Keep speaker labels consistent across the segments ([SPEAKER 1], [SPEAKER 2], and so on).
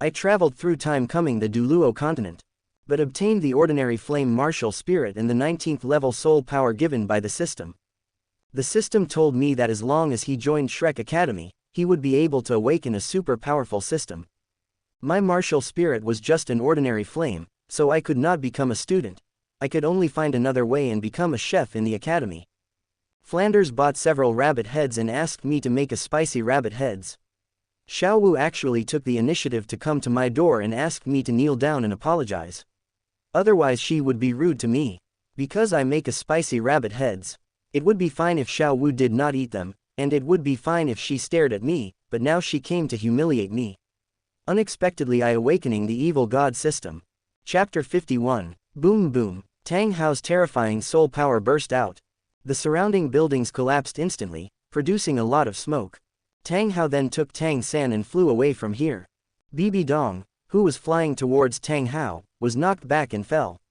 [SPEAKER 1] I traveled through time coming the Douluo continent, but obtained the ordinary flame martial spirit and the 19th level soul power given by the system. The system told me that as long as he joined Shrek Academy, he would be able to awaken a super powerful system. My martial spirit was just an ordinary flame, so I could not become a student. I could only find another way and become a chef in the academy. Flanders bought several rabbit heads and asked me to make a spicy rabbit heads. Xiao Wu actually took the initiative to come to my door and asked me to kneel down and apologize. Otherwise she would be rude to me. Because I make a spicy rabbit heads. It would be fine if Xiao Wu did not eat them, and it would be fine if she stared at me, but now she came to humiliate me. Unexpectedly I awakening the evil god system. Chapter 51. Boom boom. Tang Hao's terrifying soul power burst out. The surrounding buildings collapsed instantly, producing a lot of smoke. Tang Hao then took Tang San and flew away from here. Bibi Dong, who was flying towards Tang Hao, was knocked back and fell.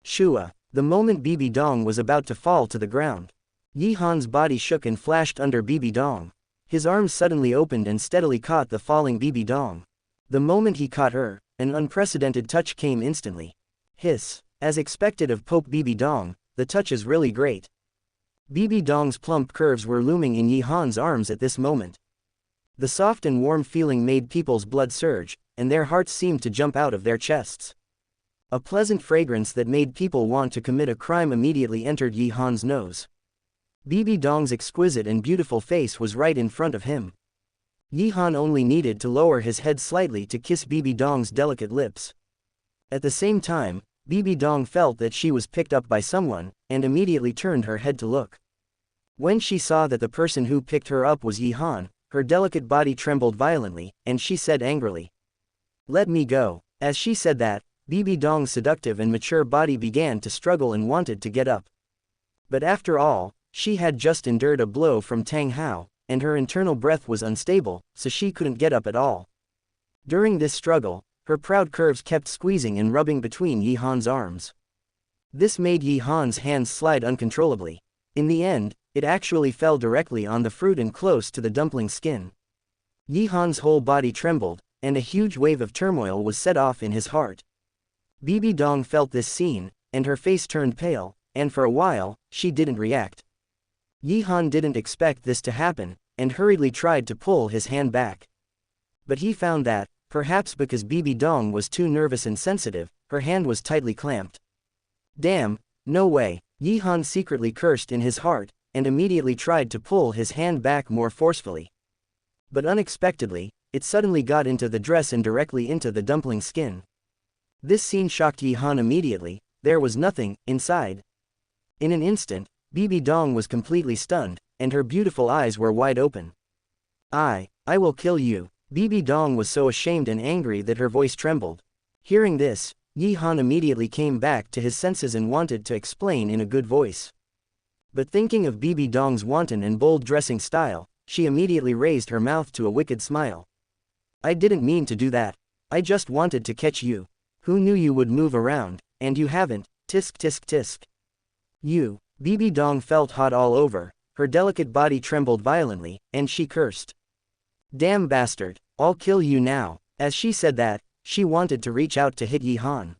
[SPEAKER 1] Shua. The moment Bibi Dong was about to fall to the ground, Yi Han's body shook and flashed under Bibi Dong. His arms suddenly opened and steadily caught the falling Bibi Dong. The moment he caught her, an unprecedented touch came instantly. Hiss. As expected of Pope Bibi Dong, the touch is really great. Bibi Dong's plump curves were looming in Yi Han's arms at this moment. The soft and warm feeling made people's blood surge, and their hearts seemed to jump out of their chests. A pleasant fragrance that made people want to commit a crime immediately entered Yi Han's nose. Bibi Dong's exquisite and beautiful face was right in front of him. Yi Han only needed to lower his head slightly to kiss Bibi Dong's delicate lips. At the same time, Bibi Dong felt that she was picked up by someone, and immediately turned her head to look. When she saw that the person who picked her up was Yi Han, her delicate body trembled violently, and she said angrily, "Let me go." As she said that, Bibi Dong's seductive and mature body began to struggle and wanted to get up. But after all, she had just endured a blow from Tang Hao, and her internal breath was unstable, so she couldn't get up at all. During this struggle, her proud curves kept squeezing and rubbing between Yi Han's arms. This made Yi Han's hands slide uncontrollably. In the end, it actually fell directly on the fruit and close to the dumpling skin. Yi Han's whole body trembled, and a huge wave of turmoil was set off in his heart. Bibi Dong felt this scene, and her face turned pale, and for a while, she didn't react. Yi Han didn't expect this to happen, and hurriedly tried to pull his hand back. But he found that, perhaps because Bibi Dong was too nervous and sensitive, her hand was tightly clamped. Damn, no way, Yi Han secretly cursed in his heart, and immediately tried to pull his hand back more forcefully. But unexpectedly, it suddenly got into the dress and directly into the dumpling skin. This scene shocked Yi Han immediately. There was nothing inside. In an instant, Bibi Dong was completely stunned, and her beautiful eyes were wide open. I will kill you. Bibi Dong was so ashamed and angry that her voice trembled. Hearing this, Yi Han immediately came back to his senses and wanted to explain in a good voice. But thinking of Bibi Dong's wanton and bold dressing style, she immediately raised her mouth to a wicked smile. I didn't mean to do that. I just wanted to catch you. Who knew you would move around, and you haven't, tisk tisk tisk. You. Bibi Dong felt hot all over, her delicate body trembled violently, and she cursed. Damn bastard, I'll kill you now. As she said that, she wanted to reach out to hit Yi Han.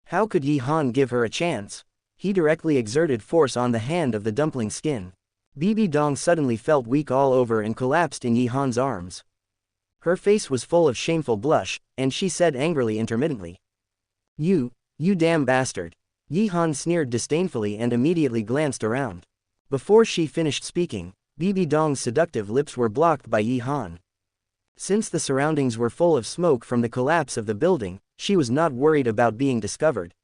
[SPEAKER 1] How could Yi Han give her a chance? He directly exerted force on the hand of the dumpling skin. Bibi Dong suddenly felt weak all over and collapsed in Yi Han's arms. Her face was full of shameful blush, and she said angrily intermittently, You damn bastard. Yi Han sneered disdainfully and immediately glanced around. Before she finished speaking, Bibi Dong's seductive lips were blocked by Yi Han. Since the surroundings were full of smoke from the collapse of the building, she was not worried about being discovered.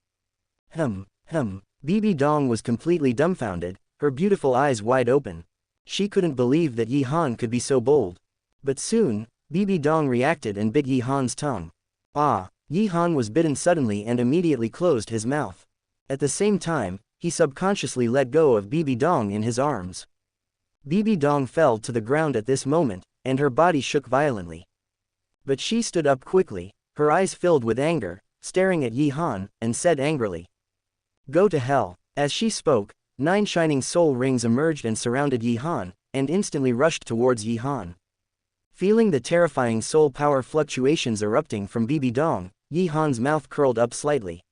[SPEAKER 1] Bibi Dong was completely dumbfounded, her beautiful eyes wide open. She couldn't believe that Yi Han could be so bold. But soon, Bibi Dong reacted and bit Yi Han's tongue. Yi Han was bitten suddenly and immediately closed his mouth. At the same time, he subconsciously let go of Bibi Dong in his arms. Bibi Dong fell to the ground at this moment, and her body shook violently. But she stood up quickly, her eyes filled with anger, staring at Yi Han, and said angrily, Go to hell. As she spoke, 9 shining soul rings emerged and surrounded Yi Han, and instantly rushed towards Yi Han. Feeling the terrifying soul power fluctuations erupting from Bibi Dong, Yi Han's mouth curled up slightly.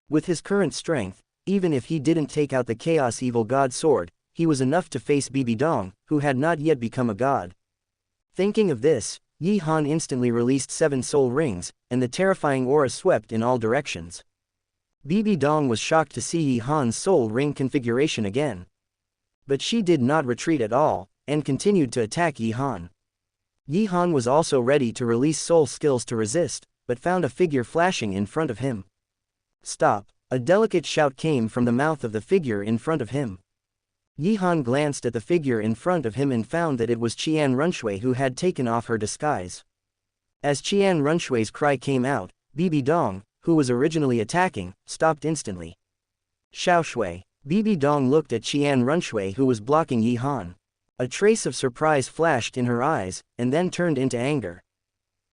[SPEAKER 1] With his current strength, even if he didn't take out the Chaos Evil God sword, he was enough to face Bibi Dong, who had not yet become a god. Thinking of this, Yi Han instantly released 7 soul rings, and the terrifying aura swept in all directions. Bibi Dong was shocked to see Yi Han's soul ring configuration again. But she did not retreat at all, and continued to attack Yi Han. Yi Han was also ready to release soul skills to resist, but found a figure flashing in front of him. Stop! A delicate shout came from the mouth of the figure in front of him. Yi Han glanced at the figure in front of him and found that it was Qian Runshui who had taken off her disguise. As Qian Runshui's cry came out, Bibi Dong, who was originally attacking, stopped instantly. Xiao Shui. Bibi Dong looked at Qian Runshui who was blocking Yi Han. A trace of surprise flashed in her eyes, and then turned into anger.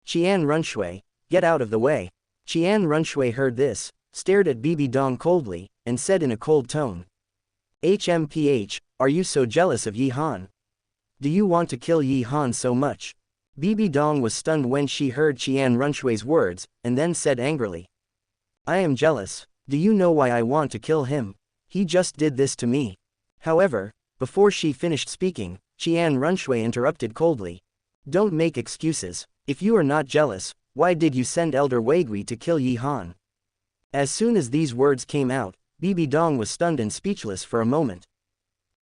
[SPEAKER 1] Qian Runshui, get out of the way. Qian Runshui heard this, stared at Bibi Dong coldly, and said in a cold tone. HMPH, are you so jealous of Yi Han? Do you want to kill Yi Han so much? Bibi Dong was stunned when she heard Qian Runshui's words, and then said angrily. I am jealous. Do you know why I want to kill him? He just did this to me. However, before she finished speaking, Qian Runshui interrupted coldly. Don't make excuses. If you are not jealous, why did you send Elder Weigui to kill Yi Han? As soon as these words came out, Bibi Dong was stunned and speechless for a moment.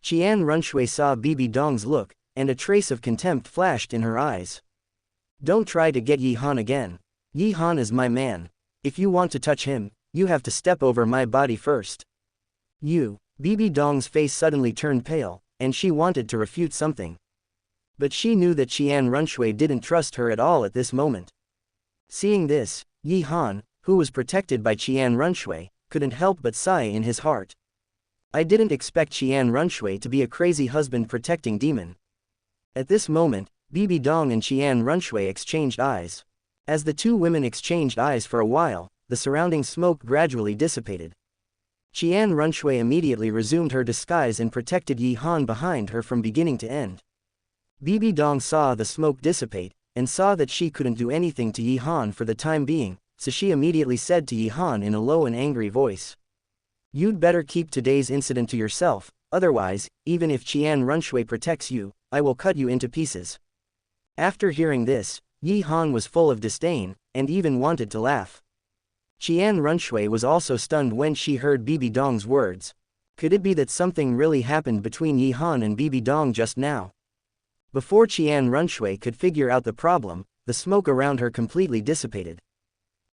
[SPEAKER 1] Qian Runshui saw Bibi Dong's look, and a trace of contempt flashed in her eyes. Don't try to get Yi Han again. Yi Han is my man. If you want to touch him, you have to step over my body first. Bibi Dong's face suddenly turned pale, and she wanted to refute something. But she knew that Qian Runshui didn't trust her at all at this moment. Seeing this, Yi Han, who was protected by Qian Runshui, couldn't help but sigh in his heart. I didn't expect Qian Runshui to be a crazy husband-protecting demon. At this moment, Bibi Dong and Qian Runshui exchanged eyes. As the two women exchanged eyes for a while, the surrounding smoke gradually dissipated. Qian Runshui immediately resumed her disguise and protected Yi Han behind her from beginning to end. Bibi Dong saw the smoke dissipate, and saw that she couldn't do anything to Yi Han for the time being, so she immediately said to Yi Han in a low and angry voice. You'd better keep today's incident to yourself, otherwise, even if Qian Runshui protects you, I will cut you into pieces. After hearing this, Yi Han was full of disdain, and even wanted to laugh. Qian Runshui was also stunned when she heard Bibi Dong's words. Could it be that something really happened between Yi Han and Bibi Dong just now? Before Qian Runshui could figure out the problem, the smoke around her completely dissipated.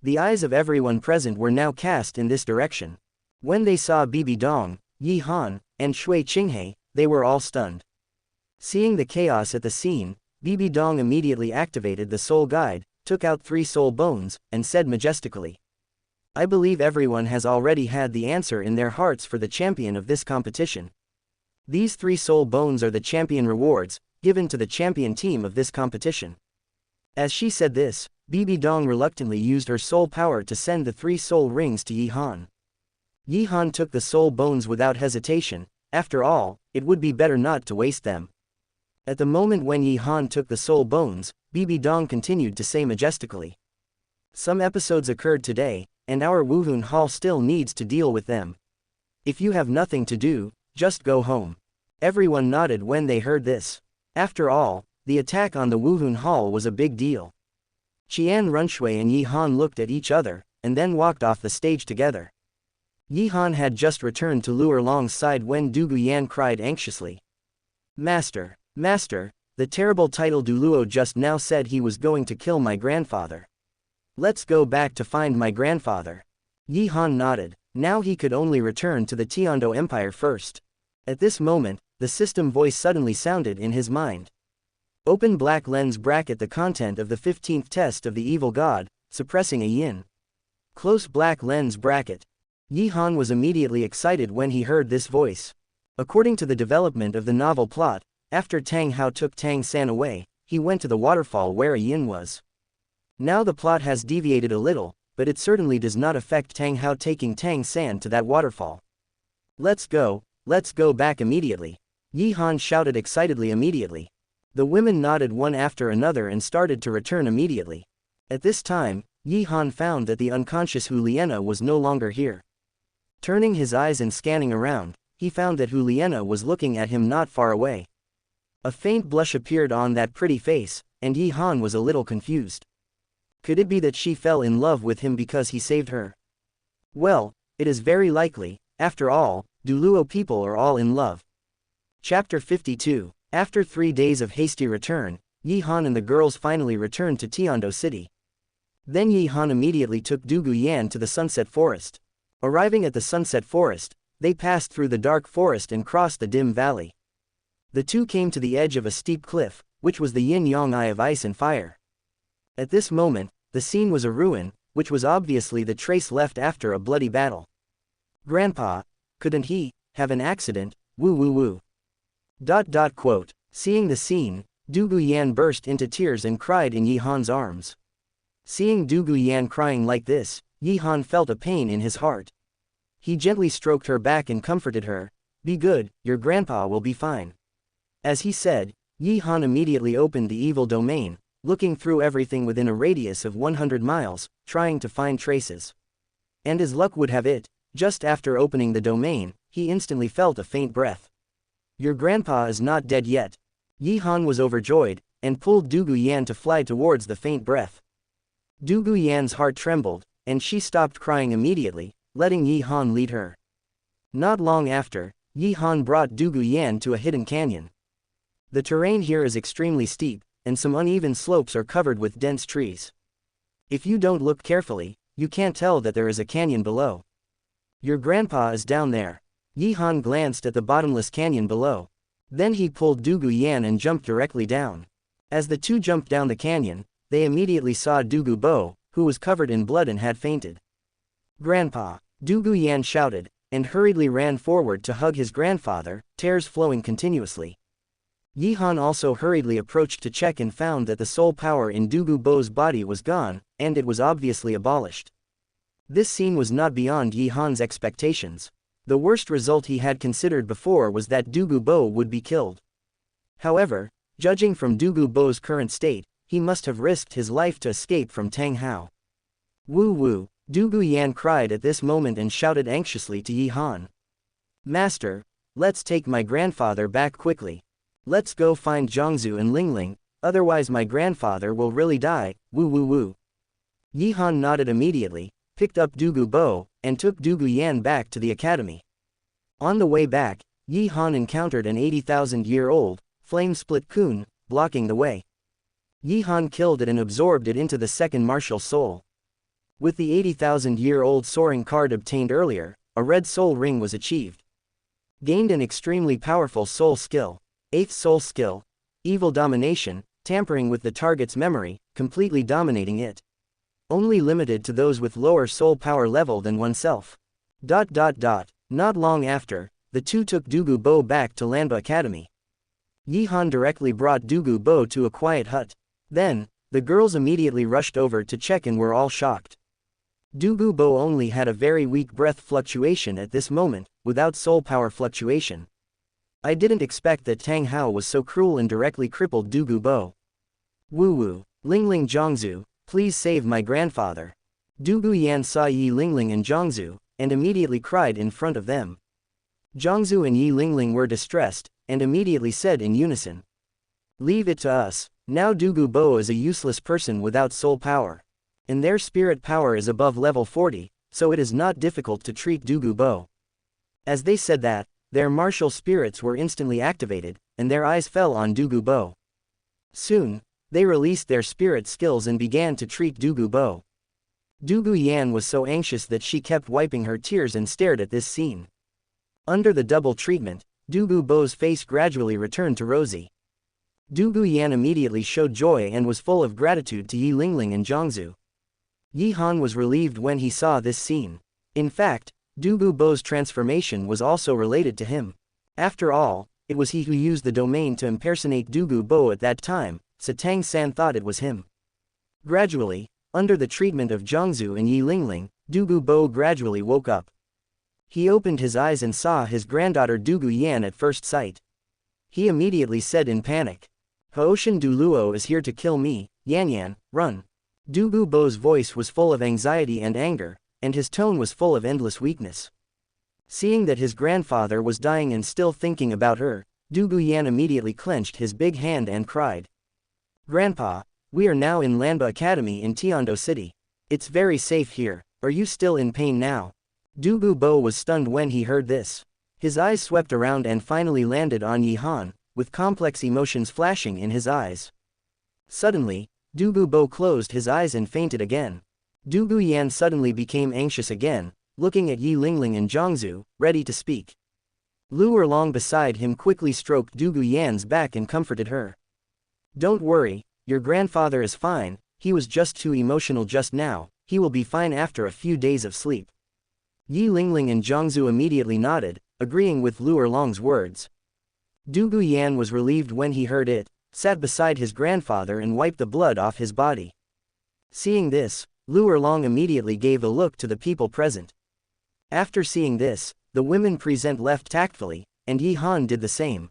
[SPEAKER 1] The eyes of everyone present were now cast in this direction. When they saw Bibi Dong, Yi Han, and Shui Qinghe, they were all stunned. Seeing the chaos at the scene, Bibi Dong immediately activated the soul guide, took out 3 soul bones, and said majestically. I believe everyone has already had the answer in their hearts for the champion of this competition. These 3 soul bones are the champion rewards, given to the champion team of this competition. As she said this, Bibi Dong reluctantly used her soul power to send the 3 soul rings to Yi Han. Yi Han took the soul bones without hesitation. After all, it would be better not to waste them. At the moment when Yi Han took the soul bones, Bibi Dong continued to say majestically. Some episodes occurred today, and our Wuhun Hall still needs to deal with them. If you have nothing to do, just go home. Everyone nodded when they heard this. After all, the attack on the Wuhun Hall was a big deal. Qian Runshui and Yi Han looked at each other, and then walked off the stage together. Yi Han had just returned to Lu Erlong's side when Du Guyan cried anxiously. Master, the terrible title Douluo just now said he was going to kill my grandfather. Let's go back to find my grandfather. Yi Han nodded. Now he could only return to the Tiando Empire first. At this moment, the system voice suddenly sounded in his mind. Open black lens bracket the content of the 15th test of the evil god, suppressing a yin. Close black lens bracket. Yi Han was immediately excited when he heard this voice. According to the development of the novel plot, after Tang Hao took Tang San away, he went to the waterfall where a yin was. Now the plot has deviated a little, but it certainly does not affect Tang Hao taking Tang San to that waterfall. Let's go back immediately. Yi Han shouted excitedly immediately. The women nodded one after another and started to return immediately. At this time, Yi Han found that the unconscious Hu Liena was no longer here. Turning his eyes and scanning around, he found that Hu Liena was looking at him not far away. A faint blush appeared on that pretty face, and Yi Han was a little confused. Could it be that she fell in love with him because he saved her? Well, it is very likely. After all, Douluo people are all in love. Chapter 52. After 3 days of hasty return, Yi Han and the girls finally returned to Tiando City. Then Yi Han immediately took Dugu Yan to the Sunset Forest. Arriving at the Sunset Forest, they passed through the dark forest and crossed the dim valley. The two came to the edge of a steep cliff, which was the yin-yang eye of ice and fire. At this moment, the scene was a ruin, which was obviously the trace left after a bloody battle. Grandpa, couldn't he have an accident? Woo woo woo. Quote. Seeing the scene, Dugu Yan burst into tears and cried in Yi Han's arms. Seeing Dugu Yan crying like this, Yi Han felt a pain in his heart. He gently stroked her back and comforted her. Be good, your grandpa will be fine. As he said, Yi Han immediately opened the evil domain, looking through everything within a radius of 100 miles, trying to find traces. And as luck would have it, just after opening the domain, he instantly felt a faint breath. Your grandpa is not dead yet. Yi Han was overjoyed, and pulled Dugu Yan to fly towards the faint breath. Dugu Yan's heart trembled, and she stopped crying immediately, letting Yi Han lead her. Not long after, Yi Han brought Dugu Yan to a hidden canyon. The terrain here is extremely steep, and some uneven slopes are covered with dense trees. If you don't look carefully, you can't tell that there is a canyon below. Your grandpa is down there. Yi Han glanced at the bottomless canyon below. Then he pulled Dugu Yan and jumped directly down. As the two jumped down the canyon, they immediately saw Dugu Bo, who was covered in blood and had fainted. Grandpa, Dugu Yan shouted, and hurriedly ran forward to hug his grandfather, tears flowing continuously. Yi Han also hurriedly approached to check and found that the soul power in Dugu Bo's body was gone, and it was obviously abolished. This scene was not beyond Yi Han's expectations. The worst result he had considered before was that Dugu Bo would be killed. However, judging from Dugu Bo's current state, he must have risked his life to escape from Tang Hao. Woo woo, Dugu Yan cried at this moment and shouted anxiously to Yi Han. Master, let's take my grandfather back quickly. Let's go find Zhangzu and Lingling, otherwise my grandfather will really die. Woo woo woo. Yi Han nodded immediately, picked up Dugu Bo, and took Dugu Yan back to the academy. On the way back, Yi Han encountered an 80,000-year-old, flame-split Kun, blocking the way. Yi Han killed it and absorbed it into the second martial soul. With the 80,000-year-old soaring card obtained earlier, a red soul ring was achieved. Gained an extremely powerful soul skill. 8th soul skill. Evil domination, tampering with the target's memory, completely dominating it. Only limited to those with lower soul power level than oneself. Not long after, the two took Dugu Bo back to Lanba Academy. Yi Han directly brought Dugu Bo to a quiet hut. Then, the girls immediately rushed over to check and were all shocked. Dugu Bo only had a very weak breath fluctuation at this moment, without soul power fluctuation. I didn't expect that Tang Hao was so cruel and directly crippled Dugu Bo. Woo woo, Lingling Zhangzu, please save my grandfather. Dugu Yan saw Yi Lingling and Zhangzu, and immediately cried in front of them. Zhangzu and Yi Lingling were distressed, and immediately said in unison. Leave it to us, now Dugu Bo is a useless person without soul power. And their spirit power is above level 40, so it is not difficult to treat Dugu Bo. As they said that, their martial spirits were instantly activated, and their eyes fell on Dugu Bo. Soon, they released their spirit skills and began to treat Dugu Bo. Dugu Yan was so anxious that she kept wiping her tears and stared at this scene. Under the double treatment, Dugu Bo's face gradually returned to rosy. Dugu Yan immediately showed joy and was full of gratitude to Yi Lingling and Zhangzu. Yi Han was relieved when he saw this scene. In fact, Dugu Bo's transformation was also related to him. After all, it was he who used the domain to impersonate Dugu Bo at that time, so Tang San thought it was him. Gradually, under the treatment of Zhangzu and Yi Lingling, Dugu Bo gradually woke up. He opened his eyes and saw his granddaughter Dugu Yan at first sight. He immediately said in panic. Haoshan Douluo is here to kill me, Yan Yan, run. Du Bo's voice was full of anxiety and anger, and his tone was full of endless weakness. Seeing that his grandfather was dying and still thinking about her, Du Yan immediately clenched his big hand and cried. Grandpa, we are now in Lanba Academy in Tiando City. It's very safe here. Are you still in pain now? Du Bo was stunned when he heard this. His eyes swept around and finally landed on Yi Han, with complex emotions flashing in his eyes. Suddenly, Du Bo closed his eyes and fainted again. Du Yan suddenly became anxious again, looking at Yi Lingling and Zhangzu, ready to speak. Lu Erlong beside him quickly stroked Du Yan's back and comforted her. Don't worry, your grandfather is fine, he was just too emotional just now, he will be fine after a few days of sleep. Yi Lingling and Zhangzu immediately nodded, agreeing with Lu Erlong's words. Du Yan was relieved when he heard it, sat beside his grandfather and wiped the blood off his body. Seeing this, Lu Erlong immediately gave a look to the people present. After seeing this, the women present left tactfully, and Yi Han did the same.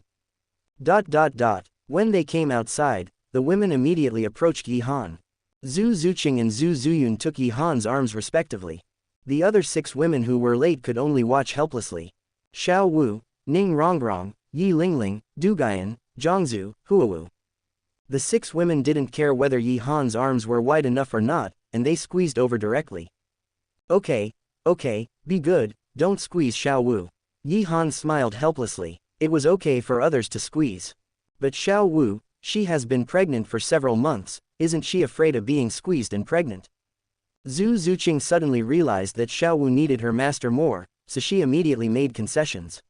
[SPEAKER 1] When they came outside, the women immediately approached Yi Han. Zhu Zuqing and Zhu Zuyun took Yi Han's arms respectively. The other 6 women who were late could only watch helplessly. Xiao Wu, Ning Rongrong, Yi Lingling, Du Guiyan, Zhangzu, Huawu. The 6 women didn't care whether Yi Han's arms were wide enough or not, and they squeezed over directly. Okay, be good, don't squeeze Xiao Wu. Yi Han smiled helplessly. It was okay for others to squeeze. But Xiao Wu, she has been pregnant for several months, isn't she afraid of being squeezed and pregnant? Zhu Zuqing suddenly realized that Xiao Wu needed her master more, so she immediately made concessions.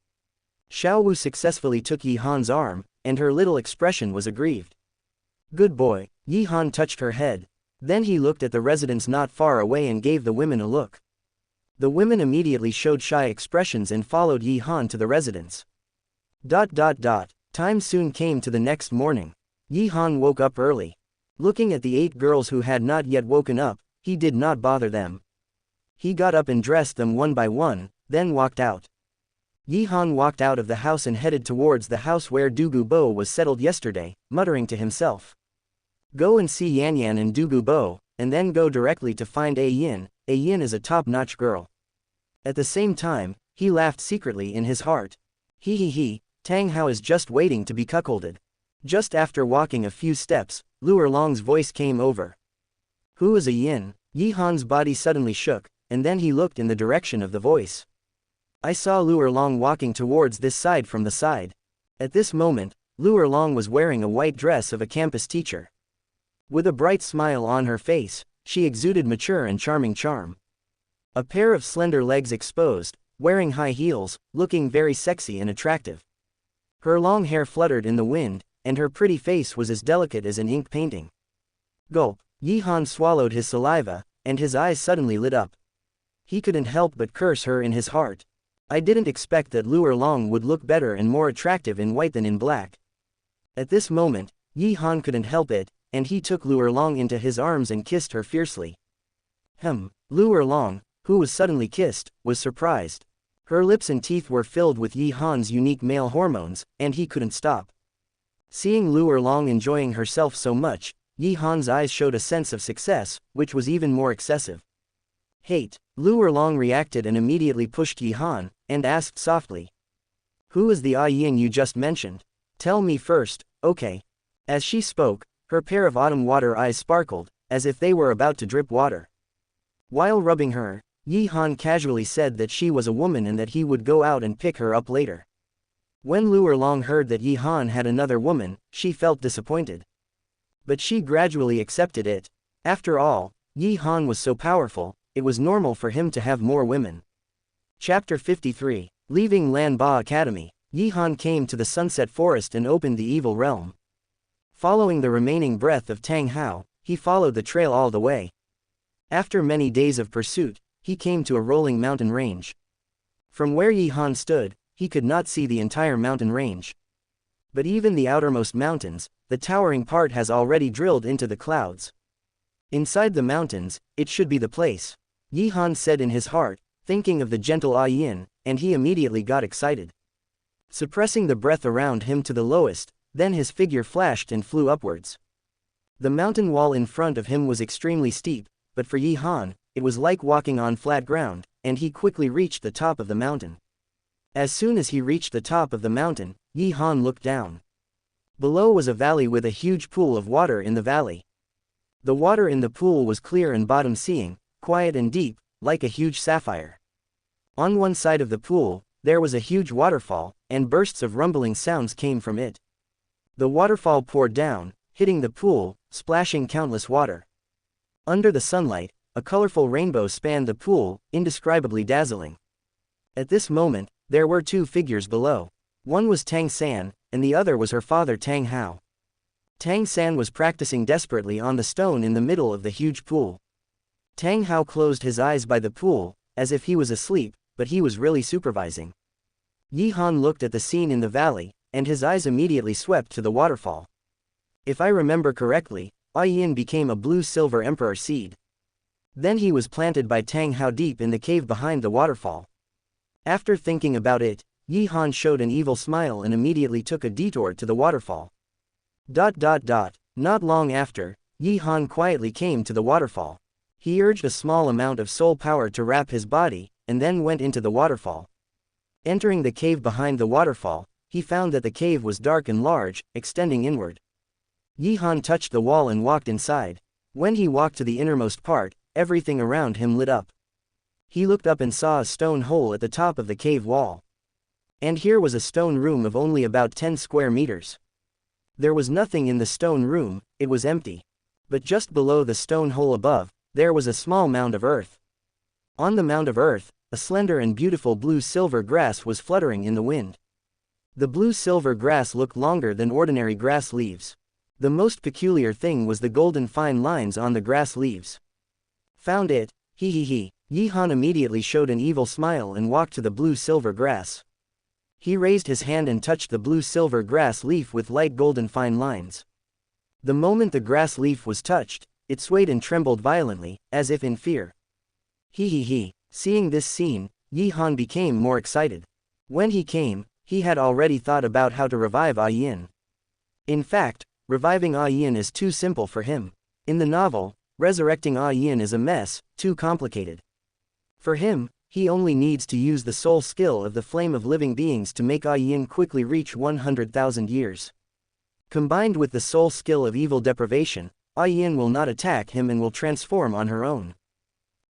[SPEAKER 1] Xiao Wu successfully took Yi Han's arm, and her little expression was aggrieved. Good boy, Yi Han touched her head. Then he looked at the residents not far away and gave the women a look. The women immediately showed shy expressions and followed Yi Han to the residence. Time soon came to the next morning. Yi Han woke up early. Looking at the 8 girls who had not yet woken up, he did not bother them. He got up and dressed them one by one, then walked out. Yi Han walked out of the house and headed towards the house where Du Bo was settled yesterday, muttering to himself. Go and see Yan Yan and Du Bo, and then go directly to find A Yin. A Yin is a top-notch girl. At the same time, he laughed secretly in his heart. He, Tang Hao is just waiting to be cuckolded. Just after walking a few steps, Lu Erlong's voice came over. Who is a Yin? Yi Han's body suddenly shook, and then he looked in the direction of the voice. I saw Lu Erlong walking towards this side from the side. At this moment, Lu Erlong was wearing a white dress of a campus teacher. With a bright smile on her face, she exuded mature and charming charm. A pair of slender legs exposed, wearing high heels, looking very sexy and attractive. Her long hair fluttered in the wind, and her pretty face was as delicate as an ink painting. Gulp, Yi Han swallowed his saliva, and his eyes suddenly lit up. He couldn't help but curse her in his heart. I didn't expect that Lu Erlong would look better and more attractive in white than in black. At this moment, Yi Han couldn't help it, and he took Lu Erlong into his arms and kissed her fiercely. Lu Erlong, who was suddenly kissed, was surprised. Her lips and teeth were filled with Yi Han's unique male hormones, and he couldn't stop. Seeing Lu Erlong enjoying herself so much, Yi Han's eyes showed a sense of success, which was even more excessive. Hate. Lu Erlong reacted and immediately pushed Yi Han, and asked softly. Who is the Yin you just mentioned? Tell me first, okay. As she spoke, her pair of autumn water eyes sparkled, as if they were about to drip water. While rubbing her, Yi Han casually said that she was a woman and that he would go out and pick her up later. When Lu Erlong heard that Yi Han had another woman, she felt disappointed. But she gradually accepted it. After all, Yi Han was so powerful, it was normal for him to have more women. Chapter 53. Leaving Lanba Academy, Yi Han came to the Sunset Forest and opened the Evil Realm. Following the remaining breath of Tang Hao, he followed the trail all the way. After many days of pursuit, he came to a rolling mountain range. From where Yi Han stood, he could not see the entire mountain range. But even the outermost mountains, the towering part has already drilled into the clouds. Inside the mountains, it should be the place. Yi Han said in his heart, thinking of the gentle Yin, and he immediately got excited. Suppressing the breath around him to the lowest, then his figure flashed and flew upwards. The mountain wall in front of him was extremely steep, but for Yi Han, it was like walking on flat ground, and he quickly reached the top of the mountain. As soon as he reached the top of the mountain, Yi Han looked down. Below was a valley with a huge pool of water in the valley. The water in the pool was clear and bottom-seeing, quiet and deep, like a huge sapphire. On one side of the pool, there was a huge waterfall, and bursts of rumbling sounds came from it. The waterfall poured down, hitting the pool, splashing countless water. Under the sunlight, a colorful rainbow spanned the pool, indescribably dazzling. At this moment, there were two figures below. One was Tang San, and the other was her father Tang Hao. Tang San was practicing desperately on the stone in the middle of the huge pool. Tang Hao closed his eyes by the pool, as if he was asleep, but he was really supervising. Yi Han looked at the scene in the valley, and his eyes immediately swept to the waterfall. If I remember correctly, Yin became a blue-silver emperor seed. Then he was planted by Tang Hao deep in the cave behind the waterfall. After thinking about it, Yi Han showed an evil smile and immediately took a detour to the waterfall. Not long after, Yi Han quietly came to the waterfall. He urged a small amount of soul power to wrap his body, and then went into the waterfall. Entering the cave behind the waterfall, he found that the cave was dark and large, extending inward. Yi Han touched the wall and walked inside. When he walked to the innermost part, everything around him lit up. He looked up and saw a stone hole at the top of the cave wall. And here was a stone room of only about 10 square meters. There was nothing in the stone room, it was empty. But just below the stone hole above, there was a small mound of earth. On the mound of earth, a slender and beautiful blue-silver grass was fluttering in the wind. The blue-silver grass looked longer than ordinary grass leaves. The most peculiar thing was the golden fine lines on the grass leaves. Found it, he. Yi Han immediately showed an evil smile and walked to the blue-silver grass. He raised his hand and touched the blue-silver grass leaf with light golden fine lines. The moment the grass leaf was touched, it swayed and trembled violently, as if in fear. He. Seeing this scene, Yi Han became more excited. When he came, he had already thought about how to revive Yin. In fact, reviving Yin is too simple for him. In the novel, resurrecting Yin is a mess, too complicated. For him, he only needs to use the soul skill of the flame of living beings to make Yin quickly reach 100,000 years. Combined with the soul skill of evil deprivation, Yin will not attack him and will transform on her own.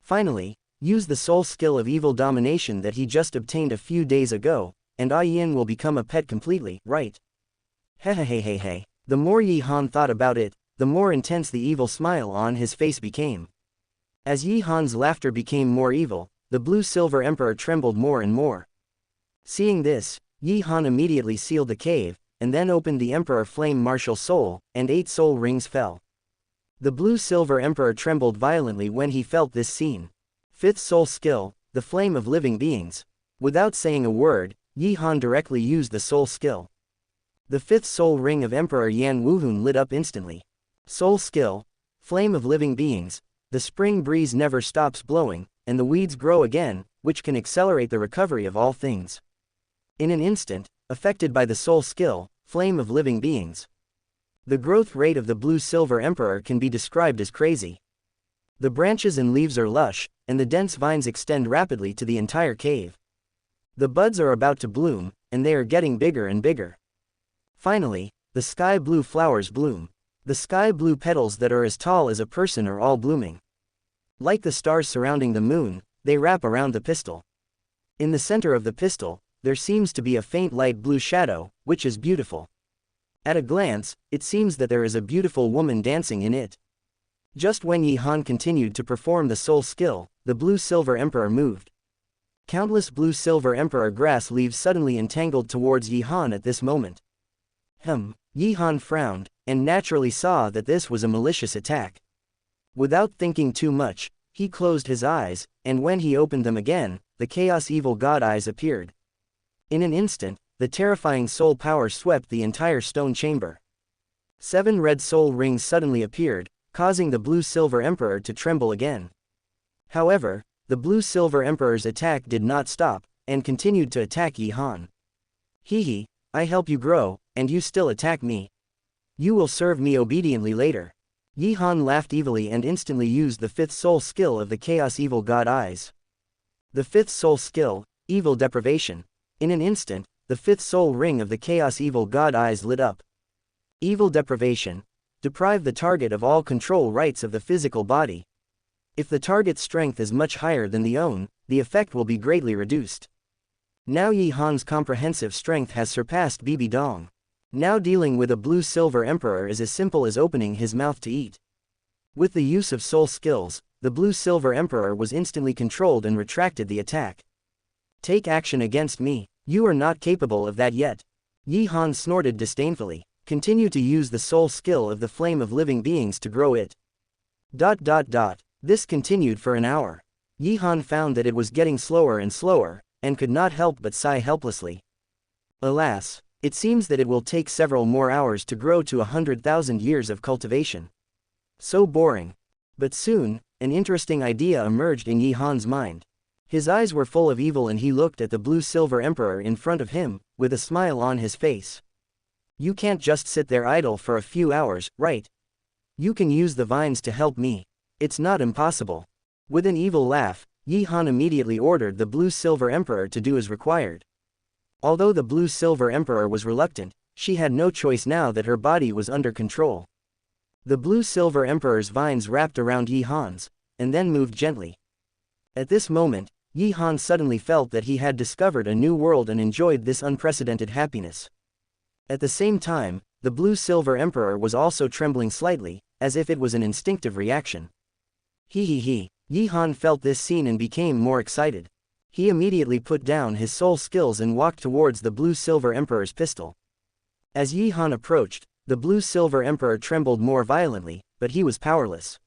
[SPEAKER 1] Finally, use the soul skill of evil domination that he just obtained a few days ago, and Yin will become a pet completely, right? Hey. The more Yi Han thought about it, the more intense the evil smile on his face became. As Yi Han's laughter became more evil, the blue-silver emperor trembled more and more. Seeing this, Yi Han immediately sealed the cave, and then opened the emperor flame martial soul, and 8 soul rings fell. The blue-silver emperor trembled violently when he felt this scene. 5th soul skill, the flame of living beings. Without saying a word, Yi Han directly used the soul skill. The 5th soul ring of Emperor Yan Wuhun lit up instantly. Soul skill, flame of living beings. The spring breeze never stops blowing, and the weeds grow again, which can accelerate the recovery of all things. In an instant, affected by the soul skill, flame of living beings. The growth rate of the blue-silver emperor can be described as crazy. The branches and leaves are lush, and the dense vines extend rapidly to the entire cave. The buds are about to bloom, and they are getting bigger and bigger. Finally, the sky blue flowers bloom. The sky blue petals that are as tall as a person are all blooming. Like the stars surrounding the moon, they wrap around the pistil. In the center of the pistil, there seems to be a faint light blue shadow, which is beautiful. At a glance, it seems that there is a beautiful woman dancing in it. Just when Yi Han continued to perform the soul skill, the blue-silver emperor moved. Countless blue-silver emperor grass leaves suddenly entangled towards Yi Han at this moment. Yi Han frowned, and naturally saw that this was a malicious attack. Without thinking too much, he closed his eyes, and when he opened them again, the chaos evil god eyes appeared. In an instant, the terrifying soul power swept the entire stone chamber. 7 red soul rings suddenly appeared, causing the blue-silver emperor to tremble again. However, the blue-silver emperor's attack did not stop, and continued to attack Yi Han. I help you grow, and you still attack me. You will serve me obediently later. Yi Han laughed evilly and instantly used the 5th soul skill of the Chaos Evil God Eyes. The 5th soul skill, Evil Deprivation. In an instant, the 5th soul ring of the Chaos Evil God Eyes lit up. Evil Deprivation. Deprive the target of all control rights of the physical body. If the target's strength is much higher than the own, the effect will be greatly reduced. Now Yi Han's comprehensive strength has surpassed Bibi Dong. Now dealing with a blue-silver emperor is as simple as opening his mouth to eat. With the use of soul skills, the blue-silver emperor was instantly controlled and retracted the attack. Take action against me, you are not capable of that yet. Yi Han snorted disdainfully. Continue to use the soul skill of the flame of living beings to grow it. ... This continued for an hour. Yi Han found that it was getting slower and slower, and could not help but sigh helplessly. Alas, it seems that it will take several more hours to grow to 100,000 years of cultivation. So boring. But soon, an interesting idea emerged in Yi Han's mind. His eyes were full of evil and he looked at the blue-silver emperor in front of him, with a smile on his face. You can't just sit there idle for a few hours, right? You can use the vines to help me. It's not impossible. With an evil laugh, Yi Han immediately ordered the blue-silver emperor to do as required. Although the blue-silver emperor was reluctant, she had no choice now that her body was under control. The blue-silver emperor's vines wrapped around Yi Han's, and then moved gently. At this moment, Yi Han suddenly felt that he had discovered a new world and enjoyed this unprecedented happiness. At the same time, the blue-silver emperor was also trembling slightly, as if it was an instinctive reaction. He. Yi Han felt this scene and became more excited. He immediately put down his soul skills and walked towards the blue-silver emperor's pistol. As Yi Han approached, the blue-silver emperor trembled more violently, but he was powerless.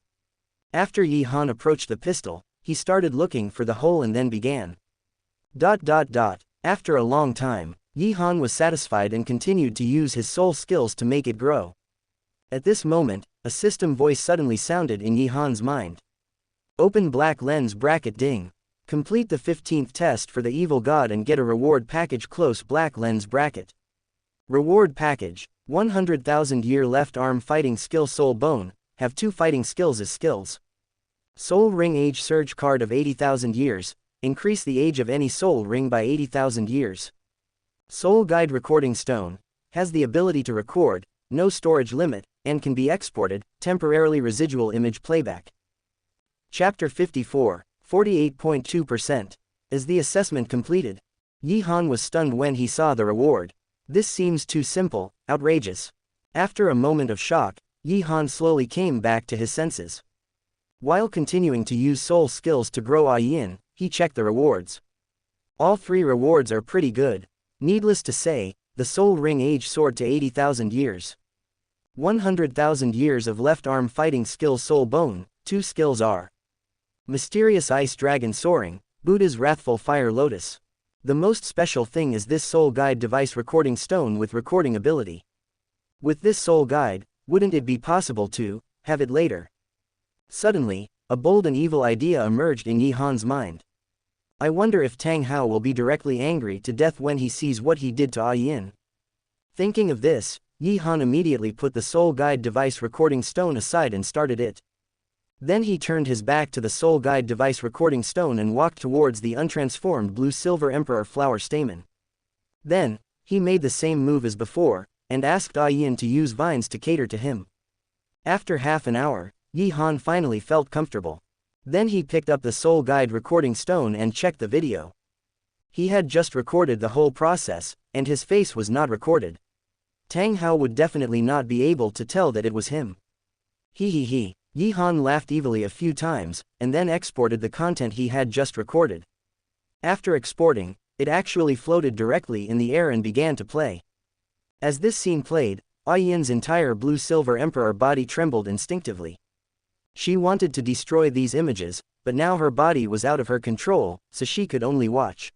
[SPEAKER 1] After Yi Han approached the pistol, he started looking for the hole and then began. After a long time, Yi Han was satisfied and continued to use his soul skills to make it grow. At this moment, a system voice suddenly sounded in Yi Han's mind. Open black lens bracket ding. Complete the 15th test for the evil god and get a reward package close black lens bracket. Reward package, 100,000 year left arm fighting skill soul bone, have 2 fighting skills as skills. Soul ring age surge card of 80,000 years, increase the age of any soul ring by 80,000 years. Soul guide recording stone, has the ability to record, no storage limit, and can be exported, temporarily residual image playback. Chapter 54, 48.2%. Is the assessment completed? Yi Han was stunned when he saw the reward. This seems too simple, outrageous. After a moment of shock, Yi Han slowly came back to his senses. While continuing to use soul skills to grow Yin, he checked the rewards. All 3 rewards are pretty good. Needless to say, the soul ring age soared to 80,000 years. 100,000 years of left arm fighting skill soul bone, 2 skills are. Mysterious Ice Dragon Soaring, Buddha's Wrathful Fire Lotus. The most special thing is this soul guide device recording stone with recording ability. With this soul guide, wouldn't it be possible to have it later? Suddenly, a bold and evil idea emerged in Yi Han's mind. I wonder if Tang Hao will be directly angry to death when he sees what he did to Yin. Thinking of this, Yi Han immediately put the soul guide device recording stone aside and started it. Then he turned his back to the soul guide device recording stone and walked towards the untransformed blue-silver emperor flower stamen. Then, he made the same move as before, and asked Yin to use vines to cater to him. After half an hour, Yi Han finally felt comfortable. Then he picked up the soul guide recording stone and checked the video. He had just recorded the whole process, and his face was not recorded. Tang Hao would definitely not be able to tell that it was him. He. Yi Han laughed evilly a few times, and then exported the content he had just recorded. After exporting, it actually floated directly in the air and began to play. As this scene played, Yin's entire blue-silver emperor body trembled instinctively. She wanted to destroy these images, but now her body was out of her control, so she could only watch.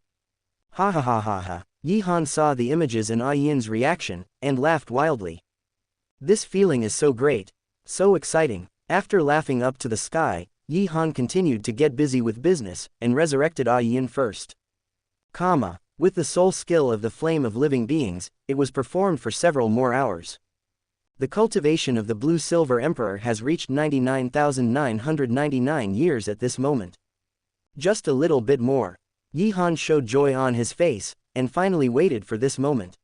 [SPEAKER 1] Ha. Yi Han saw the images and Yin's reaction, and laughed wildly. This feeling is so great, so exciting. After laughing up to the sky, Yi Han continued to get busy with business, and resurrected Yin first. With the sole skill of the flame of living beings, it was performed for several more hours. The cultivation of the Blue-Silver Emperor has reached 99,999 years at this moment. Just a little bit more. Yi Han showed joy on his face, and finally waited for this moment.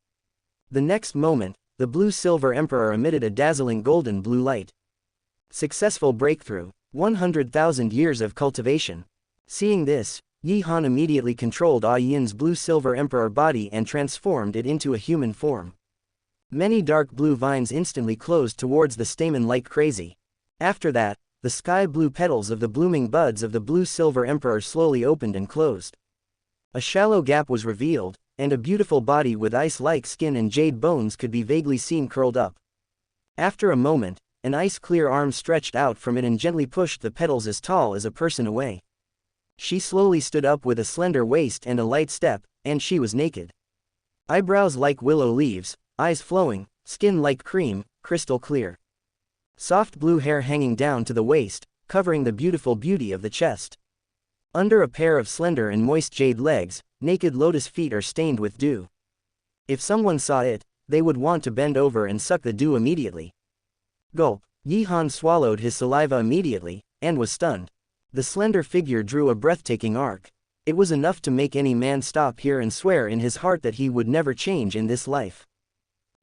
[SPEAKER 1] The next moment, the Blue-Silver Emperor emitted a dazzling golden blue light. Successful breakthrough. 100,000 years of cultivation. Seeing this, Yi Han immediately controlled Yin's Blue-Silver Emperor body and transformed it into a human form. Many dark blue vines instantly closed towards the stamen like crazy. After that, the sky blue petals of the blooming buds of the Blue-Silver Emperor slowly opened and closed. A shallow gap was revealed, and a beautiful body with ice-like skin and jade bones could be vaguely seen curled up. After a moment, an ice-clear arm stretched out from it and gently pushed the petals as tall as a person away. She slowly stood up with a slender waist and a light step, and she was naked. Eyebrows like willow leaves, eyes flowing, skin like cream, crystal clear. Soft blue hair hanging down to the waist, covering the beautiful beauty of the chest. Under a pair of slender and moist jade legs, naked lotus feet are stained with dew. If someone saw it, they would want to bend over and suck the dew immediately. Gulp. Yi Han swallowed his saliva immediately, and was stunned. The slender figure drew a breathtaking arc. It was enough to make any man stop here and swear in his heart that he would never change in this life.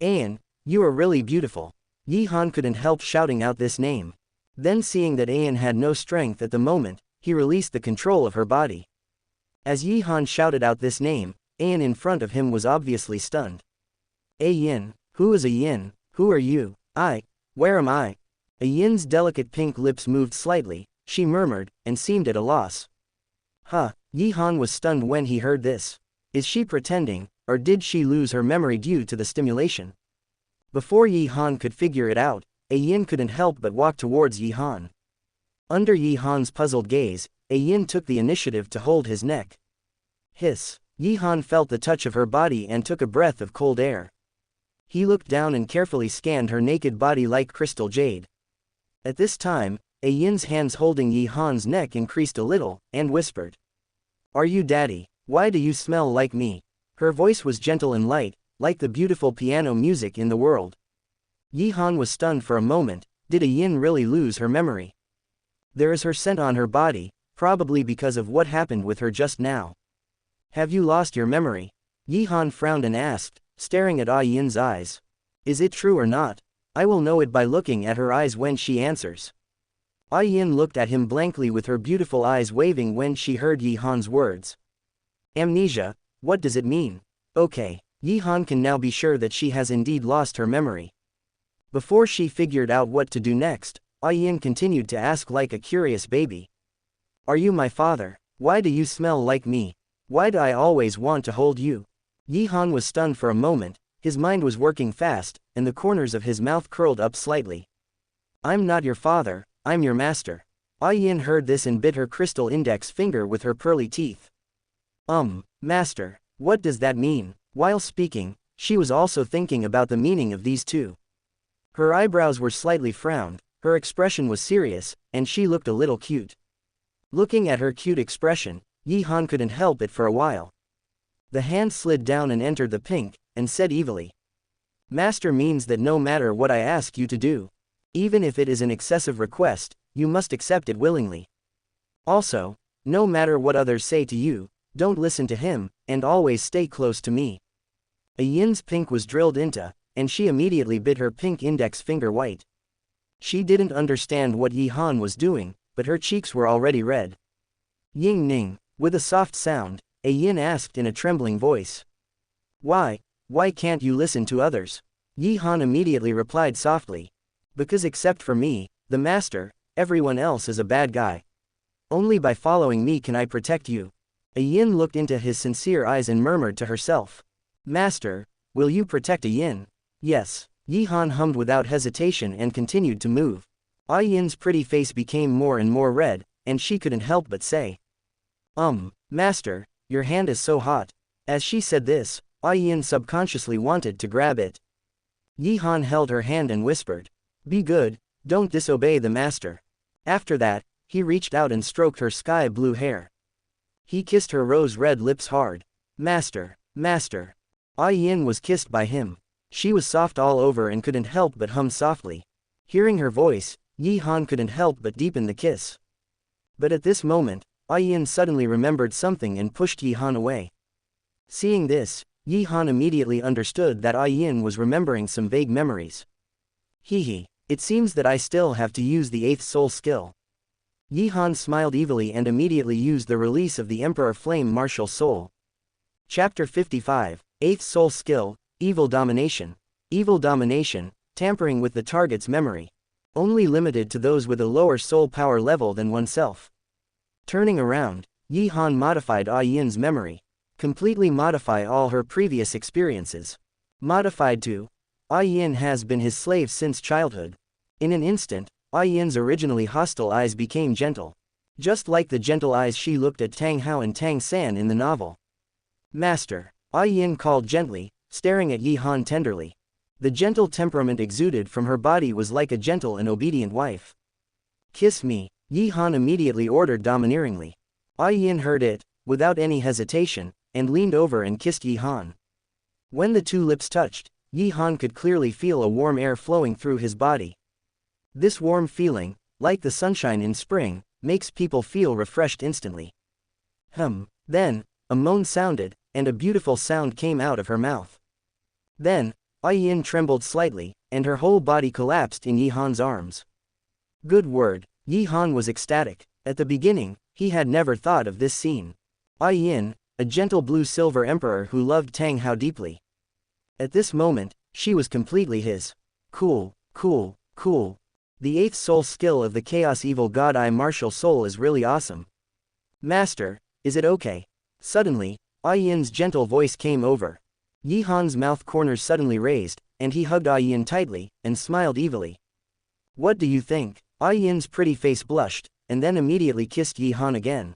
[SPEAKER 1] Ayan, you are really beautiful. Yi Han couldn't help shouting out this name. Then seeing that Ayan had no strength at the moment, he released the control of her body. As Yi Han shouted out this name, Ayan in front of him was obviously stunned. Ayan, who is Ayan? Who are you? Where am I? Ayan's delicate pink lips moved slightly, she murmured, and seemed at a loss. Yi Han was stunned when he heard this. Is she pretending, or did she lose her memory due to the stimulation? Before Yi Han could figure it out, Ayan couldn't help but walk towards Yi Han. Under Yi Han's puzzled gaze, Ayan took the initiative to hold his neck. Hiss. Yi Han felt the touch of her body and took a breath of cold air. He looked down and carefully scanned her naked body like crystal jade. At this time, Ayan's hands holding Yi Han's neck increased a little, and whispered. Are you daddy? Why do you smell like me? Her voice was gentle and light, like the beautiful piano music in the world. Yi Han was stunned for a moment. Did Ayan really lose her memory? There is her scent on her body, probably because of what happened with her just now. Have you lost your memory? Yi Han frowned and asked, staring at Ayan's eyes. Is it true or not? I will know it by looking at her eyes when she answers. Ayan looked at him blankly with her beautiful eyes waving when she heard Yi Han's words. Amnesia, what does it mean? Okay, Yi Han can now be sure that she has indeed lost her memory. Before she figured out what to do next, Ayan continued to ask like a curious baby. Are you my father? Why do you smell like me? Why do I always want to hold you? Yi Han was stunned for a moment, his mind was working fast, and the corners of his mouth curled up slightly. I'm not your father, I'm your master. Ayan heard this and bit her crystal index finger with her pearly teeth. Master, what does that mean? While speaking, she was also thinking about the meaning of these two. Her eyebrows were slightly frowned, her expression was serious, and she looked a little cute. Looking at her cute expression, Yi Han couldn't help it for a while. The hand slid down and entered the pink, and said evilly. Master means that no matter what I ask you to do, even if it is an excessive request, you must accept it willingly. Also, no matter what others say to you, don't listen to him, and always stay close to me. Ayan's pink was drilled into, and she immediately bit her pink index finger white. She didn't understand what Yi Han was doing, but her cheeks were already red. Ying Ning, with a soft sound, Ayan asked in a trembling voice. Why can't you listen to others? Yi Han immediately replied softly. Because except for me, the master, everyone else is a bad guy. Only by following me can I protect you. Ayan looked into his sincere eyes and murmured to herself. Master, will you protect Ayan? Yes. Yi Han hummed without hesitation and continued to move. Ayan's pretty face became more and more red, and she couldn't help but say. Master, your hand is so hot. As she said this, Ayan subconsciously wanted to grab it. Yi Han held her hand and whispered. Be good, don't disobey the master. After that, he reached out and stroked her sky blue hair. He kissed her rose-red lips hard. Master, Master. Yin was kissed by him. She was soft all over and couldn't help but hum softly. Hearing her voice, Yi Han couldn't help but deepen the kiss. But at this moment, Yin suddenly remembered something and pushed Yi Han away. Seeing this, Yi Han immediately understood that Yin was remembering some vague memories. Hee, it seems that I still have to use the 8th soul skill. Yi Han smiled evilly and immediately used the release of the Emperor Flame Martial Soul. Chapter 55, 8th Soul Skill, Evil Domination. Evil Domination, tampering with the target's memory. Only limited to those with a lower soul power level than oneself. Turning around, Yi Han modified Yin's memory. Completely modify all her previous experiences. Modified to, Yin has been his slave since childhood. In an instant, Yin's originally hostile eyes became gentle. Just like the gentle eyes she looked at Tang Hao and Tang San in the novel. Master, Yin called gently, staring at Yi Han tenderly. The gentle temperament exuded from her body was like a gentle and obedient wife. Kiss me, Yi Han immediately ordered domineeringly. Yin heard it, without any hesitation, and leaned over and kissed Yi Han. When the two lips touched, Yi Han could clearly feel a warm air flowing through his body. This warm feeling, like the sunshine in spring, makes people feel refreshed instantly. Then, a moan sounded, and a beautiful sound came out of her mouth. Then, Yin trembled slightly, and her whole body collapsed in Yi Han's arms. Good word, Yi Han was ecstatic. At the beginning, he had never thought of this scene. Yin, a gentle blue-silver emperor who loved Tang Hao deeply. At this moment, she was completely his. Cool. The 8th soul skill of the Chaos Evil God Eye Martial Soul is really awesome. Master, is it okay? Suddenly, Yin's gentle voice came over. Yi Han's mouth corners suddenly raised, and he hugged Yin tightly, and smiled evilly. What do you think? Yin's pretty face blushed, and then immediately kissed Yi Han again.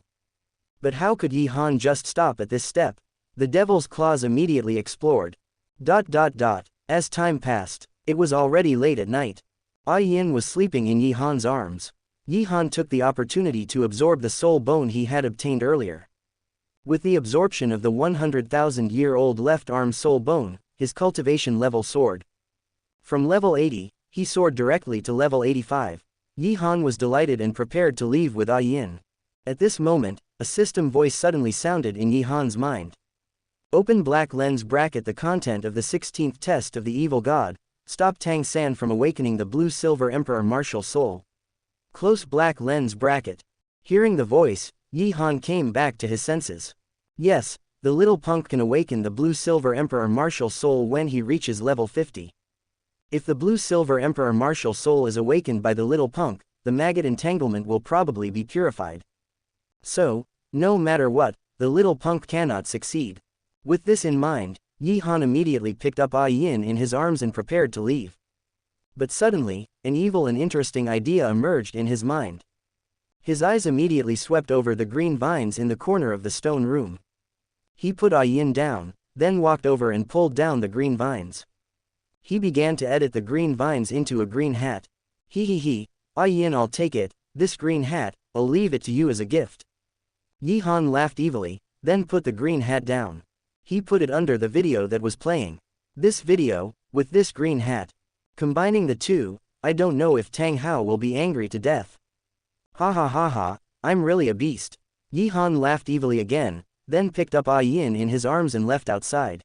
[SPEAKER 1] But how could Yi Han just stop at this step? The devil's claws immediately explored. As time passed, it was already late at night. Yin was sleeping in Yi Han's arms. Yi Han took the opportunity to absorb the soul bone he had obtained earlier. With the absorption of the 100,000-year-old left arm soul bone, his cultivation level soared. From level 80, he soared directly to level 85. Yi Han was delighted and prepared to leave with Yin. At this moment, a system voice suddenly sounded in Yi Han's mind. Open black lens bracket. The content of the 16th test of the evil god. Stop Tang San from awakening the blue-silver emperor martial soul. Close black lens bracket. Hearing the voice, Yi Han came back to his senses. Yes, the little punk can awaken the blue-silver emperor martial soul when he reaches level 50. If the blue-silver emperor martial soul is awakened by the little punk, the maggot entanglement will probably be purified. So, no matter what, the little punk cannot succeed. With this in mind, Yi Han immediately picked up Yin in his arms and prepared to leave. But suddenly, an evil and interesting idea emerged in his mind. His eyes immediately swept over the green vines in the corner of the stone room. He put Yin down, then walked over and pulled down the green vines. He began to edit the green vines into a green hat. Yin, I'll take it, this green hat, I'll leave it to you as a gift. Yi Han laughed evilly, then put the green hat down. He put it under the video that was playing. This video, with this green hat. Combining the two, I don't know if Tang Hao will be angry to death. Ha, I'm really a beast. Yi Han laughed evilly again, then picked up Yin in his arms and left outside.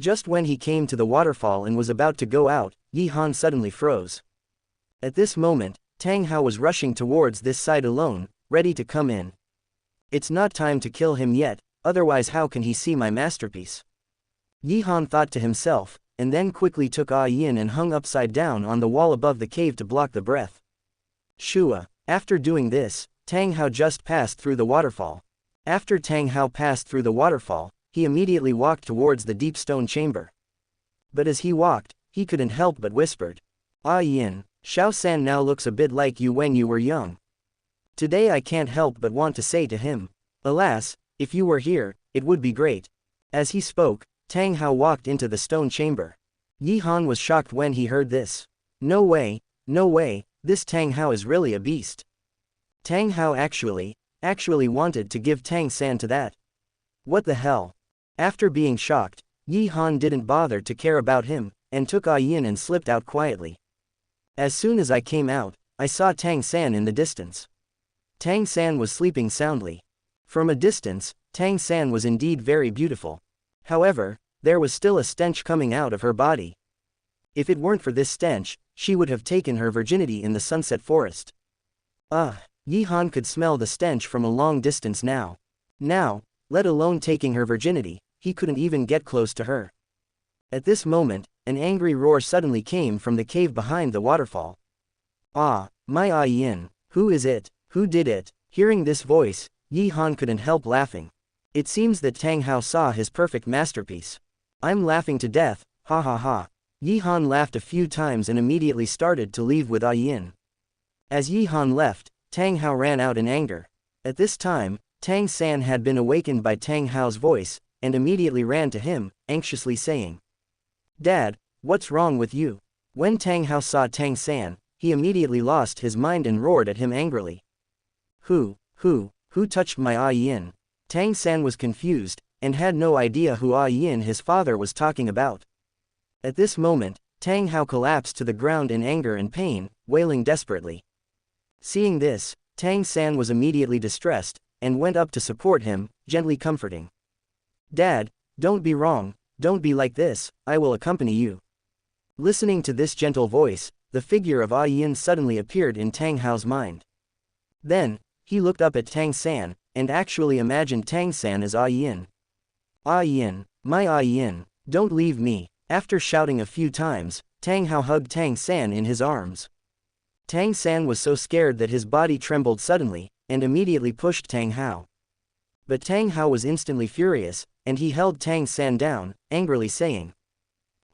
[SPEAKER 1] Just when he came to the waterfall and was about to go out, Yi Han suddenly froze. At this moment, Tang Hao was rushing towards this side alone, ready to come in. It's not time to kill him yet, otherwise how can he see my masterpiece? Yi Han thought to himself, and then quickly took Yin and hung upside down on the wall above the cave to block the breath. Shua. After doing this, Tang Hao just passed through the waterfall. After Tang Hao passed through the waterfall, he immediately walked towards the deep stone chamber. But as he walked, he couldn't help but whispered. Yin, Xiao San now looks a bit like you when you were young. Today I can't help but want to say to him, alas, if you were here, it would be great. As he spoke, Tang Hao walked into the stone chamber. Yi Han was shocked when he heard this. No way, this Tang Hao is really a beast. Tang Hao actually wanted to give Tang San to that. What the hell? After being shocked, Yi Han didn't bother to care about him, and took Yin and slipped out quietly. As soon as I came out, I saw Tang San in the distance. Tang San was sleeping soundly. From a distance, Tang San was indeed very beautiful. However, there was still a stench coming out of her body. If it weren't for this stench, she would have taken her virginity in the sunset forest. Yi Han could smell the stench from a long distance now. Now, let alone taking her virginity, he couldn't even get close to her. At this moment, an angry roar suddenly came from the cave behind the waterfall. "Ah, my Yin, who is it? Who did it?" Hearing this voice, Yi Han couldn't help laughing. It seems that Tang Hao saw his perfect masterpiece. "I'm laughing to death, ha ha ha." Yi Han laughed a few times and immediately started to leave with Yin. As Yi Han left, Tang Hao ran out in anger. At this time, Tang San had been awakened by Tang Hao's voice, and immediately ran to him, anxiously saying, "Dad, what's wrong with you?" When Tang Hao saw Tang San, he immediately lost his mind and roared at him angrily. Who touched my Yin?" Tang San was confused, and had no idea who Yin his father was talking about. At this moment, Tang Hao collapsed to the ground in anger and pain, wailing desperately. Seeing this, Tang San was immediately distressed, and went up to support him, gently comforting. "Dad, don't be wrong, don't be like this, I will accompany you." Listening to this gentle voice, the figure of Yin suddenly appeared in Tang Hao's mind. Then, he looked up at Tang San, and actually imagined Tang San as Yin. "Yin, my Yin, don't leave me." After shouting a few times, Tang Hao hugged Tang San in his arms. Tang San was so scared that his body trembled suddenly, and immediately pushed Tang Hao. But Tang Hao was instantly furious, and he held Tang San down, angrily saying,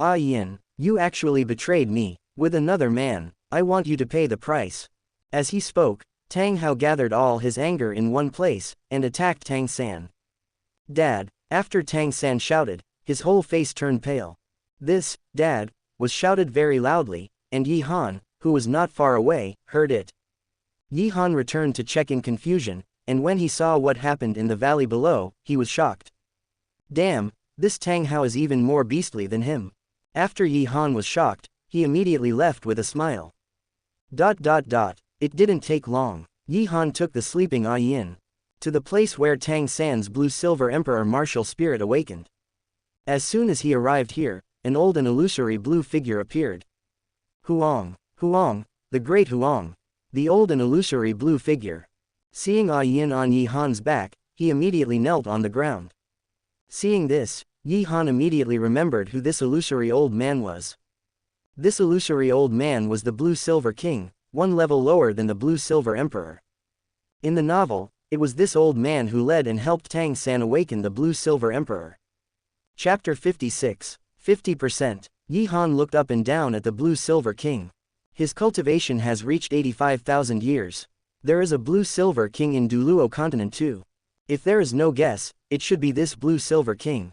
[SPEAKER 1] "Yin, you actually betrayed me, with another man, I want you to pay the price." As he spoke, Tang Hao gathered all his anger in one place, and attacked Tang San. "Dad!" After Tang San shouted, his whole face turned pale. This, "Dad," was shouted very loudly, and Yi Han, who was not far away, heard it. Yi Han returned to check in confusion, and when he saw what happened in the valley below, he was shocked. Damn, this Tang Hao is even more beastly than him. After Yi Han was shocked, he immediately left with a smile. It didn't take long. Yi Han took the sleeping Yin to the place where Tang San's blue-silver emperor martial spirit awakened. As soon as he arrived here, an old and illusory blue figure appeared. Huang, the great Huang. The old and illusory blue figure. Seeing Yin on Yi Han's back, he immediately knelt on the ground. Seeing this, Yi Han immediately remembered who this illusory old man was. This illusory old man was the Blue-Silver King, one level lower than the Blue-Silver Emperor. In the novel, it was this old man who led and helped Tang San awaken the Blue-Silver Emperor. Chapter 56, 50%. Yi Han looked up and down at the Blue-Silver King. His cultivation has reached 85,000 years. There is a Blue-Silver King in Douluo continent too. If there is no guess, it should be this Blue-Silver King.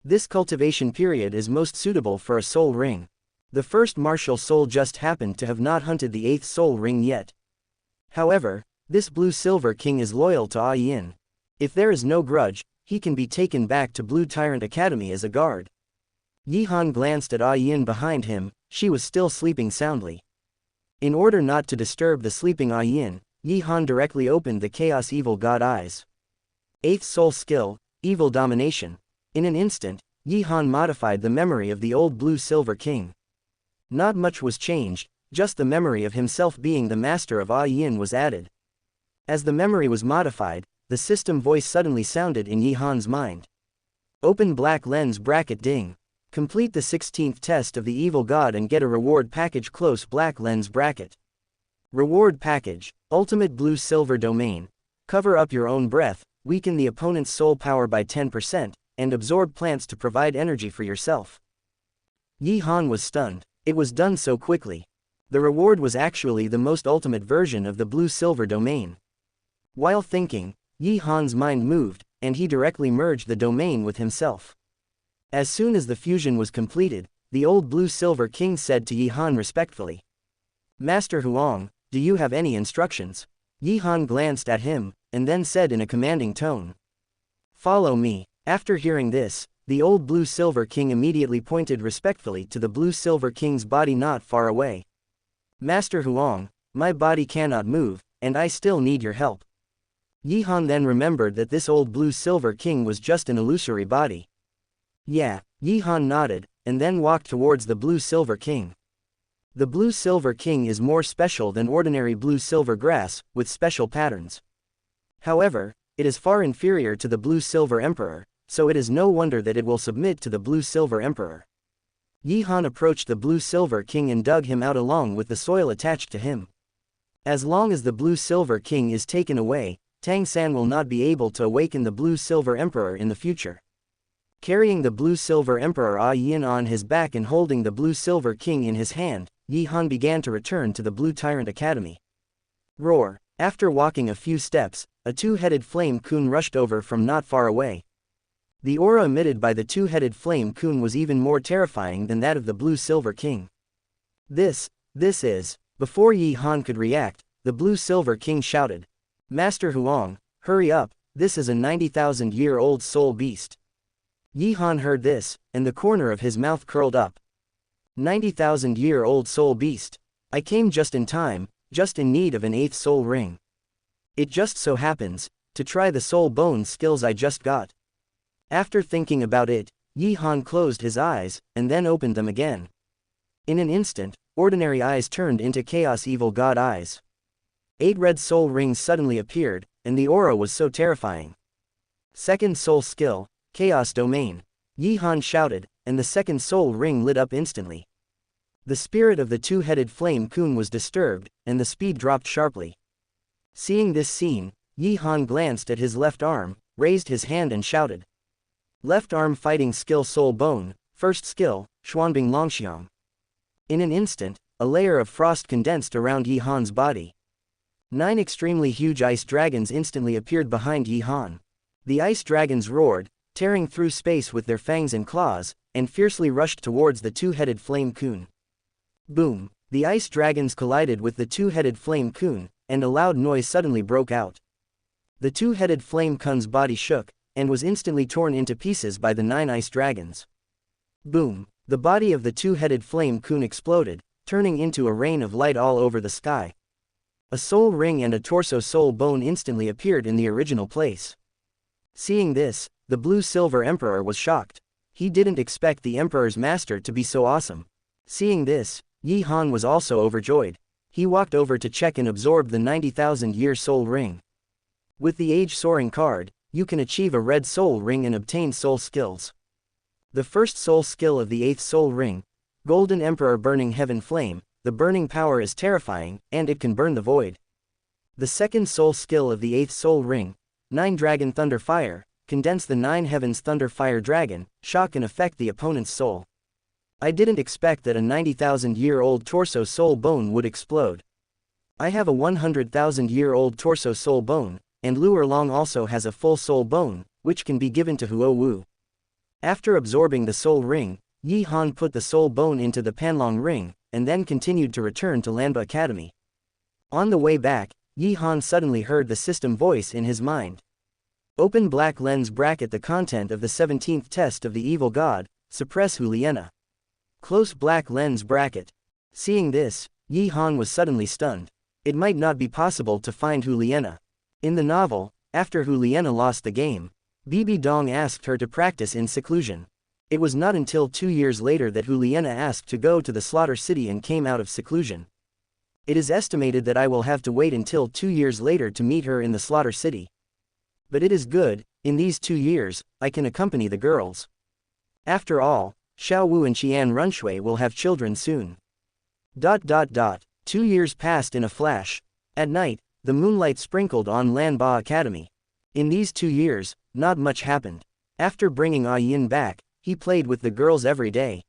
[SPEAKER 1] This cultivation period is most suitable for a soul ring. The first martial soul just happened to have not hunted the 8th soul ring yet. However, this Blue-Silver King is loyal to Yin. If there is no grudge, he can be taken back to Blue Tyrant Academy as a guard. Yi Han glanced at Yin behind him, she was still sleeping soundly. In order not to disturb the sleeping Yin, Yi Han directly opened the Chaos Evil God Eyes. 8th soul skill, Evil Domination. In an instant, Yi Han modified the memory of the old Blue-Silver King. Not much was changed, just the memory of himself being the master of Yin was added. As the memory was modified, the system voice suddenly sounded in Yi Han's mind. Open black lens bracket ding. Complete the 16th test of the evil god and get a reward package close black lens bracket. Reward package, Ultimate Blue-Silver Domain. Cover up your own breath, weaken the opponent's soul power by 10%, and absorb plants to provide energy for yourself. Yi Han was stunned. It was done so quickly. The reward was actually the most ultimate version of the Blue-Silver Domain. While thinking, Yi Han's mind moved, and he directly merged the domain with himself. As soon as the fusion was completed, the old Blue-Silver King said to Yi Han respectfully, "Master Huang, do you have any instructions?" Yi Han glanced at him, and then said in a commanding tone, "Follow me." After hearing this, the old Blue Silver King immediately pointed respectfully to the Blue Silver King's body not far away. Master Huang, my body cannot move, and I still need your help. Yi Han then remembered that this old Blue Silver King was just an illusory body. Yeah, Yi Han nodded, and then walked towards the Blue Silver King. The Blue Silver King is more special than ordinary blue silver grass, with special patterns. However, it is far inferior to the Blue Silver Emperor, so it is no wonder that it will submit to the Blue Silver Emperor. Yi Han approached the Blue Silver King and dug him out along with the soil attached to him. As long as the Blue Silver King is taken away, Tang San will not be able to awaken the Blue Silver Emperor in the future. Carrying the Blue Silver Emperor Ah Yin on his back and holding the Blue Silver King in his hand, Yi Han began to return to the Blue Tyrant Academy. Roar! After walking a few steps, a two-headed flame coon rushed over from not far away. The aura emitted by the two-headed flame coon was even more terrifying than that of the Blue Silver King. This is... Before Yi Han could react, the Blue Silver King shouted, Master Huang, hurry up, this is a 90,000-year-old soul beast. Yi Han heard this, and the corner of his mouth curled up. 90,000-year-old soul beast. I came just in time, just in need of an 8th soul ring. It just so happens, to try the soul bone skills I just got. After thinking about it, Yi Han closed his eyes, and then opened them again. In an instant, ordinary eyes turned into chaos evil god eyes. 8 red soul rings suddenly appeared, and the aura was so terrifying. Second soul skill, Chaos Domain. Yi Han shouted, and the second soul ring lit up instantly. The spirit of the two-headed flame coon was disturbed, and the speed dropped sharply. Seeing this scene, Yi Han glanced at his left arm, raised his hand and shouted. Left arm fighting skill soul bone, first skill, Xuanbing Longxiang. In an instant, a layer of frost condensed around Yi Han's body. 9 extremely huge ice dragons instantly appeared behind Yi Han. The ice dragons roared, tearing through space with their fangs and claws, and fiercely rushed towards the two-headed flame coon. Boom! The ice dragons collided with the two-headed flame coon, and a loud noise suddenly broke out. The two-headed flame coon's body shook, and was instantly torn into pieces by the 9 ice dragons. Boom! The body of the two-headed flame coon exploded, turning into a rain of light all over the sky. A soul ring and a torso soul bone instantly appeared in the original place. Seeing this, the Blue Silver Emperor was shocked. He didn't expect the Emperor's master to be so awesome. Seeing this, Yi Han was also overjoyed. He walked over to check and absorbed the 90,000-year soul ring. With the Age Soaring card, you can achieve a red soul ring and obtain soul skills. The first soul skill of the 8th soul ring, Golden Emperor Burning Heaven Flame, the burning power is terrifying, and it can burn the void. The second soul skill of the 8th soul ring, 9 Dragon Thunder Fire, condense the 9 heavens Thunder Fire Dragon, shock and affect the opponent's soul. I didn't expect that a 90,000-year-old torso soul bone would explode. I have a 100,000-year-old torso soul bone, and Lu Erlong also has a full soul bone, which can be given to Xiao Wu. After absorbing the soul ring, Yi Han put the soul bone into the Panlong ring, and then continued to return to Lanba Academy. On the way back, Yi Han suddenly heard the system voice in his mind. Open black lens bracket the content of the 17th test of the evil god, suppress Huliena. Close black lens bracket. Seeing this, Yi Han was suddenly stunned. It might not be possible to find Huliena. In the novel, after Huliena lost the game, Bibi Dong asked her to practice in seclusion. It was not until 2 years later that Huliena asked to go to the Slaughter City and came out of seclusion. It is estimated that I will have to wait until 2 years later to meet her in the Slaughter City. But it is good, in these 2 years, I can accompany the girls. After all, Xiao Wu and Qian Runshui will have children soon. 2 years passed in a flash. At night, the moonlight sprinkled on Lanba Academy. In these 2 years, not much happened. After bringing Ah Yin back, he played with the girls every day.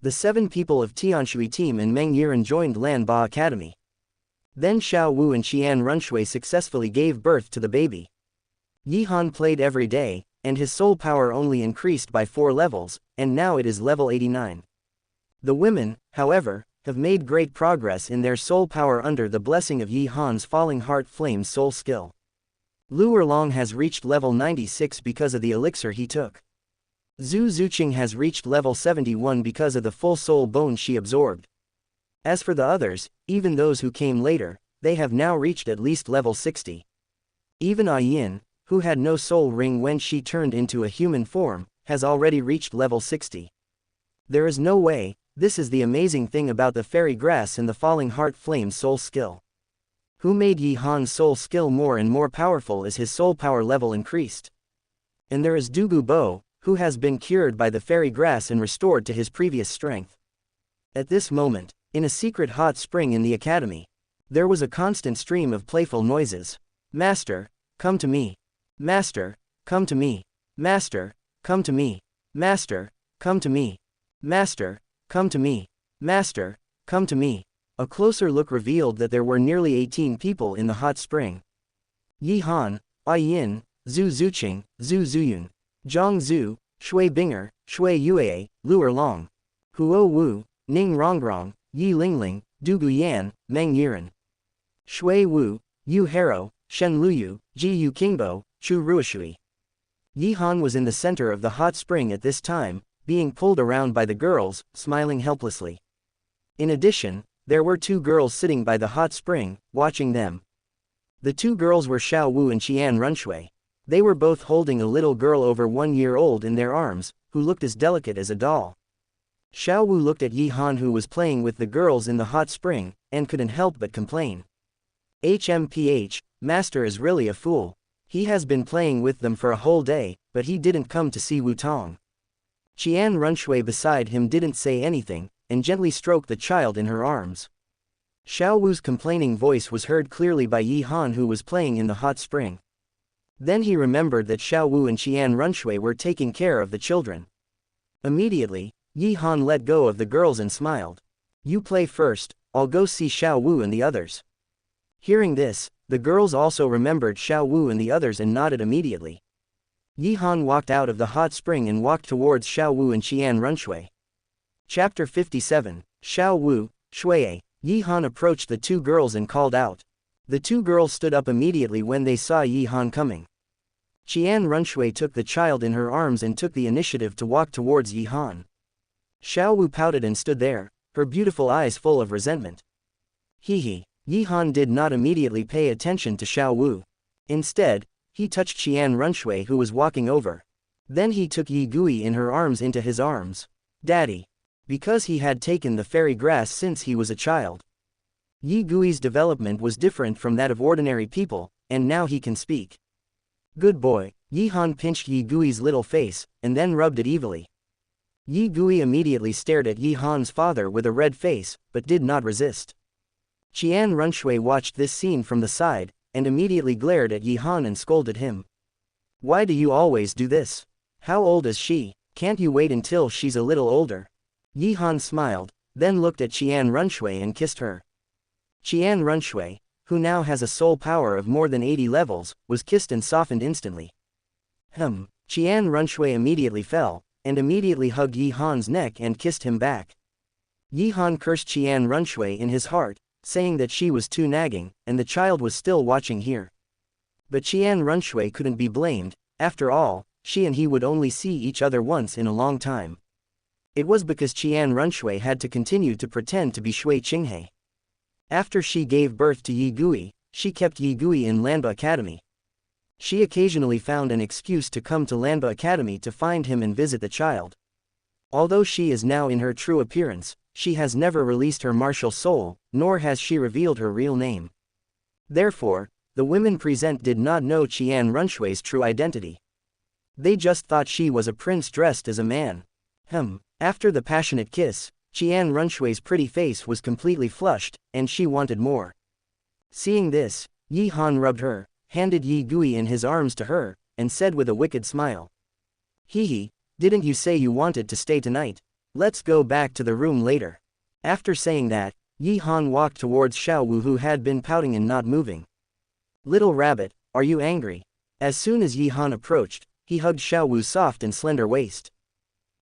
[SPEAKER 1] The 7 people of Tianshui team and Meng Yiren joined Lanba Academy. Then Xiao Wu and Qian Runshui successfully gave birth to the baby. Yi Han played every day, and his soul power only increased by 4 levels, and now it is level 89. The women, however, have made great progress in their soul power under the blessing of Yi Han's Falling Heart Flame soul skill. Lu Erlong has reached level 96 because of the elixir he took. Zhu Zuqing has reached level 71 because of the full soul bone she absorbed. As for the others, even those who came later, they have now reached at least level 60. Even Ah Yin, who had no soul ring when she turned into a human form, has already reached level 60. There is no way. This is the amazing thing about the fairy grass and the falling heart flame soul skill. Who made Yi Han's soul skill more and more powerful as his soul power level increased. And there is Dugu Bo, who has been cured by the fairy grass and restored to his previous strength. At this moment, in a secret hot spring in the academy, there was a constant stream of playful noises. Master, come to me. Master, come to me. Master, come to me. Master, come to me. Master, come to me. Master, come to me. A closer look revealed that there were nearly 18 people in the hot spring. Yi Han, Ah Yin, Zhu Zuqing, Zhu Zuyun, Zhang Zhu, Shui Binger, Shui Yue, Lu Erlong, Huo Wu, Ning Rongrong, Yi Lingling, Du Guyan, Meng Yiren, Shui Wu, Yu Haro, Shen Luyu, Ji Yu Qingbo, Chu Ruishui. Yi Han was in the center of the hot spring at this time, being pulled around by the girls, smiling helplessly. In addition, there were two girls sitting by the hot spring, watching them. The two girls were Xiao Wu and Qian Runshui. They were both holding a little girl over 1 year old in their arms, who looked as delicate as a doll. Xiao Wu looked at Yi Han, who was playing with the girls in the hot spring, and couldn't help but complain. HMPH, Master is really a fool. He has been playing with them for a whole day, but he didn't come to see Wu Tong. Qian Runshui beside him didn't say anything, and gently stroked the child in her arms. Xiao Wu's complaining voice was heard clearly by Yi Han, who was playing in the hot spring. Then he remembered that Xiao Wu and Qian Runshui were taking care of the children. Immediately, Yi Han let go of the girls and smiled. You play first, I'll go see Xiao Wu and the others. Hearing this, the girls also remembered Xiao Wu and the others and nodded immediately. Yi Han walked out of the hot spring and walked towards Xiao Wu and Qian Runshui. Chapter 57, Xiao Wu, Shui. Yi Han approached the two girls and called out. The two girls stood up immediately when they saw Yi Han coming. Qian Runshui took the child in her arms and took the initiative to walk towards Yi Han. Xiao Wu pouted and stood there, her beautiful eyes full of resentment. He. Yi Han did not immediately pay attention to Xiao Wu. Instead, he touched Qian Runshui, who was walking over. Then he took Yi Gui in her arms into his arms. Daddy. Because he had taken the fairy grass since he was a child. Yi Gui's development was different from that of ordinary people, and now he can speak. Good boy. Yi Han pinched Yi Gui's little face, and then rubbed it evilly. Yi Gui immediately stared at Yi Han's father with a red face, but did not resist. Qian Runshui watched this scene from the side, and immediately glared at Yi Han and scolded him. Why do you always do this? How old is she? Can't you wait until she's a little older? Yi Han smiled, then looked at Qian Runshui and kissed her. Qian Runshui, who now has a soul power of more than 80 levels, was kissed and softened instantly. Qian Runshui immediately fell, and immediately hugged Yi Han's neck and kissed him back. Yi Han cursed Qian Runshui in his heart, saying that she was too nagging, and the child was still watching here. But Qian Runshui couldn't be blamed. After all, she and he would only see each other once in a long time. It was because Qian Runshui had to continue to pretend to be Shui Qinghe. After she gave birth to Yi Gui, she kept Yi Gui in Lanba Academy. She occasionally found an excuse to come to Lanba Academy to find him and visit the child. Although she is now in her true appearance, she has never released her martial soul, nor has she revealed her real name. Therefore, the women present did not know Qian Runshui's true identity. They just thought she was a prince dressed as a man. After the passionate kiss, Qian Runshui's pretty face was completely flushed, and she wanted more. Seeing this, Yi Han rubbed her, handed Yi Gui in his arms to her, and said with a wicked smile. Didn't you say you wanted to stay tonight? Let's go back to the room later. After saying that, Yi Han walked towards Xiao Wu, who had been pouting and not moving. Little rabbit, are you angry? As soon as Yi Han approached, he hugged Xiao Wu's soft and slender waist.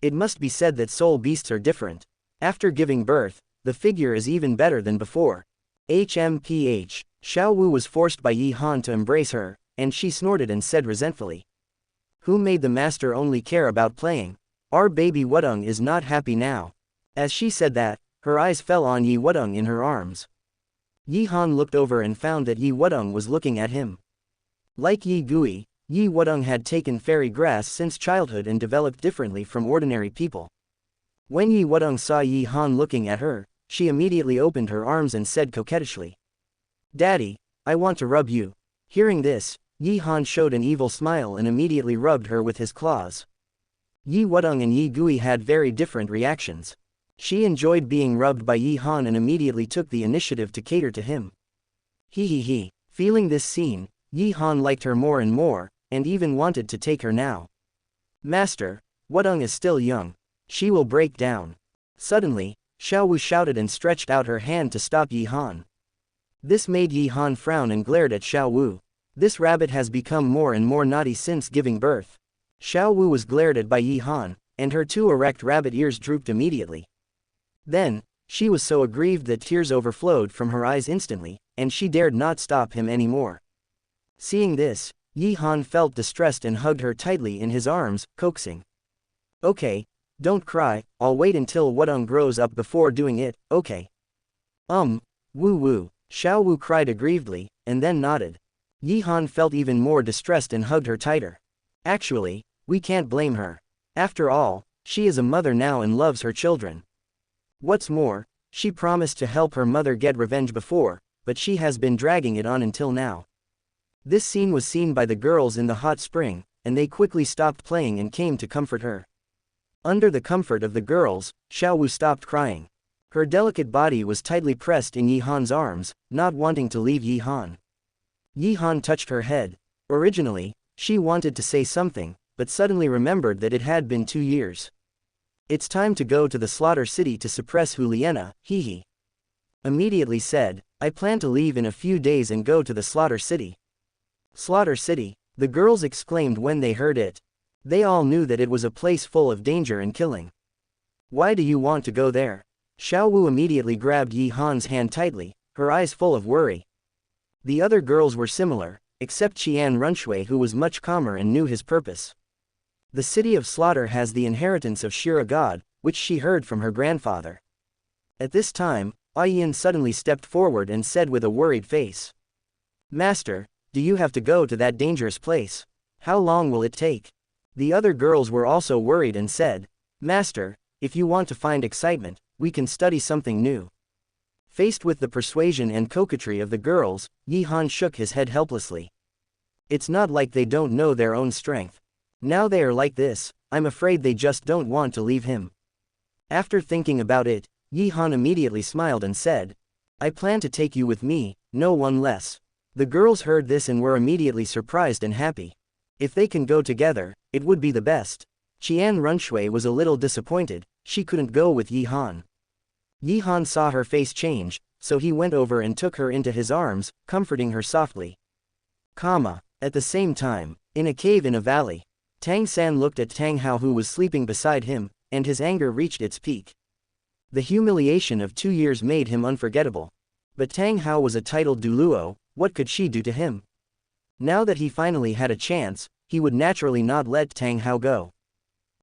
[SPEAKER 1] It must be said that soul beasts are different. After giving birth, the figure is even better than before. HMPH. Xiao Wu was forced by Yi Han to embrace her, and she snorted and said resentfully. Who made the master only care about playing? Our baby Wudong is not happy now. As she said that, her eyes fell on Yi Wudong in her arms. Yi Han looked over and found that Yi Wudong was looking at him. Like Yi Gui, Yi Wudong had taken fairy grass since childhood and developed differently from ordinary people. When Yi Wudong saw Yi Han looking at her, she immediately opened her arms and said coquettishly, Daddy, I want to rub you. Hearing this, Yi Han showed an evil smile and immediately rubbed her with his claws. Yi Wudong and Yi Gui had very different reactions. She enjoyed being rubbed by Yi Han and immediately took the initiative to cater to him. He. Feeling this scene, Yi Han liked her more and more, and even wanted to take her now. Master, Wudong is still young. She will break down. Suddenly, Xiao Wu shouted and stretched out her hand to stop Yi Han. This made Yi Han frown and glared at Xiao Wu. This rabbit has become more and more naughty since giving birth. Xiao Wu was glared at by Yi Han, and her two erect rabbit ears drooped immediately. Then, she was so aggrieved that tears overflowed from her eyes instantly, and she dared not stop him anymore. Seeing this, Yi Han felt distressed and hugged her tightly in his arms, coaxing. Okay, don't cry, I'll wait until Wudong grows up before doing it, okay? Woo. Xiao Wu cried aggrievedly, and then nodded. Yi Han felt even more distressed and hugged her tighter. Actually, we can't blame her. After all, she is a mother now and loves her children. What's more, she promised to help her mother get revenge before, but she has been dragging it on until now. This scene was seen by the girls in the hot spring, and they quickly stopped playing and came to comfort her. Under the comfort of the girls, Xiao Wu stopped crying. Her delicate body was tightly pressed in Yi Han's arms, not wanting to leave Yi Han. Yi Han touched her head. Originally, she wanted to say something, but suddenly remembered that it had been 2 years. It's time to go to the slaughter city to suppress Huliena, he. Immediately said, I plan to leave in a few days and go to the slaughter city. Slaughter city, the girls exclaimed when they heard it. They all knew that it was a place full of danger and killing. Why do you want to go there? Xiao Wu immediately grabbed Yi Han's hand tightly, her eyes full of worry. The other girls were similar, except Qian Runshui, who was much calmer and knew his purpose. The city of slaughter has the inheritance of Shira God, which she heard from her grandfather. At this time, Yin suddenly stepped forward and said with a worried face. Master, do you have to go to that dangerous place? How long will it take? The other girls were also worried and said, Master, if you want to find excitement, we can study something new. Faced with the persuasion and coquetry of the girls, Yi Han shook his head helplessly. It's not like they don't know their own strength. Now they are like this, I'm afraid they just don't want to leave him. After thinking about it, Yi Han immediately smiled and said, I plan to take you with me, no one less. The girls heard this and were immediately surprised and happy. If they can go together, it would be the best. Qian Runshui was a little disappointed, she couldn't go with Yi Han. Yi Han saw her face change, so he went over and took her into his arms, comforting her softly. At the same time, in a cave in a valley, Tang San looked at Tang Hao, who was sleeping beside him, and his anger reached its peak. The humiliation of 2 years made him unforgettable. But Tang Hao was a titled Douluo, what could she do to him? Now that he finally had a chance, he would naturally not let Tang Hao go.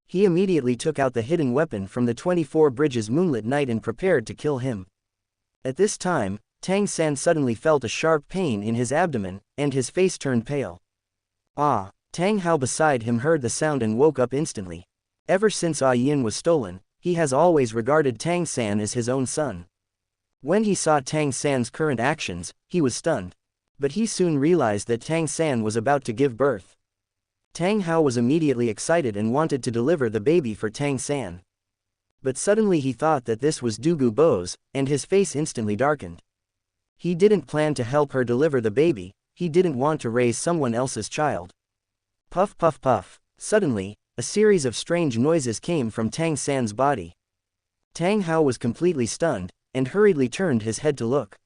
[SPEAKER 1] He immediately took out the hidden weapon from the 24 Bridges moonlit night and prepared to kill him. At this time, Tang San suddenly felt a sharp pain in his abdomen, and his face turned pale. Tang Hao beside him heard the sound and woke up instantly. Ever since Yin was stolen, he has always regarded Tang San as his own son. When he saw Tang San's current actions, he was stunned. But he soon realized that Tang San was about to give birth. Tang Hao was immediately excited and wanted to deliver the baby for Tang San. But suddenly he thought that this was Du Gu Bo's, and his face instantly darkened. He didn't plan to help her deliver the baby, he didn't want to raise someone else's child. Puff puff puff. Suddenly, a series of strange noises came from Tang San's body. Tang Hao was completely stunned, and hurriedly turned his head to look.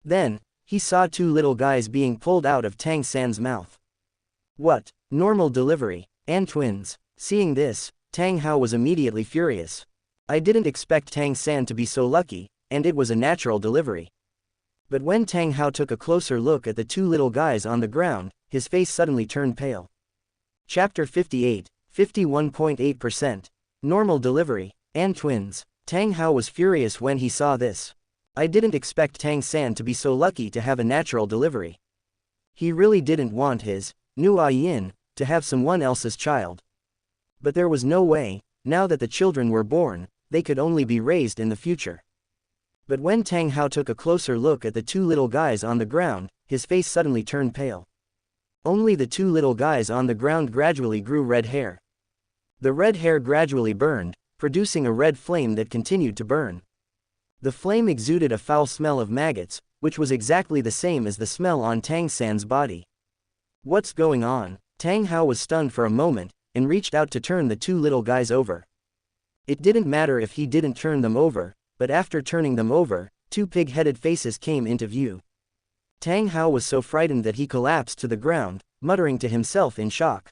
[SPEAKER 1] Then, he saw 2 little guys being pulled out of Tang San's mouth. What? Normal delivery, and twins. Seeing this, Tang Hao was immediately furious. I didn't expect Tang San to be so lucky, and it was a natural delivery. But when Tang Hao took a closer look at the two little guys on the ground, his face suddenly turned pale. Chapter 58, 51.8%. Normal delivery, and twins. Tang Hao was furious when he saw this. I didn't expect Tang San to be so lucky to have a natural delivery. He really didn't want his, Nua Yin, to have someone else's child. But there was no way, now that the children were born, they could only be raised in the future. But when Tang Hao took a closer look at the two little guys on the ground, his face suddenly turned pale. Only the two little guys on the ground gradually grew red hair. The red hair gradually burned, producing a red flame that continued to burn. The flame exuded a foul smell of maggots, which was exactly the same as the smell on Tang San's body. What's going on? Tang Hao was stunned for a moment, and reached out to turn the two little guys over. It didn't matter if he didn't turn them over, but after turning them over, two pig-headed faces came into view. Tang Hao was so frightened that he collapsed to the ground, muttering to himself in shock.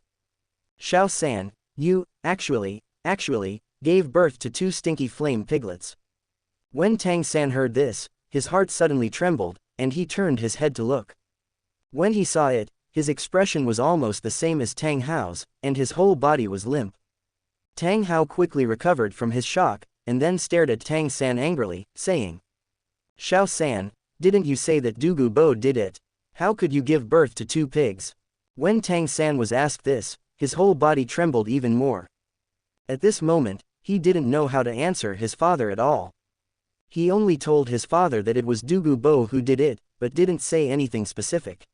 [SPEAKER 1] Xiao San, you, actually, gave birth to two stinky flame piglets. When Tang San heard this, his heart suddenly trembled, and he turned his head to look. When he saw it, his expression was almost the same as Tang Hao's, and his whole body was limp. Tang Hao quickly recovered from his shock, and then stared at Tang San angrily, saying, Xiao San, didn't you say that Douluo did it? How could you give birth to two pigs? When Tang San was asked this, his whole body trembled even more. At this moment, he didn't know how to answer his father at all. He only told his father that it was Douluo who did it, but didn't say anything specific.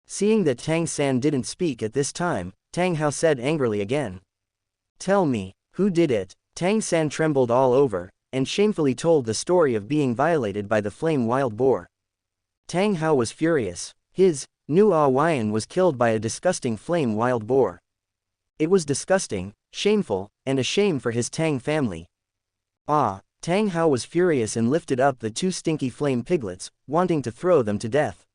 [SPEAKER 1] Seeing that Tang San didn't speak at this time, Tang Hao said angrily again. Tell me, who did it? Tang San trembled all over, and shamefully told the story of being violated by the flame wild boar. Tang Hao was furious. His, Nua Yin was killed by a disgusting flame wild boar. It was disgusting, shameful, and a shame for his Tang family. Tang Hao was furious and lifted up the two stinky flame piglets, wanting to throw them to death.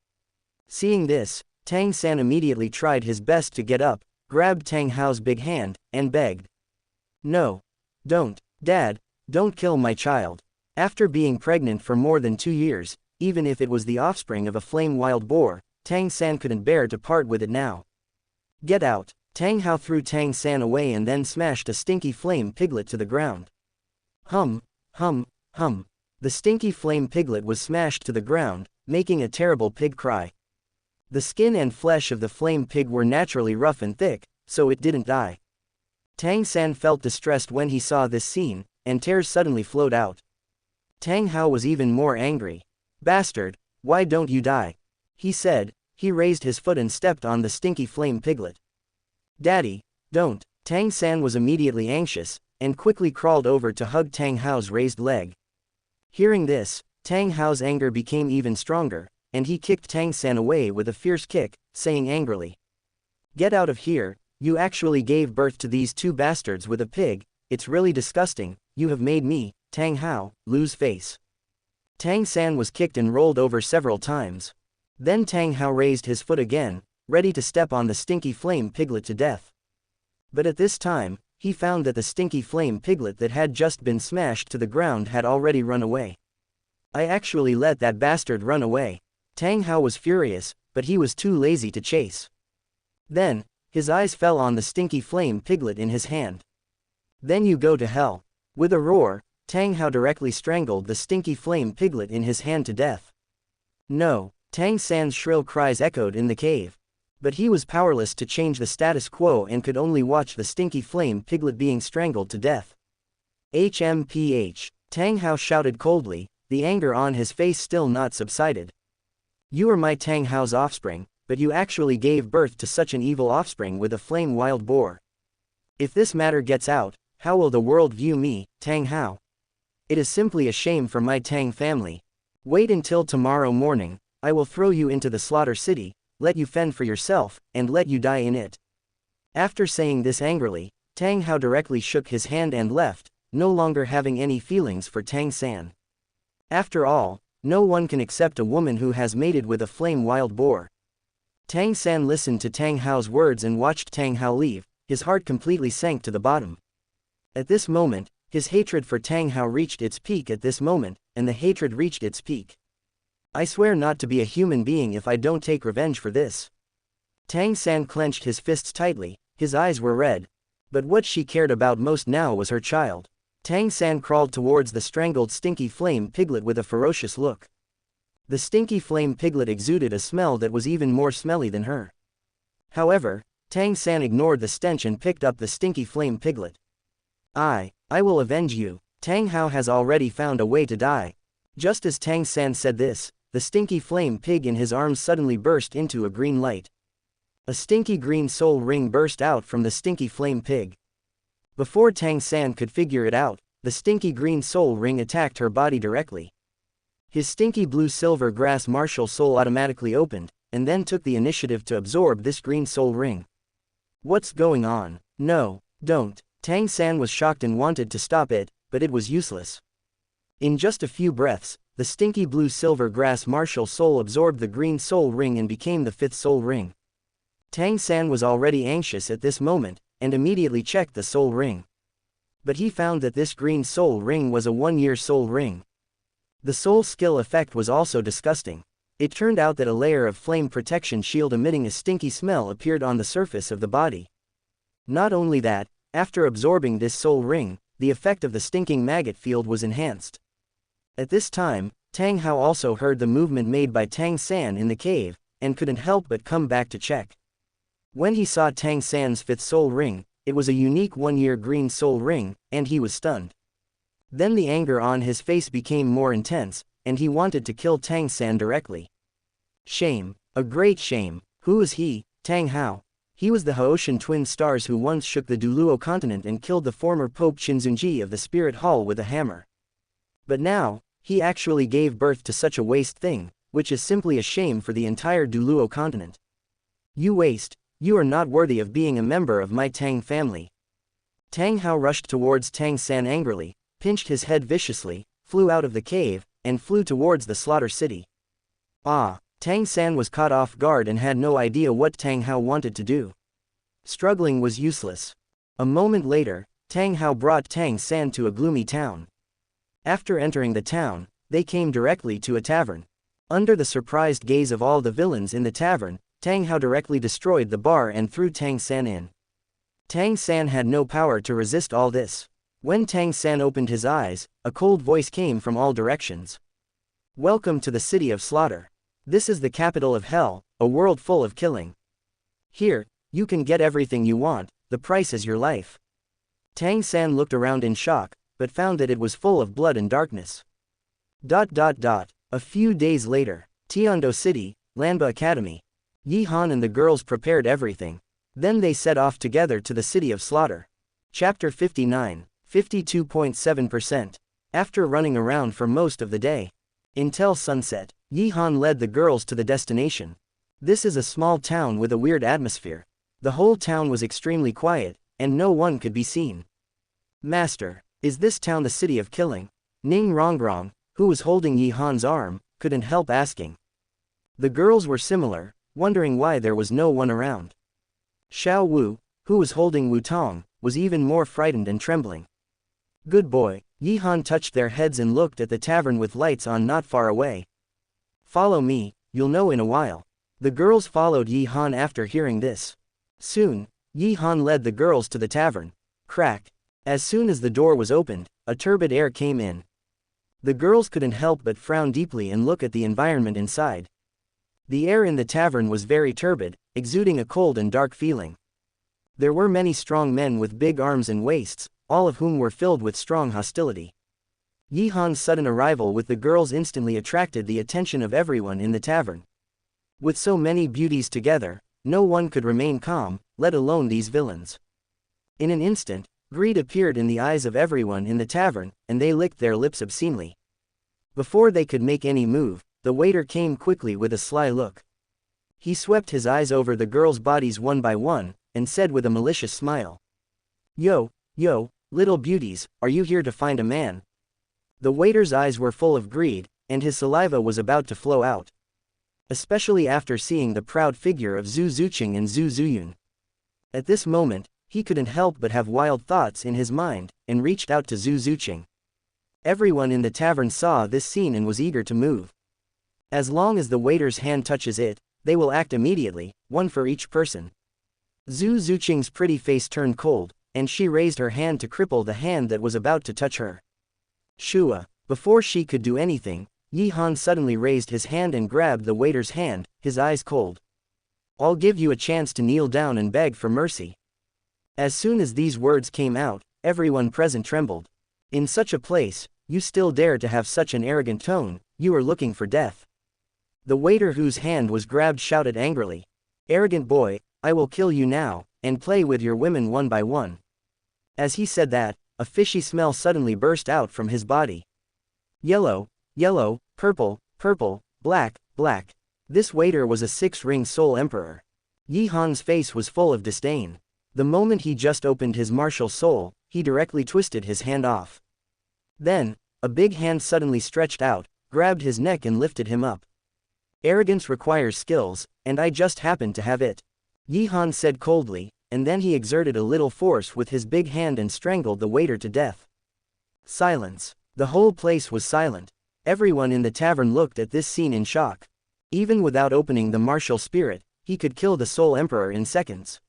[SPEAKER 1] Seeing this, Tang San immediately tried his best to get up, grabbed Tang Hao's big hand, and begged. No. Don't, Dad, don't kill my child. After being pregnant for more than 2 years, even if it was the offspring of a flame wild boar, Tang San couldn't bear to part with it now. Get out. Tang Hao threw Tang San away and then smashed a stinky flame piglet to the ground. Hum. The stinky flame piglet was smashed to the ground, making a terrible pig cry. The skin and flesh of the flame pig were naturally rough and thick, so it didn't die. Tang San felt distressed when he saw this scene, and tears suddenly flowed out. Tang Hao was even more angry. Bastard, why don't you die? He said. He raised his foot and stepped on the stinky flame piglet. Daddy, don't. Tang San was immediately anxious, and quickly crawled over to hug Tang Hao's raised leg. Hearing this, Tang Hao's anger became even stronger, and he kicked Tang San away with a fierce kick, saying angrily. Get out of here, you actually gave birth to these two bastards with a pig, it's really disgusting, you have made me, Tang Hao, lose face. Tang San was kicked and rolled over several times. Then Tang Hao raised his foot again, ready to step on the stinky flame piglet to death. But at this time, he found that the stinky flame piglet that had just been smashed to the ground had already run away. I actually let that bastard run away. Tang Hao was furious, but he was too lazy to chase. Then, his eyes fell on the stinky flame piglet in his hand. Then you go to hell. With a roar, Tang Hao directly strangled the stinky flame piglet in his hand to death. No, Tang San's shrill cries echoed in the cave. But he was powerless to change the status quo and could only watch the stinky flame piglet being strangled to death. HMPH. Tang Hao shouted coldly, the anger on his face still not subsided. You are my Tang Hao's offspring, but you actually gave birth to such an evil offspring with a flame wild boar. If this matter gets out, how will the world view me, Tang Hao? It is simply a shame for my Tang family. Wait until tomorrow morning, I will throw you into the slaughter city, let you fend for yourself, and let you die in it. After saying this angrily, Tang Hao directly shook his hand and left, no longer having any feelings for Tang San. After all, no one can accept a woman who has mated with a flame wild boar. Tang San listened to Tang Hao's words and watched Tang Hao leave, his heart completely sank to the bottom. At this moment, his hatred for Tang Hao reached its peak at this moment, and the hatred reached its peak. I swear not to be a human being if I don't take revenge for this. Tang San clenched his fists tightly, his eyes were red. But what she cared about most now was her child. Tang San crawled towards the strangled Stinky Flame Piglet with a ferocious look. The Stinky Flame Piglet exuded a smell that was even more smelly than her. However, Tang San ignored the stench and picked up the Stinky Flame Piglet. I will avenge you. Tang Hao has already found a way to die. Just as Tang San said this, the Stinky Flame Pig in his arms suddenly burst into a green light. A stinky green soul ring burst out from the Stinky Flame Pig. Before Tang San could figure it out, the stinky green soul ring attacked her body directly. His stinky blue silver grass martial soul automatically opened, and then took the initiative to absorb this green soul ring. What's going on? No, don't. Tang San was shocked and wanted to stop it, but it was useless. In just a few breaths, the stinky blue silver grass martial soul absorbed the green soul ring and became the fifth soul ring. Tang San was already anxious at this moment, and immediately checked the soul ring. But he found that this green soul ring was a one-year soul ring. The soul skill effect was also disgusting. It turned out that a layer of flame protection shield emitting a stinky smell appeared on the surface of the body. Not only that, after absorbing this soul ring, the effect of the stinking maggot field was enhanced. At this time, Tang Hao also heard the movement made by Tang San in the cave, and couldn't help but come back to check. When he saw Tang San's fifth soul ring, it was a unique one-year green soul ring, and he was stunned. Then the anger on his face became more intense, and he wanted to kill Tang San directly. Shame, a great shame. Who is he? Tang Hao. He was the Haoshan twin stars who once shook the Douluo continent and killed the former Pope Qinzunji of the Spirit Hall with a hammer. But now, he actually gave birth to such a waste thing, which is simply a shame for the entire Douluo continent. You waste. You are not worthy of being a member of my Tang family. Tang Hao rushed towards Tang San angrily, pinched his head viciously, flew out of the cave, and flew towards the slaughter city. Tang San was caught off guard and had no idea what Tang Hao wanted to do. Struggling was useless. A moment later, Tang Hao brought Tang San to a gloomy town. After entering the town, they came directly to a tavern. Under the surprised gaze of all the villains in the tavern, Tang Hao directly destroyed the bar and threw Tang San in. Tang San had no power to resist all this. When Tang San opened his eyes, a cold voice came from all directions. Welcome to the city of slaughter. This is the capital of hell, a world full of killing. Here, you can get everything you want, the price is your life. Tang San looked around in shock, but found that it was full of blood and darkness. A few days later, Tiando City, Lanba Academy. Yi Han and the girls prepared everything. Then they set off together to the city of slaughter. Chapter 59, 52.7%. After running around for most of the day, until sunset, Yi Han led the girls to the destination. This is a small town with a weird atmosphere. The whole town was extremely quiet, and no one could be seen. Master, is this town the city of killing? Ning Rongrong, who was holding Yi Han's arm, couldn't help asking. The girls were similar, wondering why there was no one around. Xiao Wu, who was holding Wu Tong, was even more frightened and trembling. Good boy. Yi Han touched their heads and looked at the tavern with lights on not far away. Follow me, you'll know in a while. The girls followed Yi Han after hearing this. Soon, Yi Han led the girls to the tavern. Crack. As soon as the door was opened, a turbid air came in. The girls couldn't help but frown deeply and look at the environment inside. The air in the tavern was very turbid, exuding a cold and dark feeling. There were many strong men with big arms and waists, all of whom were filled with strong hostility. Yi Han's sudden arrival with the girls instantly attracted the attention of everyone in the tavern. With so many beauties together, no one could remain calm, let alone these villains. In an instant, greed appeared in the eyes of everyone in the tavern, and they licked their lips obscenely. Before they could make any move, the waiter came quickly with a sly look. He swept his eyes over the girls' bodies one by one, and said with a malicious smile. Yo, little beauties, are you here to find a man? The waiter's eyes were full of greed, and his saliva was about to flow out. Especially after seeing the proud figure of Zhu Zuqing and Zhu Zuyun. At this moment, he couldn't help but have wild thoughts in his mind, and reached out to Zhu Zuqing. Everyone in the tavern saw this scene and was eager to move. As long as the waiter's hand touches it, they will act immediately, one for each person. Zhu Zuqing's pretty face turned cold, and she raised her hand to cripple the hand that was about to touch her. Shua. Before she could do anything, Yi Han suddenly raised his hand and grabbed the waiter's hand, his eyes cold. I'll give you a chance to kneel down and beg for mercy. As soon as these words came out, everyone present trembled. In such a place, you still dare to have such an arrogant tone, you are looking for death. The waiter whose hand was grabbed shouted angrily. Arrogant boy, I will kill you now, and play with your women one by one. As he said that, a fishy smell suddenly burst out from his body. Yellow, yellow, purple, purple, black, black. This waiter was a six-ring soul emperor. Yi Han's face was full of disdain. The moment he just opened his martial soul, he directly twisted his hand off. Then, a big hand suddenly stretched out, grabbed his neck and lifted him up. Arrogance requires skills, and I just happened to have it. Yi Han said coldly, and then he exerted a little force with his big hand and strangled the waiter to death. Silence. The whole place was silent. Everyone in the tavern looked at this scene in shock. Even without opening the martial spirit, he could kill the Soul Emperor in seconds.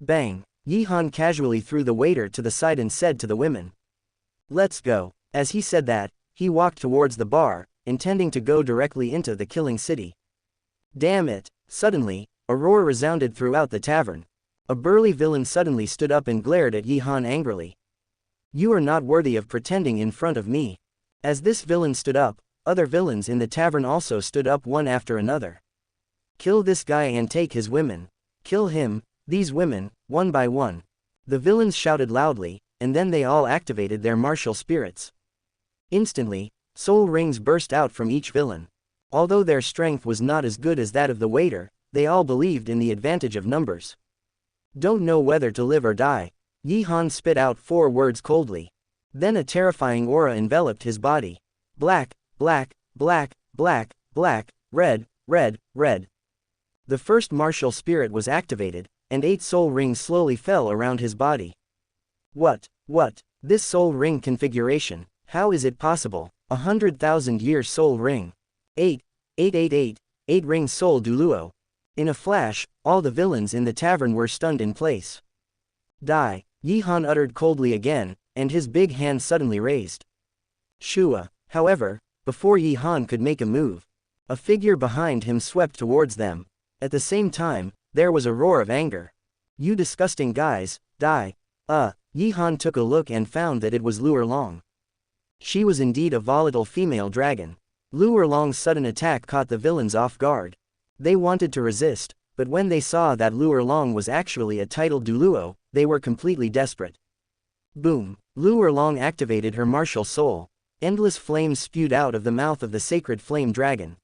[SPEAKER 1] Bang! Yi Han casually threw the waiter to the side and said to the women, "Let's go." As he said that, he walked towards the bar, intending to go directly into the killing city. Damn it! Suddenly, a roar resounded throughout the tavern. A burly villain suddenly stood up and glared at Yi Han angrily. You are not worthy of pretending in front of me. As this villain stood up, other villains in the tavern also stood up one after another. Kill this guy and take his women. Kill him, these women, one by one. The villains shouted loudly, and then they all activated their martial spirits. Instantly, soul rings burst out from each villain. Although their strength was not as good as that of the waiter, they all believed in the advantage of numbers. Don't know whether to live or die. Yi Han spit out 4 words coldly. Then a terrifying aura enveloped his body. Black, black, black, black, black, red, red, red. The first martial spirit was activated, and 8 soul rings slowly fell around his body. What? This soul ring configuration, how is it possible? 100,000-year soul ring. 8 ring soul Douluo. In a flash, all the villains in the tavern were stunned in place. Die, Yi Han uttered coldly again, and his big hand suddenly raised. Shua. However, before Yi Han could make a move, a figure behind him swept towards them. At the same time, there was a roar of anger. You disgusting guys, die. Yi Han took a look and found that it was Lu Erlong. She was indeed a volatile female dragon. Lu Erlong's sudden attack caught the villains off guard. They wanted to resist, but when they saw that Lu Erlong was actually a titled Douluo, they were completely desperate. Boom! Lu Erlong activated her martial soul. Endless flames spewed out of the mouth of the sacred flame dragon.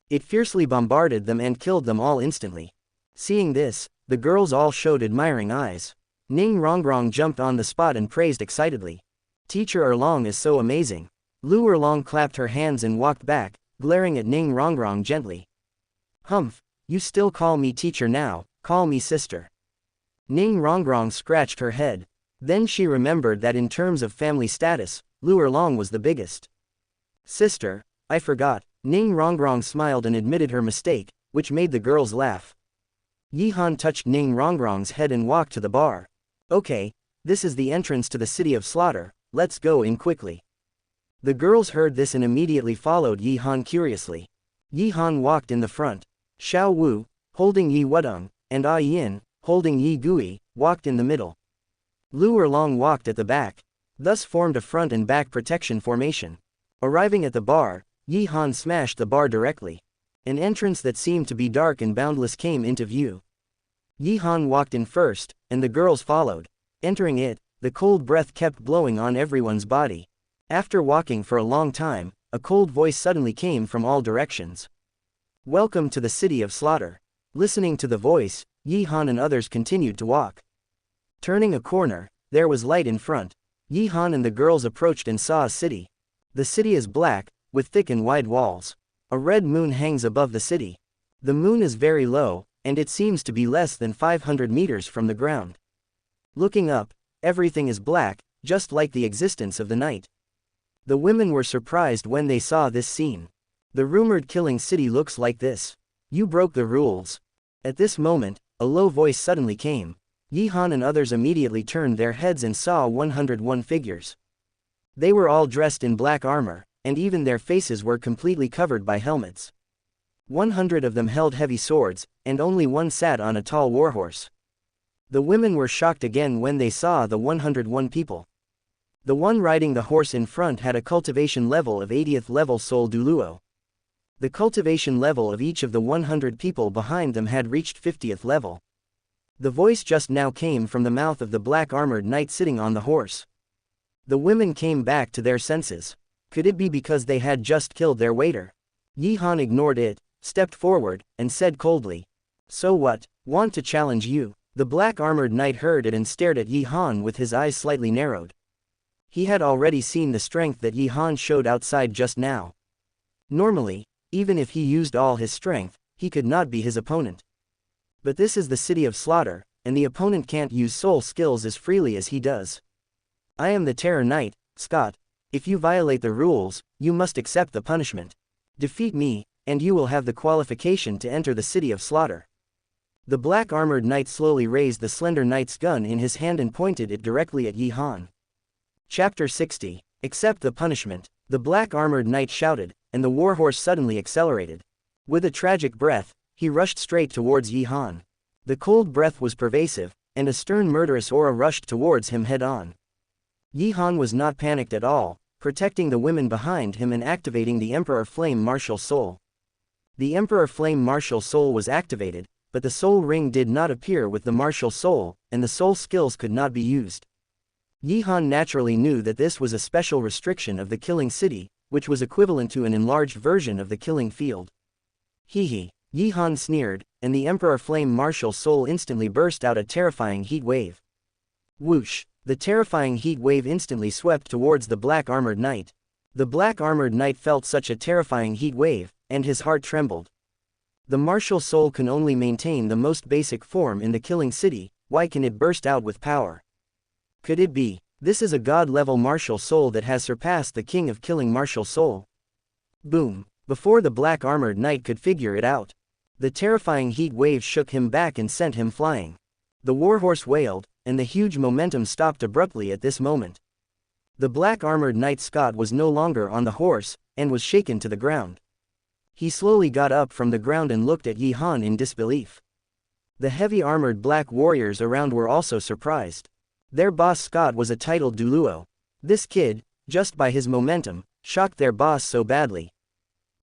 [SPEAKER 1] It fiercely bombarded them and killed them all instantly. Seeing this, the girls all showed admiring eyes. Ning Rongrong jumped on the spot and praised excitedly. Teacher Erlong is so amazing. Lu Erlong clapped her hands and walked back, glaring at Ning Rongrong gently. Humph, you still call me teacher now, call me sister. Ning Rongrong scratched her head. Then she remembered that in terms of family status, Lu Erlong was the biggest. Sister, I forgot. Ning Rongrong smiled and admitted her mistake, which made the girls laugh. Yi Han touched Ning Rongrong's head and walked to the bar. Okay, this is the entrance to the city of slaughter, let's go in quickly. The girls heard this and immediately followed Yi Han curiously. Yi Han walked in the front. Xiao Wu, holding Yi Wudong, and Ah Yin, holding Yi Gui, walked in the middle. Lu Erlong walked at the back. Thus formed a front and back protection formation. Arriving at the bar, Yi Han smashed the bar directly. An entrance that seemed to be dark and boundless came into view. Yi Han walked in first, and the girls followed. Entering it, the cold breath kept blowing on everyone's body. After walking for a long time, a cold voice suddenly came from all directions. Welcome to the city of slaughter. Listening to the voice, Yi Han and others continued to walk. Turning a corner, there was light in front. Yi Han and the girls approached and saw a city. The city is black, with thick and wide walls. A red moon hangs above the city. The moon is very low, and it seems to be less than 500 meters from the ground. Looking up, everything is black, just like the existence of the night. The women were surprised when they saw this scene. The rumored killing city looks like this. You broke the rules. At this moment, a low voice suddenly came. Yi Han and others immediately turned their heads and saw 101 figures. They were all dressed in black armor, and even their faces were completely covered by helmets. 100 of them held heavy swords, and only one sat on a tall warhorse. The women were shocked again when they saw the 101 people. The one riding the horse in front had a cultivation level of 80th level Soul Douluo. The cultivation level of each of the 100 people behind them had reached 50th level. The voice just now came from the mouth of the black-armored knight sitting on the horse. The women came back to their senses. Could it be because they had just killed their waiter? Yi Han ignored it, stepped forward, and said coldly, "So what? Want to challenge you?" The black-armored knight heard it and stared at Yi Han with his eyes slightly narrowed. He had already seen the strength that Yi Han showed outside just now. Normally, even if he used all his strength, he could not be his opponent. But this is the city of slaughter, and the opponent can't use soul skills as freely as he does. I am the Terror Knight, Scott. If you violate the rules, you must accept the punishment. Defeat me, and you will have the qualification to enter the city of slaughter. The black-armored knight slowly raised the slender knight's gun in his hand and pointed it directly at Yi Han. Chapter 60. Accept the punishment. The black-armored knight shouted, and the warhorse suddenly accelerated. With a tragic breath, he rushed straight towards Yi Han. The cold breath was pervasive, and a stern murderous aura rushed towards him head-on. Yi Han was not panicked at all, protecting the women behind him and activating the Emperor Flame Martial Soul. The Emperor Flame Martial Soul was activated, but the soul ring did not appear with the martial soul, and the soul skills could not be used. Yi Han naturally knew that this was a special restriction of the killing city, which was equivalent to an enlarged version of the killing field. Hee. Yi Han sneered, and the Emperor Flame Martial Soul instantly burst out a terrifying heat wave. Whoosh! The terrifying heat wave instantly swept towards the black-armored knight. The black-armored knight felt such a terrifying heat wave, and his heart trembled. The martial soul can only maintain the most basic form in the killing city. Why can it burst out with power? Could it be, this is a god-level martial soul that has surpassed the king of killing martial soul? Boom! Before the black-armored knight could figure it out, the terrifying heat wave shook him back and sent him flying. The warhorse wailed, and the huge momentum stopped abruptly at this moment. The black-armored knight Scott was no longer on the horse, and was shaken to the ground. He slowly got up from the ground and looked at Yi Han in disbelief. The heavy-armored black warriors around were also surprised. Their boss Scott was a titled Douluo. This kid, just by his momentum, shocked their boss so badly.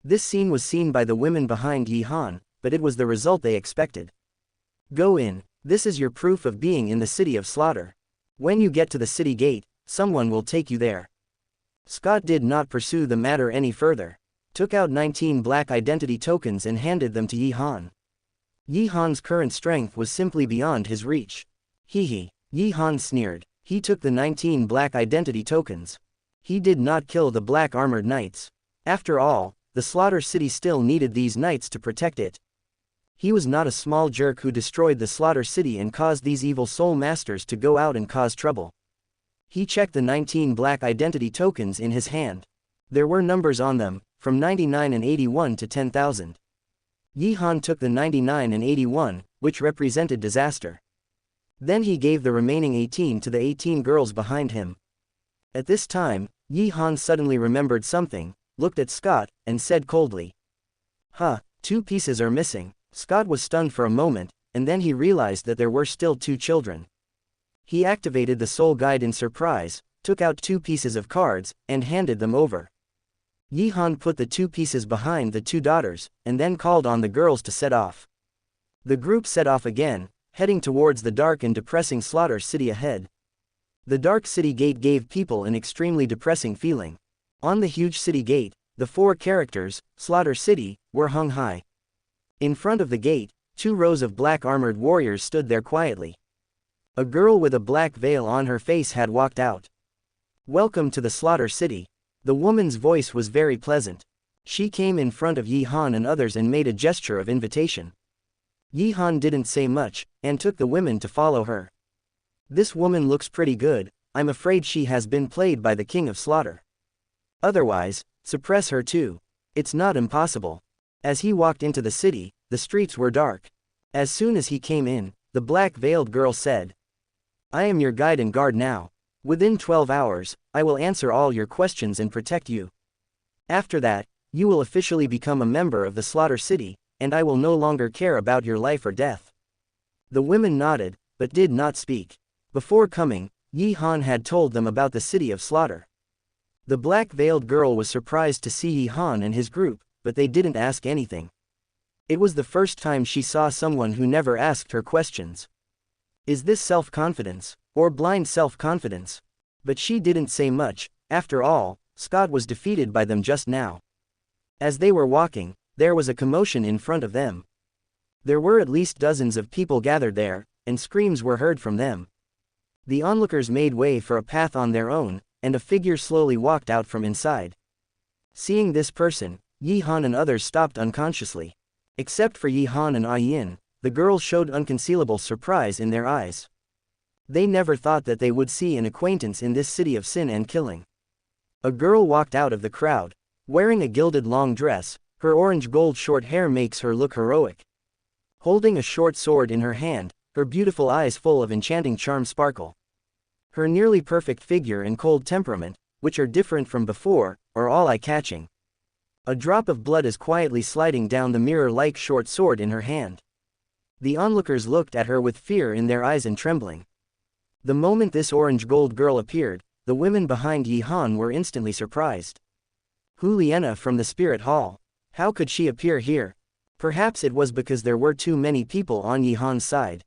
[SPEAKER 1] This scene was seen by the women behind Yi Han, but it was the result they expected. Go in, this is your proof of being in the city of slaughter. When you get to the city gate, someone will take you there. Scott did not pursue the matter any further. Took out 19 black identity tokens and handed them to Yi Han. Yi Han's current strength was simply beyond his reach. Hee. Yi Han sneered. He took the 19 black identity tokens. He did not kill the black-armored knights. After all, the slaughter city still needed these knights to protect it. He was not a small jerk who destroyed the slaughter city and caused these evil soul masters to go out and cause trouble. He checked the 19 black identity tokens in his hand. There were numbers on them, from 99 and 81 to 10,000. Yi Han took the 99 and 81, which represented disaster. Then he gave the remaining 18 to the 18 girls behind him. At this time, Yi Han suddenly remembered something, looked at Scott, and said coldly, "Huh, 2 pieces are missing." Scott was stunned for a moment, and then he realized that there were still 2 children. He activated the soul guide in surprise, took out 2 pieces of cards, and handed them over. Yi Han put the 2 pieces behind the 2 daughters, and then called on the girls to set off. The group set off again, heading towards the dark and depressing slaughter city ahead. The dark city gate gave people an extremely depressing feeling. On the huge city gate, the 4 characters, Slaughter City, were hung high. In front of the gate, 2 rows of black-armored warriors stood there quietly. A girl with a black veil on her face had walked out. "Welcome to the Slaughter City." The woman's voice was very pleasant. She came in front of Yi Han and others and made a gesture of invitation. Yi Han didn't say much, and took the women to follow her. "This woman looks pretty good. I'm afraid she has been played by the King of Slaughter. Otherwise, suppress her too." It's not impossible. As he walked into the city, the streets were dark. As soon as he came in, the black-veiled girl said, I am your guide and guard now. Within 12 hours, I will answer all your questions and protect you. After that, you will officially become a member of the Slaughter City, and I will no longer care about your life or death. The women nodded, but did not speak. Before coming, Yi Han had told them about the city of slaughter. The black-veiled girl was surprised to see Yi Han and his group, but they didn't ask anything. It was the first time she saw someone who never asked her questions. Is this self-confidence, or blind self-confidence? But she didn't say much. After all, Scott was defeated by them just now. As they were walking, there was a commotion in front of them. There were at least dozens of people gathered there, and screams were heard from them. The onlookers made way for a path on their own, and a figure slowly walked out from inside. Seeing this person, Yi Han and others stopped unconsciously. Except for Yi Han and Yin, the girls showed unconcealable surprise in their eyes. They never thought that they would see an acquaintance in this city of sin and killing. A girl walked out of the crowd. Wearing a gilded long dress, her orange-gold short hair makes her look heroic. Holding a short sword in her hand, her beautiful eyes full of enchanting charm sparkle. Her nearly perfect figure and cold temperament, which are different from before, are all eye-catching. A drop of blood is quietly sliding down the mirror-like short sword in her hand. The onlookers looked at her with fear in their eyes and trembling. The moment this orange-gold girl appeared, the women behind Yi Han were instantly surprised. Juliana from the Spirit Hall. How could she appear here? Perhaps it was because there were too many people on Yi Han's side.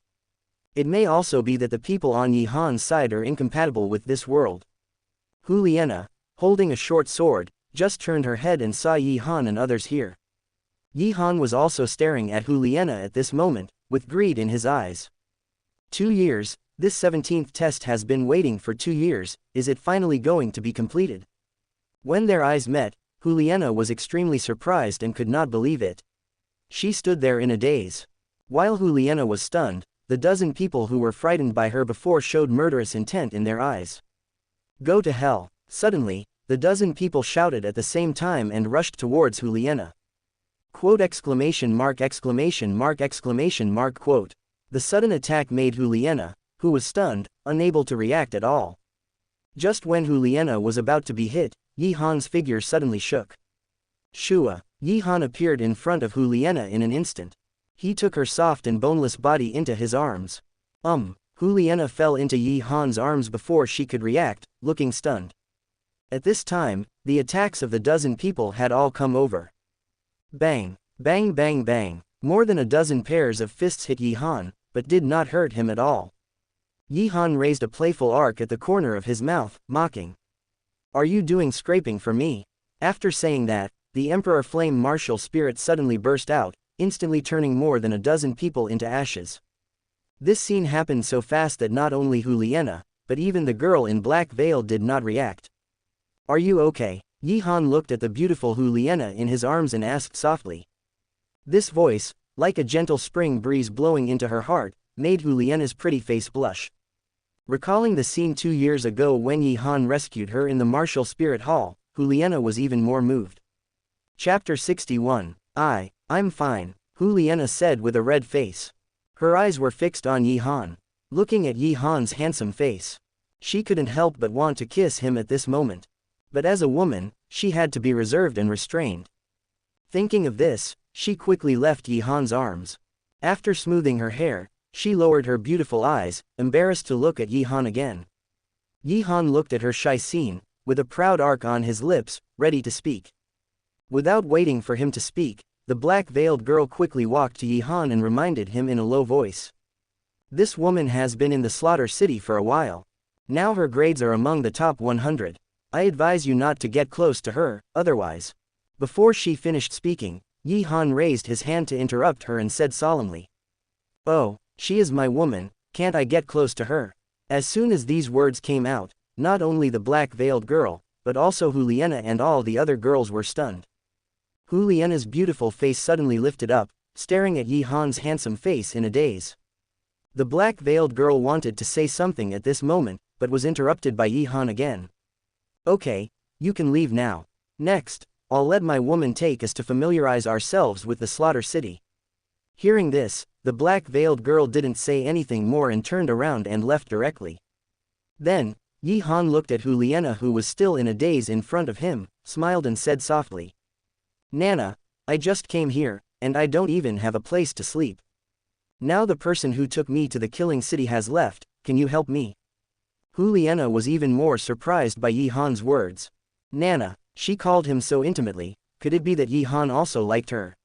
[SPEAKER 1] It may also be that the people on Yi Han's side are incompatible with this world. Juliana, holding a short sword, just turned her head and saw Yi Han and others here. Yi Han was also staring at Juliana at this moment, with greed in his eyes. 2 years, this 17th test has been waiting for 2 years, is it finally going to be completed? When their eyes met, Juliana was extremely surprised and could not believe it. She stood there in a daze. While Juliana was stunned, the dozen people who were frightened by her before showed murderous intent in their eyes. Go to hell. Suddenly, the dozen people shouted at the same time and rushed towards Juliana. Quote exclamation mark exclamation mark exclamation mark quote. The sudden attack made Juliana, who was stunned, unable to react at all. Just when Juliana was about to be hit, Yi Han's figure suddenly shook. Shua. Yi Han appeared in front of Juliana in an instant. He took her soft and boneless body into his arms. Juliana fell into Yi Han's arms before she could react, looking stunned. At this time, the attacks of the dozen people had all come over. Bang, bang bang bang. More than a dozen pairs of fists hit Yi Han, but did not hurt him at all. Yi Han raised a playful arc at the corner of his mouth, mocking. Are you doing scraping for me? After saying that, the Emperor Flame Martial Spirit suddenly burst out, instantly turning more than a dozen people into ashes. This scene happened so fast that not only Juliana, but even the girl in black veil did not react. Are you okay? Yi Han looked at the beautiful Juliana in his arms and asked softly. This voice, like a gentle spring breeze blowing into her heart, made Juliana's pretty face blush. Recalling the scene 2 years ago when Yi Han rescued her in the Martial Spirit Hall, Juliana was even more moved. Chapter 61. I'm fine, Juliana said with a red face. Her eyes were fixed on Yi Han. Looking at Yi Han's handsome face, she couldn't help but want to kiss him at this moment. But as a woman, she had to be reserved and restrained. Thinking of this, she quickly left Yi Han's arms. After smoothing her hair, she lowered her beautiful eyes, embarrassed to look at Yi Han again. Yi Han looked at her shy scene, with a proud arc on his lips, ready to speak. Without waiting for him to speak, the black-veiled girl quickly walked to Yi Han and reminded him in a low voice. This woman has been in the Slaughter City for a while. Now her grades are among the top 100. I advise you not to get close to her, otherwise. Before she finished speaking, Yi Han raised his hand to interrupt her and said solemnly. Oh, she is my woman, can't I get close to her? As soon as these words came out, not only the black-veiled girl, but also Juliana and all the other girls were stunned. Juliana's beautiful face suddenly lifted up, staring at Yi Han's handsome face in a daze. The black-veiled girl wanted to say something at this moment, but was interrupted by Yi Han again. Okay, you can leave now. Next, I'll let my woman take us to familiarize ourselves with the slaughter city." Hearing this, the black-veiled girl didn't say anything more and turned around and left directly. Then, Yi Han looked at Juliana, who was still in a daze in front of him, smiled and said softly, "Nana, I just came here, and I don't even have a place to sleep. Now the person who took me to the killing city has left, can you help me?" Juliana was even more surprised by Yi Han's words. Nana, she called him so intimately, could it be that Yi Han also liked her?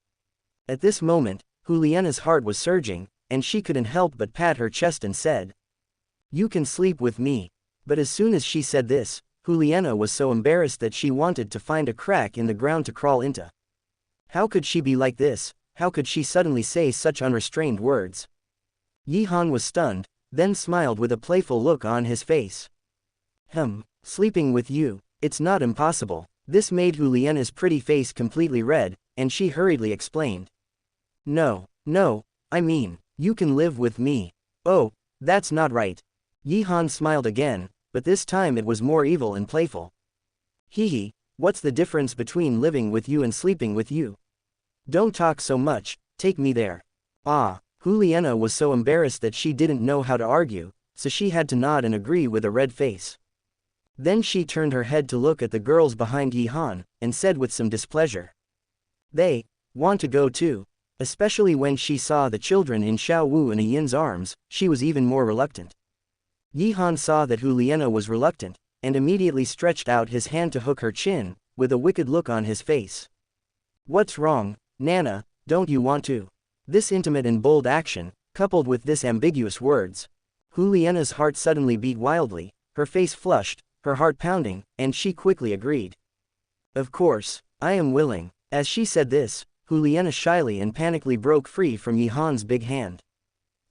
[SPEAKER 1] At this moment, Juliana's heart was surging, and she couldn't help but pat her chest and said, "You can sleep with me." But as soon as she said this, Juliana was so embarrassed that she wanted to find a crack in the ground to crawl into. How could she be like this? How could she suddenly say such unrestrained words? Yi Han was stunned, then smiled with a playful look on his face. Sleeping with you, it's not impossible." This made Juliana's pretty face completely red, and she hurriedly explained. No, I mean, you can live with me." "Oh, that's not right." Yi Han smiled again, but this time it was more evil and playful. "Hee, what's the difference between living with you and sleeping with you? Don't talk so much, take me there." Juliana was so embarrassed that she didn't know how to argue, so she had to nod and agree with a red face. Then she turned her head to look at the girls behind Yi Han, and said with some displeasure, "They want to go too." Especially when she saw the children in Xiao Wu and Yin's arms, she was even more reluctant. Yi Han saw that Juliana was reluctant, and immediately stretched out his hand to hook her chin, with a wicked look on his face. "What's wrong, Nana, don't you want to?" This intimate and bold action, coupled with this ambiguous words, Juliana's heart suddenly beat wildly, her face flushed, her heart pounding, and she quickly agreed. "Of course, I am willing." As she said this, Juliana shyly and panically broke free from Yi Han's big hand.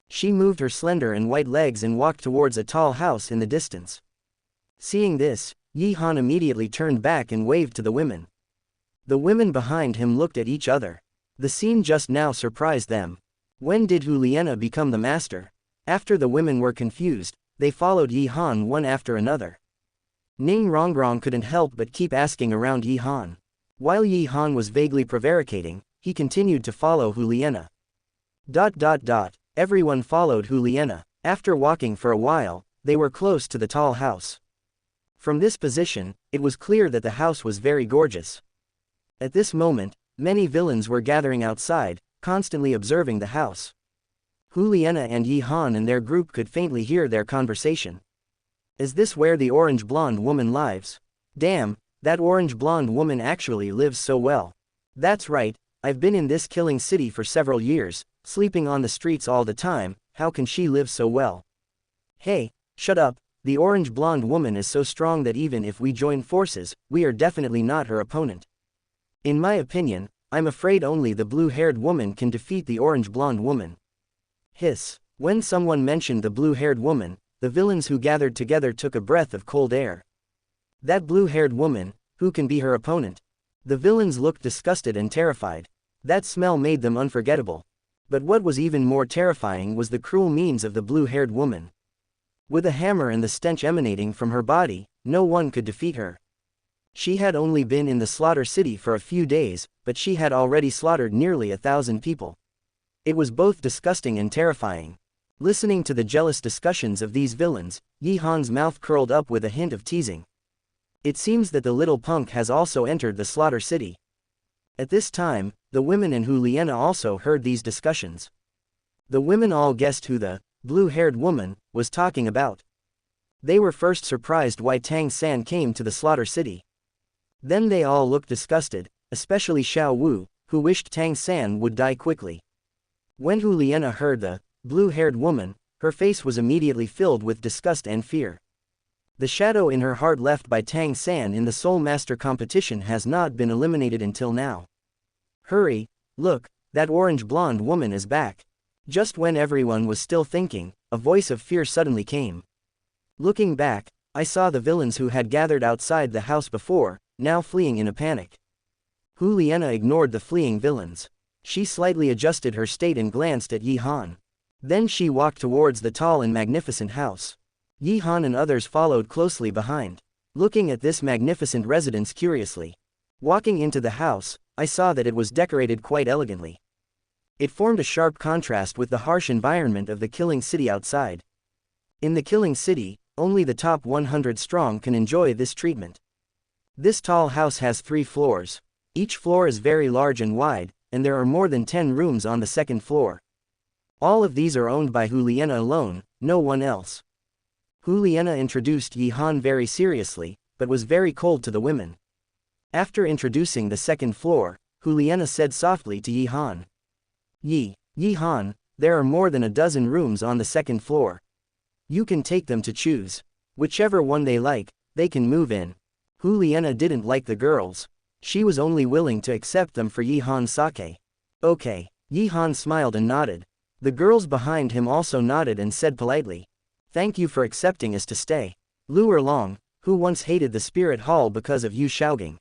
[SPEAKER 1] She moved her slender and white legs and walked towards a tall house in the distance. Seeing this, Yi Han immediately turned back and waved to the women. The women behind him looked at each other. The scene just now surprised them. When did Juliana become the master? After the women were confused, they followed Yi Han one after another. Ning Rongrong couldn't help but keep asking around Yi Han. While Yi Han was vaguely prevaricating, he continued to follow Juliana. Everyone followed Juliana. After walking for a while, they were close to the tall house. From this position, it was clear that the house was very gorgeous. At this moment, many villains were gathering outside, constantly observing the house. Juliana and Yi Han and their group could faintly hear their conversation. "Is this where the orange-blonde woman lives? Damn, that orange-blonde woman actually lives so well. That's right, I've been in this killing city for several years, sleeping on the streets all the time, how can she live so well? Hey, shut up, the orange-blonde woman is so strong that even if we join forces, we are definitely not her opponent. In my opinion, I'm afraid only the blue-haired woman can defeat the orange-blonde woman." Hiss. When someone mentioned the blue-haired woman, the villains who gathered together took a breath of cold air. That blue-haired woman, who can be her opponent? The villains looked disgusted and terrified. That smell made them unforgettable. But what was even more terrifying was the cruel means of the blue-haired woman. With a hammer and the stench emanating from her body, no one could defeat her. She had only been in the slaughter city for a few days, but she had already slaughtered nearly 1,000 people. It was both disgusting and terrifying. Listening to the jealous discussions of these villains, Yi Han's mouth curled up with a hint of teasing. It seems that the little punk has also entered the slaughter city. At this time, the women and Juliana also heard these discussions. The women all guessed who the blue-haired woman was talking about. They were first surprised why Tang San came to the slaughter city. Then they all looked disgusted, especially Xiao Wu, who wished Tang San would die quickly. When Juliana heard the blue-haired woman, her face was immediately filled with disgust and fear. The shadow in her heart left by Tang San in the Soul Master competition has not been eliminated until now. Hurry, look, that orange-blonde woman is back. Just when everyone was still thinking, a voice of fear suddenly came. Looking back, I saw the villains who had gathered outside the house before, now fleeing in a panic. Juliana ignored the fleeing villains. She slightly adjusted her state and glanced at Yi Han. Then she walked towards the tall and magnificent house. Yi Han and others followed closely behind, looking at this magnificent residence curiously. Walking into the house, I saw that it was decorated quite elegantly. It formed a sharp contrast with the harsh environment of the killing city outside. In the killing city, only the top 100 strong can enjoy this treatment. This tall house has 3 floors. Each floor is very large and wide, and there are more than 10 rooms on the second floor. All of these are owned by Juliana alone, no one else. Juliana introduced Yi Han very seriously, but was very cold to the women. After introducing the second floor, Juliana said softly to Yi Han. Yi Han, there are more than a dozen rooms on the second floor. You can take them to choose. Whichever one they like, they can move in. Juliana didn't like the girls. She was only willing to accept them for Yi Han's sake. Okay. Yi Han smiled and nodded. The girls behind him also nodded and said politely, "Thank you for accepting us to stay." Lu Erlong, who once hated the spirit hall because of Yu Shaogang.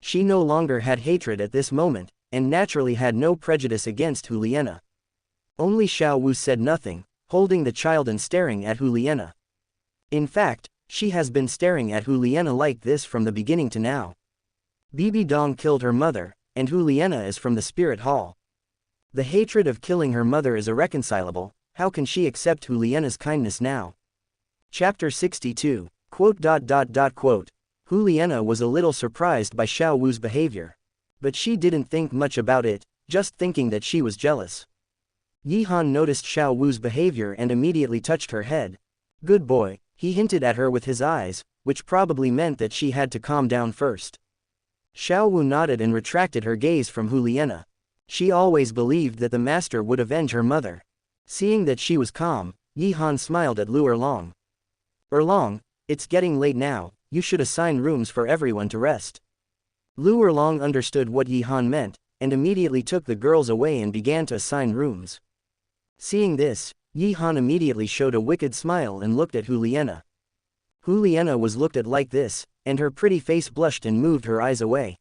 [SPEAKER 1] She no longer had hatred at this moment, and naturally had no prejudice against Juliana. Only Xiao Wu said nothing, holding the child and staring at Juliana. In fact, she has been staring at Juliana like this from the beginning to now. Bibi Dong killed her mother, and Juliana is from the spirit hall. The hatred of killing her mother is irreconcilable. How can she accept Juliana's kindness now? Chapter 62. Juliana was a little surprised by Xiao Wu's behavior. But she didn't think much about it, just thinking that she was jealous. Yi Han noticed Xiao Wu's behavior and immediately touched her head. Good boy, he hinted at her with his eyes, which probably meant that she had to calm down first. Xiao Wu nodded and retracted her gaze from Juliana. She always believed that the master would avenge her mother. Seeing that she was calm, Yi Han smiled at Lu Erlong. Erlong, it's getting late now, you should assign rooms for everyone to rest. Lu Erlong understood what Yi Han meant, and immediately took the girls away and began to assign rooms. Seeing this, Yi Han immediately showed a wicked smile and looked at Juliana. Juliana was looked at like this, and her pretty face blushed and moved her eyes away.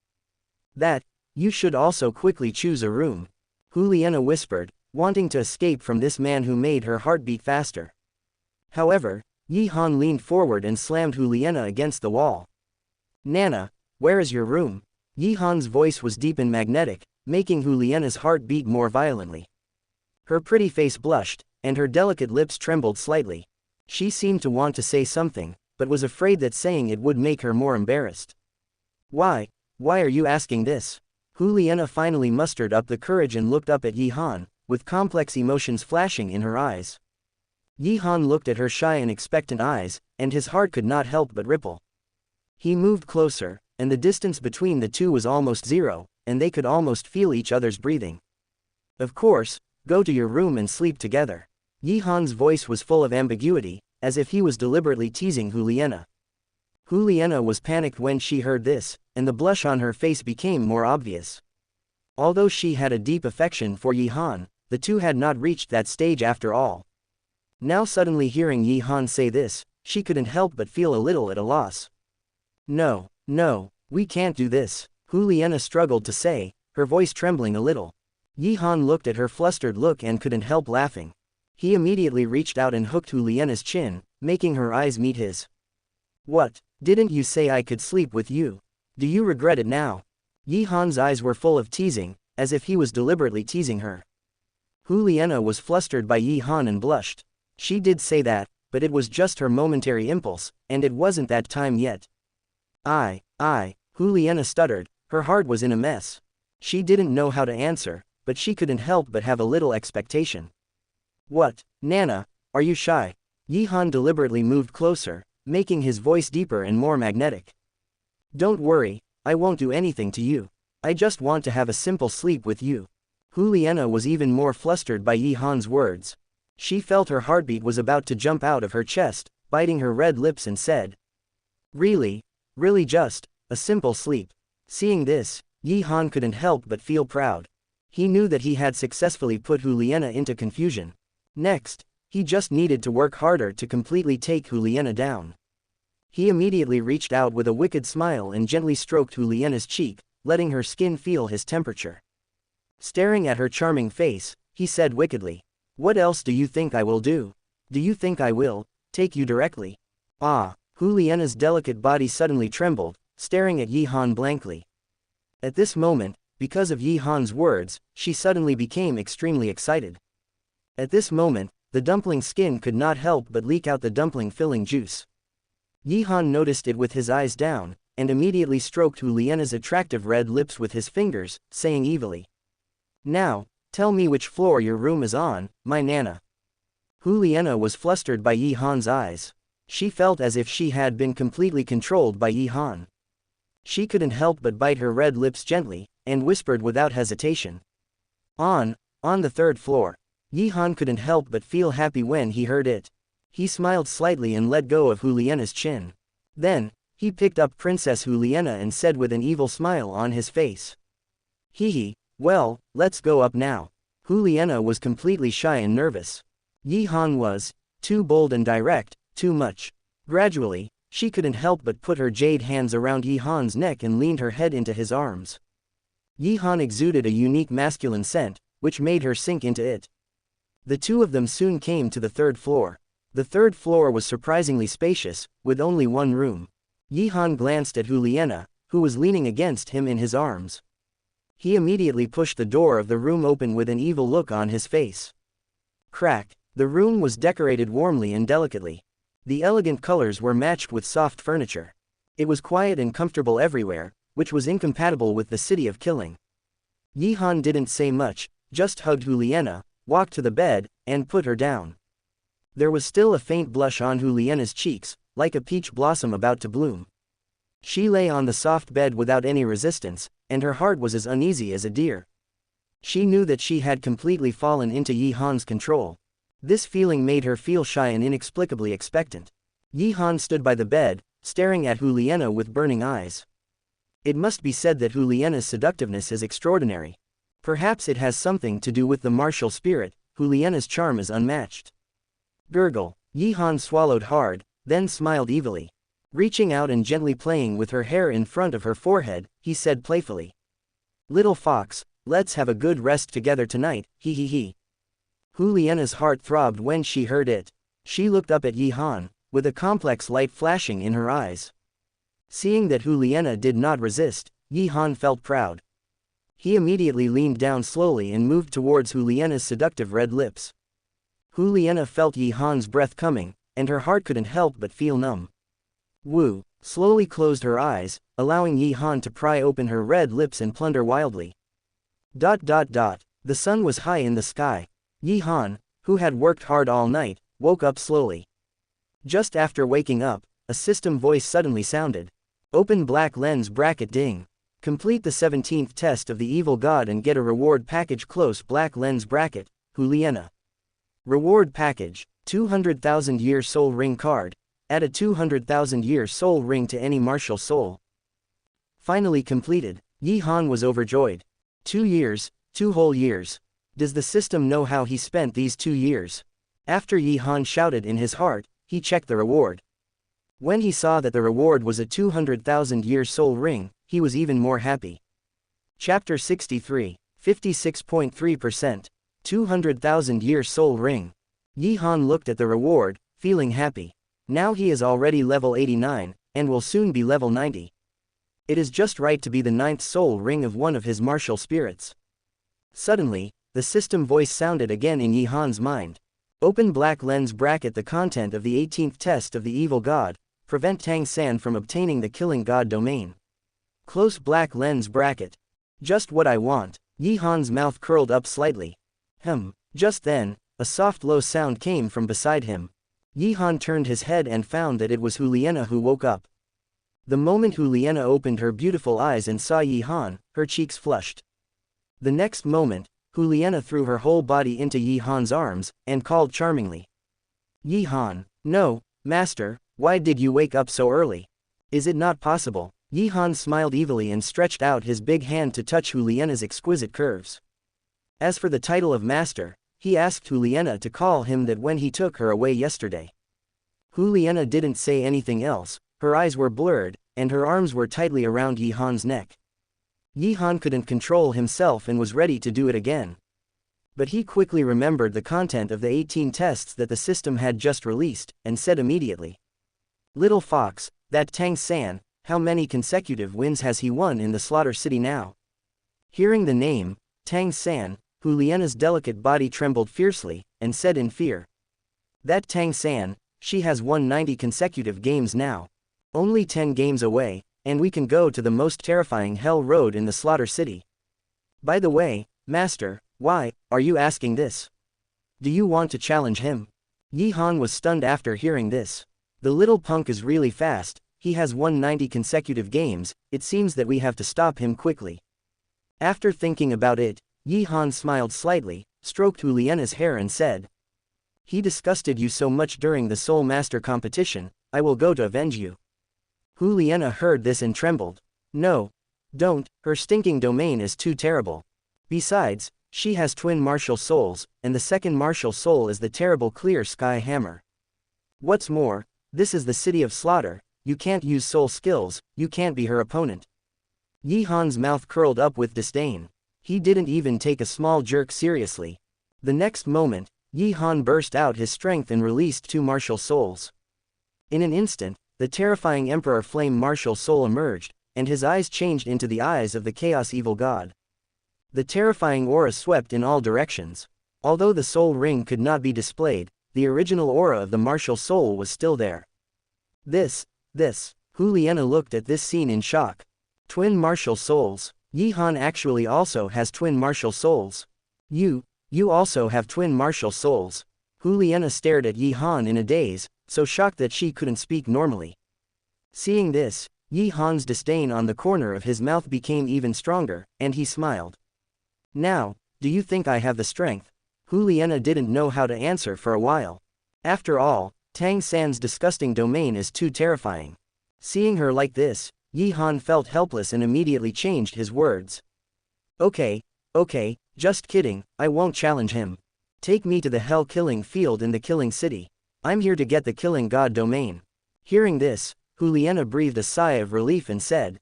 [SPEAKER 1] You should also quickly choose a room, Juliana whispered, wanting to escape from this man who made her heart beat faster. However, Yi Han leaned forward and slammed Juliana against the wall. Nana, where is your room? Yi Han's voice was deep and magnetic, making Juliana's heart beat more violently. Her pretty face blushed, and her delicate lips trembled slightly. She seemed to want to say something, but was afraid that saying it would make her more embarrassed. Why are you asking this? Juliana finally mustered up the courage and looked up at Yi Han, with complex emotions flashing in her eyes. Yi Han looked at her shy and expectant eyes, and his heart could not help but ripple. He moved closer, and the distance between the two was almost zero, and they could almost feel each other's breathing. Of course, go to your room and sleep together. Yi Han's voice was full of ambiguity, as if he was deliberately teasing Juliana. Juliana was panicked when she heard this, and the blush on her face became more obvious. Although she had a deep affection for Yi Han, the two had not reached that stage after all. Now suddenly hearing Yi Han say this, she couldn't help but feel a little at a loss. No, we can't do this, Juliana struggled to say, her voice trembling a little. Yi Han looked at her flustered look and couldn't help laughing. He immediately reached out and hooked Juliana's chin, making her eyes meet his. What? Didn't you say I could sleep with you? Do you regret it now? Yi Han's eyes were full of teasing, as if he was deliberately teasing her. Juliana was flustered by Yi Han and blushed. She did say that, but it was just her momentary impulse, and it wasn't that time yet. Juliana stuttered, her heart was in a mess. She didn't know how to answer, but she couldn't help but have a little expectation. What, Nana, are you shy? Yi Han deliberately moved closer, making his voice deeper and more magnetic. Don't worry, I won't do anything to you. I just want to have a simple sleep with you. Juliana was even more flustered by Yi Han's words. She felt her heartbeat was about to jump out of her chest, biting her red lips and said. Really just, a simple sleep. Seeing this, Yi Han couldn't help but feel proud. He knew that he had successfully put Juliana into confusion. Next, he just needed to work harder to completely take Juliana down. He immediately reached out with a wicked smile and gently stroked Juliana's cheek, letting her skin feel his temperature. Staring at her charming face, he said wickedly, "What else do you think I will do? Do you think I will take you directly?" Juliana's delicate body suddenly trembled, staring at Yi Han blankly. At this moment, because of Yi Han's words, she suddenly became extremely excited. At this moment, the dumpling skin could not help but leak out the dumpling filling juice. Yi Han noticed it with his eyes down, and immediately stroked Hu Liena's attractive red lips with his fingers, saying evilly, "Now, tell me which floor your room is on, my Nana." Hu Liena was flustered by Yi Han's eyes. She felt as if she had been completely controlled by Yi Han. She couldn't help but bite her red lips gently, and whispered without hesitation, On the third floor." Yi Han couldn't help but feel happy when he heard it. He smiled slightly and let go of Hu Liena's chin. Then, he picked up Princess Hu Liena and said with an evil smile on his face, "Hee, well, let's go up now." Hu Liena was completely shy and nervous. Yi Han was too bold and direct, too much. Gradually, she couldn't help but put her jade hands around Yi Han's neck and leaned her head into his arms. Yi Han exuded a unique masculine scent, which made her sink into it. The two of them soon came to the third floor. The third floor was surprisingly spacious, with only one room. Yi Han glanced at Hu Liena, who was leaning against him in his arms. He immediately pushed the door of the room open with an evil look on his face. Crack! The room was decorated warmly and delicately. The elegant colors were matched with soft furniture. It was quiet and comfortable everywhere, which was incompatible with the city of killing. Yi Han didn't say much, just hugged Hu Liena, walked to the bed, and put her down. There was still a faint blush on Hu Liena's cheeks, like a peach blossom about to bloom. She lay on the soft bed without any resistance, and her heart was as uneasy as a deer. She knew that she had completely fallen into Yi Han's control. This feeling made her feel shy and inexplicably expectant. Yi Han stood by the bed, staring at Hu Liena with burning eyes. It must be said that Hu Liena's seductiveness is extraordinary. Perhaps it has something to do with the martial spirit. Hu Liena's charm is unmatched. Gurgle. Yi Han swallowed hard, then smiled evilly. Reaching out and gently playing with her hair in front of her forehead, he said playfully, "Little fox, let's have a good rest together tonight, hee hee hee." Hu Liena's heart throbbed when she heard it. She looked up at Yi Han, with a complex light flashing in her eyes. Seeing that Hu Liena did not resist, Yi Han felt proud. He immediately leaned down slowly and moved towards Hu Liena's seductive red lips. Hu Liena felt Yi Han's breath coming, and her heart couldn't help but feel numb. Wu slowly closed her eyes, allowing Yi Han to pry open her red lips and plunder wildly. The sun was high in the sky. Yi Han, who had worked hard all night, woke up slowly. Just after waking up, a system voice suddenly sounded. Open black lens bracket ding. Complete the 17th test of the evil god and get a reward package. Close black lens bracket, Hu Liena. Reward package, 200,000 year soul ring card. Add a 200,000 year soul ring to any martial soul. Finally completed, Yi Han was overjoyed. 2 years, 2 whole years. Does the system know how he spent these 2 years? After Yi Han shouted in his heart, he checked the reward. When he saw that the reward was a 200,000 year soul ring, he was even more happy. Chapter 63, 56.3%. 200,000 year soul ring. Yi Han looked at the reward, feeling happy. Now he is already level 89, and will soon be level 90. It is just right to be the 9th soul ring of one of his martial spirits. Suddenly, the system voice sounded again in Yi Han's mind. Open black lens bracket. The content of the 18th test of the evil god. Prevent Tang San from obtaining the killing god domain. Close black lens bracket. Just what I want. Yi Han's mouth curled up slightly. Just then, a soft low sound came from beside him. Yi Han turned his head and found that it was Hu Liena who woke up. The moment Hu Liena opened her beautiful eyes and saw Yi Han, her cheeks flushed. The next moment, Hu Liena threw her whole body into Yi Han's arms, and called charmingly. Yi Han, no, master, why did you wake up so early? Is it not possible? Yi Han smiled evilly and stretched out his big hand to touch Hu Liena's exquisite curves. As for the title of master, he asked Hu Liena to call him that when he took her away yesterday. Hu Liena didn't say anything else, her eyes were blurred, and her arms were tightly around Yi Han's neck. Yi Han couldn't control himself and was ready to do it again. But he quickly remembered the content of the 18 tests that the system had just released, and said immediately. Little fox, that Tang San, How many consecutive wins has he won in the Slaughter City now? Hearing the name, Tang San, Hu Lian's delicate body trembled fiercely, and said in fear. That Tang San, she has won 90 consecutive games now. Only 10 games away, and we can go to the most terrifying hell road in the Slaughter City. By the way, Master, why are you asking this? Do you want to challenge him? Yi Han was stunned after hearing this. The little punk is really fast, he has won 90 consecutive games, it seems that we have to stop him quickly. After thinking about it, Yi Han smiled slightly, stroked Hu Lian's hair and said. He disgusted you so much during the Soul Master competition, I will go to avenge you. Hu Liana heard this and trembled. No. Don't, her stinking domain is too terrible. Besides, she has twin martial souls, and the second martial soul is the terrible Clear Sky Hammer. What's more, this is the city of slaughter, you can't use soul skills, you can't be her opponent. Yi Han's mouth curled up with disdain. He didn't even take a small jerk seriously. The next moment, Yi Han burst out his strength and released 2 martial souls. In an instant, the terrifying Emperor Flame martial soul emerged, and his eyes changed into the eyes of the Chaos Evil God. The terrifying aura swept in all directions. Although the soul ring could not be displayed, the original aura of the martial soul was still there. This, Hu Liana looked at this scene in shock. Twin martial souls. Yi Han actually also has twin martial souls. You also have twin martial souls. Hu Liana stared at Yi Han in a daze, so shocked that she couldn't speak normally. Seeing this, Yi Han's disdain on the corner of his mouth became even stronger, and he smiled. Now, do you think I have the strength? Hu Liana didn't know how to answer for a while. After all, Tang San's disgusting domain is too terrifying. Seeing her like this, Yi Han felt helpless and immediately changed his words. Okay, just kidding, I won't challenge him. Take me to the hell killing field in the killing city. I'm here to get the killing god domain. Hearing this, Hu Liana breathed a sigh of relief and said.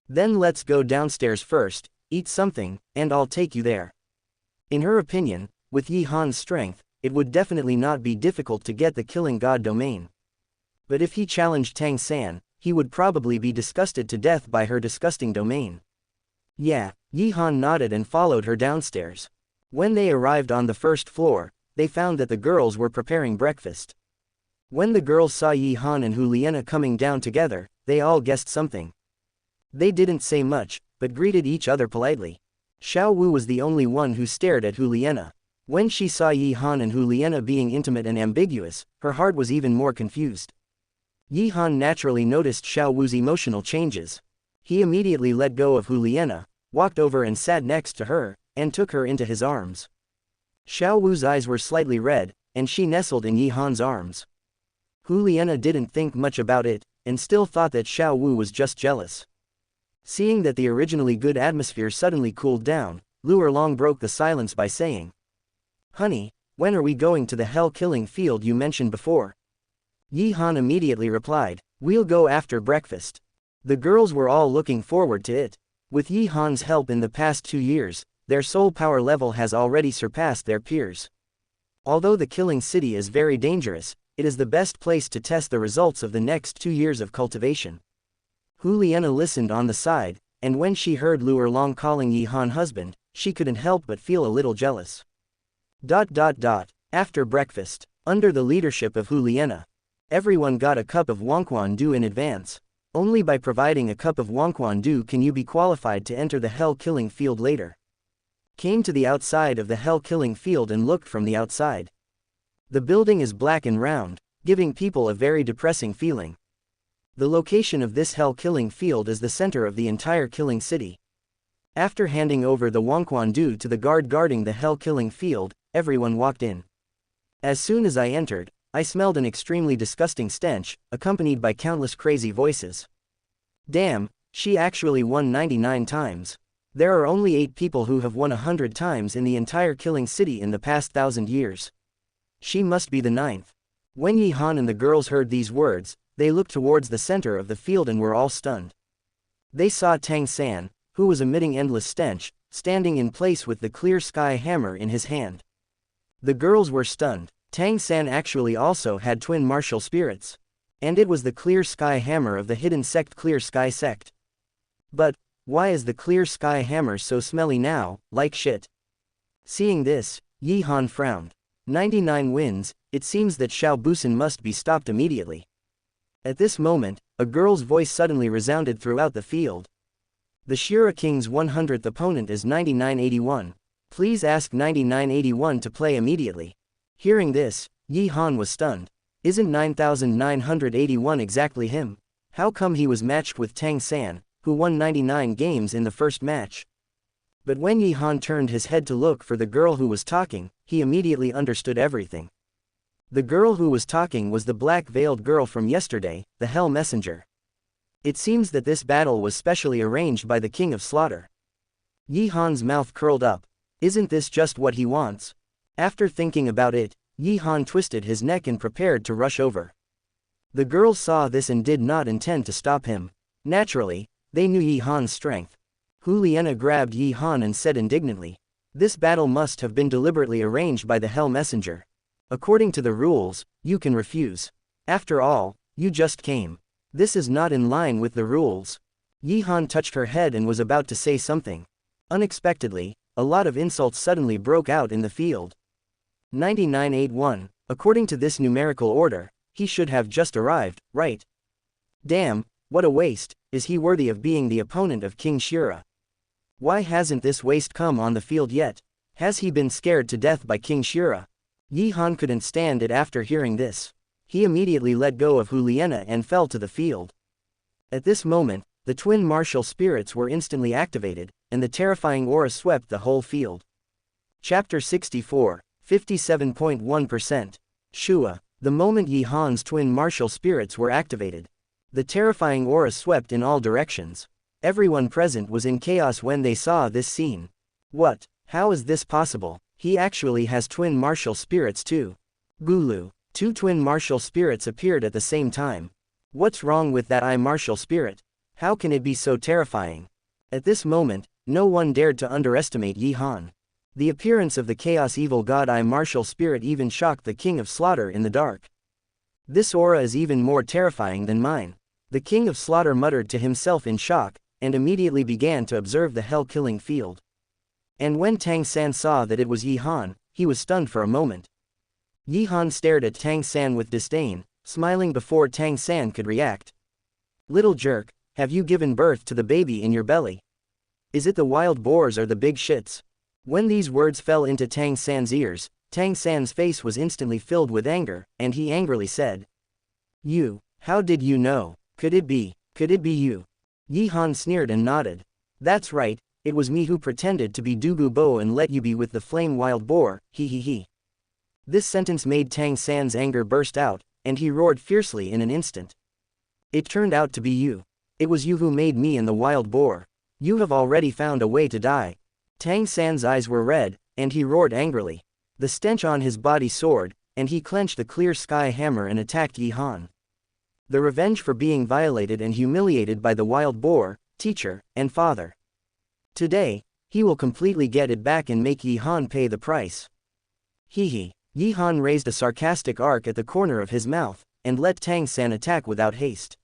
[SPEAKER 1] Then let's go downstairs first, eat something, and I'll take you there. In her opinion, with Yi Han's strength, it would definitely not be difficult to get the killing god domain. But if he challenged Tang San, he would probably be disgusted to death by her disgusting domain. Yeah, Yi Han nodded and followed her downstairs. When they arrived on the first floor, they found that the girls were preparing breakfast. When the girls saw Yi Han and Hu Liana coming down together, they all guessed something. They didn't say much, but greeted each other politely. Xiao Wu was the only one who stared at Hu Liana. When she saw Yi Han and Hu Liana being intimate and ambiguous, her heart was even more confused. Yi Han naturally noticed Xiao Wu's emotional changes. He immediately let go of Hu Liana, walked over and sat next to her, and took her into his arms. Xiao Wu's eyes were slightly red, and she nestled in Yi Han's arms. Hu Liana didn't think much about it, and still thought that Xiao Wu was just jealous. Seeing that the originally good atmosphere suddenly cooled down, Lu Erlong broke the silence by saying, Honey, when are we going to the hell-killing field you mentioned before? Yi Han immediately replied, We'll go after breakfast. The girls were all looking forward to it. With Yi Han's help in the past 2 years, their soul power level has already surpassed their peers. Although the killing city is very dangerous, it is the best place to test the results of the next 2 years of cultivation. Hu Liana listened on the side, and when she heard Lu Erlong calling Yi Han husband, she couldn't help but feel a little jealous. After breakfast, under the leadership of Hu Liana, everyone got a cup of Wangquan-du in advance. Only by providing a cup of Wangquan-du can you be qualified to enter the hell-killing field later. Came to the outside of the hell-killing field and looked from the outside. The building is black and round, giving people a very depressing feeling. The location of this hell-killing field is the center of the entire killing city. After handing over the Wangquan-du to the guard guarding the hell-killing field, everyone walked in. As soon as I entered, I smelled an extremely disgusting stench, accompanied by countless crazy voices. Damn, she actually won 99 times. There are only 8 people who have won 100 times in the entire killing city in the past 1,000 years. She must be the 9th. When Yi Han and the girls heard these words, they looked towards the center of the field and were all stunned. They saw Tang San, who was emitting endless stench, standing in place with the clear sky hammer in his hand. The girls were stunned. Tang San actually also had twin martial spirits. And it was the Clear Sky Hammer of the hidden sect Clear Sky Sect. But, why is the Clear Sky Hammer so smelly now, like shit? Seeing this, Yi Han frowned. 99 wins, it seems that Xiao Busan must be stopped immediately. At this moment, a girl's voice suddenly resounded throughout the field. The Shira King's 100th opponent is 9981. Please ask 9981 to play immediately. Hearing this, Yi Han was stunned. Isn't 9981 exactly him? How come he was matched with Tang San, who won 99 games in the first match? But when Yi Han turned his head to look for the girl who was talking, he immediately understood everything. The girl who was talking was the black-veiled girl from yesterday, the Hell Messenger. It seems that this battle was specially arranged by the King of Slaughter. Yi Han's mouth curled up. Isn't this just what he wants? After thinking about it, Yi Han twisted his neck and prepared to rush over. The girls saw this and did not intend to stop him. Naturally, they knew Yi Han's strength. Hu Liena grabbed Yi Han and said indignantly, "This battle must have been deliberately arranged by the Hell Messenger. According to the rules, you can refuse. After all, you just came. This is not in line with the rules." Yi Han touched her head and was about to say something. Unexpectedly, a lot of insults suddenly broke out in the field. 9981, according to this numerical order, he should have just arrived, right? Damn, what a waste, is he worthy of being the opponent of King Shira? Why hasn't this waste come on the field yet? Has he been scared to death by King Shira? Yi Han couldn't stand it after hearing this. He immediately let go of Hu Liena and fell to the field. At this moment, the twin martial spirits were instantly activated, and the terrifying aura swept the whole field. Chapter 64, 57.1%. Shua. The moment Yi Han's twin martial spirits were activated, the terrifying aura swept in all directions. Everyone present was in chaos when they saw this scene. What? How is this possible? He actually has twin martial spirits too. Gulu. Two twin martial spirits appeared at the same time. What's wrong with that eye martial spirit? How can it be so terrifying? At this moment, no one dared to underestimate Yi Han. The appearance of the Chaos Evil God Eye martial spirit even shocked the King of Slaughter in the dark. This aura is even more terrifying than mine. The King of Slaughter muttered to himself in shock, and immediately began to observe the hell-killing field. And when Tang San saw that it was Yi Han, he was stunned for a moment. Yi Han stared at Tang San with disdain, smiling before Tang San could react. "Little jerk, have you given birth to the baby in your belly? Is it the wild boars or the big shits?" When these words fell into Tang San's ears, Tang San's face was instantly filled with anger, and he angrily said, "You, how did you know? Could it be you?" Yi Han sneered and nodded. "That's right, it was me who pretended to be Dubu Bo and let you be with the flame wild boar, he. This sentence made Tang San's anger burst out, and he roared fiercely in an instant. "It turned out to be you. It was you who made me and the wild boar. You have already found a way to die." Tang San's eyes were red, and he roared angrily. The stench on his body soared, and he clenched the Clear Sky Hammer and attacked Yi Han. The revenge for being violated and humiliated by the wild boar, teacher, and father. Today, he will completely get it back and make Yi Han pay the price. He. Yi Han raised a sarcastic arc at the corner of his mouth, and let Tang San attack without haste.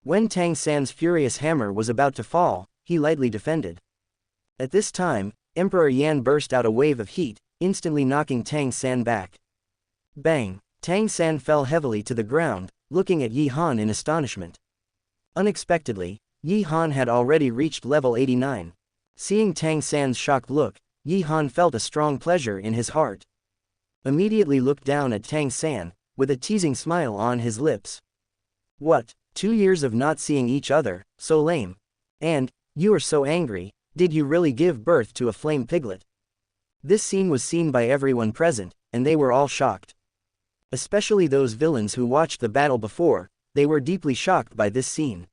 [SPEAKER 1] When Tang San's furious hammer was about to fall, he lightly defended. At this time, Emperor Yan burst out a wave of heat, instantly knocking Tang San back. Bang! Tang San fell heavily to the ground, looking at Yi Han in astonishment. Unexpectedly, Yi Han had already reached level 89. Seeing Tang San's shocked look, Yi Han felt a strong pleasure in his heart. Immediately looked down at Tang San, with a teasing smile on his lips. "What, 2 years of not seeing each other, so lame. And, you are so angry. Did you really give birth to a flame piglet?" This scene was seen by everyone present, and they were all shocked. Especially those villains who watched the battle before, they were deeply shocked by this scene.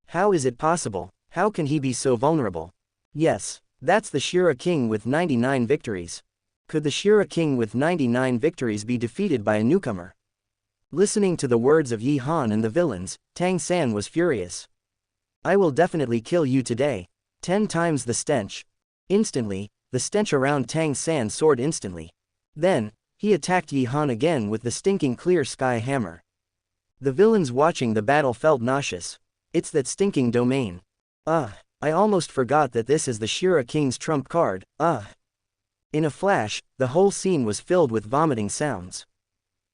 [SPEAKER 1] How is it possible? How can he be so vulnerable? Yes, that's the Shira King with 99 victories. Could the Shira King with 99 victories be defeated by a newcomer? Listening to the words of Yi Han and the villains, Tang San was furious. "I will definitely kill you today. 10 times the stench." Instantly, the stench around Tang San soared instantly. Then, he attacked Yi Han again with the stinking Clear Sky Hammer. The villains watching the battle felt nauseous. It's that stinking domain. Ugh, I almost forgot that this is the Shira King's trump card, ugh. In a flash, the whole scene was filled with vomiting sounds.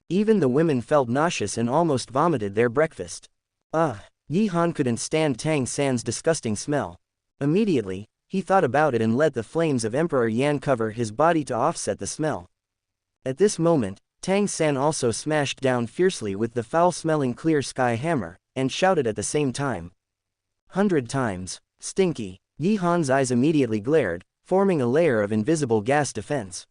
[SPEAKER 1] Even the women felt nauseous and almost vomited their breakfast. Ugh, Yi Han couldn't stand Tang San's disgusting smell. Immediately, he thought about it and let the flames of Emperor Yan cover his body to offset the smell. At this moment, Tang San also smashed down fiercely with the foul-smelling clear sky hammer, and shouted at the same time. 100 times, stinky. Yi Han's eyes immediately glared, forming a layer of invisible gas defense.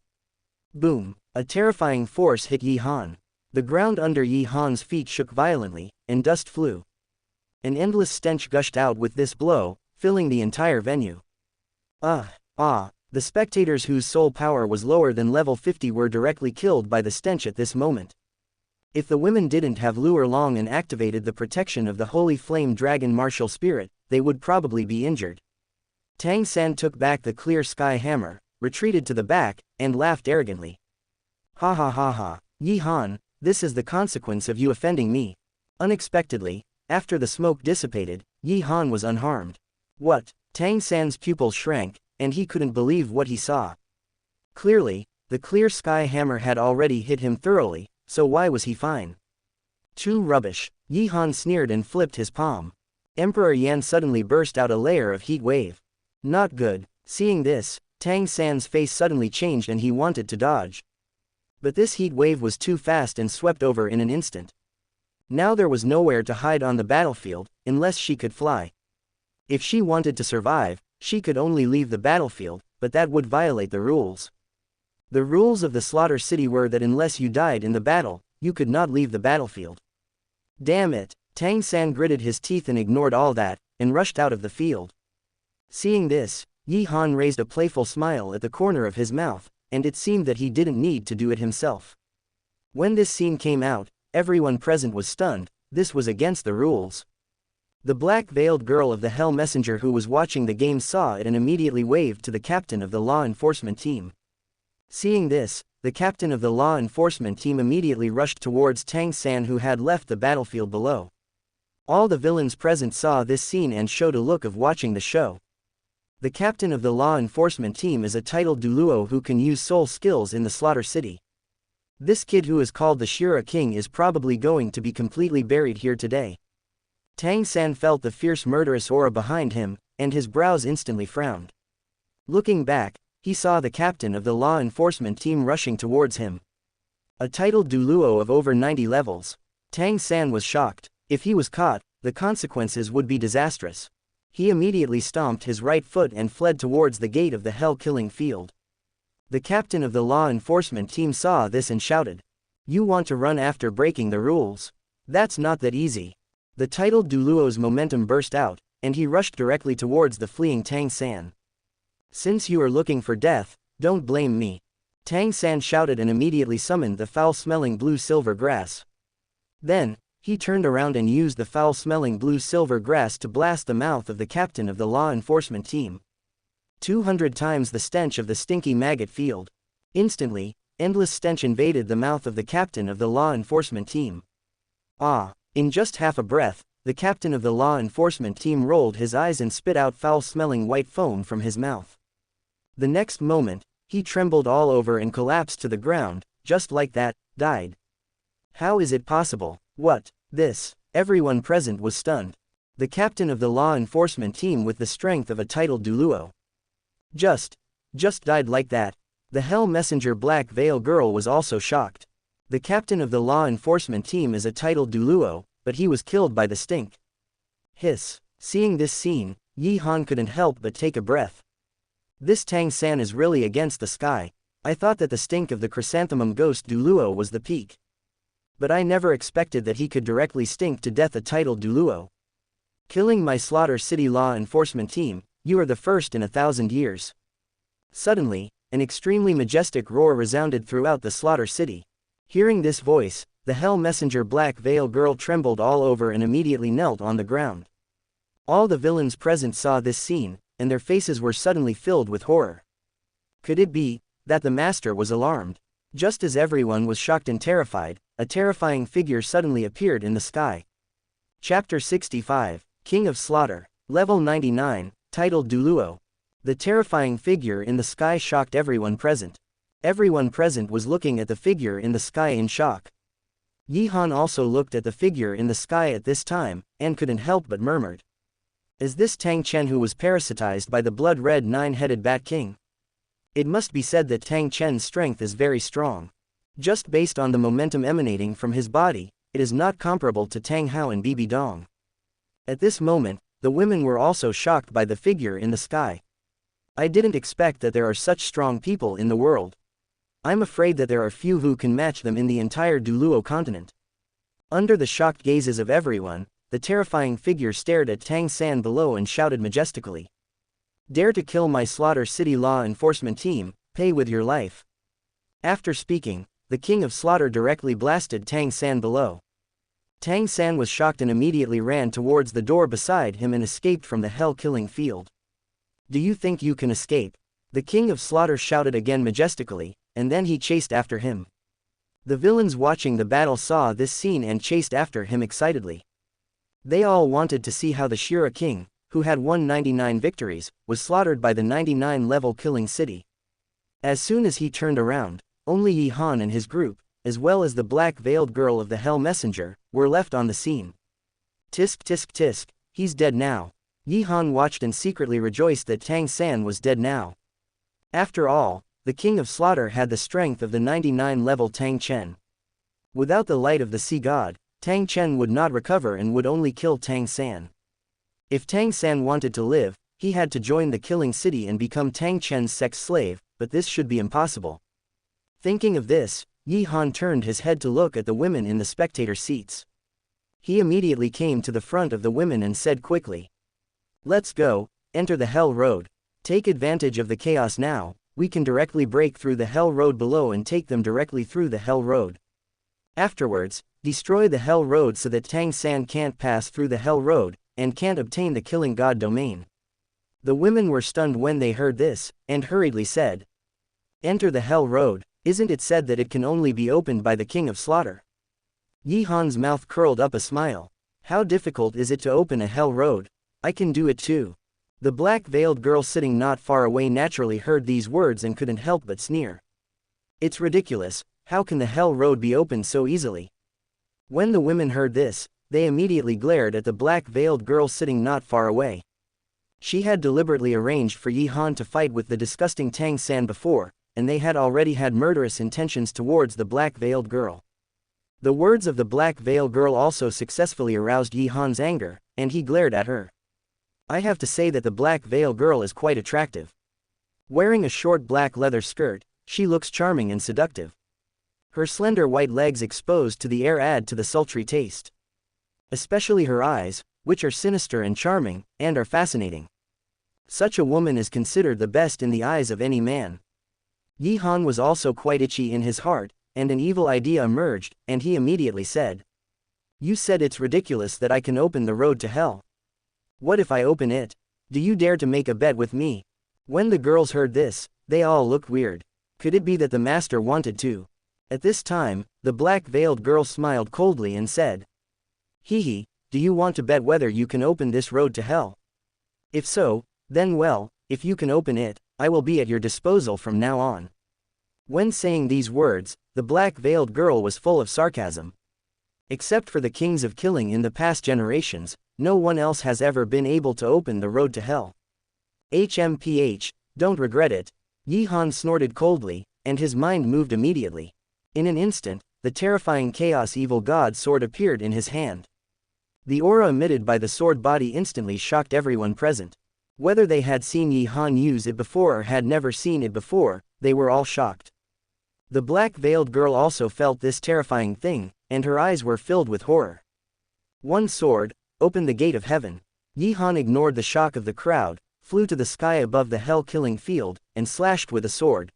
[SPEAKER 1] Boom! A terrifying force hit Yi Han. The ground under Yi Han's feet shook violently, and dust flew. An endless stench gushed out with this blow, filling the entire venue. The spectators whose soul power was lower than level 50 were directly killed by the stench at this moment. If the women didn't have Luer Long and activated the protection of the Holy Flame Dragon martial spirit, they would probably be injured. Tang San took back the clear sky hammer, retreated to the back, and laughed arrogantly. Ha ha ha ha, Yi Han, this is the consequence of you offending me. Unexpectedly, after the smoke dissipated, Yi Han was unharmed. What? Tang San's pupils shrank, and he couldn't believe what he saw. Clearly, the clear sky hammer had already hit him thoroughly, so why was he fine? Too rubbish, Yi Han sneered and flipped his palm. Emperor Yan suddenly burst out a layer of heat wave. Not good. Seeing this, Tang San's face suddenly changed and he wanted to dodge. But this heat wave was too fast and swept over in an instant. Now there was nowhere to hide on the battlefield, unless she could fly. If she wanted to survive, she could only leave the battlefield, but that would violate the rules. The rules of the Slaughter City were that unless you died in the battle, you could not leave the battlefield. Damn it, Tang San gritted his teeth and ignored all that, and rushed out of the field. Seeing this, Yi Han raised a playful smile at the corner of his mouth, and it seemed that he didn't need to do it himself. When this scene came out, everyone present was stunned. This was against the rules. The black-veiled girl of the Hell Messenger who was watching the game saw it and immediately waved to the captain of the law enforcement team. Seeing this, the captain of the law enforcement team immediately rushed towards Tang San who had left the battlefield below. All the villains present saw this scene and showed a look of watching the show. The captain of the law enforcement team is a titled Douluo who can use soul skills in the Slaughter City. This kid who is called the Shira King is probably going to be completely buried here today. Tang San felt the fierce murderous aura behind him, and his brows instantly frowned. Looking back, he saw the captain of the law enforcement team rushing towards him. A titled Douluo of over 90 levels. Tang San was shocked. If he was caught, the consequences would be disastrous. He immediately stomped his right foot and fled towards the gate of the hell-killing field. The captain of the law enforcement team saw this and shouted, "You want to run after breaking the rules? That's not that easy." The titled Douluo's momentum burst out, and he rushed directly towards the fleeing Tang San. "Since you are looking for death, don't blame me." Tang San shouted and immediately summoned the foul-smelling blue-silver grass. Then, he turned around and used the foul-smelling blue-silver grass to blast the mouth of the captain of the law enforcement team. 200 times the stench of the stinky maggot field. Instantly, endless stench invaded the mouth of the captain of the law enforcement team. In just half a breath, the captain of the law enforcement team rolled his eyes and spit out foul-smelling white foam from his mouth. The next moment, he trembled all over and collapsed to the ground, just like that, died. How is it possible? What? This? Everyone present was stunned. The captain of the law enforcement team with the strength of a titled Douluo. Just died like that. The Hell Messenger Black Veil Girl was also shocked. The captain of the law enforcement team is a titled Douluo, but he was killed by the stink. Hiss. Seeing this scene, Yi Han couldn't help but take a breath. This Tang San is really against the sky. I thought that the stink of the chrysanthemum ghost Douluo was the peak. But I never expected that he could directly stink to death a titled Douluo. Killing my Slaughter City law enforcement team, you are the first in 1,000 years. Suddenly, an extremely majestic roar resounded throughout the Slaughter City. Hearing this voice, the Hell Messenger Black Veil Girl trembled all over and immediately knelt on the ground. All the villains present saw this scene, and their faces were suddenly filled with horror. Could it be that the master was alarmed? Just as everyone was shocked and terrified, a terrifying figure suddenly appeared in the sky. Chapter 65, King of Slaughter. Level 99, titled Douluo. The terrifying figure in the sky shocked everyone present. Everyone present was looking at the figure in the sky in shock. Yi Han also looked at the figure in the sky at this time, and couldn't help but murmured. Is this Tang Chen who was parasitized by the blood-red nine-headed Bat King? It must be said that Tang Chen's strength is very strong. Just based on the momentum emanating from his body, it is not comparable to Tang Hao and Bibi Dong. At this moment, the women were also shocked by the figure in the sky. I didn't expect that there are such strong people in the world. I'm afraid that there are few who can match them in the entire Douluo continent. Under the shocked gazes of everyone, the terrifying figure stared at Tang San below and shouted majestically. Dare to kill my Slaughter City law enforcement team, pay with your life. After speaking, the King of Slaughter directly blasted Tang San below. Tang San was shocked and immediately ran towards the door beside him and escaped from the hell-killing field. Do you think you can escape? The King of Slaughter shouted again majestically, and then he chased after him. The villains watching the battle saw this scene and chased after him excitedly. They all wanted to see how the Shira King, who had won 99 victories, was slaughtered by the 99-level killing city. As soon as he turned around, only Yi Han and his group, as well as the black-veiled girl of the Hell Messenger, were left on the scene. Tisk tisk tisk, he's dead now. Yi Han watched and secretly rejoiced that Tang San was dead now. After all, the King of Slaughter had the strength of the 99-level Tang Chen. Without the light of the Sea God, Tang Chen would not recover and would only kill Tang San. If Tang San wanted to live, he had to join the killing city and become Tang Chen's sex slave, but this should be impossible. Thinking of this, Yi Han turned his head to look at the women in the spectator seats. He immediately came to the front of the women and said quickly. Let's go, enter the Hell Road. Take advantage of the chaos now, we can directly break through the Hell Road below and take them directly through the Hell Road. Afterwards, destroy the Hell Road so that Tang San can't pass through the Hell Road, and can't obtain the Killing God domain. The women were stunned when they heard this, and hurriedly said. Enter the Hell Road, isn't it said that it can only be opened by the King of Slaughter? Yi Han's mouth curled up a smile. How difficult is it to open a Hell Road? I can do it too. The black-veiled girl sitting not far away naturally heard these words and couldn't help but sneer. It's ridiculous, how can the Hell Road be opened so easily? When the women heard this, they immediately glared at the black-veiled girl sitting not far away. She had deliberately arranged for Yi Han to fight with the disgusting Tang San before, and they had already had murderous intentions towards the black-veiled girl. The words of the black-veiled girl also successfully aroused Yi Han's anger, and he glared at her. I have to say that the black-veiled girl is quite attractive. Wearing a short black leather skirt, she looks charming and seductive. Her slender white legs exposed to the air add to the sultry taste. Especially her eyes, which are sinister and charming, and are fascinating. Such a woman is considered the best in the eyes of any man. Yi Han was also quite itchy in his heart, and an evil idea emerged, and he immediately said. You said it's ridiculous that I can open the road to hell. What if I open it? Do you dare to make a bet with me? When the girls heard this, they all looked weird. Could it be that the master wanted to? At this time, the black-veiled girl smiled coldly and said. Hee, do you want to bet whether you can open this road to hell? If so, then well, if you can open it, I will be at your disposal from now on. When saying these words, the black-veiled girl was full of sarcasm. Except for the kings of killing in the past generations, no one else has ever been able to open the road to hell. HMPH, don't regret it. Yi Han snorted coldly, and his mind moved immediately. In an instant, the terrifying Chaos Evil God sword appeared in his hand. The aura emitted by the sword body instantly shocked everyone present. Whether they had seen Yi Han use it before or had never seen it before, they were all shocked. The black-veiled girl also felt this terrifying thing, and her eyes were filled with horror. One sword, opened the gate of heaven. Yi Han ignored the shock of the crowd, flew to the sky above the hell-killing field, and slashed with a sword.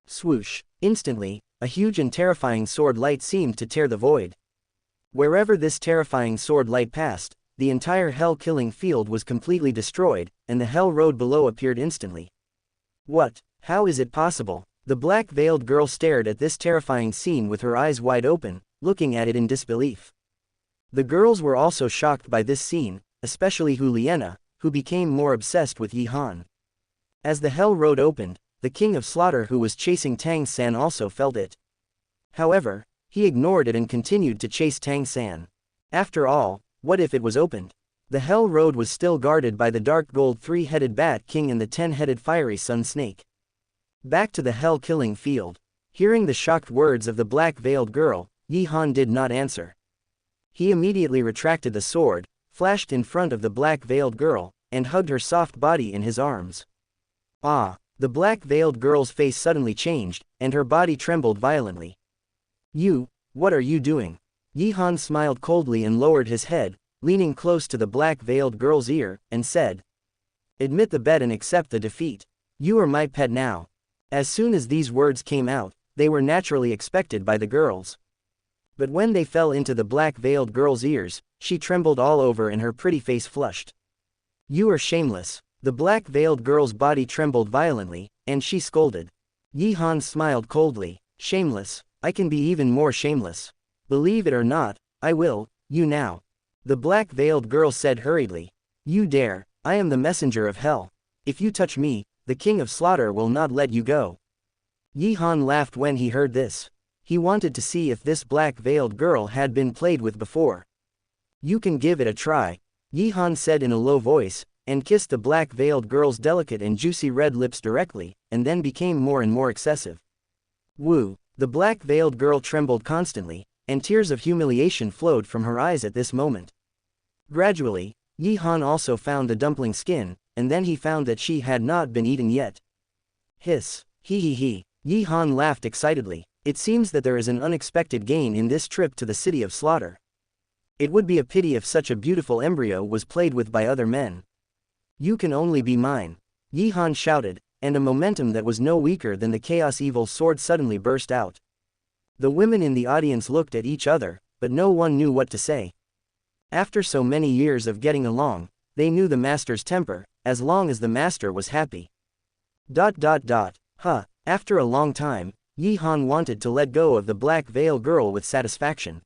[SPEAKER 1] Swoosh! Instantly, a huge and terrifying sword light seemed to tear the void. Wherever this terrifying sword light passed, the entire hell-killing field was completely destroyed, and the hell road below appeared instantly. What? How is it possible? The black-veiled girl stared at this terrifying scene with her eyes wide open, looking at it in disbelief. The girls were also shocked by this scene, especially Juliana, who became more obsessed with Yi Han. As the Hell Road opened, the King of Slaughter who was chasing Tang San also felt it. However, he ignored it and continued to chase Tang San. After all, what if it was opened? The Hell Road was still guarded by the dark gold three-headed Bat King and the 10-headed fiery Sun Snake. Back to the Hell Killing Field. Hearing the shocked words of the black-veiled girl, Yi Han did not answer. He immediately retracted the sword, flashed in front of the black-veiled girl, and hugged her soft body in his arms. Ah! The black-veiled girl's face suddenly changed, and her body trembled violently. You, what are you doing? Yi Han smiled coldly and lowered his head, leaning close to the black-veiled girl's ear, and said, "Admit the bet and accept the defeat. You are my pet now." As soon as these words came out, they were naturally expected by the girls. But when they fell into the black-veiled girl's ears, she trembled all over and her pretty face flushed. "You are shameless." The black-veiled girl's body trembled violently, and she scolded. Yi Han smiled coldly. "Shameless? I can be even more shameless. Believe it or not, I will, you now." The black-veiled girl said hurriedly. "You dare, I am the messenger of hell. If you touch me, the King of Slaughter will not let you go." Yi Han laughed when he heard this. He wanted to see if this black-veiled girl had been played with before. "You can give it a try," Yi Han said in a low voice, and kissed the black-veiled girl's delicate and juicy red lips directly, and then became more and more excessive. Wu, the black-veiled girl trembled constantly, and tears of humiliation flowed from her eyes at this moment. Gradually, Yi Han also found the dumpling skin, and then he found that she had not been eaten yet. Hiss, he. Yi Han laughed excitedly. It seems that there is an unexpected gain in this trip to the city of slaughter. It would be a pity if such a beautiful embryo was played with by other men. You can only be mine. Yi Han shouted, and a momentum that was no weaker than the Chaos Evil sword suddenly burst out. The women in the audience looked at each other, but no one knew what to say. After so many years of getting along, they knew the master's temper, as long as the master was happy. After a long time, Yi Han wanted to let go of the black veil girl with satisfaction.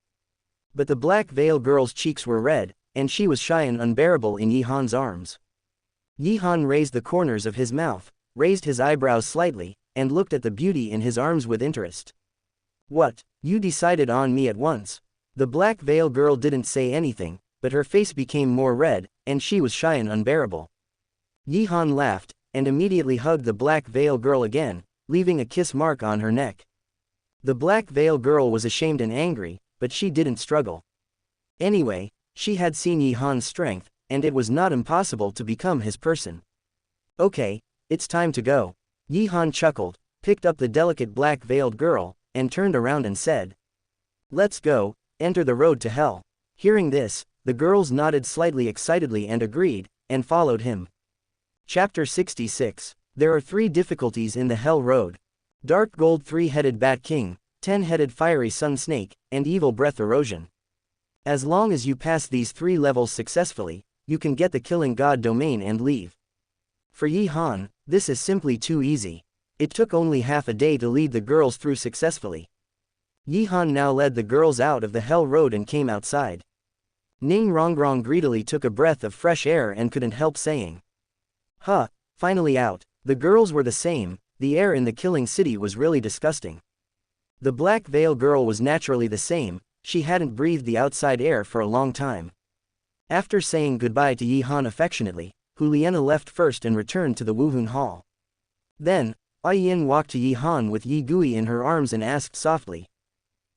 [SPEAKER 1] But the black veil girl's cheeks were red, and she was shy and unbearable in Yi Han's arms. Yi Han raised the corners of his mouth, raised his eyebrows slightly, and looked at the beauty in his arms with interest. "What, you decided on me at once?" The black veil girl didn't say anything, but her face became more red, and she was shy and unbearable. Yi Han laughed, and immediately hugged the black veil girl again, leaving a kiss mark on her neck. The black veil girl was ashamed and angry, but she didn't struggle. Anyway, she had seen Yi Han's strength, and it was not impossible to become his person. "Okay, it's time to go." Yi Han chuckled, picked up the delicate black-veiled girl, and turned around and said, "Let's go, enter the road to hell." Hearing this, the girls nodded slightly excitedly and agreed, and followed him. Chapter 66. There are 3 difficulties in the Hell Road. Dark Gold 3-headed Bat King, 10-headed Fiery Sun Snake, and Evil Breath Erosion. As long as you pass these 3 levels successfully, you can get the Killing God domain and leave. For Yi Han, this is simply too easy. It took only half a day to lead the girls through successfully. Yi Han now led the girls out of the Hell Road and came outside. Ning Rongrong greedily took a breath of fresh air and couldn't help saying, "Huh, finally out." The girls were the same, the air in the Killing City was really disgusting. The black veil girl was naturally the same, she hadn't breathed the outside air for a long time. After saying goodbye to Yi Han affectionately, Juliana left first and returned to the Wuhun Hall. Then, Yin walked to Yi Han with Yi Gui in her arms and asked softly,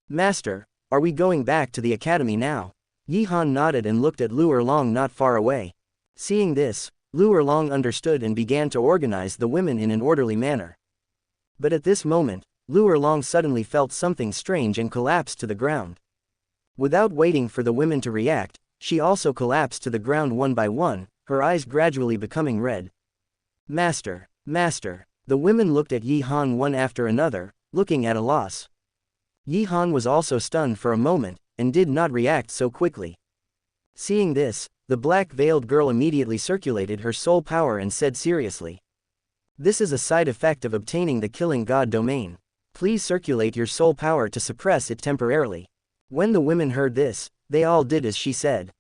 [SPEAKER 1] "Master, are we going back to the academy now?" Yi Han nodded and looked at Lu Erlong not far away. Seeing this, Lu Erlong understood and began to organize the women in an orderly manner. But at this moment, Lu Erlong suddenly felt something strange and collapsed to the ground. Without waiting for the women to react, she also collapsed to the ground one by one, her eyes gradually becoming red. "Master, Master." The women looked at Yi Han one after another, looking at a loss. Yi Han was also stunned for a moment, and did not react so quickly. Seeing this, the black-veiled girl immediately circulated her soul power and said seriously, This is a side effect of obtaining the Killing God domain. Please circulate your soul power to suppress it temporarily. When the women heard this, they all did as she said.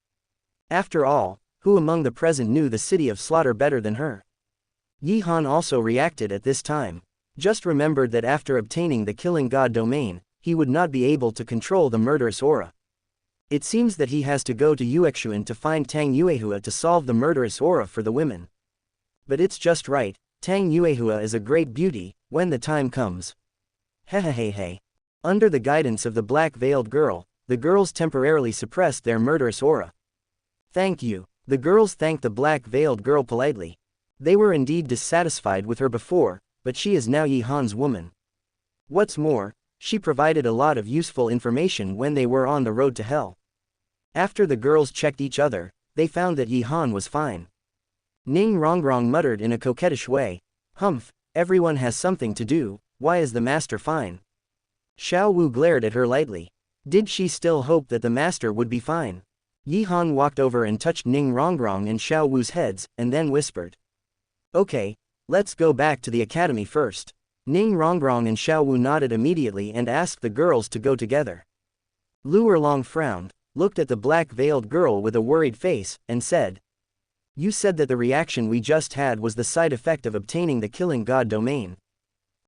[SPEAKER 1] After all, who among the present knew the city of slaughter better than her? Yi Han also reacted at this time. Just remembered that after obtaining the Killing God domain, he would not be able to control the murderous aura. It seems that he has to go to Yuexuan to find Tang Yuehua to solve the murderous aura for the women. But it's just right, Tang Yuehua is a great beauty, when the time comes. Hehehehe. Under the guidance of the black-veiled girl, the girls temporarily suppressed their murderous aura. Thank you. The girls thanked the black-veiled girl politely. They were indeed dissatisfied with her before, but she is now Yi Han's woman. What's more, she provided a lot of useful information when they were on the road to hell. After the girls checked each other, they found that Yi Han was fine. Ning Rongrong muttered in a coquettish way, "Humph, everyone has something to do, why is the master fine?" Xiao Wu glared at her lightly. Did she still hope that the master would be fine? Yi Han walked over and touched Ning Rongrong and Xiao Wu's heads, and then whispered. "Okay, let's go back to the academy first." Ning Rongrong and Xiao Wu nodded immediately and asked the girls to go together. Lu Erlong frowned, looked at the black-veiled girl with a worried face, and said, "You said that the reaction we just had was the side effect of obtaining the Killing God domain.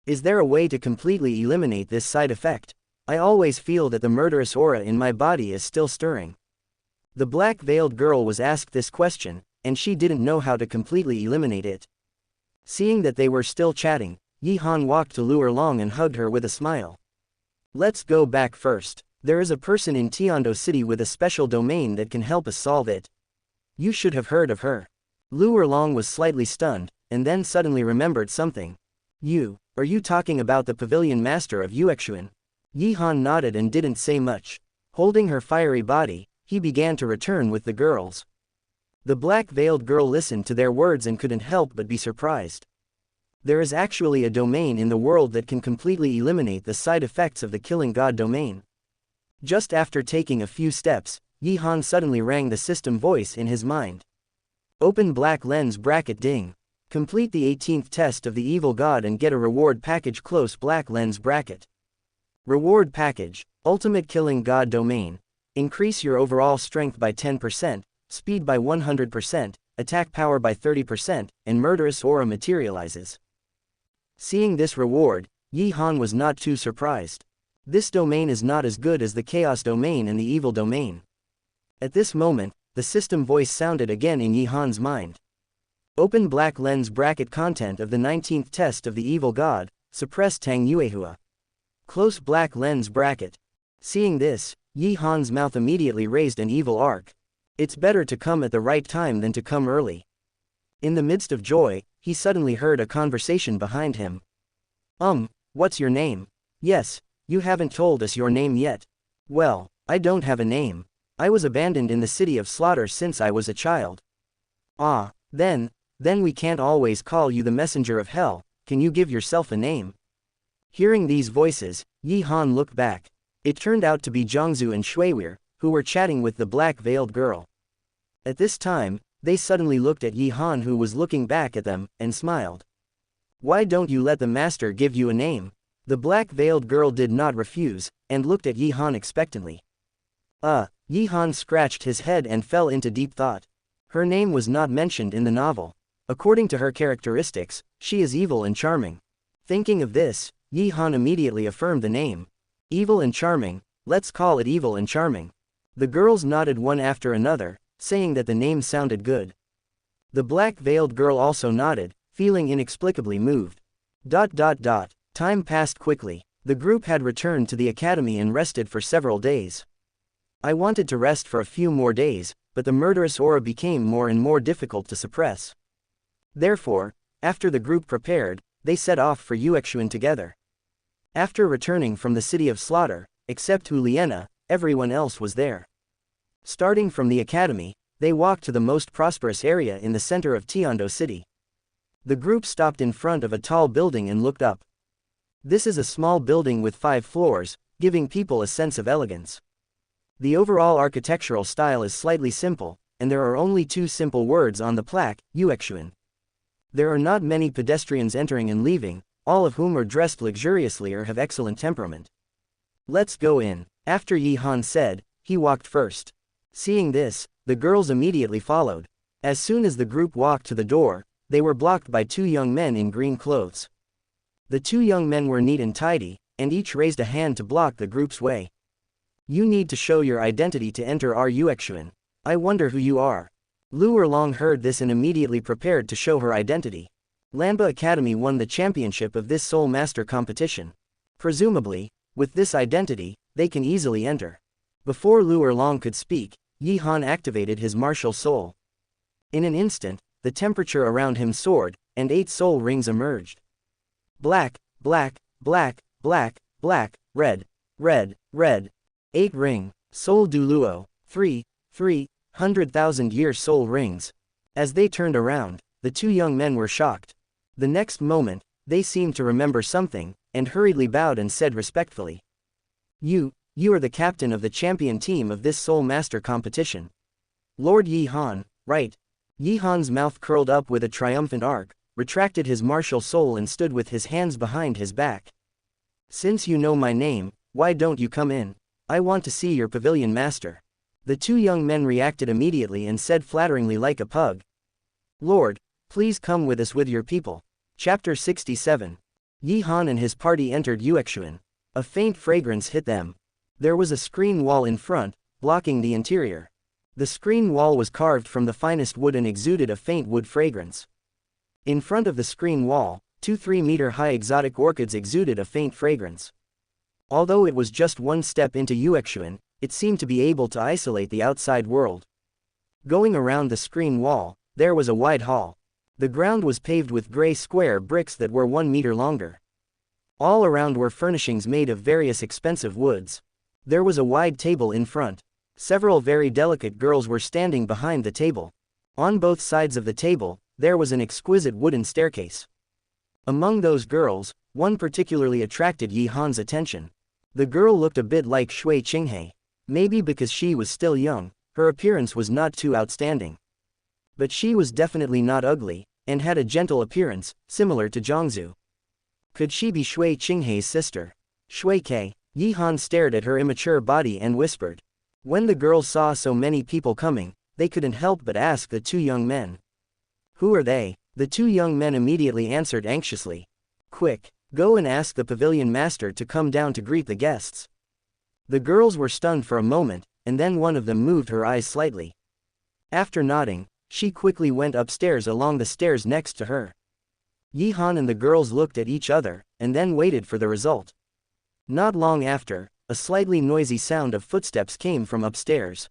[SPEAKER 1] Is there a way to completely eliminate this side effect? I always feel that the murderous aura in my body is still stirring." The black-veiled girl was asked this question, and she didn't know how to completely eliminate it. Seeing that they were still chatting, Yi Han walked to Lu Erlong and hugged her with a smile. "Let's go back first. There is a person in Tiando City with a special domain that can help us solve it. You should have heard of her." Lu Erlong was slightly stunned, and then suddenly remembered something. Are you talking about the pavilion master of Yuexuan?" Yi Han nodded and didn't say much. Holding her fiery body, he began to return with the girls. The black-veiled girl listened to their words and couldn't help but be surprised. There is actually a domain in the world that can completely eliminate the side effects of the Killing God domain. Just after taking a few steps, Yi Han suddenly rang the system voice in his mind. Open black lens bracket ding. Complete the 18th test of the evil god and get a reward package. Close black lens bracket. Reward package, Ultimate Killing God domain. Increase your overall strength by 10%, speed by 100%, attack power by 30%, and murderous aura materializes. Seeing this reward, Yi Han was not too surprised. This domain is not as good as the Chaos domain and the Evil domain. At this moment, the system voice sounded again in Yi Han's mind. Open black lens bracket content of the 19th test of the Evil God, suppress Tang Yuehua. Close black lens bracket. Seeing this, Yi Han's mouth immediately raised an evil arc. It's better to come at the right time than to come early. In the midst of joy, he suddenly heard a conversation behind him. What's your name? Yes, you haven't told us your name yet. Well, I don't have a name. I was abandoned in the city of slaughter since I was a child. Ah, then we can't always call you the messenger of hell, can you give yourself a name? Hearing these voices, Yi Han looked back. It turned out to be Zhangzu and Shuiwer, who were chatting with the black-veiled girl. At this time, they suddenly looked at Yi Han, who was looking back at them, and smiled. Why don't you let the master give you a name? The black-veiled girl did not refuse, and looked at Yi Han expectantly. Yi Han scratched his head and fell into deep thought. Her name was not mentioned in the novel. According to her characteristics, she is evil and charming. Thinking of this, Yi Han immediately affirmed the name. Evil and charming, let's call it evil and charming. The girls nodded one after another, saying that the name sounded good. The black-veiled girl also nodded, feeling inexplicably moved. Time passed quickly. The group had returned to the academy and rested for several days. I wanted to rest for a few more days, but the murderous aura became more and more difficult to suppress. Therefore, after the group prepared, they set off for Yuexuan together. After returning from the city of slaughter, except Huliena, everyone else was there. Starting from the academy, they walked to the most prosperous area in the center of Tiando City. The group stopped in front of a tall building and looked up. This is a small building with 5 floors, giving people a sense of elegance. The overall architectural style is slightly simple, and there are only 2 simple words on the plaque, Yuexuan. There are not many pedestrians entering and leaving, all of whom are dressed luxuriously or have excellent temperament. Let's go in. After Yi Han said, he walked first. Seeing this, the girls immediately followed. As soon as the group walked to the door, they were blocked by two young men in green clothes. The two young men were neat and tidy, and each raised a hand to block the group's way. You need to show your identity to enter our Yuexuan. I wonder who you are. Lu Erlong heard this and immediately prepared to show her identity. Lanba Academy won the championship of this Soul Master competition. Presumably, with this identity, they can easily enter. Before Lu Erlong could speak, Yi Han activated his martial soul. In an instant, the temperature around him soared, and 8 soul rings emerged. Black, black, black, black, black, red, red, red. 8 ring, Soul Douluo, 300,000 soul rings. As they turned around, the two young men were shocked. The next moment, they seemed to remember something, and hurriedly bowed and said respectfully. You are the captain of the champion team of this Soul Master competition. Lord Yi Han, right? Yi Han's mouth curled up with a triumphant arc, retracted his martial soul and stood with his hands behind his back. Since you know my name, why don't you come in? I want to see your pavilion master. The two young men reacted immediately and said flatteringly like a pug. Lord, please come with us with your people. Chapter 67. Yi Han and his party entered Yuexuan. A faint fragrance hit them. There was a screen wall in front, blocking the interior. The screen wall was carved from the finest wood and exuded a faint wood fragrance. In front of the screen wall, 2 3-meter-high exotic orchids exuded a faint fragrance. Although it was just one step into Yuexuan, it seemed to be able to isolate the outside world. Going around the screen wall, there was a wide hall. The ground was paved with gray square bricks that were 1 meter longer. All around were furnishings made of various expensive woods. There was a wide table in front. Several very delicate girls were standing behind the table. On both sides of the table, there was an exquisite wooden staircase. Among those girls, one particularly attracted Yi Han's attention. The girl looked a bit like Shui Qinghe. Maybe because she was still young, her appearance was not too outstanding. But she was definitely not ugly, and had a gentle appearance, similar to Zhangzu. Could she be Shui Qinghe's sister? Shui Ke? Yi Han stared at her immature body and whispered. When the girls saw so many people coming, they couldn't help but ask the two young men. Who are they? The two young men immediately answered anxiously. Quick, go and ask the pavilion master to come down to greet the guests. The girls were stunned for a moment, and then one of them moved her eyes slightly. After nodding, she quickly went upstairs along the stairs next to her. Yi Han and the girls looked at each other, and then waited for the result. Not long after, a slightly noisy sound of footsteps came from upstairs.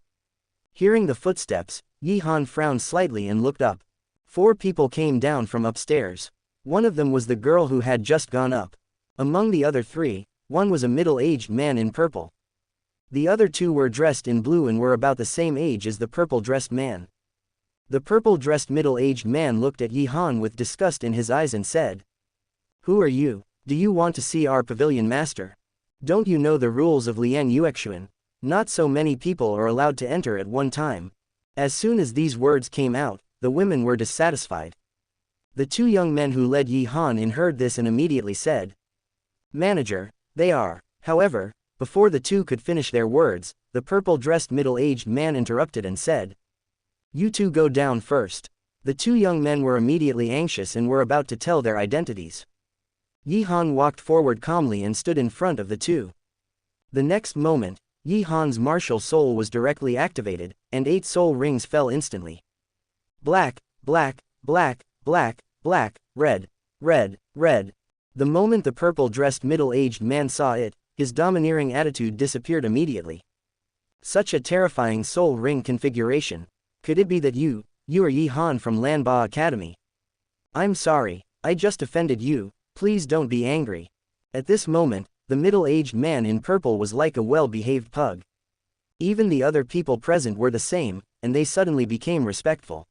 [SPEAKER 1] Hearing the footsteps, Yi Han frowned slightly and looked up. 4 people came down from upstairs. One of them was the girl who had just gone up. Among the other 3, one was a middle-aged man in purple. The other 2 were dressed in blue and were about the same age as the purple-dressed man. The purple-dressed middle-aged man looked at Yi Han with disgust in his eyes and said, Who are you? Do you want to see our pavilion master? Don't you know the rules of Lian Yuexuan? Not so many people are allowed to enter at one time. As soon as these words came out, the women were dissatisfied. The 2 young men who led Yi Han in heard this and immediately said, Manager, they are. However, before the 2 could finish their words, the purple-dressed middle-aged man interrupted and said, You 2 go down first. The 2 young men were immediately anxious and were about to tell their identities. Yi Han walked forward calmly and stood in front of the 2. The next moment, Yi Han's martial soul was directly activated, and 8 soul rings fell instantly. Black, black, black, black, black, red, red, red. The moment the purple-dressed middle-aged man saw it, his domineering attitude disappeared immediately. Such a terrifying soul ring configuration. Could it be that you are Yi Han from Lanba Academy? I'm sorry, I just offended you, please don't be angry. At this moment, the middle-aged man in purple was like a well-behaved pug. Even the other people present were the same, and they suddenly became respectful.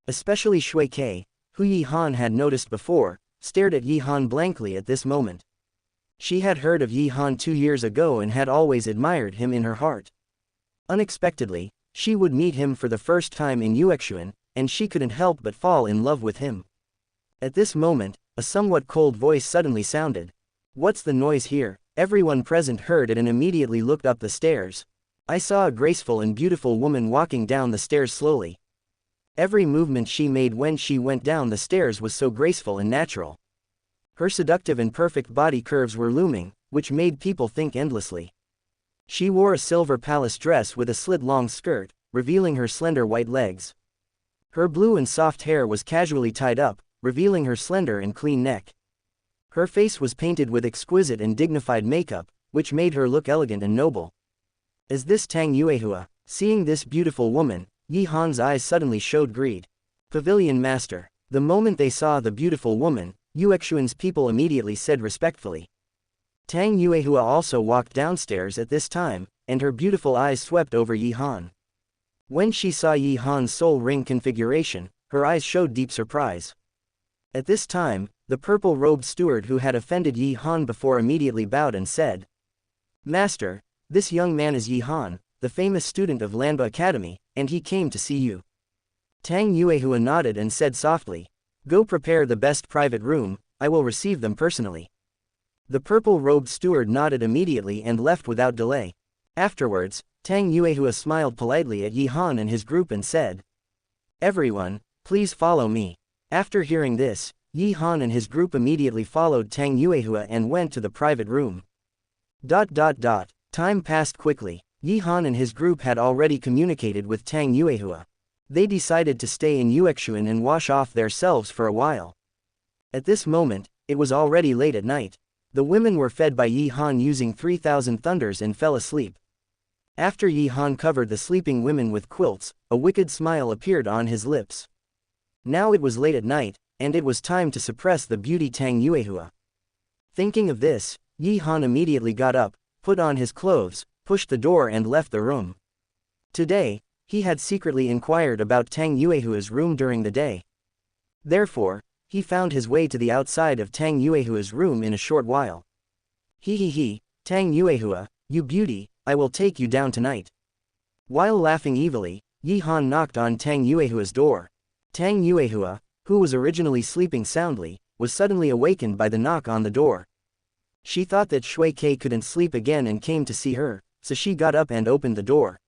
[SPEAKER 1] Especially Shui Ke, who Yi Han had noticed before, stared at Yi Han blankly at this moment. She had heard of Yi Han 2 years ago and had always admired him in her heart. Unexpectedly, she would meet him for the first time in Yuexuan, and she couldn't help but fall in love with him. At this moment, a somewhat cold voice suddenly sounded. "What's the noise here?" Everyone present heard it and immediately looked up the stairs. I saw a graceful and beautiful woman walking down the stairs slowly. Every movement she made when she went down the stairs was so graceful and natural. Her seductive and perfect body curves were looming, which made people think endlessly. She wore a silver palace dress with a slit-long skirt, revealing her slender white legs. Her blue and soft hair was casually tied up, revealing her slender and clean neck. Her face was painted with exquisite and dignified makeup, which made her look elegant and noble. "Is this Tang Yuehua?" Seeing this beautiful woman, Yi Han's eyes suddenly showed greed. "Pavilion master." The moment they saw the beautiful woman, Yuexuan's people immediately said respectfully. Tang Yuehua also walked downstairs at this time, and her beautiful eyes swept over Yi Han. When she saw Yi Han's soul ring configuration, her eyes showed deep surprise. At this time, the purple-robed steward who had offended Yi Han before immediately bowed and said, "Master, this young man is Yi Han, the famous student of Lanba Academy, and he came to see you." Tang Yuehua nodded and said softly, "Go prepare the best private room, I will receive them personally." The purple-robed steward nodded immediately and left without delay. Afterwards, Tang Yuehua smiled politely at Yi Han and his group and said, "Everyone, please follow me." After hearing this, Yi Han and his group immediately followed Tang Yuehua and went to the private room. Time passed quickly. Yi Han and his group had already communicated with Tang Yuehua. They decided to stay in Yuexuan and wash off their selves for a while. At this moment, it was already late at night. The women were fed by Yi Han using 3,000 thunders and fell asleep. After Yi Han covered the sleeping women with quilts, a wicked smile appeared on his lips. Now it was late at night, and it was time to suppress the beauty Tang Yuehua. Thinking of this, Yi Han immediately got up, put on his clothes, pushed the door and left the room. Today, he had secretly inquired about Tang Yuehua's room during the day. Therefore, he found his way to the outside of Tang Yuehua's room in a short while. He, Tang Yuehua, you beauty, I will take you down tonight." While laughing evilly, Yi Han knocked on Tang Yuehua's door. Tang Yuehua, who was originally sleeping soundly, was suddenly awakened by the knock on the door. She thought that Shui Ke couldn't sleep again and came to see her, so she got up and opened the door.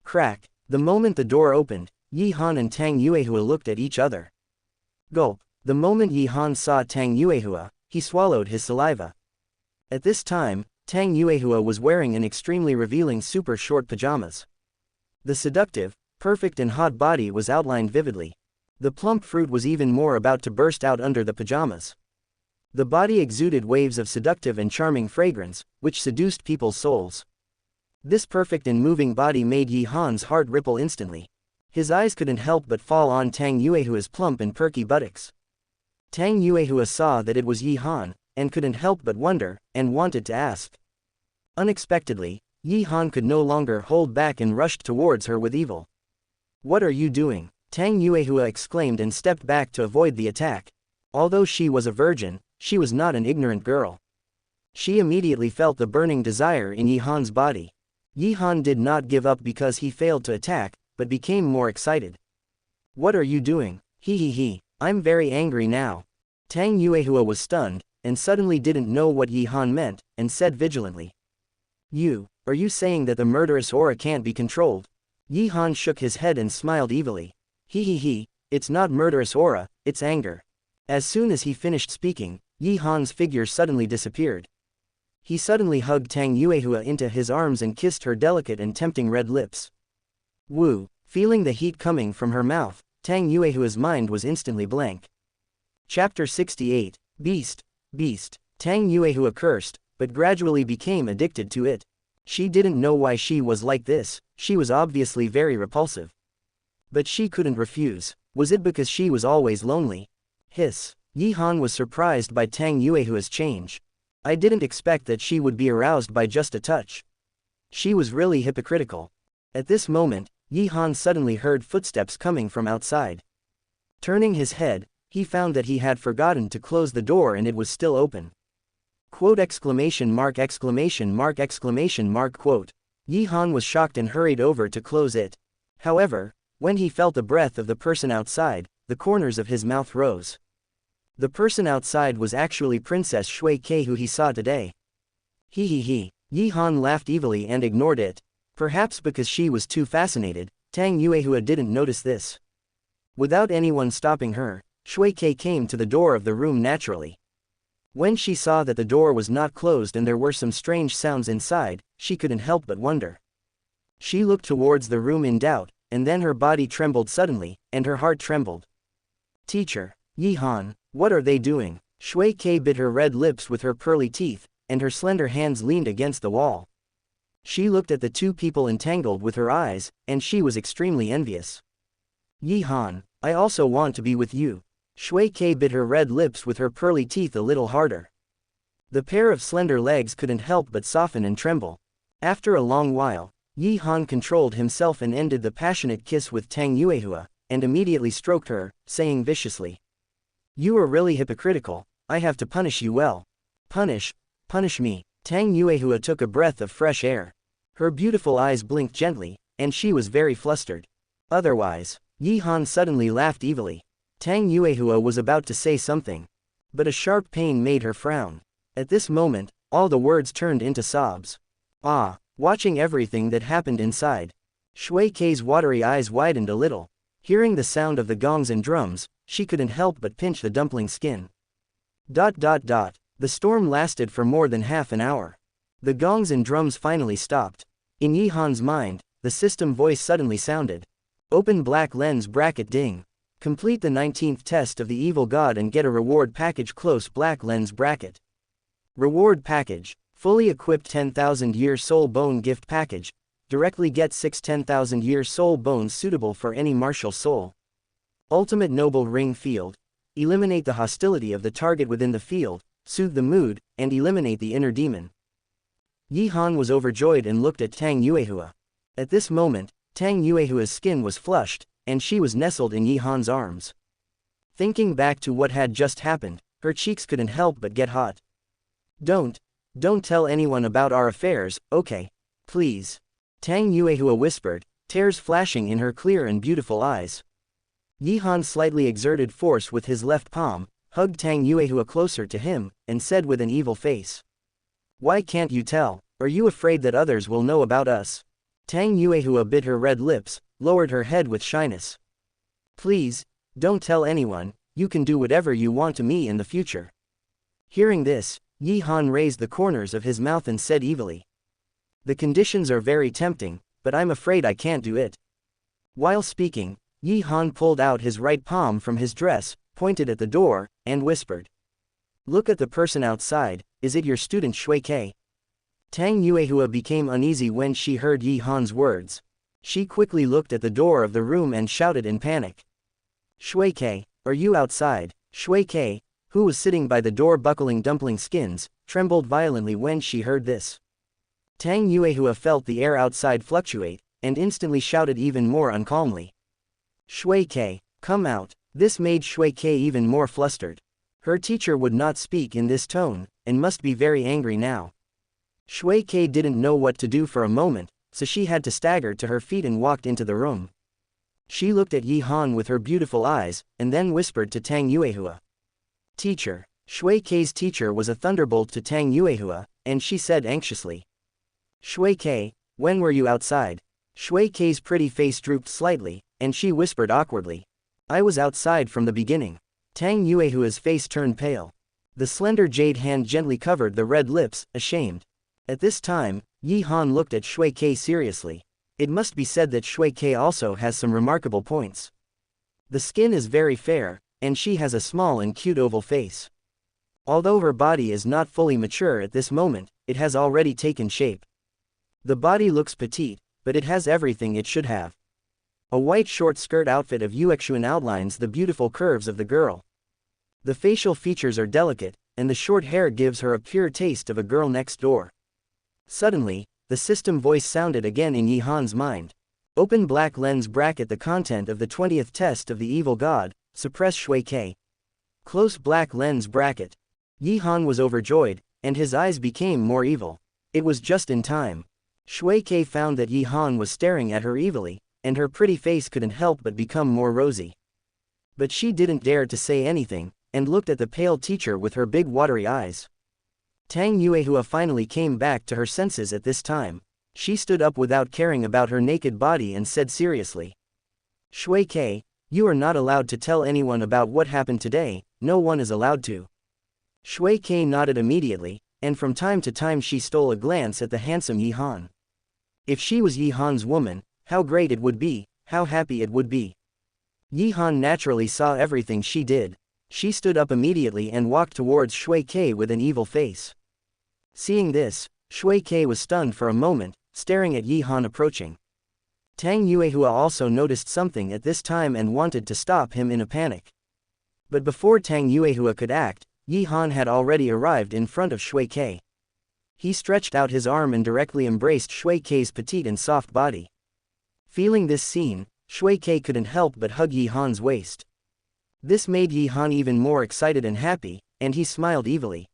[SPEAKER 1] Crack! The moment the door opened, Yi Han and Tang Yuehua looked at each other. Gulp! The moment Yi Han saw Tang Yuehua, he swallowed his saliva. At this time, Tang Yuehua was wearing an extremely revealing super short pajamas. The seductive, perfect and hot body was outlined vividly. The plump fruit was even more about to burst out under the pajamas. The body exuded waves of seductive and charming fragrance, which seduced people's souls. This perfect and moving body made Yi Han's heart ripple instantly. His eyes couldn't help but fall on Tang Yuehua's plump and perky buttocks. Tang Yuehua saw that it was Yi Han, and couldn't help but wonder, and wanted to ask. Unexpectedly, Yi Han could no longer hold back and rushed towards her with evil. "What are you doing?" Tang Yuehua exclaimed and stepped back to avoid the attack. Although she was a virgin, she was not an ignorant girl. She immediately felt the burning desire in Yi Han's body. Yi Han did not give up because he failed to attack, but became more excited. "What are you doing?" I'm very angry now." Tang Yuehua was stunned, and suddenly didn't know what Yi Han meant, and said vigilantly. Are you saying that the murderous aura can't be controlled?" Yi Han shook his head and smiled evilly. It's not murderous aura, it's anger." As soon as he finished speaking, Yi Han's figure suddenly disappeared. He suddenly hugged Tang Yuehua into his arms and kissed her delicate and tempting red lips. Wu, feeling the heat coming from her mouth, Tang Yuehua's mind was instantly blank. Chapter 68, Beast. Tang Yuehua cursed, but gradually became addicted to it. She didn't know why she was like this, she was obviously very repulsive. But she couldn't refuse. Was it because she was always lonely? Hiss. Yi Han was surprised by Tang Yuehua's change. I didn't expect that she would be aroused by just a touch. She was really hypocritical. At this moment, Yi Han suddenly heard footsteps coming from outside. Turning his head, he found that he had forgotten to close the door and it was still open. Quote! Quote. Yi Han was shocked and hurried over to close it. However, when he felt the breath of the person outside, the corners of his mouth rose. The person outside was actually Princess Shui Ke who he saw today. He. Yi Han laughed evilly and ignored it. Perhaps because she was too fascinated, Tang Yuehua didn't notice this. Without anyone stopping her, Shui Ke came to the door of the room naturally. When she saw that the door was not closed and there were some strange sounds inside, she couldn't help but wonder. She looked towards the room in doubt, and then her body trembled suddenly, and her heart trembled. Teacher, Yi Han, what are they doing? Shui Ke bit her red lips with her pearly teeth, and her slender hands leaned against the wall. She looked at the two people entangled with her eyes, and she was extremely envious. Yi Han, I also want to be with you. Shui Ke bit her red lips with her pearly teeth a little harder. The pair of slender legs couldn't help but soften and tremble. After a long while, Yi Han controlled himself and ended the passionate kiss with Tang Yuehua, and immediately stroked her, saying viciously. You are really hypocritical, I have to punish you well. Punish me. Tang Yuehua took a breath of fresh air. Her beautiful eyes blinked gently, and she was very flustered. Otherwise, Yi Han suddenly laughed evilly. Tang Yuehua was about to say something. But a sharp pain made her frown. At this moment, all the words turned into sobs. Watching everything that happened inside. Shui Ke's watery eyes widened a little. Hearing the sound of the gongs and drums, she couldn't help but pinch the dumpling's skin. The storm lasted for more than half an hour. The gongs and drums finally stopped. In Yi Han's mind, the system voice suddenly sounded. Open black lens bracket ding. Complete the 19th test of the evil god and get a reward package. Close black lens bracket. Reward package. Fully equipped 10,000-year soul bone gift package. Directly get 6 10,000-year soul bones suitable for any martial soul. Ultimate noble ring field. Eliminate the hostility of the target within the field, soothe the mood, and eliminate the inner demon. Yi Han was overjoyed and looked at Tang Yuehua. At this moment, Tang Yuehua's skin was flushed, and she was nestled in Yi Han's arms. Thinking back to what had just happened, her cheeks couldn't help but get hot. Don't tell anyone about our affairs, okay? Please. Tang Yuehua whispered, tears flashing in her clear and beautiful eyes. Yi Han slightly exerted force with his left palm, hugged Tang Yuehua closer to him, and said with an evil face. Why can't you tell? Are you afraid that others will know about us? Tang Yuehua bit her red lips, lowered her head with shyness. Please, don't tell anyone, you can do whatever you want to me in the future. Hearing this, Yi Han raised the corners of his mouth and said evilly. The conditions are very tempting, but I'm afraid I can't do it. While speaking, Yi Han pulled out his right palm from his dress, pointed at the door, and whispered. Look at the person outside, is it your student Shui Ke? Tang Yuehua became uneasy when she heard Yi Han's words. She quickly looked at the door of the room and shouted in panic. Shui Ke, are you outside? Shui Ke, who was sitting by the door buckling dumpling skins, trembled violently when she heard this. Tang Yuehua felt the air outside fluctuate, and instantly shouted even more uncalmly. Shui Ke, come out. This made Shui Ke even more flustered. Her teacher would not speak in this tone, and must be very angry now. Shui Ke didn't know what to do for a moment, so she had to stagger to her feet and walked into the room. She looked at Yi Han with her beautiful eyes, and then whispered to Tang Yuehua. Teacher. Shui Ke's teacher was a thunderbolt to Tang Yuehua, and she said anxiously. Shui Ke, when were you outside? Shui Ke's pretty face drooped slightly, and she whispered awkwardly. I was outside from the beginning. Tang Yuehua's face turned pale. The slender jade hand gently covered the red lips, ashamed. At this time, Yi Han looked at Shui Ke seriously. It must be said that Shui Ke also has some remarkable points. The skin is very fair, and she has a small and cute oval face. Although her body is not fully mature at this moment, it has already taken shape. The body looks petite, but it has everything it should have. A white short skirt outfit of Yuexuan outlines the beautiful curves of the girl. The facial features are delicate, and the short hair gives her a pure taste of a girl next door. Suddenly, the system voice sounded again in Yi Han's mind. Open black lens bracket the content of the 20th test of the evil god, suppress Shui Ke. Close black lens bracket. Yi Han was overjoyed, and his eyes became more evil. It was just in time. Shui Ke found that Yi Han was staring at her evilly, and her pretty face couldn't help but become more rosy. But she didn't dare to say anything, and looked at the pale teacher with her big watery eyes. Tang Yuehua finally came back to her senses at this time. She stood up without caring about her naked body and said seriously, "Shui Ke, you are not allowed to tell anyone about what happened today, no one is allowed to." Shui Ke nodded immediately, and from time to time she stole a glance at the handsome Yi Han. If she was Yi Han's woman, how great it would be, how happy it would be. Yi Han naturally saw everything she did. She stood up immediately and walked towards Shui Ke with an evil face. Seeing this, Shui Ke was stunned for a moment, staring at Yi Han approaching. Tang Yuehua also noticed something at this time and wanted to stop him in a panic. But before Tang Yuehua could act, Yi Han had already arrived in front of Shui Ke. He stretched out his arm and directly embraced Shui Ke's petite and soft body. Feeling this scene, Shui Ke couldn't help but hug Yi Han's waist. This made Yi Han even more excited and happy, and he smiled evilly.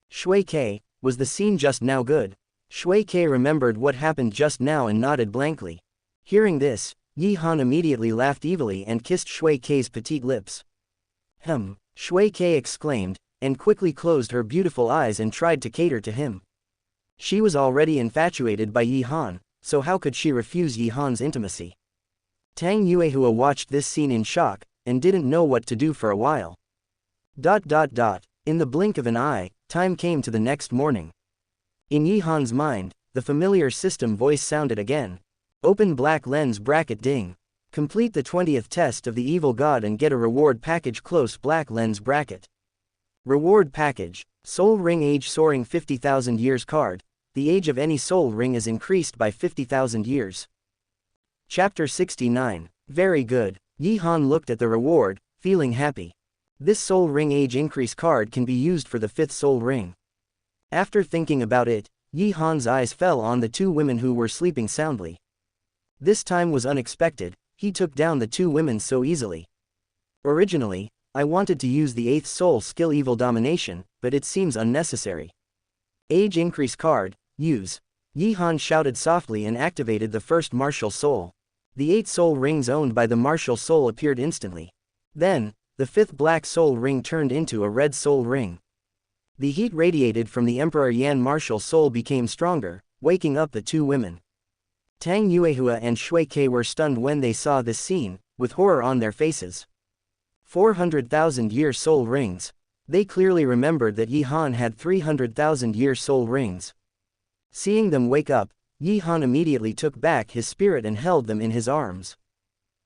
[SPEAKER 1] "Shui Ke, was the scene just now good?" Shui Ke remembered what happened just now and nodded blankly. Hearing this, Yi Han immediately laughed evilly and kissed Shui Ke's petite lips. Shui Ke exclaimed, and quickly closed her beautiful eyes and tried to cater to him. She was already infatuated by Yi Han, so how could she refuse Yi Han's intimacy? Tang Yuehua watched this scene in shock, and didn't know what to do for a while. In the blink of an eye, time came to the next morning. In Yi Han's mind, the familiar system voice sounded again. "Open black lens bracket ding. Complete the 20th test of the evil god and get a reward package close black lens bracket. Reward package, soul ring age soaring 50,000 years card. The age of any soul ring is increased by 50,000 years. Chapter 69. Very good. Yi Han looked at the reward, feeling happy. This soul ring age increase card can be used for the 5th soul ring. After thinking about it, Yi Han's eyes fell on the two women who were sleeping soundly. This time was unexpected, he took down the two women so easily. Originally, I wanted to use the 8th soul skill evil domination, but it seems unnecessary. Age increase card, use. Yi Han shouted softly and activated the first martial soul. The 8 soul rings owned by the martial soul appeared instantly. Then, the 5th black soul ring turned into a red soul ring. The heat radiated from the Emperor Yan martial soul became stronger, waking up the two women. Tang Yuehua and Shui Ke were stunned when they saw this scene, with horror on their faces. 400,000 year soul rings. They clearly remembered that Yi Han had 300,000 year soul rings. Seeing them wake up, Yi Han immediately took back his spirit and held them in his arms.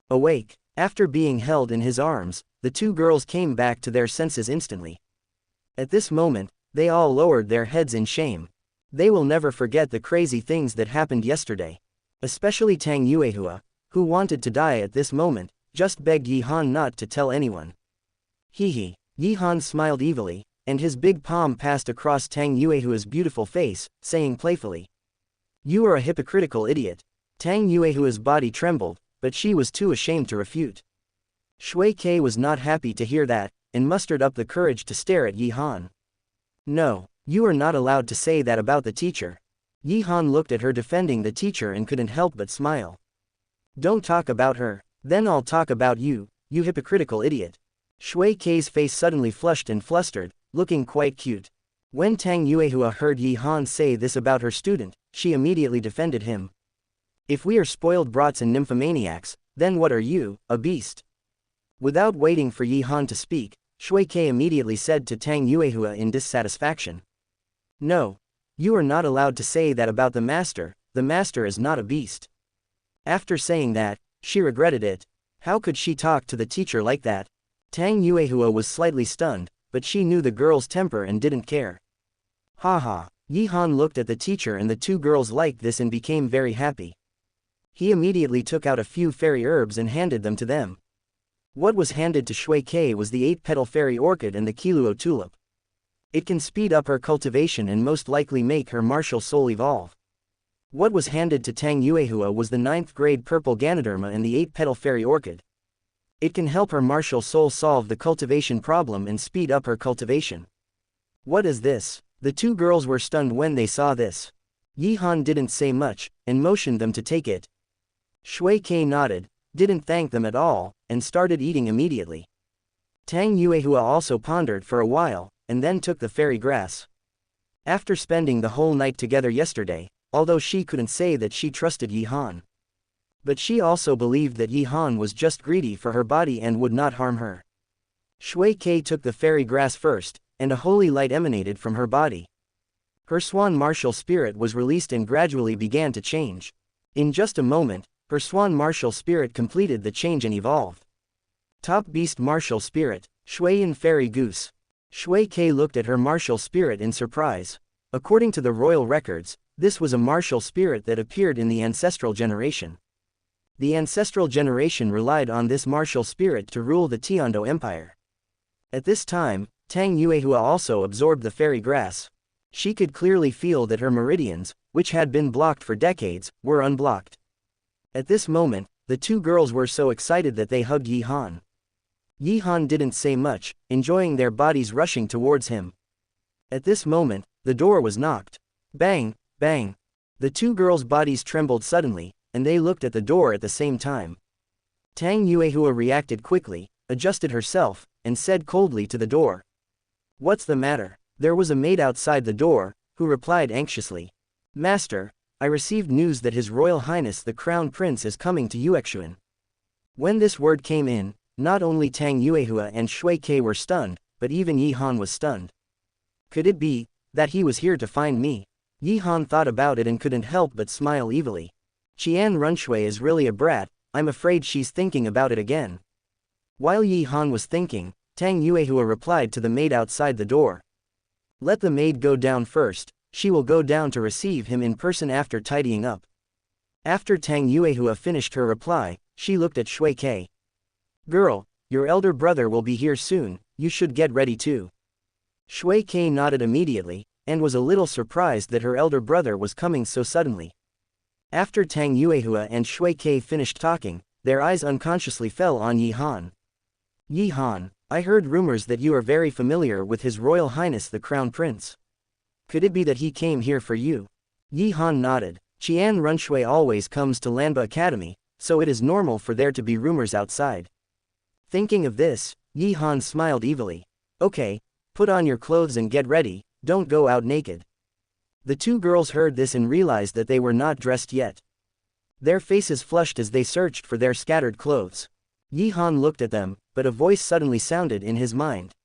[SPEAKER 1] Awake, after being held in his arms, the two girls came back to their senses instantly. At this moment, they all lowered their heads in shame. They will never forget the crazy things that happened yesterday. Especially Tang Yuehua, who wanted to die at this moment, just begged Yi Han not to tell anyone. Hee. Yi Han smiled evilly, and his big palm passed across Tang Yuehua's beautiful face, saying playfully, "You are a hypocritical idiot." Tang Yuehua's body trembled, but she was too ashamed to refute. Shui Ke was not happy to hear that, and mustered up the courage to stare at Yi Han. "No, you are not allowed to say that about the teacher." Yi Han looked at her defending the teacher and couldn't help but smile. "Don't talk about her, then I'll talk about you, you hypocritical idiot." Shui Ke's face suddenly flushed and flustered, looking quite cute. When Tang Yuehua heard Yi Han say this about her student, she immediately defended him. "If we are spoiled brats and nymphomaniacs, then what are you, a beast?" Without waiting for Yi Han to speak, Shui Ke immediately said to Tang Yuehua in dissatisfaction. "No, you are not allowed to say that about the master is not a beast." After saying that, she regretted it. How could she talk to the teacher like that? Tang Yuehua was slightly stunned, but she knew the girl's temper and didn't care. Haha, Yi Han looked at the teacher and the two girls liked this and became very happy. He immediately took out a few fairy herbs and handed them to them. What was handed to Shui Ke was the 8-petal fairy orchid and the Douluo tulip. It can speed up her cultivation and most likely make her martial soul evolve. What was handed to Tang Yuehua was the 9th grade purple Ganoderma and the 8-petal fairy orchid. It can help her martial soul solve the cultivation problem and speed up her cultivation. What is this? The two girls were stunned when they saw this. Yi Han didn't say much, and motioned them to take it. Shui Ke nodded, didn't thank them at all, and started eating immediately. Tang Yuehua also pondered for a while, and then took the fairy grass. After spending the whole night together yesterday, although she couldn't say that she trusted Yi Han, but she also believed that Yi Han was just greedy for her body and would not harm her. Shui Ke took the fairy grass first, and a holy light emanated from her body. Her swan martial spirit was released and gradually began to change. In just a moment, her swan martial spirit completed the change and evolved. Top beast martial spirit, Shuiyan fairy goose. Shui Ke looked at her martial spirit in surprise. According to the royal records, this was a martial spirit that appeared in the ancestral generation. The ancestral generation relied on this martial spirit to rule the Tiando Empire. At this time, Tang Yuehua also absorbed the fairy grass. She could clearly feel that her meridians, which had been blocked for decades, were unblocked. At this moment, the two girls were so excited that they hugged Yi Han. Yi Han didn't say much, enjoying their bodies rushing towards him. At this moment, the door was knocked. Bang, bang. The two girls' bodies trembled suddenly, and they looked at the door at the same time. Tang Yuehua reacted quickly, adjusted herself, and said coldly to the door, "What's the matter?" There was a maid outside the door, who replied anxiously, "Master, I received news that His Royal Highness the Crown Prince is coming to Yuexuan." When this word came in, not only Tang Yuehua and Shui Ke were stunned, but even Yi Han was stunned. Could it be that he was here to find me? Yi Han thought about it and couldn't help but smile evilly. Qian Runshui is really a brat, I'm afraid she's thinking about it again. While Yi Han was thinking, Tang Yuehua replied to the maid outside the door. Let the maid go down first, she will go down to receive him in person after tidying up. After Tang Yuehua finished her reply, she looked at Shui Ke. Girl, your elder brother will be here soon, you should get ready too. Shui Ke nodded immediately, and was a little surprised that her elder brother was coming so suddenly. After Tang Yuehua and Shui Ke finished talking, their eyes unconsciously fell on Yi Han. Yi Han, I heard rumors that you are very familiar with His Royal Highness the Crown Prince. Could it be that he came here for you? Yi Han nodded. Qian Runshui always comes to Lanba Academy, so it is normal for there to be rumors outside. Thinking of this, Yi Han smiled evilly. Okay, put on your clothes and get ready, don't go out naked. The two girls heard this and realized that they were not dressed yet. Their faces flushed as they searched for their scattered clothes. Yi Han looked at them, but a voice suddenly sounded in his mind.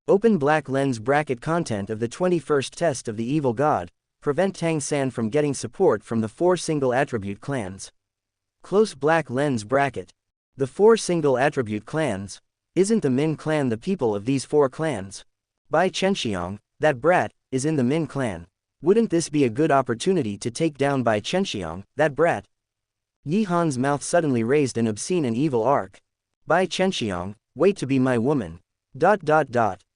[SPEAKER 1] Open black lens bracket content of the 21st test of the evil god, prevent Tang San from getting support from the 4 single attribute clans. Close black lens bracket. The 4 single attribute clans. Isn't the Min clan the people of these 4 clans? Bai Chenxiang, that brat, is in the Min clan. Wouldn't this be a good opportunity to take down Bai Chenxiang, that brat? Yi Han's mouth suddenly raised an obscene and evil arc. Bai Chenxiang, wait to be my woman. ...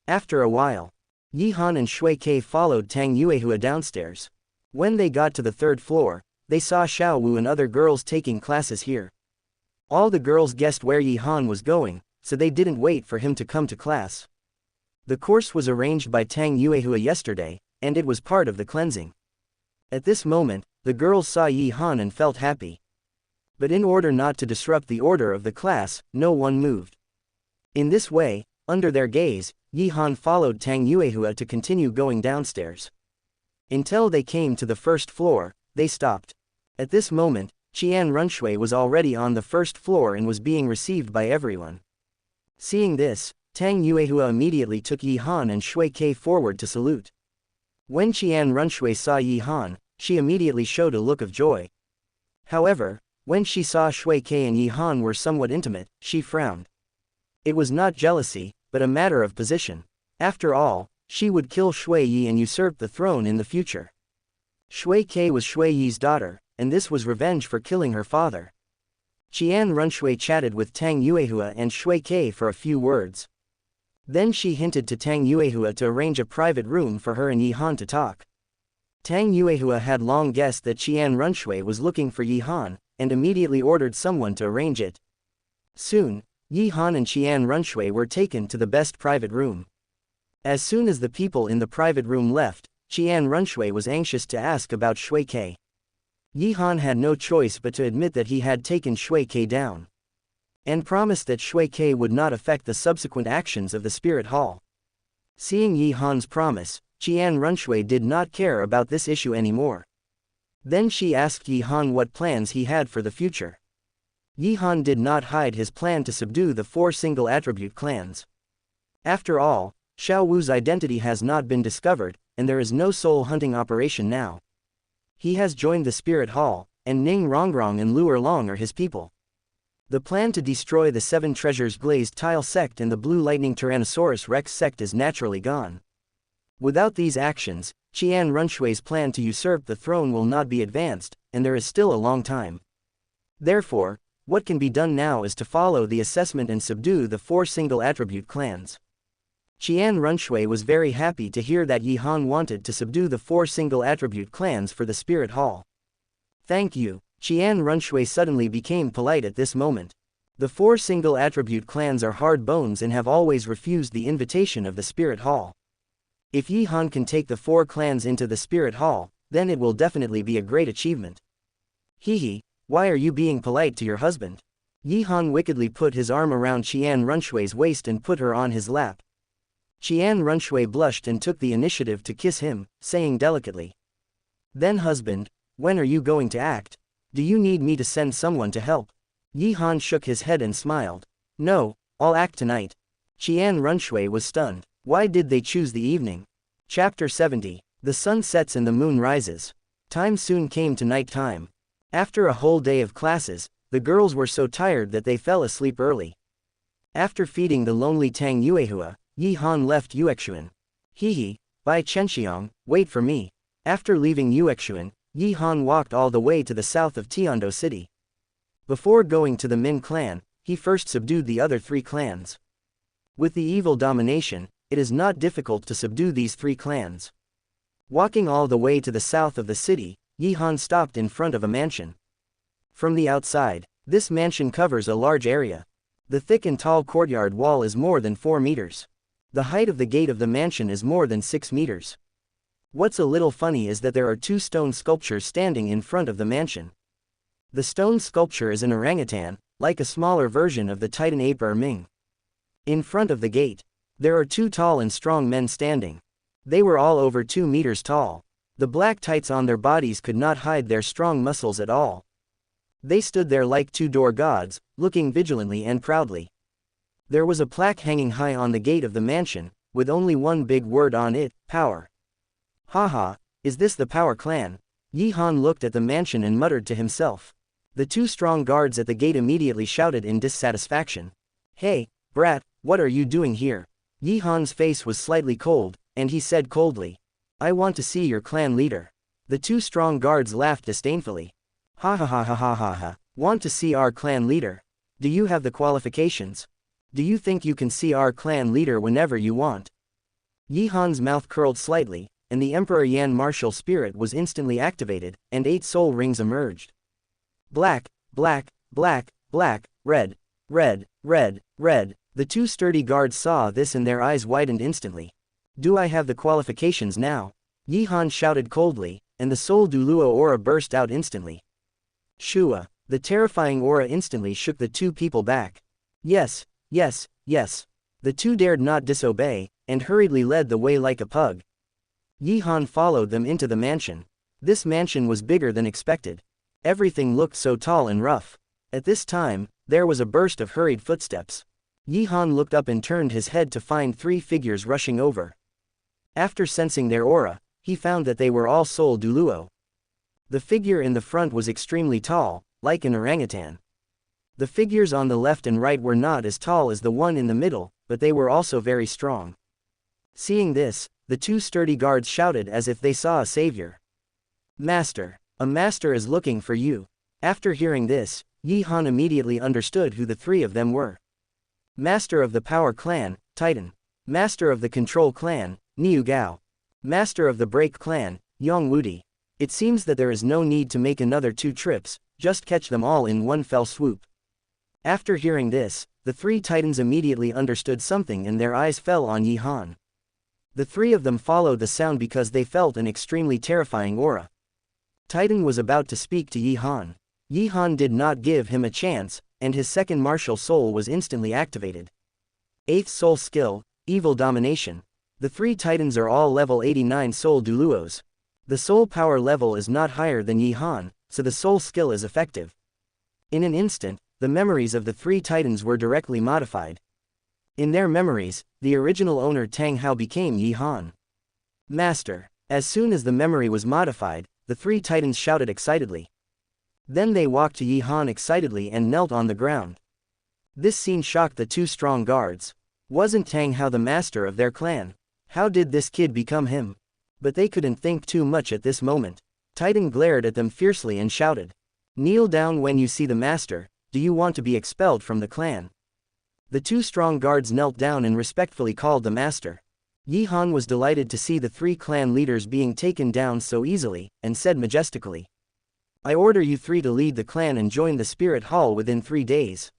[SPEAKER 1] After a while, Yi Han and Shui Ke followed Tang Yuehua downstairs. When they got to the 3rd floor, they saw Xiao Wu and other girls taking classes here. All the girls guessed where Yi Han was going, so they didn't wait for him to come to class. The course was arranged by Tang Yuehua yesterday, and it was part of the cleansing. At this moment, the girls saw Yi Han and felt happy. But in order not to disrupt the order of the class, no one moved. In this way, under their gaze, Yi Han followed Tang Yuehua to continue going downstairs. Until they came to the 1st floor, they stopped. At this moment, Qian Runshui was already on the 1st floor and was being received by everyone. Seeing this, Tang Yuehua immediately took Yi Han and Shui Ke forward to salute. When Qian Runshui saw Yi Han, she immediately showed a look of joy. However, when she saw Shui Ke and Yi Han were somewhat intimate, she frowned. It was not jealousy, but a matter of position. After all, she would kill Shui Yi and usurp the throne in the future. Shui Ke was Shui Yi's daughter, and this was revenge for killing her father. Qian Runshui chatted with Tang Yuehua and Shui Ke for a few words. Then she hinted to Tang Yuehua to arrange a private room for her and Yi Han to talk. Tang Yuehua had long guessed that Qian Runshui was looking for Yi Han, and immediately ordered someone to arrange it. Soon, Yi Han and Qian Runshui were taken to the best private room. As soon as the people in the private room left, Qian Runshui was anxious to ask about Shui Ke. Yi Han had no choice but to admit that he had taken Shui Ke down. and promised that Shui Ke would not affect the subsequent actions of the Spirit Hall. Seeing Yi Han's promise, Qian Runshui did not care about this issue anymore. Then she asked Yi Han what plans he had for the future. Yi Han did not hide his plan to subdue the 4 single-attribute clans. After all, Xiao Wu's identity has not been discovered, and there is no soul-hunting operation now. He has joined the Spirit Hall, and Ning Rongrong and Lu Erlong are his people. The plan to destroy the 7 Treasures Glazed Tile sect and the Blue Lightning Tyrannosaurus Rex sect is naturally gone. Without these actions, Qian Runshui's plan to usurp the throne will not be advanced, and there is still a long time. Therefore, what can be done now is to follow the assessment and subdue the 4 single-attribute clans. Qian Runshui was very happy to hear that Yi Han wanted to subdue the 4 single-attribute clans for the Spirit Hall. Thank you. Qian Runshui suddenly became polite at this moment. The 4 single-attribute clans are hard bones and have always refused the invitation of the Spirit Hall. If Yi Han can take the 4 clans into the Spirit Hall, then it will definitely be a great achievement. Hehe, why are you being polite to your husband? Yi Han wickedly put his arm around Qian Runshui's waist and put her on his lap. Qian Runshui blushed and took the initiative to kiss him, saying delicately, "Then husband, when are you going to act? Do you need me to send someone to help?" Yi Han shook his head and smiled. "No, I'll act tonight." Qian Runshui was stunned. Why did they choose the evening? Chapter 70. The sun sets and the moon rises. Time soon came to night time. After a whole day of classes, the girls were so tired that they fell asleep early. After feeding the lonely Tang Yuehua, Yi Han left Yuexuan. Hehe, Bai Chenxiang, wait for me. After leaving Yuexuan, Yi Han walked all the way to the south of Tiando City. Before going to the Min clan, he first subdued the other 3 clans. With the evil domination, it is not difficult to subdue these 3 clans. Walking all the way to the south of the city, Yi Han stopped in front of a mansion. From the outside, this mansion covers a large area. The thick and tall courtyard wall is more than 4 meters. The height of the gate of the mansion is more than 6 meters. What's a little funny is that there are 2 stone sculptures standing in front of the mansion. The stone sculpture is an orangutan, like a smaller version of the Titan ape Ming. In front of the gate, there are 2 tall and strong men standing. They were all over 2 meters tall. The black tights on their bodies could not hide their strong muscles at all. They stood there like 2 door gods, looking vigilantly and proudly. There was a plaque hanging high on the gate of the mansion, with only one big word on it, power. Haha, is this the Power Clan? Yi Han looked at the mansion and muttered to himself. The 2 strong guards at the gate immediately shouted in dissatisfaction. Hey, brat, what are you doing here? Yi Han's face was slightly cold, and he said coldly, I want to see your clan leader. The 2 strong guards laughed disdainfully. Ha ha ha ha ha ha ha, want to see our clan leader? Do you have the qualifications? Do you think you can see our clan leader whenever you want? Yi Han's mouth curled slightly, and the Emperor Yan martial spirit was instantly activated, and 8 soul rings emerged. Black, black, black, black, red, red, red, red. The 2 sturdy guards saw this and their eyes widened instantly. Do I have the qualifications now? Yi Han shouted coldly, and the Soul Douluo aura burst out instantly. Shua, the terrifying aura instantly shook the 2 people back. Yes, yes, yes. The 2 dared not disobey, and hurriedly led the way like a pug. Yi Han followed them into the mansion. This mansion was bigger than expected. Everything looked so tall and rough. At this time, there was a burst of hurried footsteps. Yi Han looked up and turned his head to find 3 figures rushing over. After sensing their aura, he found that they were all Soul Douluo. The figure in the front was extremely tall, like an orangutan. The figures on the left and right were not as tall as the one in the middle, but they were also very strong. Seeing this, the 2 sturdy guards shouted as if they saw a savior. Master, a master is looking for you. After hearing this, Yi Han immediately understood who the 3 of them were. Master of the Power Clan, Titan. Master of the Control Clan, Niu Gao. Master of the Break Clan, Yong Wudi. It seems that there is no need to make another 2 trips, just catch them all in one fell swoop. After hearing this, the 3 titans immediately understood something and their eyes fell on Yi Han. The 3 of them followed the sound because they felt an extremely terrifying aura. Titan was about to speak to Yi Han. Yi Han did not give him a chance, and his second martial soul was instantly activated. 8th soul skill, Evil Domination. The 3 titans are all level 89 soul Douluos. The soul power level is not higher than Yi Han, so the soul skill is effective. In an instant, the memories of the 3 titans were directly modified. In their memories, the original owner Tang Hao became Yi Han. Master. As soon as the memory was modified, the 3 titans shouted excitedly. Then they walked to Yi Han excitedly and knelt on the ground. This scene shocked the 2 strong guards. Wasn't Tang Hao the master of their clan? How did this kid become him? But they couldn't think too much at this moment. Titan glared at them fiercely and shouted. Kneel down when you see the master. Do you want to be expelled from the clan? The 2 strong guards knelt down and respectfully called the master. Yi Han was delighted to see the 3 clan leaders being taken down so easily, and said majestically. I order you 3 to lead the clan and join the spirit hall within 3 days.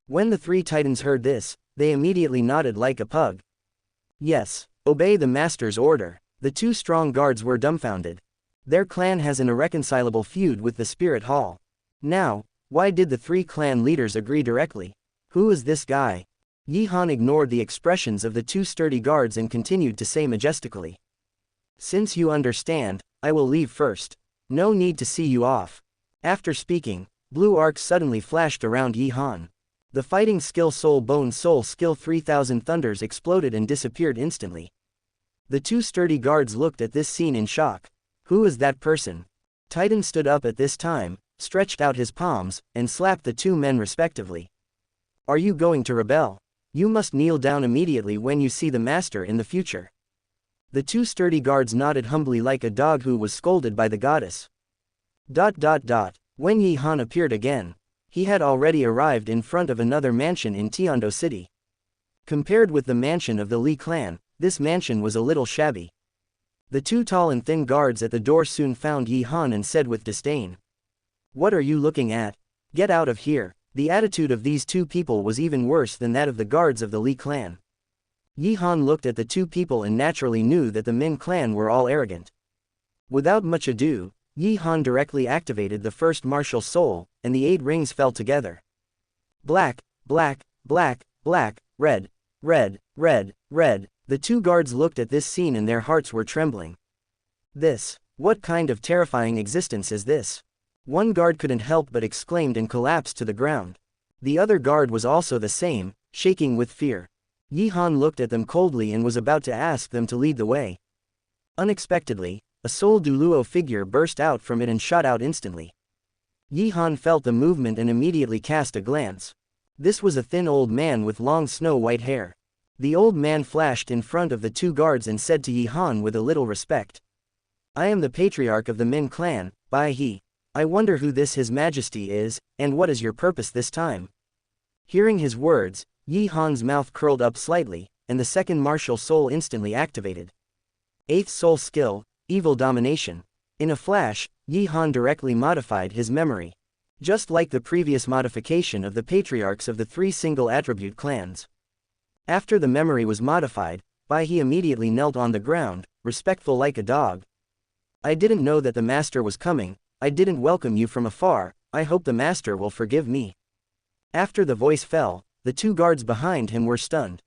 [SPEAKER 1] When the 3 titans heard this, they immediately nodded like a pug. Yes, obey the master's order. The 2 strong guards were dumbfounded. Their clan has an irreconcilable feud with the spirit hall. Now, why did the 3 clan leaders agree directly? Who is this guy? Yi Han ignored the expressions of the 2 sturdy guards and continued to say majestically. Since you understand, I will leave first. No need to see you off. After speaking, blue arcs suddenly flashed around Yi Han. The fighting skill Soul Bone Soul skill 3000 thunders exploded and disappeared instantly. The 2 sturdy guards looked at this scene in shock. Who is that person? Titan stood up at this time, stretched out his palms, and slapped the 2 men respectively. Are you going to rebel? You must kneel down immediately when you see the master in the future. The 2 sturdy guards nodded humbly like a dog who was scolded by the goddess. When Yi Han appeared again, he had already arrived in front of another mansion in Tiando City. Compared with the mansion of the Li clan, this mansion was a little shabby. The 2 tall and thin guards at the door soon found Yi Han and said with disdain. What are you looking at? Get out of here. The attitude of these 2 people was even worse than that of the guards of the Li clan. Yi Han looked at the 2 people and naturally knew that the Min clan were all arrogant. Without much ado, Yi Han directly activated the first martial soul, and the 8 rings fell together. Black, black, black, black, red, red, red, red. The 2 guards looked at this scene and their hearts were trembling. What kind of terrifying existence is this? One guard couldn't help but exclaimed and collapsed to the ground. The other guard was also the same, shaking with fear. Yi Han looked at them coldly and was about to ask them to lead the way. Unexpectedly, a soul Douluo figure burst out from it and shot out instantly. Yi Han felt the movement and immediately cast a glance. This was a thin old man with long snow-white hair. The old man flashed in front of the 2 guards and said to Yi Han with a little respect. I am the patriarch of the Min clan, Bai He. I wonder who this His Majesty is, and what is your purpose this time? Hearing his words, Yi Han's mouth curled up slightly, and the second martial soul instantly activated. 8th soul skill, Evil Domination. In a flash, Yi Han directly modified his memory. Just like the previous modification of the patriarchs of the 3 single attribute clans. After the memory was modified, Bai He immediately knelt on the ground, respectful like a dog. I didn't know that the master was coming. I didn't welcome you from afar. I hope the master will forgive me. After the voice fell, the 2 guards behind him were stunned.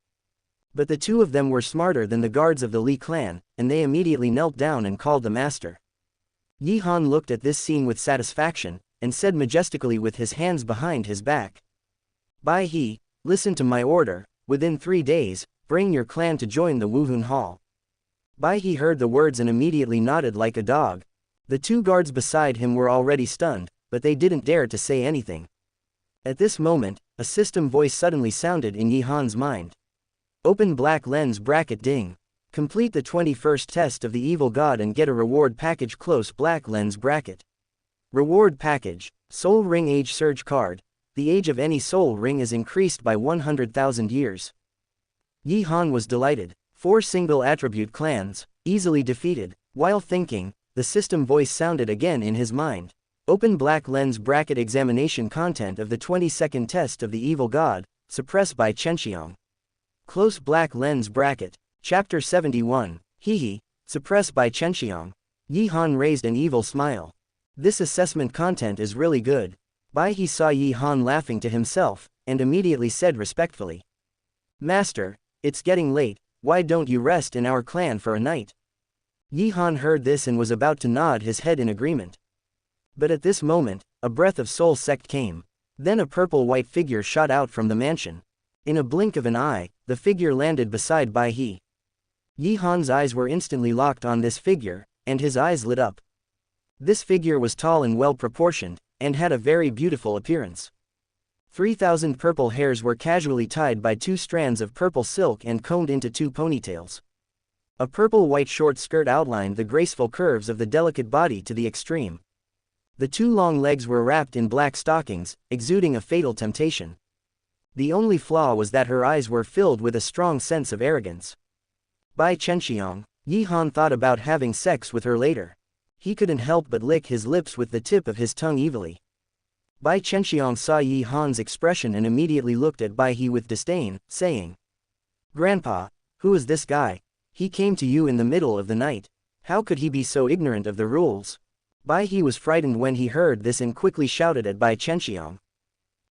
[SPEAKER 1] But the 2 of them were smarter than the guards of the Li clan, and they immediately knelt down and called the master. Yi Han looked at this scene with satisfaction, and said majestically with his hands behind his back. Bai He, listen to my order. Within 3 days, bring your clan to join the Wuhun Hall. Bai He heard the words and immediately nodded like a dog. The 2 guards beside him were already stunned, but they didn't dare to say anything. At this moment, a system voice suddenly sounded in Yi Han's mind. Open black lens bracket ding. Complete the 21st test of the evil god and get a reward package close black lens bracket. Reward package, Soul Ring Age Surge card. The age of any soul ring is increased by 100,000 years. Yi Han was delighted. 4 single attribute clans, easily defeated. While thinking, the system voice sounded again in his mind. Open black lens bracket examination content of the 22nd test of the evil god, suppressed by Chenxiong. Close black lens bracket. Chapter 71, Hehe, suppressed by Chenxiong. Yi Han raised an evil smile. This assessment content is really good. Bai He saw Yi Han laughing to himself, and immediately said respectfully, "Master, it's getting late, why don't you rest in our clan for a night?" Yi Han heard this and was about to nod his head in agreement. But at this moment, a breath of soul sect came. Then a purple-white figure shot out from the mansion. In a blink of an eye, the figure landed beside Bai He. Yi Han's eyes were instantly locked on this figure, and his eyes lit up. This figure was tall and well-proportioned, and had a very beautiful appearance. 3,000 purple hairs were casually tied by 2 strands of purple silk and combed into 2 ponytails. A purple-white short skirt outlined the graceful curves of the delicate body to the extreme. The 2 long legs were wrapped in black stockings, exuding a fatal temptation. The only flaw was that her eyes were filled with a strong sense of arrogance. By Chenxiang, Yi Han thought about having sex with her later. He couldn't help but lick his lips with the tip of his tongue evilly. Bai Chenxiang saw Yi Han's expression and immediately looked at Bai He with disdain, saying, "Grandpa, who is this guy? He came to you in the middle of the night. How could he be so ignorant of the rules?" Bai He was frightened when he heard this and quickly shouted at Bai Chenxiang,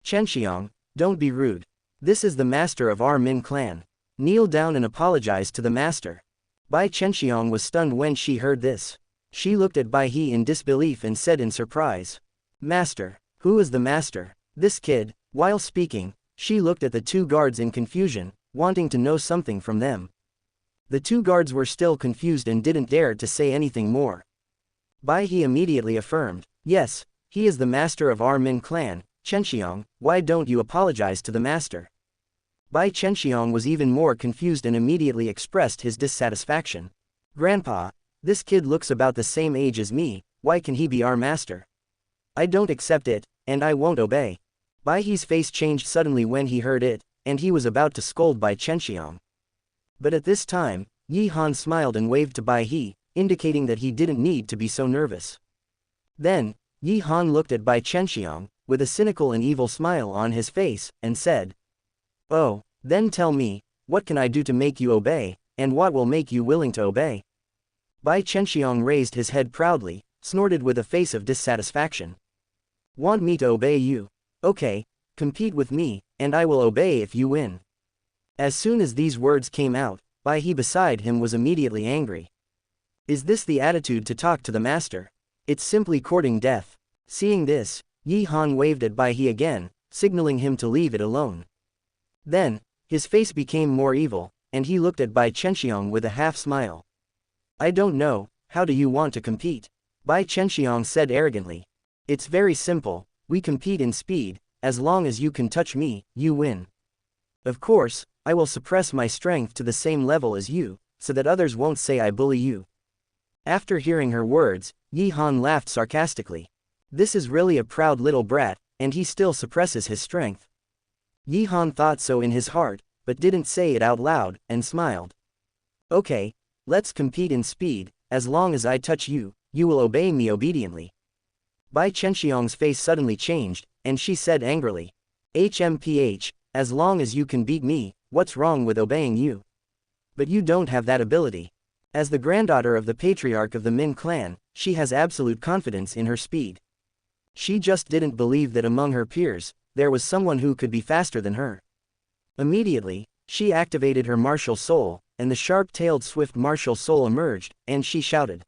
[SPEAKER 1] "Chenxiang, don't be rude. This is the master of our Min clan. Kneel down and apologize to the master." Bai Chenxiang was stunned when she heard this. She looked at Bai He in disbelief and said in surprise, "Master, who is the master?" This kid, while speaking, she looked at the 2 guards in confusion, wanting to know something from them. The 2 guards were still confused and didn't dare to say anything more. Bai He immediately affirmed, "Yes, he is the master of our Min clan. Chenxiang, why don't you apologize to the master?" Bai Chenxiang was even more confused and immediately expressed his dissatisfaction. "Grandpa, this kid looks about the same age as me, why can he be our master? I don't accept it, and I won't obey." Bai He's face changed suddenly when he heard it, and he was about to scold Bai Chenxiang. But at this time, Yi Han smiled and waved to Bai He, indicating that he didn't need to be so nervous. Then, Yi Han looked at Bai Chenxiang, with a cynical and evil smile on his face, and said, "Oh, then tell me, what can I do to make you obey, and what will make you willing to obey?" Bai Chenxiang raised his head proudly, snorted with a face of dissatisfaction. "Want me to obey you? Okay, compete with me, and I will obey if you win." As soon as these words came out, Bai He beside him was immediately angry. Is this the attitude to talk to the master? It's simply courting death. Seeing this, Yi Han waved at Bai He again, signaling him to leave it alone. Then, his face became more evil, and he looked at Bai Chenxiang with a half-smile. "I don't know, how do you want to compete?" Bai Chenxiang said arrogantly. "It's very simple, we compete in speed, as long as you can touch me, you win. Of course, I will suppress my strength to the same level as you, so that others won't say I bully you." After hearing her words, Yi Han laughed sarcastically. This is really a proud little brat, and he still suppresses his strength. Yi Han thought so in his heart, but didn't say it out loud, and smiled. "Okay, let's compete in speed, as long as I touch you, you will obey me obediently." Bai Chenxiang's face suddenly changed, and she said angrily, "HMPH, as long as you can beat me, what's wrong with obeying you? But you don't have that ability." As the granddaughter of the patriarch of the Min clan, she has absolute confidence in her speed. She just didn't believe that among her peers, there was someone who could be faster than her. Immediately, she activated her martial soul, and the sharp-tailed swift martial soul emerged, and she shouted,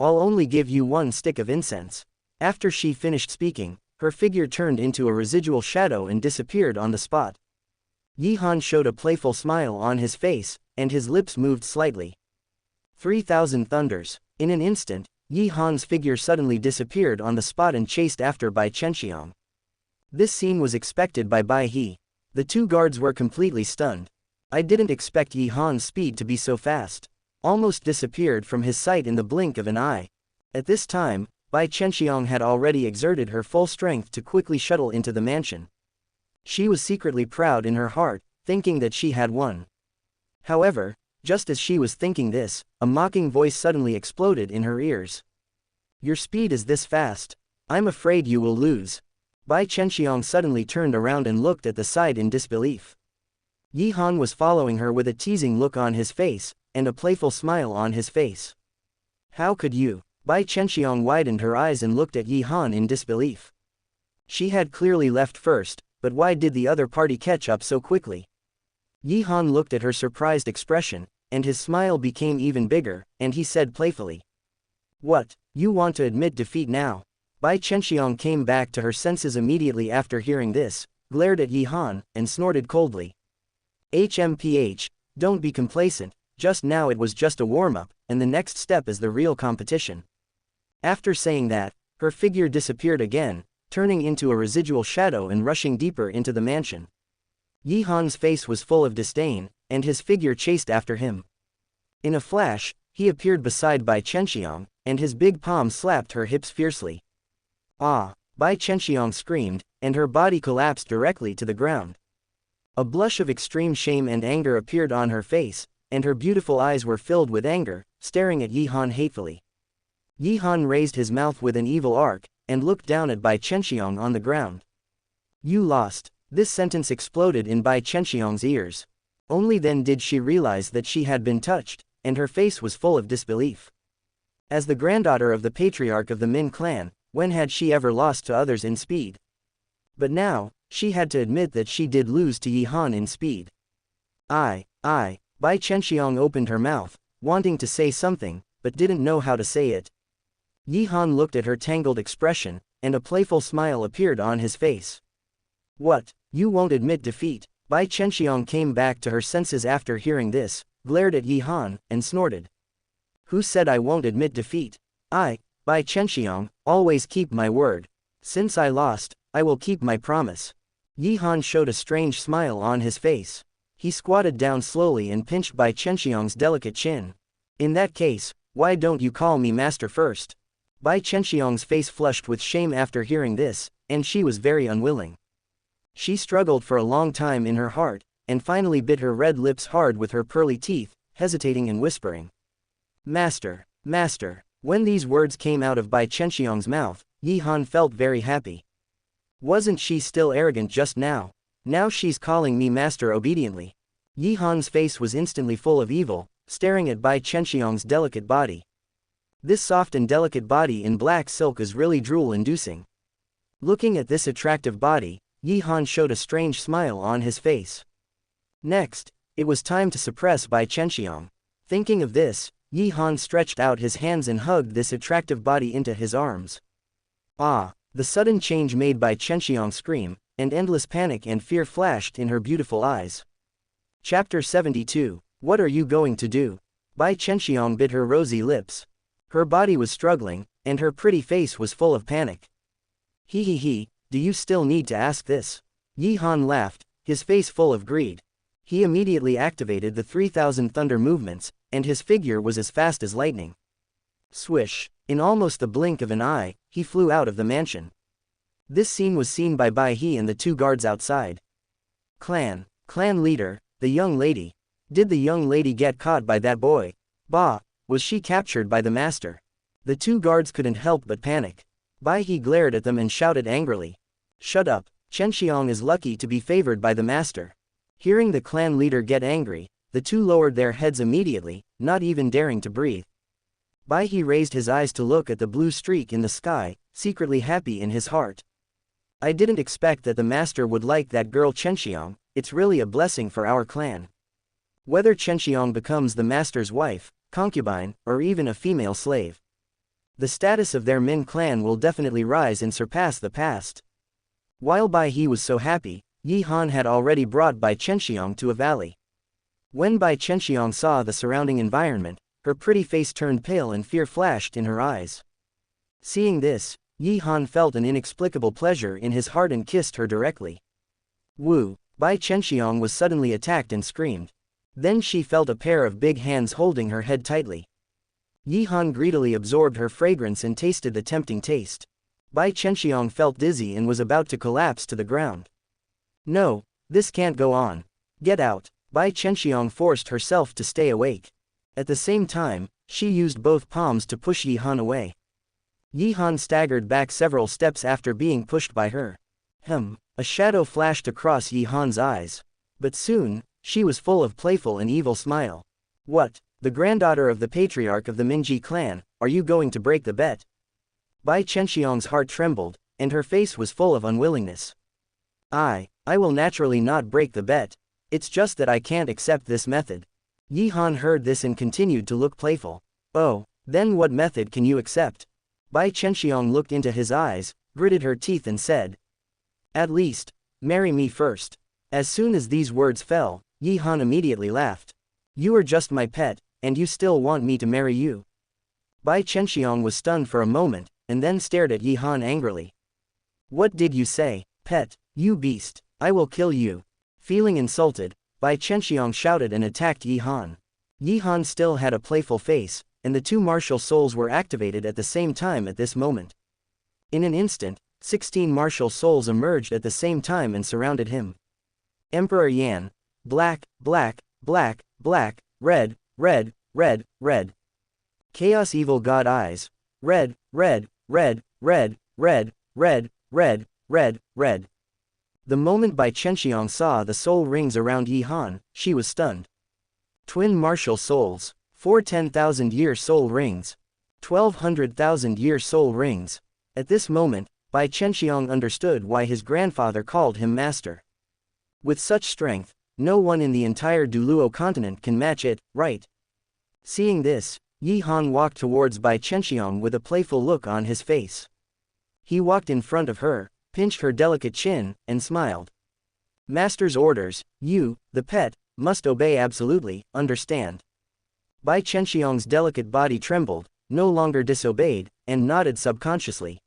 [SPEAKER 1] "I'll only give you 1 stick of incense." After she finished speaking, her figure turned into a residual shadow and disappeared on the spot. Yi Han showed a playful smile on his face, and his lips moved slightly. 3,000 thunders. In an instant, Yi Han's figure suddenly disappeared on the spot and chased after Bai Chenxiang. This scene was expected by Bai He. The 2 guards were completely stunned. I didn't expect Yi Han's speed to be so fast. Almost disappeared from his sight in the blink of an eye. At this time, Bai Chenxiang had already exerted her full strength to quickly shuttle into the mansion. She was secretly proud in her heart, thinking that she had won. However, just as she was thinking this, a mocking voice suddenly exploded in her ears. "Your speed is this fast. I'm afraid you will lose." Bai Chenxiang suddenly turned around and looked at the side in disbelief. Yi Han was following her with a teasing look on his face, and a playful smile on his face. "How could you?" Bai Chenxiang widened her eyes and looked at Yi Han in disbelief. She had clearly left first, but why did the other party catch up so quickly? Yi Han looked at her surprised expression, and his smile became even bigger, and he said playfully. What, you want to admit defeat now? Bai Chenxiang came back to her senses immediately after hearing this, glared at Yi Han, and snorted coldly. HMPH, don't be complacent, just now it was just a warm-up, and the next step is the real competition. After saying that, her figure disappeared again, turning into a residual shadow and rushing deeper into the mansion. Yi Han's face was full of disdain, and his figure chased after him. In a flash, he appeared beside Bai Chenxiang, and his big palm slapped her hips fiercely. Ah! Bai Chenxiang screamed, and her body collapsed directly to the ground. A blush of extreme shame and anger appeared on her face, and her beautiful eyes were filled with anger, staring at Yi Han hatefully. Yi Han raised his mouth with an evil arc, and looked down at Bai Chenxiang on the ground. You lost. This sentence exploded in Bai Chenxiang's ears. Only then did she realize that she had been touched, and her face was full of disbelief. As the granddaughter of the patriarch of the Min clan, when had she ever lost to others in speed? But now, she had to admit that she did lose to Yi Han in speed. Bai Chenxiang opened her mouth, wanting to say something, but didn't know how to say it. Yi Han looked at her tangled expression, and a playful smile appeared on his face. What, you won't admit defeat? Bai Chenxiang came back to her senses after hearing this, glared at Yi Han, and snorted. Who said I won't admit defeat? I, Bai Chenxiang, always keep my word. Since I lost, I will keep my promise. Yi Han showed a strange smile on his face. He squatted down slowly and pinched Bai Chenxiang's delicate chin. In that case, why don't you call me master first? Bai Chenxiang's face flushed with shame after hearing this, and she was very unwilling. She struggled for a long time in her heart, and finally bit her red lips hard with her pearly teeth, hesitating and whispering. Master, master. When these words came out of Bai Chenxiang's mouth, Yi Han felt very happy. Wasn't she still arrogant just now? Now she's calling me master obediently. Yi Han's face was instantly full of evil, staring at Bai Chenxiang's delicate body. This soft and delicate body in black silk is really drool-inducing. Looking at this attractive body, Yi Han showed a strange smile on his face. Next, it was time to suppress Bai Chenxiang. Thinking of this, Yi Han stretched out his hands and hugged this attractive body into his arms. Ah! The sudden change made Bai Chenxiang scream, and endless panic and fear flashed in her beautiful eyes. Chapter 72. What are you going to do? Bai Chenxiang bit her rosy lips. Her body was struggling, and her pretty face was full of panic. He, do you still need to ask this? Yi Han laughed, his face full of greed. He immediately activated the 3000 thunder movements, and his figure was as fast as lightning. Swish! In almost the blink of an eye, he flew out of the mansion. This scene was seen by Bai He and the two guards outside. Clan leader, the young lady. Did the young lady get caught by that boy? Bah! Was she captured by the master? The two guards couldn't help but panic. Bai He glared at them and shouted angrily. Shut up, Chenxiang is lucky to be favored by the master. Hearing the clan leader get angry, the two lowered their heads immediately, not even daring to breathe. Bai He raised his eyes to look at the blue streak in the sky, secretly happy in his heart. I didn't expect that the master would like that girl Chenxiang. It's really a blessing for our clan. Whether Chenxiang becomes the master's wife, concubine, or even a female slave, the status of their Min clan will definitely rise and surpass the past. While Bai He was so happy, Yi Han had already brought Bai Chenxiang to a valley. When Bai Chenxiang saw the surrounding environment, her pretty face turned pale and fear flashed in her eyes. Seeing this, Yi Han felt an inexplicable pleasure in his heart and kissed her directly. Wu! Bai Chenxiang was suddenly attacked and screamed. Then she felt a pair of big hands holding her head tightly. Yi Han greedily absorbed her fragrance and tasted the tempting taste. Bai Chenxiang felt dizzy and was about to collapse to the ground. No, this can't go on. Get out! Bai Chenxiang forced herself to stay awake. At the same time, she used both palms to push Yi Han away. Yi Han staggered back several steps after being pushed by her. A shadow flashed across Yi Han's eyes. But soon, she was full of playful and evil smile. What? The granddaughter of the patriarch of the Minji clan, are you going to break the bet? Bai Chenxiang's heart trembled, and her face was full of unwillingness. I will naturally not break the bet. It's just that I can't accept this method. Yi Han heard this and continued to look playful. Oh, then what method can you accept? Bai Chenxiang looked into his eyes, gritted her teeth and said, "At least, marry me first." As soon as these words fell, Yi Han immediately laughed. "You are just my pet, and you still want me to marry you?" Bai Chenxiang was stunned for a moment, and then stared at Yi Han angrily. "What did you say, pet? You beast, I will kill you." Feeling insulted, Bai Chenxiang shouted and attacked Yi Han. Yi Han still had a playful face, and the two martial souls were activated at the same time at this moment. In an instant, 16 martial souls emerged at the same time and surrounded him. Emperor Yan, black, black, black, black, red, red, red, red. Chaos Evil God Eyes, red, red, red, red, red, red, red, red, red. The moment Bai Chenxiang saw the soul rings around Yi Han, she was stunned. Twin martial souls, 4 10,000-year soul rings, 1,200,000-year soul rings. At this moment, Bai Chenxiang understood why his grandfather called him master. With such strength, no one in the entire Douluo continent can match it, right? Seeing this, Yi Han walked towards Bai Chenxiang with a playful look on his face. He walked in front of her, pinched her delicate chin, and smiled. "Master's orders, you, the pet, must obey absolutely, understand?" Bai Chenxiang's delicate body trembled, no longer disobeyed, and nodded subconsciously.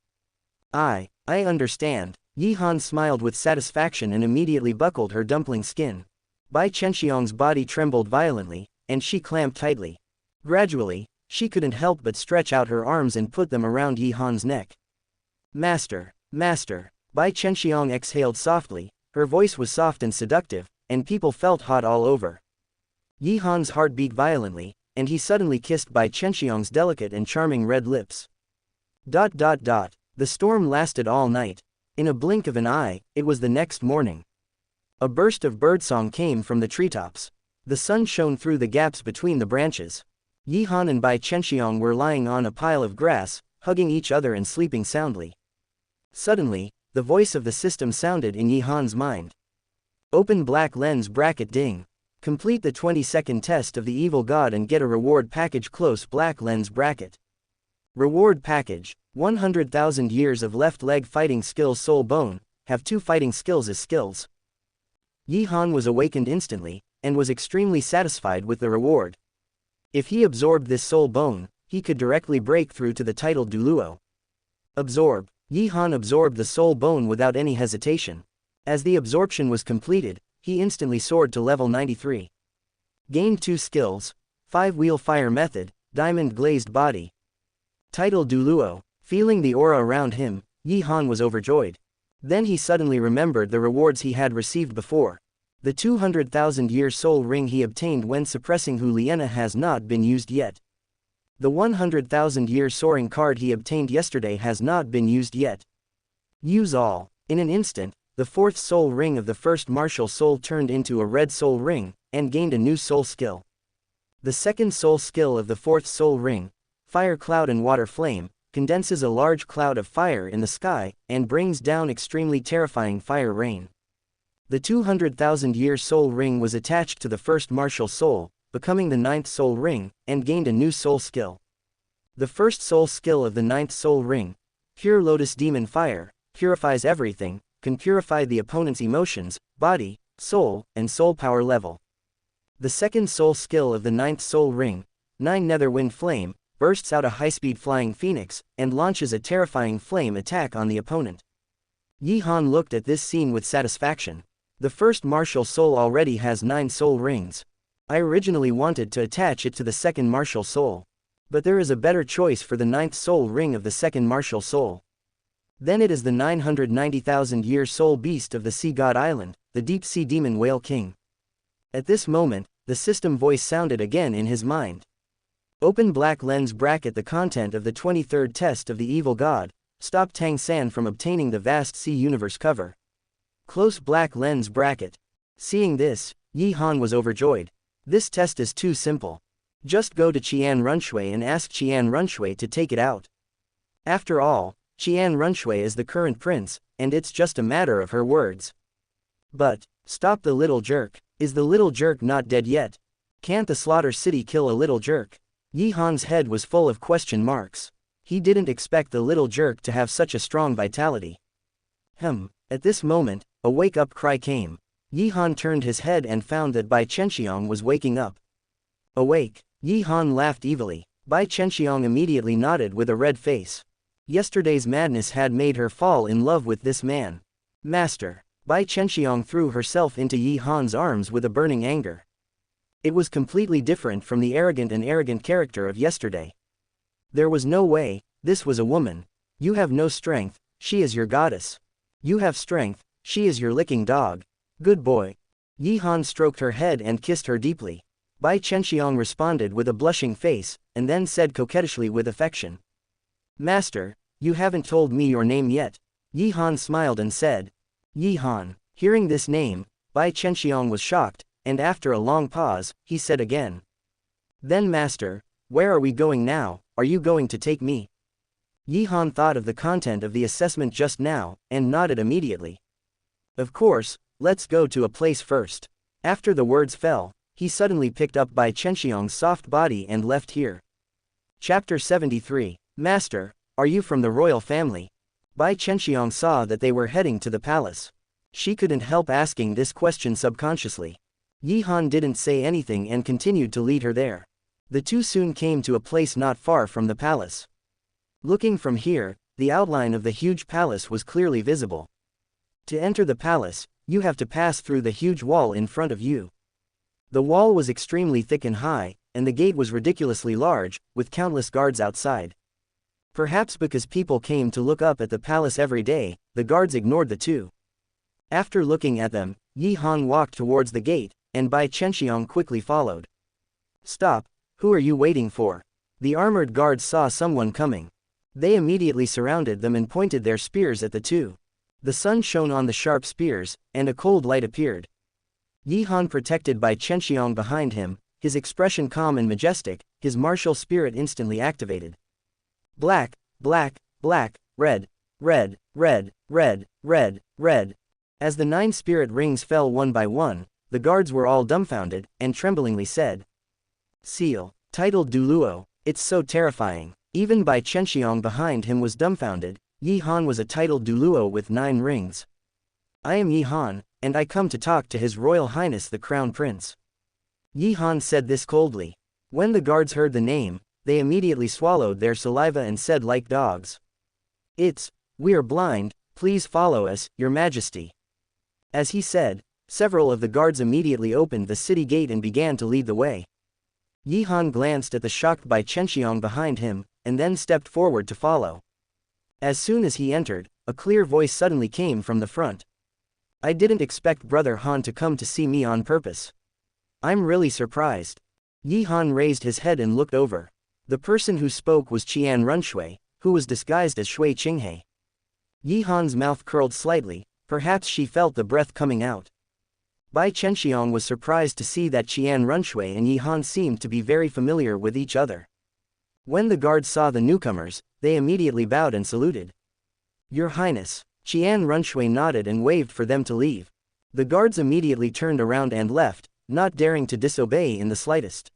[SPEAKER 1] I understand." Yi Han smiled with satisfaction and immediately buckled her dumpling skin. Bai Chenxiang's body trembled violently, and she clamped tightly. Gradually, she couldn't help but stretch out her arms and put them around Yi Han's neck. "Master, master." Bai Chenxiang exhaled softly, her voice was soft and seductive, and people felt hot all over. Yi Han's heart beat violently, and he suddenly kissed Bai Chenxiang's delicate and charming red lips. The storm lasted all night. In a blink of an eye, it was the next morning. A burst of birdsong came from the treetops. The sun shone through the gaps between the branches. Yi Han and Bai Chenxiang were lying on a pile of grass, hugging each other and sleeping soundly. Suddenly, the voice of the system sounded in Yi Han's mind. "Open black lens bracket ding. Complete the 20-second test of the evil god and get a reward package. Close black lens bracket. Reward package, 100,000 years of left leg fighting skills. Soul bone, have 2 fighting skills as skills." Yi Han was awakened instantly, and was extremely satisfied with the reward. If he absorbed this soul bone, he could directly break through to the titled Douluo. Absorb. Yi Han absorbed the soul bone without any hesitation. As the absorption was completed, he instantly soared to level 93. Gained 2 skills, 5-wheel fire method, diamond glazed body. Title Douluo. Feeling the aura around him, Yi Han was overjoyed. Then he suddenly remembered the rewards he had received before. The 200,000-year soul ring he obtained when suppressing Hu Liena has not been used yet. The 100,000-year soaring card he obtained yesterday has not been used yet. Use all. In an instant, the 4th soul ring of the first martial soul turned into a red soul ring, and gained a new soul skill. The 2nd soul skill of the 4th soul ring, Fire Cloud and Water Flame, condenses a large cloud of fire in the sky, and brings down extremely terrifying fire rain. The 200,000-year soul ring was attached to the first martial soul, becoming the 9th soul ring, and gained a new soul skill. The first soul skill of the 9th soul ring, Pure Lotus Demon Fire, purifies everything, can purify the opponent's emotions, body, soul, and soul power level. The 2nd soul skill of the 9th soul ring, 9 Netherwind Flame, bursts out a high-speed flying phoenix, and launches a terrifying flame attack on the opponent. Yi Han looked at this scene with satisfaction. The first martial soul already has 9 soul rings. I originally wanted to attach it to the 2nd martial soul. But there is a better choice for the 9th soul ring of the 2nd martial soul. Then it is the 990,000-year soul beast of the Sea God Island, the Deep Sea Demon Whale King. At this moment, the system voice sounded again in his mind. Open black lens bracket. The content of the 23rd test of the evil god, stop Tang San from obtaining the vast sea universe cover. Close black lens bracket. Seeing this, Yi Han was overjoyed. This test is too simple. Just go to Qian Runshui and ask Qian Runshui to take it out. After all, Qian Runshui is the current prince, and it's just a matter of her words. But, stop the little jerk. Is the little jerk not dead yet? Can't the Slaughter City kill a little jerk? Yi Han's head was full of question marks. He didn't expect the little jerk to have such a strong vitality. At this moment, a wake-up cry came. Yi Han turned his head and found that Bai Chenxiang was waking up. Awake. Yi Han laughed evilly. Bai Chenxiang immediately nodded with a red face. Yesterday's madness had made her fall in love with this man. Master. Bai Chenxiang threw herself into Yi Han's arms with a burning anger. It was completely different from the arrogant character of yesterday. There was no way, this was a woman. You have no strength, she is your goddess. You have strength, she is your licking dog. Good boy. Yi Han stroked her head and kissed her deeply. Bai Chenxiang responded with a blushing face, and then said coquettishly with affection. Master, you haven't told me your name yet. Yi Han smiled and said. Yi Han. Hearing this name, Bai Chenxiang was shocked, and after a long pause, he said again. Then master, where are we going now? Are you going to take me? Yi Han thought of the content of the assessment just now, and nodded immediately. Of course, let's go to a place first. After the words fell, he suddenly picked up Bai Chenxiang's soft body and left here. Chapter 73. Master, are you from the royal family? Bai Chenxiang saw that they were heading to the palace. She couldn't help asking this question subconsciously. Yi Han didn't say anything and continued to lead her there. The two soon came to a place not far from the palace. Looking from here, the outline of the huge palace was clearly visible. To enter the palace, you have to pass through the huge wall in front of you. The wall was extremely thick and high, and the gate was ridiculously large, with countless guards outside. Perhaps because people came to look up at the palace every day, the guards ignored the two. After looking at them, Yi Han walked towards the gate, and Bai Chenxiang quickly followed. Stop, who are you waiting for? The armored guards saw someone coming. They immediately surrounded them and pointed their spears at the two. The sun shone on the sharp spears, and a cold light appeared. Yi Han protected Bai Chenxiang behind him, his expression calm and majestic, his martial spirit instantly activated. Black, black, black, red, red, red, red, red, red. As the 9 spirit rings fell one by one, the guards were all dumbfounded, and tremblingly said. Seal. Titled Douluo, it's so terrifying. Even Bai Chenxiang behind him was dumbfounded. Yi Han was a titled Douluo with 9 rings. I am Yi Han, and I come to talk to His Royal Highness the Crown Prince. Yi Han said this coldly. When the guards heard the name, they immediately swallowed their saliva and said like dogs. We are blind, please follow us, Your Majesty. As he said, several of the guards immediately opened the city gate and began to lead the way. Yi Han glanced at the shocked Bai Chenxiang behind him, and then stepped forward to follow. As soon as he entered, a clear voice suddenly came from the front. I didn't expect Brother Han to come to see me on purpose. I'm really surprised. Yi Han raised his head and looked over. The person who spoke was Qian Runshui, who was disguised as Shui Qinghe. Yi Han's mouth curled slightly, perhaps she felt the breath coming out. Bai Chenxiang was surprised to see that Qian Runshui and Yi Han seemed to be very familiar with each other. When the guards saw the newcomers, they immediately bowed and saluted. Your Highness. Qian Runshui nodded and waved for them to leave. The guards immediately turned around and left, not daring to disobey in the slightest.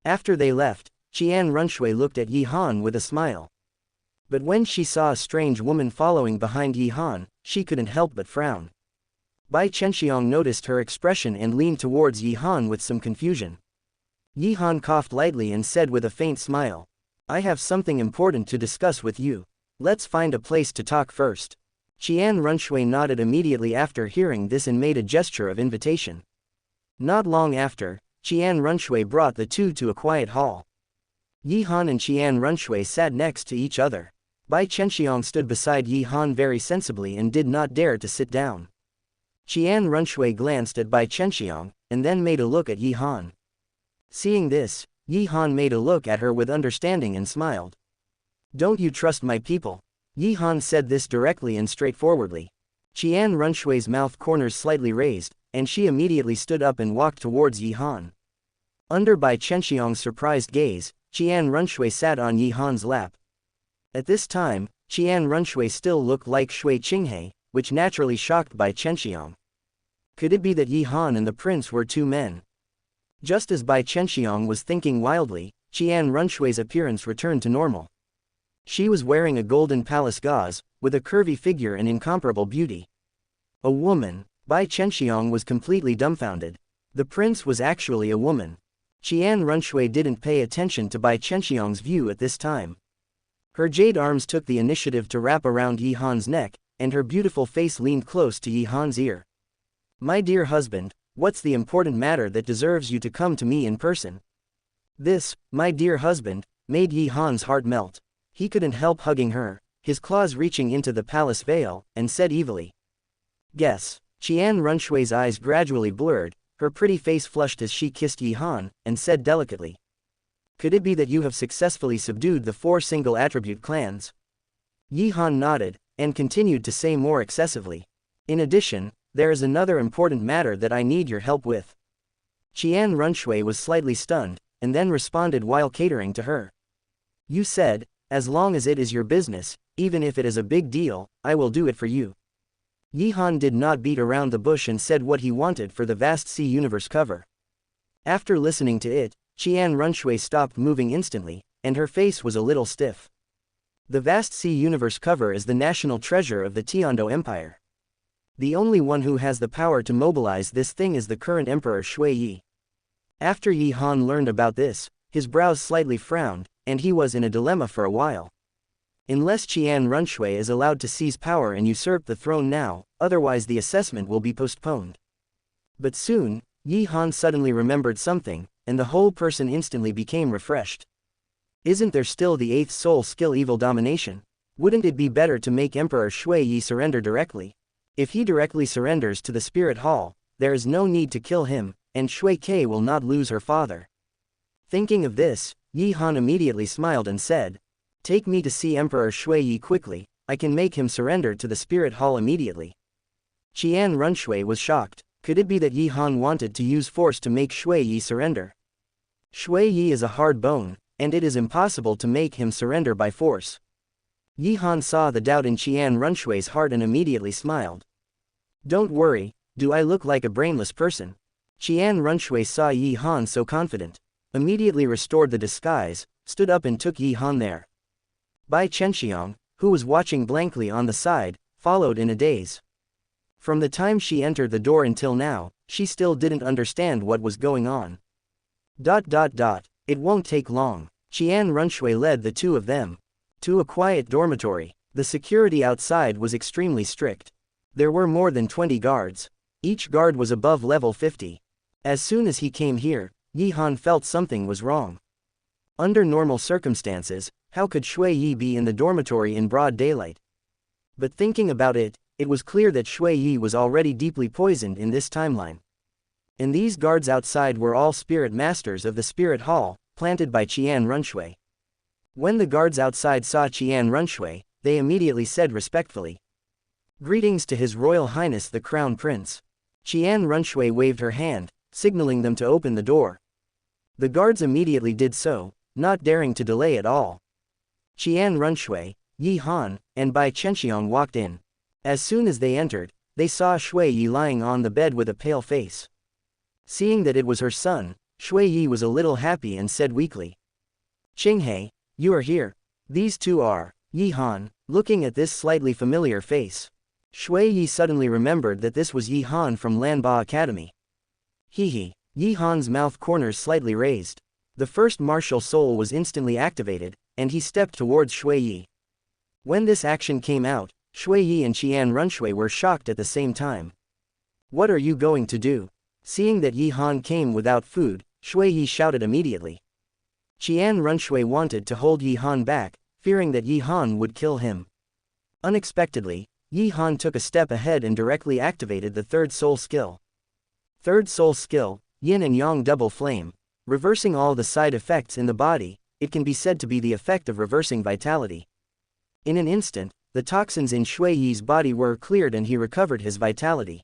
[SPEAKER 1] After they left, Qian Runshui looked at Yi Han with a smile. But when she saw a strange woman following behind Yi Han, she couldn't help but frown. Bai Chenxiang noticed her expression and leaned towards Yi Han with some confusion. Yi Han coughed lightly and said with a faint smile. I have something important to discuss with you. Let's find a place to talk first. Qian Runshui nodded immediately after hearing this and made a gesture of invitation. Not long after, Qian Runshui brought the two to a quiet hall. Yi Han and Qian Runshui sat next to each other. Bai Chenxiang stood beside Yi Han very sensibly and did not dare to sit down. Qian Runshui glanced at Bai Chenxiang, and then made a look at Yi Han. Seeing this, Yi Han made a look at her with understanding and smiled. Don't you trust my people? Yi Han said this directly and straightforwardly. Qian Runshui's mouth corners slightly raised, and she immediately stood up and walked towards Yi Han. Under Bai Chenxiang's surprised gaze, Qian Runshui sat on Yi Han's lap. At this time, Qian Runshui still looked like Shui Qinghe, which naturally shocked Bai Chenxiang. Could it be that Yi Han and the prince were two men? Just as Bai Chenxiang was thinking wildly, Qian Runshui's appearance returned to normal. She was wearing a golden palace gauze, with a curvy figure and incomparable beauty. A woman. Bai Chenxiang was completely dumbfounded. The prince was actually a woman. Qian Runshui didn't pay attention to Bai Chenxiang's view at this time. Her jade arms took the initiative to wrap around Yi Han's neck, and her beautiful face leaned close to Yi Han's ear. "My dear husband, what's the important matter that deserves you to come to me in person?" This, "my dear husband," made Yi Han's heart melt. He couldn't help hugging her, his claws reaching into the palace veil, and said evilly. "Guess." Qian Runshui's eyes gradually blurred, her pretty face flushed as she kissed Yi Han, and said delicately. "Could it be that you have successfully subdued the 4 single-attribute clans?" Yi Han nodded, and continued to say more excessively. "In addition, there is another important matter that I need your help with." Qian Runshui was slightly stunned, and then responded while catering to her. "You said, as long as it is your business, even if it is a big deal, I will do it for you." Yi Han did not beat around the bush and said what he wanted for the vast sea universe cover. After listening to it, Qian Runshui stopped moving instantly, and her face was a little stiff. The vast sea universe cover is the national treasure of the Tiando Empire. The only one who has the power to mobilize this thing is the current emperor Shui Yi. After Yi Han learned about this, his brows slightly frowned, and he was in a dilemma for a while. Unless Qian Runshui is allowed to seize power and usurp the throne now, otherwise the assessment will be postponed. But soon, Yi Han suddenly remembered something, and the whole person instantly became refreshed. Isn't there still the 8th soul skill, evil domination? Wouldn't it be better to make Emperor Shui Yi surrender directly? If he directly surrenders to the Spirit Hall, there is no need to kill him, and Shui Ke will not lose her father. Thinking of this, Yi Han immediately smiled and said, "Take me to see Emperor Shui Yi quickly, I can make him surrender to the Spirit Hall immediately." Qian Runshui was shocked. Could it be that Yi Han wanted to use force to make Shui Yi surrender? Shui Yi is a hard bone, and it is impossible to make him surrender by force. Yi Han saw the doubt in Qian Runshui's heart and immediately smiled. "Don't worry, do I look like a brainless person?" Qian Runshui saw Yi Han so confident, immediately restored the disguise, stood up and took Yi Han there. Bai Chenxiang, who was watching blankly on the side, followed in a daze. From the time she entered the door until now, she still didn't understand what was going on. It won't take long. Qian Runshui led the two of them to a quiet dormitory. The security outside was extremely strict. There were more than 20 guards. Each guard was above level 50. As soon as he came here, Yi Han felt something was wrong. Under normal circumstances, how could Shui Yi be in the dormitory in broad daylight? But thinking about it, it was clear that Shui Yi was already deeply poisoned in this timeline. And these guards outside were all spirit masters of the Spirit Hall, planted by Qian Runshui. When the guards outside saw Qian Runshui, they immediately said respectfully, "Greetings to His Royal Highness the Crown Prince." Qian Runshui waved her hand, signaling them to open the door. The guards immediately did so, not daring to delay at all. Qian Runshui, Yi Han, and Bai Chenxiang walked in. As soon as they entered, they saw Shui Yi lying on the bed with a pale face. Seeing that it was her son, Shui Yi was a little happy and said weakly, "Qinghe, you are here." These two are. Yi Han, looking at this slightly familiar face. Shui Yi suddenly remembered that this was Yi Han from Lanba Academy. He. Yi Han's mouth corners slightly raised. The first martial soul was instantly activated, and he stepped towards Shui Yi. When this action came out, Shui Yi and Qian Runshui were shocked at the same time. "What are you going to do?" Seeing that Yi Han came without food, Shui Yi shouted immediately. Qian Runshui wanted to hold Yi Han back, fearing that Yi Han would kill him. Unexpectedly, Yi Han took a step ahead and directly activated the third soul skill. Third soul skill, Yin and Yang double flame. Reversing all the side effects in the body, it can be said to be the effect of reversing vitality. In an instant, the toxins in Shui Yi's body were cleared and he recovered his vitality.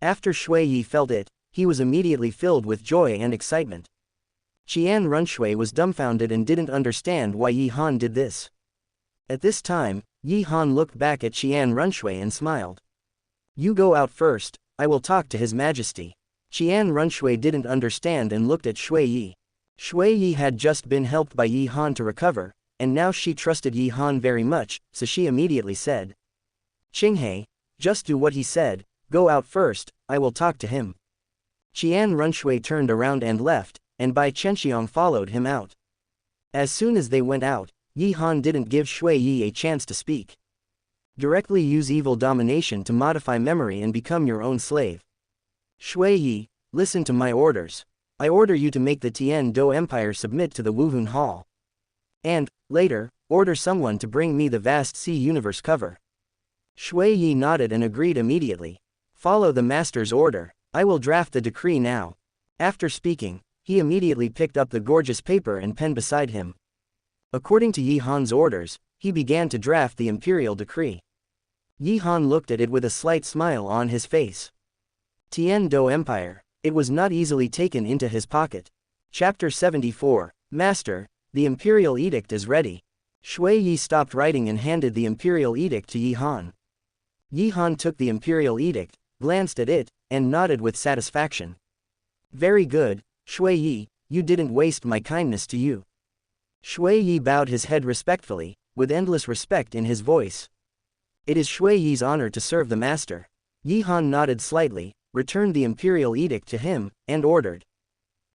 [SPEAKER 1] After Shui Yi felt it, he was immediately filled with joy and excitement. Qian Runshui was dumbfounded and didn't understand why Yi Han did this. At this time, Yi Han looked back at Qian Runshui and smiled. You go out first, I will talk to His Majesty. Qian Runshui didn't understand and looked at Shui Yi. Shui Yi had just been helped by Yi Han to recover, and now she trusted Yi Han very much, so she immediately said. Qinghe, just do what he said, go out first, I will talk to him. Qian Runshui turned around and left, and Bai Chenxiang followed him out. As soon as they went out, Yi Han didn't give Shui Yi a chance to speak. Directly use evil domination to modify memory and become your own slave. Shui Yi, listen to my orders. I order you to make the Tian Do Empire submit to the Wuhun Hall. And, later, order someone to bring me the vast sea universe cover. Shui Yi nodded and agreed immediately. Follow the master's order, I will draft the decree now. After speaking, he immediately picked up the gorgeous paper and pen beside him. According to Yi Han's orders, he began to draft the imperial decree. Yi Han looked at it with a slight smile on his face. Tian Do Empire, it was not easily taken into his pocket. Chapter 74, Master, the imperial edict is ready. Shui Yi stopped writing and handed the imperial edict to Yi Han. Yi Han took the imperial edict, glanced at it, and nodded with satisfaction. Very good, Shui Yi, you didn't waste my kindness to you. Shui Yi bowed his head respectfully, with endless respect in his voice. It is Shui Yi's honor to serve the master. Yi Han nodded slightly, returned the imperial edict to him, and ordered.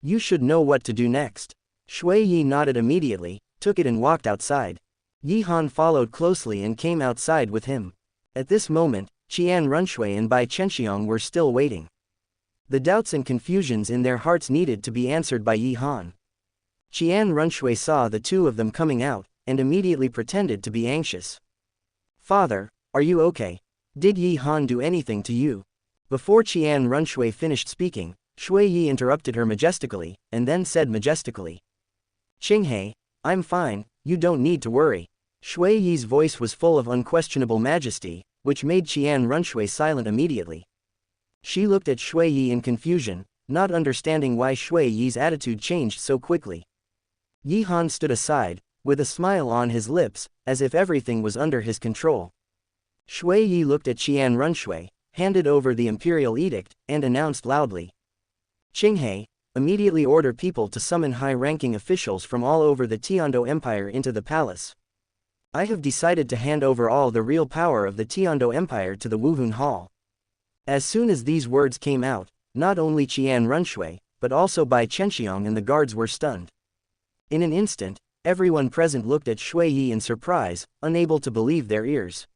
[SPEAKER 1] You should know what to do next. Shui Yi nodded immediately, took it and walked outside. Yi Han followed closely and came outside with him. At this moment, Qian Runshui and Bai Chenxiang were still waiting. The doubts and confusions in their hearts needed to be answered by Yi Han. Qian Runshui saw the two of them coming out, and immediately pretended to be anxious. Father, are you okay? Did Yi Han do anything to you? Before Qian Runshui finished speaking, Shui Yi interrupted her majestically, and then said majestically. Qinghe, I'm fine, you don't need to worry. Shui Yi's voice was full of unquestionable majesty, which made Qian Runshui silent immediately. She looked at Shui Yi in confusion, not understanding why Shui Yi's attitude changed so quickly. Yi Han stood aside, with a smile on his lips, as if everything was under his control. Shui Yi looked at Qian Runshui, handed over the imperial edict, and announced loudly. Qinghe, immediately order people to summon high-ranking officials from all over the Tiando Empire into the palace. I have decided to hand over all the real power of the Tiando Empire to the Wuhun Hall. As soon as these words came out, not only Qian Runshui, but also Bai Chenxiang and the guards were stunned. In an instant, everyone present looked at Shui Yi in surprise, unable to believe their ears.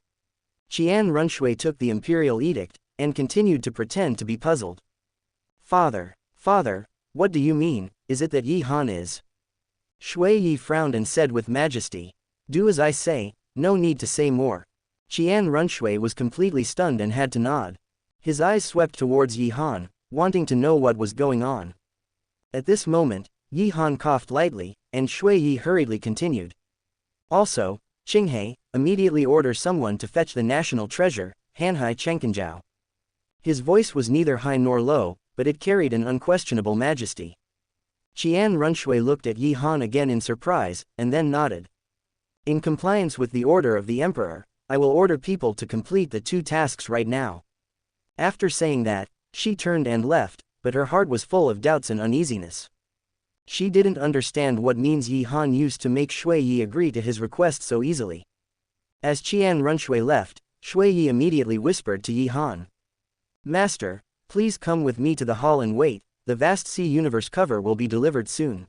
[SPEAKER 1] Qian Runshui took the imperial edict, and continued to pretend to be puzzled. Father, what do you mean, is it that Yi Han is? Shui Yi frowned and said with majesty. Do as I say, no need to say more. Qian Runshui was completely stunned and had to nod. His eyes swept towards Yi Han, wanting to know what was going on. At this moment, Yi Han coughed lightly, and Shui Yi hurriedly continued. Also, Qinghe, immediately order someone to fetch the national treasure, Hanhai Chenkenjiao. His voice was neither high nor low, but it carried an unquestionable majesty. Qian Runshui looked at Yi Han again in surprise, and then nodded. In compliance with the order of the emperor, I will order people to complete the two tasks right now. After saying that, she turned and left, but her heart was full of doubts and uneasiness. She didn't understand what means Yi Han used to make Shui Yi agree to his request so easily. As Qian Runshui left, Shui Yi immediately whispered to Yi Han. Master, please come with me to the hall and wait, the vast sea universe cover will be delivered soon.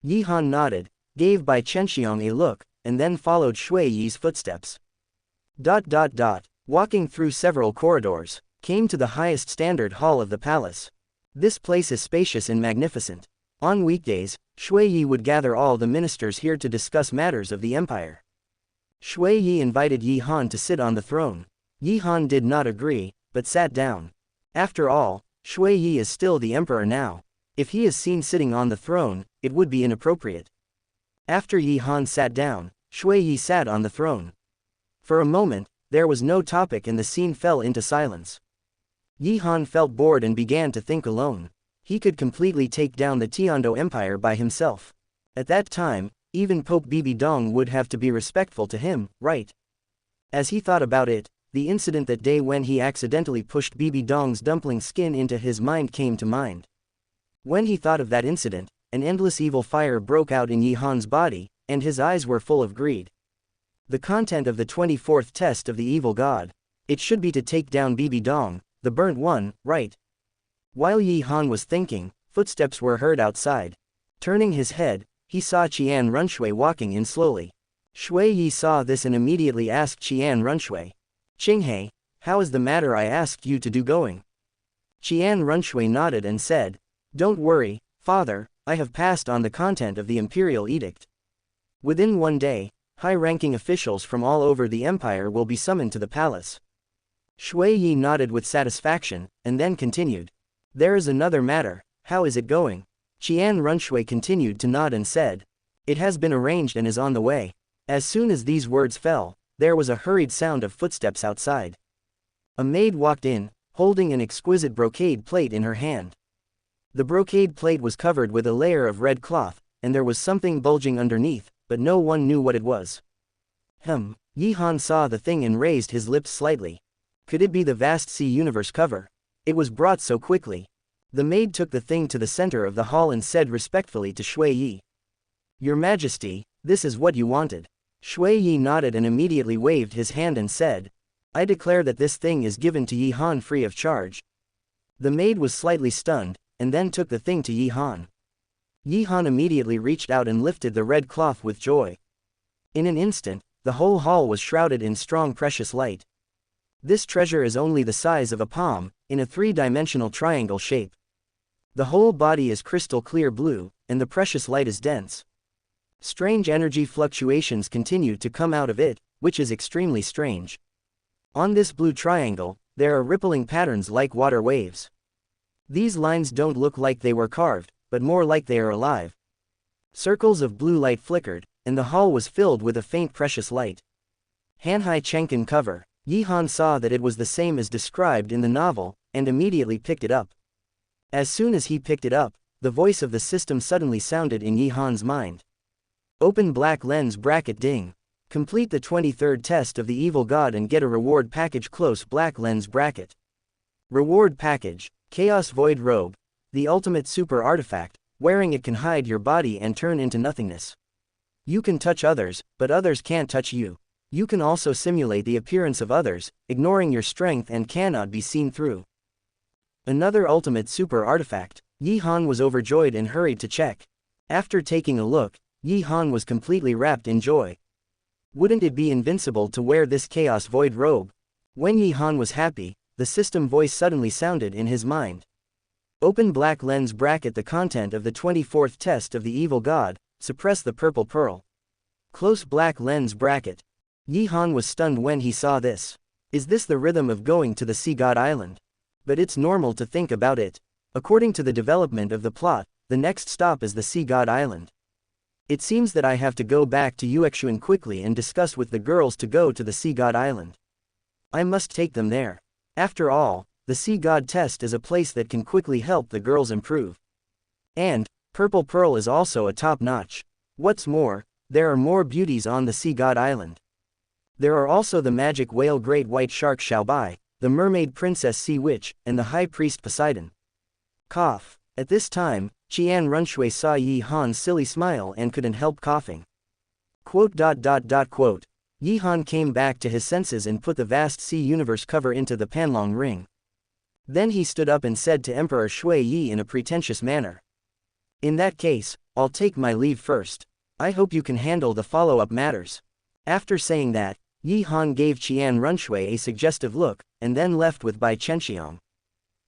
[SPEAKER 1] Yi Han nodded, gave Bai Chenxiang a look, and then followed Shui Yi's footsteps. Walking through several corridors, came to the highest standard hall of the palace. This place is spacious and magnificent. On weekdays, Shui Yi would gather all the ministers here to discuss matters of the empire. Shui Yi invited Yi Han to sit on the throne. Yi Han did not agree, but sat down. After all, Shui Yi is still the emperor now. If he is seen sitting on the throne, it would be inappropriate. After Yi Han sat down, Shui Yi sat on the throne. For a moment, there was no topic and the scene fell into silence. Yi Han felt bored and began to think alone. He could completely take down the Tiando Empire by himself. At that time, even Pope Bibi Dong would have to be respectful to him, right? As he thought about it, the incident that day when he accidentally pushed Bibi Dong's dumpling skin into his mind came to mind. When he thought of that incident, an endless evil fire broke out in Yi Han's body, and his eyes were full of greed. The content of the 24th test of the evil god. It should be to take down Bibi Dong, the burnt one, right? While Yi Han was thinking, footsteps were heard outside. Turning his head, he saw Qian Runshui walking in slowly. Shui Yi saw this and immediately asked Qian Runshui, "Qinghe, how is the matter I asked you to do going?" Qian Runshui nodded and said, "Don't worry, father, I have passed on the content of the imperial edict. Within one day, high-ranking officials from all over the empire will be summoned to the palace." Shui Yi nodded with satisfaction, and then continued, "There is another matter, how is it going?" Qian Runshui continued to nod and said, "It has been arranged and is on the way." As soon as these words fell, there was a hurried sound of footsteps outside. A maid walked in, holding an exquisite brocade plate in her hand. The brocade plate was covered with a layer of red cloth, and there was something bulging underneath, but no one knew what it was. Yi Han saw the thing and raised his lips slightly. Could it be the vast sea universe cover? It was brought so quickly. The maid took the thing to the center of the hall and said respectfully to Shui Yi, "Your Majesty, this is what you wanted." Shui Yi nodded and immediately waved his hand and said, "I declare that this thing is given to Yi Han free of charge." The maid was slightly stunned, and then took the thing to Yi Han. Yi Han immediately reached out and lifted the red cloth with joy. In an instant, the whole hall was shrouded in strong precious light. This treasure is only the size of a palm, in a three-dimensional triangle shape. The whole body is crystal clear blue, and the precious light is dense. Strange energy fluctuations continue to come out of it, which is extremely strange. On this blue triangle, there are rippling patterns like water waves. These lines don't look like they were carved, but more like they are alive. Circles of blue light flickered, and the hall was filled with a faint precious light. Hanhai Chenkin cover. Yi Han saw that it was the same as described in the novel, and immediately picked it up. As soon as he picked it up, the voice of the system suddenly sounded in Yi Han's mind. Open black lens bracket ding. Complete the 23rd test of the evil god and get a reward package. Close black lens bracket. Reward package, Chaos Void Robe. The ultimate super artifact, wearing it can hide your body and turn into nothingness. You can touch others, but others can't touch you. You can also simulate the appearance of others, ignoring your strength and cannot be seen through. Another ultimate super artifact. Yi Han was overjoyed and hurried to check. After taking a look, Yi Han was completely wrapped in joy. Wouldn't it be invincible to wear this Chaos Void robe? When Yi Han was happy, the system voice suddenly sounded in his mind. Open black lens bracket. The content of the 24th test of the evil god, suppress the purple pearl. Close black lens bracket. Yi Han was stunned when he saw this. Is this the rhythm of going to the Sea God Island? But it's normal to think about it. According to the development of the plot, the next stop is the Sea God Island. It seems that I have to go back to Yuexuan quickly and discuss with the girls to go to the Sea God Island. I must take them there. After all, the Sea God test is a place that can quickly help the girls improve. And, Purple Pearl is also a top-notch. What's more, there are more beauties on the Sea God Island. There are also the magic whale Great White Shark Xiaobai, the mermaid Princess Sea Witch, and the High Priest Poseidon. Cough. At this time, Qian Runshui saw Yi Han's silly smile and couldn't help coughing. Quote. Yi Han came back to his senses and put the vast sea universe cover into the Panlong ring. Then he stood up and said to Emperor Shui Yi in a pretentious manner, "In that case, I'll take my leave first. I hope you can handle the follow-up matters." After saying that, Yi Han gave Qian Runshui a suggestive look, and then left with Bai Chenxiang.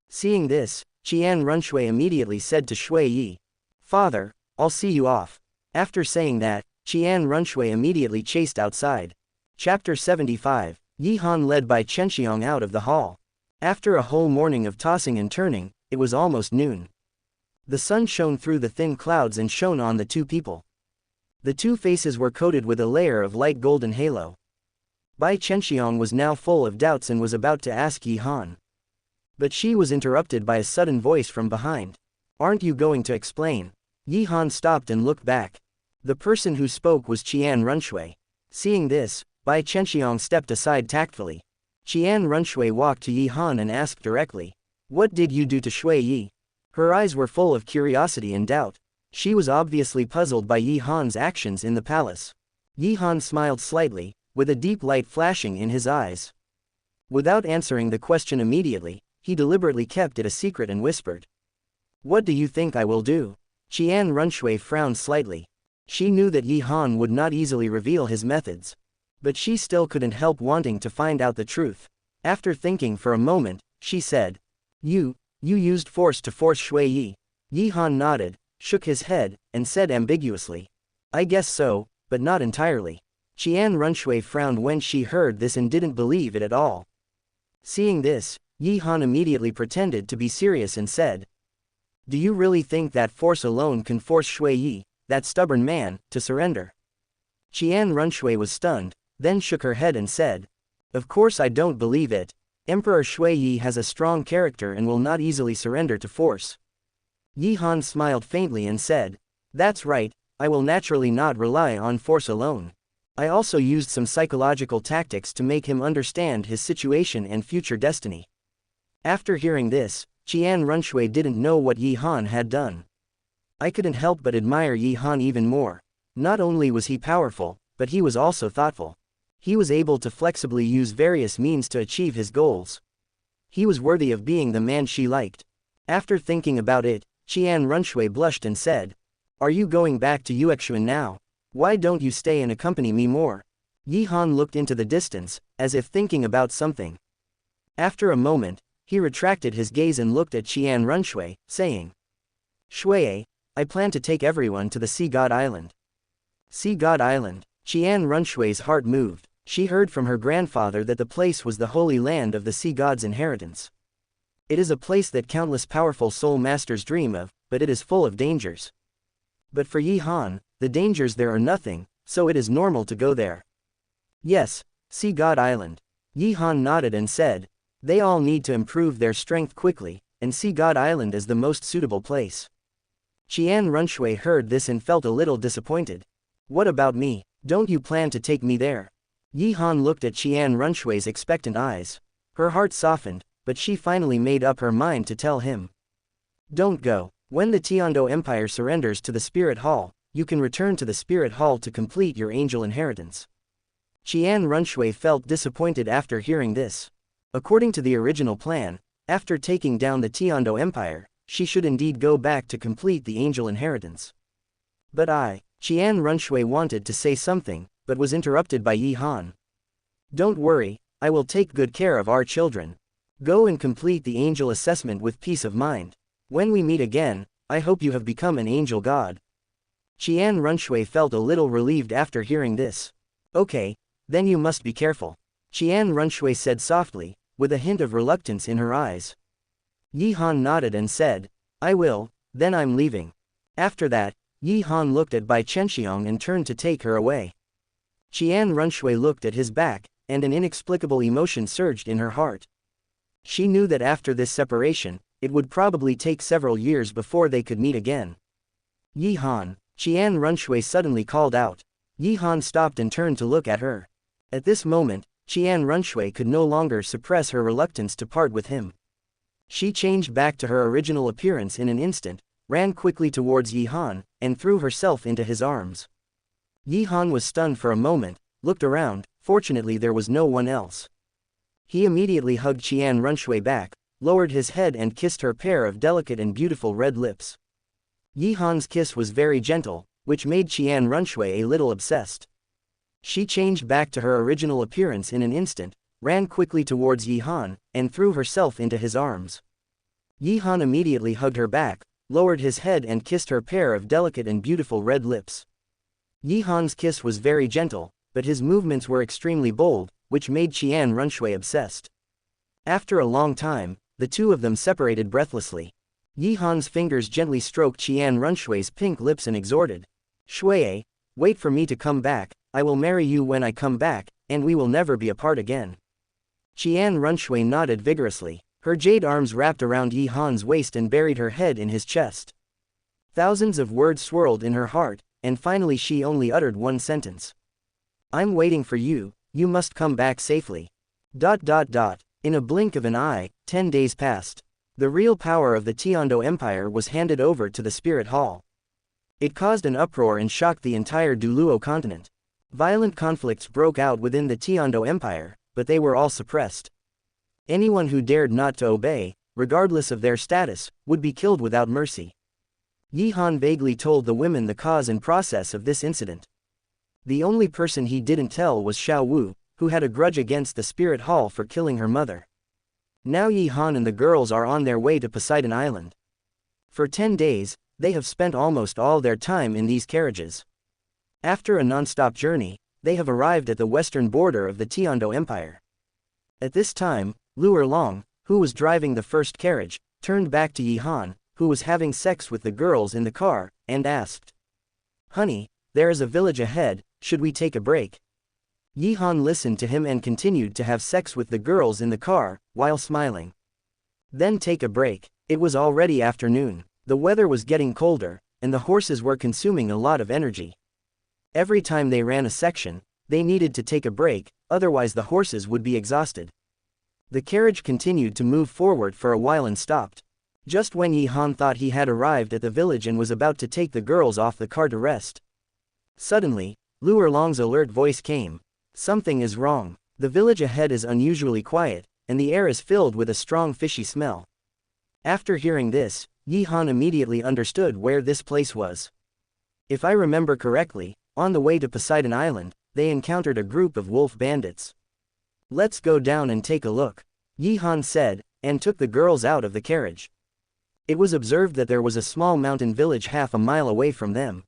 [SPEAKER 1] Seeing this, Qian Runshui immediately said to Shui Yi, "Father, I'll see you off." After saying that, Qian Runshui immediately chased outside. Chapter 75, Yi Han led Bai Chenxiang out of the hall. After a whole morning of tossing and turning, it was almost noon. The sun shone through the thin clouds and shone on the two people. The two faces were coated with a layer of light golden halo. Bai Chenxiang was now full of doubts and was about to ask Yi Han. But she was interrupted by a sudden voice from behind. "Aren't you going to explain?" Yi Han stopped and looked back. The person who spoke was Qian Runshui. Seeing this, Bai Chenxiang stepped aside tactfully. Qian Runshui walked to Yi Han and asked directly, "What did you do to Shui Yi?" Her eyes were full of curiosity and doubt. She was obviously puzzled by Yi Han's actions in the palace. Yi Han smiled slightly, with a deep light flashing in his eyes. Without answering the question immediately, he deliberately kept it a secret and whispered, "What do you think I will do?" Qian Runshui frowned slightly. She knew that Yi Han would not easily reveal his methods. But she still couldn't help wanting to find out the truth. After thinking for a moment, she said, You used force to force Shui Yi." Yi Han nodded, shook his head, and said ambiguously, "I guess so, but not entirely." Qian Runshui frowned when she heard this and didn't believe it at all. Seeing this, Yi Han immediately pretended to be serious and said, "Do you really think that force alone can force Shui Yi, that stubborn man, to surrender?" Qian Runshui was stunned, then shook her head and said, "Of course I don't believe it. Emperor Shui Yi has a strong character and will not easily surrender to force." Yi Han smiled faintly and said, "That's right, I will naturally not rely on force alone. I also used some psychological tactics to make him understand his situation and future destiny." After hearing this, Qian Runshui didn't know what Yi Han had done. I couldn't help but admire Yi Han even more. Not only was he powerful, but he was also thoughtful. He was able to flexibly use various means to achieve his goals. He was worthy of being the man she liked. After thinking about it, Qian Runshui blushed and said, "Are you going back to Yuexuan now? Why don't you stay and accompany me more?" Yi Han looked into the distance, as if thinking about something. After a moment, he retracted his gaze and looked at Qian Runshui, saying, "Shui, I plan to take everyone to the Sea God Island." Sea God Island. Qian Runshui's heart moved. She heard from her grandfather that the place was the holy land of the sea god's inheritance. It is a place that countless powerful soul masters dream of, but it is full of dangers. But for Yi Han, the dangers there are nothing, so it is normal to go there. "Yes, Sea God Island." Yi Han nodded and said, "They all need to improve their strength quickly, and Sea God Island is the most suitable place." Qian Runshui heard this and felt a little disappointed. "What about me? Don't you plan to take me there?" Yi Han looked at Qian Runshui's expectant eyes. Her heart softened, but she finally made up her mind to tell him. "Don't go. When the Tiando Empire surrenders to the Spirit Hall, you can return to the Spirit Hall to complete your angel inheritance." Qian Runshui felt disappointed after hearing this. According to the original plan, after taking down the Tiando Empire, she should indeed go back to complete the angel inheritance. "But Qian Runshui wanted to say something, but was interrupted by Yi Han. "Don't worry, I will take good care of our children. Go and complete the angel assessment with peace of mind. When we meet again, I hope you have become an angel god." Qian Runshui felt a little relieved after hearing this. "Okay, then you must be careful," Qian Runshui said softly, with a hint of reluctance in her eyes. Yi Han nodded and said, "I will, then I'm leaving." After that, Yi Han looked at Bai Chenxiang and turned to take her away. Qian Runshui looked at his back, and an inexplicable emotion surged in her heart. She knew that after this separation, it would probably take several years before they could meet again. "Yi Han," Qian Runshui suddenly called out. Yi Han stopped and turned to look at her. At this moment, Qian Runshui could no longer suppress her reluctance to part with him. She changed back to her original appearance in an instant, ran quickly towards Yi Han, and threw herself into his arms. Yi Han was stunned for a moment, looked around. Fortunately there was no one else. He immediately hugged Qian Runshui back, lowered his head and kissed her pair of delicate and beautiful red lips. Yi Han's kiss was very gentle, which made Qian Runshui a little obsessed. She changed back to her original appearance in an instant, ran quickly towards Yi Han, and threw herself into his arms. Yi Han immediately hugged her back, lowered his head and kissed her pair of delicate and beautiful red lips. Yi Han's kiss was very gentle, but his movements were extremely bold, which made Qian Runshui obsessed. After a long time, the two of them separated breathlessly. Yi Han's fingers gently stroked Qian Runshui's pink lips and exhorted, "Shui, wait for me to come back, I will marry you when I come back, and we will never be apart again." Qian Runshui nodded vigorously. Her jade arms wrapped around Yi Han's waist and buried her head in his chest. Thousands of words swirled in her heart, and finally she only uttered one sentence. "I'm waiting for you, You must come back safely. In a blink of an eye, 10 days passed. The real power of the Tiando Empire was handed over to the Spirit Hall. It caused an uproar and shocked the entire Douluo continent. Violent conflicts broke out within the Tiando Empire, but they were all suppressed. Anyone who dared not to obey, regardless of their status, would be killed without mercy. Yi Han vaguely told the women the cause and process of this incident. The only person he didn't tell was Xiao Wu, who had a grudge against the Spirit Hall for killing her mother. Now Yi Han and the girls are on their way to Poseidon Island. For 10 days, they have spent almost all their time in these carriages. After a non-stop journey, they have arrived at the western border of the Tiando Empire. At this time, Luer Long, who was driving the first carriage, turned back to Yi Han, who was having sex with the girls in the car, and asked, "Honey, there is a village ahead, should we take a break?" Yi Han listened to him and continued to have sex with the girls in the car, while smiling. Then take a break. It was already afternoon. The weather was getting colder, and the horses were consuming a lot of energy. Every time they ran a section, they needed to take a break, otherwise the horses would be exhausted. The carriage continued to move forward for a while and stopped. Just when Yi Han thought he had arrived at the village and was about to take the girls off the car to rest. Suddenly, Luer Long's alert voice came. Something is wrong. The village ahead is unusually quiet, and the air is filled with a strong fishy smell. After hearing this, Yi Han immediately understood where this place was. If I remember correctly, on the way to Poseidon Island, they encountered a group of wolf bandits. Let's go down and take a look, Yi Han said, and took the girls out of the carriage. It was observed that there was a small mountain village half a mile away from them.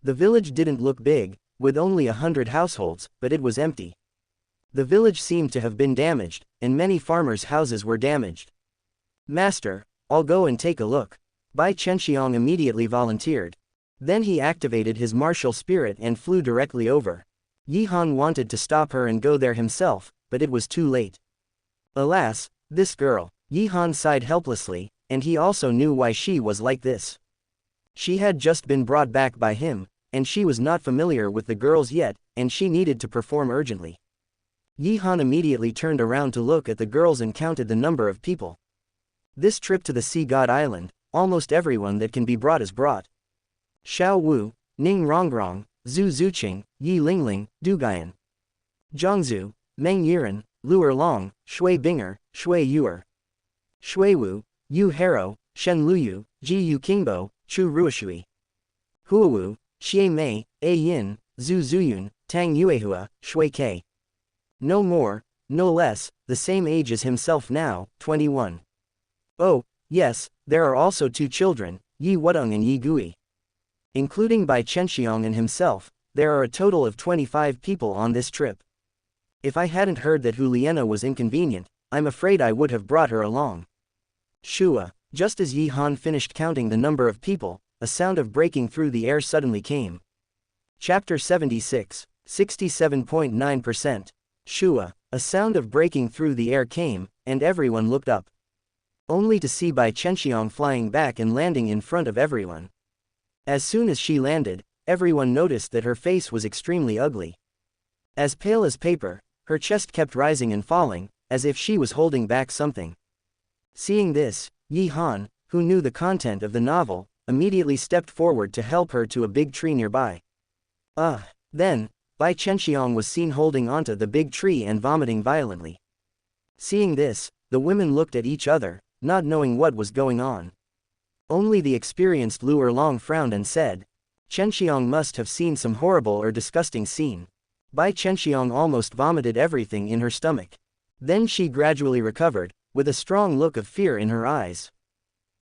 [SPEAKER 1] The village didn't look big, with only 100 households, but it was empty. The village seemed to have been damaged, and many farmers' houses were damaged. Master, I'll go and take a look. Bai Chenxiang immediately volunteered. Then he activated his martial spirit and flew directly over. Yi Han wanted to stop her and go there himself, but it was too late. Alas, this girl. Yi Han sighed helplessly, and he also knew why she was like this. She had just been brought back by him, and she was not familiar with the girls yet, and she needed to perform urgently. Yi Han immediately turned around to look at the girls and counted the number of people. This trip to the Sea God Island, almost everyone that can be brought is brought. Xiao Wu, Ning Rongrong, Zhu Zuqing, Yi Lingling, Du Guian, Zhangzhu, Meng Yiren, Luer Long, Shui Binger, Shui Yuer, Shui Wu, Yu Haro, Shen Luyu, Ji Yu Qingbo, Chu Ruishui, Huawu, Xie Mei, A Yin, Zhu Zuyun, Tang Yuehua, Shui Ke. No more, no less, the same age as himself now, 21. Oh, yes, there are also 2 children, Yi Wudong and Yi Gui. Including Bai Chenxiang and himself, there are a total of 25 people on this trip. If I hadn't heard that Huliena was inconvenient, I'm afraid I would have brought her along. Shua, just as Yi Han finished counting the number of people, a sound of breaking through the air suddenly came. Chapter 76, 67.9%. Shua, a sound of breaking through the air came, and everyone looked up. Only to see Bai Chenxiang flying back and landing in front of everyone. As soon as she landed, everyone noticed that her face was extremely ugly. As pale as paper, her chest kept rising and falling, as if she was holding back something. Seeing this, Yi Han, who knew the content of the novel, immediately stepped forward to help her to a big tree nearby. Then, Bai Chenxiang was seen holding onto the big tree and vomiting violently. Seeing this, the women looked at each other, not knowing what was going on. Only the experienced Luer Long frowned and said, "Chenxiang must have seen some horrible or disgusting scene." Bai Chenxiang almost vomited everything in her stomach. Then she gradually recovered, with a strong look of fear in her eyes.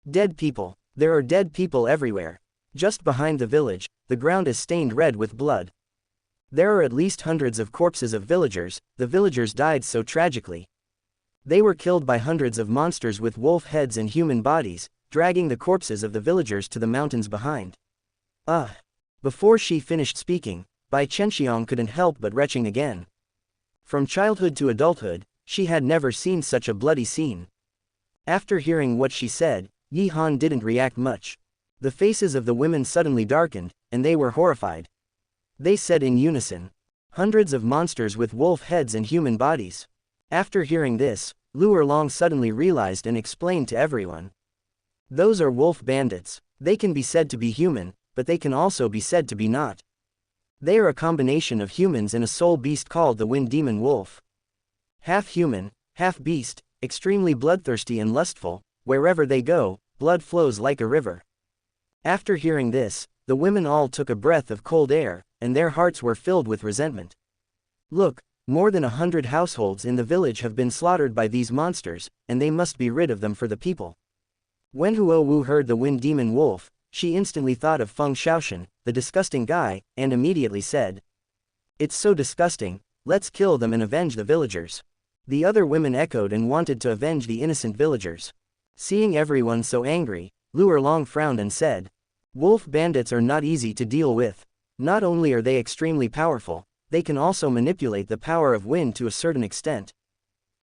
[SPEAKER 1] Dead people. There are dead people everywhere. Just behind the village, the ground is stained red with blood. There are at least hundreds of corpses of villagers. The villagers died so tragically. They were killed by hundreds of monsters with wolf heads and human bodies, dragging the corpses of the villagers to the mountains behind. Before she finished speaking, Bai Chenxiang couldn't help but retching again. From childhood to adulthood, she had never seen such a bloody scene. After hearing what she said, Yi Han didn't react much. The faces of the women suddenly darkened, and they were horrified. They said in unison, Hundreds of monsters with wolf heads and human bodies. After hearing this, Lu Erlong suddenly realized and explained to everyone. Those are wolf bandits. They can be said to be human, but they can also be said to be not. They are a combination of humans and a soul beast called the Wind Demon Wolf. Half human, half beast, extremely bloodthirsty and lustful, wherever they go, blood flows like a river. After hearing this, the women all took a breath of cold air, and their hearts were filled with resentment. Look, more than 100 households in the village have been slaughtered by these monsters, and they must be rid of them for the people. When Xiao Wu heard the Wind Demon Wolf, she instantly thought of Feng Shaoshan, the disgusting guy, and immediately said, "It's so disgusting, let's kill them and avenge the villagers." The other women echoed and wanted to avenge the innocent villagers. Seeing everyone so angry, Lu Erlong frowned and said, "Wolf bandits are not easy to deal with. Not only are they extremely powerful, they can also manipulate the power of wind to a certain extent.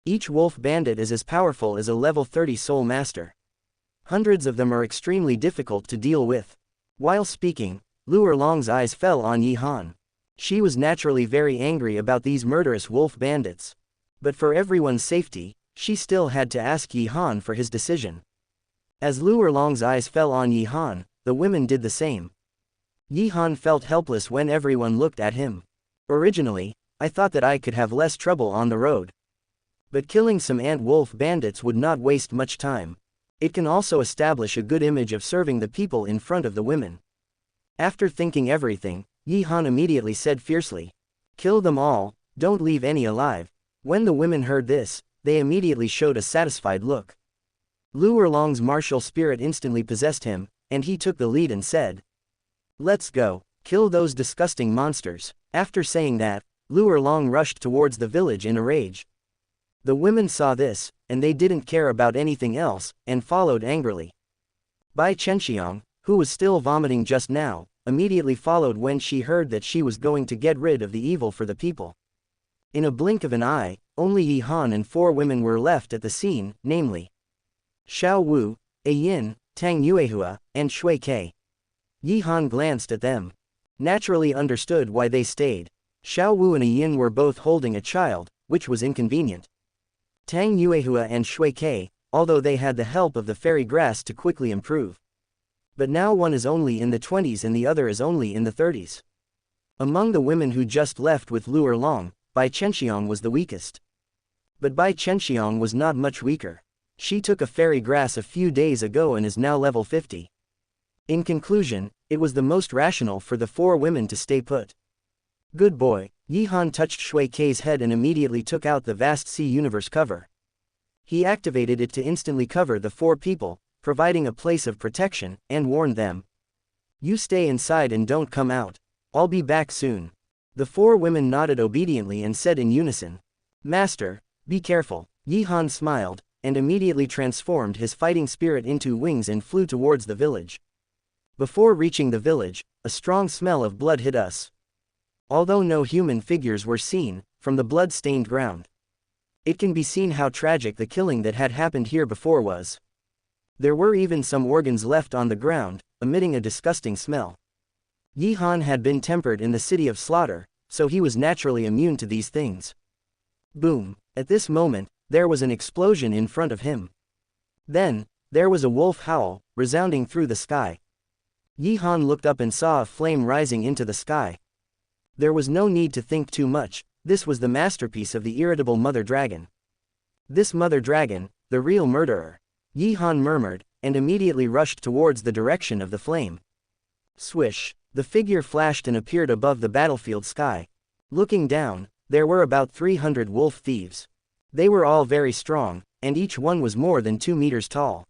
[SPEAKER 1] Each wolf bandit is as powerful as a level 30 soul master. Hundreds of them are extremely difficult to deal with." While speaking, Lu Erlong's eyes fell on Yi Han. She was naturally very angry about these murderous wolf bandits. But for everyone's safety, she still had to ask Yi Han for his decision. As Lu Erlong's eyes fell on Yi Han, the women did the same. Yi Han felt helpless when everyone looked at him. Originally, I thought that I could have less trouble on the road. But killing some ant-wolf bandits would not waste much time. It can also establish a good image of serving the people in front of the women. After thinking everything, Yi Han immediately said fiercely, "Kill them all, don't leave any alive." When the women heard this, they immediately showed a satisfied look. Lu Erlong's martial spirit instantly possessed him, and he took the lead and said, "Let's go, kill those disgusting monsters." After saying that, Lu Erlong rushed towards the village in a rage. The women saw this, and they didn't care about anything else, and followed angrily. Bai Chenxiang, who was still vomiting just now, immediately followed when she heard that she was going to get rid of the evil for the people. In a blink of an eye, only Yi Han and 4 women were left at the scene, namely Xiao Wu, A Yin, Tang Yuehua, and Shui Ke. Yi Han glanced at them. Naturally understood why they stayed. Xiao Wu and A Yin were both holding a child, which was inconvenient. Tang Yuehua and Shui Ke, although they had the help of the fairy grass to quickly improve. But now one is only in the 20s and the other is only in the 30s. Among the women who just left with Lu Erlong, Bai Chenxiang was the weakest. But Bai Chenxiang was not much weaker. She took a fairy grass a few days ago and is now level 50. In conclusion, it was the most rational for the 4 women to stay put. Good boy. Yi Han touched Shui Ke's head and immediately took out the vast sea universe cover. He activated it to instantly cover the 4 people, providing a place of protection, and warned them. "You stay inside and don't come out. I'll be back soon." The 4 women nodded obediently and said in unison, "Master, be careful." Yi Han smiled, and immediately transformed his fighting spirit into wings and flew towards the village. Before reaching the village, a strong smell of blood hit us. Although no human figures were seen, from the blood-stained ground, it can be seen how tragic the killing that had happened here before was. There were even some organs left on the ground, emitting a disgusting smell. Yi Han had been tempered in the city of slaughter, so he was naturally immune to these things. Boom! At this moment, there was an explosion in front of him. Then, there was a wolf howl, resounding through the sky. Yi Han looked up and saw a flame rising into the sky. There was no need to think too much, this was the masterpiece of the irritable mother dragon. This mother dragon, the real murderer. Yi Han murmured, and immediately rushed towards the direction of the flame. Swish! The figure flashed and appeared above the battlefield sky. Looking down, there were about 300 wolf thieves. They were all very strong, and each one was more than 2 meters tall.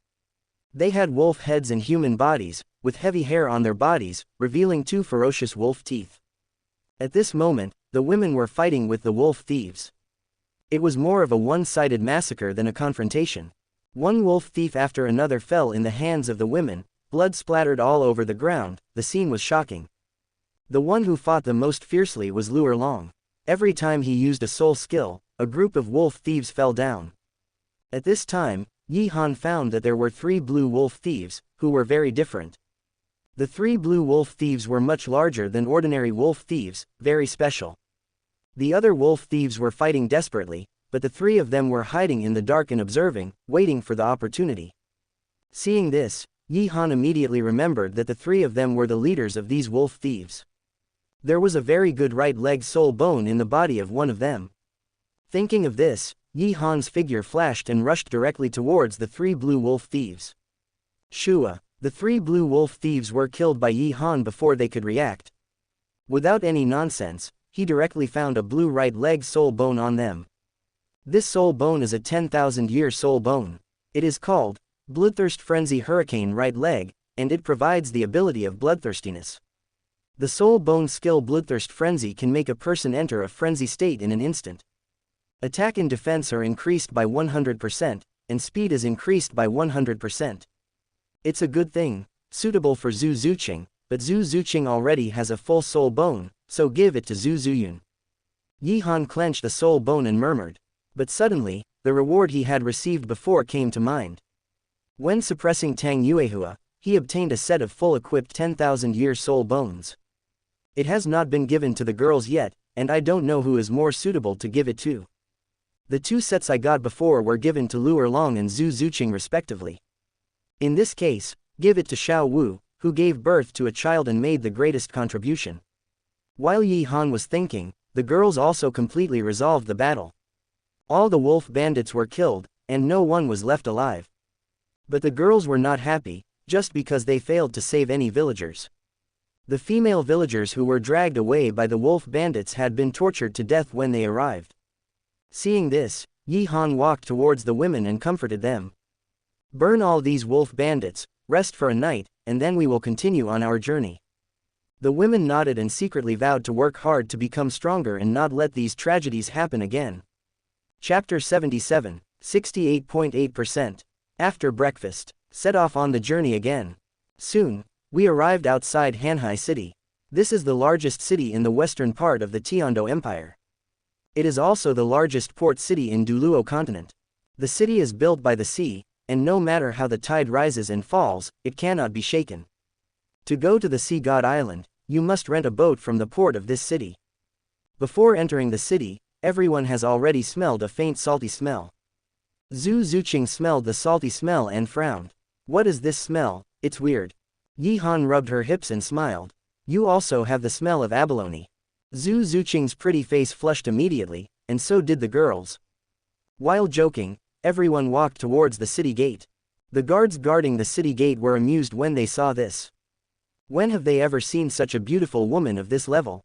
[SPEAKER 1] They had wolf heads and human bodies, with heavy hair on their bodies, revealing 2 ferocious wolf teeth. At this moment, the women were fighting with the wolf thieves. It was more of a one-sided massacre than a confrontation. One wolf thief after another fell in the hands of the women, blood splattered all over the ground. The scene was shocking. The one who fought the most fiercely was Lu Erlong. Every time he used a soul skill, a group of wolf thieves fell down. At this time, Yi Han found that there were 3 blue wolf thieves, who were very different. The 3 blue wolf thieves were much larger than ordinary wolf thieves, very special. The other wolf thieves were fighting desperately, but the three of them were hiding in the dark and observing, waiting for the opportunity. Seeing this, Yi Han immediately remembered that the three of them were the leaders of these wolf thieves. There was a very good right leg sole bone in the body of one of them. Thinking of this, Yi Han's figure flashed and rushed directly towards the three blue wolf thieves. Shua, the three blue wolf thieves were killed by Yi Han before they could react. Without any nonsense, he directly found a blue right leg sole bone on them. This sole bone is a 10,000-year sole bone. It is called Bloodthirst Frenzy Hurricane Right Leg, and it provides the ability of bloodthirstiness. The sole bone skill Bloodthirst Frenzy can make a person enter a frenzy state in an instant. Attack and defense are increased by 100%, and speed is increased by 100%. It's a good thing, suitable for Zhu Zuqing, but Zhu Zuqing already has a full soul bone, so give it to Zhu Zuyun. Yi Han clenched the soul bone and murmured. But suddenly, the reward he had received before came to mind. When suppressing Tang Yuehua, he obtained a set of full-equipped 10,000-year soul bones. It has not been given to the girls yet, and I don't know who is more suitable to give it to. The two sets I got before were given to Lu Erlong and Zhu Zuqing respectively. In this case, give it to Xiao Wu, who gave birth to a child and made the greatest contribution. While Yi Han was thinking, the girls also completely resolved the battle. All the wolf bandits were killed, and no one was left alive. But the girls were not happy, just because they failed to save any villagers. The female villagers who were dragged away by the wolf bandits had been tortured to death when they arrived. Seeing this, Yi Han walked towards the women and comforted them. Burn all these wolf bandits, rest for a night, and then we will continue on our journey. The women nodded and secretly vowed to work hard to become stronger and not let these tragedies happen again. Chapter 77, 68.8%. After breakfast, set off on the journey again. Soon, we arrived outside Hanhai City. This is the largest city in the western part of the Tiando Empire. It is also the largest port city in Douluo continent. The city is built by the sea, and no matter how the tide rises and falls, it cannot be shaken. To go to the Sea God Island, you must rent a boat from the port of this city. Before entering the city, everyone has already smelled a faint salty smell. Zhu Zuqing smelled the salty smell and frowned. What is this smell? It's weird. Yi Han rubbed her hips and smiled. You also have the smell of abalone. Zhu Zuqing's pretty face flushed immediately, and so did the girls. While joking, everyone walked towards the city gate. The guards guarding the city gate were amused when they saw this. When have they ever seen such a beautiful woman of this level?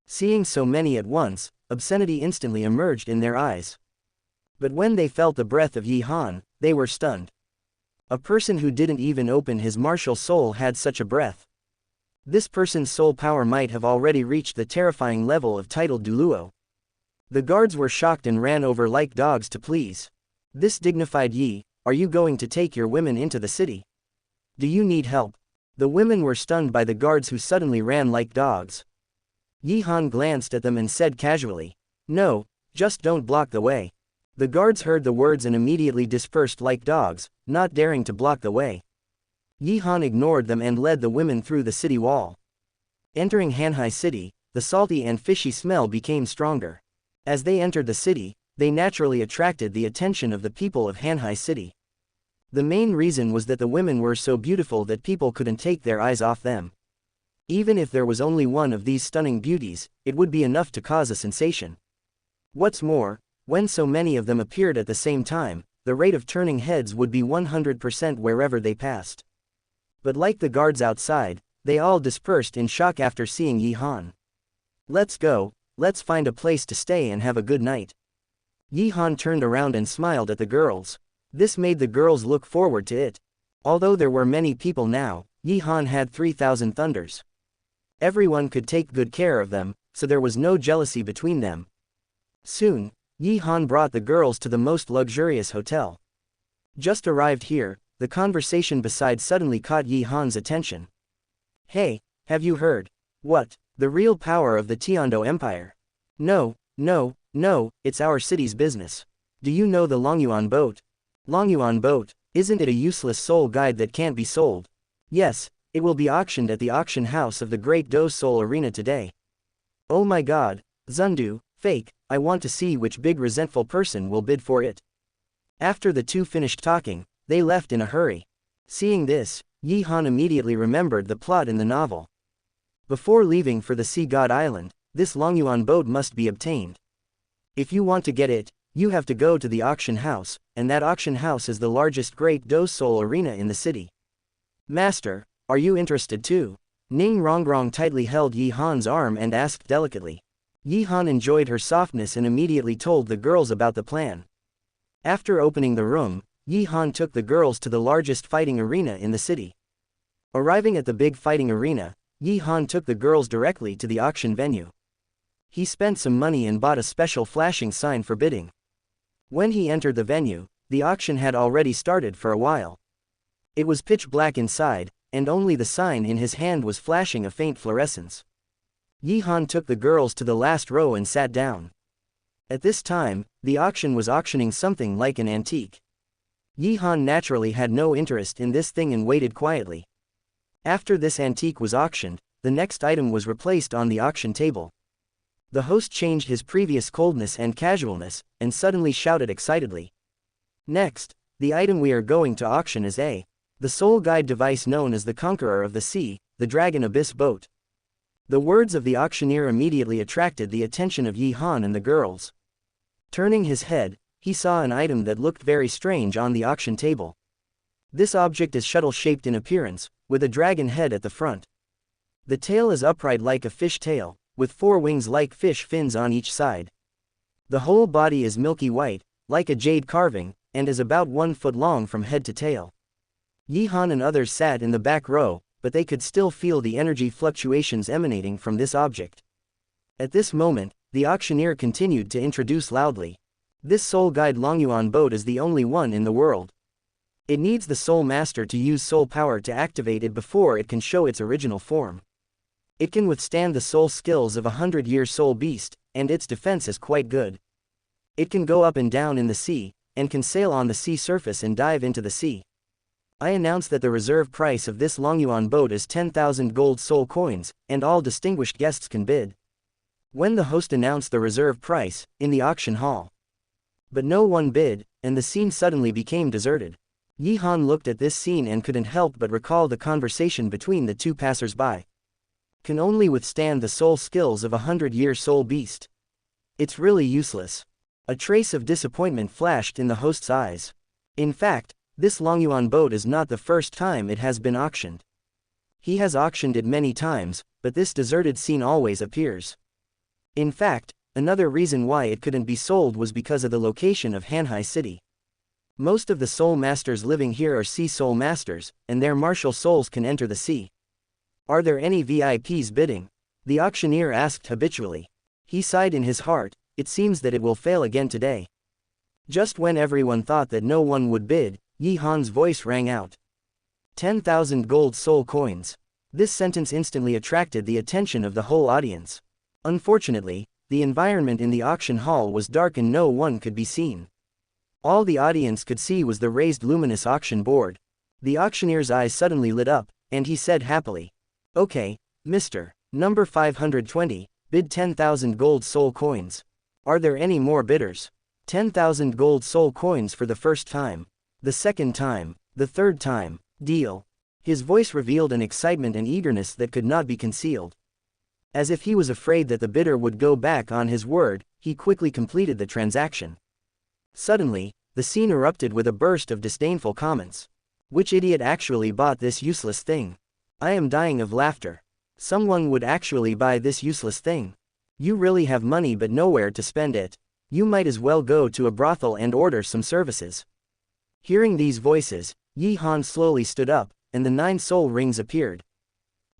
[SPEAKER 1] Seeing so many at once, obscenity instantly emerged in their eyes. But when they felt the breath of Yi Han, they were stunned. A person who didn't even open his martial soul had such a breath. This person's soul power might have already reached the terrifying level of titled Douluo. The guards were shocked and ran over like dogs to please. This dignified Yi, are you going to take your women into the city? Do you need help? The women were stunned by the guards who suddenly ran like dogs. Yi Han glanced at them and said casually, "No, just don't block the way." The guards heard the words and immediately dispersed like dogs, not daring to block the way. Yi Han ignored them and led the women through the city wall. Entering Hanhai City, the salty and fishy smell became stronger. As they entered the city, they naturally attracted the attention of the people of Hanhai City. The main reason was that the women were so beautiful that people couldn't take their eyes off them. Even if there was only one of these stunning beauties, it would be enough to cause a sensation. What's more, when so many of them appeared at the same time, the rate of turning heads would be 100% wherever they passed. But like the guards outside, they all dispersed in shock after seeing Yi Han. Let's go, let's find a place to stay and have a good night. Yi Han turned around and smiled at the girls. This made the girls look forward to it. Although there were many people now, Yi Han had 3,000 thunders. Everyone could take good care of them, so there was no jealousy between them. Soon, Yi Han brought the girls to the most luxurious hotel. Just arrived here, the conversation beside suddenly caught Yi Han's attention. Hey, have you heard? What? The real power of the Tiando Empire? No, it's our city's business. Do you know the Longyuan boat? Longyuan boat, isn't it a useless soul guide that can't be sold? Yes, it will be auctioned at the auction house of the Great Do Soul Arena today. Oh my god, Zundu, Fake, I want to see which big resentful person will bid for it. After the two finished talking, they left in a hurry. Seeing this, Yi Han immediately remembered the plot in the novel. Before leaving for the Sea God Island, this Longyuan boat must be obtained. If you want to get it, you have to go to the auction house, and that auction house is the largest Great Do Soul arena in the city. Master, are you interested too? Ning Rongrong tightly held Yi Han's arm and asked delicately. Yi Han enjoyed her softness and immediately told the girls about the plan. After opening the room, Yi Han took the girls to the largest fighting arena in the city. Arriving at the big fighting arena, Yi Han took the girls directly to the auction venue. He spent some money and bought a special flashing sign for bidding. When he entered the venue, the auction had already started for a while. It was pitch black inside, and only the sign in his hand was flashing a faint fluorescence. Yi Han took the girls to the last row and sat down. At this time, the auction was auctioning something like an antique. Yi Han naturally had no interest in this thing and waited quietly. After this antique was auctioned, the next item was replaced on the auction table. The host changed his previous coldness and casualness, and suddenly shouted excitedly. Next, the item we are going to auction is the soul guide device known as the Conqueror of the Sea, the Dragon Abyss boat. The words of the auctioneer immediately attracted the attention of Yi Han and the girls. Turning his head, he saw an item that looked very strange on the auction table. This object is shuttle-shaped in appearance, with a dragon head at the front. The tail is upright like a fish tail, with 4 wings like fish fins on each side. The whole body is milky white, like a jade carving, and is about 1 foot long from head to tail. Yi Han and others sat in the back row, but they could still feel the energy fluctuations emanating from this object. At this moment, the auctioneer continued to introduce loudly. This Soul Guide Longyuan boat is the only one in the world. It needs the Soul Master to use soul power to activate it before it can show its original form. It can withstand the soul skills of a 100-year soul beast, and its defense is quite good. It can go up and down in the sea, and can sail on the sea surface and dive into the sea. I announce that the reserve price of this Longyuan boat is 10,000 gold soul coins, and all distinguished guests can bid. When the host announced the reserve price, in the auction hall. But no one bid, and the scene suddenly became deserted. Yi Han looked at this scene and couldn't help but recall the conversation between the two passers-by. Can only withstand the soul skills of a 100-year soul beast. It's really useless. A trace of disappointment flashed in the host's eyes. In fact, this Longyuan boat is not the first time it has been auctioned. He has auctioned it many times, but this deserted scene always appears. In fact, another reason why it couldn't be sold was because of the location of Hanhai City. Most of the soul masters living here are sea soul masters, and their martial souls can enter the sea. Are there any VIPs bidding? The auctioneer asked habitually. He sighed in his heart, it seems that it will fail again today. Just when everyone thought that no one would bid, Yi Han's voice rang out. 10,000 gold soul coins. This sentence instantly attracted the attention of the whole audience. Unfortunately, the environment in the auction hall was dark and no one could be seen. All the audience could see was the raised luminous auction board. The auctioneer's eyes suddenly lit up, and he said happily. Okay, Mr. Number 520, bid 10,000 gold soul coins. Are there any more bidders? 10,000 gold soul coins for the first time. The second time, the third time, deal. His voice revealed an excitement and eagerness that could not be concealed. As if he was afraid that the bidder would go back on his word, he quickly completed the transaction. Suddenly, the scene erupted with a burst of disdainful comments. Which idiot actually bought this useless thing? I am dying of laughter. Someone would actually buy this useless thing. You really have money but nowhere to spend it. You might as well go to a brothel and order some services. Hearing these voices, Yi Han slowly stood up, and the 9 soul rings appeared.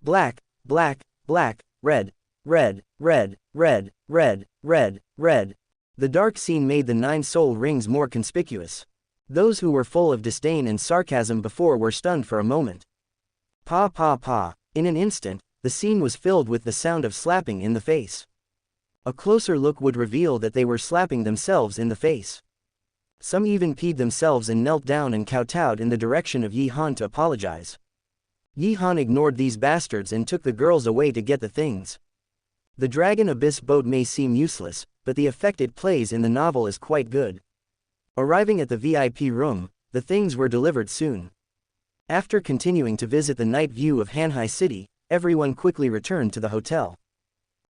[SPEAKER 1] Black, black, black, red, red, red, red, red, red, red. The dark scene made the 9 soul rings more conspicuous. Those who were full of disdain and sarcasm before were stunned for a moment. Pa pa pa. In an instant, the scene was filled with the sound of slapping in the face. A closer look would reveal that they were slapping themselves in the face. Some even peed themselves and knelt down and kowtowed in the direction of Yi Han to apologize. Yi Han ignored these bastards and took the girls away to get the things. The Dragon Abyss boat may seem useless, but the effect it plays in the novel is quite good. Arriving at the VIP room, the things were delivered soon. After continuing to visit the night view of Hanhai City, everyone quickly returned to the hotel.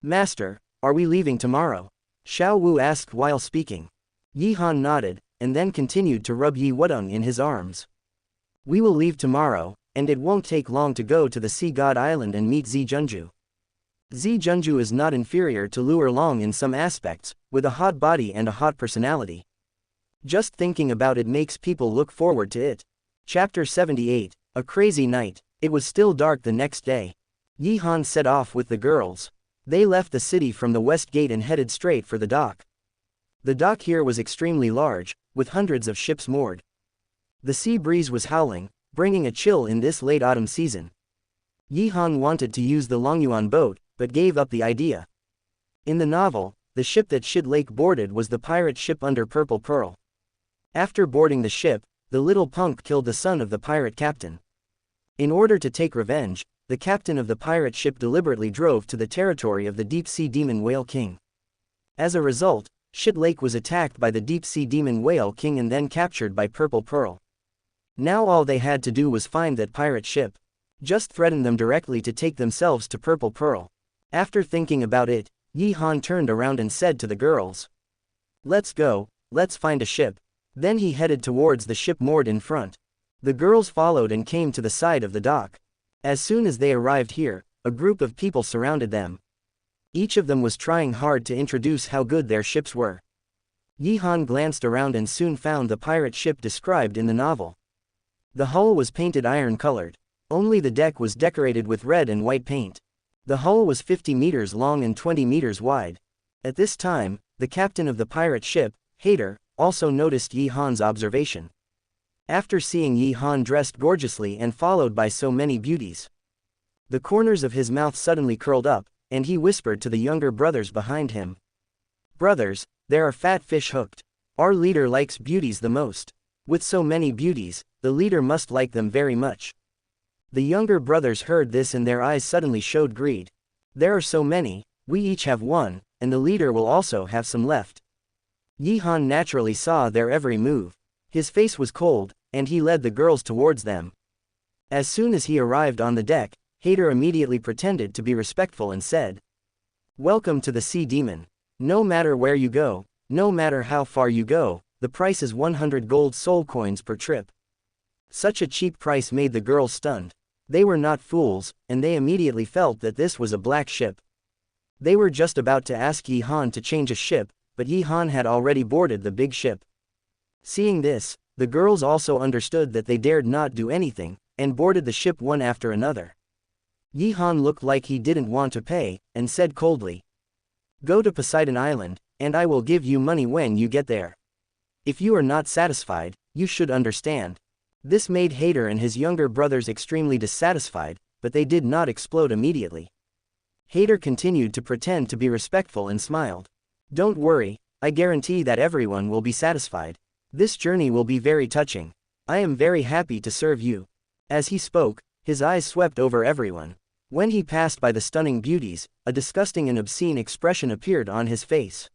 [SPEAKER 1] Master, are we leaving tomorrow? Xiao Wu asked while speaking. Yi Han nodded, and then continued to rub Yi Wudong in his arms. We will leave tomorrow, and it won't take long to go to the Sea God Island and meet Zi Junju. Zi Junju is not inferior to Lu Erlong in some aspects, with a hot body and a hot personality. Just thinking about it makes people look forward to it. Chapter 78, A Crazy Night. It was still dark the next day. Yi Han set off with the girls. They left the city from the west gate and headed straight for the dock. The dock here was extremely large, with hundreds of ships moored. The sea breeze was howling, bringing a chill in this late autumn season. Yi Han wanted to use the Longyuan boat, but gave up the idea. In the novel, the ship that Shid Lake boarded was the pirate ship under Purple Pearl. After boarding the ship, the little punk killed the son of the pirate captain. In order to take revenge, the captain of the pirate ship deliberately drove to the territory of the deep-sea demon whale king. As a result, Shid Lake was attacked by the deep-sea demon whale king and then captured by Purple Pearl. Now all they had to do was find that pirate ship. Just threaten them directly to take themselves to Purple Pearl. After thinking about it, Yi Han turned around and said to the girls, "Let's go, let's find a ship." Then he headed towards the ship moored in front. The girls followed and came to the side of the dock. As soon as they arrived here, a group of people surrounded them. Each of them was trying hard to introduce how good their ships were. Yi Han glanced around and soon found the pirate ship described in the novel. The hull was painted iron-colored. Only the deck was decorated with red and white paint. The hull was 50 meters long and 20 meters wide. At this time, the captain of the pirate ship, Hader, also noticed Yi Han's observation. After seeing Yi Han dressed gorgeously and followed by so many beauties, the corners of his mouth suddenly curled up, and he whispered to the younger brothers behind him. "Brothers, there are fat fish hooked. Our leader likes beauties the most. With so many beauties, the leader must like them very much." The younger brothers heard this and their eyes suddenly showed greed. "There are so many, we each have one, and the leader will also have some left." Yi Han naturally saw their every move. His face was cold, and he led the girls towards them. As soon as he arrived on the deck, Hader immediately pretended to be respectful and said, "Welcome to the Sea Demon. No matter where you go, no matter how far you go, the price is 100 gold soul coins per trip." Such a cheap price made the girls stunned. They were not fools, and they immediately felt that this was a black ship. They were just about to ask Yi Han to change a ship, but Yi Han had already boarded the big ship. Seeing this, the girls also understood that they dared not do anything, and boarded the ship one after another. Yi Han looked like he didn't want to pay, and said coldly, "Go to Poseidon Island, and I will give you money when you get there. If you are not satisfied, you should understand." This made Hader and his younger brothers extremely dissatisfied, but they did not explode immediately. Hader continued to pretend to be respectful and smiled. "Don't worry, I guarantee that everyone will be satisfied. This journey will be very touching. I am very happy to serve you." As he spoke, his eyes swept over everyone. When he passed by the stunning beauties, a disgusting and obscene expression appeared on his face.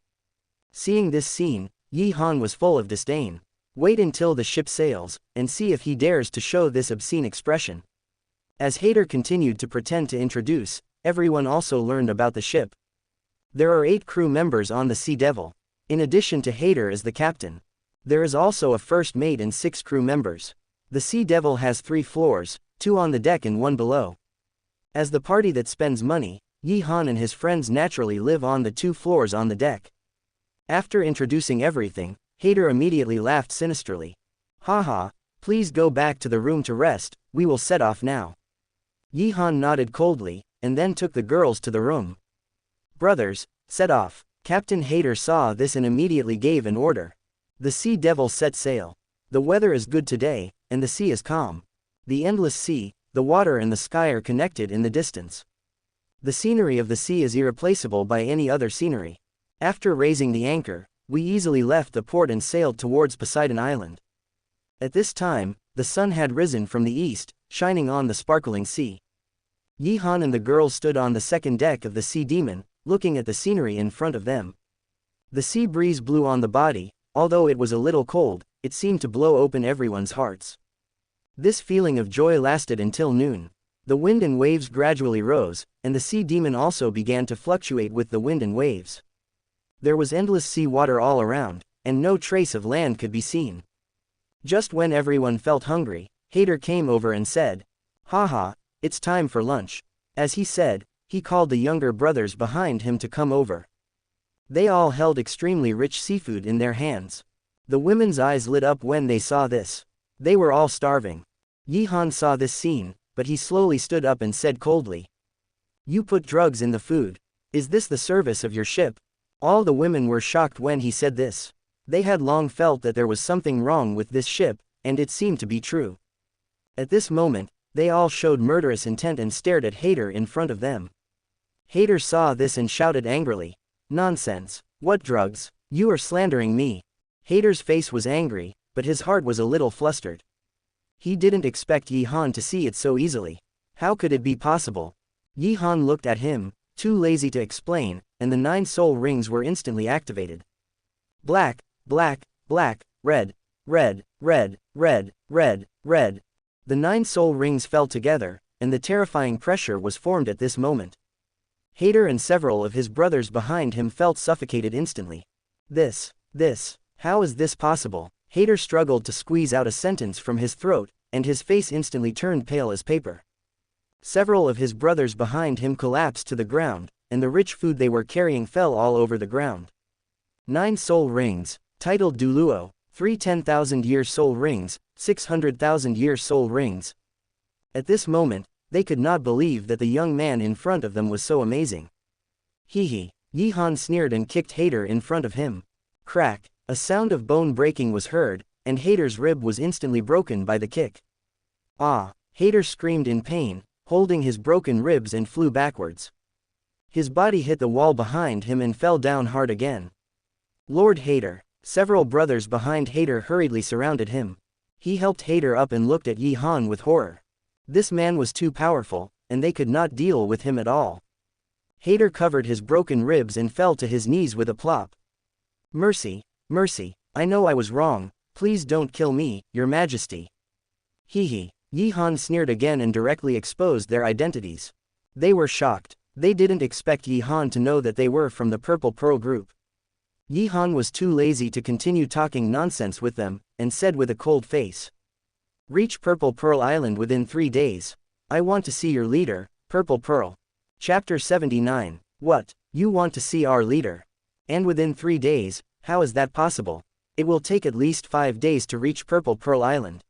[SPEAKER 1] Seeing this scene, Yi Han was full of disdain. Wait until the ship sails, and see if he dares to show this obscene expression. As Hader continued to pretend to introduce, everyone also learned about the ship. There are 8 crew members on the Sea Devil. In addition to Hader as the captain, there is also a first mate and 6 crew members. The Sea Devil has 3 floors, 2 on the deck and 1 below. As the party that spends money, Yi Han and his friends naturally live on the 2 floors on the deck. After introducing everything, Hader immediately laughed sinisterly. "Haha, please go back to the room to rest, we will set off now." Yi Han nodded coldly, and then took the girls to the room. "Brothers, set off." Captain Hader saw this and immediately gave an order. The Sea Devil set sail. The weather is good today, and the sea is calm. The endless sea, the water and the sky are connected in the distance. The scenery of the sea is irreplaceable by any other scenery. After raising the anchor, we easily left the port and sailed towards Poseidon Island. At this time, the sun had risen from the east, shining on the sparkling sea. Yi Han and the girls stood on the second deck of the Sea Demon, looking at the scenery in front of them. The sea breeze blew on the body, although it was a little cold, it seemed to blow open everyone's hearts. This feeling of joy lasted until noon. The wind and waves gradually rose, and the sea demon also began to fluctuate with the wind and waves. There was endless sea water all around, and no trace of land could be seen. Just when everyone felt hungry, Hader came over and said, "Haha, it's time for lunch." As he said, he called the younger brothers behind him to come over. They all held extremely rich seafood in their hands. The women's eyes lit up when they saw this. They were all starving. Yi-Han saw this scene, but he slowly stood up and said coldly, "You put drugs in the food. Is this the service of your ship?" All the women were shocked when he said this. They had long felt that there was something wrong with this ship, and it seemed to be true. At this moment, they all showed murderous intent and stared at Hader in front of them. Hader saw this and shouted angrily, "Nonsense! What drugs? You are slandering me!" Hader's face was angry, but his heart was a little flustered. He didn't expect Yi-Han to see it so easily. How could it be possible? Yi-Han looked at him, too lazy to explain, and the 9 soul rings were instantly activated. Black, black, black, red, red, red, red, red, red. The 9 soul rings fell together, and the terrifying pressure was formed at this moment. Hader and several of his brothers behind him felt suffocated instantly. This, how is this possible? Hader struggled to squeeze out a sentence from his throat, and his face instantly turned pale as paper. Several of his brothers behind him collapsed to the ground, and the rich food they were carrying fell all over the ground. 9 soul rings, titled Douluo, 3 10,000-year soul rings, 600,000-year soul rings. At this moment, they could not believe that the young man in front of them was so amazing. Hee. Yi-Han sneered and kicked Hader in front of him. Crack, a sound of bone breaking was heard, and Hader's rib was instantly broken by the kick. Ah! Hader screamed in pain, holding his broken ribs and flew backwards. His body hit the wall behind him and fell down hard again. Lord Hader. Several brothers behind Hader hurriedly surrounded him. He helped Hader up and looked at Yi-Han with horror. This man was too powerful, and they could not deal with him at all. Hader covered his broken ribs and fell to his knees with a plop. "Mercy, mercy, I know I was wrong, please don't kill me, Your Majesty." Hee. Yi-Han sneered again and directly exposed their identities. They were shocked. They didn't expect Yi-Han to know that they were from the Purple Pearl group. Yi-Han was too lazy to continue talking nonsense with them, and said with a cold face, "Reach Purple Pearl Island within 3 days. I want to see your leader, Purple Pearl." Chapter 79. What? You want to see our leader? And within 3 days, how is that possible? It will take at least 5 days to reach Purple Pearl Island.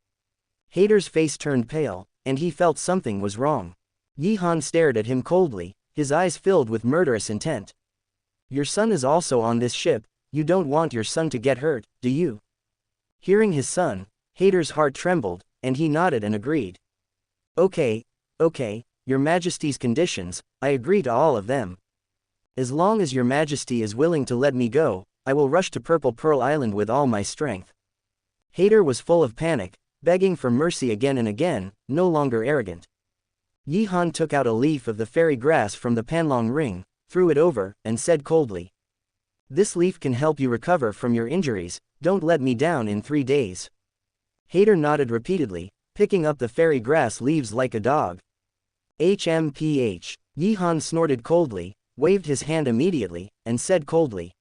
[SPEAKER 1] Hader's face turned pale, and he felt something was wrong. Yi-Han stared at him coldly, his eyes filled with murderous intent. "Your son is also on this ship, you don't want your son to get hurt, do you?" Hearing his son, Hader's heart trembled, and he nodded and agreed. Okay, Your Majesty's conditions, I agree to all of them. As long as Your Majesty is willing to let me go, I will rush to Purple Pearl Island with all my strength. Hader was full of panic, begging for mercy again and again, no longer arrogant. Yi-Han took out a leaf of the fairy grass from the Panlong ring, threw it over, and said coldly, "This leaf can help you recover from your injuries, don't let me down in 3 days." Hader nodded repeatedly, picking up the fairy grass leaves like a dog. HMPH. Yi-Han snorted coldly, waved his hand immediately, and said coldly,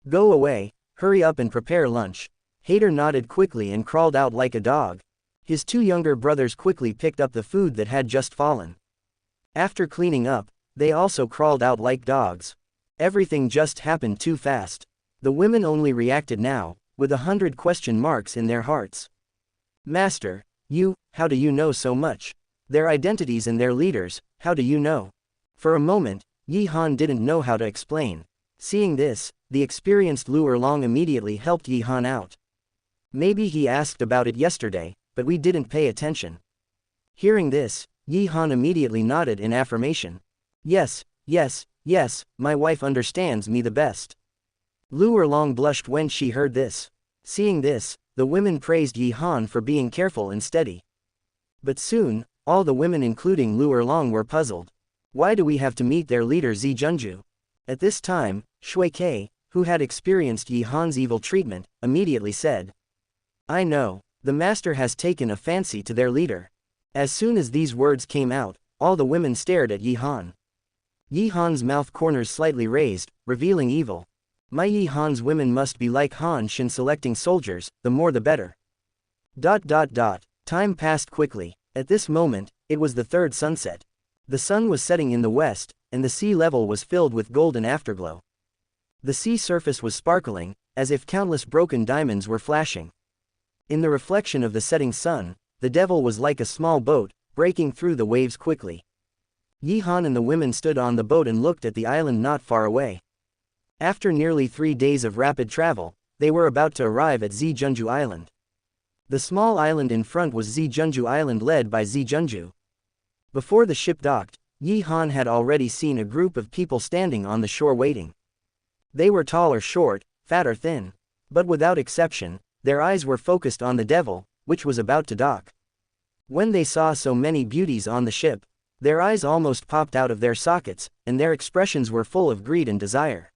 [SPEAKER 1] "Go away, hurry up and prepare lunch." Hader nodded quickly and crawled out like a dog. His 2 younger brothers quickly picked up the food that had just fallen. After cleaning up, they also crawled out like dogs. Everything just happened too fast. The women only reacted now, with 100 question marks in their hearts. "Master, how do you know so much? Their identities and their leaders, how do you know?" For a moment, Yi-Han didn't know how to explain. Seeing this, the experienced Lu Erlong immediately helped Yi-Han out. "Maybe he asked about it yesterday, but we didn't pay attention." Hearing this, Yi-Han immediately nodded in affirmation. Yes, my wife understands me the best." Lu Erlong blushed when she heard this. Seeing this, the women praised Yi-Han for being careful and steady. But soon, all the women including Lu Erlong were puzzled. Why do we have to meet their leader Zi Junju? At this time, Shui Ke, who had experienced Yi Han's evil treatment, immediately said, "I know, the master has taken a fancy to their leader." As soon as these words came out, all the women stared at Yi Han. Yi Han's mouth corners slightly raised, revealing evil. My Yi Han's women must be like Han Shin selecting soldiers, the more the better. Time passed quickly. At this moment, it was the third sunset. The sun was setting in the west, and the sea level was filled with golden afterglow. The sea surface was sparkling, as if countless broken diamonds were flashing. In the reflection of the setting sun, the devil was like a small boat, breaking through the waves quickly. Yi Han and the women stood on the boat and looked at the island not far away. After nearly 3 days of rapid travel, they were about to arrive at Zijunju Island. The small island in front was Zijunju Island led by Zijunju. Before the ship docked, Yi Han had already seen a group of people standing on the shore waiting. They were tall or short, fat or thin. But without exception, their eyes were focused on the devil, which was about to dock. When they saw so many beauties on the ship, their eyes almost popped out of their sockets, and their expressions were full of greed and desire.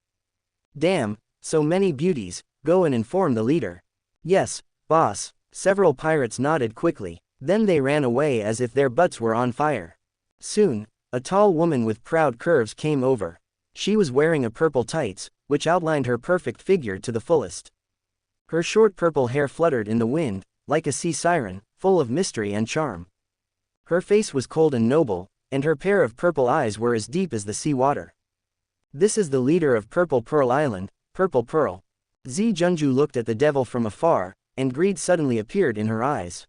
[SPEAKER 1] "Damn, so many beauties, go and inform the leader." "Yes, boss." Several pirates nodded quickly, then they ran away as if their butts were on fire. Soon, a tall woman with proud curves came over. She was wearing a purple tights, which outlined her perfect figure to the fullest. Her short purple hair fluttered in the wind, like a sea siren, full of mystery and charm. Her face was cold and noble, and her pair of purple eyes were as deep as the sea water. "This is the leader of Purple Pearl Island, Purple Pearl." Zijunju looked at the devil from afar, and greed suddenly appeared in her eyes.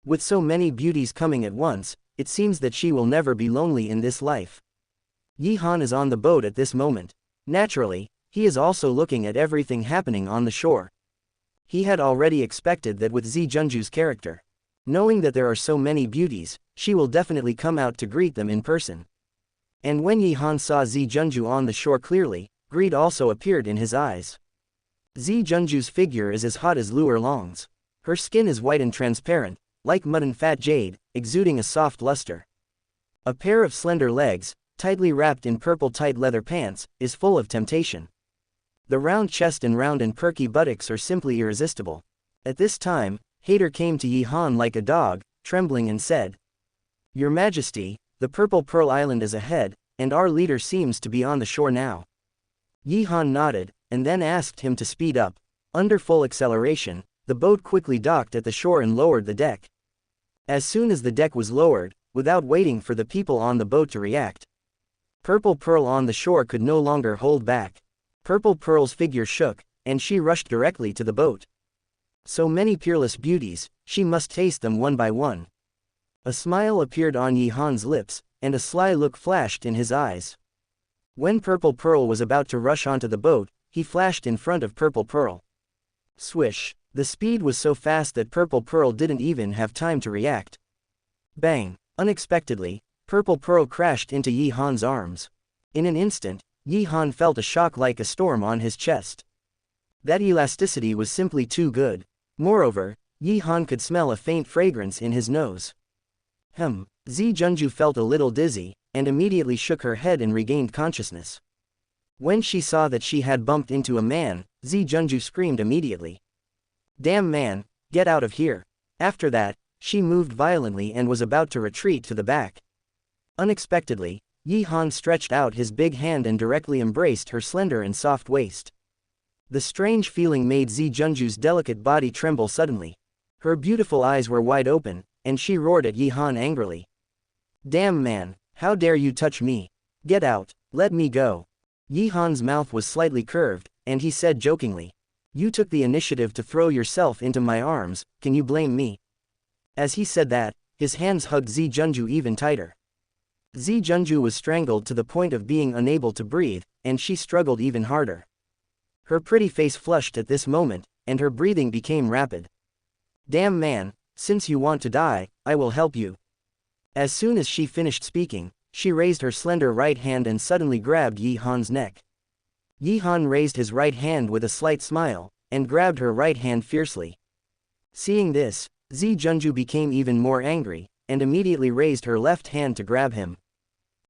[SPEAKER 1] With so many beauties coming at once, it seems that she will never be lonely in this life. Yi Han is on the boat at this moment. Naturally, he is also looking at everything happening on the shore. He had already expected that with Zijunju's character. Knowing that there are so many beauties, she will definitely come out to greet them in person. And when Yi Han saw Zijunju on the shore clearly, greed also appeared in his eyes. Zijunju's figure is as hot as Luer Long's. Her skin is white and transparent, like mud and fat jade, exuding a soft luster. A pair of slender legs, tightly wrapped in purple tight leather pants, is full of temptation. The round chest and round and perky buttocks are simply irresistible. At this time, Hater came to Yi Han like a dog, trembling and said, "Your Majesty, the Purple Pearl Island is ahead, and our leader seems to be on the shore now." Yi Han nodded, and then asked him to speed up. Under full acceleration, the boat quickly docked at the shore and lowered the deck. As soon as the deck was lowered, without waiting for the people on the boat to react, Purple Pearl on the shore could no longer hold back. Purple Pearl's figure shook, and she rushed directly to the boat. So many peerless beauties, she must taste them one by one. A smile appeared on Yi Han's lips, and a sly look flashed in his eyes. When Purple Pearl was about to rush onto the boat, he flashed in front of Purple Pearl. Swish! The speed was so fast that Purple Pearl didn't even have time to react. Bang! Unexpectedly, Purple Pearl crashed into Yi Han's arms. In an instant, Yi Han felt a shock like a storm on his chest. That elasticity was simply too good. Moreover, Yi Han could smell a faint fragrance in his nose. Zijunju felt a little dizzy, and immediately shook her head and regained consciousness. When she saw that she had bumped into a man, Zijunju screamed immediately. "Damn man, get out of here." After that, she moved violently and was about to retreat to the back. Unexpectedly, Yi Han stretched out his big hand and directly embraced her slender and soft waist. The strange feeling made Zijunju's delicate body tremble suddenly. Her beautiful eyes were wide open, and she roared at Yi Han angrily. "Damn man, how dare you touch me? Get out, let me go." Yi Han's mouth was slightly curved, and he said jokingly, "You took the initiative to throw yourself into my arms, can you blame me?" As he said that, his hands hugged Zijunju even tighter. Zijunju was strangled to the point of being unable to breathe, and she struggled even harder. Her pretty face flushed at this moment, and her breathing became rapid. "Damn man, since you want to die, I will help you." As soon as she finished speaking, she raised her slender right hand and suddenly grabbed Yi Han's neck. Yi Han raised his right hand with a slight smile, and grabbed her right hand fiercely. Seeing this, Zijunju became even more angry, and immediately raised her left hand to grab him.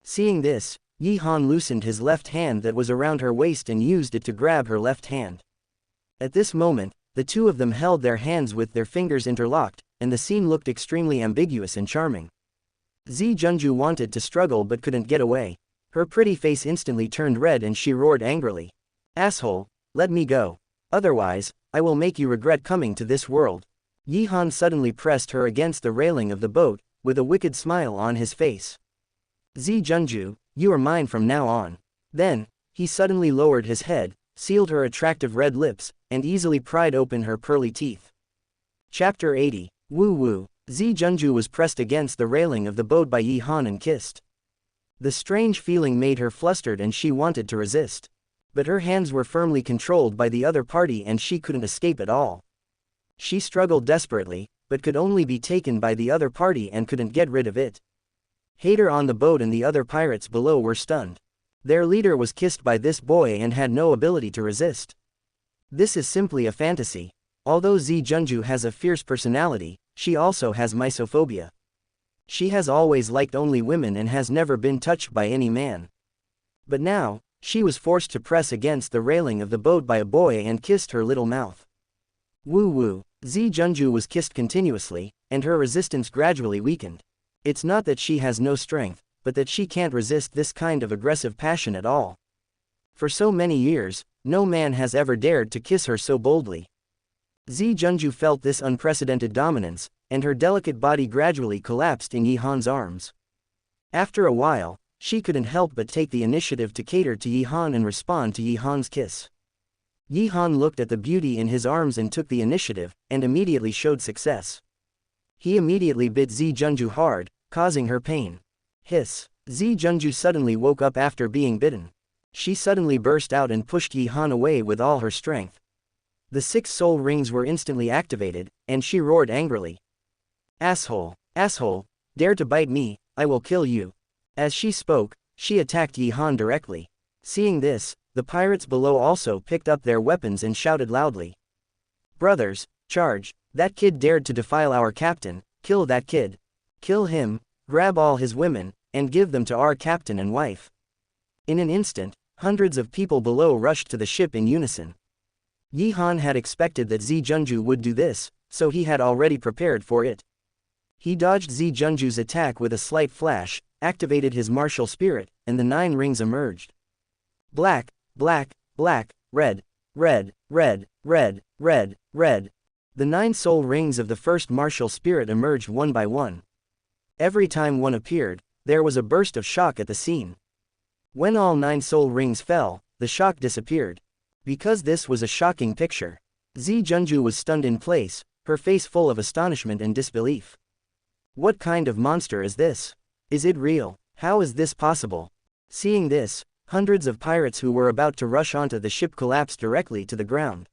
[SPEAKER 1] Seeing this, Yi Han loosened his left hand that was around her waist and used it to grab her left hand. At this moment, the two of them held their hands with their fingers interlocked, and the scene looked extremely ambiguous and charming. Zi Junju wanted to struggle but couldn't get away. Her pretty face instantly turned red and she roared angrily. "Asshole, let me go. Otherwise, I will make you regret coming to this world." Yi Han suddenly pressed her against the railing of the boat, with a wicked smile on his face. "Zi Junju, you are mine from now on." Then, he suddenly lowered his head, sealed her attractive red lips, and easily pried open her pearly teeth. Chapter 80. Wu Wu. Zi Junju was pressed against the railing of the boat by Yi Han and kissed. The strange feeling made her flustered and she wanted to resist. But her hands were firmly controlled by the other party and she couldn't escape at all. She struggled desperately, but could only be taken by the other party and couldn't get rid of it. Hater on the boat and the other pirates below were stunned. Their leader was kissed by this boy and had no ability to resist. This is simply a fantasy. Although Zi Junju has a fierce personality, she also has misophobia. She has always liked only women and has never been touched by any man. But now, she was forced to press against the railing of the boat by a boy and kissed her little mouth. Woo woo. Zi Junju was kissed continuously, and her resistance gradually weakened. It's not that she has no strength, but that she can't resist this kind of aggressive passion at all. For so many years, no man has ever dared to kiss her so boldly. Zi Junju felt this unprecedented dominance, and her delicate body gradually collapsed in Yi Han's arms. After a while, she couldn't help but take the initiative to cater to Yi Han and respond to Yi Han's kiss. Yi Han looked at the beauty in his arms and took the initiative, and immediately showed success. He immediately bit Zi Junju hard, causing her pain. Hiss. Zi Junju suddenly woke up after being bitten. She suddenly burst out and pushed Yi Han away with all her strength. The 6 soul rings were instantly activated, and she roared angrily. "Asshole! Asshole! Dare to bite me, I will kill you." As she spoke, she attacked Yi Han directly. Seeing this, the pirates below also picked up their weapons and shouted loudly. "Brothers, charge! That kid dared to defile our captain, kill that kid. Kill him, grab all his women, and give them to our captain and wife." In an instant, hundreds of people below rushed to the ship in unison. Yi Han had expected that Zi Junju would do this, so he had already prepared for it. He dodged Zi Junju's attack with a slight flash, activated his martial spirit, and the 9 rings emerged. Black, black, black, red, red, red, red, red, red. The 9 soul rings of the first martial spirit emerged one by one. Every time one appeared, there was a burst of shock at the scene. When all 9 soul rings fell, the shock disappeared. Because this was a shocking picture, Zi Junju was stunned in place, her face full of astonishment and disbelief. What kind of monster is this? Is it real? How is this possible? Seeing this, hundreds of pirates who were about to rush onto the ship collapsed directly to the ground.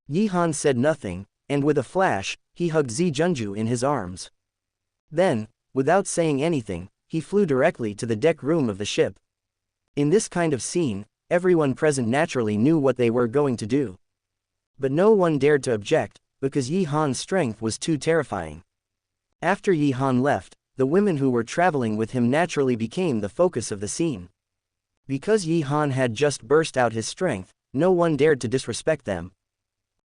[SPEAKER 1] Yi Han said nothing, and with a flash, he hugged Zi Junju in his arms. Then, without saying anything, he flew directly to the deck room of the ship. In this kind of scene, everyone present naturally knew what they were going to do. But no one dared to object, because Yi Han's strength was too terrifying. After Yi Han left, the women who were traveling with him naturally became the focus of the scene. Because Yi Han had just burst out his strength, no one dared to disrespect them.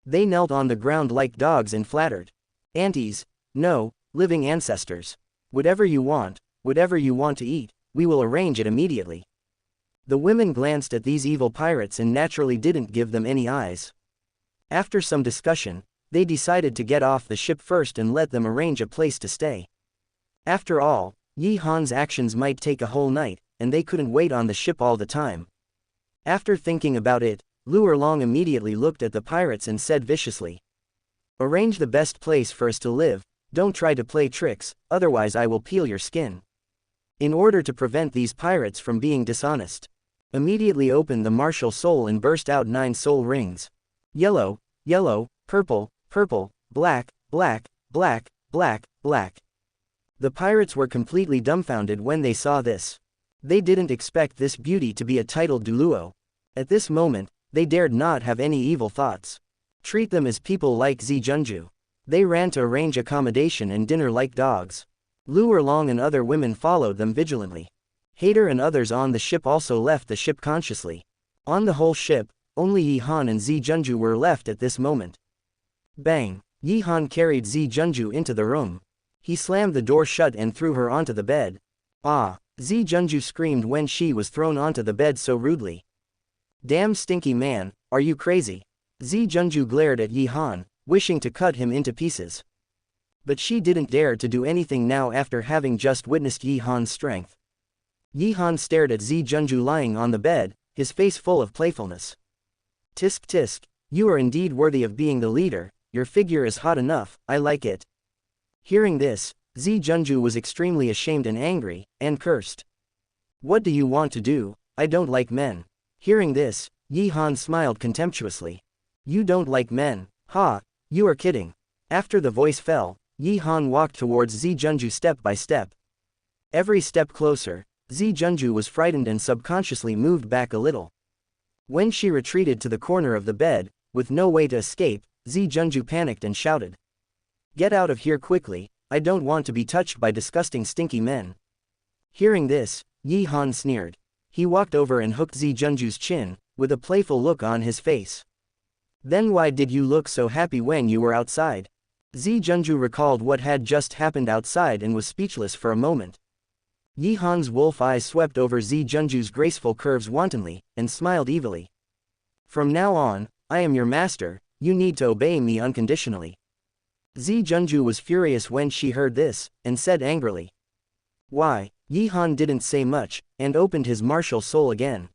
[SPEAKER 1] They knelt on the ground like dogs and flattered. "Aunties, no, living ancestors. Whatever you want to eat, we will arrange it immediately." The women glanced at these evil pirates and naturally didn't give them any eyes. After some discussion, they decided to get off the ship first and let them arrange a place to stay. After all, Yi Han's actions might take a whole night, and they couldn't wait on the ship all the time. After thinking about it, Lu Erlong immediately looked at the pirates and said viciously, "Arrange the best place for us to live, don't try to play tricks, otherwise I will peel your skin." In order to prevent these pirates from being dishonest, immediately opened the martial soul and burst out 9 soul rings. Yellow, yellow, purple, purple, black, black, black, black, black. The pirates were completely dumbfounded when they saw this. They didn't expect this beauty to be a titled Douluo. At this moment, they dared not have any evil thoughts. Treat them as people like Zi Junju. They ran to arrange accommodation and dinner like dogs. Lu Erlong and other women followed them vigilantly. Hader and others on the ship also left the ship consciously. On the whole ship, only Yi Han and Zi Junju were left at this moment. Bang! Yi Han carried Zi Junju into the room. He slammed the door shut and threw her onto the bed. Ah! Zi Junju screamed when she was thrown onto the bed so rudely. Damn stinky man, are you crazy? Zi Junju glared at Yi Han, wishing to cut him into pieces. But she didn't dare to do anything now after having just witnessed Yi Han's strength. Yi Han stared at Zi Junju lying on the bed, his face full of playfulness. Tisk tisk, you are indeed worthy of being the leader, your figure is hot enough, I like it. Hearing this, Zi Junju was extremely ashamed and angry, and cursed. What do you want to do? I don't like men. Hearing this, Yi Han smiled contemptuously. You don't like men, ha, you are kidding. After the voice fell, Yi Han walked towards Zi Junju step by step. Every step closer, Zi Junju was frightened and subconsciously moved back a little. When she retreated to the corner of the bed, with no way to escape, Zi Junju panicked and shouted. Get out of here quickly, I don't want to be touched by disgusting stinky men. Hearing this, Yi Han sneered. He walked over and hooked Zi Junju's chin, with a playful look on his face. Then why did you look so happy when you were outside? Zi Junju recalled what had just happened outside and was speechless for a moment. Yi Han's wolf eyes swept over Zi Junju's graceful curves wantonly, and smiled evilly. From now on, I am your master, you need to obey me unconditionally. Zi Junju was furious when she heard this, and said angrily. Why? Yi Han didn't say much, and opened his martial soul again.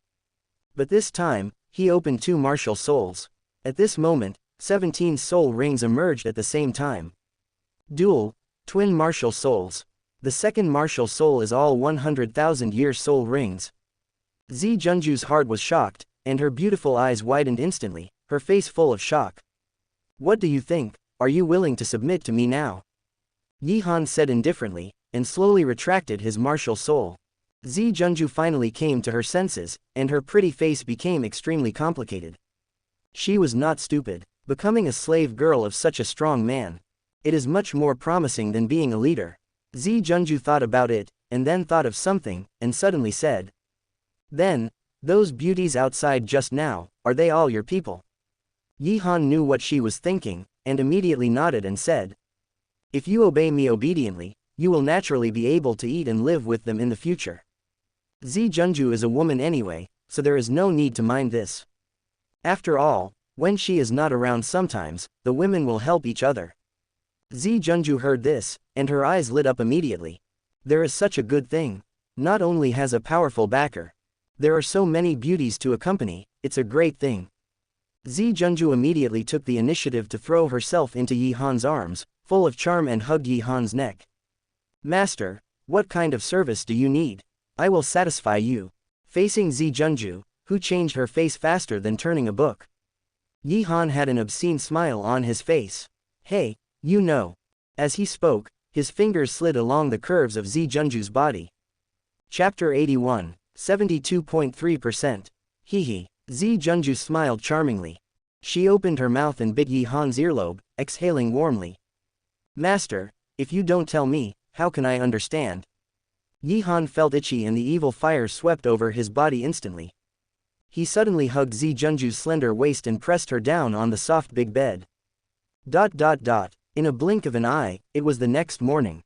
[SPEAKER 1] But this time, he opened 2 martial souls. At this moment, 17 soul rings emerged at the same time. Dual, twin martial souls. The second martial soul is all 100,000-year soul rings. Zi Junju's heart was shocked, and her beautiful eyes widened instantly, her face full of shock. What do you think? Are you willing to submit to me now? Yi Han said indifferently, and slowly retracted his martial soul. Zi Junju finally came to her senses, and her pretty face became extremely complicated. She was not stupid. Becoming a slave girl of such a strong man. It is much more promising than being a leader. Zi Junju thought about it, and then thought of something, and suddenly said. Then, those beauties outside just now, are they all your people? Yi Han knew what she was thinking, and immediately nodded and said. If you obey me obediently, you will naturally be able to eat and live with them in the future. Zi Junju is a woman anyway, so there is no need to mind this. After all, when she is not around sometimes, the women will help each other. Zi Junju heard this, and her eyes lit up immediately. There is such a good thing. Not only has a powerful backer. There are so many beauties to accompany, it's a great thing. Zi Junju immediately took the initiative to throw herself into Yi Han's arms, full of charm, and hugged Yi Han's neck. Master, what kind of service do you need? I will satisfy you. Facing Zi Junju, who changed her face faster than turning a book. Yi Han had an obscene smile on his face. Hey, you know. As he spoke, his fingers slid along the curves of Zi Junju's body. Chapter 81, 72.3%. Hee. Zi Junju smiled charmingly. She opened her mouth and bit Yi Han's earlobe, exhaling warmly. Master, if you don't tell me, how can I understand? Yi Han felt itchy and the evil fire swept over his body instantly. He suddenly hugged Zi Junju's slender waist and pressed her down on the soft big bed. In a blink of an eye, it was the next morning.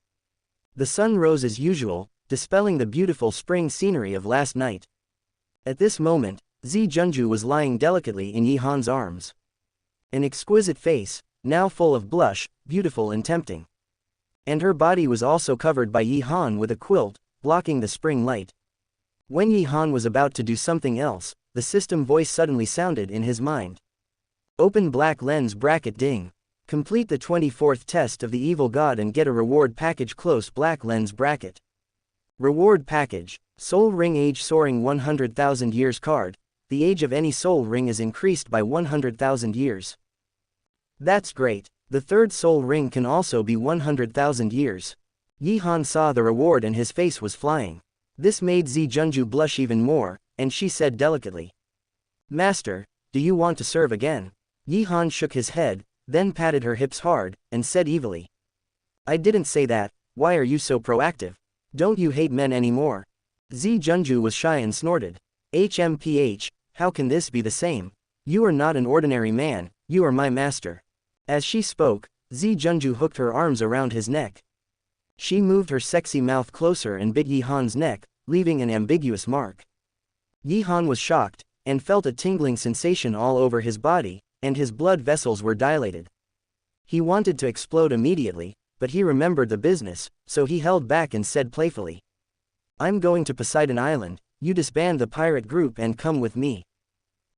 [SPEAKER 1] The sun rose as usual, dispelling the beautiful spring scenery of last night. At this moment, Zi Junju was lying delicately in Yi Han's arms. An exquisite face, now full of blush, beautiful and tempting. And her body was also covered by Yi Han with a quilt, blocking the spring light. When Yi Han was about to do something else, the system voice suddenly sounded in his mind. Open black lens bracket ding. Complete the 24th test of the evil god and get a reward package. Close black lens bracket. Reward package, Soul Ring Age Soaring 100,000 Years card. The age of any soul ring is increased by 100,000 years. That's great. The third soul ring can also be 100,000 years. Yi Han saw the reward and his face was flying. This made Zi Junju blush even more, and she said delicately. Master, do you want to serve again? Yi Han shook his head, then patted her hips hard, and said evilly. I didn't say that, why are you so proactive? Don't you hate men anymore? Zi Junju was shy and snorted. HMPH, how can this be the same? You are not an ordinary man, you are my master. As she spoke, Zi Junju hooked her arms around his neck. She moved her sexy mouth closer and bit Yi Han's neck, leaving an ambiguous mark. Yi Han was shocked, and felt a tingling sensation all over his body, and his blood vessels were dilated. He wanted to explode immediately, but he remembered the business, so he held back and said playfully, I'm going to Poseidon Island, you disband the pirate group and come with me.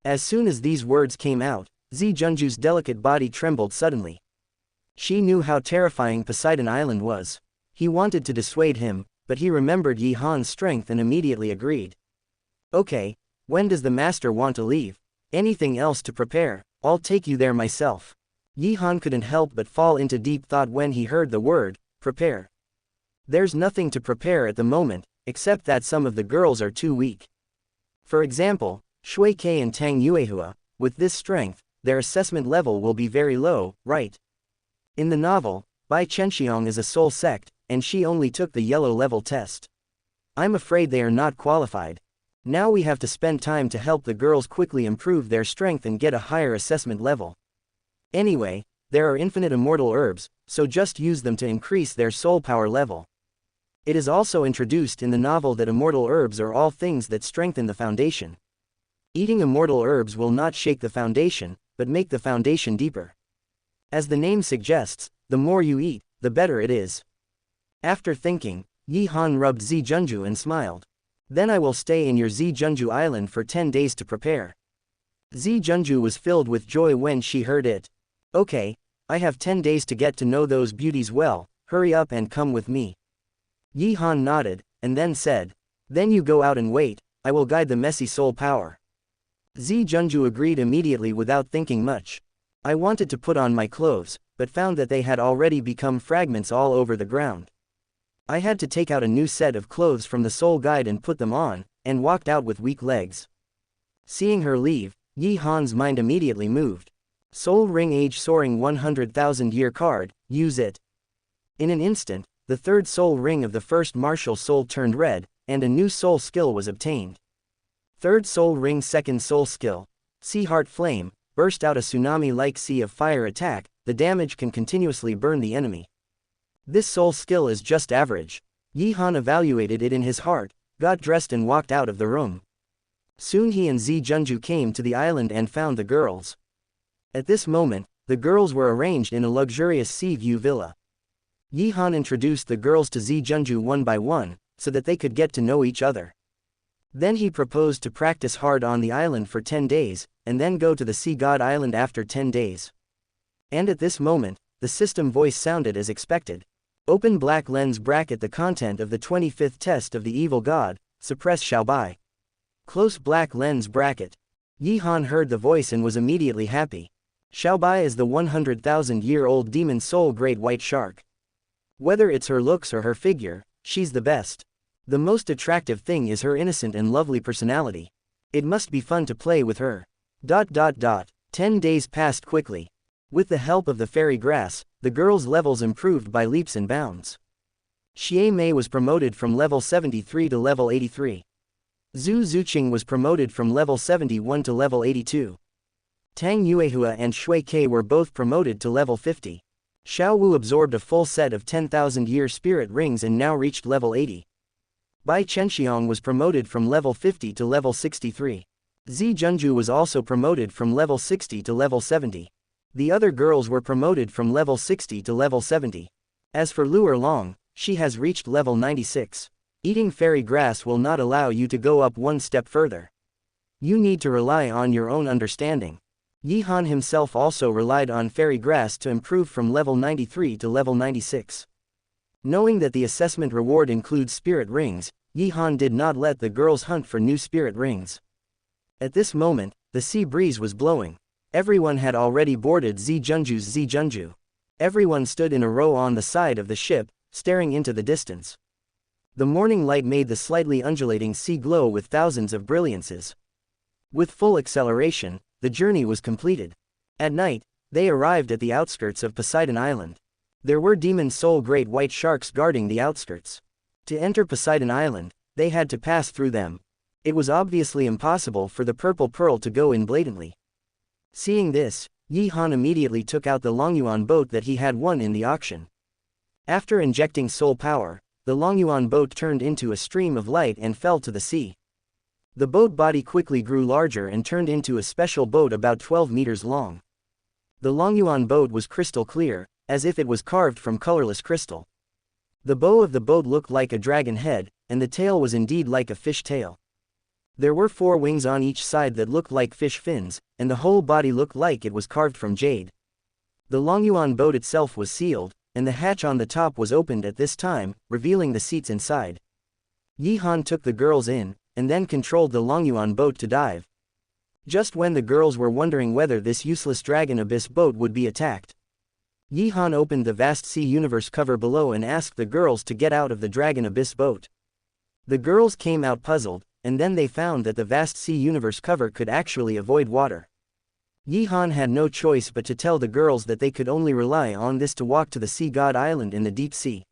[SPEAKER 1] As soon as these words came out, Zi Junju's delicate body trembled suddenly. She knew how terrifying Poseidon Island was. He wanted to dissuade him, but he remembered Yi Han's strength and immediately agreed. Okay, when does the master want to leave? Anything else to prepare? I'll take you there myself. Yi Han couldn't help but fall into deep thought when he heard the word, prepare. There's nothing to prepare at the moment, except that some of the girls are too weak. For example, Shui Ke and Tang Yuehua, with this strength, their assessment level will be very low, right? In the novel, Bai Chenxiong is a soul sect, and she only took the yellow level test. I'm afraid they are not qualified. Now we have to spend time to help the girls quickly improve their strength and get a higher assessment level. Anyway, there are infinite immortal herbs, so just use them to increase their soul power level. It is also introduced in the novel that immortal herbs are all things that strengthen the foundation. Eating immortal herbs will not shake the foundation, but make the foundation deeper. As the name suggests, the more you eat, the better it is. After thinking, Yi Han rubbed Zi Junju and smiled. Then I will stay in your Zi Junju island for 10 days to prepare. Zi Junju was filled with joy when she heard it. Okay, I have 10 days to get to know those beauties well, hurry up and come with me. Yi Han nodded, and then said, then you go out and wait, I will guide the messy soul power. Zi Junju agreed immediately without thinking much. I wanted to put on my clothes, but found that they had already become fragments all over the ground. I had to take out a new set of clothes from the soul guide and put them on, and walked out with weak legs. Seeing her leave, Yi Han's mind immediately moved. Soul Ring Age Soaring 100,000 Year card, use it. In an instant, the third soul ring of the first martial soul turned red, and a new soul skill was obtained. Third soul ring second soul skill, Sea Heart Flame, burst out a tsunami-like sea of fire attack, the damage can continuously burn the enemy. This soul skill is just average. Yi Han evaluated it in his heart, got dressed and walked out of the room. Soon he and Zi Junju came to the island and found the girls. At this moment, the girls were arranged in a luxurious sea view villa. Yi Han introduced the girls to Zi Junju one by one, so that they could get to know each other. Then he proposed to practice hard on the island for 10 days, and then go to the Sea God Island after 10 days. And at this moment, the system voice sounded as expected. Open black lens bracket the content of the 25th test of the evil god, suppress Xiaobai. Close black lens bracket. Yi Han heard the voice and was immediately happy. Xiaobai is the 100,000-year-old demon soul great white shark. Whether it's her looks or her figure, she's the best. The most attractive thing is her innocent and lovely personality. It must be fun to play with her. 10 days passed quickly. With the help of the fairy grass, the girls' levels improved by leaps and bounds. Xie Mei was promoted from level 73 to level 83. Zhu Zuqing was promoted from level 71 to level 82. Tang Yuehua and Shui Ke were both promoted to level 50. Xiao Wu absorbed a full set of 10,000-year spirit rings and now reached level 80. Bai Chenxiong was promoted from level 50 to level 63. Zi Junju was also promoted from level 60 to level 70. The other girls were promoted from level 60 to level 70. As for Lu Erlong, she has reached level 96. Eating fairy grass will not allow you to go up one step further. You need to rely on your own understanding. Yi Han himself also relied on fairy grass to improve from level 93 to level 96. Knowing that the assessment reward includes spirit rings, Yi Han did not let the girls hunt for new spirit rings. At this moment, the sea breeze was blowing. Everyone had already boarded Zi Junju's Zi Junju. Everyone stood in a row on the side of the ship, staring into the distance. The morning light made the slightly undulating sea glow with thousands of brilliances. With full acceleration, the journey was completed. At night, they arrived at the outskirts of Poseidon Island. There were demon soul great white sharks guarding the outskirts. To enter Poseidon Island, They had to pass through them. It was obviously impossible for the purple pearl to go in blatantly. Seeing this, Yi Han immediately took out the Longyuan boat that he had won in the auction. After injecting soul power, the Longyuan boat turned into a stream of light and fell to the sea. The boat body quickly grew larger and turned into a special boat about 12 meters long. The Longyuan boat was crystal clear, as if it was carved from colorless crystal. The bow of the boat looked like a dragon head, and the tail was indeed like a fish tail. There were 4 wings on each side that looked like fish fins, and the whole body looked like it was carved from jade. The Longyuan boat itself was sealed, and the hatch on the top was opened at this time, revealing the seats inside. Yi Han took the girls in, and then controlled the Longyuan boat to dive. Just when the girls were wondering whether this useless dragon abyss boat would be attacked, Yi Han opened the vast sea universe cover below and asked the girls to get out of the dragon abyss boat. The girls came out puzzled, and then they found that the vast sea universe cover could actually avoid water. Yi Han had no choice but to tell the girls that they could only rely on this to walk to the sea god island in the deep sea.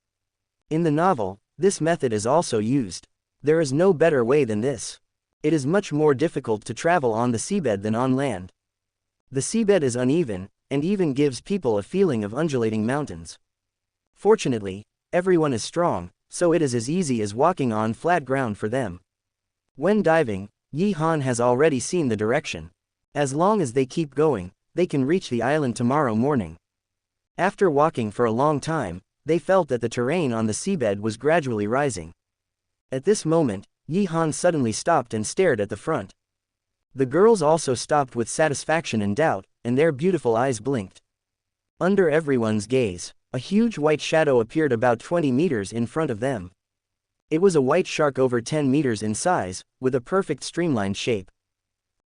[SPEAKER 1] In the novel, this method is also used. There is no better way than this. It is much more difficult to travel on the seabed than on land. The seabed is uneven, and even gives people a feeling of undulating mountains. Fortunately, everyone is strong, so it is as easy as walking on flat ground for them. When diving, Yi Han has already seen the direction. As long as they keep going, they can reach the island tomorrow morning. After walking for a long time, they felt that the terrain on the seabed was gradually rising. At this moment, Yi Han suddenly stopped and stared at the front. The girls also stopped with satisfaction and doubt, and their beautiful eyes blinked. Under everyone's gaze, a huge white shadow appeared about 20 meters in front of them. It was a white shark over 10 meters in size, with a perfect streamlined shape.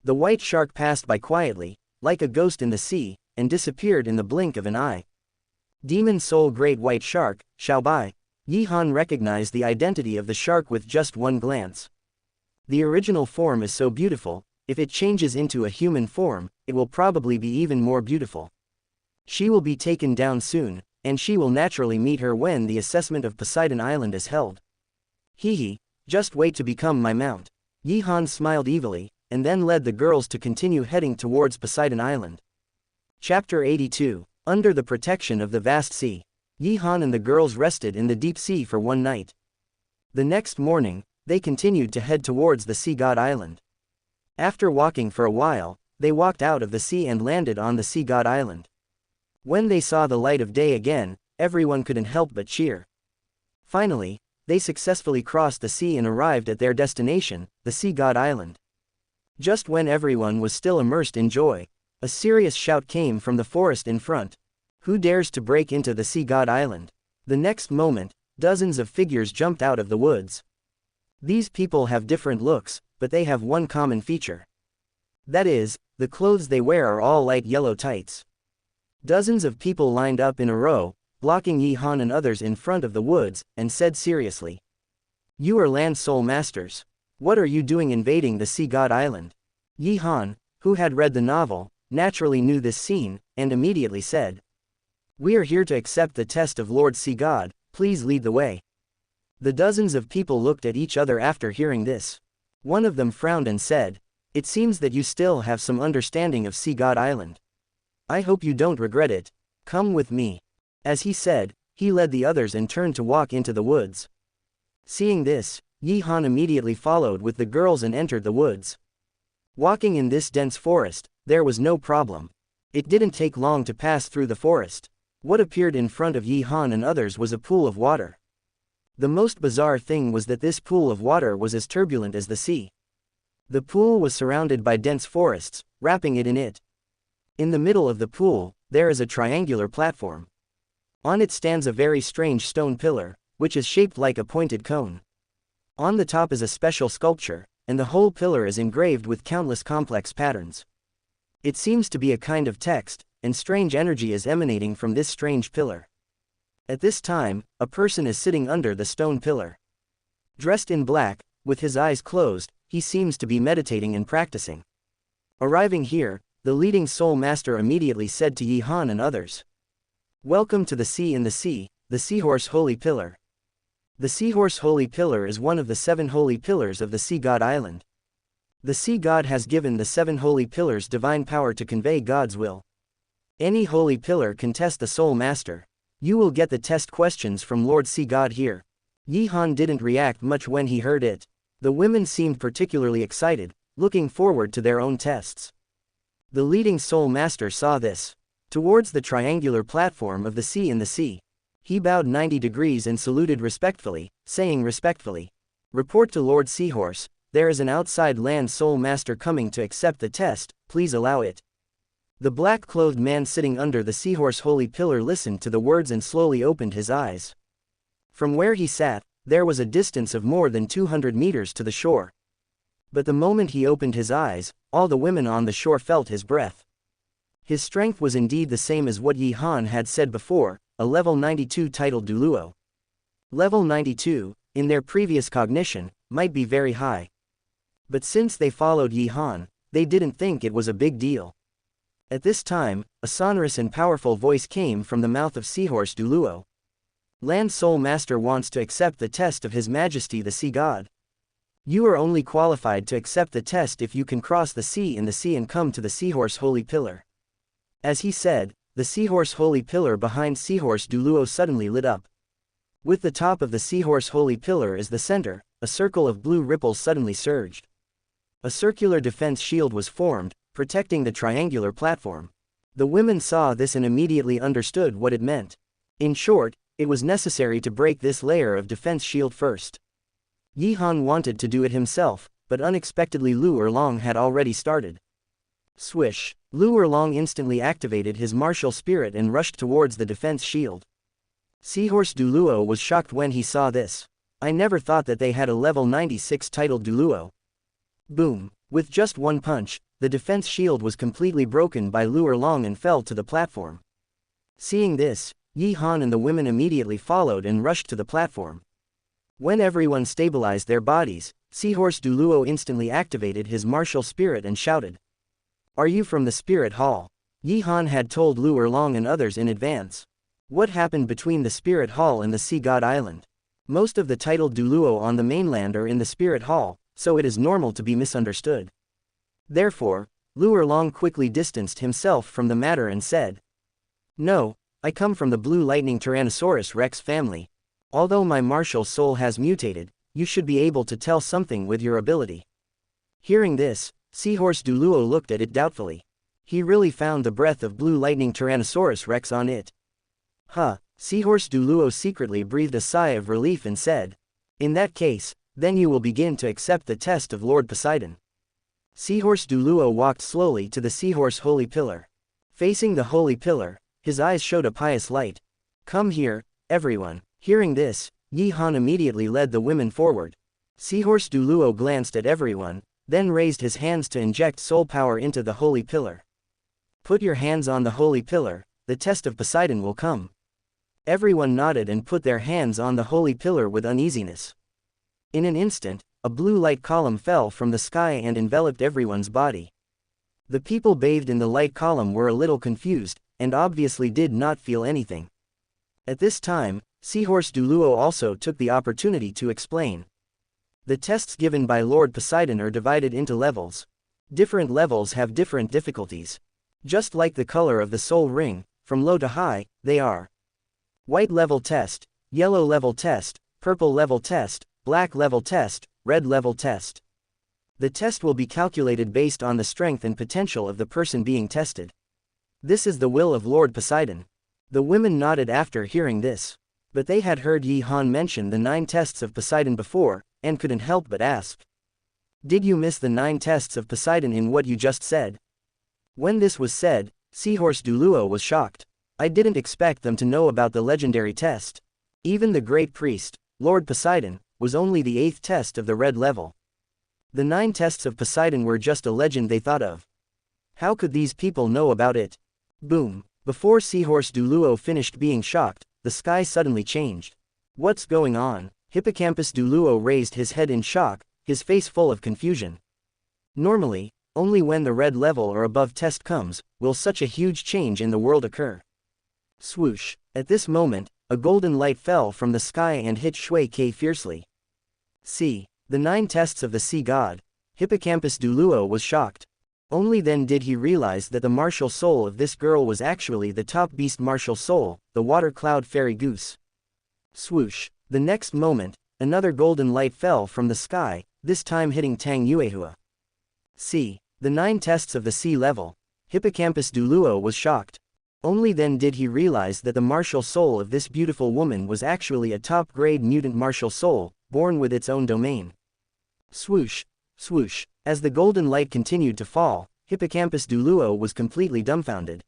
[SPEAKER 1] The white shark passed by quietly, like a ghost in the sea, and disappeared in the blink of an eye. Demon Soul Great White Shark, Xiao Bai. Yi Han recognized the identity of the shark with just one glance. The original form is so beautiful, if it changes into a human form, it will probably be even more beautiful. She will be taken down soon, and she will naturally meet her when the assessment of Poseidon Island is held. Hee, just wait to become my mount. Yi Han smiled evilly, and then led the girls to continue heading towards Poseidon Island. Chapter 82. Under the protection of the vast sea. Yi Han and the girls rested in the deep sea for one night. The next morning, they continued to head towards the sea god island. After walking for a while, they walked out of the sea and landed on the sea god island. When they saw the light of day again, everyone couldn't help but cheer. Finally, they successfully crossed the sea and arrived at their destination, the sea god island. Just when everyone was still immersed in joy, a serious shout came from the forest in front. Who dares to break into the sea god island? The next moment, dozens of figures jumped out of the woods. These people have different looks, but they have one common feature. That is, the clothes they wear are all light yellow tights. Dozens of people lined up in a row, blocking Yi Han and others in front of the woods, and said seriously, "You are land soul masters. What are you doing invading the sea god island?" Yi Han, who had read the novel, naturally knew this scene, and immediately said, "We are here to accept the test of Lord Sea God, please lead the way." The dozens of people looked at each other after hearing this. One of them frowned and said, "It seems that you still have some understanding of Sea God Island. I hope you don't regret it. Come with me." As he said, he led the others and turned to walk into the woods. Seeing this, Yi Han immediately followed with the girls and entered the woods. Walking in this dense forest, there was no problem. It didn't take long to pass through the forest. What appeared in front of Yi Han and others was a pool of water. The most bizarre thing was that this pool of water was as turbulent as the sea. The pool was surrounded by dense forests, wrapping it in it. In the middle of the pool, there is a triangular platform. On it stands a very strange stone pillar, which is shaped like a pointed cone. On the top is a special sculpture, and the whole pillar is engraved with countless complex patterns. It seems to be a kind of text, and strange energy is emanating from this strange pillar. At this time, a person is sitting under the stone pillar. Dressed in black, with his eyes closed, he seems to be meditating and practicing. Arriving here, the leading soul master immediately said to Yi Han and others, "Welcome to the sea in the sea, the seahorse holy pillar." The Seahorse Holy Pillar is one of the 7 holy pillars of the Sea God Island. The Sea God has given the 7 holy pillars divine power to convey God's will. Any holy pillar can test the Soul Master. You will get the test questions from Lord Sea God here. Yi Han didn't react much when he heard it. The women seemed particularly excited, looking forward to their own tests. The leading Soul Master saw this. Towards the triangular platform of the sea in the sea, he bowed 90 degrees and saluted respectfully, saying respectfully, "Report to Lord Seahorse, there is an outside land Soul Master coming to accept the test, please allow it." The black-clothed man sitting under the Seahorse Holy Pillar listened to the words and slowly opened his eyes. From where he sat, there was a distance of more than 200 meters to the shore. But the moment he opened his eyes, all the women on the shore felt his breath. His strength was indeed the same as what Yi Han had said before, a level 92 titled Douluo. Level 92, in their previous cognition, might be very high. But since they followed Yi Han, they didn't think it was a big deal. At this time, a sonorous and powerful voice came from the mouth of Seahorse Douluo. Land Soul Master wants to accept the test of His Majesty the Sea God. You are only qualified to accept the test if you can cross the sea in the sea and come to the Seahorse Holy Pillar. As he said, the Seahorse Holy Pillar behind Seahorse Douluo suddenly lit up. With the top of the Seahorse Holy Pillar as the center, a circle of blue ripples suddenly surged. A circular defense shield was formed, protecting the triangular platform. The women saw this and immediately understood what it meant. In short, it was necessary to break this layer of defense shield first. Yi Han wanted to do it himself, but unexpectedly Lu Erlong had already started. Swish! Lu Erlong instantly activated his martial spirit and rushed towards the defense shield. Seahorse Douluo was shocked when he saw this. I never thought that they had a level 96 titled Douluo. Boom! With just one punch, the defense shield was completely broken by Lu Erlong and fell to the platform. Seeing this, Yi Han and the women immediately followed and rushed to the platform. When everyone stabilized their bodies, Seahorse Douluo instantly activated his martial spirit and shouted, "Are you from the Spirit Hall?" Yi Han had told Lu Erlong and others in advance. What happened between the Spirit Hall and the Sea God Island? Most of the titled Douluo on the mainland are in the Spirit Hall, so it is normal to be misunderstood. Therefore, Lu Erlong quickly distanced himself from the matter and said, "No, I come from the Blue Lightning Tyrannosaurus Rex family. Although my martial soul has mutated, you should be able to tell something with your ability." Hearing this, Seahorse Douluo looked at it doubtfully. He really found the breath of Blue Lightning Tyrannosaurus Rex on it. Seahorse Douluo secretly breathed a sigh of relief and said, "In that case, then you will begin to accept the test of Lord Poseidon." Seahorse Douluo walked slowly to the Seahorse Holy Pillar. Facing the Holy Pillar, his eyes showed a pious light. "Come here, everyone." Hearing this, Yi Han immediately led the women forward. Seahorse Douluo glanced at everyone, then raised his hands to inject soul power into the Holy Pillar. "Put your hands on the Holy Pillar, the test of Poseidon will come." Everyone nodded and put their hands on the Holy Pillar with uneasiness. In an instant, a blue light column fell from the sky and enveloped everyone's body. The people bathed in the light column were a little confused, and obviously did not feel anything. At this time, Seahorse Douluo also took the opportunity to explain. The tests given by Lord Poseidon are divided into levels. Different levels have different difficulties. Just like the color of the soul ring, from low to high, they are white level test, yellow level test, purple level test, black level test, red level test. The test will be calculated based on the strength and potential of the person being tested. This is the will of Lord Poseidon. The women nodded after hearing this. But they had heard Yi Han mention the 9 tests of Poseidon before, and couldn't help but ask, "Did you miss the 9 tests of Poseidon in what you just said?" When this was said, Seahorse Douluo was shocked. "I didn't expect them to know about the legendary test. Even the great priest, Lord Poseidon, was only the 8th test of the red level. The 9 tests of Poseidon were just a legend they thought of. How could these people know about it?" Boom! Before Seahorse Douluo finished being shocked, the sky suddenly changed. "What's going on?" Hippocampus Douluo raised his head in shock, his face full of confusion. Normally, only when the red level or above test comes, will such a huge change in the world occur. Swoosh! At this moment, a golden light fell from the sky and hit Shui Ke fiercely. See, the 9 tests of the sea god. Hippocampus Douluo was shocked. Only then did he realize that the martial soul of this girl was actually the top beast martial soul, the water cloud fairy goose. Swoosh. The next moment, another golden light fell from the sky, this time hitting Tang Yuehua. See, the 9 tests of the sea level. Hippocampus Douluo was shocked. Only then did he realize that the martial soul of this beautiful woman was actually a top-grade mutant martial soul, born with its own domain. Swoosh, swoosh. As the golden light continued to fall, Hippocampus Douluo was completely dumbfounded.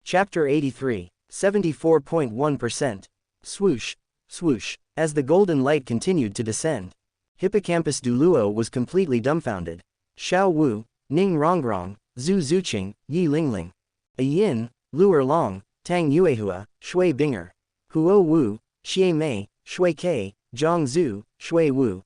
[SPEAKER 1] Chapter 83, 74.1%. Swoosh, swoosh. As the golden light continued to descend, Hippocampus Douluo was completely dumbfounded. Xiao Wu, Ning Rongrong, Zhu Zuqing, Yi Lingling, A Yin, Lu Erlong, Tang Yuehua, Shui Binger, Huo Wu, Xie Mei, Shui Ke, Zhang Zhu, Shui Wu,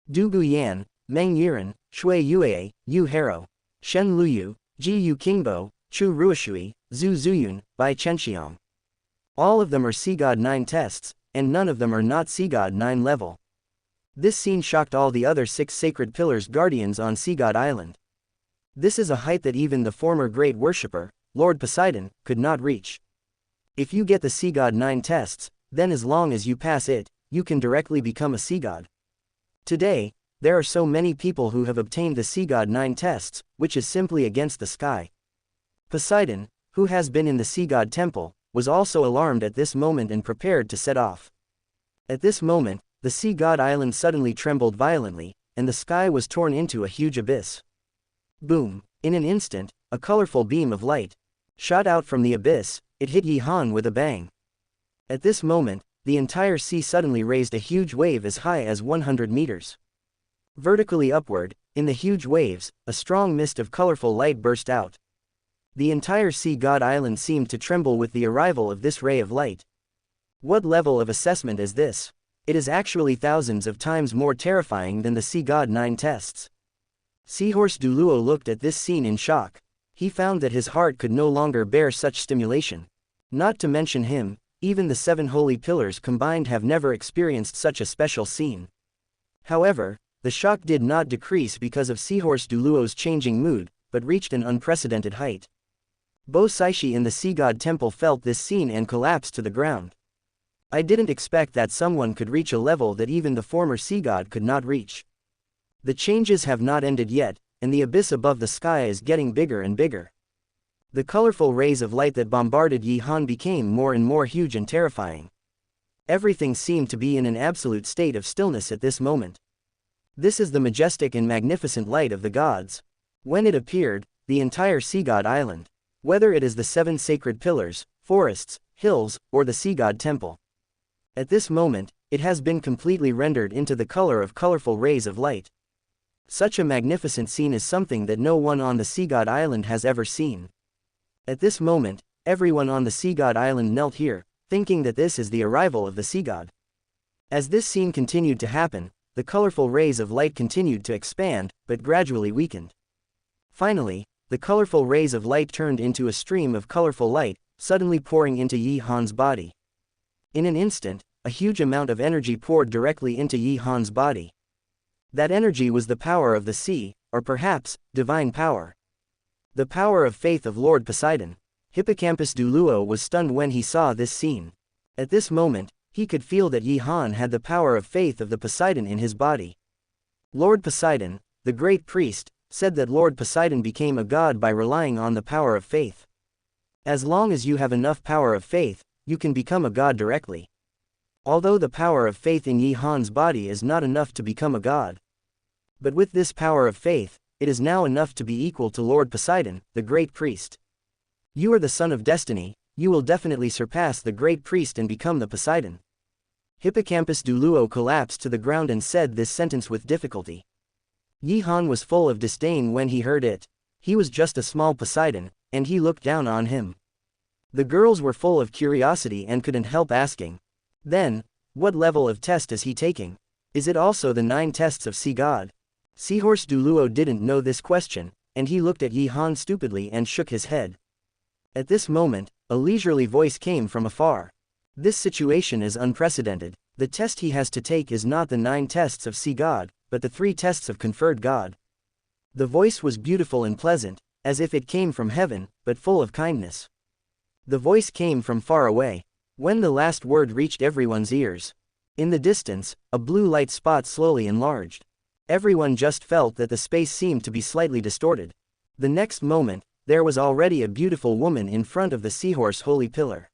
[SPEAKER 1] Du Guyan, Meng Yiren, Shui Yue, Yu Haro, Shen Luyu, Ji Yu Qingbo, Chu Ruishui, Zhu Zuyun, Bai Chenxiang. All of them are Sea God 9 tests, and none of them are not Sea God 9 level. This scene shocked all the other 6 sacred pillars guardians on Sea God Island. This is a height that even the former great worshipper, Lord Poseidon, could not reach. If you get the Sea God 9 tests, then as long as you pass it, you can directly become a sea god. Today, there are so many people who have obtained the Sea God 9 tests, which is simply against the sky. Poseidon, who has been in the Sea God temple, was also alarmed at this moment and prepared to set off. At this moment, the Sea God Island suddenly trembled violently, and the sky was torn into a huge abyss. Boom! In an instant, a colorful beam of light shot out from the abyss. It hit Yihan with a bang. At this moment, the entire sea suddenly raised a huge wave as high as 100 meters. Vertically upward, in the huge waves, a strong mist of colorful light burst out. The entire Sea God Island seemed to tremble with the arrival of this ray of light. What level of assessment is this? It is actually thousands of times more terrifying than the Sea God 9 tests. Seahorse Douluo looked at this scene in shock. He found that his heart could no longer bear such stimulation. Not to mention him, even the 7 holy pillars combined have never experienced such a special scene. However, the shock did not decrease because of Seahorse Douluo's changing mood, but reached an unprecedented height. Bo Saishi in the Sea God Temple felt this scene and collapsed to the ground. I didn't expect that someone could reach a level that even the former Sea God could not reach. The changes have not ended yet, and the abyss above the sky is getting bigger and bigger. The colorful rays of light that bombarded Yihan became more and more huge and terrifying. Everything seemed to be in an absolute state of stillness at this moment. This is the majestic and magnificent light of the gods. When it appeared, the entire Sea God Island, whether it is the 7 sacred pillars, forests, hills, or the Sea God Temple, at this moment, it has been completely rendered into the color of colorful rays of light. Such a magnificent scene is something that no one on the Sea God Island has ever seen. At this moment, everyone on the Sea God Island knelt here, thinking that this is the arrival of the Sea God. As this scene continued to happen, the colorful rays of light continued to expand, but gradually weakened. Finally, the colorful rays of light turned into a stream of colorful light, suddenly pouring into Yihan's body. In an instant, a huge amount of energy poured directly into Yihan's body. That energy was the power of the sea, or perhaps, divine power. The power of faith of Lord Poseidon. Hippocampus Douluo was stunned when he saw this scene. At this moment, he could feel that Yihan had the power of faith of the Poseidon in his body. Lord Poseidon, the great priest, said that Lord Poseidon became a god by relying on the power of faith. As long as you have enough power of faith, you can become a god directly. Although the power of faith in Yihan's body is not enough to become a god. But with this power of faith, it is now enough to be equal to Lord Poseidon, the great priest. You are the son of destiny, you will definitely surpass the great priest and become the Poseidon. Hippocampus Douluo collapsed to the ground and said this sentence with difficulty. Yihan was full of disdain when he heard it. He was just a small Poseidon, and he looked down on him. The girls were full of curiosity and couldn't help asking. Then, what level of test is he taking? Is it also the 9 tests of Sea God? Seahorse Douluo didn't know this question, and he looked at Yihan stupidly and shook his head. At this moment, a leisurely voice came from afar. This situation is unprecedented. The test he has to take is not the 9 tests of Sea God, but the 3 tests of Conferred God. The voice was beautiful and pleasant, as if it came from heaven, but full of kindness. The voice came from far away. When the last word reached everyone's ears, in the distance, a blue light spot slowly enlarged. Everyone just felt that the space seemed to be slightly distorted. The next moment, there was already a beautiful woman in front of the seahorse holy pillar,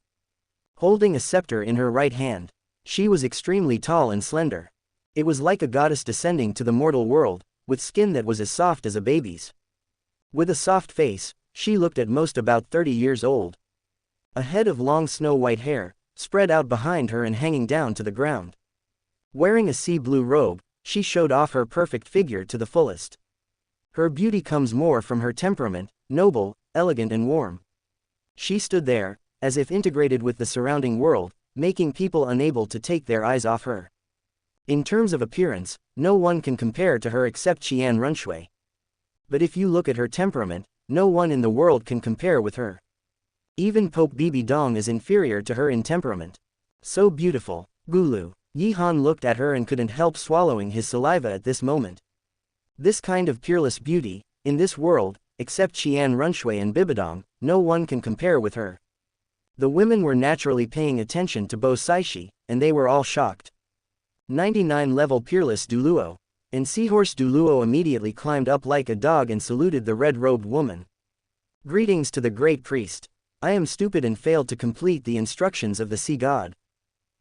[SPEAKER 1] holding a scepter in her right hand. She was extremely tall and slender. It was like a goddess descending to the mortal world, with skin that was as soft as a baby's. With a soft face, she looked at most about 30 years old. A head of long snow-white hair, spread out behind her and hanging down to the ground. Wearing a sea blue robe, she showed off her perfect figure to the fullest. Her beauty comes more from her temperament, noble, elegant and warm. She stood there, as if integrated with the surrounding world, making people unable to take their eyes off her. In terms of appearance, no one can compare to her except Qian Runshui. But if you look at her temperament, no one in the world can compare with her. Even Pope Bibi Dong is inferior to her in temperament. So beautiful. Gulu. Yi Han looked at her and couldn't help swallowing his saliva at this moment. This kind of peerless beauty, in this world, except Qian Runshui and Bibidong, no one can compare with her. The women were naturally paying attention to Bo Saishi, and they were all shocked. 99 level peerless Douluo. And Seahorse Douluo immediately climbed up like a dog and saluted the red-robed woman. Greetings to the great priest. I am stupid and failed to complete the instructions of the sea god.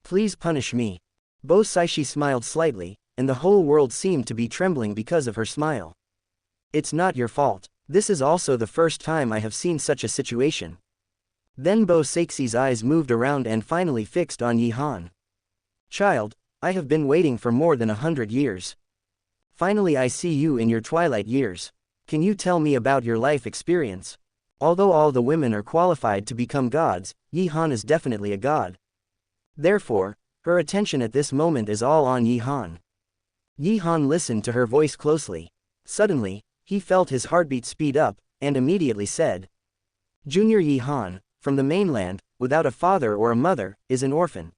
[SPEAKER 1] Please punish me. Bo Saishi smiled slightly, and the whole world seemed to be trembling because of her smile. It's not your fault. This is also the first time I have seen such a situation. Then Bo Saixi's eyes moved around and finally fixed on Yi Han. Child, I have been waiting for more than 100 years. Finally I see you in your twilight years. Can you tell me about your life experience? Although all the women are qualified to become gods, Yi Han is definitely a god. Therefore, her attention at this moment is all on Yi Han. Yi Han listened to her voice closely. Suddenly, he felt his heartbeat speed up, and immediately said, Junior Yi Han, from the mainland, without a father or a mother, is an orphan.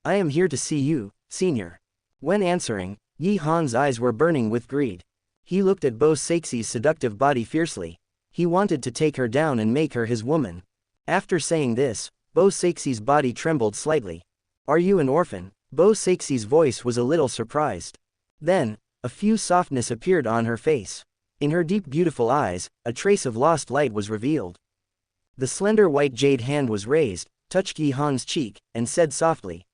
[SPEAKER 1] I am here to see you, senior. When answering, Yi Han's eyes were burning with greed. He looked at Bo Saixi's seductive body fiercely. He wanted to take her down and make her his woman. After saying this, Bo Saixi's body trembled slightly. Are you an orphan? Bo Saixi's voice was a little surprised. Then, a few softness appeared on her face. In her deep beautiful eyes, a trace of lost light was revealed. The slender white jade hand was raised, touched Yi Han's cheek, and said softly,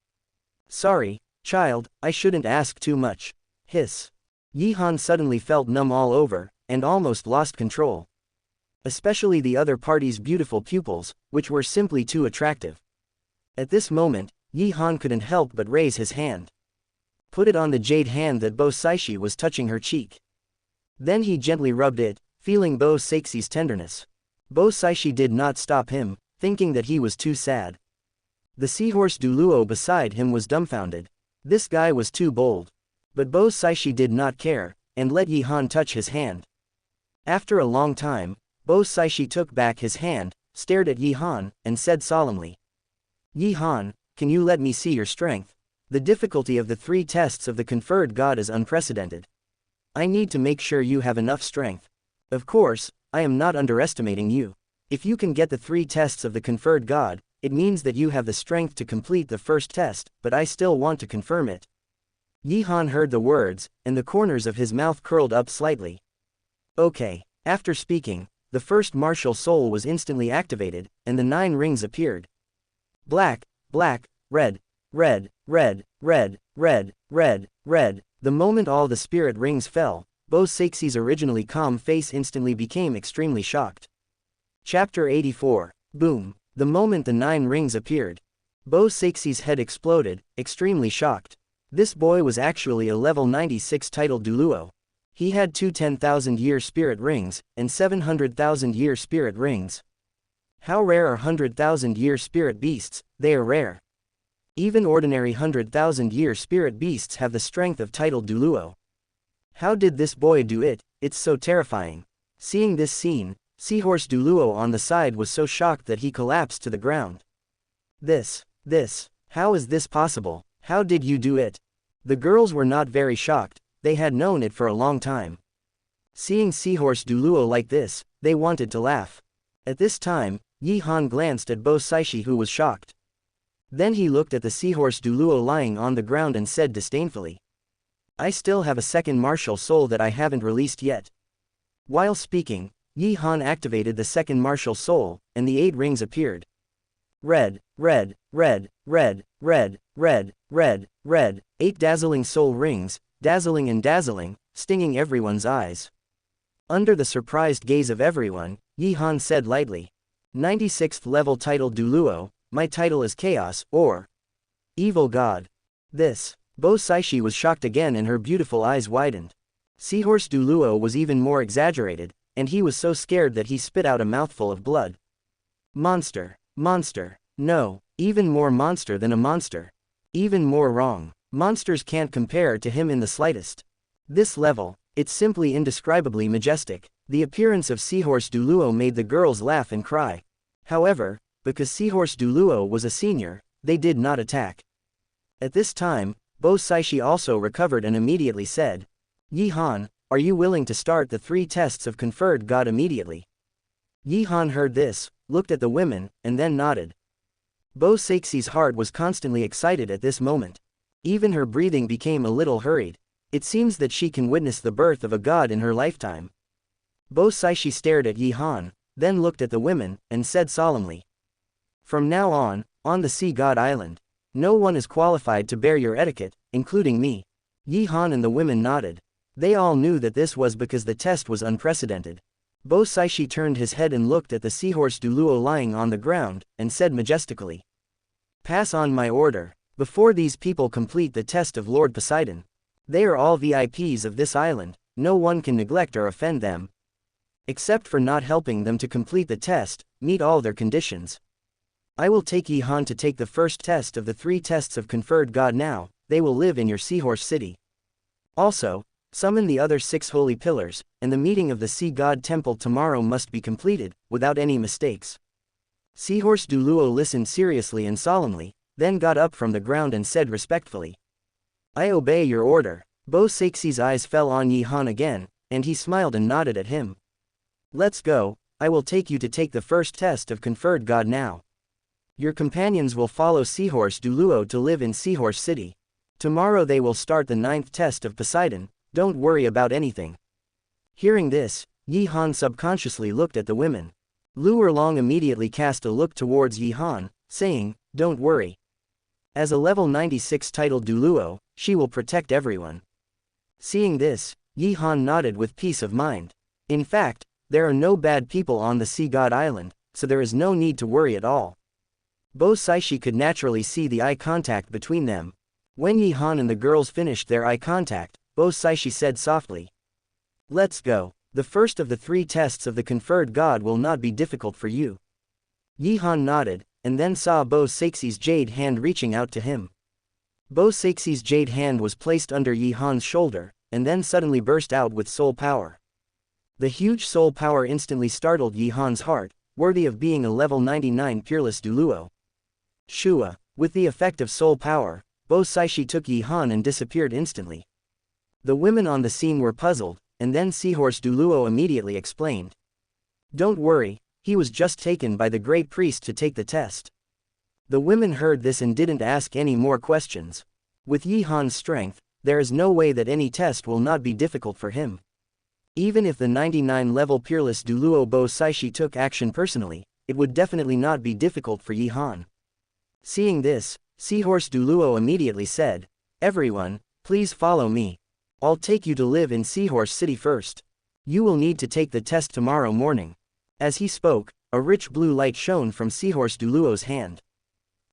[SPEAKER 1] Sorry, child, I shouldn't ask too much. Hiss. Yi Han suddenly felt numb all over, and almost lost control. Especially the other party's beautiful pupils, which were simply too attractive. At this moment, Yi Han couldn't help but raise his hand. Put it on the jade hand that Bo Saishi was touching her cheek. Then he gently rubbed it, feeling Bo Saixi's tenderness. Bo Saishi did not stop him, thinking that he was too sad. The seahorse Douluo beside him was dumbfounded. This guy was too bold. But Bo Saishi did not care, and let Yi Han touch his hand. After a long time, Bo Saishi took back his hand, stared at Yi Han, and said solemnly, Yi Han, can you let me see your strength? The difficulty of the 3 tests of the conferred god is unprecedented. I need to make sure you have enough strength. Of course, I am not underestimating you. If you can get the 3 tests of the conferred god, it means that you have the strength to complete the first test, but I still want to confirm it. Yi Han heard the words, and the corners of his mouth curled up slightly. Okay. After speaking, the first martial soul was instantly activated, and the 9 rings appeared. Black, black, red, red, red, red, red, red, red. The moment all the spirit rings fell, Bo Saixi's originally calm face instantly became extremely shocked. Chapter 84. Boom. The moment the 9 rings appeared, Bo Saixi's head exploded, extremely shocked. This boy was actually a level 96 titled Douluo. He had 2 10,000-year spirit rings, and 700,000-year spirit rings. How rare are 100,000-year spirit beasts? They are rare. Even ordinary 100,000-year spirit beasts have the strength of titled Douluo. How did this boy do it? It's so terrifying. Seeing this scene, Seahorse Douluo on the side was so shocked that he collapsed to the ground. This. How is this possible? How did you do it? The girls were not very shocked, they had known it for a long time. Seeing Seahorse Douluo like this, they wanted to laugh. At this time, Yi Han glanced at Bo Saishi, who was shocked. Then he looked at the Seahorse Douluo lying on the ground and said disdainfully, I still have a second martial soul that I haven't released yet. While speaking, Yi Han activated the second martial soul, and the 8 rings appeared. Red, red, red, red, red, red, red, red, 8 dazzling soul rings, dazzling and dazzling, stinging everyone's eyes. Under the surprised gaze of everyone, Yi Han said lightly, 96th level title Douluo, my title is Chaos, or Evil God. This. Bo Saishi was shocked again and her beautiful eyes widened. Seahorse Douluo was even more exaggerated, and he was so scared that he spit out a mouthful of blood. Monster. Monster. No, even more monster than a monster. Even more wrong. Monsters can't compare to him in the slightest. This level, it's simply indescribably majestic. The appearance of Seahorse Douluo made the girls laugh and cry. However, because Seahorse Douluo was a senior, they did not attack. At this time, Bo Saishi also recovered and immediately said, Yi Han, are you willing to start the 3 tests of conferred God immediately? Yi Han heard this, looked at the women, and then nodded. Bo Saixi's heart was constantly excited at this moment. Even her breathing became a little hurried. It seems that she can witness the birth of a god in her lifetime. Bo Saishi stared at Yi Han, then looked at the women, and said solemnly, From now on the Sea God Island, no one is qualified to bear your etiquette, including me. Yi Han and the women nodded. They all knew that this was because the test was unprecedented. Bo Saishi turned his head and looked at the Seahorse Douluo lying on the ground, and said majestically, Pass on my order, before these people complete the test of Lord Poseidon. They are all VIPs of this island, no one can neglect or offend them. Except for not helping them to complete the test, meet all their conditions. I will take Yi Han to take the first test of the 3 tests of conferred God now, they will live in your Seahorse City. Also, summon the other 6 holy pillars, and the meeting of the Sea God Temple tomorrow must be completed, without any mistakes. Seahorse Douluo listened seriously and solemnly, then got up from the ground and said respectfully, I obey your order. Bo Saixi's eyes fell on Yi Han again, and he smiled and nodded at him. Let's go, I will take you to take the first test of conferred God now. Your companions will follow Seahorse Douluo to live in Seahorse City. Tomorrow they will start the 9th test of Poseidon, don't worry about anything. Hearing this, Yi Han subconsciously looked at the women. Lu Erlong immediately cast a look towards Yi Han, saying, Don't worry. As a level 96 titled Douluo, she will protect everyone. Seeing this, Yi Han nodded with peace of mind. In fact, there are no bad people on the Sea God Island, so there is no need to worry at all. Bo Saishi could naturally see the eye contact between them. When Yi Han and the girls finished their eye contact, Bo Saishi said softly, Let's go. The first of the 3 tests of the conferred God will not be difficult for you. Yi Han nodded, and then saw Bo Saixi's jade hand reaching out to him. Bo Saixi's jade hand was placed under Yi Han's shoulder, and then suddenly burst out with soul power. The huge soul power instantly startled Yi Han's heart, worthy of being a level 99 peerless Douluo. Shua. With the effect of soul power, Bo Saishi took Yi Han and disappeared instantly. The women on the scene were puzzled, and then Seahorse Douluo immediately explained. Don't worry, he was just taken by the great priest to take the test. The women heard this and didn't ask any more questions. With Yi Han's strength, there is no way that any test will not be difficult for him. Even if the 99 level peerless Douluo Bo Saishi took action personally, it would definitely not be difficult for Yi Han. Seeing this, Seahorse Douluo immediately said, Everyone, please follow me. I'll take you to live in Seahorse City first. You will need to take the test tomorrow morning. As he spoke, a rich blue light shone from Seahorse Douluo's hand.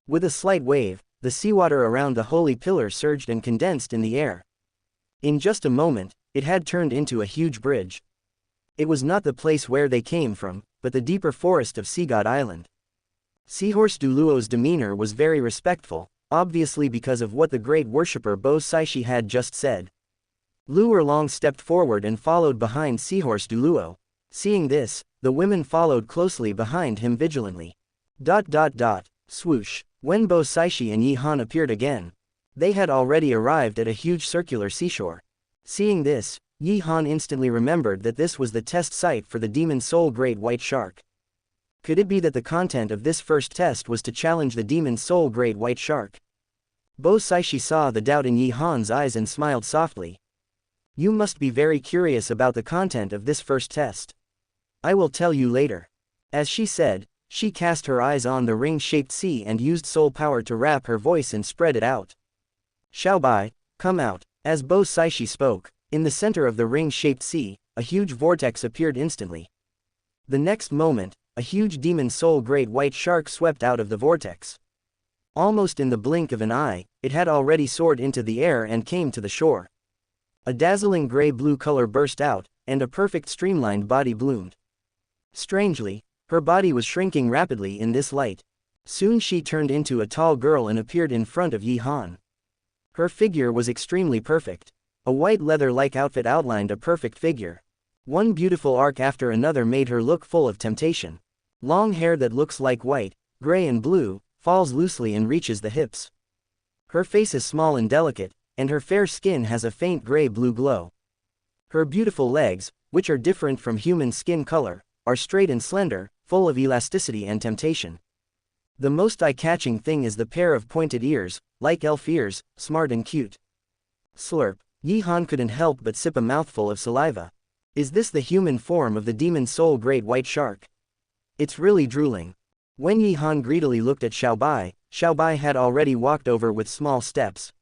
[SPEAKER 1] With a slight wave, the seawater around the holy pillar surged and condensed in the air. In just a moment, it had turned into a huge bridge. It was not the place where they came from, but the deeper forest of Sea God Island. Seahorse Douluo's demeanor was very respectful, obviously because of what the great worshipper Bo Saishi had just said. Lu Erlong stepped forward and followed behind Seahorse Douluo. Seeing this, the women followed closely behind him vigilantly. Swoosh. When Bo Saishi and Yi Han appeared again, they had already arrived at a huge circular seashore. Seeing this, Yi Han instantly remembered that this was the test site for the Demon Soul Great White Shark. Could it be that the content of this first test was to challenge the Demon Soul Great White Shark? Bo Saishi saw the doubt in Yi Han's eyes and smiled softly. You must be very curious about the content of this first test. I will tell you later. As she said, she cast her eyes on the ring-shaped sea and used soul power to wrap her voice and spread it out. Xiaobai, come out. As Bo Saishi spoke, in the center of the ring-shaped sea, a huge vortex appeared instantly. The next moment, a huge demon soul great white shark swept out of the vortex. Almost in the blink of an eye, it had already soared into the air and came to the shore. A dazzling gray-blue color burst out, and a perfect streamlined body bloomed. Strangely, her body was shrinking rapidly in this light. Soon she turned into a tall girl and appeared in front of Yi Han. Her figure was extremely perfect. A white leather-like outfit outlined a perfect figure. One beautiful arc after another made her look full of temptation. Long hair that looks like white, gray and blue, falls loosely and reaches the hips. Her face is small and delicate, and her fair skin has a faint gray-blue glow. Her beautiful legs, which are different from human skin color, are straight and slender, full of elasticity and temptation. The most eye-catching thing is the pair of pointed ears, like elf ears, smart and cute. Slurp. Yi Han couldn't help but sip a mouthful of saliva. Is this the human form of the demon soul great white shark? It's really drooling. When Yi Han greedily looked at Xiaobai had already walked over with small steps.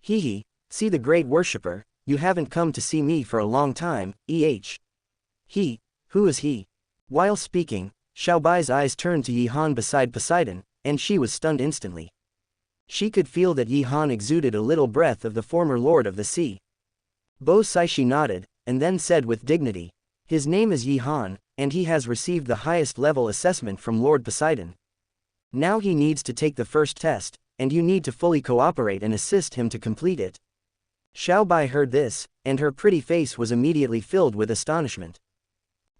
[SPEAKER 1] Hee, see the great worshipper, you haven't come to see me for a long time, He, who is he? While speaking, Xiaobai's eyes turned to Yi Han beside Poseidon, and she was stunned instantly. She could feel that Yi Han exuded a little breath of the former lord of the sea. Bo Saishi nodded, and then said with dignity, his name is Yi Han, and he has received the highest level assessment from Lord Poseidon. Now he needs to take the first test, and you need to fully cooperate and assist him to complete it. Xiaobai heard this, and her pretty face was immediately filled with astonishment.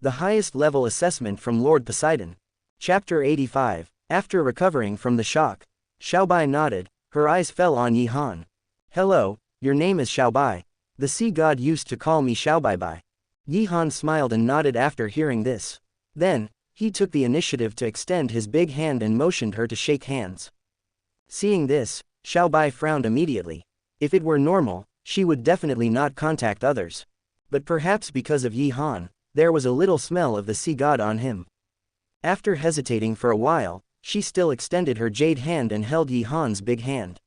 [SPEAKER 1] The highest level assessment from Lord Poseidon. Chapter 85. After recovering from the shock, Xiaobai nodded, her eyes fell on Yi Han. Hello, your name is Xiaobai. The sea god used to call me Xiaobai. Yi Han smiled and nodded after hearing this. Then, he took the initiative to extend his big hand and motioned her to shake hands. Seeing this, Xiaobai frowned immediately. If it were normal, she would definitely not contact others. But perhaps because of Yi Han, there was a little smell of the sea god on him. After hesitating for a while, she still extended her jade hand and held Yi Han's big hand.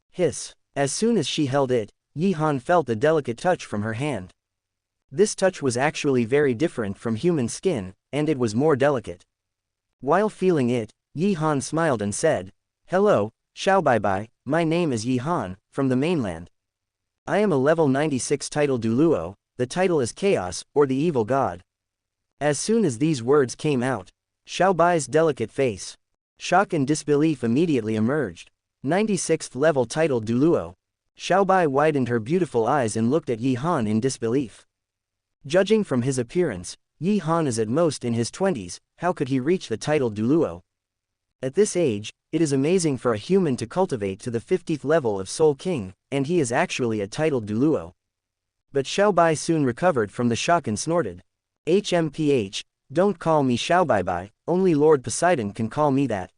[SPEAKER 1] Hiss. As soon as she held it, Yi Han felt a delicate touch from her hand. This touch was actually very different from human skin, and it was more delicate. While feeling it, Yi Han smiled and said, Hello, Xiaobai, my name is Yi Han, from the mainland. I am a level 96 title Douluo, the title is Chaos, or the Evil God. As soon as these words came out, Xiaobai's delicate face, shock and disbelief immediately emerged. 96th level title Douluo. Xiaobai widened her beautiful eyes and looked at Yi Han in disbelief. Judging from his appearance, Yi Han is at most in his 20s, how could he reach the title Douluo? At this age, it is amazing for a human to cultivate to the 50th level of Soul King, and he is actually a titled Douluo. But Xiaobai soon recovered from the shock and snorted. HMPH, don't call me Xiaobai, only Lord Poseidon can call me that.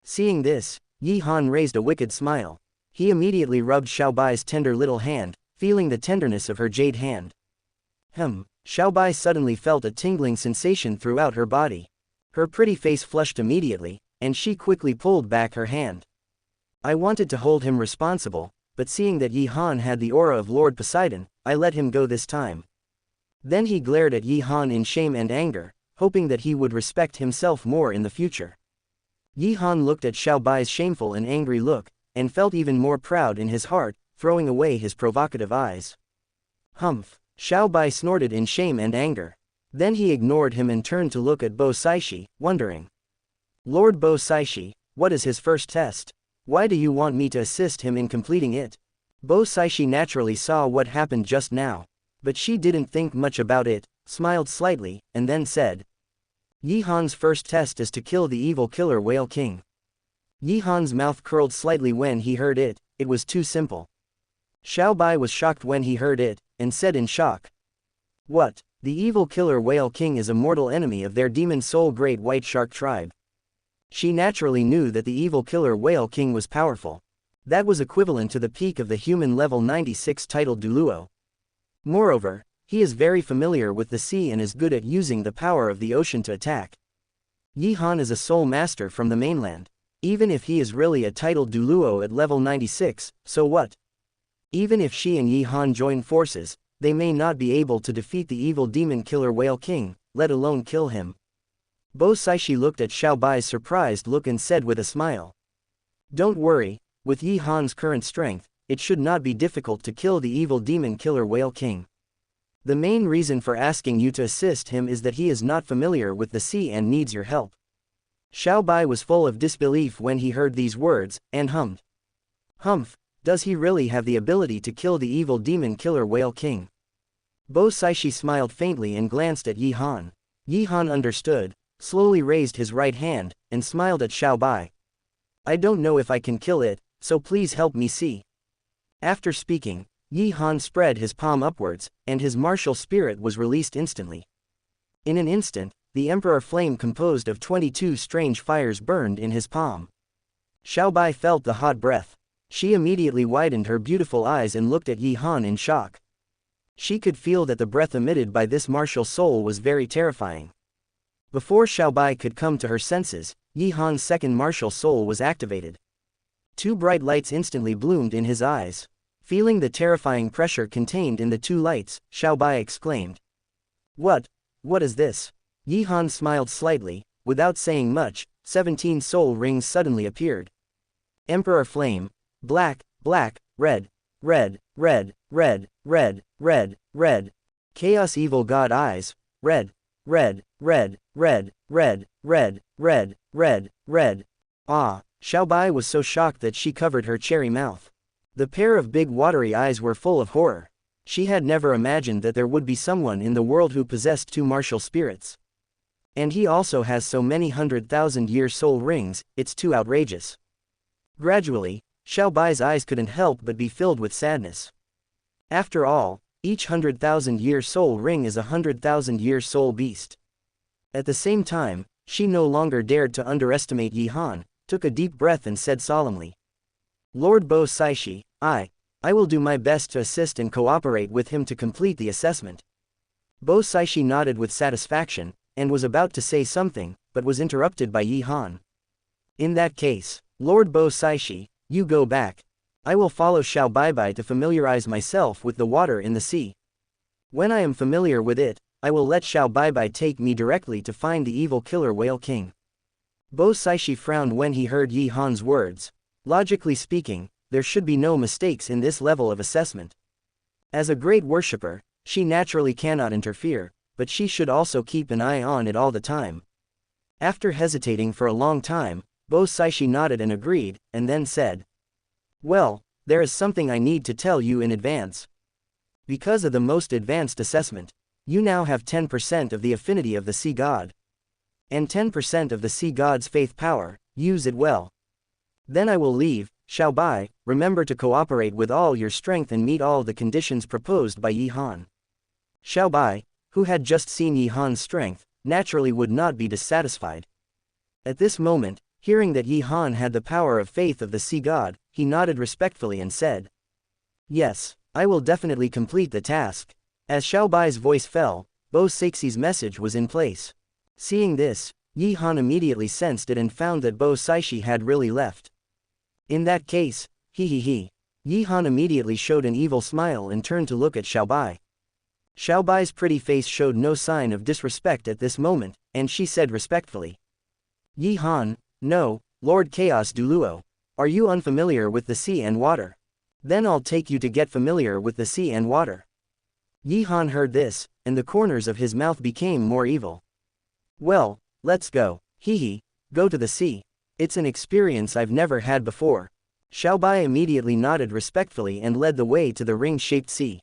[SPEAKER 1] Seeing this, Yi Han raised a wicked smile. He immediately rubbed Xiaobai's tender little hand, feeling the tenderness of her jade hand. Xiaobai suddenly felt a tingling sensation throughout her body. Her pretty face flushed immediately, and she quickly pulled back her hand. I wanted to hold him responsible, but seeing that Yi Han had the aura of Lord Poseidon, I let him go this time. Then he glared at Yi Han in shame and anger, hoping that he would respect himself more in the future. Yi Han looked at Xiaobai's shameful and angry look, and felt even more proud in his heart, throwing away his provocative eyes. Xiaobai snorted in shame and anger. Then he ignored him and turned to look at Bo Saishi, wondering. Lord Bo Saishi, what is his first test? Why do you want me to assist him in completing it? Bo Saishi naturally saw what happened just now. But she didn't think much about it, smiled slightly, and then said. Yi Han's first test is to kill the evil killer Whale King. Yi Han's mouth curled slightly when he heard it. It was too simple. Xiao Bai was shocked when he heard it, and said in shock. What? The evil killer whale king is a mortal enemy of their demon soul great white shark tribe. She naturally knew that the evil killer whale king was powerful. That was equivalent to the peak of the human level 96 titled Douluo. Moreover, he is very familiar with the sea and is good at using the power of the ocean to attack. Yi Han is a soul master from the mainland. Even if he is really a titled Douluo at level 96, so what? Even if she and Yi Han join forces, they may not be able to defeat the evil demon killer whale king, let alone kill him. Bo Saishi looked at Xiao Bai's surprised look and said with a smile. Don't worry, with Yi Han's current strength, it should not be difficult to kill the evil demon killer whale king. The main reason for asking you to assist him is that he is not familiar with the sea and needs your help. Xiao Bai was full of disbelief when he heard these words, and hummed. Humph, does he really have the ability to kill the evil demon killer whale king? Bo Saishi smiled faintly and glanced at Yi Han. Yi Han understood, slowly raised his right hand, and smiled at Xiao Bai. I don't know if I can kill it, so please help me see. After speaking, Yi Han spread his palm upwards, and his martial spirit was released instantly. In an instant, the Emperor Flame composed of 22 strange fires burned in his palm. Xiao Bai felt the hot breath. She immediately widened her beautiful eyes and looked at Yi Han in shock. She could feel that the breath emitted by this martial soul was very terrifying. Before Xiao Bai could come to her senses, Yi Han's second martial soul was activated. Two bright lights instantly bloomed in his eyes. Feeling the terrifying pressure contained in the two lights, Xiao Bai exclaimed. What is this? Yi Han smiled slightly. Without saying much, 17 soul rings suddenly appeared. Emperor Flame, black, black, red, red, red, red, red, red, red. Chaos Evil God Eyes, red, red, red, red, red, red, red, red, red. Ah, Xiao Bai was so shocked that she covered her cherry mouth. The pair of big watery eyes were full of horror. She had never imagined that there would be someone in the world who possessed two martial spirits. And he also has so many 100,000-year soul rings, it's too outrageous. Gradually, Xiao Bai's eyes couldn't help but be filled with sadness. After all, each 100,000-year soul ring is a 100,000-year soul beast. At the same time, she no longer dared to underestimate Yi Han, took a deep breath and said solemnly. Lord Bo Saishi, I will do my best to assist and cooperate with him to complete the assessment. Bo Saishi nodded with satisfaction, and was about to say something, but was interrupted by Yi Han. In that case, Lord Bo Saishi, you go back. I will follow Xiao Bai to familiarize myself with the water in the sea. When I am familiar with it, I will let Xiao Bai take me directly to find the evil killer whale king. Bo Saishi frowned when he heard Yi Han's words. Logically speaking, there should be no mistakes in this level of assessment. As a great worshipper, she naturally cannot interfere, but she should also keep an eye on it all the time. After hesitating for a long time, Bo Saishi nodded and agreed, and then said. Well, there is something I need to tell you in advance. Because of the most advanced assessment, you now have 10% of the affinity of the sea god. And 10% of the sea god's faith power, use it well. Then I will leave. Xiao Bai, remember to cooperate with all your strength and meet all the conditions proposed by Yi Han. Xiao Bai, who had just seen Yi Han's strength, naturally would not be dissatisfied. At this moment, hearing that Yi Han had the power of faith of the sea god, he nodded respectfully and said. Yes, I will definitely complete the task. As Xiao Bai's voice fell, Bo Saixi's message was in place. Seeing this, Yi Han immediately sensed it and found that Bo Saishi had really left. In that case, he. Yi Han immediately showed an evil smile and turned to look at Xiao Bai. Xiao Bai's pretty face showed no sign of disrespect at this moment, and she said respectfully. Yi Han, no, Lord Chaos Douluo. Are you unfamiliar with the sea and water? Then I'll take you to get familiar with the sea and water. Yi Han heard this, and the corners of his mouth became more evil. Well, let's go. Go to the sea. It's an experience I've never had before. Xiao Bai immediately nodded respectfully and led the way to the ring-shaped sea.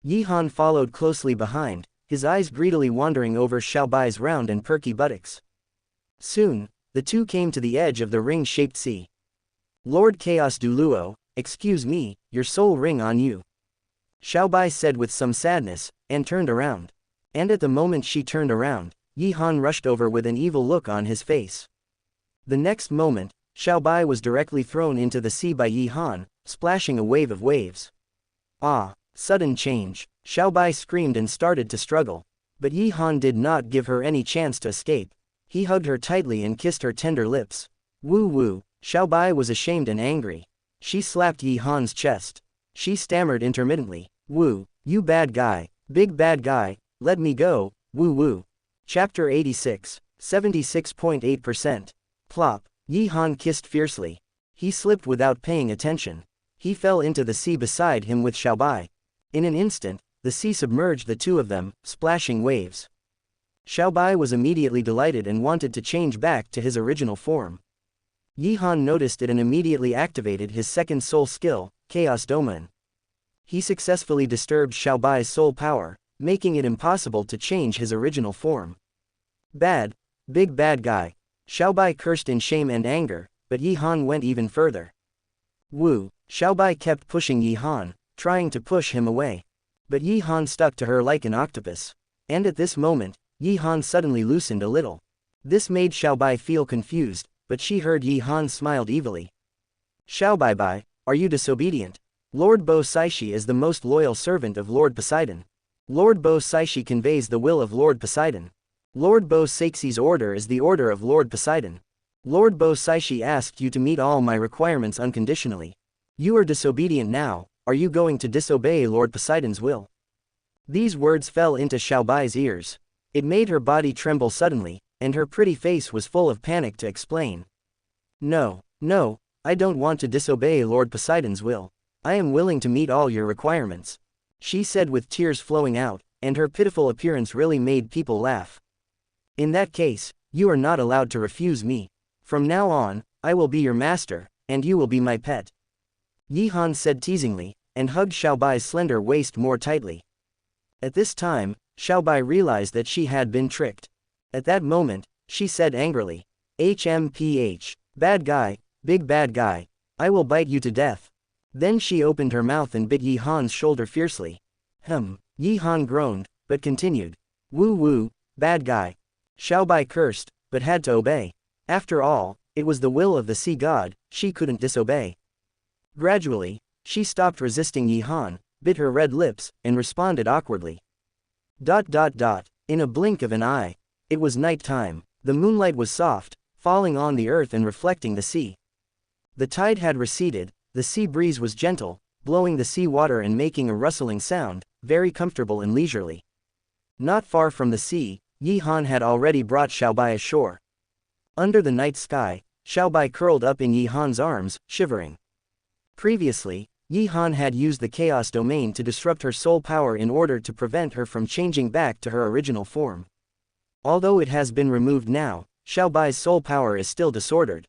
[SPEAKER 1] Yi Han followed closely behind, his eyes greedily wandering over Xiao Bai's round and perky buttocks. Soon, the two came to the edge of the ring-shaped sea. Lord Chaos Douluo, excuse me, your soul ring on you. Xiao Bai said with some sadness, and turned around. And at the moment she turned around, Yi Han rushed over with an evil look on his face. The next moment, Xiao Bai was directly thrown into the sea by Yi Han, splashing a wave of waves. Ah! Sudden change. Xiao Bai screamed and started to struggle. But Yi Han did not give her any chance to escape. He hugged her tightly and kissed her tender lips. Woo woo. Xiao Bai was ashamed and angry. She slapped Yi Han's chest. She stammered intermittently. Woo, you bad guy, big bad guy, let me go, woo woo. Chapter 86, 76.8%. Plop. Yi Han kissed fiercely. He slipped without paying attention. He fell into the sea beside him with Xiao Bai. In an instant, the sea submerged the two of them, splashing waves. Xiao Bai was immediately delighted and wanted to change back to his original form. Yi Han noticed it and immediately activated his second soul skill, Chaos Domain. He successfully disturbed Xiao Bai's soul power, making it impossible to change his original form. Bad, big bad guy. Xiao Bai cursed in shame and anger, but Yi Han went even further. Woo. Xiao Bai kept pushing Yi Han, trying to push him away. But Yi Han stuck to her like an octopus. And at this moment, Yi Han suddenly loosened a little. This made Xiao Bai feel confused, but she heard Yi Han smiled evilly. Xiao Bai, are you disobedient? Lord Bo Saishi is the most loyal servant of Lord Poseidon. Lord Bo Saishi conveys the will of Lord Poseidon. Lord Bo Saixi's order is the order of Lord Poseidon. Lord Bo Saishi asked you to meet all my requirements unconditionally. You are disobedient now, are you going to disobey Lord Poseidon's will? These words fell into Xiao Bai's ears. It made her body tremble suddenly, and her pretty face was full of panic to explain. No, I don't want to disobey Lord Poseidon's will. I am willing to meet all your requirements. She said with tears flowing out, and her pitiful appearance really made people laugh. In that case, you are not allowed to refuse me. From now on, I will be your master, and you will be my pet. Yi Han said teasingly, and hugged Xiao Bai's slender waist more tightly. At this time, Xiao Bai realized that she had been tricked. At that moment, she said angrily, HMPH, bad guy, big bad guy, I will bite you to death. Then she opened her mouth and bit Yi Han's shoulder fiercely. Yi Han groaned, but continued. Woo woo, bad guy. Xiao Bai cursed, but had to obey. After all, it was the will of the sea god, she couldn't disobey. Gradually, she stopped resisting Yi Han, bit her red lips, and responded awkwardly. In a blink of an eye. It was night time. The moonlight was soft, falling on the earth and reflecting the sea. The tide had receded, the sea breeze was gentle, blowing the sea water and making a rustling sound, very comfortable and leisurely. Not far from the sea, Yi Han had already brought Xiao Bai ashore. Under the night sky, Xiao Bai curled up in Yi Han's arms, shivering. Previously, Yi Han had used the Chaos Domain to disrupt her soul power in order to prevent her from changing back to her original form. Although it has been removed now, Xiao Bai's soul power is still disordered.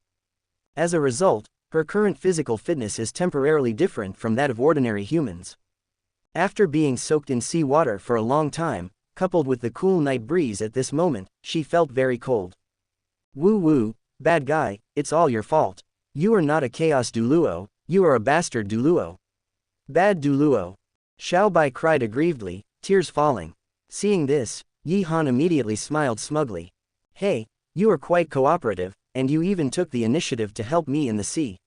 [SPEAKER 1] As a result, her current physical fitness is temporarily different from that of ordinary humans. After being soaked in sea water for a long time, coupled with the cool night breeze at this moment, she felt very cold. Woo woo, bad guy, it's all your fault. You are not a Chaos Douluo, you are a bastard Douluo. Bad Douluo. Xiao Bai cried aggrievedly, tears falling. Seeing this, Yi Han immediately smiled smugly. Hey, you are quite cooperative, and you even took the initiative to help me in the sea.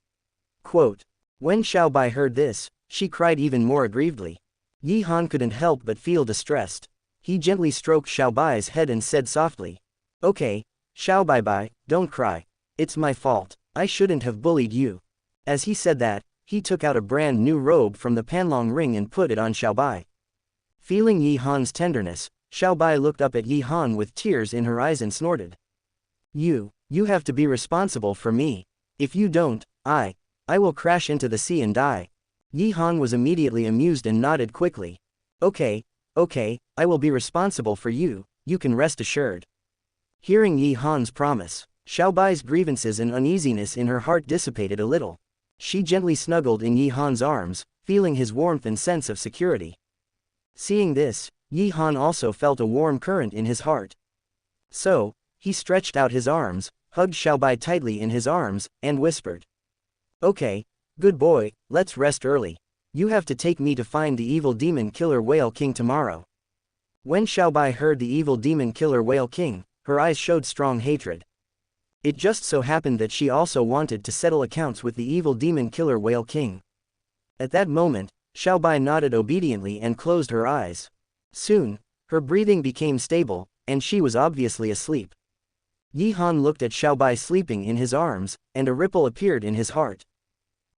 [SPEAKER 1] Quote. When Xiao Bai heard this, she cried even more aggrievedly. Yi Han couldn't help but feel distressed. He gently stroked Xiao Bai's head and said softly. Okay, Xiao Bai, don't cry. It's my fault. I shouldn't have bullied you. As he said that, he took out a brand new robe from the Panlong ring and put it on Xiao Bai. Feeling Yi Han's tenderness, Xiao Bai looked up at Yi Han with tears in her eyes and snorted. You have to be responsible for me. If you don't, I will crash into the sea and die. Yi Han was immediately amused and nodded quickly. Okay, I will be responsible for you, you can rest assured. Hearing Yi Han's promise, Xiao Bai's grievances and uneasiness in her heart dissipated a little. She gently snuggled in Yi Han's arms, feeling his warmth and sense of security. Seeing this, Yi Han also felt a warm current in his heart. So, he stretched out his arms, hugged Xiaobai tightly in his arms, and whispered. Okay, good boy, let's rest early. You have to take me to find the evil demon killer whale king tomorrow. When Xiaobai heard the evil demon killer whale king, her eyes showed strong hatred. It just so happened that she also wanted to settle accounts with the evil demon killer whale king. At that moment, Xiaobai nodded obediently and closed her eyes. Soon, her breathing became stable, and she was obviously asleep. Yi Han looked at Xiaobai sleeping in his arms, and a ripple appeared in his heart.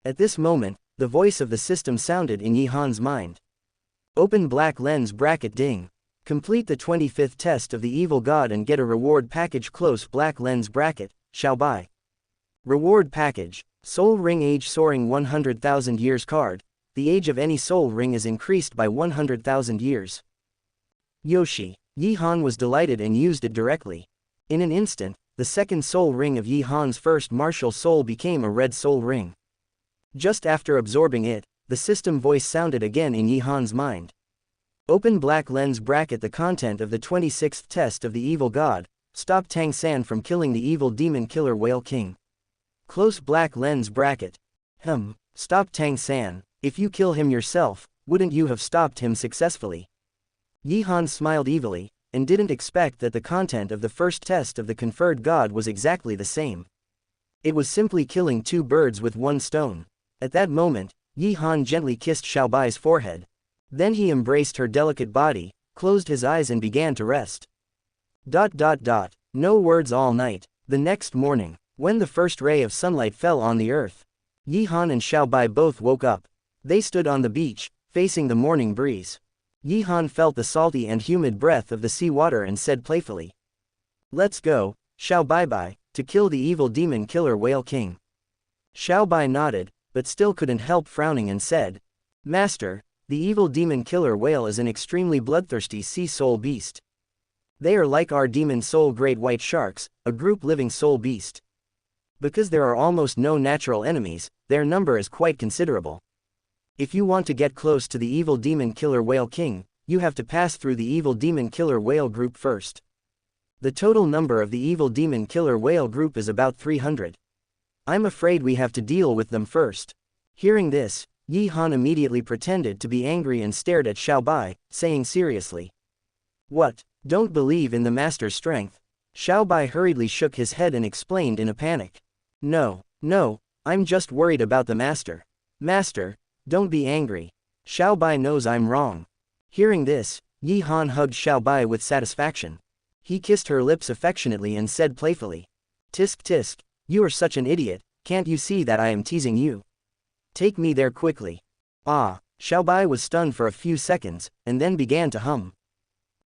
[SPEAKER 1] At this moment, the voice of the system sounded in Yi Han's mind. Open black lens bracket ding. Complete the 25th test of the evil god and get a reward package. Close black lens bracket, Xiaobai. Reward package, Soul Ring Age Soaring 100,000 Years card. The age of any soul ring is increased by 100,000 years. Yoshi. Yi Han was delighted and used it directly. In an instant, the second soul ring of Yi Han's first martial soul became a red soul ring. Just after absorbing it, the system voice sounded again in Yi Han's mind. Open black lens bracket. The content of the 26th test of the evil god. Stop Tang San from killing the evil demon killer whale king. Close black lens bracket. Stop Tang San. If you kill him yourself, wouldn't you have stopped him successfully? Yi Han smiled evilly, and didn't expect that the content of the first test of the conferred god was exactly the same. It was simply killing two birds with one stone. At that moment, Yi Han gently kissed Xiaobai's forehead. Then he embraced her delicate body, closed his eyes and began to rest. No words all night. The next morning, when the first ray of sunlight fell on the earth, Yi Han and Xiaobai both woke up. They stood on the beach, facing the morning breeze. Yi Han felt the salty and humid breath of the sea water and said playfully. Let's go, Xiaobai, to kill the evil demon killer whale king. Xiaobai nodded, but still couldn't help frowning and said, Master, the evil demon killer whale is an extremely bloodthirsty sea soul beast. They are like our demon soul great white sharks, a group living soul beast. Because there are almost no natural enemies, their number is quite considerable. If you want to get close to the evil demon killer whale king, you have to pass through the evil demon killer whale group first. The total number of the evil demon killer whale group is about 300. I'm afraid we have to deal with them first. Hearing this, Yi Han immediately pretended to be angry and stared at Xiaobai, saying seriously. What, don't believe in the master's strength? Xiaobai hurriedly shook his head and explained in a panic. No, I'm just worried about the master. Master, don't be angry. Xiaobai knows I'm wrong. Hearing this, Yi Han hugged Xiaobai with satisfaction. He kissed her lips affectionately and said playfully. Tisk tisk, you are such an idiot, can't you see that I am teasing you? Take me there quickly. Xiaobai was stunned for a few seconds, and then began to hum.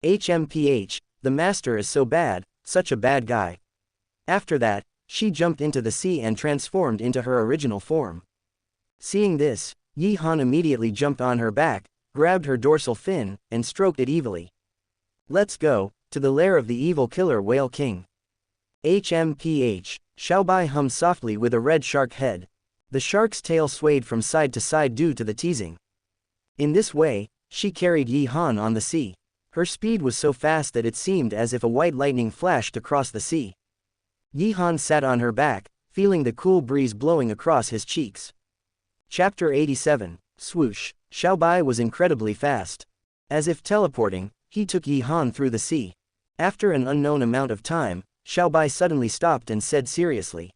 [SPEAKER 1] HMPH, the master is so bad, such a bad guy. After that, she jumped into the sea and transformed into her original form. Seeing this, Yi Han immediately jumped on her back, grabbed her dorsal fin, and stroked it evilly. Let's go, to the lair of the evil killer whale king. HMPH, Xiaobai hummed softly with a red shark head. The shark's tail swayed from side to side due to the teasing. In this way, she carried Yi Han on the sea. Her speed was so fast that it seemed as if a white lightning flashed across the sea. Yi Han sat on her back, feeling the cool breeze blowing across his cheeks. Chapter 87, Swoosh. Xiaobai was incredibly fast. As if teleporting, he took Yi Han through the sea. After an unknown amount of time, Xiaobai suddenly stopped and said seriously.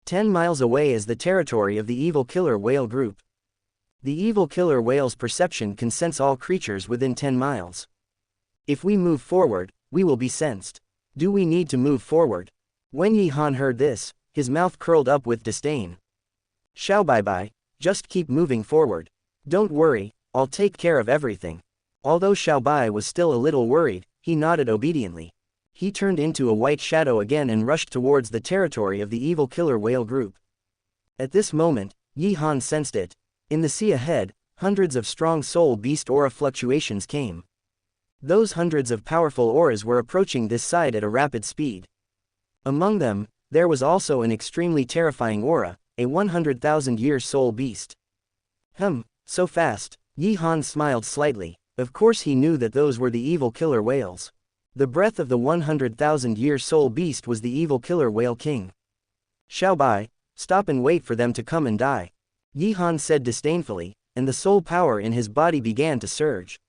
[SPEAKER 1] 10 miles away is the territory of the evil killer whale group. The evil killer whale's perception can sense all creatures within 10 miles. If we move forward, we will be sensed. Do we need to move forward? When Yi Han heard this, his mouth curled up with disdain. Xiaobai, just keep moving forward. Don't worry, I'll take care of everything. Although Xiaobai was still a little worried, he nodded obediently. He turned into a white shadow again and rushed towards the territory of the evil killer whale group. At this moment, Yi Han sensed it. In the sea ahead, hundreds of strong soul beast aura fluctuations came. Those hundreds of powerful auras were approaching this side at a rapid speed. Among them, there was also an extremely terrifying aura, a 100,000-year soul beast. So fast, Yi Han smiled slightly. Of course he knew that those were the evil killer whales. The breath of the 100,000-year soul beast was the evil killer whale king. Xiaobai, stop and wait for them to come and die. Yi Han said disdainfully, and the soul power in his body began to surge.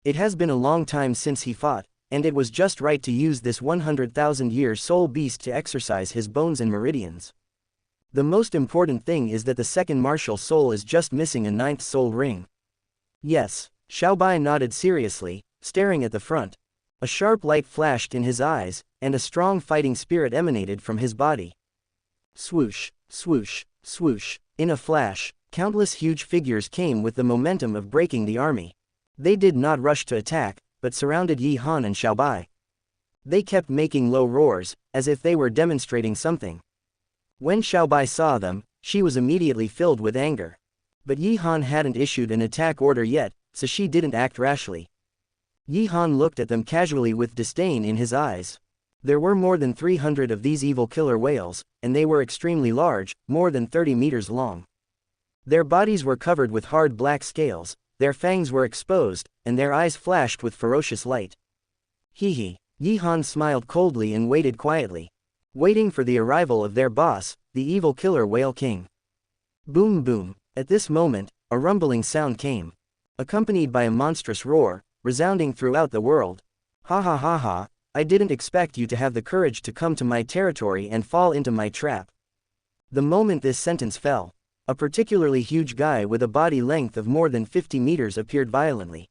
[SPEAKER 1] It has been a long time since he fought, and it was just right to use this 100,000-year soul beast to exercise his bones and meridians. The most important thing is that the second martial soul is just missing a 9th soul ring. Yes, Xiaobai nodded seriously, staring at the front. A sharp light flashed in his eyes, and a strong fighting spirit emanated from his body. Swoosh, swoosh, swoosh. In a flash, countless huge figures came with the momentum of breaking the army. They did not rush to attack, but surrounded Yi Han and Xiaobai. They kept making low roars, as if they were demonstrating something. When Xiaobai saw them, she was immediately filled with anger. But Yi Han hadn't issued an attack order yet, so she didn't act rashly. Yi Han looked at them casually with disdain in his eyes. There were more than 300 of these evil killer whales, and they were extremely large, more than 30 meters long. Their bodies were covered with hard black scales, their fangs were exposed, and their eyes flashed with ferocious light. Hee. Yi Han smiled coldly and waited quietly, waiting for the arrival of their boss, the evil killer whale king. Boom boom. At this moment, a rumbling sound came, accompanied by a monstrous roar, resounding throughout the world. Ha ha ha ha, I didn't expect you to have the courage to come to my territory and fall into my trap. The moment this sentence fell, a particularly huge guy with a body length of more than 50 meters appeared violently.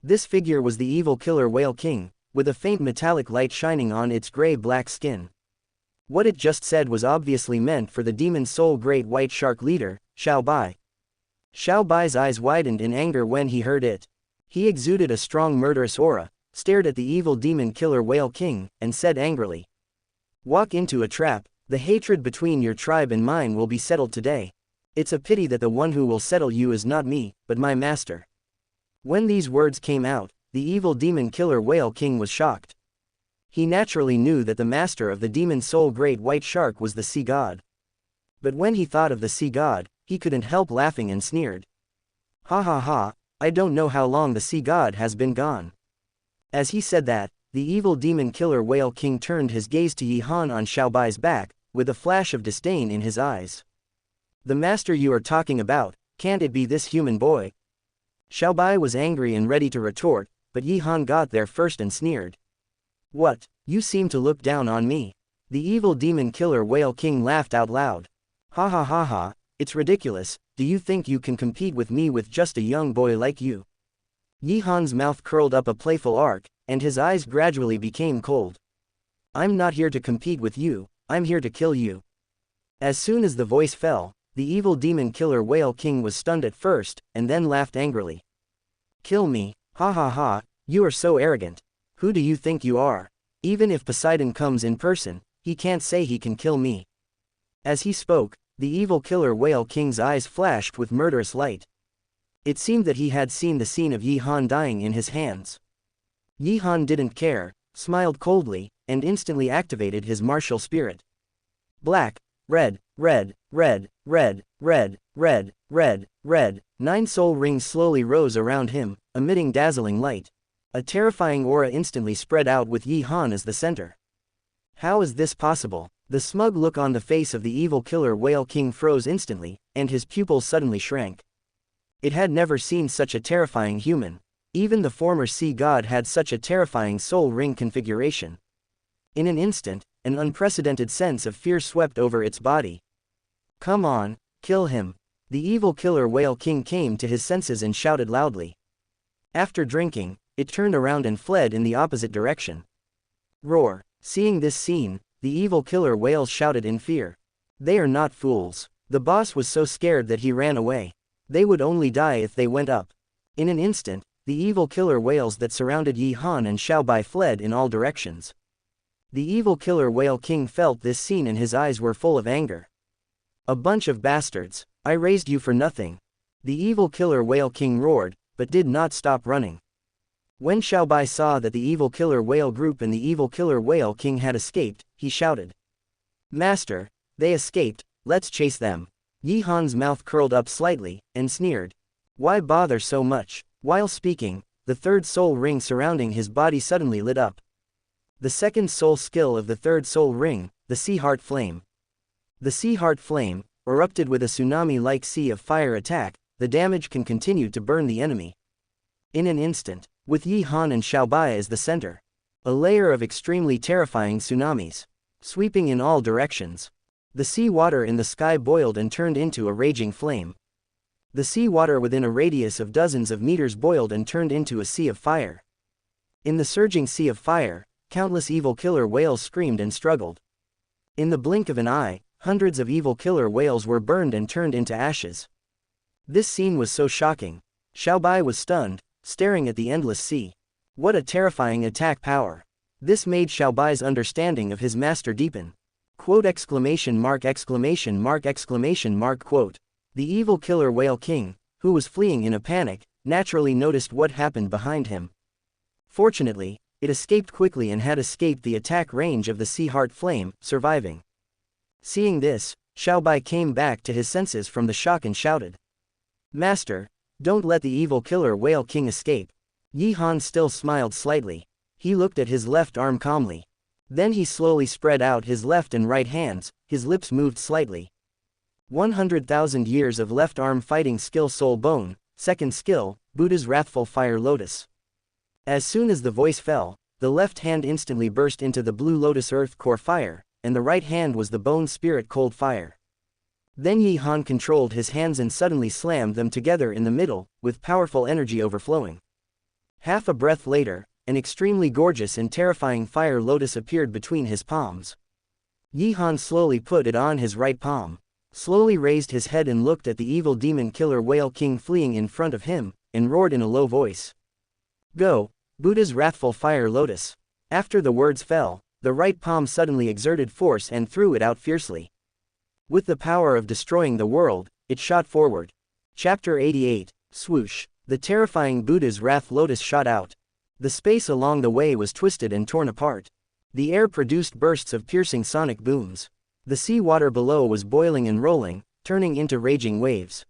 [SPEAKER 1] This figure was the evil killer whale king, with a faint metallic light shining on its gray-black skin. What it just said was obviously meant for the demon soul great white shark leader, Xiaobai. Xiaobai's eyes widened in anger when he heard it. He exuded a strong murderous aura, stared at the evil demon killer whale king, and said angrily, "Walk into a trap, the hatred between your tribe and mine will be settled today. It's a pity that the one who will settle you is not me, but my master." When these words came out, the evil demon killer whale king was shocked. He naturally knew that the master of the demon soul great white shark was the sea god. But when he thought of the sea god, he couldn't help laughing and sneered. Ha ha ha, I don't know how long the sea god has been gone. As he said that, the evil demon killer whale king turned his gaze to Yi Han on Xiaobai's back, with a flash of disdain in his eyes. The master you are talking about, can't it be this human boy? Xiaobai was angry and ready to retort, but Yi Han got there first and sneered. What, you seem to look down on me? The evil demon killer whale king laughed out loud. Ha ha ha ha, it's ridiculous, do you think you can compete with me with just a young boy like you? Yi Han's mouth curled up a playful arc, and his eyes gradually became cold. I'm not here to compete with you, I'm here to kill you. As soon as the voice fell, the evil demon killer whale king was stunned at first, and then laughed angrily. Kill me, ha ha ha, you are so arrogant. Who do you think you are? Even if Poseidon comes in person, he can't say he can kill me. As he spoke, the evil killer whale king's eyes flashed with murderous light. It seemed that he had seen the scene of Yi Han dying in his hands. Yi Han didn't care, smiled coldly, and instantly activated his martial spirit. Black, red, red, red, red, red, red, red, red, 9 soul rings slowly rose around him, emitting dazzling light. A terrifying aura instantly spread out with Yi Han as the center. How is this possible? The smug look on the face of the evil killer whale king froze instantly, and his pupils suddenly shrank. It had never seen such a terrifying human. Even the former sea god had such a terrifying soul ring configuration. In an instant, an unprecedented sense of fear swept over its body. Come on, kill him. The evil killer whale king came to his senses and shouted loudly. After drinking, it turned around and fled in the opposite direction. Roar. Seeing this scene, the evil killer whales shouted in fear. They are not fools. The boss was so scared that he ran away. They would only die if they went up. In an instant, the evil killer whales that surrounded Yi Han and Xiaobai fled in all directions. The evil killer whale king felt this scene and his eyes were full of anger. A bunch of bastards, I raised you for nothing. The evil killer whale king roared, but did not stop running. When Xiaobai saw that the evil killer whale group and the evil killer whale king had escaped, he shouted. Master, they escaped, let's chase them. Yi Han's mouth curled up slightly, and sneered. Why bother so much? While speaking, the 3rd soul ring surrounding his body suddenly lit up. The second soul skill of the third soul ring, the Sea Heart Flame. The Sea Heart Flame, erupted with a tsunami-like sea of fire attack, the damage can continue to burn the enemy. In an instant, with Yi Han and Xiao Bai as the center. A layer of extremely terrifying tsunamis, sweeping in all directions. The sea water in the sky boiled and turned into a raging flame. The sea water within a radius of dozens of meters boiled and turned into a sea of fire. In the surging sea of fire, countless evil killer whales screamed and struggled. In the blink of an eye, hundreds of evil killer whales were burned and turned into ashes. This scene was so shocking. Xiao Bai was stunned, staring at the endless sea. What a terrifying attack power. This made Xiao Bai's understanding of his master deepen. Quote exclamation mark exclamation mark exclamation mark quote. The evil killer whale king, who was fleeing in a panic, naturally noticed what happened behind him. Fortunately, it escaped quickly and had escaped the attack range of the Sea Heart Flame, surviving. Seeing this, Xiao Bai came back to his senses from the shock and shouted. Master, don't let the evil killer whale king escape. Yi Han still smiled slightly. He looked at his left arm calmly. Then he slowly spread out his left and right hands, his lips moved slightly. 100,000 years of left arm fighting skill soul bone, second skill, Buddha's wrathful fire lotus. As soon as the voice fell, the left hand instantly burst into the blue lotus earth core fire, and the right hand was the bone spirit cold fire. Then Yi Han controlled his hands and suddenly slammed them together in the middle, with powerful energy overflowing. Half a breath later, an extremely gorgeous and terrifying fire lotus appeared between his palms. Yi Han slowly put it on his right palm, slowly raised his head and looked at the evil demon killer whale king fleeing in front of him, and roared in a low voice. Go, Buddha's wrathful fire lotus. After the words fell, the right palm suddenly exerted force and threw it out fiercely. With the power of destroying the world, it shot forward. Chapter 88, Swoosh. The terrifying Buddha's wrath lotus shot out. The space along the way was twisted and torn apart. The air produced bursts of piercing sonic booms. The sea water below was boiling and rolling, turning into raging waves.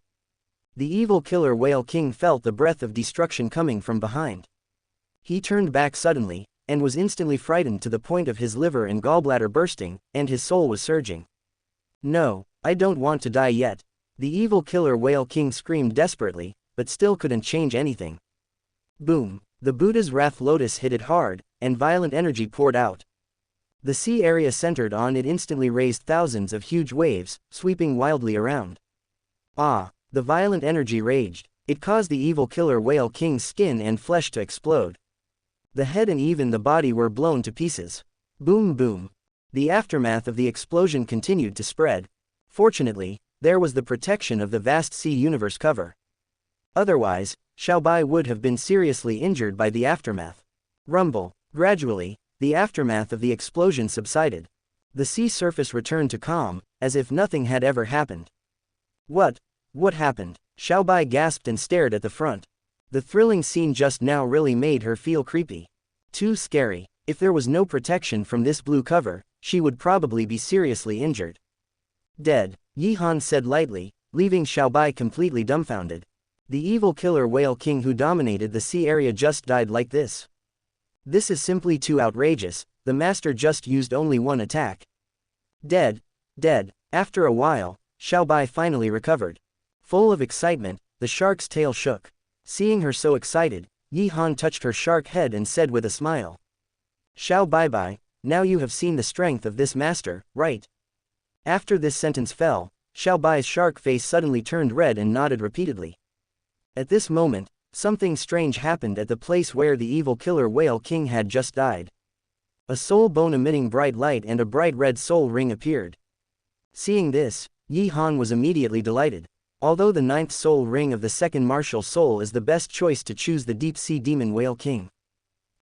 [SPEAKER 1] The evil killer whale king felt the breath of destruction coming from behind. He turned back suddenly, and was instantly frightened to the point of his liver and gallbladder bursting, and his soul was surging. No, I don't want to die yet. The evil killer whale king screamed desperately, but still couldn't change anything. Boom! The Buddha's wrath lotus hit it hard, and violent energy poured out. The sea area centered on it instantly raised thousands of huge waves, sweeping wildly around. Ah! The violent energy raged. It caused the evil killer whale king's skin and flesh to explode. The head and even the body were blown to pieces. Boom boom. The aftermath of the explosion continued to spread. Fortunately, there was the protection of the vast sea universe cover. Otherwise, Xiao Bai would have been seriously injured by the aftermath. Rumble. Gradually, the aftermath of the explosion subsided. The sea surface returned to calm, as if nothing had ever happened. What happened? Xiao Bai gasped and stared at the front. The thrilling scene just now really made her feel creepy. Too scary. If there was no protection from this blue cover, she would probably be seriously injured. Dead, Yi Han said lightly, leaving Xiao Bai completely dumbfounded. The evil killer whale king who dominated the sea area just died like this. This is simply too outrageous. The master just used only one attack. Dead. After a while, Xiao Bai finally recovered. Full of excitement, the shark's tail shook. Seeing her so excited, Yi Han touched her shark head and said with a smile. Xiao Bai, now you have seen the strength of this master, right? After this sentence fell, Xiao Bai's shark face suddenly turned red and nodded repeatedly. At this moment, something strange happened at the place where the evil killer whale king had just died. A soul bone emitting bright light and a bright red soul ring appeared. Seeing this, Yi Han was immediately delighted. Although the 9th soul ring of the second martial soul is the best choice to choose the deep sea demon whale king.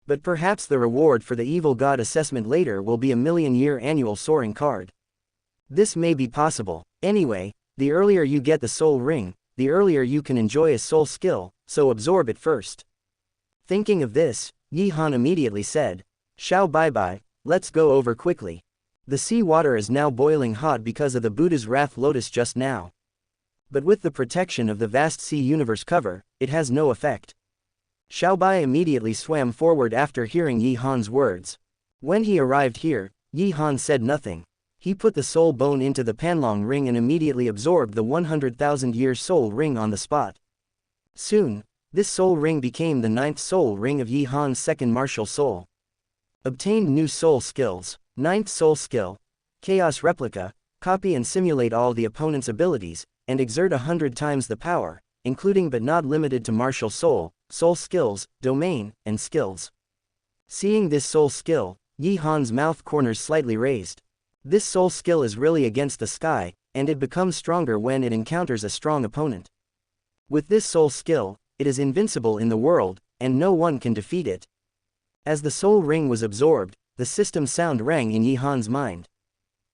[SPEAKER 1] But perhaps the reward for the evil god assessment later will be a 1,000,000-year annual soaring card. This may be possible. Anyway, the earlier you get the soul ring, the earlier you can enjoy a soul skill, so absorb it first. Thinking of this, Yi Han immediately said, Xiao Bai, let's go over quickly. The sea water is now boiling hot because of the Buddha's wrath lotus just now. But with the protection of the vast sea universe cover, it has no effect. Xiao Bai immediately swam forward after hearing Yi Han's words. When he arrived here, Yi Han said nothing. He put the soul bone into the Panlong ring and immediately absorbed the 100,000-year soul ring on the spot. Soon, this soul ring became the 9th soul ring of Yi Han's second martial soul. Obtained new soul skills. 9th soul skill. Chaos replica, copy and simulate all the opponent's abilities, and exert 100 times the power, including but not limited to martial soul, soul skills, domain, and skills. Seeing this soul skill, Yi Han's mouth corners slightly raised. This soul skill is really against the sky, and it becomes stronger when it encounters a strong opponent. With this soul skill, it is invincible in the world, and no one can defeat it. As the soul ring was absorbed, the system sound rang in Yi Han's mind.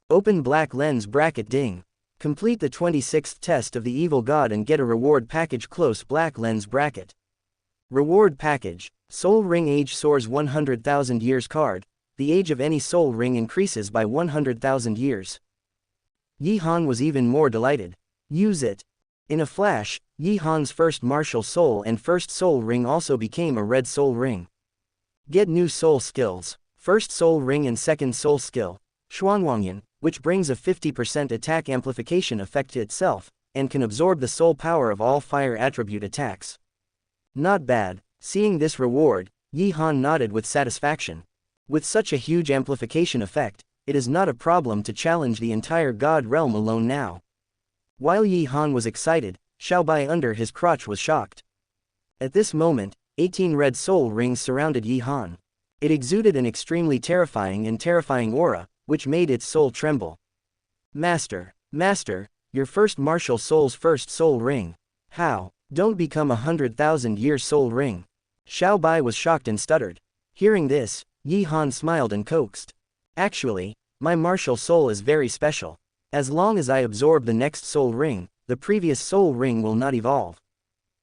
[SPEAKER 1] Open black lens bracket ding. Complete the 26th test of the evil god and get a reward package. Close black lens bracket. Reward package. Soul ring age soars 100,000 years card. The age of any soul ring increases by 100,000 years. Yi Han was even more delighted. Use it. In a flash, Yi Han's first martial soul and first soul ring also became a red soul ring. Get new soul skills. First soul ring and second soul skill. Xuanwangyan, which brings a 50% attack amplification effect to itself, and can absorb the soul power of all fire attribute attacks. Not bad. Seeing this reward, Yi Han nodded with satisfaction. With such a huge amplification effect, it is not a problem to challenge the entire god realm alone now. While Yi Han was excited, Xiao Bai under his crotch was shocked. At this moment, 18 red soul rings surrounded Yi Han. It exuded an extremely terrifying aura, which made its soul tremble. Master, your first martial soul's first soul ring. How? Don't become 100,000-year soul ring. Xiao Bai was shocked and stuttered. Hearing this, Yi Han smiled and coaxed. Actually, my martial soul is very special. As long as I absorb the next soul ring, the previous soul ring will not evolve.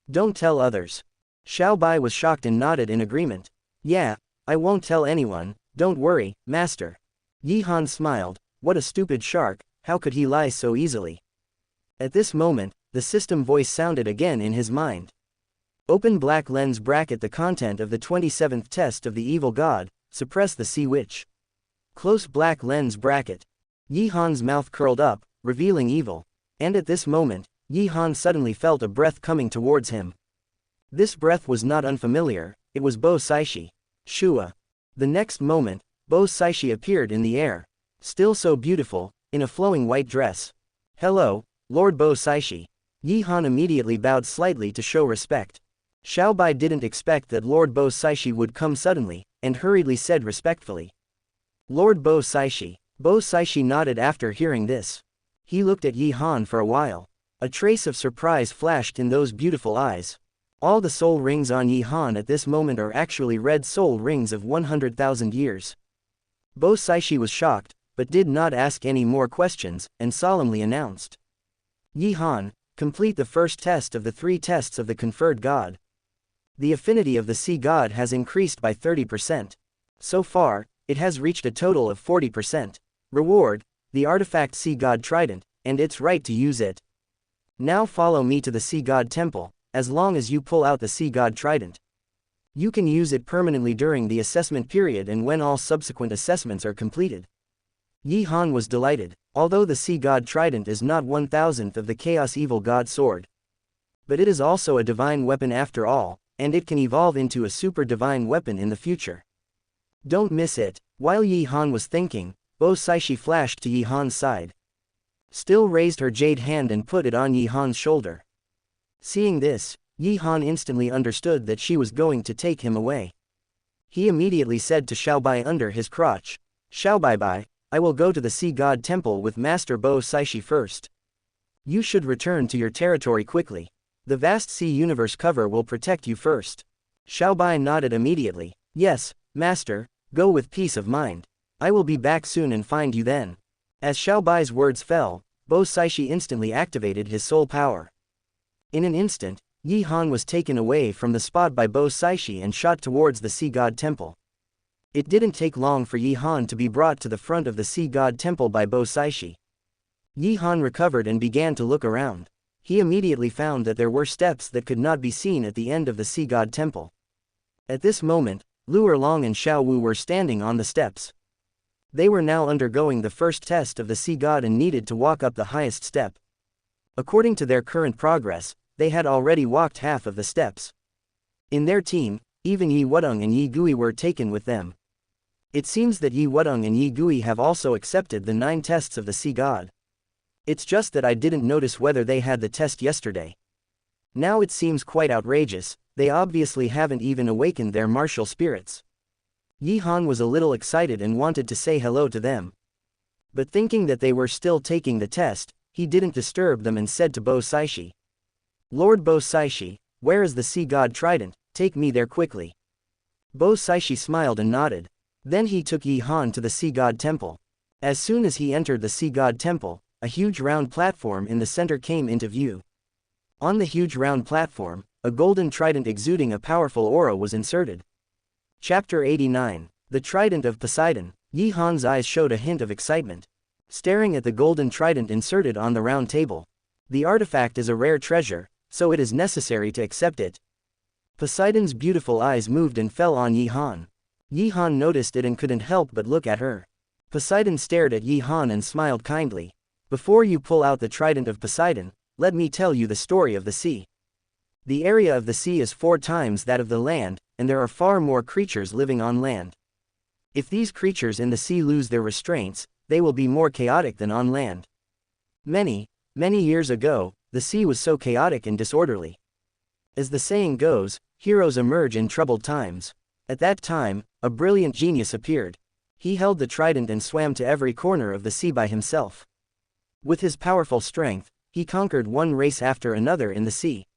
[SPEAKER 1] Don't tell others. Xiao Bai was shocked and nodded in agreement. Yeah, I won't tell anyone, don't worry, master. Yi Han smiled. What a stupid shark, how could he lie so easily? At this moment, the system voice sounded again in his mind. Open black lens bracket. The content of the 27th test of the evil god, suppress the sea witch. Close black lens bracket. Yi Han's mouth curled up, revealing evil. And at this moment, Yi Han suddenly felt a breath coming towards him. This breath was not unfamiliar, it was Bo Saishi. Shua. The next moment, Bo Saishi appeared in the air. Still so beautiful, in a flowing white dress. Hello, Lord Bo Saishi. Yi Han immediately bowed slightly to show respect. Xiao Bai didn't expect that Lord Bo Saishi would come suddenly, and hurriedly said respectfully. Lord Bo Saishi. Bo Saishi nodded after hearing this. He looked at Yi Han for a while. A trace of surprise flashed in those beautiful eyes. All the soul rings on Yi Han at this moment are actually red soul rings of 100,000 years. Bo Saishi was shocked, but did not ask any more questions, and solemnly announced. Yi Han, complete the first test of the 3 tests of the conferred god. The affinity of the sea god has increased by 30%. So far, it has reached a total of 40%. Reward, the artifact Sea God Trident, and its right to use it. Now follow me to the Sea God Temple, as long as you pull out the Sea God Trident. You can use it permanently during the assessment period and when all subsequent assessments are completed. Yi Han was delighted, although the Sea God Trident is not 1,000th of the Chaos Evil God Sword. But it is also a divine weapon after all, and it can evolve into a super divine weapon in the future. Don't miss it. While Yi Han was thinking, Bo Saishi flashed to Yi Han's side. Still raised her jade hand and put it on Yi Han's shoulder. Seeing this, Yi Han instantly understood that she was going to take him away. He immediately said to Xiao Bai under his crotch, Xiao Bai, I will go to the Sea God Temple with Master Bo Saishi first. You should return to your territory quickly. The vast sea universe cover will protect you first. Xiao Bai nodded immediately. Yes, Master, go with peace of mind. I will be back soon and find you then. As Xiao Bai's words fell, Bo Saishi instantly activated his soul power. In an instant, Yi Han was taken away from the spot by Bo Saishi and shot towards the Sea God Temple. It didn't take long for Yi Han to be brought to the front of the Sea God Temple by Bo Saishi. Yi Han recovered and began to look around. He immediately found that there were steps that could not be seen at the end of the Sea God Temple. At this moment, Lu Erlong and Xiao Wu were standing on the steps. They were now undergoing the first test of the sea god and needed to walk up the highest step. According to their current progress, they had already walked half of the steps. In their team, even Yi Wudong and Yi Gui were taken with them. It seems that Yi Wudong and Yi Gui have also accepted the 9 tests of the sea god. It's just that I didn't notice whether they had the test yesterday. Now it seems quite outrageous, they obviously haven't even awakened their martial spirits. Yi Han was a little excited and wanted to say hello to them. But thinking that they were still taking the test, he didn't disturb them and said to Bo Saishi. Lord Bo Saishi, where is the sea god trident? Take me there quickly. Bo Saishi smiled and nodded. Then he took Yi Han to the sea god temple. As soon as he entered the sea god temple, a huge round platform in the center came into view. On the huge round platform, a golden trident exuding a powerful aura was inserted. Chapter 89. The Trident of Poseidon. Yi Han's eyes showed a hint of excitement. Staring at the golden trident inserted on the round table. The artifact is a rare treasure, so it is necessary to accept it. Poseidon's beautiful eyes moved and fell on Yi Han. Yi Han noticed it and couldn't help but look at her. Poseidon stared at Yi Han and smiled kindly. Before you pull out the trident of Poseidon, let me tell you the story of the sea. The area of the sea is 4 times that of the land, and there are far more creatures living on land. If these creatures in the sea lose their restraints, they will be more chaotic than on land. Many years ago, the sea was so chaotic and disorderly. As the saying goes, heroes emerge in troubled times. At that time, a brilliant genius appeared. He held the trident and swam to every corner of the sea by himself. With his powerful strength, he conquered one race after another in the sea.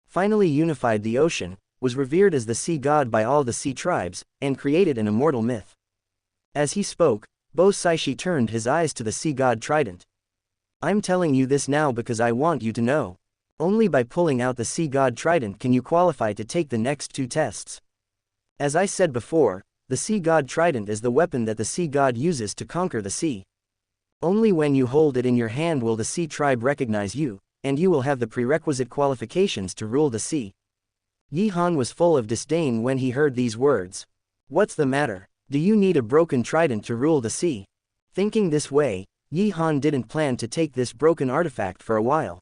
[SPEAKER 1] Finally unified the ocean, was revered as the sea god by all the sea tribes, and created an immortal myth. As he spoke, Bo Saishi turned his eyes to the sea god trident. I'm telling you this now because I want you to know. Only by pulling out the sea god trident can you qualify to take the next 2 tests. As I said before, the sea god trident is the weapon that the sea god uses to conquer the sea. Only when you hold it in your hand will the sea tribe recognize you, and you will have the prerequisite qualifications to rule the sea. Yi Han was full of disdain when he heard these words. What's the matter? Do you need a broken trident to rule the sea? Thinking this way, Yi Han didn't plan to take this broken artifact for a while.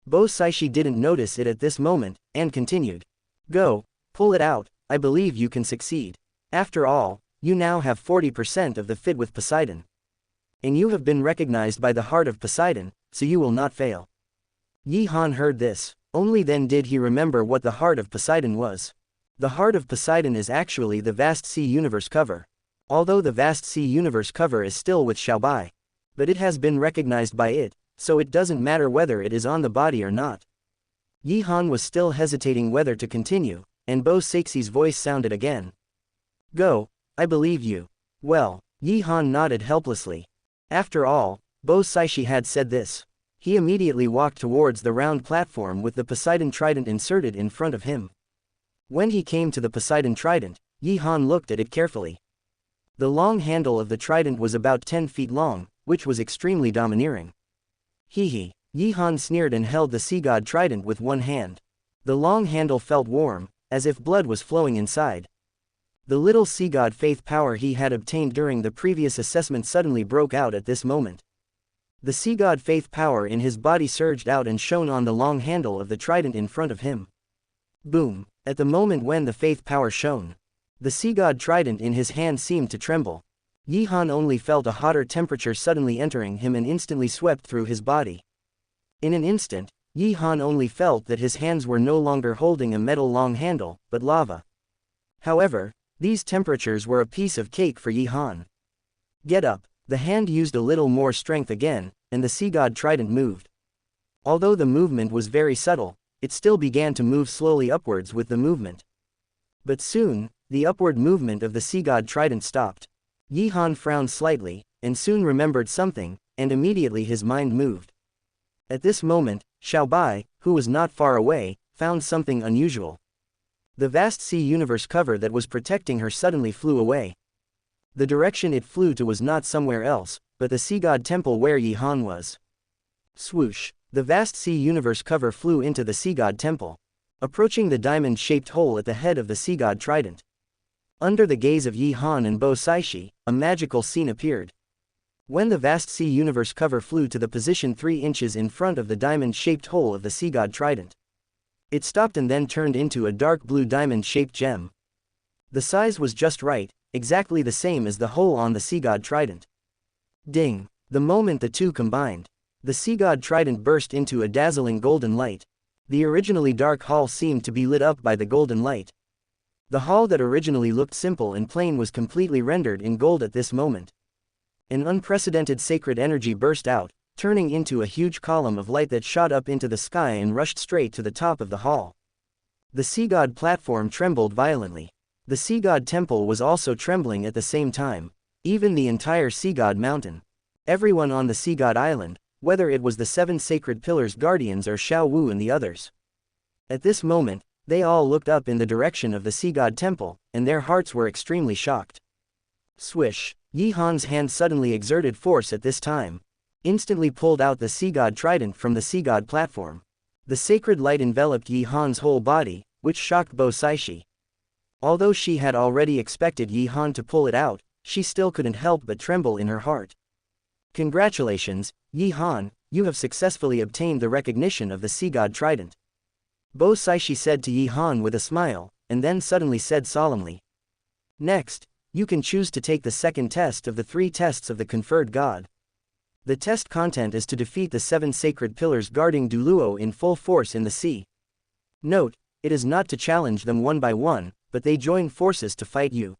[SPEAKER 1] Bo Saishi didn't notice it at this moment, and continued. Go, pull it out, I believe you can succeed. After all, you now have 40% of the fit with Poseidon. And you have been recognized by the heart of Poseidon, so you will not fail. Yi Han heard this, only then did he remember what the heart of Poseidon was. The heart of Poseidon is actually the vast sea universe cover. Although the vast sea universe cover is still with Xiao Bai. But it has been recognized by it, so it doesn't matter whether it is on the body or not. Yi Han was still hesitating whether to continue, and Bo Saixi's voice sounded again. Go, I believe you. Well, Yi Han nodded helplessly. After all, Bo Saishi had said this. He immediately walked towards the round platform with the Poseidon trident inserted in front of him. When he came to the Poseidon trident, Yi Han looked at it carefully. The long handle of the trident was about 10 feet long, which was extremely domineering. Hee. Yi Han sneered and held the sea god trident with one hand. The long handle felt warm, as if blood was flowing inside. The little sea god faith power he had obtained during the previous assessment suddenly broke out at this moment. The sea god faith power in his body surged out and shone on the long handle of the trident in front of him. Boom! At the moment when the faith power shone, the sea god trident in his hand seemed to tremble. Yi Han only felt a hotter temperature suddenly entering him and instantly swept through his body. In an instant, Yi Han only felt that his hands were no longer holding a metal long handle, but lava. However, these temperatures were a piece of cake for Yi Han. Get up! The hand used a little more strength again, and the sea god trident moved. Although the movement was very subtle, it still began to move slowly upwards with the movement. But soon, the upward movement of the sea god trident stopped. Yi Han frowned slightly, and soon remembered something, and immediately his mind moved. At this moment, Xiao Bai, who was not far away, found something unusual. The vast sea universe cover that was protecting her suddenly flew away. The direction it flew to was not somewhere else, but the sea god temple where Yi Han was. Swoosh! The vast sea universe cover flew into the sea god temple, approaching the diamond-shaped hole at the head of the sea god trident. Under the gaze of Yi Han and Bo Saishi, a magical scene appeared. When the vast sea universe cover flew to the position 3 inches in front of the diamond-shaped hole of the sea god trident. It stopped and then turned into a dark blue diamond-shaped gem. The size was just right, exactly the same as the hole on the sea god trident. Ding! The moment the two combined, the sea god trident burst into a dazzling golden light. The originally dark hall seemed to be lit up by the golden light. The hall that originally looked simple and plain was completely rendered in gold at this moment. An unprecedented sacred energy burst out, turning into a huge column of light that shot up into the sky and rushed straight to the top of the hall. The sea god platform trembled violently. The sea god temple was also trembling at the same time. Even the entire sea god mountain. Everyone on the sea god island, whether it was the 7 sacred pillars guardians or Xiao Wu and the others. At this moment, they all looked up in the direction of the sea god temple, and their hearts were extremely shocked. Swish! Yi Han's hand suddenly exerted force at this time. Instantly pulled out the sea god trident from the sea god platform. The sacred light enveloped Yi Han's whole body, which shocked Bo Saishi. Although she had already expected Yi Han to pull it out, she still couldn't help but tremble in her heart. Congratulations, Yi Han, you have successfully obtained the recognition of the sea god trident. Bo Saishi said to Yi Han with a smile, and then suddenly said solemnly. Next, you can choose to take the second test of the 3 tests of the conferred god. The test content is to defeat the 7 sacred pillars guarding Douluo in full force in the sea. Note, it is not to challenge them one by one, but they join forces to fight you.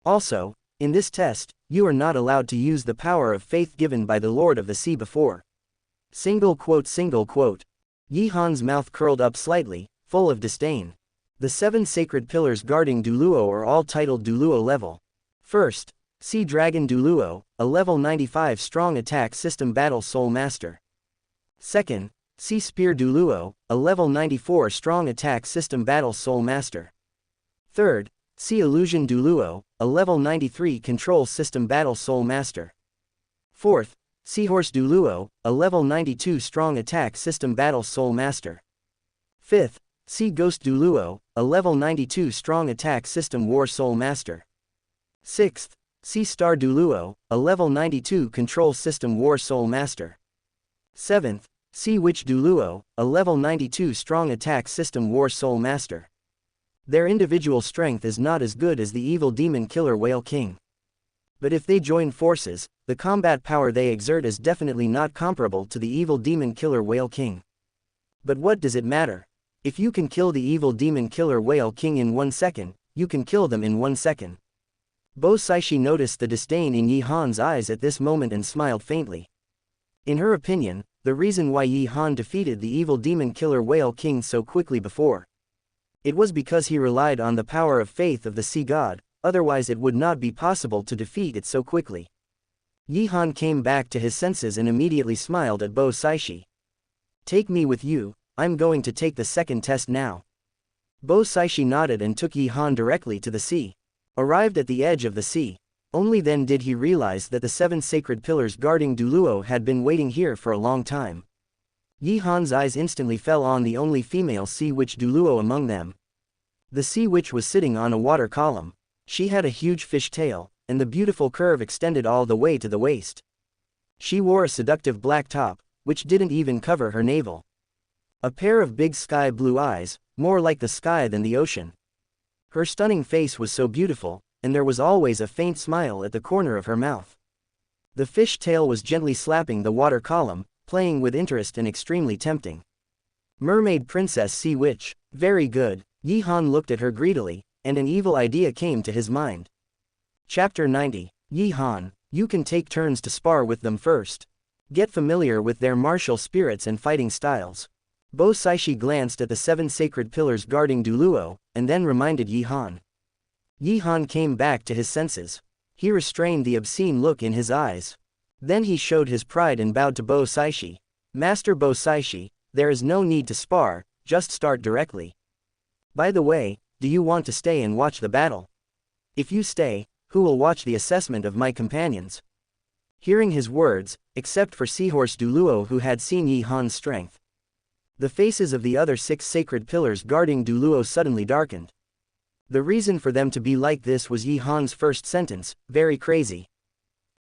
[SPEAKER 1] Also, in this test, you are not allowed to use the power of faith given by the Lord of the Sea before. Single quote. Yi Han's mouth curled up slightly, full of disdain. The 7 sacred pillars guarding Douluo are all titled Douluo level. First, Sea Dragon Douluo, a level 95 strong attack system battle soul master. Second, Sea Spear Douluo, a level 94 strong attack system battle soul master. Third, Sea Illusion Douluo, a level 93 control system battle soul master. Fourth, Seahorse Douluo, a level 92 strong attack system battle soul master. Fifth, Sea Ghost Douluo, a level 92 strong attack system war soul master. Sixth, Sea Star Douluo, a level 92 control system war soul master. Seventh, Sea Witch Douluo, a level 92 strong attack system war soul master. Their individual strength is not as good as the evil demon killer Whale King. But if they join forces, the combat power they exert is definitely not comparable to the evil demon killer Whale King. But what does it matter? If you can kill the evil demon killer Whale King in 1 second, you can kill them in 1 second. Bo Saishi noticed the disdain in Yi Han's eyes at this moment and smiled faintly. In her opinion, the reason why Yi Han defeated the evil demon killer Whale King so quickly before. It was because he relied on the power of faith of the sea god, otherwise it would not be possible to defeat it so quickly. Yi Han came back to his senses and immediately smiled at Bo Saishi. Take me with you, I'm going to take the second test now. Bo Saishi nodded and took Yi Han directly to the sea. Arrived at the edge of the sea, only then did he realize that the 7 sacred pillars guarding Douluo had been waiting here for a long time. Yi Han's eyes instantly fell on the only female sea witch Douluo among them. The sea witch was sitting on a water column. She had a huge fish tail, and the beautiful curve extended all the way to the waist. She wore a seductive black top, which didn't even cover her navel. A pair of big sky blue eyes, more like the sky than the ocean. Her stunning face was so beautiful, and there was always a faint smile at the corner of her mouth. The fish tail was gently slapping the water column, playing with interest and extremely tempting. Mermaid Princess Sea Witch, very good. Yi Han looked at her greedily, and an evil idea came to his mind. Chapter 90. Yi Han, you can take turns to spar with them first. Get familiar with their martial spirits and fighting styles. Bo Saishi glanced at the 7 sacred pillars guarding Douluo, and then reminded Yi Han. Yi Han came back to his senses. He restrained the obscene look in his eyes. Then he showed his pride and bowed to Bo Saishi. Master Bo Saishi, there is no need to spar, just start directly. By the way, do you want to stay and watch the battle? If you stay, who will watch the assessment of my companions? Hearing his words, except for Seahorse Douluo who had seen Yi Han's strength. The faces of the other 6 sacred pillars guarding Douluo suddenly darkened. The reason for them to be like this was Yi Han's first sentence, very crazy.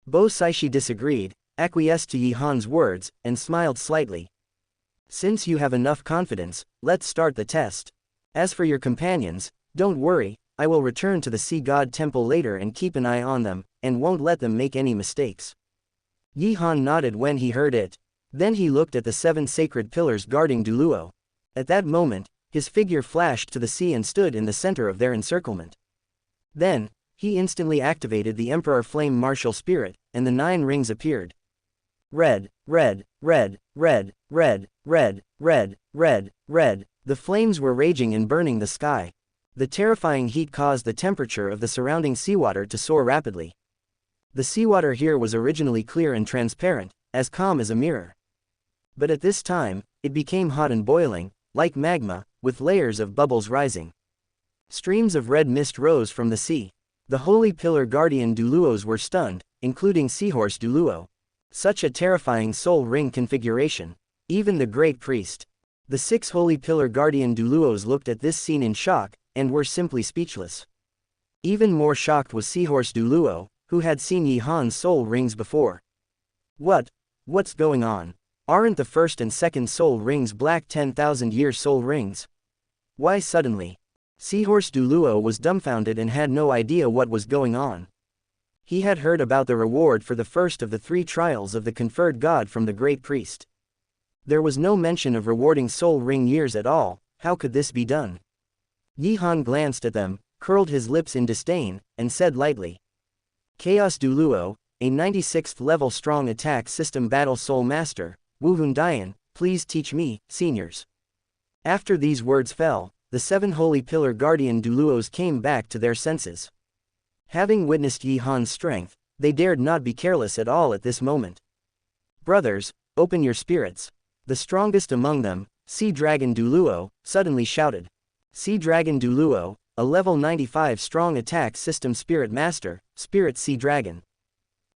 [SPEAKER 1] Bo Saishi disagreed, acquiesced to Yi Han's words, and smiled slightly. Since you have enough confidence, let's start the test. As for your companions, don't worry, I will return to the Sea God Temple later and keep an eye on them, and won't let them make any mistakes. Yi Han nodded when he heard it. Then he looked at the 7 sacred pillars guarding Douluo. At that moment, his figure flashed to the sea and stood in the center of their encirclement. Then, he instantly activated the Emperor Flame Martial Spirit, and the 9 rings appeared. Red, red, red, red, red, red, red, red, red, the flames were raging and burning the sky. The terrifying heat caused the temperature of the surrounding seawater to soar rapidly. The seawater here was originally clear and transparent, as calm as a mirror. But at this time, it became hot and boiling, like magma, with layers of bubbles rising. Streams of red mist rose from the sea. The holy pillar guardian Douluos were stunned, including Seahorse Douluo. Such a terrifying soul ring configuration. Even the great priest. The 6 holy pillar guardian Douluos looked at this scene in shock, and were simply speechless. Even more shocked was Seahorse Douluo, who had seen Yi Han's soul rings before. What's going on? Aren't the first and second soul rings black 10,000-year soul rings? Why suddenly? Seahorse Douluo was dumbfounded and had no idea what was going on. He had heard about the reward for the first of the 3 trials of the conferred god from the great priest. There was no mention of rewarding soul ring years at all. How could this be done? Yi Han glanced at them, curled his lips in disdain, and said lightly. Chaos Douluo, a 96th level strong attack system battle soul master, Wu Hundian, please teach me, seniors. After these words fell, the 7 holy pillar guardian Douluos came back to their senses. Having witnessed Yi Han's strength, they dared not be careless at all at this moment. Brothers, open your spirits. The strongest among them, Sea Dragon Douluo, suddenly shouted. Sea Dragon Douluo, a level 95 strong attack system spirit master, Spirit Sea Dragon.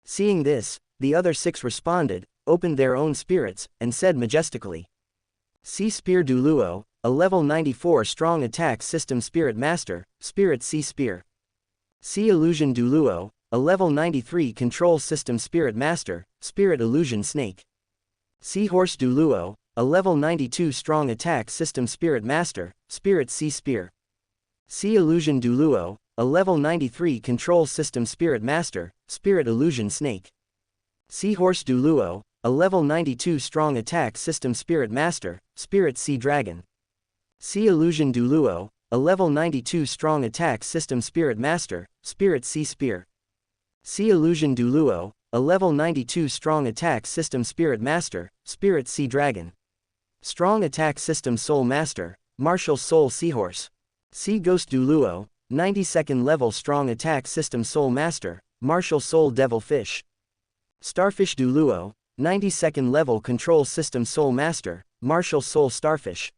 [SPEAKER 1] Seeing this, the other 6 responded, opened their own spirits, and said majestically. Sea Spear Douluo, a level 94 strong attack system spirit master, Spirit Sea Spear. Sea Illusion Douluo, a level 93 control system spirit master, Spirit Illusion Snake. Sea Horse Douluo, a level 92 strong attack system spirit master, Spirit Sea Spear. Sea Illusion Douluo, a level 93 control system spirit master, Spirit Illusion Snake. Sea Horse Douluo, a level 92 strong attack system spirit master, Spirit Sea Dragon. Sea Illusion Douluo, a level 92 strong attack system spirit master, Spirit Sea Spear. Sea Illusion Douluo, a level 92 strong attack system spirit master, Spirit Sea Dragon. Strong attack system soul master, Martial Soul Seahorse. Sea Ghost Douluo, 92nd level strong attack system soul master, Martial Soul Devil Fish. Starfish Douluo, 92nd level control system soul master, Martial Soul Starfish.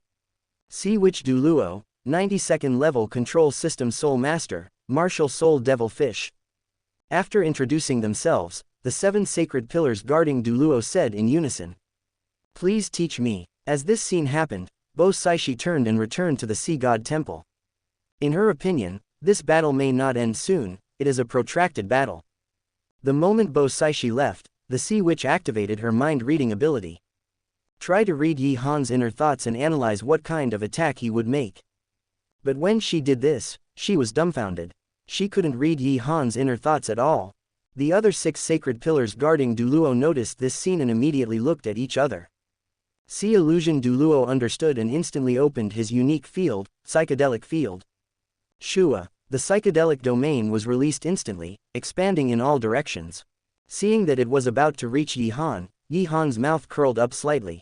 [SPEAKER 1] Sea Witch Douluo, 92nd level control system soul master, Martial Soul Devil Fish. After introducing themselves, the 7 sacred pillars guarding Douluo said in unison. Please teach me. As this scene happened, Bo Saishi turned and returned to the Sea God Temple. In her opinion, this battle may not end soon, it is a protracted battle. The moment Bo Saishi left, the Sea Witch activated her mind-reading ability. Try to read Yi Han's inner thoughts and analyze what kind of attack he would make. But when she did this, she was dumbfounded. She couldn't read Yi Han's inner thoughts at all. The other 6 sacred pillars guarding Douluo noticed this scene and immediately looked at each other. Sea Illusion Douluo understood and instantly opened his unique field, Psychedelic Field. Shua, the psychedelic domain was released instantly, expanding in all directions. Seeing that it was about to reach Yi Han's mouth curled up slightly.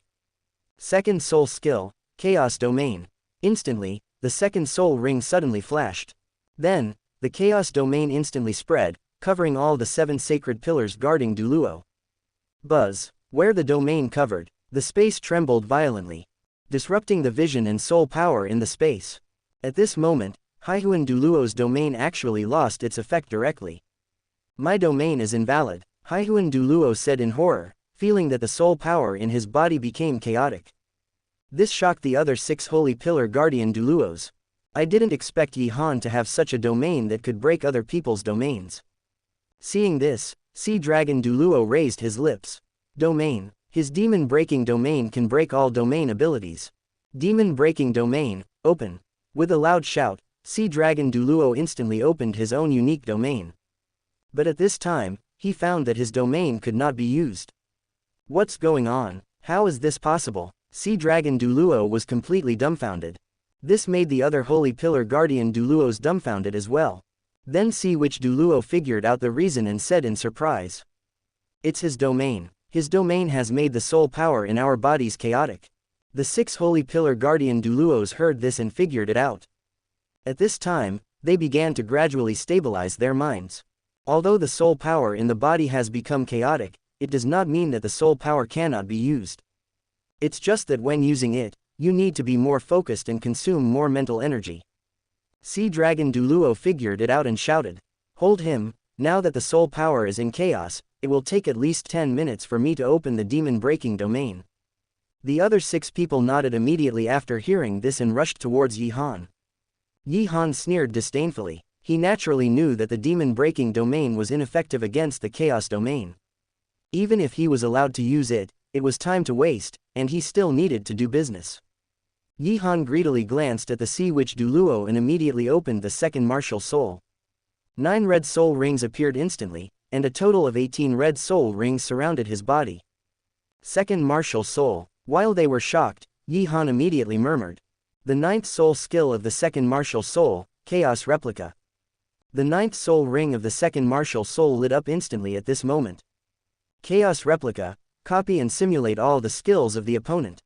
[SPEAKER 1] Second soul skill, Chaos Domain. Instantly, the second soul ring suddenly flashed. Then, the Chaos Domain instantly spread, covering all the 7 sacred pillars guarding Douluo. Buzz. Where the domain covered, the space trembled violently, disrupting the vision and soul power in the space. At this moment, Haihuan Douluo's domain actually lost its effect directly. My domain is invalid, Haihuan Douluo said in horror, feeling that the soul power in his body became chaotic. This shocked the other 6 holy pillar guardian Douluos. I didn't expect Yi Han to have such a domain that could break other people's domains. Seeing this, Sea Dragon Douluo raised his lips. Domain. His demon-breaking domain can break all domain abilities. Demon-breaking domain, open. With a loud shout, Sea Dragon Douluo instantly opened his own unique domain. But at this time, he found that his domain could not be used. What's going on? How is this possible? Sea Dragon Douluo was completely dumbfounded. This made the other Holy Pillar Guardian Douluos dumbfounded as well. Then Sea Witch Douluo figured out the reason and said in surprise. It's his domain. His domain has made the soul power in our bodies chaotic. The 6 Holy Pillar Guardian Douluos heard this and figured it out. At this time, they began to gradually stabilize their minds. Although the soul power in the body has become chaotic, it does not mean that the soul power cannot be used. It's just that when using it, you need to be more focused and consume more mental energy. Sea Dragon Douluo figured it out and shouted. Hold him, now that the soul power is in chaos, it will take at least 10 minutes for me to open the demon-breaking domain. The other 6 people nodded immediately after hearing this and rushed towards Yi Han. Yi Han sneered disdainfully. He naturally knew that the demon-breaking domain was ineffective against the chaos domain. Even if he was allowed to use it, it was time to waste, and he still needed to do business. Yi Han greedily glanced at the Sea Witch Douluo and immediately opened the second martial soul. 9 red soul rings appeared instantly, and a total of 18 red soul rings surrounded his body. Second martial soul. While they were shocked, Yi Han immediately murmured. The 9th soul skill of the second martial soul, Chaos Replica. The 9th soul ring of the second martial soul lit up instantly at this moment. Chaos Replica, copy and simulate all the skills of the opponent.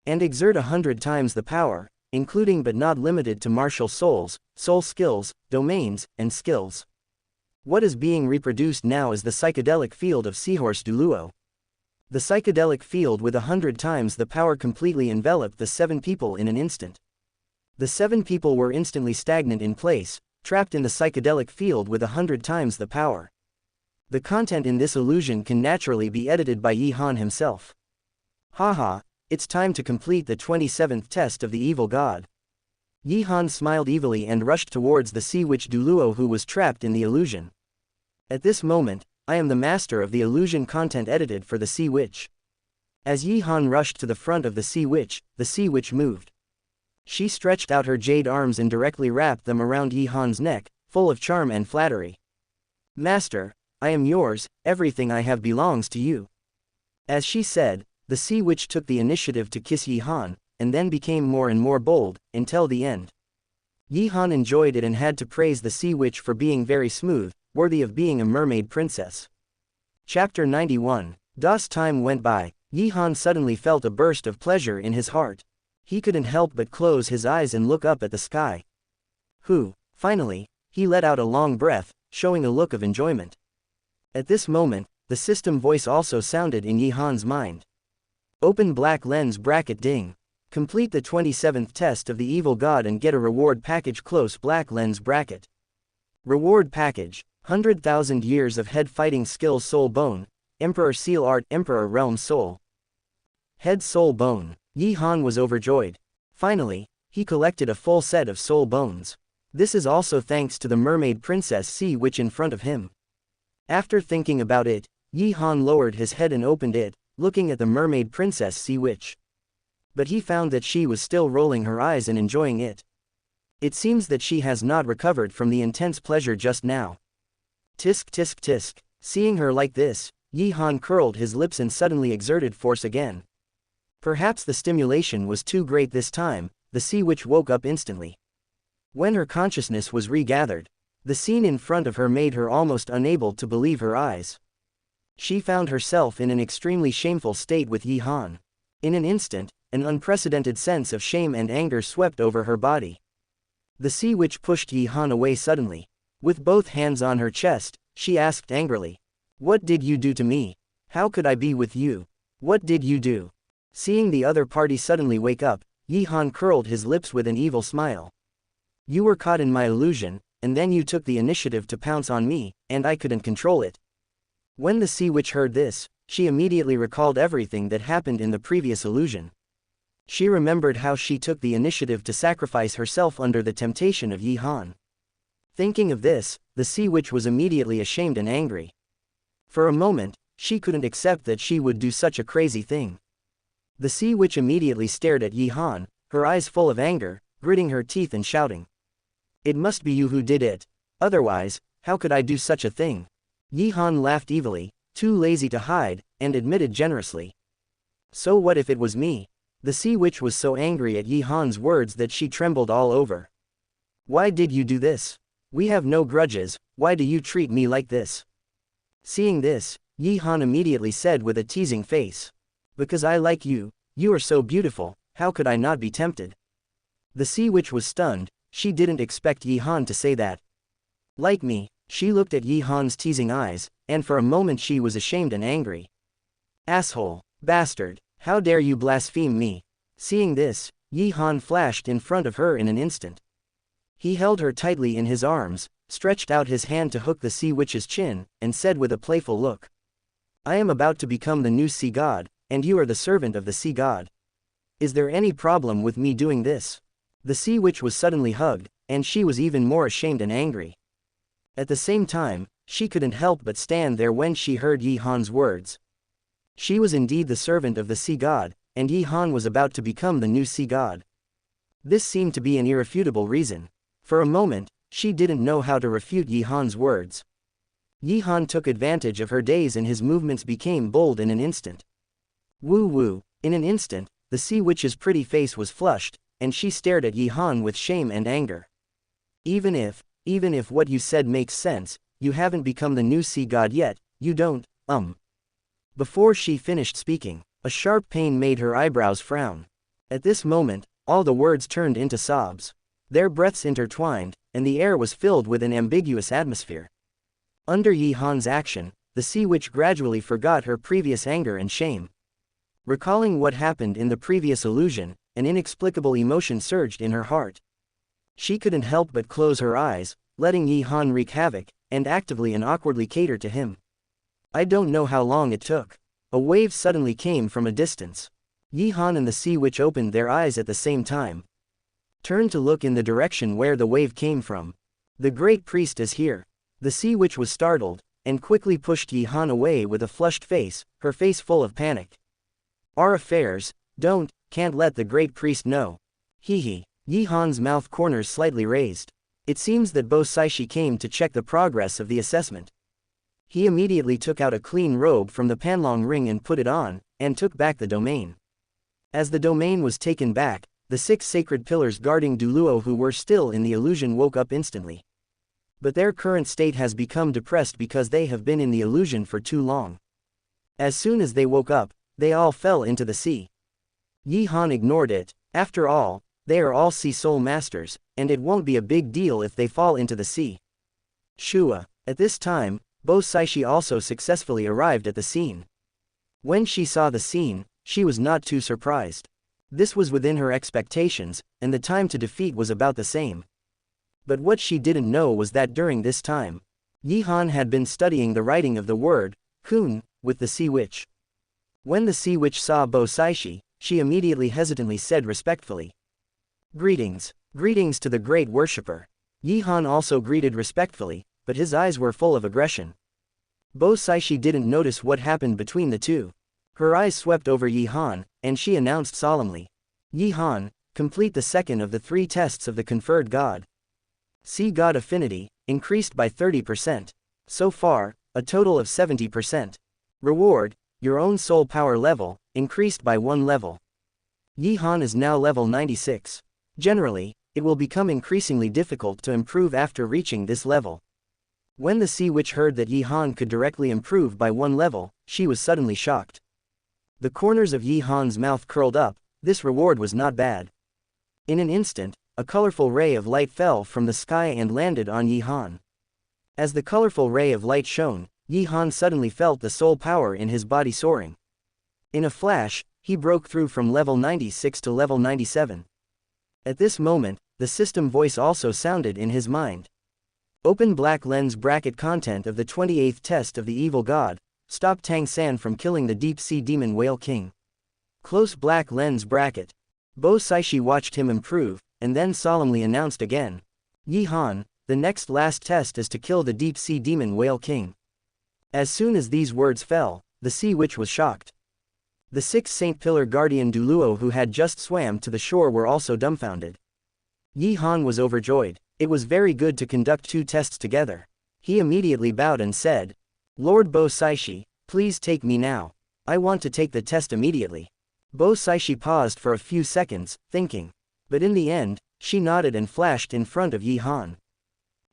[SPEAKER 1] And exert 100 times the power, including but not limited to martial souls, soul skills, domains, and skills. What is being reproduced now is the psychedelic field of Seahorse Douluo. The psychedelic field with 100 times the power completely enveloped the 7 people in an instant. The 7 people were instantly stagnant in place, trapped in the psychedelic field with 100 times the power. The content in this illusion can naturally be edited by Yi Han himself. Haha, it's time to complete the 27th test of the evil god. Yi Han smiled evilly and rushed towards the Sea Witch Douluo who was trapped in the illusion. At this moment, I am the master of the illusion content edited for the Sea Witch. As Yi Han rushed to the front of the Sea Witch moved. She stretched out her jade arms and directly wrapped them around Yi Han's neck, full of charm and flattery. Master, I am yours, everything I have belongs to you. As she said, the Sea Witch took the initiative to kiss Yi Han, and then became more and more bold, until the end. Yi Han enjoyed it and had to praise the Sea Witch for being very smooth, worthy of being a mermaid princess. Chapter 91. Das time went by, Yi Han suddenly felt a burst of pleasure in his heart. He couldn't help but close his eyes and look up at the sky. Finally, he let out a long breath, showing a look of enjoyment. At this moment, the system voice also sounded in Yi Han's mind. Open black lens bracket ding. Complete the 27th test of the evil god and get a reward package close black lens bracket. Reward package, 100,000 years of head fighting skills soul bone, Emperor seal art Emperor realm soul. Head soul bone. Yi Han was overjoyed. Finally, he collected a full set of soul bones. This is also thanks to the mermaid princess Sea Witch in front of him. After thinking about it, Yi Han lowered his head and opened it, looking at the mermaid princess Sea Witch. But he found that she was still rolling her eyes and enjoying it. It seems that she has not recovered from the intense pleasure just now. Tisk tisk tisk. Seeing her like this, Yi Han curled his lips and suddenly exerted force again. Perhaps the stimulation was too great this time, the Sea Witch woke up instantly. When her consciousness was regathered, the scene in front of her made her almost unable to believe her eyes. She found herself in an extremely shameful state with Yi Han. In an instant, an unprecedented sense of shame and anger swept over her body. The Sea Witch pushed Yi Han away suddenly. With both hands on her chest, she asked angrily. What did you do to me? How could I be with you? What did you do? Seeing the other party suddenly wake up, Yi Han curled his lips with an evil smile. You were caught in my illusion, and then you took the initiative to pounce on me, and I couldn't control it. When the Sea Witch heard this, she immediately recalled everything that happened in the previous illusion. She remembered how she took the initiative to sacrifice herself under the temptation of Yi Han. Thinking of this, the Sea Witch was immediately ashamed and angry. For a moment, she couldn't accept that she would do such a crazy thing. The Sea Witch immediately stared at Yi Han, her eyes full of anger, gritting her teeth and shouting. "It must be you who did it. Otherwise, how could I do such a thing?" Yi Han laughed evilly, too lazy to hide, and admitted generously. "So what if it was me?" The Sea Witch was so angry at Yi Han's words that she trembled all over. "Why did you do this? We have no grudges, why do you treat me like this?" Seeing this, Yi Han immediately said with a teasing face. "Because I like you, you are so beautiful, how could I not be tempted?" The Sea Witch was stunned, she didn't expect Yi Han to say that. "Like me?" She looked at Yi Han's teasing eyes, and for a moment she was ashamed and angry. "Asshole! Bastard! How dare you blaspheme me?" Seeing this, Yi Han flashed in front of her in an instant. He held her tightly in his arms, stretched out his hand to hook the Sea Witch's chin, and said with a playful look, "I am about to become the new sea god, and you are the servant of the sea god. Is there any problem with me doing this?" The Sea Witch was suddenly hugged, and she was even more ashamed and angry. At the same time, she couldn't help but stand there when she heard Yi Han's words. She was indeed the servant of the sea god, and Yi Han was about to become the new sea god. This seemed to be an irrefutable reason. For a moment, she didn't know how to refute Yi Han's words. Yi Han took advantage of her daze and his movements became bold in an instant. Woo woo, in an instant, the Sea Witch's pretty face was flushed, and she stared at Yi Han with shame and anger. Even if what you said makes sense, you haven't become the new sea god yet, you don't, Before she finished speaking, a sharp pain made her eyebrows frown. At this moment, all the words turned into sobs. Their breaths intertwined, and the air was filled with an ambiguous atmosphere. Under Yi Han's action, the Sea Witch gradually forgot her previous anger and shame. Recalling what happened in the previous illusion, an inexplicable emotion surged in her heart. She couldn't help but close her eyes, letting Yi Han wreak havoc, and actively and awkwardly cater to him. I don't know how long it took. A wave suddenly came from a distance. Yi Han and the Sea Witch opened their eyes at the same time. Turned to look in the direction where the wave came from. "The Great Priest is here." The Sea Witch was startled, and quickly pushed Yi Han away with a flushed face, her face full of panic. "Our affairs, can't let the Great Priest know." Hee. Yi Han's mouth corners slightly raised. It seems that Bo Saishi came to check the progress of the assessment. He immediately took out a clean robe from the Panlong ring and put it on, and took back the domain. As the domain was taken back, the 6 sacred pillars guarding Douluo who were still in the illusion woke up instantly. But their current state has become depressed because they have been in the illusion for too long. As soon as they woke up, they all fell into the sea. Yi Han ignored it. After all, they are all sea soul masters, and it won't be a big deal if they fall into the sea. Shua. At this time, Bo Saishi also successfully arrived at the scene. When she saw the scene, she was not too surprised. This was within her expectations, and the time to defeat was about the same. But what she didn't know was that during this time, Yi Han had been studying the writing of the word, Kun, with the Sea Witch. When the Sea Witch saw Bo Saishi, she immediately hesitantly said respectfully, "Greetings. Greetings to the great worshipper." Yi Han also greeted respectfully, but his eyes were full of aggression. Bo Saishi didn't notice what happened between the two. Her eyes swept over Yi Han, and she announced solemnly, "Yi Han, complete the second of the 3 tests of the conferred god. Sea God Affinity, increased by 30%. So far, a total of 70%. Reward, your own soul power level, increased by 1 level. Yi Han is now level 96. Generally, it will become increasingly difficult to improve after reaching this level." When the Sea Witch heard that Yi Han could directly improve by 1 level, she was suddenly shocked. The corners of Yi Han's mouth curled up. This reward was not bad. In an instant, a colorful ray of light fell from the sky and landed on Yi Han. As the colorful ray of light shone, Yi Han suddenly felt the soul power in his body soaring. In a flash, he broke through from level 96 to level 97. At this moment, the system voice also sounded in his mind. Open black lens bracket content of the 28th test of the evil god. Stop Tang San from killing the deep sea demon whale king. Close black lens bracket. Bo Saishi watched him improve, and then solemnly announced again. Yi Han, the next last test is to kill the deep-sea demon whale king. As soon as these words fell, the sea witch was shocked. The 6 Saint Pillar Guardian Douluo who had just swam to the shore were also dumbfounded. Yi Han was overjoyed. It was very good to conduct 2 tests together. He immediately bowed and said, Lord Bo Saishi, please take me now. I want to take the test immediately. Bo Saishi paused for a few seconds, thinking. But in the end, she nodded and flashed in front of Yi Han.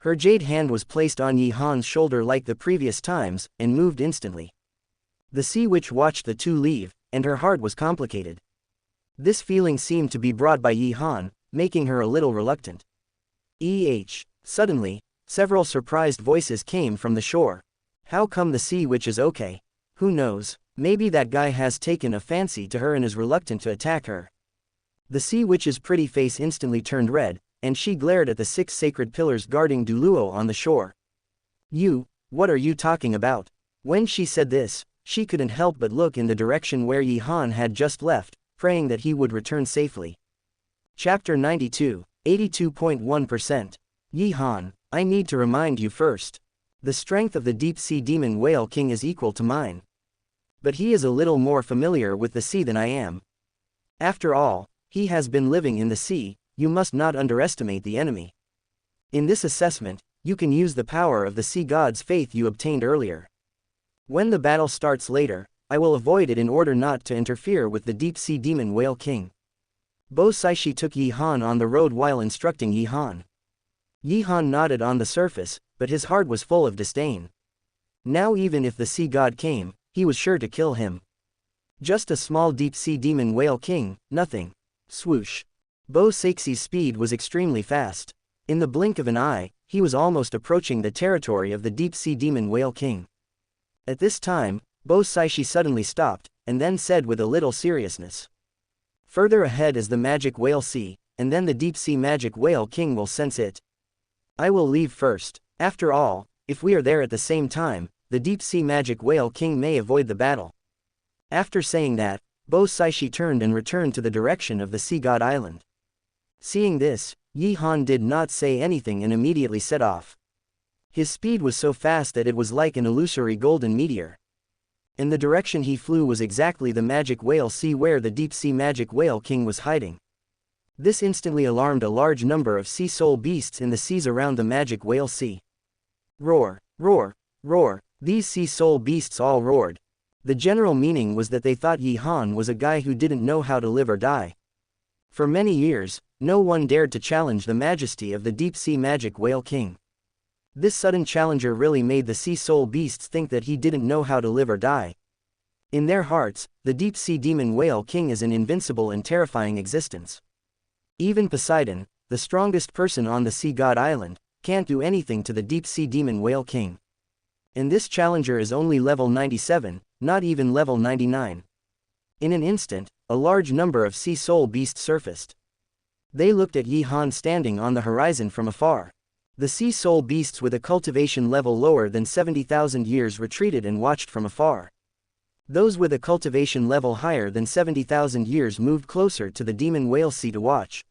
[SPEAKER 1] Her jade hand was placed on Yi Han's shoulder like the previous times, and moved instantly. The sea witch watched the 2 leave, and her heart was complicated. This feeling seemed to be brought by Yi Han, making her a little reluctant. Suddenly, several surprised voices came from the shore. How come the sea witch is okay? Who knows, maybe that guy has taken a fancy to her and is reluctant to attack her. The sea witch's pretty face instantly turned red, and she glared at the 6 sacred pillars guarding Douluo on the shore. You, what are you talking about? When she said this, she couldn't help but look in the direction where Yi Han had just left, praying that he would return safely. Chapter 92, 82.1%. Yi Han, I need to remind you first. The strength of the deep-sea demon whale king is equal to mine. But he is a little more familiar with the sea than I am. After all, he has been living in the sea. You must not underestimate the enemy. In this assessment, you can use the power of the sea god's faith you obtained earlier. When the battle starts later, I will avoid it in order not to interfere with the deep-sea demon whale king. Bo Saishi took Yi Han on the road while instructing Yi Han. Yi Han nodded on the surface, but his heart was full of disdain. Now even if the sea god came, he was sure to kill him. Just a small deep-sea demon whale king, nothing. Swoosh. Bo Saixi's speed was extremely fast. In the blink of an eye, he was almost approaching the territory of the deep-sea demon whale king. At this time, Bo Saishi suddenly stopped, and then said with a little seriousness. Further ahead is the magic whale sea, and then the deep-sea magic whale king will sense it. I will leave first. After all, if we are there at the same time, the deep-sea magic whale king may avoid the battle. After saying that, Bo Saishi turned and returned to the direction of the sea god island. Seeing this, Yi Han did not say anything and immediately set off. His speed was so fast that it was like an illusory golden meteor. In the direction he flew was exactly the magic whale sea where the deep-sea magic whale king was hiding. This instantly alarmed a large number of sea soul beasts in the seas around the magic whale sea. Roar, roar, roar, these sea soul beasts all roared. The general meaning was that they thought Yi Han was a guy who didn't know how to live or die. For many years, no one dared to challenge the majesty of the deep-sea magic whale king. This sudden challenger really made the sea soul beasts think that he didn't know how to live or die. In their hearts, the deep-sea demon whale king is an invincible and terrifying existence. Even Poseidon, the strongest person on the sea god island, can't do anything to the deep-sea demon whale king. And this challenger is only level 97, not even level 99. In an instant, a large number of sea soul beasts surfaced. They looked at Yi Han standing on the horizon from afar. The sea soul beasts with a cultivation level lower than 70,000 years retreated and watched from afar. Those with a cultivation level higher than 70,000 years moved closer to the demon whale sea to watch.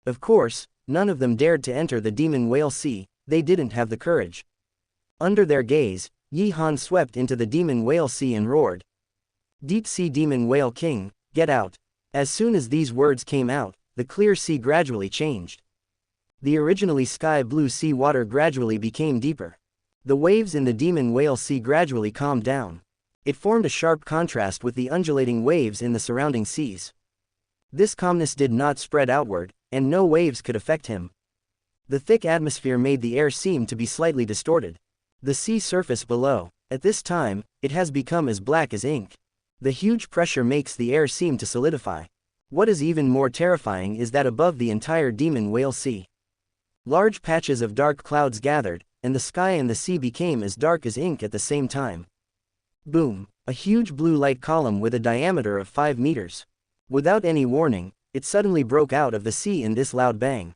[SPEAKER 1] Of course, none of them dared to enter the demon whale sea, they didn't have the courage. Under their gaze, Yi Han swept into the demon whale sea and roared. Deep-sea demon whale king, get out. As soon as these words came out, the clear sea gradually changed. The originally sky-blue sea water gradually became deeper. The waves in the demon whale sea gradually calmed down. It formed a sharp contrast with the undulating waves in the surrounding seas. This calmness did not spread outward, and no waves could affect him. The thick atmosphere made the air seem to be slightly distorted. The sea surface below, at this time, it has become as black as ink. The huge pressure makes the air seem to solidify. What is even more terrifying is that above the entire demon whale sea, large patches of dark clouds gathered, and the sky and the sea became as dark as ink at the same time. Boom! A huge blue light column with a diameter of 5 meters. Without any warning, it suddenly broke out of the sea in this loud bang.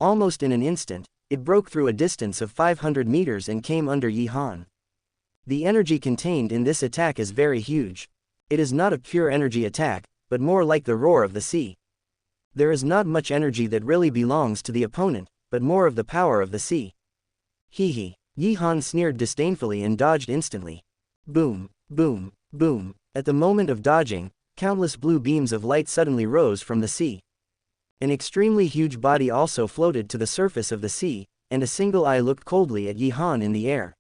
[SPEAKER 1] Almost in an instant, it broke through a distance of 500 meters and came under Yi Han. The energy contained in this attack is very huge. It is not a pure energy attack, but more like the roar of the sea. There is not much energy that really belongs to the opponent, but more of the power of the sea. Hee hee. Yi Han sneered disdainfully and dodged instantly. Boom, boom, boom. At the moment of dodging, countless blue beams of light suddenly rose from the sea. An extremely huge body also floated to the surface of the sea, and a single eye looked coldly at Yi Han in the air.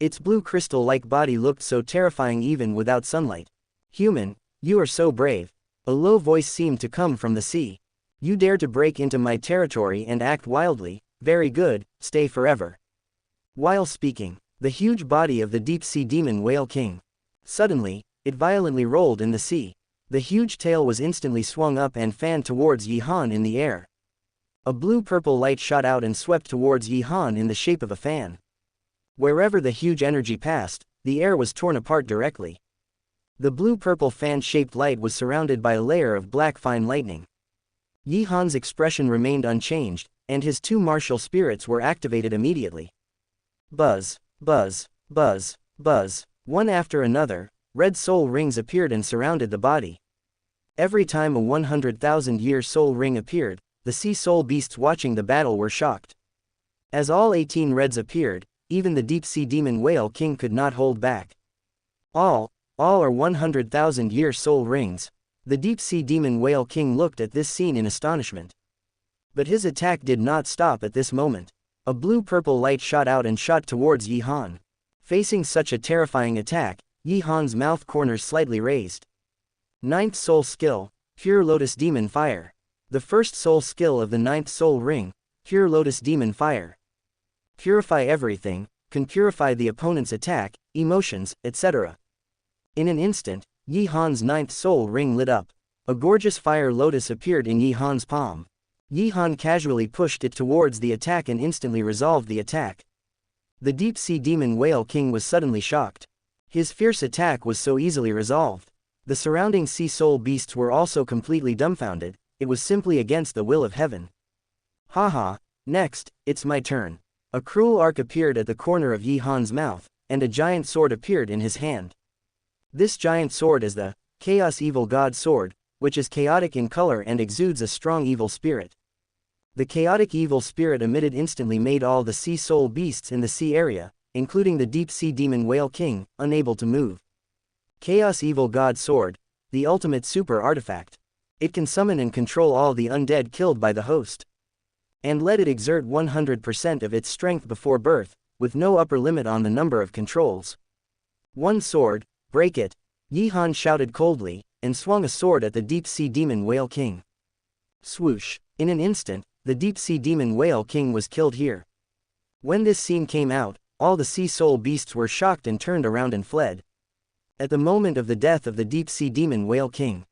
[SPEAKER 1] Its blue crystal-like body looked so terrifying even without sunlight. Human, you are so brave. A low voice seemed to come from the sea. You dare to break into my territory and act wildly, very good, stay forever. While speaking, the huge body of the deep-sea demon whale king. Suddenly, it violently rolled in the sea. The huge tail was instantly swung up and fanned towards Yi Han in the air. A blue-purple light shot out and swept towards Yi Han in the shape of a fan. Wherever the huge energy passed, the air was torn apart directly. The blue-purple fan-shaped light was surrounded by a layer of black fine lightning. Yi Han's expression remained unchanged, and his two martial spirits were activated immediately. Buzz, buzz, buzz, buzz. One after another, red soul rings appeared and surrounded the body. Every time a 100,000-year soul ring appeared, the sea soul beasts watching the battle were shocked. As all 18 reds appeared, even the deep-sea demon whale king could not hold back. All are 100,000-year soul rings. The deep-sea demon whale king looked at this scene in astonishment. But his attack did not stop at this moment. A blue-purple light shot out and shot towards Yi Han. Facing such a terrifying attack, Yi Han's mouth corners slightly raised. Ninth soul skill, Pure Lotus Demon Fire. The first soul skill of the ninth soul ring, Pure Lotus Demon Fire. Purify everything, can purify the opponent's attack, emotions, etc. In an instant, Yi Han's ninth soul ring lit up. A gorgeous fire lotus appeared in Yi Han's palm. Yi Han casually pushed it towards the attack and instantly resolved the attack. The deep-sea demon whale king was suddenly shocked. His fierce attack was so easily resolved. The surrounding sea soul beasts were also completely dumbfounded. It was simply against the will of heaven. Haha, next, it's my turn. A cruel arc appeared at the corner of Yi Han's mouth, and a giant sword appeared in his hand. This giant sword is the Chaos Evil God Sword, which is chaotic in color and exudes a strong evil spirit. The chaotic evil spirit emitted instantly made all the sea soul beasts in the sea area, including the deep-sea demon whale king, unable to move. Chaos Evil God Sword, the ultimate super artifact. It can summon and control all the undead killed by the host. And let it exert 100% of its strength before birth, with no upper limit on the number of controls. One sword, break it, Yi Han shouted coldly, and swung a sword at the deep-sea demon whale king. Swoosh, in an instant, the deep-sea demon whale king was killed here. When this scene came out, all the sea soul beasts were shocked and turned around and fled. At the moment of the death of the deep-sea demon whale king,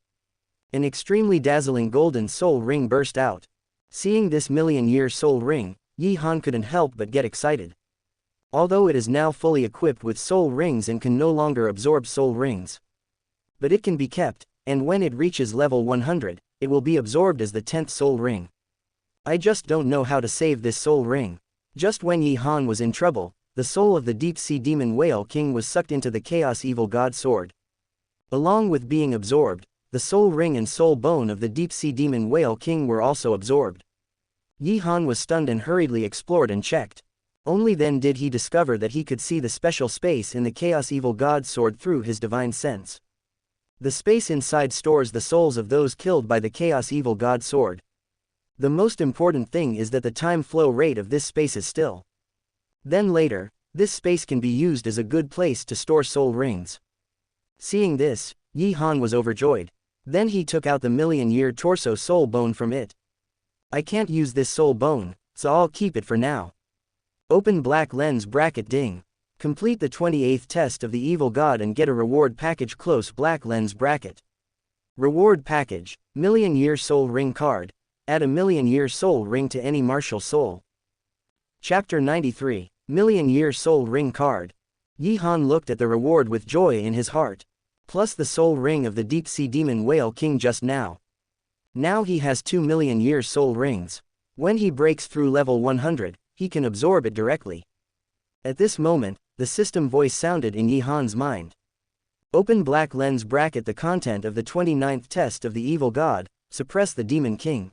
[SPEAKER 1] an extremely dazzling golden soul ring burst out. Seeing this million-year soul ring, Yi Han couldn't help but get excited. Although it is now fully equipped with soul rings and can no longer absorb soul rings. But it can be kept, and when it reaches level 100, it will be absorbed as the 10th soul ring. I just don't know how to save this soul ring. Just when Yi Han was in trouble, the soul of the deep-sea demon whale king was sucked into the Chaos Evil God Sword. Along with being absorbed, the soul ring and soul bone of the deep-sea demon whale king were also absorbed. Yi Han was stunned and hurriedly explored and checked. Only then did he discover that he could see the special space in the Chaos Evil God Sword through his divine sense. The space inside stores the souls of those killed by the Chaos Evil God Sword. The most important thing is that the time flow rate of this space is still. Then later, this space can be used as a good place to store soul rings. Seeing this, Yi Han was overjoyed. Then he took out the million-year torso soul bone from it. I can't use this soul bone, so I'll keep it for now. Open black lens bracket ding. Complete the 28th test of the evil god and get a reward package close black lens bracket. Reward package, million-year soul ring card. Add a million-year soul ring to any martial soul. Chapter 93, Million-year soul ring card. Yi Han looked at the reward with joy in his heart. Plus the soul ring of the deep-sea demon whale king just now. Now he has 2 million-year soul rings. When he breaks through level 100, he can absorb it directly. At this moment, the system voice sounded in Yi Han's mind. Open black lens bracket the content of the 29th test of the evil god, suppress the Demon King.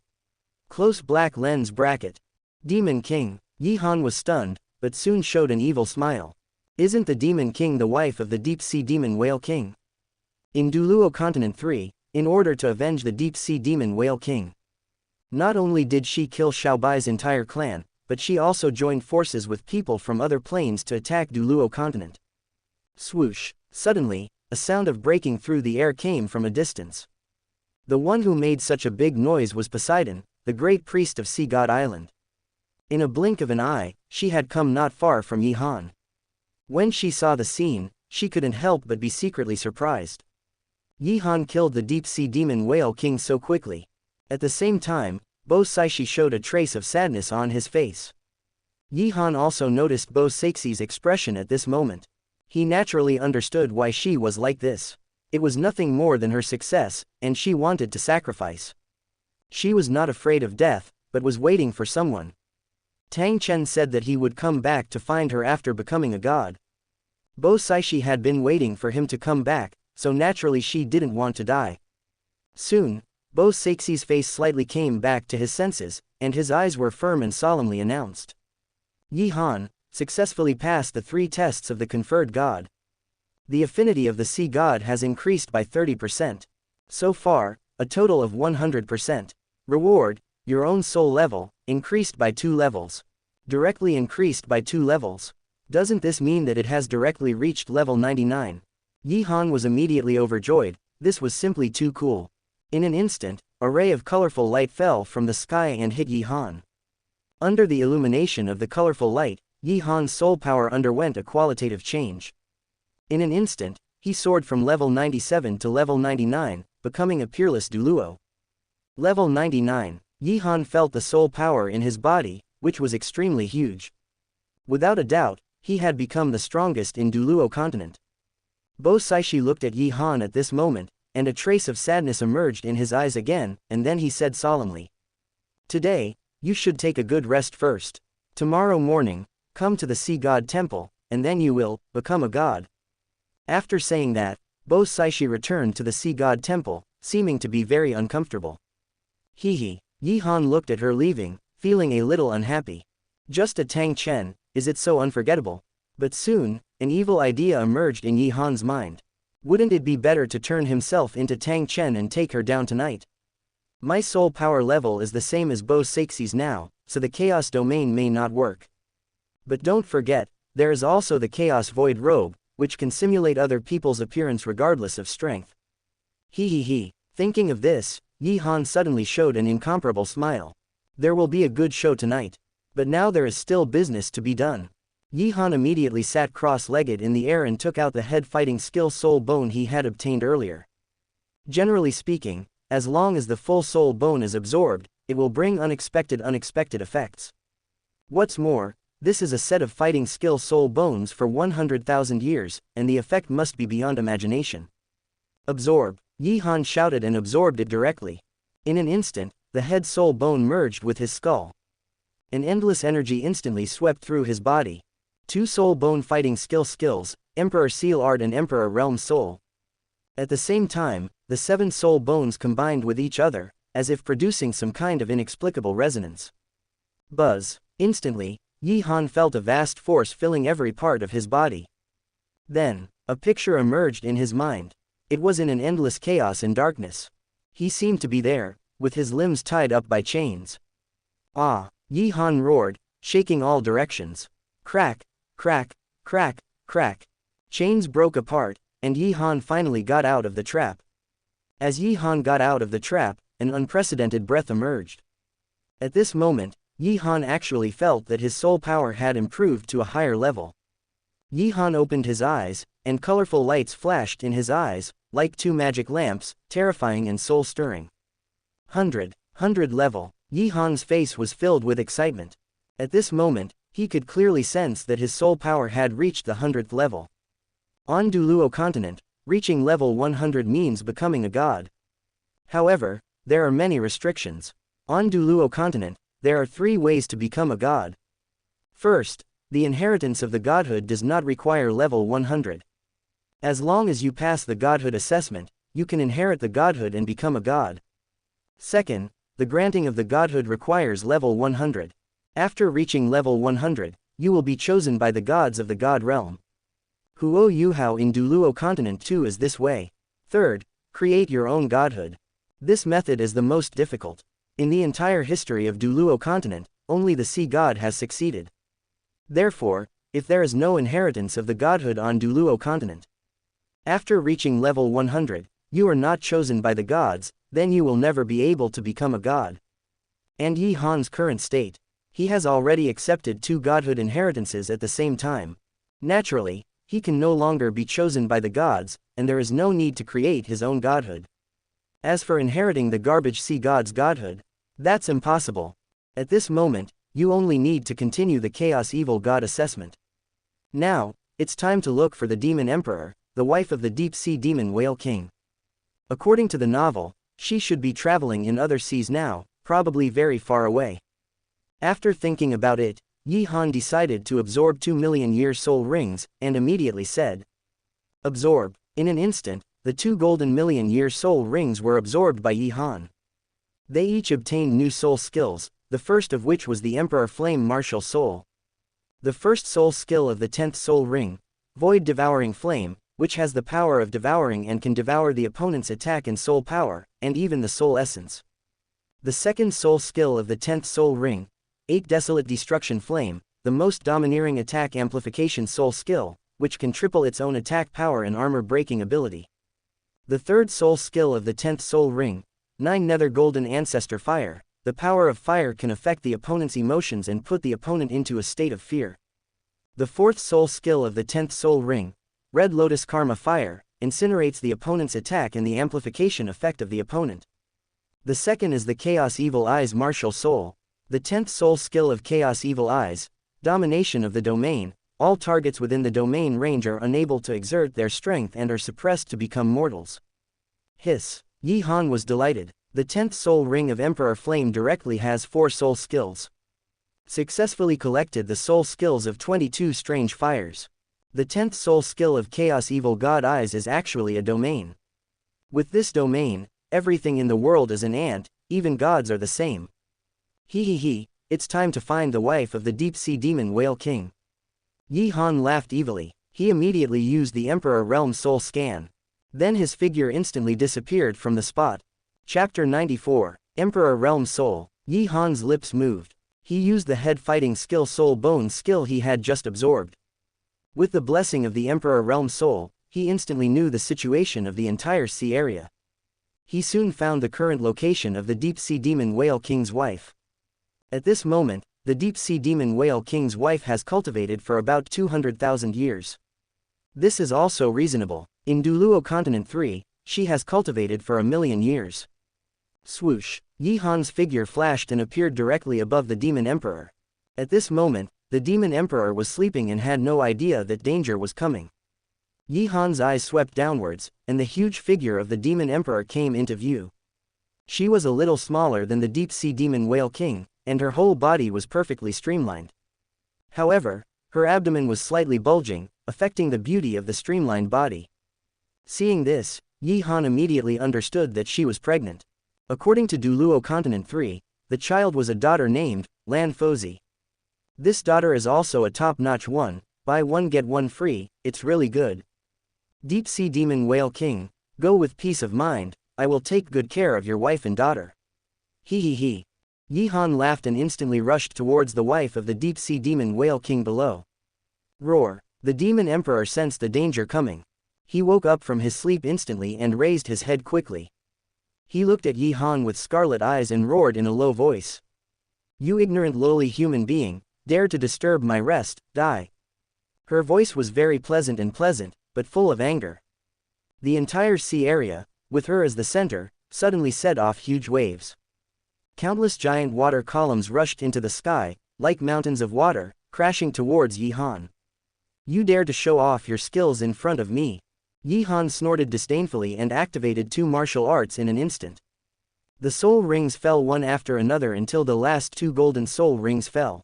[SPEAKER 1] Close black lens bracket. Demon King. Yi Han was stunned, but soon showed an evil smile. Isn't the Demon King the wife of the deep-sea demon whale king? In Douluo Continent 3, in order to avenge the deep-sea demon whale king, not only did she kill Xiao Bai's entire clan, but she also joined forces with people from other planes to attack Douluo Continent. Swoosh! Suddenly, a sound of breaking through the air came from a distance. The one who made such a big noise was Poseidon, the great priest of Sea God Island. In a blink of an eye, she had come not far from Yi Han. When she saw the scene, she couldn't help but be secretly surprised. Yi Han killed the deep-sea demon whale king so quickly. At the same time, Bo Saishi showed a trace of sadness on his face. Yi Han also noticed Bo Saixi's expression at this moment. He naturally understood why she was like this. It was nothing more than her success, and she wanted to sacrifice. She was not afraid of death, but was waiting for someone. Tang Chen said that he would come back to find her after becoming a god. Bo Saishi had been waiting for him to come back, so naturally she didn't want to die. Soon, Bo Saixi's face slightly came back to his senses, and his eyes were firm and solemnly announced. Yi Han successfully passed the 3 tests of the conferred god. The affinity of the sea god has increased by 30%. So far, a total of 100%. Reward, your own soul level, increased by 2 levels. Directly increased by 2 levels. Doesn't this mean that it has directly reached level 99? Yi Han was immediately overjoyed. This was simply too cool. In an instant, a ray of colorful light fell from the sky and hit Yi Han. Under the illumination of the colorful light, Yi Han's soul power underwent a qualitative change. In an instant, he soared from level 97 to level 99, becoming a peerless Douluo. Level 99, Yi Han felt the soul power in his body, which was extremely huge. Without a doubt, he had become the strongest in Douluo Continent. Bo Saishi looked at Yi Han at this moment, and a trace of sadness emerged in his eyes again, and then he said solemnly, "Today, you should take a good rest first. Tomorrow morning, come to the Sea God Temple, and then you will become a god." After saying that, Bo Saishi returned to the Sea God Temple, seeming to be very uncomfortable. Hee. Yi Han looked at her leaving, feeling a little unhappy. Just a Tang Chen, is it so unforgettable? But soon, an evil idea emerged in Yi Han's mind. Wouldn't it be better to turn himself into Tang Chen and take her down tonight? My soul power level is the same as Bo Saixi's now, so the chaos domain may not work. But don't forget, there is also the chaos void robe, which can simulate other people's appearance regardless of strength. He. Thinking of this, Yi Han suddenly showed an incomparable smile. There will be a good show tonight. But now there is still business to be done. Yi Han immediately sat cross-legged in the air and took out the head fighting skill soul bone he had obtained earlier. Generally speaking, as long as the full soul bone is absorbed, it will bring unexpected effects. What's more, this is a set of fighting skill soul bones for 100,000 years, and the effect must be beyond imagination. Absorb! Yi Han shouted and absorbed it directly. In an instant, the head soul bone merged with his skull. An endless energy instantly swept through his body. 2 soul bone fighting skills, Emperor Seal Art and Emperor Realm Soul. At the same time, the 7 soul bones combined with each other, as if producing some kind of inexplicable resonance. Buzz! Instantly, Yi Han felt a vast force filling every part of his body. Then, a picture emerged in his mind. It was in an endless chaos and darkness. He seemed to be there, with his limbs tied up by chains. Ah! Yi Han roared, shaking all directions. Crack, crack, crack, crack. Chains broke apart, and Yi Han finally got out of the trap. As Yi Han got out of the trap, an unprecedented breath emerged. At this moment, Yi Han actually felt that his soul power had improved to a higher level. Yi Han opened his eyes, and colorful lights flashed in his eyes, like 2 magic lamps, terrifying and soul-stirring. 100 level. Yi Han's face was filled with excitement. At this moment, he could clearly sense that his soul power had reached the 100th level. On Douluo Continent, reaching level 100 means becoming a god. However, there are many restrictions. On Douluo Continent, there are 3 ways to become a god. First, the inheritance of the godhood does not require level 100. As long as you pass the godhood assessment, you can inherit the godhood and become a god. Second, the granting of the godhood requires level 100. After reaching level 100, you will be chosen by the gods of the god realm. Huo Yuhao in Douluo continent 2 is this way. Third, create your own godhood. This method is the most difficult. In the entire history of Douluo continent, only the sea god has succeeded. Therefore, if there is no inheritance of the godhood on Douluo continent, after reaching level 100, you are not chosen by the gods, then you will never be able to become a god. And Yi Han's current state. He has already accepted 2 godhood inheritances at the same time. Naturally, he can no longer be chosen by the gods, and there is no need to create his own godhood. As for inheriting the garbage sea god's godhood, that's impossible. At this moment, you only need to continue the Chaos Evil God assessment. Now, it's time to look for the Demon Emperor, the wife of the Deep Sea Demon Whale King. According to the novel, she should be traveling in other seas now, probably very far away. After thinking about it, Yi Han decided to absorb 2 million-year soul rings, and immediately said, "Absorb." In an instant, the 2 golden million-year soul rings were absorbed by Yi Han. They each obtained new soul skills, the first of which was the Emperor Flame Martial Soul. The first soul skill of the 10th soul ring, Void Devouring Flame, which has the power of devouring and can devour the opponent's attack and soul power, and even the soul essence. The second soul skill of the 10th soul ring, 8 Desolate Destruction Flame, the most domineering attack amplification soul skill, which can triple its own attack power and armor breaking ability. The third soul skill of the 10th soul ring, 9 Nether Golden Ancestor Fire, the power of fire can affect the opponent's emotions and put the opponent into a state of fear. The fourth soul skill of the 10th soul ring, Red Lotus Karma Fire, incinerates the opponent's attack and the amplification effect of the opponent. The second is the Chaos Evil Eyes Martial Soul, the 10th soul skill of Chaos Evil Eyes, Domination of the Domain. All targets within the domain range are unable to exert their strength and are suppressed to become mortals. Hiss. Yi Han was delighted. The 10th soul ring of Emperor Flame directly has 4 soul skills. Successfully collected the soul skills of 22 strange fires. The 10th soul skill of Chaos Evil God Eyes is actually a domain. With this domain, everything in the world is an ant, even gods are the same. It's time to find the wife of the Deep Sea Demon Whale King. Yi Han laughed evilly. He immediately used the Emperor Realm Soul Scan. Then his figure instantly disappeared from the spot. Chapter 94, Emperor Realm Soul. Yi Han's lips moved. He used the head fighting skill Soul Bone skill he had just absorbed. With the blessing of the Emperor Realm Soul, he instantly knew the situation of the entire sea area. He soon found the current location of the Deep Sea Demon Whale King's wife. At this moment, the Deep Sea Demon Whale King's wife has cultivated for about 200,000 years. This is also reasonable. In Douluo Continent 3, she has cultivated for 1,000,000 years. Swoosh. Yi Han's figure flashed and appeared directly above the Demon Emperor. At this moment, the Demon Emperor was sleeping and had no idea that danger was coming. Yi Han's eyes swept downwards, and the huge figure of the Demon Emperor came into view. She was a little smaller than the Deep Sea Demon Whale King, and her whole body was perfectly streamlined. However, her abdomen was slightly bulging, affecting the beauty of the streamlined body. Seeing this, Yi Han immediately understood that she was pregnant. According to Douluo Continent 3, the child was a daughter named Lan Fozi. This daughter is also a top-notch one, buy one get one free, it's really good. Deep Sea Demon Whale King, go with peace of mind, I will take good care of your wife and daughter. Yi Han laughed and instantly rushed towards the wife of the Deep Sea Demon Whale King below. Roar. The Demon Emperor sensed the danger coming. He woke up from his sleep instantly and raised his head quickly. He looked at Yi Han with scarlet eyes and roared in a low voice. You ignorant lowly human being, dare to disturb my rest, die. Her voice was very pleasant, but full of anger. The entire sea area, with her as the center, suddenly set off huge waves. Countless giant water columns rushed into the sky, like mountains of water, crashing towards Yi Han. You dare to show off your skills in front of me. Yi Han snorted disdainfully and activated 2 martial arts in an instant. The soul rings fell one after another until the last 2 golden soul rings fell.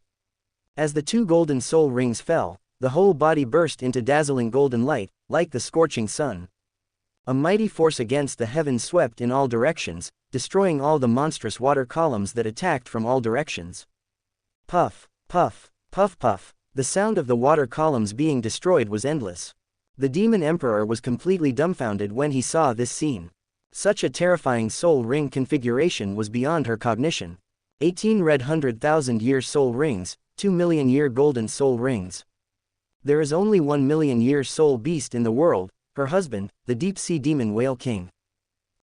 [SPEAKER 1] As the 2 golden soul rings fell, the whole body burst into dazzling golden light, like the scorching sun. A mighty force against the heavens swept in all directions, destroying all the monstrous water columns that attacked from all directions. Puff, puff, puff puff. The sound of the water columns being destroyed was endless. The demon emperor was completely dumbfounded when he saw this scene. Such a terrifying soul ring configuration was beyond her cognition. 18 red 100,000-year soul rings, 2 million-year golden soul rings. There is only 1 million-year soul beast in the world, her husband, the deep-sea demon whale king.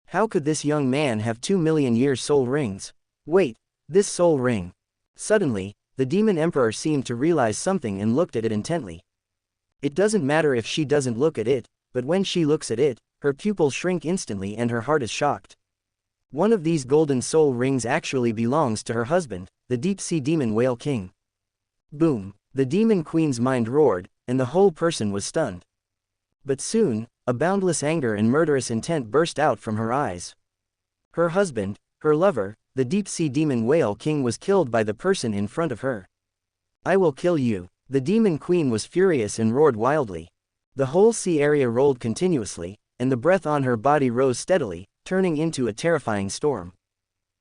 [SPEAKER 1] How could this young man have 2 million-year soul rings? Wait, this soul ring. Suddenly, the demon emperor seemed to realize something and looked at it intently. It doesn't matter if she doesn't look at it, but when she looks at it, her pupils shrink instantly and her heart is shocked. One of these golden soul rings actually belongs to her husband, the deep-sea demon whale king. Boom! The demon queen's mind roared, and the whole person was stunned. But soon, a boundless anger and murderous intent burst out from her eyes. Her husband, her lover, the deep-sea demon whale king was killed by the person in front of her. I will kill you. The demon queen was furious and roared wildly. The whole sea area rolled continuously, and the breath on her body rose steadily, turning into a terrifying storm.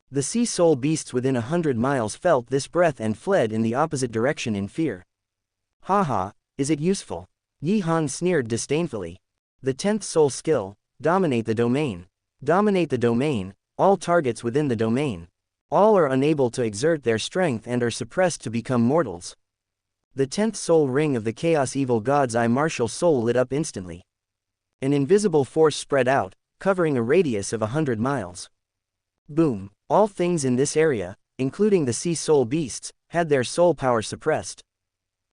[SPEAKER 1] The sea soul beasts within 100 miles felt this breath and fled in the opposite direction in fear. Haha, is it useful? Yi Han sneered disdainfully. The 10th soul skill, dominate the domain. Dominate the domain, all targets within the domain. All are unable to exert their strength and are suppressed to become mortals. The 10th soul ring of the Chaos Evil God's Eye martial soul lit up instantly. An invisible force spread out, covering a radius of 100 miles. Boom! All things in this area, including the sea soul beasts, had their soul power suppressed.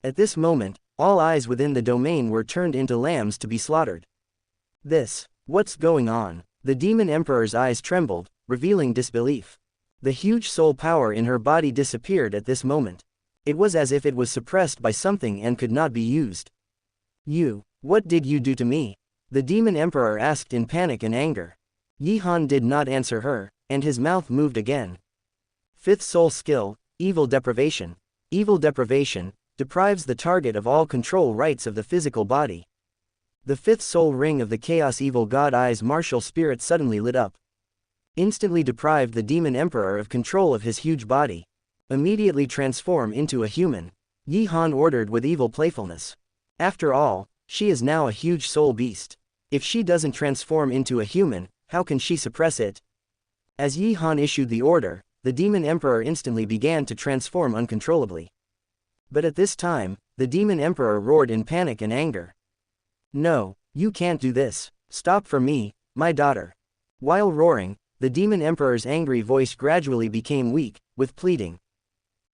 [SPEAKER 1] At this moment, all eyes within the domain were turned into lambs to be slaughtered. What's going on? The demon emperor's eyes trembled, revealing disbelief. The huge soul power in her body disappeared at this moment. It was as if it was suppressed by something and could not be used. What did you do to me? The demon emperor asked in panic and anger. Yi Han did not answer her, and his mouth moved again. 5th soul skill, evil deprivation. Evil deprivation deprives the target of all control rights of the physical body. The 5th soul ring of the Chaos Evil God Eye's martial spirit suddenly lit up. Instantly deprived the demon emperor of control of his huge body. Immediately transform into a human. Yi Han ordered with evil playfulness. After all, she is now a huge soul beast. If she doesn't transform into a human, how can she suppress it? As Yi Han issued the order, the demon emperor instantly began to transform uncontrollably. But at this time, the demon emperor roared in panic and anger. No, you can't do this. Stop for me, my daughter. While roaring, the demon emperor's angry voice gradually became weak, with pleading.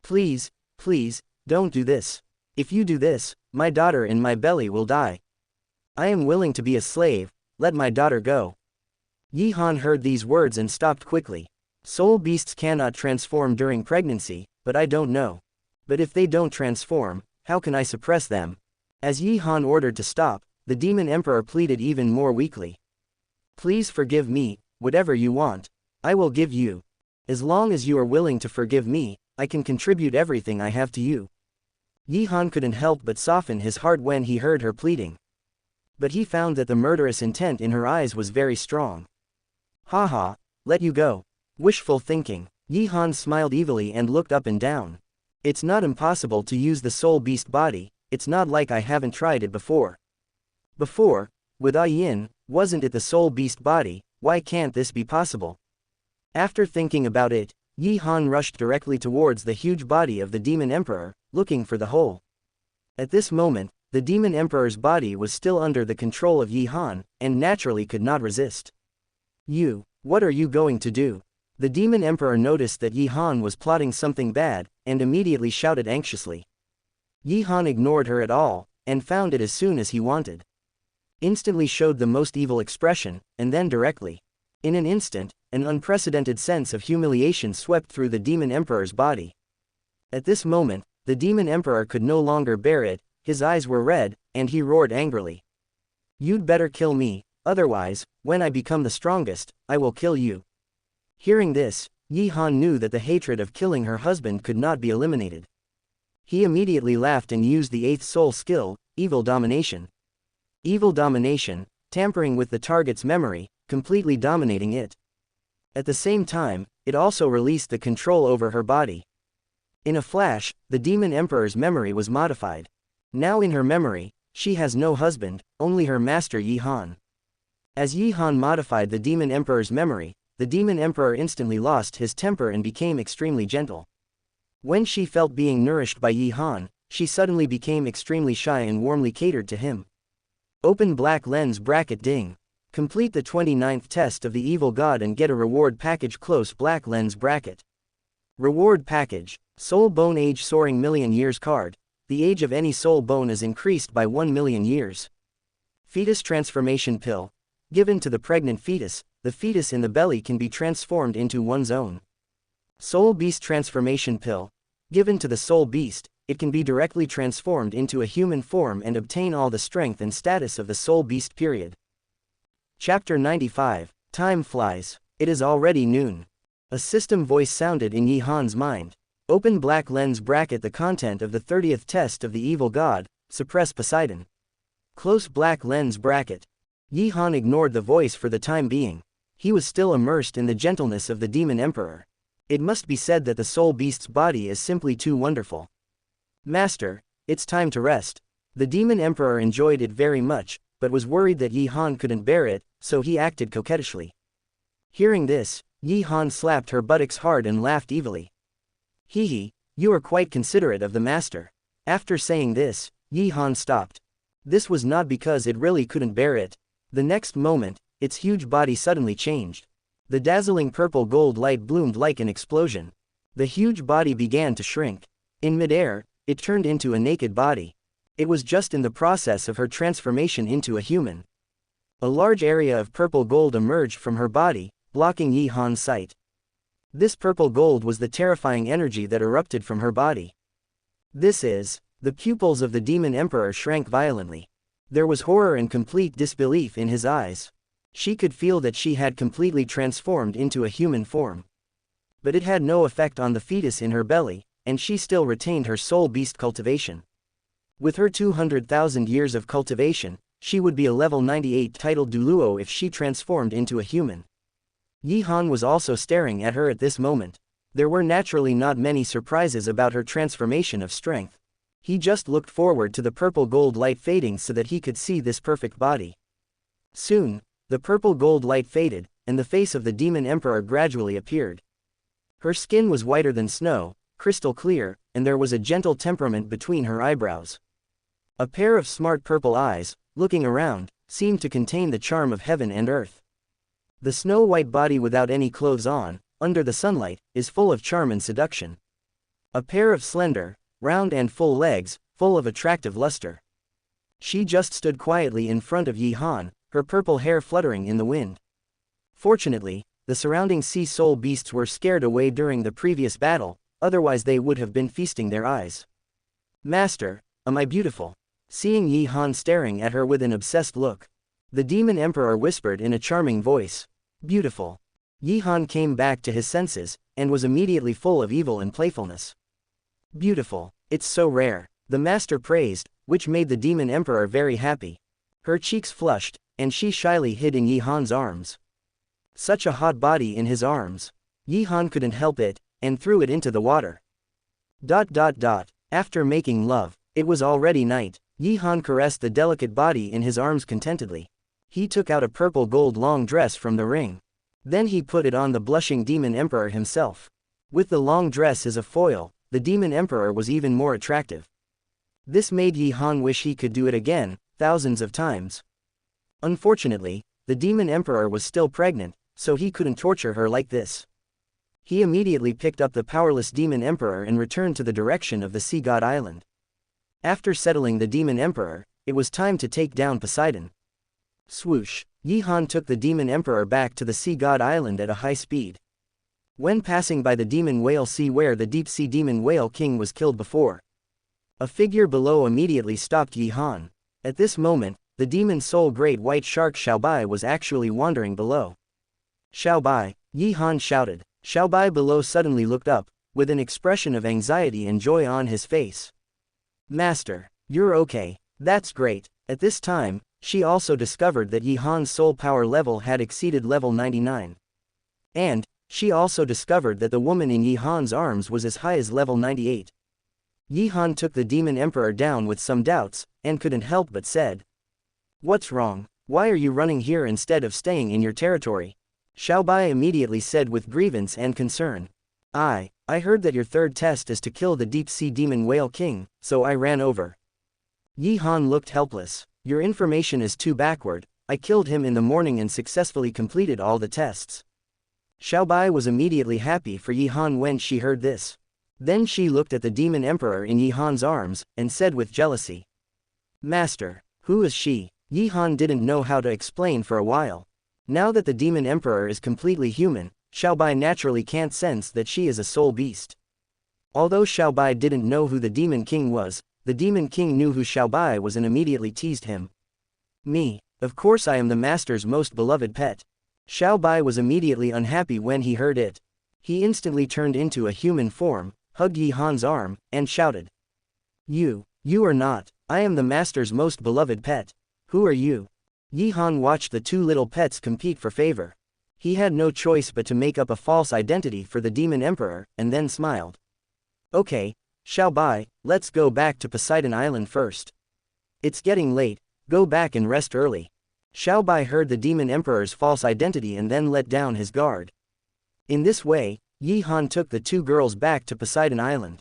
[SPEAKER 1] Please, please, don't do this. If you do this, my daughter in my belly will die. I am willing to be a slave, let my daughter go. Yi Han heard these words and stopped quickly. Soul beasts cannot transform during pregnancy, but I don't know. But if they don't transform, how can I suppress them? As Yi Han ordered to stop, the demon emperor pleaded even more weakly. Please forgive me, whatever you want, I will give you. As long as you are willing to forgive me, I can contribute everything I have to you. Yi Han couldn't help but soften his heart when he heard her pleading. But he found that the murderous intent in her eyes was very strong. Haha, let you go. Wishful thinking. Yi Han smiled evilly and looked up and down. It's not impossible to use the soul beast body, it's not like I haven't tried it before. Before, with Ah Yin, wasn't it the soul beast body, why can't this be possible? After thinking about it, Yi Han rushed directly towards the huge body of the demon emperor, looking for the hole. At this moment, the demon emperor's body was still under the control of Yi Han, and naturally could not resist. What are you going to do? The demon emperor noticed that Yi Han was plotting something bad, and immediately shouted anxiously. Yi Han ignored her at all, and found it as soon as he wanted. Instantly showed the most evil expression, and then directly. In an instant, an unprecedented sense of humiliation swept through the demon emperor's body. At this moment, the demon emperor could no longer bear it, his eyes were red, and he roared angrily. You'd better kill me, otherwise, when I become the strongest, I will kill you. Hearing this, Yi Han knew that the hatred of killing her husband could not be eliminated. He immediately laughed and used the 8th soul skill, evil domination. Evil domination tampering with the target's memory, completely dominating it. At the same time, it also released the control over her body. In a flash, the Demon Emperor's memory was modified. Now in her memory, she has no husband, only her master Yi Han. As Yi Han modified the Demon Emperor's memory, the Demon Emperor instantly lost his temper and became extremely gentle. When she felt being nourished by Yi Han, she suddenly became extremely shy and warmly catered to him. Open black lens bracket ding. Complete the 29th test of the evil god and get a reward package. Close black lens bracket. Reward package. Soul bone age soaring million years card. The age of any soul bone is increased by 1 million years. Fetus transformation pill. Given to the pregnant fetus, the fetus in the belly can be transformed into one's own. Soul beast transformation pill. Given to the soul beast, it can be directly transformed into a human form and obtain all the strength and status of the soul beast. Period. Chapter 95. Time flies. It is already noon. A system voice sounded in Yi Han's mind. Open black lens bracket. The content of the 30th test of the evil god, suppress Poseidon. Close black lens bracket. Yi Han ignored the voice for the time being. He was still immersed in the gentleness of the Demon Emperor. It must be said that the soul beast's body is simply too wonderful. Master, it's time to rest. The Demon Emperor enjoyed it very much, but was worried that Yi Han couldn't bear it, so he acted coquettishly. Hearing this, Yi Han slapped her buttocks hard and laughed evilly. Hee, you are quite considerate of the master. After saying this, Yi Han stopped. This was not because it really couldn't bear it. The next moment, its huge body suddenly changed. The dazzling purple gold light bloomed like an explosion. The huge body began to shrink. In midair, it turned into a naked body. It was just in the process of her transformation into a human. A large area of purple gold emerged from her body, blocking Yi Han's sight. This purple gold was the terrifying energy that erupted from her body. The pupils of the Demon Emperor shrank violently. There was horror and complete disbelief in his eyes. She could feel that she had completely transformed into a human form. But it had no effect on the fetus in her belly, and she still retained her soul beast cultivation. With her 200,000 years of cultivation, she would be a level 98 titled Douluo if she transformed into a human. Yi Han was also staring at her at this moment. There were naturally not many surprises about her transformation of strength. He just looked forward to the purple gold light fading so that he could see this perfect body. Soon, the purple gold light faded, and the face of the Demon Emperor gradually appeared. Her skin was whiter than snow, crystal clear, and there was a gentle temperament between her eyebrows. A pair of smart purple eyes, looking around, seemed to contain the charm of heaven and earth. The snow-white body without any clothes on, under the sunlight, is full of charm and seduction. A pair of slender, round and full legs, full of attractive luster. She just stood quietly in front of Yi Han, her purple hair fluttering in the wind. Fortunately, the surrounding sea soul beasts were scared away during the previous battle, otherwise they would have been feasting their eyes. Master, am I beautiful? Seeing Yi Han staring at her with an obsessed look, the Demon Emperor whispered in a charming voice. Beautiful. Yi Han came back to his senses, and was immediately full of evil and playfulness. Beautiful, it's so rare, the master praised, which made the Demon Emperor very happy. Her cheeks flushed, and she shyly hid in Yi Han's arms. Such a hot body in his arms. Yi Han couldn't help it, and threw it into the water. After making love, it was already night. Yi Han caressed the delicate body in his arms contentedly. He took out a purple gold long dress from the ring. Then he put it on the blushing Demon Emperor himself. With the long dress as a foil, the Demon Emperor was even more attractive. This made Yi Han wish he could do it again, thousands of times. Unfortunately, the Demon Emperor was still pregnant, so he couldn't torture her like this. He immediately picked up the powerless Demon Emperor and returned to the direction of the Sea God Island. After settling the Demon Emperor, it was time to take down Poseidon. Swoosh! Yi Han took the Demon Emperor back to the Sea God Island at a high speed. When passing by the Demon Whale Sea where the deep-sea Demon Whale King was killed before, a figure below immediately stopped Yi Han. At this moment, the Demon Soul Great White Shark Xiao Bai was actually wandering below. Xiao Bai, Yi Han shouted. Xiao Bai below suddenly looked up, with an expression of anxiety and joy on his face. Master, you're okay, that's great. At this time, She also discovered that Yi Han's soul power level had exceeded level 99. And she also discovered that the woman in Yi Han's arms was as high as level 98. Yi Han took the demon emperor down with some doubts, and couldn't help but said, "What's wrong? Why are you running here instead of staying in your territory?" Xiao Bai immediately said with grievance and concern, I heard that your third test is to kill the deep-sea demon whale king, so I ran over." Yi Han looked helpless. "Your information is too backward. I killed him in the morning and successfully completed all the tests." Xiao Bai was immediately happy for Yi Han when she heard this. Then she looked at the demon emperor in Yi Han's arms, and said with jealousy, "Master, who is she?" Yi Han didn't know how to explain for a while. Now that the demon emperor is completely human, Xiao Bai naturally can't sense that she is a soul beast. Although Xiao Bai didn't know who the demon king was, the demon king knew who Xiao Bai was and immediately teased him. "Me, of course I am the master's most beloved pet." Xiao Bai was immediately unhappy when he heard it. He instantly turned into a human form, hugged Yi Han's arm, and shouted, You are not. I am the master's most beloved pet. Who are you?" Yi Han watched the two little pets compete for favor. He had no choice but to make up a false identity for the demon emperor, and then smiled. "Okay, Xiao Bai, let's go back to Poseidon Island first. It's getting late, go back and rest early." Xiao Bai heard the demon emperor's false identity and then let down his guard. In this way, Yi Han took the two girls back to Poseidon Island.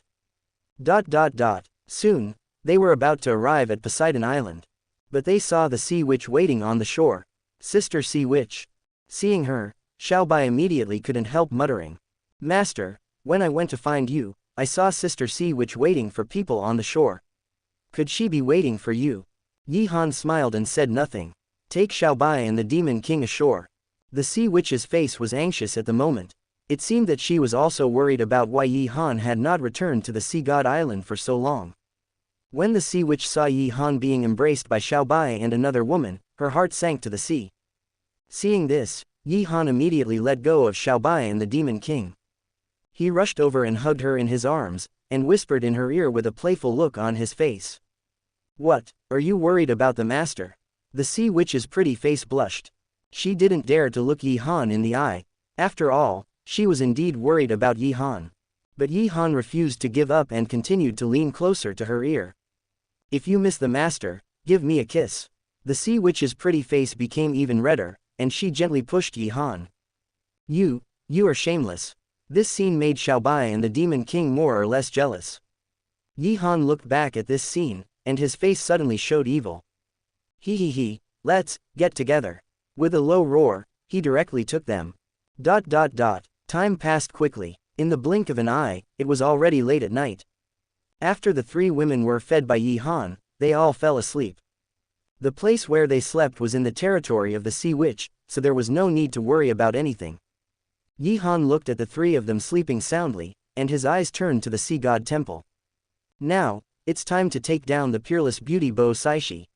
[SPEAKER 1] Soon, they were about to arrive at Poseidon Island. But they saw the sea witch waiting on the shore. Sister Sea Witch. Seeing her, Xiao Bai immediately couldn't help muttering, "Master, when I went to find you, I saw Sister Sea Witch waiting for people on the shore. Could she be waiting for you?" Yi Han smiled and said nothing. Take Xiao Bai and the demon king ashore. The Sea Witch's face was anxious at the moment. It seemed that she was also worried about why Yi Han had not returned to the Sea God Island for so long. When the Sea Witch saw Yi Han being embraced by Xiao Bai and another woman, her heart sank to the sea. Seeing this, Yi Han immediately let go of Xiao Bai and the Demon King. He rushed over and hugged her in his arms, and whispered in her ear with a playful look on his face. "What, are you worried about the master?" The Sea Witch's pretty face blushed. She didn't dare to look Yi Han in the eye. After all, she was indeed worried about Yi Han. But Yi Han refused to give up and continued to lean closer to her ear. "If you miss the master, give me a kiss." The Sea Witch's pretty face became even redder, and she gently pushed Yi Han. You are shameless." This scene made Xiao Bai and the Demon King more or less jealous. Yi Han looked back at this scene, and his face suddenly showed evil. He, let's get together." With a low roar, he directly took them. Time passed quickly. In the blink of an eye, it was already late at night. After the three women were fed by Yi Han, they all fell asleep. The place where they slept was in the territory of the Sea Witch, so there was no need to worry about anything. Yi Han looked at the three of them sleeping soundly, and his eyes turned to the Sea God Temple. Now, it's time to take down the peerless beauty Bo Saishi.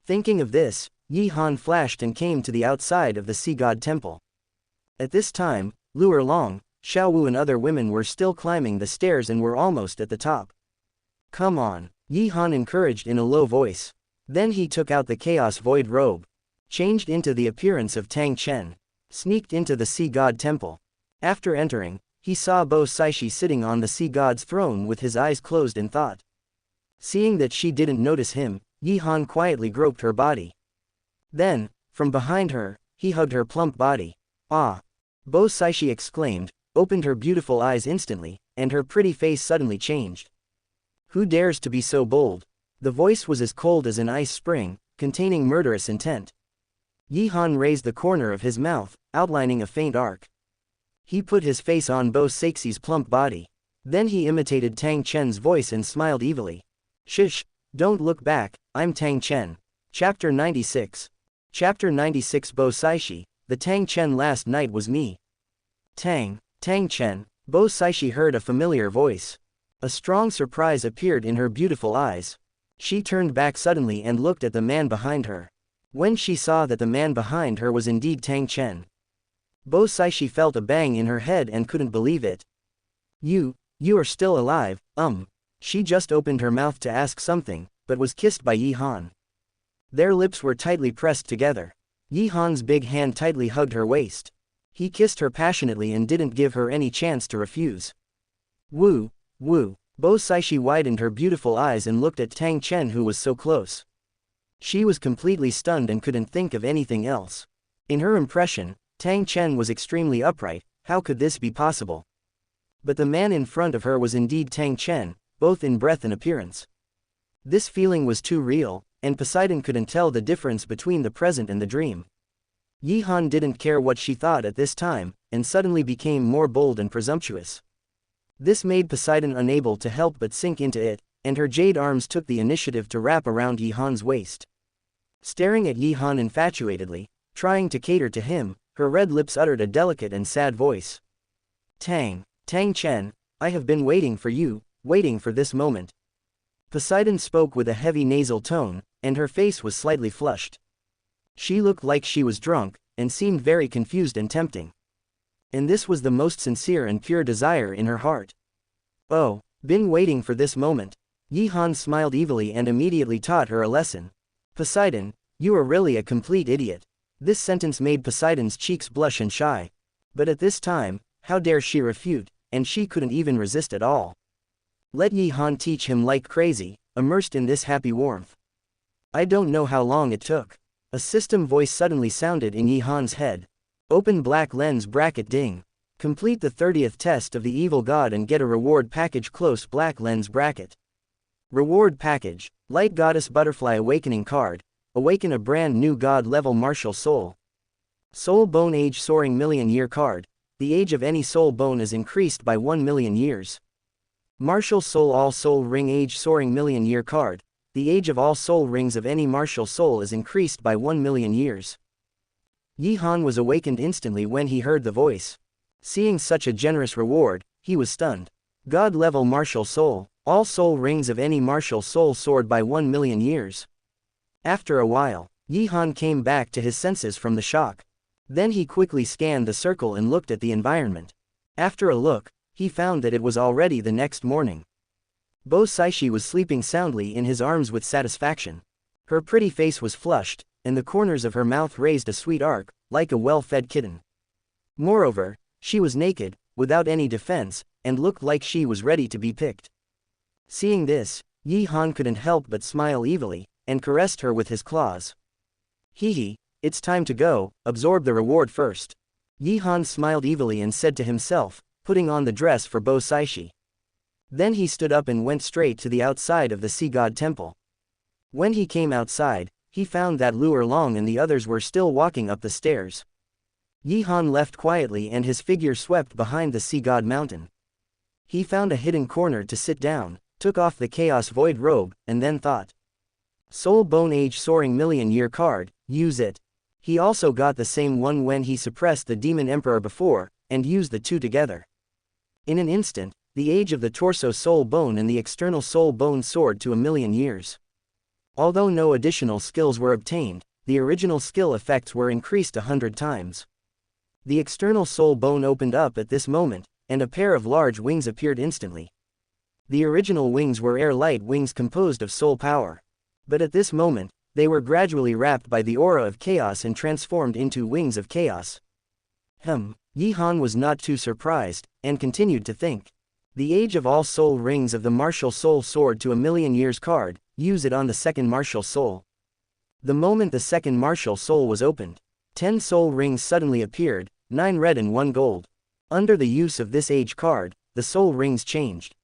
[SPEAKER 1] Thinking of this, Yi Han flashed and came to the outside of the Sea God Temple. At this time, Lu Erlong, Xiao Wu and other women were still climbing the stairs and were almost at the top. "Come on," Yi Han encouraged in a low voice. Then he took out the Chaos Void robe, changed into the appearance of Tang Chen, sneaked into the Sea God Temple. After entering, he saw Bo Saishi sitting on the Sea God's throne with his eyes closed in thought. Seeing that she didn't notice him, Yi Han quietly groped her body. Then, from behind her, he hugged her plump body. "Ah!" Bo Saishi exclaimed, opened her beautiful eyes instantly, and her pretty face suddenly changed. "Who dares to be so bold?" The voice was as cold as an ice spring, containing murderous intent. Yi Han raised the corner of his mouth, outlining a faint arc. He put his face on Bo Saixi's plump body. Then he imitated Tang Chen's voice and smiled evilly. "Shish, don't look back, I'm Tang Chen." Chapter 96. Chapter 96 Bo Saishi, the Tang Chen last night was me. Tang Chen, Bo Saishi heard a familiar voice. A strong surprise appeared in her beautiful eyes. She turned back suddenly and looked at the man behind her. When she saw that the man behind her was indeed Tang Chen, Bo Saishi felt a bang in her head and couldn't believe it. You are still alive, She just opened her mouth to ask something, but was kissed by Yi Han. Their lips were tightly pressed together. Yi Han's big hand tightly hugged her waist. He kissed her passionately and didn't give her any chance to refuse. Wu, Wu. Bo Saishi widened her beautiful eyes and looked at Tang Chen, who was so close. She was completely stunned and couldn't think of anything else. In her impression, Tang Chen was extremely upright. How could this be possible? But the man in front of her was indeed Tang Chen, both in breath and appearance. This feeling was too real, and Poseidon couldn't tell the difference between the present and the dream. Yi Han didn't care what she thought at this time, and suddenly became more bold and presumptuous. This made Poseidon unable to help but sink into it, and her jade arms took the initiative to wrap around Yi Han's waist. Staring at Yi Han infatuatedly, trying to cater to him, her red lips uttered a delicate and sad voice. Tang Chen, I have been waiting for you, waiting for this moment. Poseidon spoke with a heavy nasal tone, and her face was slightly flushed. She looked like she was drunk, and seemed very confused and tempting. And this was the most sincere and pure desire in her heart. Oh, been waiting for this moment. Yi Han smiled evilly and immediately taught her a lesson. Poseidon, you are really a complete idiot. This sentence made Poseidon's cheeks blush and shy. But at this time, how dare she refute, and she couldn't even resist at all. Let Yi Han teach him like crazy, immersed in this happy warmth. I don't know how long it took. A system voice suddenly sounded in Yi Han's head. Open black lens bracket ding. Complete the 30th test of the evil god and get a reward package. Close black lens bracket. Reward package, Light Goddess Butterfly Awakening card. Awaken a brand new god level martial soul. Soul Bone Age Soaring Million Year card. The age of any soul bone is increased by 1 million years. Martial Soul All Soul Ring Age Soaring Million Year card. The age of all soul rings of any martial soul is increased by 1 million years. Yi Han was awakened instantly when he heard the voice. Seeing such a generous reward, he was stunned. God level martial soul, all soul rings of any martial soul soared by 1 million years. After a while, Yi Han came back to his senses from the shock. Then he quickly scanned the circle and looked at the environment. After a look, he found that it was already the next morning. Bo Saishi was sleeping soundly in his arms with satisfaction. Her pretty face was flushed, and the corners of her mouth raised a sweet arc, like a well-fed kitten. Moreover, she was naked, without any defense, and looked like she was ready to be picked. Seeing this, Yi Han couldn't help but smile evilly, and caressed her with his claws. Hee, it's time to go, absorb the reward first. Yi Han smiled evilly and said to himself, putting on the dress for Bo Saishi. Then he stood up and went straight to the outside of the sea god temple. When he came outside, he found that Lu Erlong and the others were still walking up the stairs. Yi Han left quietly and his figure swept behind the sea god mountain. He found a hidden corner to sit down, took off the Chaos Void robe, and then thought. Soul Bone Age Soaring Million Year card, use it. He also got the same one when he suppressed the Demon Emperor before, and used the two together. In an instant, the age of the torso soul bone and the external soul bone soared to 1 million years. Although no additional skills were obtained, the original skill effects were increased 100 times. The external soul bone opened up at this moment, and a pair of large wings appeared instantly. The original wings were air-light wings composed of soul power. But at this moment, they were gradually wrapped by the aura of chaos and transformed into wings of chaos. Yi Han was not too surprised, and continued to think. The age of all soul rings of the martial soul soared to 1 million years card, use it on the second martial soul. The moment the second martial soul was opened, 10 soul rings suddenly appeared, 9 red and 1 gold. Under the use of this age card, the soul rings changed.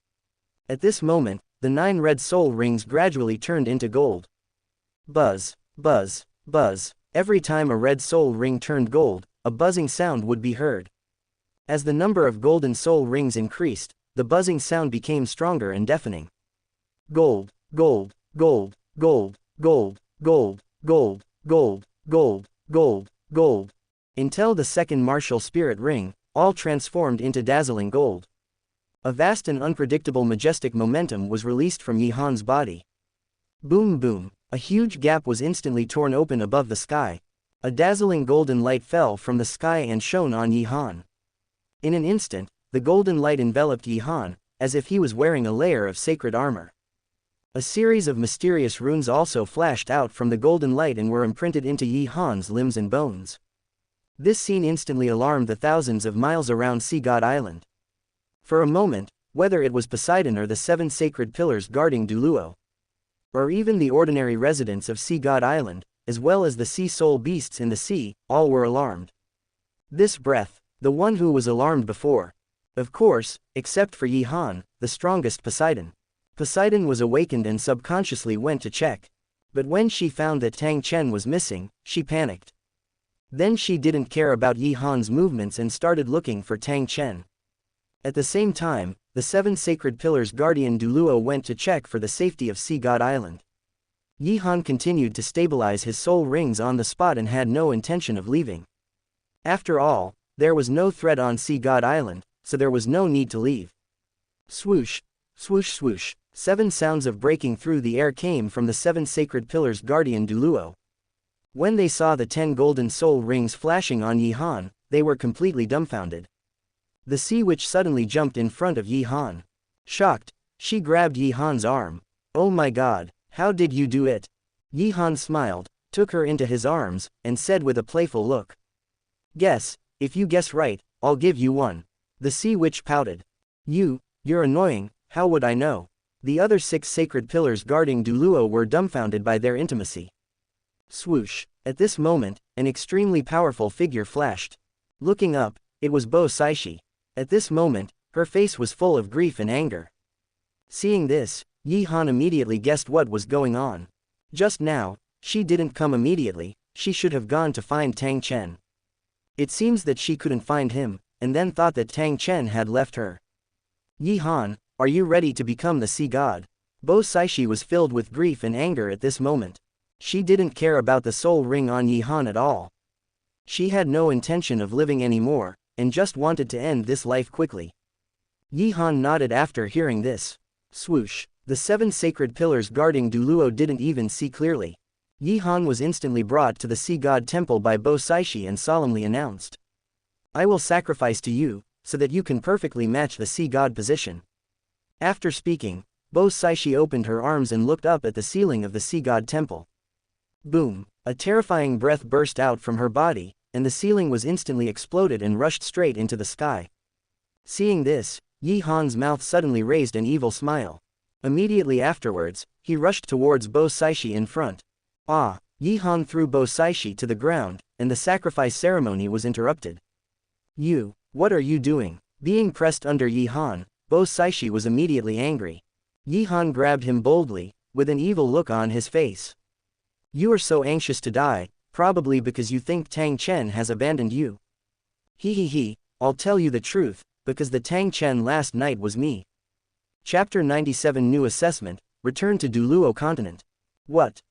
[SPEAKER 1] At this moment, the 9 red soul rings gradually turned into gold. Buzz, buzz, buzz. Every time a red soul ring turned gold, a buzzing sound would be heard. As the number of golden soul rings increased, the buzzing sound became stronger and deafening. Gold, gold, gold, gold, gold, gold, gold, gold, gold, gold, gold. Until the second martial spirit ring, all transformed into dazzling gold. A vast and unpredictable majestic momentum was released from Yi Han's body. Boom boom, a huge gap was instantly torn open above the sky. A dazzling golden light fell from the sky and shone on Yi Han. In an instant, the golden light enveloped Yi Han, as if he was wearing a layer of sacred armor. A series of mysterious runes also flashed out from the golden light and were imprinted into Yi Han's limbs and bones. This scene instantly alarmed the thousands of miles around Sea God Island. For a moment, whether it was Poseidon or the 7 sacred pillars guarding Douluo, or even the ordinary residents of Sea God Island, as well as the sea soul beasts in the sea, all were alarmed. This breath, the one who was alarmed before. Of course, except for Yi Han, the strongest Poseidon. Poseidon was awakened and subconsciously went to check. But when she found that Tang Chen was missing, she panicked. Then she didn't care about Yi Han's movements and started looking for Tang Chen. At the same time, the 7 sacred pillars guardian Douluo went to check for the safety of Sea God Island. Yi Han continued to stabilize his soul rings on the spot and had no intention of leaving. After all, there was no threat on Sea God Island, so there was no need to leave. Swoosh, swoosh swoosh, 7 sounds of breaking through the air came from the 7 sacred pillars guardian Douluo. When they saw the 10 golden soul rings flashing on Yi Han, they were completely dumbfounded. The sea witch suddenly jumped in front of Yi Han. Shocked, she grabbed Yi Han's arm. "Oh my god, how did you do it?" Yi Han smiled, took her into his arms, and said with a playful look. "Guess, if you guess right, I'll give you one." The sea witch pouted. You're annoying, how would I know?" The other 6 sacred pillars guarding Douluo were dumbfounded by their intimacy. Swoosh, at this moment, an extremely powerful figure flashed. Looking up, it was Bo Saishi. At this moment, her face was full of grief and anger. Seeing this, Yi Han immediately guessed what was going on. Just now, she didn't come immediately, she should have gone to find Tang Chen. It seems that she couldn't find him, and then thought that Tang Chen had left her. "Yi Han, are you ready to become the sea god?" Bo Saishi was filled with grief and anger at this moment. She didn't care about the soul ring on Yi Han at all. She had no intention of living anymore, and just wanted to end this life quickly. Yi Han nodded after hearing this. Swoosh, the 7 sacred pillars guarding Douluo didn't even see clearly. Yi Han was instantly brought to the sea god temple by Bo Saishi and solemnly announced, "I will sacrifice to you, so that you can perfectly match the sea god position." After speaking, Bo Saishi opened her arms and looked up at the ceiling of the sea god temple. Boom, a terrifying breath burst out from her body, and the ceiling was instantly exploded and rushed straight into the sky. Seeing this, Yi Han's mouth suddenly raised an evil smile. Immediately afterwards, he rushed towards Bo Saishi in front. Yi Han threw Bo Saishi to the ground, and the sacrifice ceremony was interrupted. What are you doing?" Being pressed under Yi Han, Bo Saishi was immediately angry. Yi Han grabbed him boldly, with an evil look on his face. "You are so anxious to die, probably because you think Tang Chen has abandoned you." I'll tell you the truth, because the Tang Chen last night was me." Chapter 97 New Assessment, Return to Douluo Continent. What?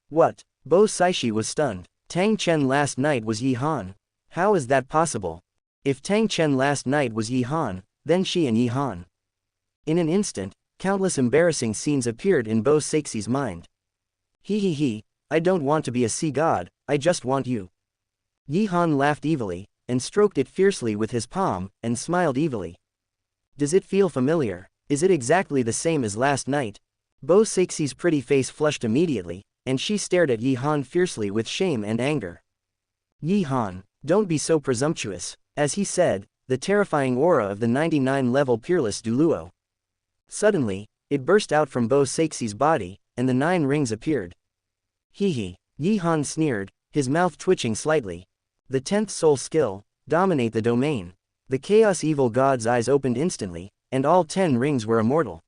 [SPEAKER 1] Bo Saishi was stunned. Tang Chen last night was Yi Han. How is that possible? If Tang Chen last night was Yi Han, then she and Yi Han. In an instant, countless embarrassing scenes appeared in Bo Saixi's mind. I don't want to be a sea god, I just want you." Yi Han laughed evilly, and stroked it fiercely with his palm, and smiled evilly. "Does it feel familiar? Is it exactly the same as last night?" Bo Saixi's pretty face flushed immediately, and she stared at Yi Han fiercely with shame and anger. "Yi Han, don't be so presumptuous," as he said, the terrifying aura of the 99-level peerless Douluo. Suddenly, it burst out from Bo Saixi's body, and the 9 rings appeared. Yi Han sneered, his mouth twitching slightly. The 10th soul skill, dominate the domain. The chaos evil god's eyes opened instantly, and all 10 rings were immortal.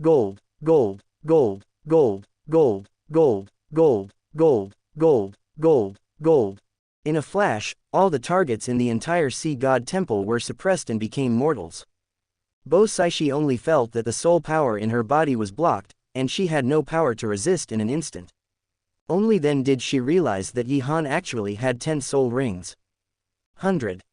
[SPEAKER 1] Gold, gold, gold, gold, gold, gold, gold, gold, gold, gold, gold. In a flash, all the targets in the entire sea god temple were suppressed and became mortals. Bo Saishi only felt that the soul power in her body was blocked, and she had no power to resist in an instant. Only then did she realize that Yi Han actually had 10 soul rings. 100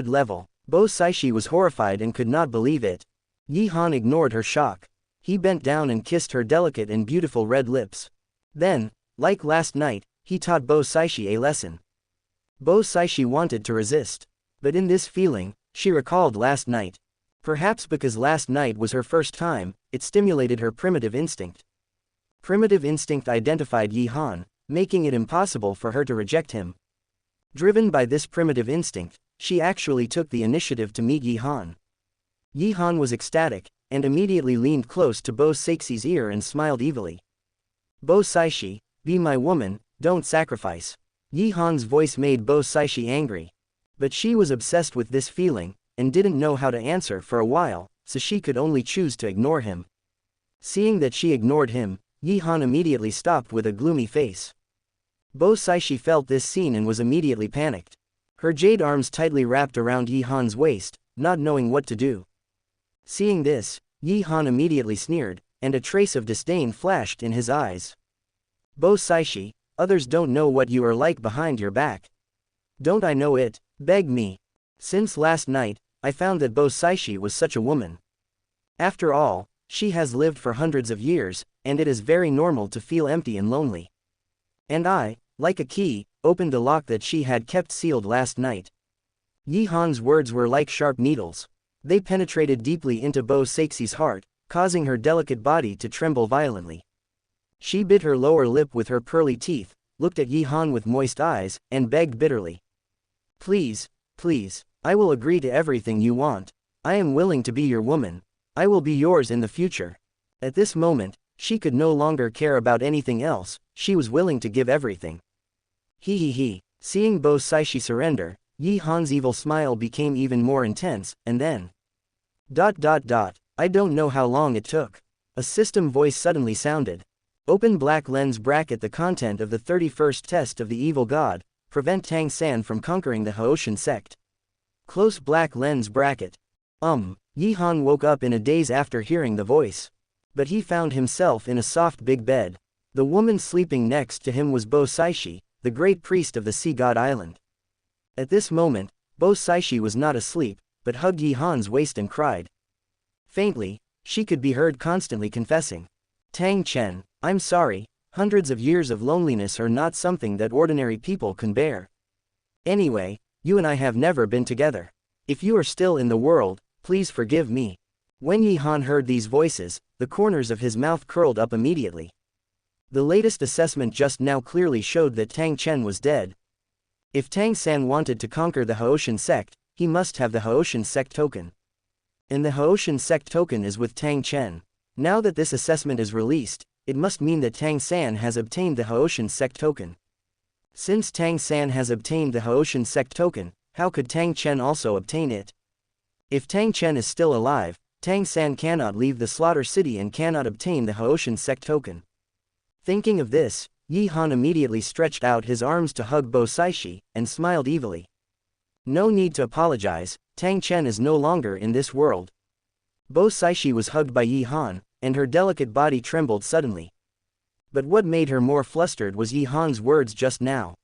[SPEAKER 1] level. Bo Saishi was horrified and could not believe it. Yi Han ignored her shock. He bent down and kissed her delicate and beautiful red lips. Then, like last night, he taught Bo Saishi a lesson. Bo Saishi wanted to resist. But in this feeling, she recalled last night. Perhaps because last night was her first time, it stimulated her primitive instinct. Primitive instinct identified Yi Han, making it impossible for her to reject him. Driven by this primitive instinct, she actually took the initiative to meet Yi Han. Yi Han was ecstatic, and immediately leaned close to Bo Saixi's ear and smiled evilly. Bo Saishi, be my woman, don't sacrifice. Yi Han's voice made Bo Saishi angry. But she was obsessed with this feeling, and didn't know how to answer for a while, so she could only choose to ignore him. Seeing that she ignored him, Yi Han immediately stopped with a gloomy face. Bo Saishi felt this scene and was immediately panicked. Her jade arms tightly wrapped around Yi Han's waist, not knowing what to do. Seeing this, Yi Han immediately sneered, and a trace of disdain flashed in his eyes. Bo Saishi, others don't know what you are like behind your back. Don't I know it? Beg me. Since last night, I found that Bo Saishi was such a woman. After all, she has lived for hundreds of years, and it is very normal to feel empty and lonely. And I, like a key, opened the lock that she had kept sealed last night. Yi Han's words were like sharp needles. They penetrated deeply into Bo Saixi's heart, causing her delicate body to tremble violently. She bit her lower lip with her pearly teeth, looked at Yi Han with moist eyes, and begged bitterly. Please, please, I will agree to everything you want. I am willing to be your woman. I will be yours in the future. At this moment, she could no longer care about anything else, she was willing to give everything. He. Seeing Bo Saishi surrender, Yi Han's evil smile became even more intense, and then... I don't know how long it took. A system voice suddenly sounded. Open black lens bracket. The content of the 31st test of the evil god, prevent Tang San from conquering the Haoshan sect. Close black lens bracket. Yi Han woke up in a daze after hearing the voice. But he found himself in a soft big bed. The woman sleeping next to him was Bo Saishi, the great priest of the sea god island. At this moment, Bo Saishi was not asleep, but hugged Yi Han's waist and cried. Faintly, she could be heard constantly confessing. Tang Chen, I'm sorry, hundreds of years of loneliness are not something that ordinary people can bear. Anyway, you and I have never been together. If you are still in the world, please forgive me. When Yi Han heard these voices, the corners of his mouth curled up immediately. The latest assessment just now clearly showed that Tang Chen was dead. If Tang San wanted to conquer the Haoshan sect, he must have the Haoshan sect token. And the Haoshan sect token is with Tang Chen. Now that this assessment is released, it must mean that Tang San has obtained the Haoshan sect token. Since Tang San has obtained the Haoshan sect token, how could Tang Chen also obtain it? If Tang Chen is still alive, Tang San cannot leave the Slaughter City and cannot obtain the Haoshan sect token. Thinking of this, Yi Han immediately stretched out his arms to hug Bo Saishi, and smiled evilly. No need to apologize, Tang Chen is no longer in this world. Bo Saishi was hugged by Yi Han, and her delicate body trembled suddenly. But what made her more flustered was Yi Han's words just now.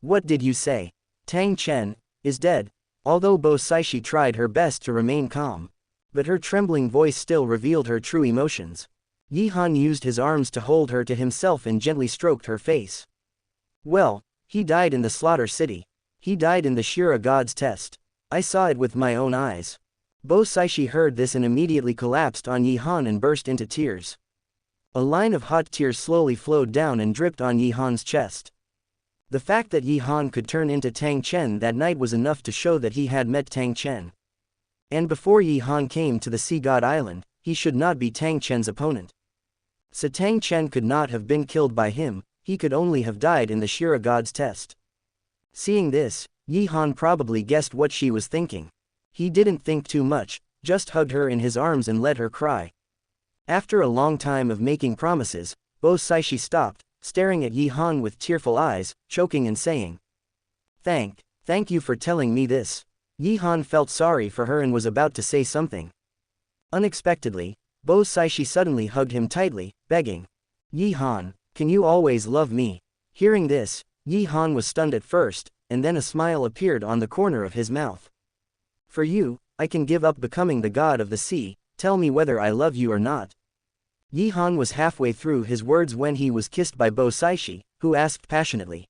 [SPEAKER 1] What did you say? Tang Chen is dead. Although Bo Saishi tried her best to remain calm, but her trembling voice still revealed her true emotions. Yi Han used his arms to hold her to himself and gently stroked her face. Well, he died in the Slaughter City. He died in the Shira God's test. I saw it with my own eyes. Bo Saishi heard this and immediately collapsed on Yi Han and burst into tears. A line of hot tears slowly flowed down and dripped on Yi Han's chest. The fact that Yi Han could turn into Tang Chen that night was enough to show that he had met Tang Chen. And before Yi Han came to the Sea God Island, he should not be Tang Chen's opponent. So Tang Chen could not have been killed by him, he could only have died in the Shira God's test. Seeing this, Yi Han probably guessed what she was thinking. He didn't think too much, just hugged her in his arms and let her cry. After a long time of making promises, Bo Saishi stopped, staring at Yi Han with tearful eyes, choking and saying, Thank you for telling me this. Yi Han felt sorry for her and was about to say something. Unexpectedly, Bo Saishi suddenly hugged him tightly, begging, Yi Han, can you always love me? Hearing this, Yi Han was stunned at first, and then a smile appeared on the corner of his mouth. For you, I can give up becoming the god of the sea, tell me whether I love you or not. Yi Han was halfway through his words when he was kissed by Bo Saishi, who asked passionately.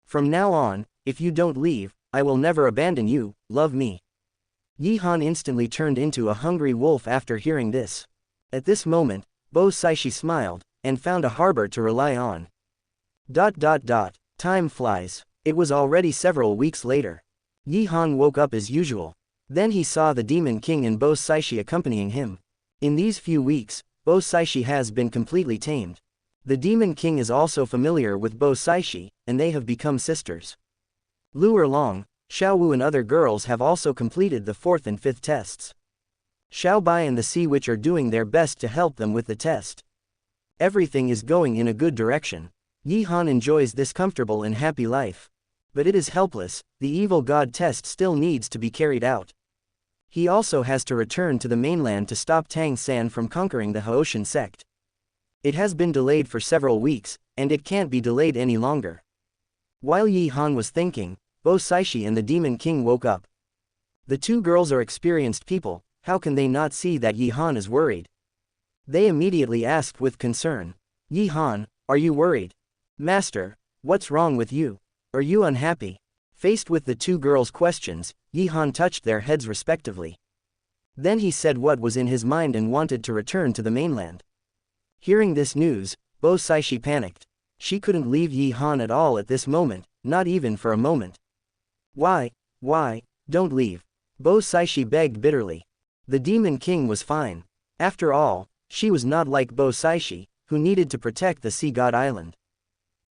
[SPEAKER 1] From now on, if you don't leave, I will never abandon you, love me. Yi Han instantly turned into a hungry wolf after hearing this. At this moment, Bo Saishi smiled, and found a harbor to rely on. Time flies. It was already several weeks later. Yi Han woke up as usual. Then he saw the Demon King and Bo Saishi accompanying him. In these few weeks, Bo Saishi has been completely tamed. The Demon King is also familiar with Bo Saishi, and they have become sisters. Lu Erlong, Xiao Wu and other girls have also completed the 4th and 5th tests. Xiao Bai and the Sea Witch are doing their best to help them with the test. Everything is going in a good direction. Yi Han enjoys this comfortable and happy life. But it is helpless, the evil god test still needs to be carried out. He also has to return to the mainland to stop Tang San from conquering the Haoshan sect. It has been delayed for several weeks, and it can't be delayed any longer. While Yi Han was thinking, Bo Saishi and the Demon King woke up. The two girls are experienced people, how can they not see that Yi Han is worried? They immediately asked with concern. Yi Han, are you worried? Master, what's wrong with you? Are you unhappy? Faced with the two girls' questions, Yi Han touched their heads respectively. Then he said what was in his mind and wanted to return to the mainland. Hearing this news, Bo Saishi panicked. She couldn't leave Yi Han at all at this moment, not even for a moment. Why, don't leave. Bo Saishi begged bitterly. The Demon King was fine. After all, she was not like Bo Saishi, who needed to protect the Sea God Island.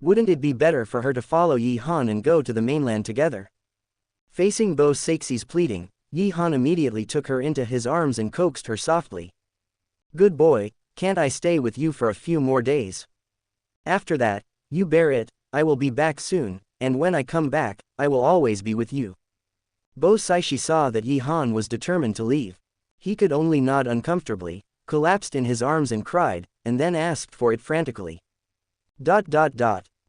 [SPEAKER 1] Wouldn't it be better for her to follow Yi Han and go to the mainland together? Facing Bo Saixi's pleading, Yi Han immediately took her into his arms and coaxed her softly. Good boy, can't I stay with you for a few more days? After that, you bear it, I will be back soon, and when I come back, I will always be with you. Bo Saishi saw that Yi Han was determined to leave. He could only nod uncomfortably, collapsed in his arms and cried, and then asked for it frantically.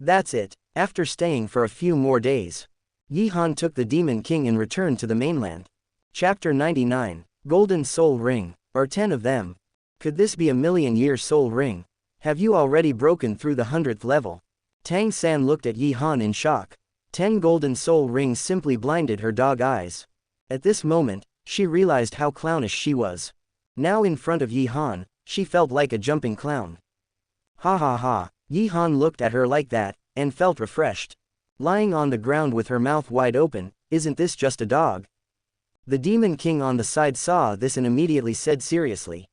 [SPEAKER 1] That's it. After staying for a few more days, Yi Han took the Demon King and returned to the mainland. Chapter 99, Golden Soul Ring, or 10 of them. Could this be a million-year soul ring? Have you already broken through the 100th level? Tang San looked at Yi Han in shock. 10 golden soul rings simply blinded her dog eyes. At this moment, she realized how clownish she was. Now in front of Yi Han, she felt like a jumping clown. Ha ha ha. Yi Han looked at her like that, and felt refreshed. Lying on the ground with her mouth wide open, isn't this just a dog? The Demon King on the side saw this and immediately said seriously.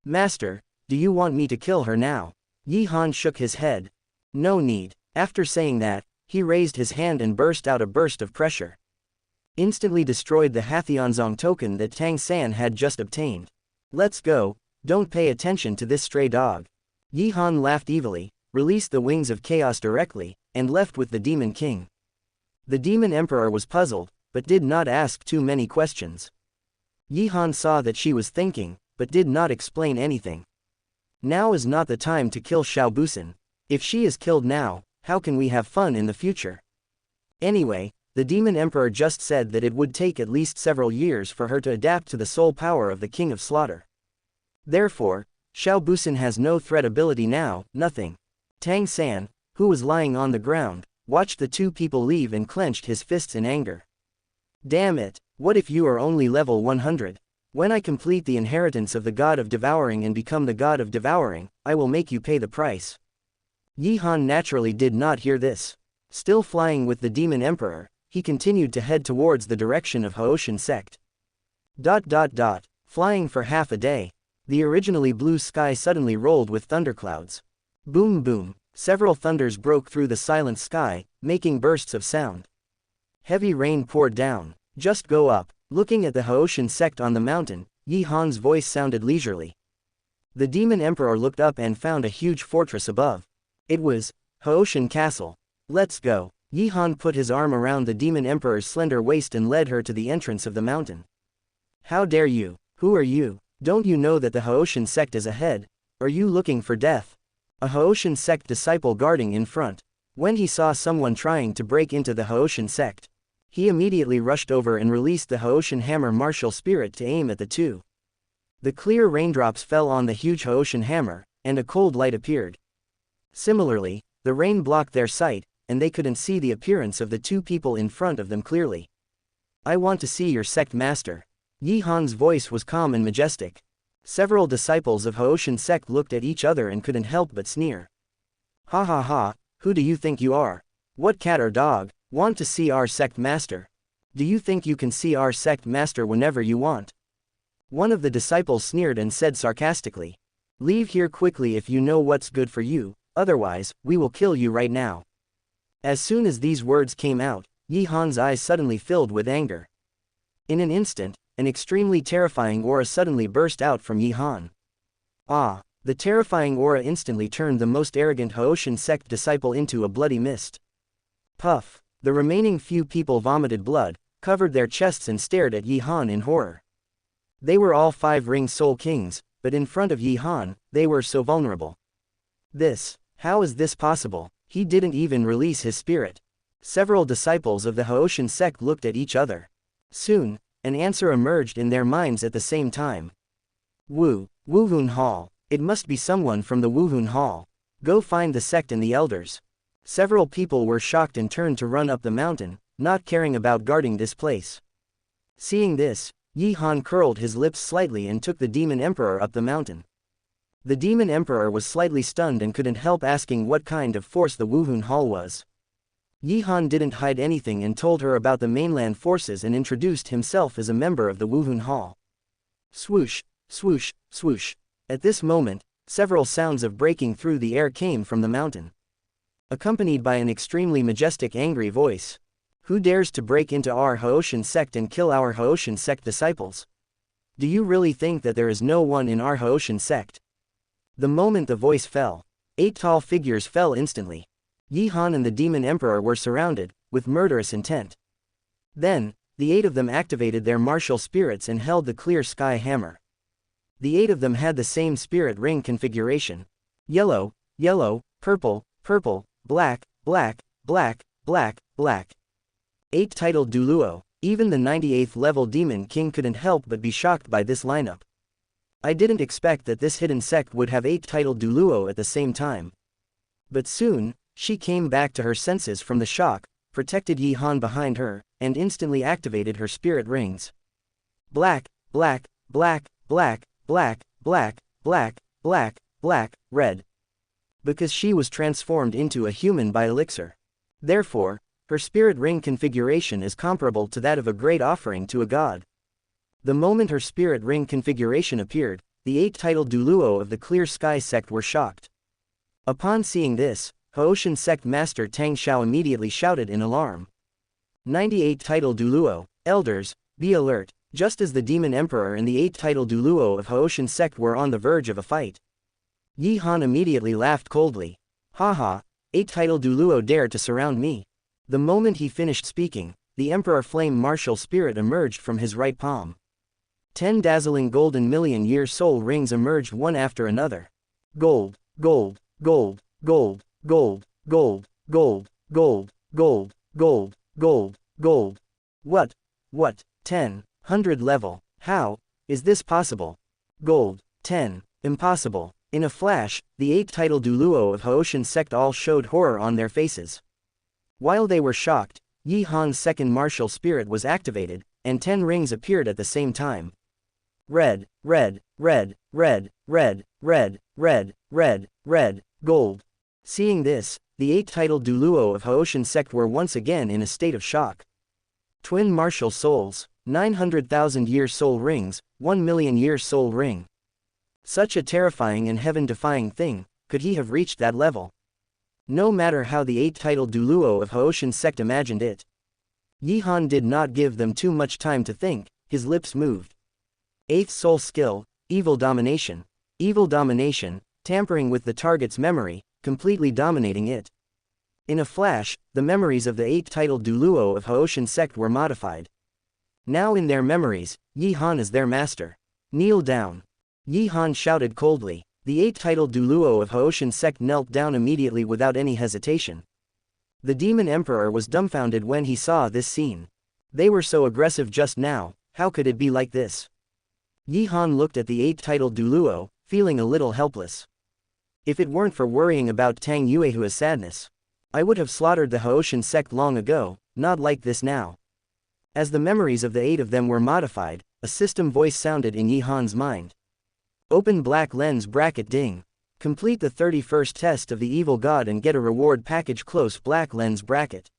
[SPEAKER 1] Master, do you want me to kill her now? Yi Han shook his head. No need. After saying that, he raised his hand and burst out a burst of pressure. Instantly destroyed the Hathionzong token that Tang San had just obtained. Let's go, don't pay attention to this stray dog. Yi Han laughed evilly, released the wings of chaos directly, and left with the Demon King. The Demon Emperor was puzzled, but did not ask too many questions. Yi Han saw that she was thinking, but did not explain anything. Now is not the time to kill Xiao Busan. If she is killed now, how can we have fun in the future? Anyway, the Demon Emperor just said that it would take at least several years for her to adapt to the soul power of the King of Slaughter. Therefore, Xiao Busan has no threat ability now, nothing. Tang San, who was lying on the ground, watched the two people leave and clenched his fists in anger. Damn it, what if you are only level 100? When I complete the inheritance of the God of Devouring and become the God of Devouring, I will make you pay the price. Yi Han naturally did not hear this. Still flying with the Demon Emperor, he continued to head towards the direction of Haoshan sect. Flying for half a day. The originally blue sky suddenly rolled with thunderclouds. Boom boom, several thunders broke through the silent sky, making bursts of sound. Heavy rain poured down. Just go up. Looking at the Haoshan sect on the mountain, Yi Han's voice sounded leisurely. The Demon Emperor looked up and found a huge fortress above. It was Haoshan Castle. Let's go. Yi Han put his arm around the Demon Emperor's slender waist and led her to the entrance of the mountain. How dare you? Who are you? Don't you know that the Haoshan sect is ahead? Are you looking for death? A Haoshan sect disciple guarding in front. When he saw someone trying to break into the Haoshan sect, he immediately rushed over and released the Haoshan hammer martial spirit to aim at the two. The clear raindrops fell on the huge Haoshan hammer, and a cold light appeared. Similarly, the rain blocked their sight, and they couldn't see the appearance of the two people in front of them clearly. I want to see your sect master. Yi Han's voice was calm and majestic. Several disciples of Haoshan sect looked at each other and couldn't help but sneer. Ha ha ha, who do you think you are? What cat or dog? Want to see our sect master? Do you think you can see our sect master whenever you want? One of the disciples sneered and said sarcastically. Leave here quickly if you know what's good for you, otherwise, we will kill you right now. As soon as these words came out, Yi Han's eyes suddenly filled with anger. In an instant, an extremely terrifying aura suddenly burst out from Yi Han. Ah! The terrifying aura instantly turned the most arrogant Haoshan sect disciple into a bloody mist. Puff! The remaining few people vomited blood, covered their chests and stared at Yi Han in horror. They were all 5-ring soul kings, but in front of Yi Han, they were so vulnerable. How is this possible? He didn't even release his spirit. Several disciples of the Haoshan sect looked at each other. Soon, an answer emerged in their minds at the same time. Wuhun Hall. It must be someone from the Wuhun Hall. Go find the sect and the elders. Several people were shocked and turned to run up the mountain, not caring about guarding this place. Seeing this, Yi Han curled his lips slightly and took the Demon Emperor up the mountain. The Demon Emperor was slightly stunned and couldn't help asking what kind of force the Wuhun Hall was. Yi Han didn't hide anything and told her about the mainland forces and introduced himself as a member of the Wuhun Hall. Swoosh, swoosh, swoosh. At this moment, several sounds of breaking through the air came from the mountain, accompanied by an extremely majestic angry voice. Who dares to break into our Haoshan sect and kill our Haoshan sect disciples? Do you really think that there is no one in our Haoshan sect? The moment the voice fell, 8 tall figures fell instantly. Yi Han and the Demon Emperor were surrounded, with murderous intent. Then, the 8 of them activated their martial spirits and held the clear sky hammer. The 8 of them had the same spirit ring configuration. Yellow, yellow, purple, purple, black, black, black, black, black. 8 titled Douluo. Even the 98th level Demon King couldn't help but be shocked by this lineup. I didn't expect that this hidden sect would have 8 titled Douluo at the same time. But soon, she came back to her senses from the shock, protected Yi Han behind her, and instantly activated her spirit rings. Black, black, black, black, black, black, black, black, black, red. Because she was transformed into a human by elixir. Therefore, her spirit ring configuration is comparable to that of a great offering to a god. The moment her spirit ring configuration appeared, the 8 titled Douluo of the Clear Sky sect were shocked. Upon seeing this, Haoshan sect master Tang Xiao immediately shouted in alarm. 98 titled Douluo, elders, be alert. Just as the Demon Emperor and the 8 titled Douluo of Haoshan sect were on the verge of a fight. Yi Han immediately laughed coldly. Haha, 8 titled Douluo dared to surround me. The moment he finished speaking, the Emperor Flame martial spirit emerged from his right palm. 10 dazzling golden million-year soul rings emerged one after another. Gold, gold, gold, gold, gold, gold, gold, gold, gold, gold, gold, gold. What? 10. 100 level. How is this possible? Gold. 10. Impossible. In a flash, the 8 titled Douluo of Haoshan sect all showed horror on their faces. While they were shocked, Yi Han's second martial spirit was activated, and 10 rings appeared at the same time. Red, red, red, red, red, red, red, red, red, gold. Seeing this, the 8 titled Douluo of Haoshan sect were once again in a state of shock. Twin martial souls, 900,000-year soul rings, 1,000,000-year soul ring. Such a terrifying and heaven-defying thing, could he have reached that level? No matter how the 8 titled Douluo of Haoshan sect imagined it. Yi Han did not give them too much time to think, his lips moved. 8th soul skill, evil domination. Evil domination, tampering with the target's memory, completely dominating it. In a flash, the memories of the 8 titled Douluo of Haoshan sect were modified. Now in their memories, Yi Han is their master. Kneel down. Yi Han shouted coldly. The 8 titled Douluo of Haoshan sect knelt down immediately without any hesitation. The Demon Emperor was dumbfounded when he saw this scene. They were so aggressive just now, how could it be like this? Yi Han looked at the 8 titled Douluo, feeling a little helpless. If it weren't for worrying about Tang Yuehua's sadness, I would have slaughtered the Haoshan sect long ago, not like this now. As the memories of the 8 of them were modified, a system voice sounded in Yi Han's mind. Open black lens bracket ding. Complete the 31st test of the evil god and get a reward package. Close black lens bracket.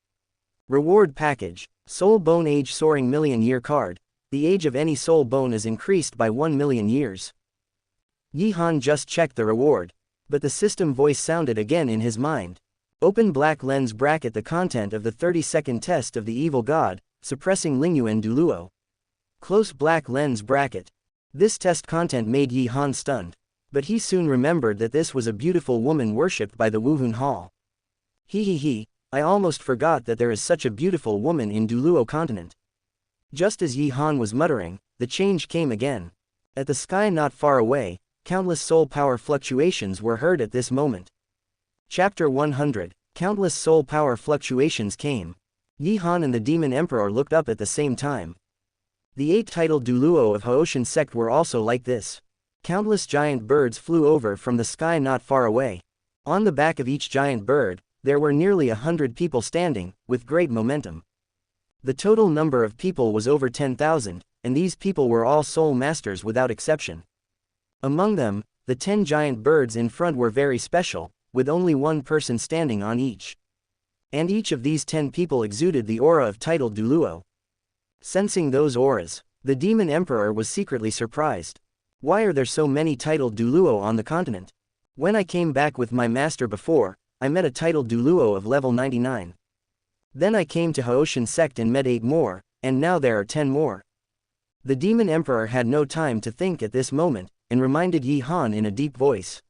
[SPEAKER 1] Reward package. Soul bone age soaring million-year card. The age of any soul bone is increased by 1 million years. Yi Han just checked the reward. But the system voice sounded again in his mind. Open black lens bracket. The content of the 32nd test of the evil god, suppressing Lingyuan Douluo. Close black lens bracket. This test content made Yi Han stunned. But he soon remembered that this was a beautiful woman worshipped by the Wuhun Hall. He, I almost forgot that there is such a beautiful woman in Douluo continent. Just as Yi Han was muttering, the change came again. At the sky not far away, countless soul power fluctuations were heard at this moment. Chapter 100. Countless soul power fluctuations came. Yi Han and the Demon Emperor looked up at the same time. The 8 titled Douluo of Haoshan sect were also like this. Countless giant birds flew over from the sky not far away. On the back of each giant bird, there were nearly 100 people standing, with great momentum. The total number of people was over 10,000, and these people were all soul masters without exception. Among them, the 10 giant birds in front were very special, with only one person standing on each. And each of these 10 people exuded the aura of titled Douluo. Sensing those auras, the Demon Emperor was secretly surprised. Why are there so many titled Douluo on the continent? When I came back with my master before, I met a titled Douluo of level 99. Then I came to Haoshan sect and met 8 more, and now there are 10 more. The Demon Emperor had no time to think at this moment, and reminded Yi Han in a deep voice.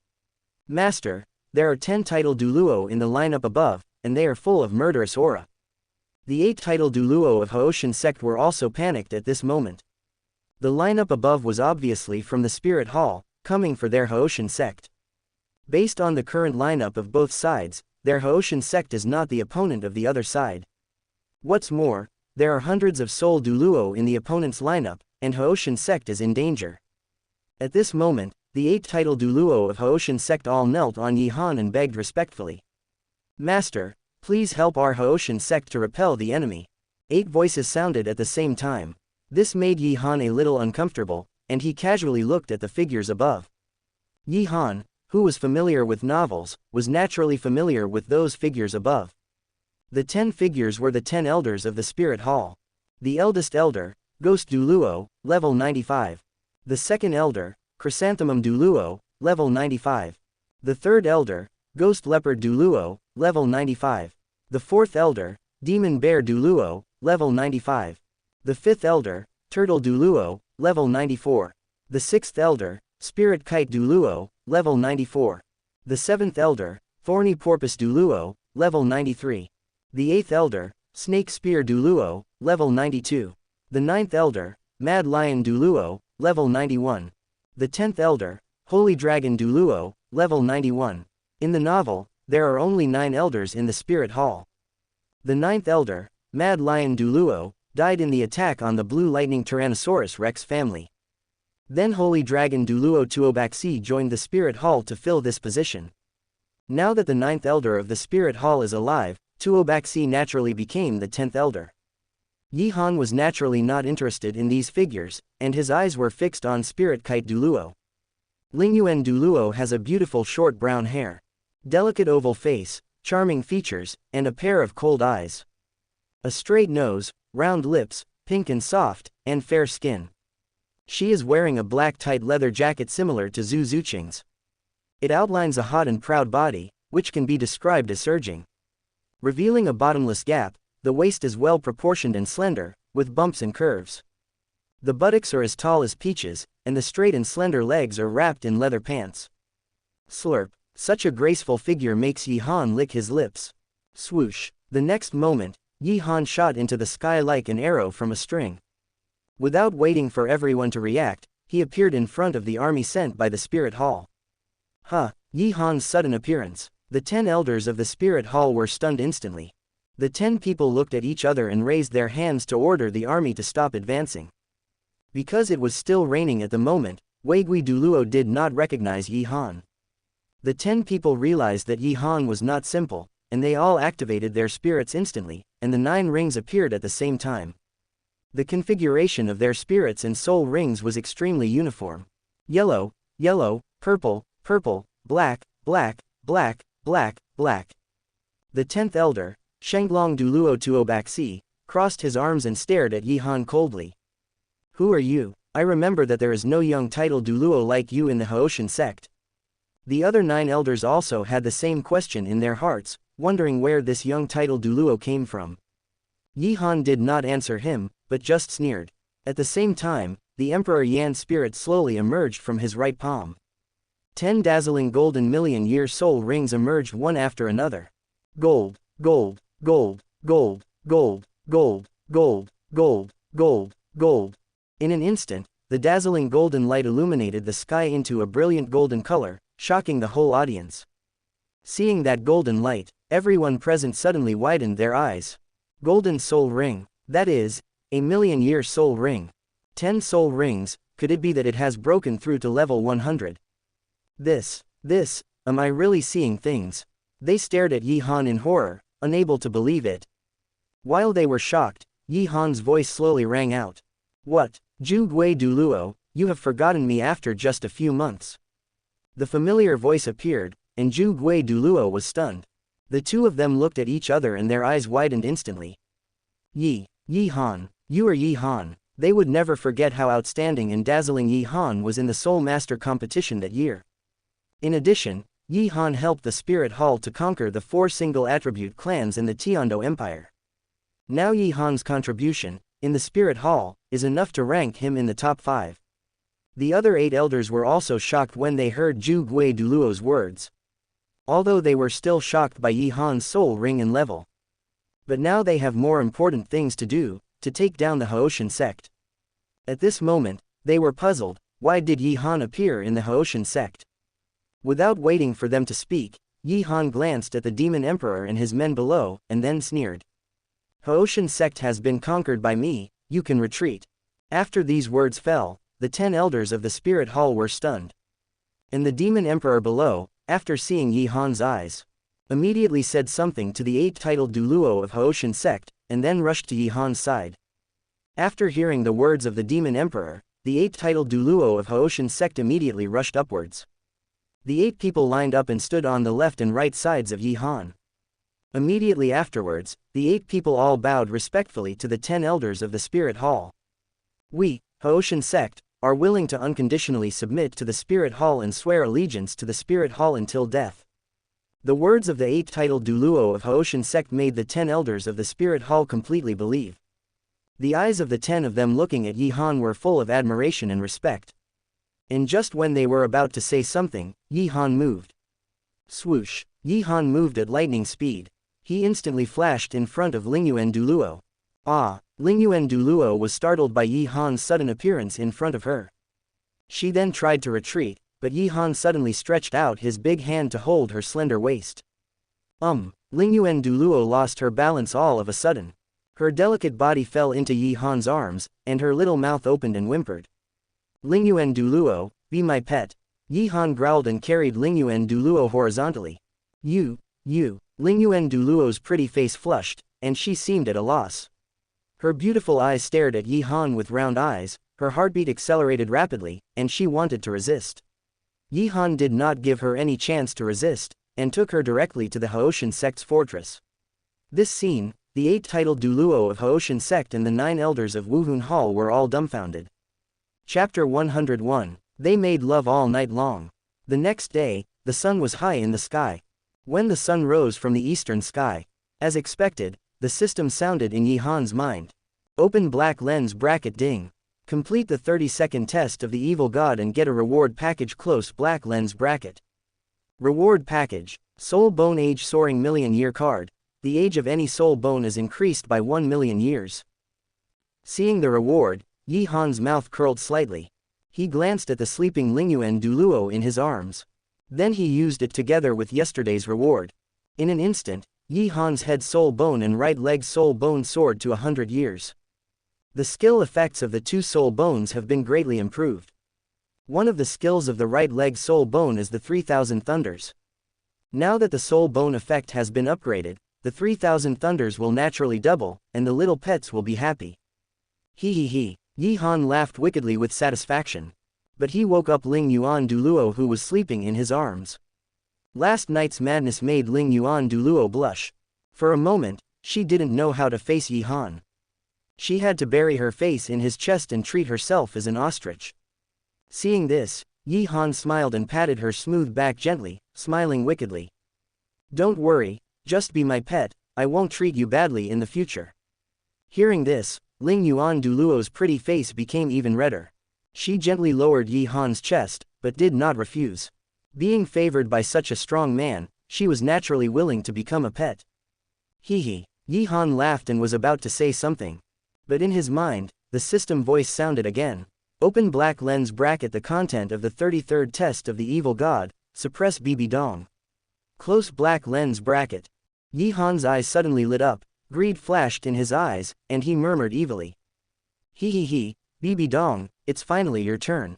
[SPEAKER 1] Master, there are 10 titled Douluo in the lineup above, and they are full of murderous aura. The 8 titled Douluo of Haoshan sect were also panicked at this moment. The lineup above was obviously from the Spirit Hall, coming for their Haoshan sect. Based on the current lineup of both sides, their Haoshan sect is not the opponent of the other side. What's more, there are hundreds of soul Douluo in the opponent's lineup, and Haoshan sect is in danger. At this moment, the 8 titled Douluo of Haoshan sect all knelt on Yi Han and begged respectfully. Master, please help our Haoshan sect to repel the enemy. 8 voices sounded at the same time. This made Yi Han a little uncomfortable, and he casually looked at the figures above. Yi Han, who was familiar with novels, was naturally familiar with those figures above. The 10 figures were the 10 elders of the Spirit Hall. The eldest elder, Ghost Douluo, level 95. The second elder, Chrysanthemum Douluo, level 95. The third elder, Ghost Leopard Douluo, level 95. The fourth elder, Demon Bear Douluo, level 95. The fifth elder, Turtle Douluo, level 94. The sixth elder, Spirit Kite Douluo, level 94. The seventh elder, Thorny Porpoise Douluo, level 93. The eighth elder, Snake Spear Douluo, level 92. The ninth elder, Mad Lion Douluo, level 91. The 10th elder, Holy Dragon Douluo, level 91. In the novel, there are only 9 elders in the Spirit Hall. The 9th elder, Mad Lion Douluo, died in the attack on the Blue Lightning Tyrannosaurus Rex family. Then Holy Dragon Douluo Tuobaxi joined the Spirit Hall to fill this position. Now that the 9th elder of the Spirit Hall is alive, Tuobaxi naturally became the 10th elder. Yi Han was naturally not interested in these figures, and his eyes were fixed on Spirit Kite Douluo. Lingyuan Douluo has a beautiful short brown hair, delicate oval face, charming features, and a pair of cold eyes. A straight nose, round lips, pink and soft, and fair skin. She is wearing a black tight leather jacket similar to Zhu Zuqing's. It outlines a hot and proud body, which can be described as surging. Revealing a bottomless gap, the waist is well proportioned and slender, with bumps and curves. The buttocks are as tall as peaches, and the straight and slender legs are wrapped in leather pants. Slurp, such a graceful figure makes Yi Han lick his lips. Swoosh, the next moment, Yi Han shot into the sky like an arrow from a string. Without waiting for everyone to react, he appeared in front of the army sent by the Spirit Hall. Yi Han's sudden appearance. The 10 elders of the Spirit Hall were stunned instantly. The 10 people looked at each other and raised their hands to order the army to stop advancing. Because it was still raining at the moment, Weigui Douluo did not recognize Yi Han. The 10 people realized that Yi Han was not simple, and they all activated their spirits instantly, and the 9 rings appeared at the same time. The configuration of their spirits and soul rings was extremely uniform. Yellow, yellow, purple, purple, black, black, black, black, black. The 10th elder, Shenglong Douluo Tuobaxi, crossed his arms and stared at Yi Han coldly. Who are you? I remember that there is no young title Douluo like you in the Haoshan sect. The other 9 elders also had the same question in their hearts, wondering where this young title Douluo came from. Yi Han did not answer him, but just sneered. At the same time, the Emperor Yan's spirit slowly emerged from his right palm. 10 dazzling golden million-year soul rings emerged one after another. Gold, gold, gold, gold, gold, gold, gold, gold, gold, gold. In an instant, the dazzling golden light illuminated the sky into a brilliant golden color, shocking the whole audience. Seeing that golden light, everyone present suddenly widened their eyes. Golden soul ring, that is, a million-year soul ring. 10 soul rings, could it be that it has broken through to level 100? Am I really seeing things? They stared at Yi Han in horror, unable to believe it. While they were shocked, Yi Han's voice slowly rang out. What, Zhu Gui Douluo, you have forgotten me after just a few months. The familiar voice appeared, and Zhu Gui Douluo was stunned. The two of them looked at each other and their eyes widened instantly. Yi Han, you are Yi Han. They would never forget how outstanding and dazzling Yi Han was in the Soul Master competition that year. In addition, Yi Han helped the Spirit Hall to conquer the 4 single-attribute clans in the Tiando Empire. Now Yi Han's contribution, in the Spirit Hall, is enough to rank him in the top 5. The other 8 elders were also shocked when they heard Zhu Gui Douluo's words. Although they were still shocked by Yi Han's soul ring and level. But now they have more important things to do, to take down the Haoshan sect. At this moment, they were puzzled, why did Yi Han appear in the Haoshan sect? Without waiting for them to speak, Yi Han glanced at the Demon Emperor and his men below, and then sneered. Haoshan sect has been conquered by me, you can retreat. After these words fell, the 10 elders of the Spirit Hall were stunned. And the Demon Emperor below, after seeing Yi Han's eyes, immediately said something to the 8-titled Douluo of Haoshan sect, and then rushed to Yi Han's side. After hearing the words of the Demon Emperor, the 8-titled Douluo of Haoshan sect immediately rushed upwards. The 8 people lined up and stood on the left and right sides of Yi Han. Immediately afterwards, the 8 people all bowed respectfully to the 10 elders of the Spirit Hall. We, Haoshan sect, are willing to unconditionally submit to the Spirit Hall and swear allegiance to the Spirit Hall until death. The words of the 8-titled Douluo of Haoshan sect made the 10 elders of the Spirit Hall completely believe. The eyes of the 10 of them looking at Yi Han were full of admiration and respect. And just when they were about to say something, Yi Han moved. Swoosh! Yi Han moved at lightning speed. He instantly flashed in front of Lingyuan Douluo. Ah! Lingyuan Douluo was startled by Yi Han's sudden appearance in front of her. She then tried to retreat, but Yi Han suddenly stretched out his big hand to hold her slender waist. Lingyuan Douluo lost her balance all of a sudden. Her delicate body fell into Yi Han's arms, and her little mouth opened and whimpered. Lingyuan Douluo, be my pet. Yi Han growled and carried Lingyuan Douluo horizontally. You. Lingyuan Douluo's pretty face flushed, and she seemed at a loss. Her beautiful eyes stared at Yi Han with round eyes, her heartbeat accelerated rapidly, and she wanted to resist. Yi Han did not give her any chance to resist, and took her directly to the Haoshan sect's fortress. This scene, the 8-titled Douluo of Haoshan sect and the 9 elders of Wuhun Hall were all dumbfounded. Chapter 101. They made love all night long. The next day, the sun was high in the sky. When the sun rose from the eastern sky, as expected, the system sounded in Yi Han's mind. Open black lens bracket ding. Complete the 30-second test of the evil god and get a reward package close black lens bracket. Reward package. Soul bone age soaring million-year card. The age of any soul bone is increased by 1 million years. Seeing the reward, Yi Han's mouth curled slightly. He glanced at the sleeping Lingyuan Douluo in his arms. Then he used it together with yesterday's reward. In an instant, Yi Han's head soul bone and right leg soul bone soared to 100 years. The skill effects of the 2 soul bones have been greatly improved. One of the skills of the right leg soul bone is the 3000 thunders. Now that the soul bone effect has been upgraded, the 3000 thunders will naturally double, and the little pets will be happy. He. Yi Han laughed wickedly with satisfaction. But he woke up Ling Yuan Douluo, who was sleeping in his arms. Last night's madness made Ling Yuan Douluo blush. For a moment, she didn't know how to face Yi Han. She had to bury her face in his chest and treat herself as an ostrich. Seeing this, Yi Han smiled and patted her smooth back gently, smiling wickedly. "Don't worry, just be my pet, I won't treat you badly in the future." Hearing this, Ling Yuan Douluo's pretty face became even redder. She gently lowered Yi Han's chest, but did not refuse. Being favored by such a strong man, she was naturally willing to become a pet. Hee. Yi Han laughed and was about to say something. But in his mind, the system voice sounded again. Open black lens bracket the content of the 33rd test of the evil god, suppress BB Dong. Close black lens bracket. Yi Han's eyes suddenly lit up, greed flashed in his eyes, and he murmured evilly. He, BB Dong, it's finally your turn. ...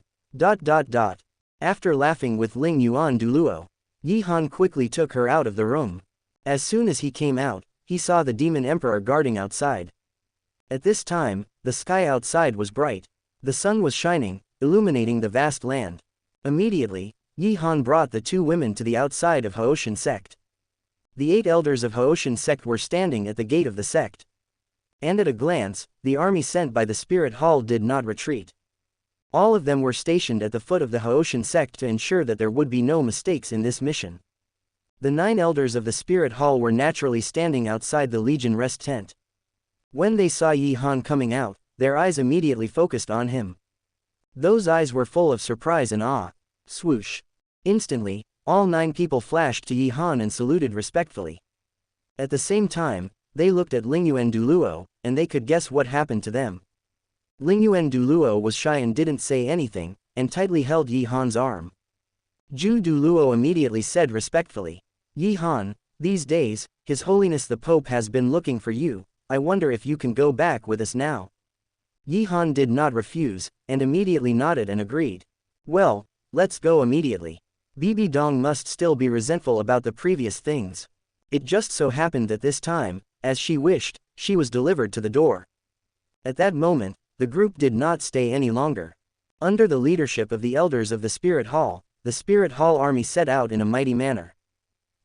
[SPEAKER 1] After laughing with Ling Yuan Douluo, Yi Han quickly took her out of the room. As soon as he came out, he saw the demon emperor guarding outside. At this time, the sky outside was bright. The sun was shining, illuminating the vast land. Immediately, Yi Han brought the two women to the outside of Haoshan sect. The 8 elders of Haoshan sect were standing at the gate of the sect. And at a glance, the army sent by the spirit hall did not retreat. All of them were stationed at the foot of the Haoshan sect to ensure that there would be no mistakes in this mission. The 9 elders of the spirit hall were naturally standing outside the Legion rest tent. When they saw Yi Han coming out, their eyes immediately focused on him. Those eyes were full of surprise and awe. Swoosh. Instantly, all 9 people flashed to Yi Han and saluted respectfully. At the same time, they looked at Ling Yuan Douluo, and they could guess what happened to them. Ling Yuan Douluo was shy and didn't say anything, and tightly held Yi Han's arm. Zhu Douluo immediately said respectfully, "Yi Han, these days, His Holiness the Pope has been looking for you. I wonder if you can go back with us now." Yi Han did not refuse, and immediately nodded and agreed. "Well, let's go immediately. BB Dong must still be resentful about the previous things." It just so happened that this time, as she wished, she was delivered to the door. At that moment, the group did not stay any longer. Under the leadership of the elders of the Spirit Hall army set out in a mighty manner.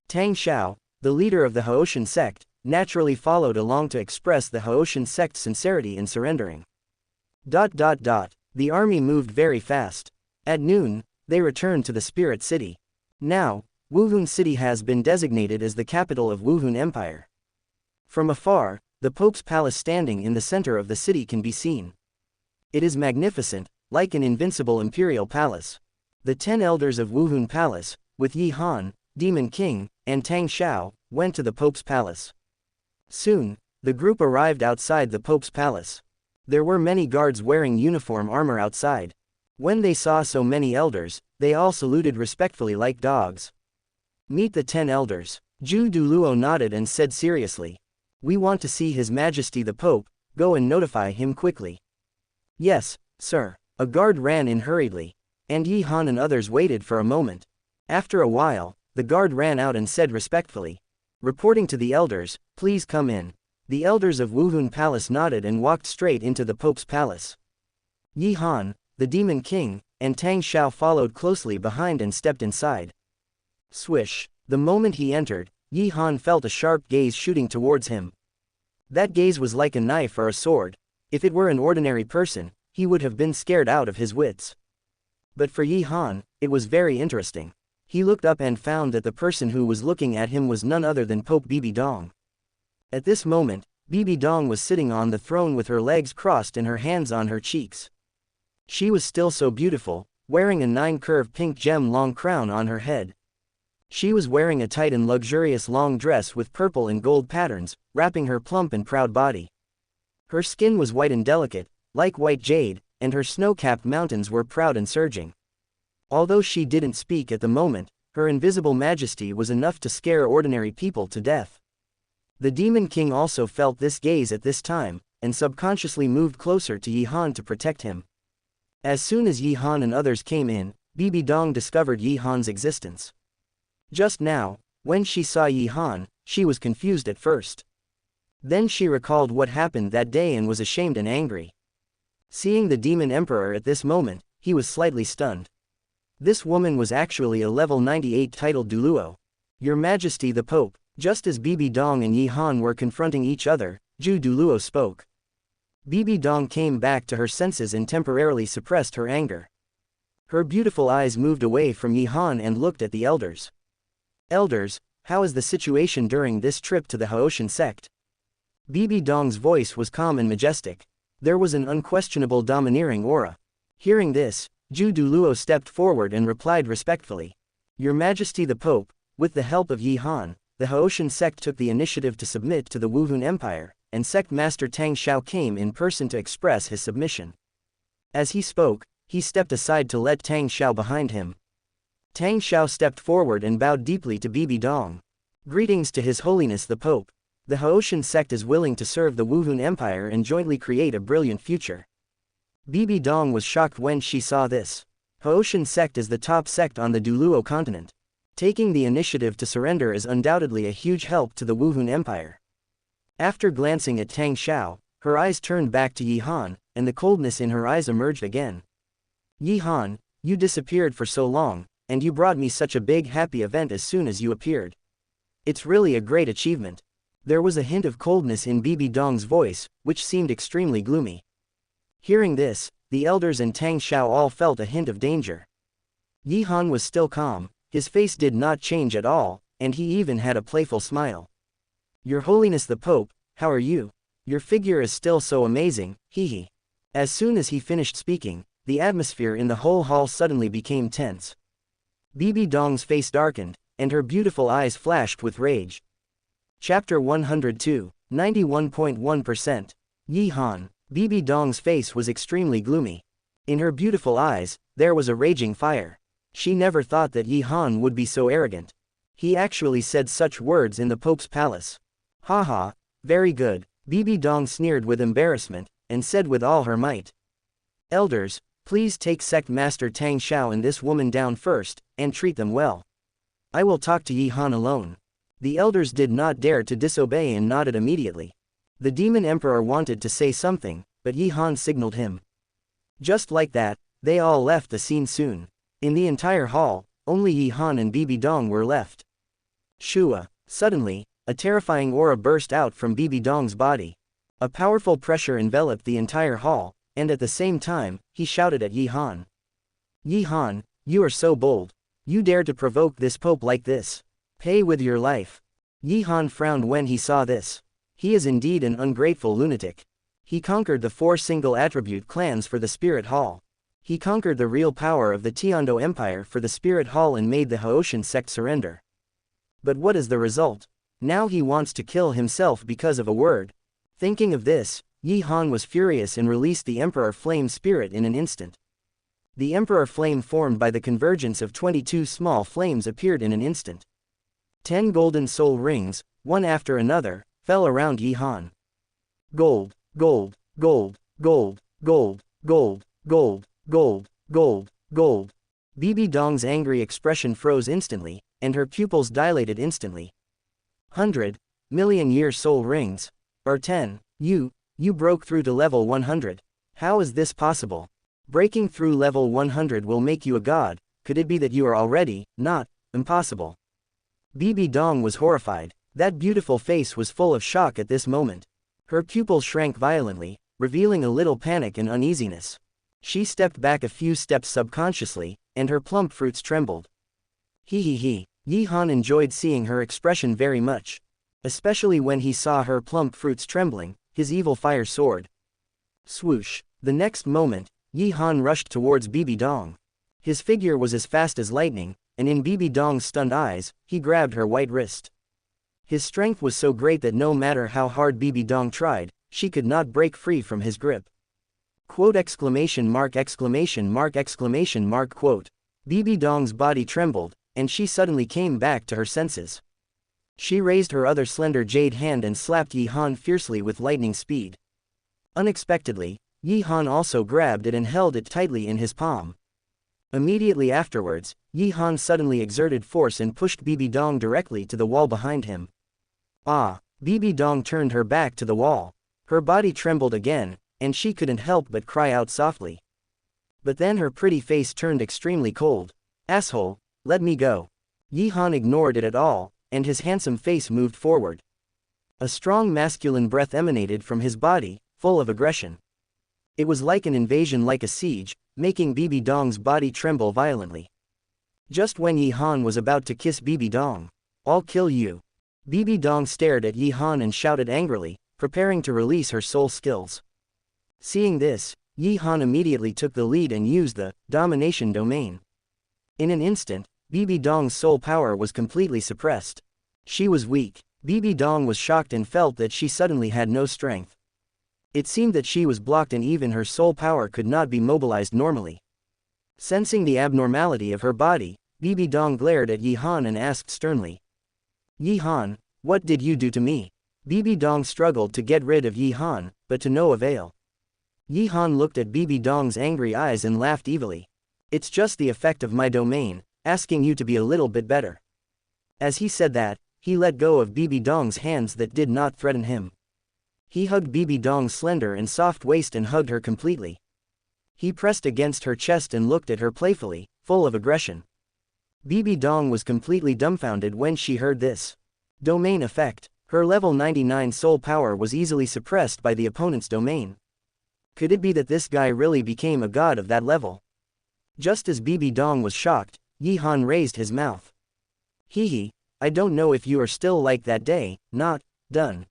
[SPEAKER 1] Tang Xiao, the leader of the Haoshan sect, naturally followed along to express the Haoshan sect's sincerity in surrendering. The army moved very fast. At noon, they returned to the Spirit City. Now, Wuhun City has been designated as the capital of Wuhun Empire. From afar, the Pope's palace standing in the center of the city can be seen. It is magnificent, like an invincible imperial palace. The 10 elders of Wuhun Palace, with Yi Han, Demon King, and Tang Xiao, went to the Pope's palace. Soon, the group arrived outside the Pope's palace. There were many guards wearing uniform armor outside. When they saw so many elders, they all saluted respectfully like dogs. "Meet the 10 elders." Zhu Douluo nodded and said seriously, "We want to see His Majesty the Pope, go and notify him quickly." "Yes, sir." A guard ran in hurriedly. And Yi Han and others waited for a moment. After a while, the guard ran out and said respectfully, reporting to the elders, "Please come in." The elders of Wuhun Palace nodded and walked straight into the Pope's palace. Yi Han, the Demon King, and Tang Xiao followed closely behind and stepped inside. Swish. The moment he entered, Yi Han felt a sharp gaze shooting towards him. That gaze was like a knife or a sword. If it were an ordinary person, he would have been scared out of his wits. But for Yi Han, it was very interesting. He looked up and found that the person who was looking at him was none other than Pope BB Dong. At this moment, BB Dong was sitting on the throne with her legs crossed and her hands on her cheeks. She was still so beautiful, wearing a 9-curve pink gem long crown on her head. She was wearing a tight and luxurious long dress with purple and gold patterns, wrapping her plump and proud body. Her skin was white and delicate, like white jade, and her snow-capped mountains were proud and surging. Although she didn't speak at the moment, her invisible majesty was enough to scare ordinary people to death. The Demon King also felt this gaze at this time, and subconsciously moved closer to Yi Han to protect him. As soon as Yi Han and others came in, BB Dong discovered Yi Han's existence. Just now, when she saw Yi Han, she was confused at first. Then she recalled what happened that day and was ashamed and angry. Seeing the Demon Emperor at this moment, he was slightly stunned. This woman was actually a level 98 titled Douluo. Your Majesty the Pope. Just as Bibi Dong and Yi Han were confronting each other, Zhu Douluo spoke. Bibi Dong came back to her senses and temporarily suppressed her anger. Her beautiful eyes moved away from Yi Han and looked at the elders. Elders, how is the situation during this trip to the Haoshan sect? Bibi Dong's voice was calm and majestic. There was an unquestionable domineering aura. Hearing this, Zhu Douluo stepped forward and replied respectfully. Your Majesty the Pope, with the help of Yi Han, the Haoshan sect took the initiative to submit to the Wuhun Empire, and sect master Tang Xiao came in person to express his submission. As he spoke, he stepped aside to let Tang Xiao behind him. Tang Xiao stepped forward and bowed deeply to Bibi Dong. Greetings to His Holiness the Pope. The Haoshan sect is willing to serve the Wuhun Empire and jointly create a brilliant future. Bibi Dong was shocked when she saw this. Haoshan sect is the top sect on the Douluo continent. Taking the initiative to surrender is undoubtedly a huge help to the Wuhun Empire. After glancing at Tang Xiao, her eyes turned back to Yi Han, and the coldness in her eyes emerged again. Yi Han, you disappeared for so long, and you brought me such a big happy event as soon as you appeared. It's really a great achievement. There was a hint of coldness in Bibi Dong's voice, which seemed extremely gloomy. Hearing this, the elders and Tang Xiao all felt a hint of danger. Yi Han was still calm, his face did not change at all, and he even had a playful smile. Your Holiness the Pope, how are you? Your figure is still so amazing, hee. As soon as he finished speaking, the atmosphere in the whole hall suddenly became tense. Bibi Dong's face darkened, and her beautiful eyes flashed with rage. Chapter 102, 91.1%. Yi Han. Bibi Dong's face was extremely gloomy. In her beautiful eyes, there was a raging fire. She never thought that Yi Han would be so arrogant. He actually said such words in the Pope's palace. Haha, very good, Bibi Dong sneered with embarrassment, and said with all her might. Elders, please take sect master Tang Xiao and this woman down first, and treat them well. I will talk to Yi Han alone. The elders did not dare to disobey and nodded immediately. The demon emperor wanted to say something, but Yi Han signaled him. Just like that, they all left the scene soon. In the entire hall, only Yi Han and Bibi Dong were left. Shua. Suddenly, a terrifying aura burst out from Bibi Dong's body. A powerful pressure enveloped the entire hall, and at the same time, he shouted at Yi Han. Yi Han, you are so bold. You dare to provoke this Pope like this. Pay with your life. Yi Han frowned when he saw this. He is indeed an ungrateful lunatic. He conquered the 4 single attribute clans for the Spirit Hall. He conquered the real power of the Tiando Empire for the Spirit Hall and made the Haoshan sect surrender. But what is the result? Now he wants to kill himself because of a word. Thinking of this, Yi Han was furious and released the Emperor Flame Spirit in an instant. The Emperor Flame formed by the convergence of 22 small flames appeared in an instant. 10 golden soul rings, one after another, fell around Yi Han. Gold, gold, gold, gold, gold, gold, gold, gold, gold, gold. Bibi Dong's angry expression froze instantly, and her pupils dilated instantly. 100,000,000 soul rings. Or 10. You broke through to level 100. How is this possible? Breaking through level 100 will make you a god. Could it be that you are already, not, impossible? Bibi Dong was horrified. That beautiful face was full of shock at this moment. Her pupils shrank violently, revealing a little panic and uneasiness. She stepped back a few steps subconsciously, and her plump fruits trembled. He. Yi Han enjoyed seeing her expression very much. Especially when he saw her plump fruits trembling, his evil fire soared. Swoosh. The next moment, Yi Han rushed towards Bibi Dong. His figure was as fast as lightning, and in Bibi Dong's stunned eyes, he grabbed her white wrist. His strength was so great that no matter how hard Bibi Dong tried, she could not break free from his grip. Quote exclamation mark exclamation mark exclamation mark quote. Bibi Dong's body trembled, and she suddenly came back to her senses. She raised her other slender jade hand and slapped Yi Han fiercely with lightning speed. Unexpectedly, Yi Han also grabbed it and held it tightly in his palm. Immediately afterwards, Yi Han suddenly exerted force and pushed Bibi Dong directly to the wall behind him. Ah! Bibi Dong turned her back to the wall. Her body trembled again, and she couldn't help but cry out softly. But then her pretty face turned extremely cold. Asshole, let me go. Yi Han ignored it at all, and his handsome face moved forward. A strong masculine breath emanated from his body, full of aggression. It was like an invasion, like a siege, making Bibi Dong's body tremble violently. Just when Yi Han was about to kiss Bibi Dong. I'll kill you. Bibi Dong stared at Yi Han and shouted angrily, preparing to release her soul skills. Seeing this, Yi Han immediately took the lead and used the domination domain. In an instant, Bibi Dong's soul power was completely suppressed. She was weak. Bibi Dong was shocked and felt that she suddenly had no strength. It seemed that she was blocked and even her soul power could not be mobilized normally. Sensing the abnormality of her body, Bibi Dong glared at Yi Han and asked sternly. Yi Han, what did you do to me? Bibi Dong struggled to get rid of Yi Han, but to no avail. Yi Han looked at Bibi Dong's angry eyes and laughed evilly. It's just the effect of my domain, asking you to be a little bit better. As he said that, he let go of Bibi Dong's hands that did not threaten him. He hugged Bibi Dong's slender and soft waist and hugged her completely. He pressed against her chest and looked at her playfully, full of aggression. Bibi Dong was completely dumbfounded when she heard this. Domain effect. Her level 99 soul power was easily suppressed by the opponent's domain. Could it be that this guy really became a god of that level? Just as Bibi Dong was shocked, Yi Han raised his mouth. Hee, I don't know if you are still like that day, not done.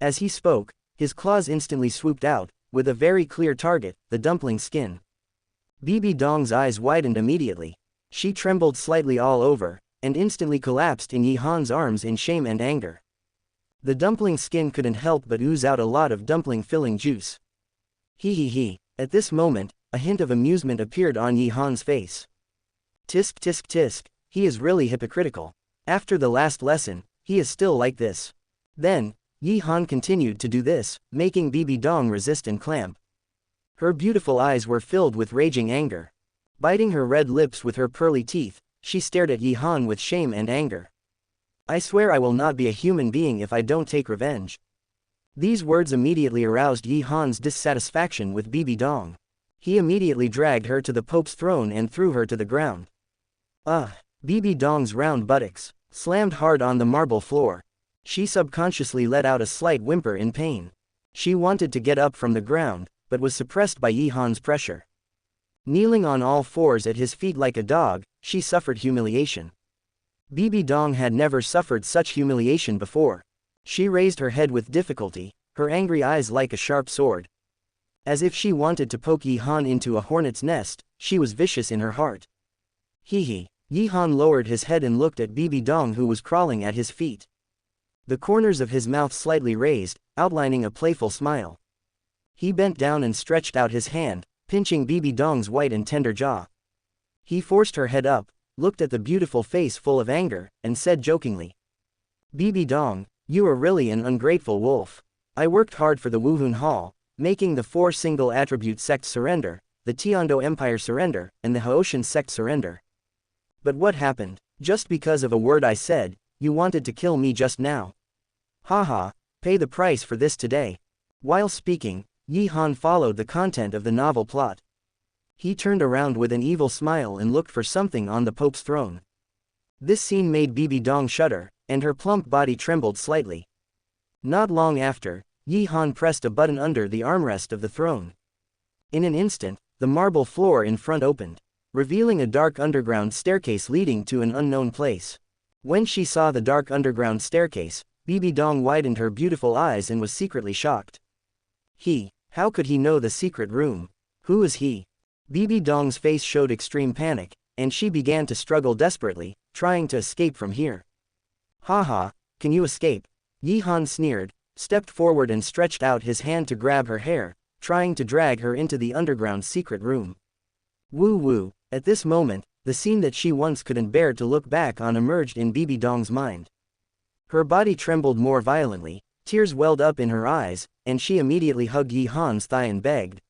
[SPEAKER 1] As he spoke, his claws instantly swooped out, with a very clear target, the dumpling skin. Bibi Dong's eyes widened immediately. She trembled slightly all over, and instantly collapsed in Yi Han's arms in shame and anger. The dumpling skin couldn't help but ooze out a lot of dumpling-filling juice. Hee. At this moment, a hint of amusement appeared on Yi Han's face. Tisk tisk tisk, he is really hypocritical. After the last lesson, he is still like this. Then, Yi Han continued to do this, making Bibi Dong resist and clamp. Her beautiful eyes were filled with raging anger. Biting her red lips with her pearly teeth, she stared at Yi Han with shame and anger. I swear I will not be a human being if I don't take revenge. These words immediately aroused Yi Han's dissatisfaction with Bibi Dong. He immediately dragged her to the Pope's throne and threw her to the ground. Bibi Dong's round buttocks slammed hard on the marble floor. She subconsciously let out a slight whimper in pain. She wanted to get up from the ground, but was suppressed by Yi Han's pressure. Kneeling on all fours at his feet like a dog, she suffered humiliation. Bibi Dong had never suffered such humiliation before. She raised her head with difficulty, her angry eyes like a sharp sword. As if she wanted to poke Yi Han into a hornet's nest, she was vicious in her heart. Hee. Yi Han lowered his head and looked at Bibi Dong, who was crawling at his feet. The corners of his mouth slightly raised, outlining a playful smile. He bent down and stretched out his hand, pinching Bibi Dong's white and tender jaw. He forced her head up, looked at the beautiful face full of anger, and said jokingly. Bibi Dong, you are really an ungrateful wolf. I worked hard for the Wuhun Hall, making the 4 single attribute sects surrender, the Tiando Empire surrender, and the Haoshan sect surrender. But what happened? Just because of a word I said, you wanted to kill me just now. Haha, pay the price for this today. While speaking, Yi Han followed the content of the novel plot. He turned around with an evil smile and looked for something on the Pope's throne. This scene made Bibi Dong shudder, and her plump body trembled slightly. Not long after, Yi Han pressed a button under the armrest of the throne. In an instant, the marble floor in front opened, revealing a dark underground staircase leading to an unknown place. When she saw the dark underground staircase, Bibi Dong widened her beautiful eyes and was secretly shocked. How could he know the secret room? Who is he? Bibi Dong's face showed extreme panic, and she began to struggle desperately, trying to escape from here. Haha, can you escape? Yi Han sneered, stepped forward and stretched out his hand to grab her hair, trying to drag her into the underground secret room. Woo. At this moment, the scene that she once couldn't bear to look back on emerged in Bibi Dong's mind. Her body trembled more violently, tears welled up in her eyes, and she immediately hugged Yi Han's thigh and begged.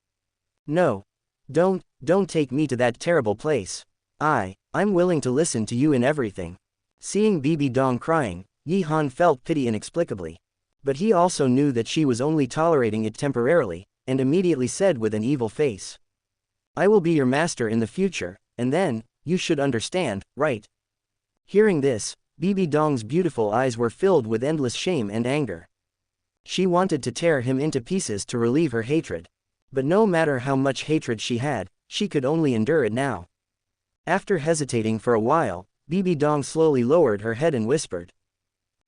[SPEAKER 1] No. Don't take me to that terrible place. I'm willing to listen to you in everything. Seeing Bibi Dong crying, Yi Han felt pity inexplicably. But he also knew that she was only tolerating it temporarily, and immediately said with an evil face. I will be your master in the future, and then, you should understand, right? Hearing this, Bibi Dong's beautiful eyes were filled with endless shame and anger. She wanted to tear him into pieces to relieve her hatred. But no matter how much hatred she had, she could only endure it now. After hesitating for a while, Bibi Dong slowly lowered her head and whispered,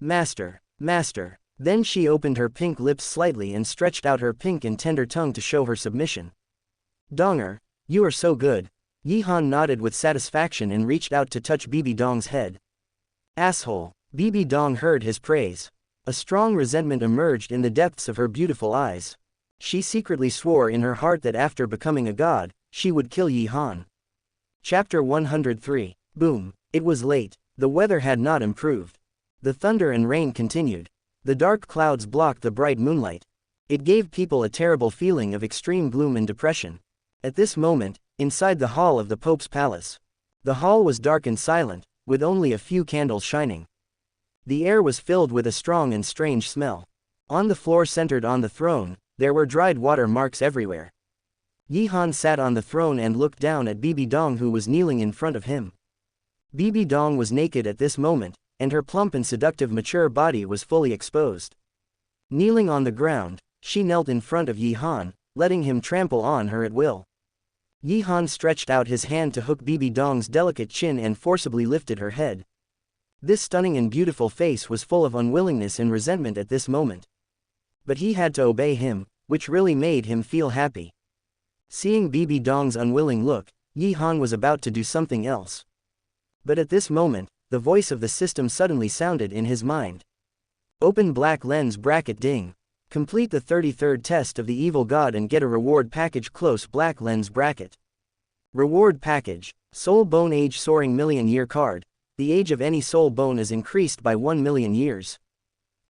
[SPEAKER 1] "Master, master." Then she opened her pink lips slightly and stretched out her pink and tender tongue to show her submission. "Donger, you are so good." Yi Han nodded with satisfaction and reached out to touch Bibi Dong's head. "Asshole." Bibi Dong heard his praise. A strong resentment emerged in the depths of her beautiful eyes. She secretly swore in her heart that after becoming a god, she would kill Yi Han. Chapter 103. Boom. It was late. The weather had not improved. The thunder and rain continued. The dark clouds blocked the bright moonlight. It gave people a terrible feeling of extreme gloom and depression. At this moment, inside the hall of the Pope's palace. The hall was dark and silent, with only a few candles shining. The air was filled with a strong and strange smell. On the floor centered on the throne, there were dried water marks everywhere. Yi Han sat on the throne and looked down at Bibi Dong, who was kneeling in front of him. Bibi Dong was naked at this moment, and her plump and seductive mature body was fully exposed. Kneeling on the ground, she knelt in front of Yi Han, letting him trample on her at will. Yi Han stretched out his hand to hook Bibi Dong's delicate chin and forcibly lifted her head. This stunning and beautiful face was full of unwillingness and resentment at this moment. But he had to obey him, which really made him feel happy. Seeing Bibi Dong's unwilling look, Yi Han was about to do something else. But at this moment, the voice of the system suddenly sounded in his mind. "Open black lens bracket ding. Complete the 33rd test of the evil god and get a reward package. Close black lens bracket. Reward package. Soul bone age soaring million-year card. The age of any soul bone is increased by 1 million years.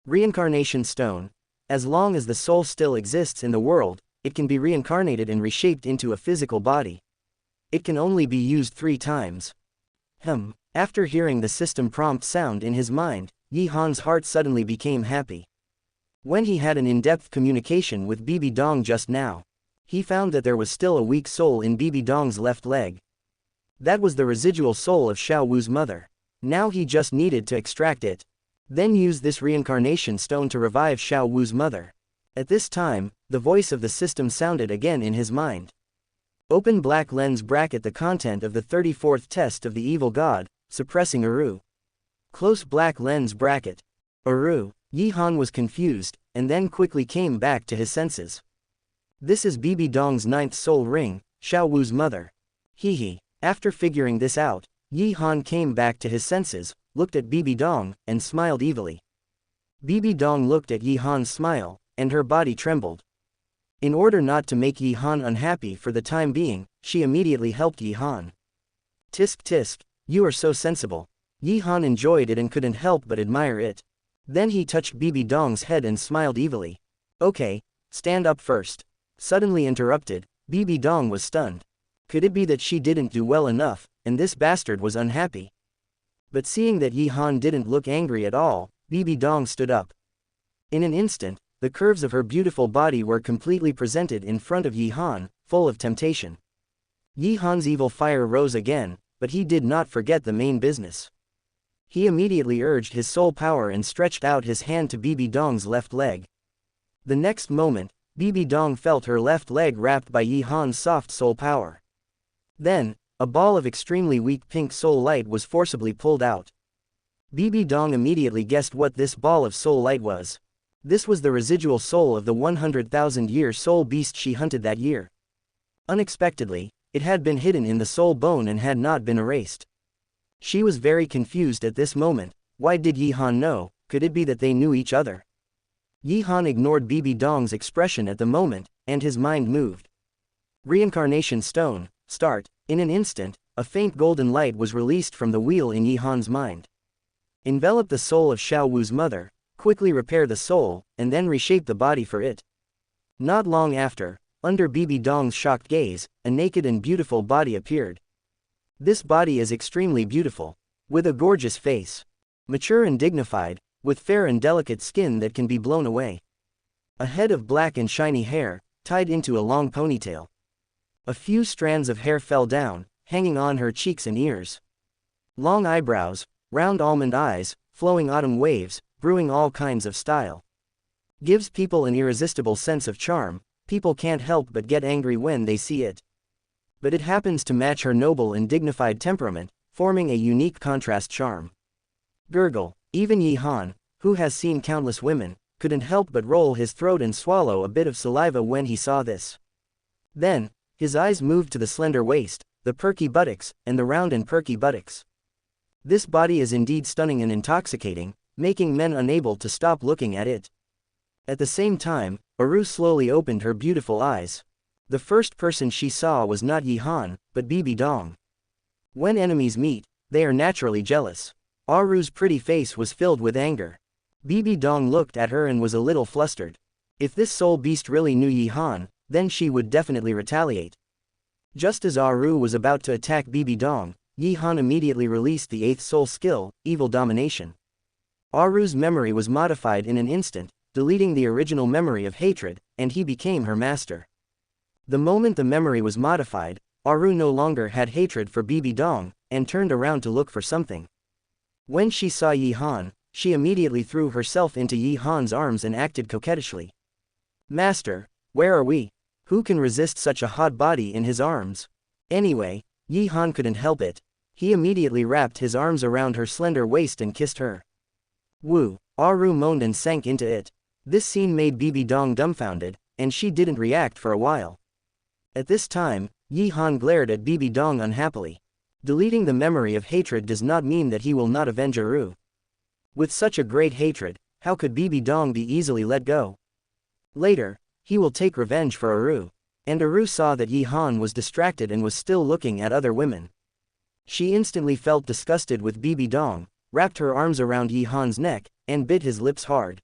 [SPEAKER 1] Reincarnation stone. As long as the soul still exists in the world, it can be reincarnated and reshaped into a physical body. It can only be used 3 times. After hearing the system prompt sound in his mind, Yi Han's heart suddenly became happy. When he had an in-depth communication with Bibi Dong just now, he found that there was still a weak soul in Bibi Dong's left leg. That was the residual soul of Xiao Wu's mother. Now he just needed to extract it. Then use this reincarnation stone to revive Xiao Wu's mother. At this time, the voice of the system sounded again in his mind. Open black lens bracket the content of the 34th test of the evil god, suppressing Uru. Close black lens bracket. Uru. Yi Han was confused, and then quickly came back to his senses. This is Bibi Dong's 9th soul ring, Xiao Wu's mother. Hee. After figuring this out, Yi Han came back to his senses, looked at Bibi Dong, and smiled evilly. Bibi Dong looked at Yi Han's smile, and her body trembled. In order not to make Yi Han unhappy for the time being, she immediately helped Yi Han. Tisk tisk, you are so sensible. Yi Han enjoyed it and couldn't help but admire it. Then he touched Bibi Dong's head and smiled evilly. Okay, stand up first. Suddenly interrupted, Bibi Dong was stunned. Could it be that she didn't do well enough, and this bastard was unhappy? But seeing that Yi Han didn't look angry at all, Bibi Dong stood up. In an instant, the curves of her beautiful body were completely presented in front of Yi Han, full of temptation. Yi Han's evil fire rose again, but he did not forget the main business. He immediately urged his soul power and stretched out his hand to Bibi Dong's left leg. The next moment, Bibi Dong felt her left leg wrapped by Yi Han's soft soul power. Then, a ball of extremely weak pink soul light was forcibly pulled out. Bibi Dong immediately guessed what this ball of soul light was. This was the residual soul of the 100,000-year soul beast she hunted that year. Unexpectedly, it had been hidden in the soul bone and had not been erased. She was very confused at this moment. Why did Yi Han know? Could it be that they knew each other? Yi Han ignored Bibi Dong's expression at the moment, and his mind moved. Reincarnation stone, start. In an instant, a faint golden light was released from the wheel in Yi Han's mind. Envelop the soul of Xiao Wu's mother, quickly repair the soul, and then reshape the body for it. Not long after, under Bibi Dong's shocked gaze, a naked and beautiful body appeared. This body is extremely beautiful, with a gorgeous face, mature and dignified, with fair and delicate skin that can be blown away. A head of black and shiny hair, tied into a long ponytail. A few strands of hair fell down, hanging on her cheeks and ears. Long eyebrows, round almond eyes, flowing autumn waves, brewing all kinds of style. Gives people an irresistible sense of charm, people can't help but get angry when they see it. But it happens to match her noble and dignified temperament, forming a unique contrast charm. Gurgle, even Yi Han, who has seen countless women, couldn't help but roll his throat and swallow a bit of saliva when he saw this. Then, his eyes moved to the slender waist, the perky buttocks, and the round and perky buttocks. This body is indeed stunning and intoxicating, making men unable to stop looking at it. At the same time, Aru slowly opened her beautiful eyes. The first person she saw was not Yi Han, but Bibi Dong. When enemies meet, they are naturally jealous. Aru's pretty face was filled with anger. Bibi Dong looked at her and was a little flustered. If this soul beast really knew Yi Han, then she would definitely retaliate. Just as Aru was about to attack Bibi Dong, Yi Han immediately released the 8th soul skill, Evil Domination. Aru's memory was modified in an instant, deleting the original memory of hatred, and he became her master. The moment the memory was modified, Aru no longer had hatred for Bibi Dong, and turned around to look for something. When she saw Yi Han, she immediately threw herself into Yi Han's arms and acted coquettishly. "Master, where are we? Who can resist such a hot body in his arms?" Anyway, Yi Han couldn't help it. He immediately wrapped his arms around her slender waist and kissed her. "Woo!" Aru moaned and sank into it. This scene made Bibi Dong dumbfounded, and she didn't react for a while. At this time, Yi Han glared at Bibi Dong unhappily. Deleting the memory of hatred does not mean that he will not avenge Aru. With such a great hatred, how could Bibi Dong be easily let go? Later, he will take revenge for Aru. And Aru saw that Yi Han was distracted and was still looking at other women. She instantly felt disgusted with Bibi Dong, wrapped her arms around Yi Han's neck, and bit his lips hard.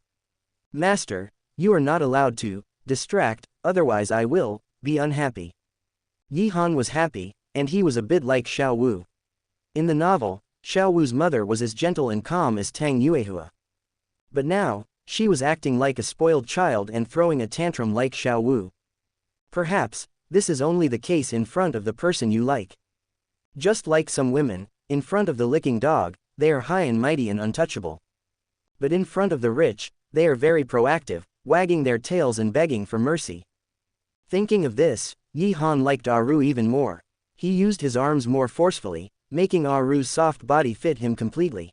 [SPEAKER 1] "Master, you are not allowed to distract, otherwise I will be unhappy." Yi Han was happy, and he was a bit like Xiao Wu. In the novel, Xiao Wu's mother was as gentle and calm as Tang Yuehua. But now, she was acting like a spoiled child and throwing a tantrum like Xiao Wu. Perhaps, this is only the case in front of the person you like. Just like some women, in front of the licking dog, they are high and mighty and untouchable. But in front of the rich, they are very proactive, wagging their tails and begging for mercy. Thinking of this, Yi Han liked Aru even more. He used his arms more forcefully, making Aru's soft body fit him completely.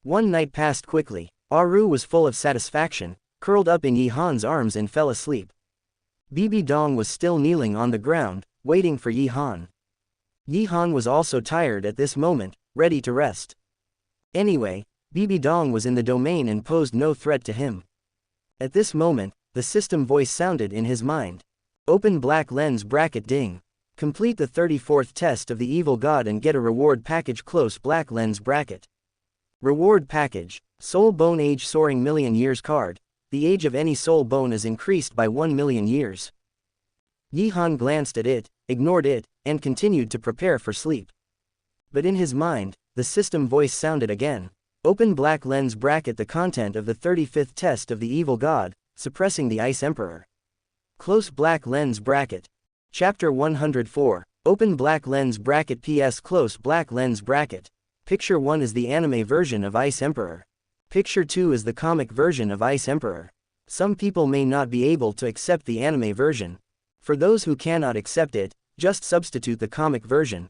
[SPEAKER 1] One night passed quickly. Aru was full of satisfaction, curled up in Yi Han's arms and fell asleep. Bibi Dong was still kneeling on the ground, waiting for Yi Han. Yi Han was also tired at this moment, ready to rest. Anyway, Bibi Dong was in the domain and posed no threat to him. At this moment, the system voice sounded in his mind. "Open black lens bracket ding. Complete the 34th test of the evil god and get a reward package close black lens bracket. Reward package, soul bone age soaring million years card. The age of any soul bone is increased by 1 million years." Yi Han glanced at it, ignored it, and continued to prepare for sleep. But in his mind, the system voice sounded again. "Open black lens bracket the content of the 35th test of the evil god, suppressing the Ice Emperor. Close black lens bracket. Chapter 104, Open black lens bracket PS close black lens bracket. Picture 1 is the anime version of Ice Emperor. Picture 2 is the comic version of Ice Emperor. Some people may not be able to accept the anime version. For those who cannot accept it, just substitute the comic version.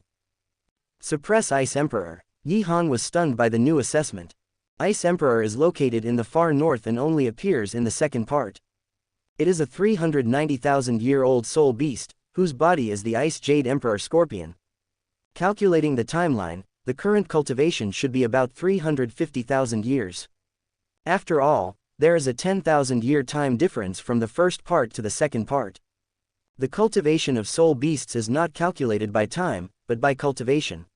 [SPEAKER 1] Suppress Ice Emperor. Yi Han was stunned by the new assessment. Ice Emperor is located in the far north and only appears in the second part. It is a 390,000-year-old soul beast, whose body is the Ice Jade Emperor Scorpion. Calculating the timeline, the current cultivation should be about 350,000 years. After all, there is a 10,000-year time difference from the first part to the second part. The cultivation of soul beasts is not calculated by time, but by cultivation.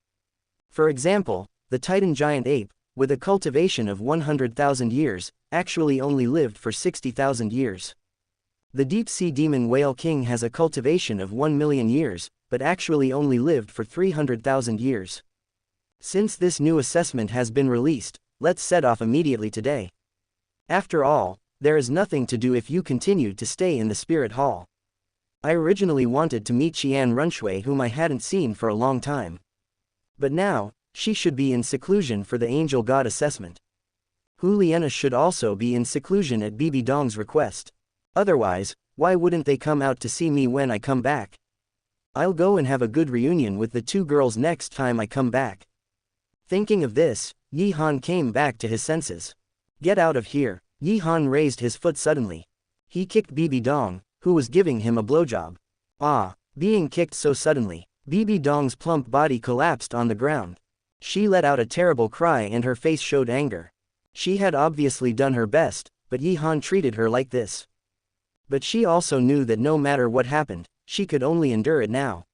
[SPEAKER 1] For example, the Titan giant ape, with a cultivation of 100,000 years, actually only lived for 60,000 years. The deep-sea demon whale king has a cultivation of 1 million years, but actually only lived for 300,000 years. Since this new assessment has been released, let's set off immediately today. After all, there is nothing to do if you continue to stay in the spirit hall. I originally wanted to meet Qian Runshui, whom I hadn't seen for a long time. But now, she should be in seclusion for the angel god assessment. Hu Liena should also be in seclusion at Bibi Dong's request. Otherwise, why wouldn't they come out to see me when I come back? I'll go and have a good reunion with the two girls next time I come back. Thinking of this, Yi Han came back to his senses. Get out of here. Yi Han raised his foot suddenly. He kicked Bibi Dong, who was giving him a blowjob. Ah, being kicked so suddenly, Bibi Dong's plump body collapsed on the ground. She let out a terrible cry and her face showed anger. She had obviously done her best, but Yi Han treated her like this. But she also knew that no matter what happened, she could only endure it now.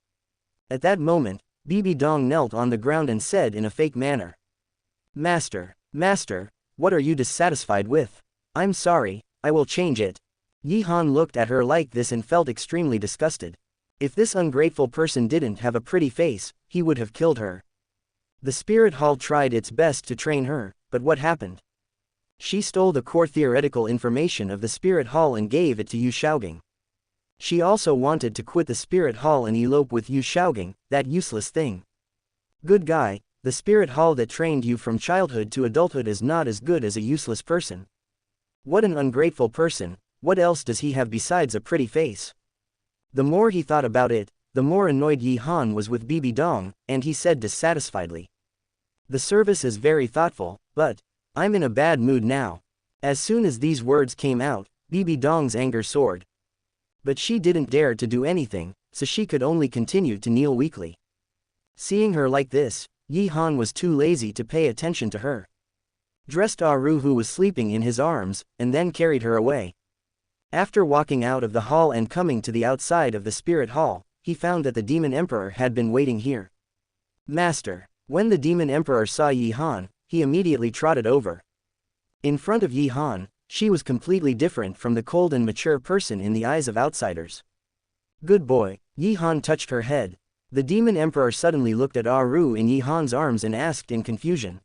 [SPEAKER 1] At that moment, Bibi Dong knelt on the ground and said in a fake manner, Master, Master, what are you dissatisfied with? I'm sorry, I will change it. Yi Han looked at her like this and felt extremely disgusted. If this ungrateful person didn't have a pretty face, he would have killed her. The spirit hall tried its best to train her, but what happened? She stole the core theoretical information of the spirit hall and gave it to Yu Shaogang. She also wanted to quit the spirit hall and elope with Yu Shaogang, that useless thing. Good guy, the spirit hall that trained you from childhood to adulthood is not as good as a useless person. What an ungrateful person, what else does he have besides a pretty face? The more he thought about it, the more annoyed Yi Han was with Bibi Dong, and he said dissatisfiedly. The service is very thoughtful, but I'm in a bad mood now. As soon as these words came out, Bibi Dong's anger soared. But she didn't dare to do anything, so she could only continue to kneel weakly. Seeing her like this, Yi Han was too lazy to pay attention to her. Dressed Aru, who was sleeping in his arms, and then carried her away. After walking out of the hall and coming to the outside of the spirit hall, he found that the demon emperor had been waiting here. Master. When the demon emperor saw Yi Han, he immediately trotted over. In front of Yi Han, she was completely different from the cold and mature person in the eyes of outsiders. Good boy. Yi Han touched her head. The demon emperor suddenly looked at Aru in Yi Han's arms and asked in confusion.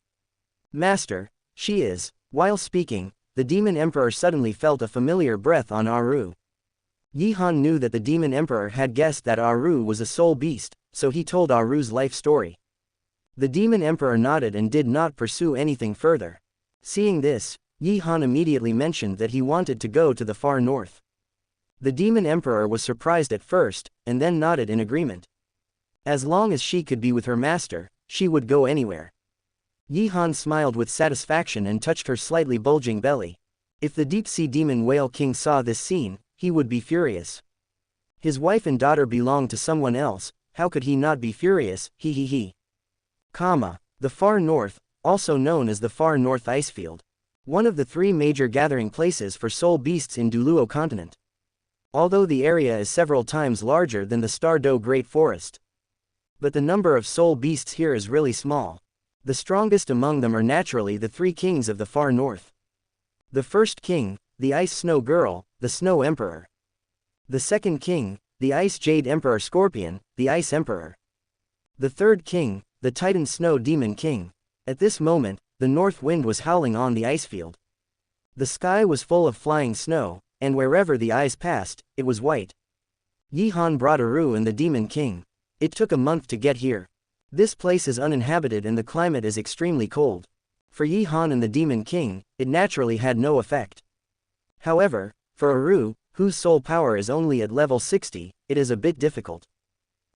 [SPEAKER 1] Master, she is. While speaking, the demon emperor suddenly felt a familiar breath on Aru. Yi Han knew that the demon emperor had guessed that Aru was a soul beast, so he told Aru's life story. The demon emperor nodded and did not pursue anything further. Seeing this, Yi Han immediately mentioned that he wanted to go to the far north. The demon emperor was surprised at first, and then nodded in agreement. As long as she could be with her master, she would go anywhere. Yi Han smiled with satisfaction and touched her slightly bulging belly. If the deep-sea demon whale king saw this scene, he would be furious. His wife and daughter belonged to someone else, how could he not be furious, he. The far north, also known as the far north icefield. One of the three major gathering places for soul beasts in Douluo continent. Although the area is several times larger than the Star-Do Great Forest. But the number of soul beasts here is really small. The strongest among them are naturally the three kings of the far north. The first king, the Ice Snow Girl, the Snow Emperor. The second king, the Ice Jade Emperor Scorpion, the Ice Emperor. The third king, the Titan Snow Demon King. At this moment, the north wind was howling on the icefield. The sky was full of flying snow, and wherever the eyes passed, it was white. Yi Han brought Aru and the Demon King. It took a month to get here. This place is uninhabited and the climate is extremely cold. For Yi Han and the Demon King, it naturally had no effect. However, for Aru, whose soul power is only at level 60, it is a bit difficult.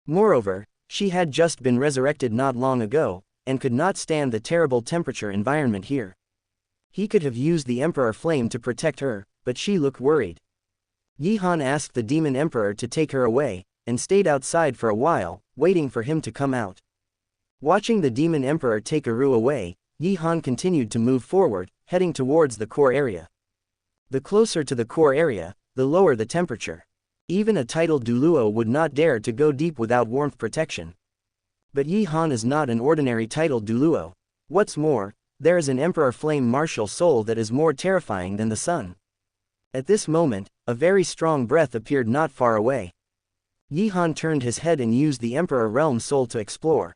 [SPEAKER 1] Moreover, she had just been resurrected not long ago, and could not stand the terrible temperature environment here. He could have used the Emperor Flame to protect her, but she looked worried. Yi Han asked the Demon Emperor to take her away, and stayed outside for a while, waiting for him to come out. Watching the Demon Emperor take Aru away, Yi Han continued to move forward, heading towards the core area. The closer to the core area, the lower the temperature. Even a titled Douluo would not dare to go deep without warmth protection. But Yi Han is not an ordinary titled Douluo. What's more, there is an Emperor Flame martial soul that is more terrifying than the sun. At this moment, a very strong breath appeared not far away. Yi Han turned his head and used the Emperor Realm soul to explore.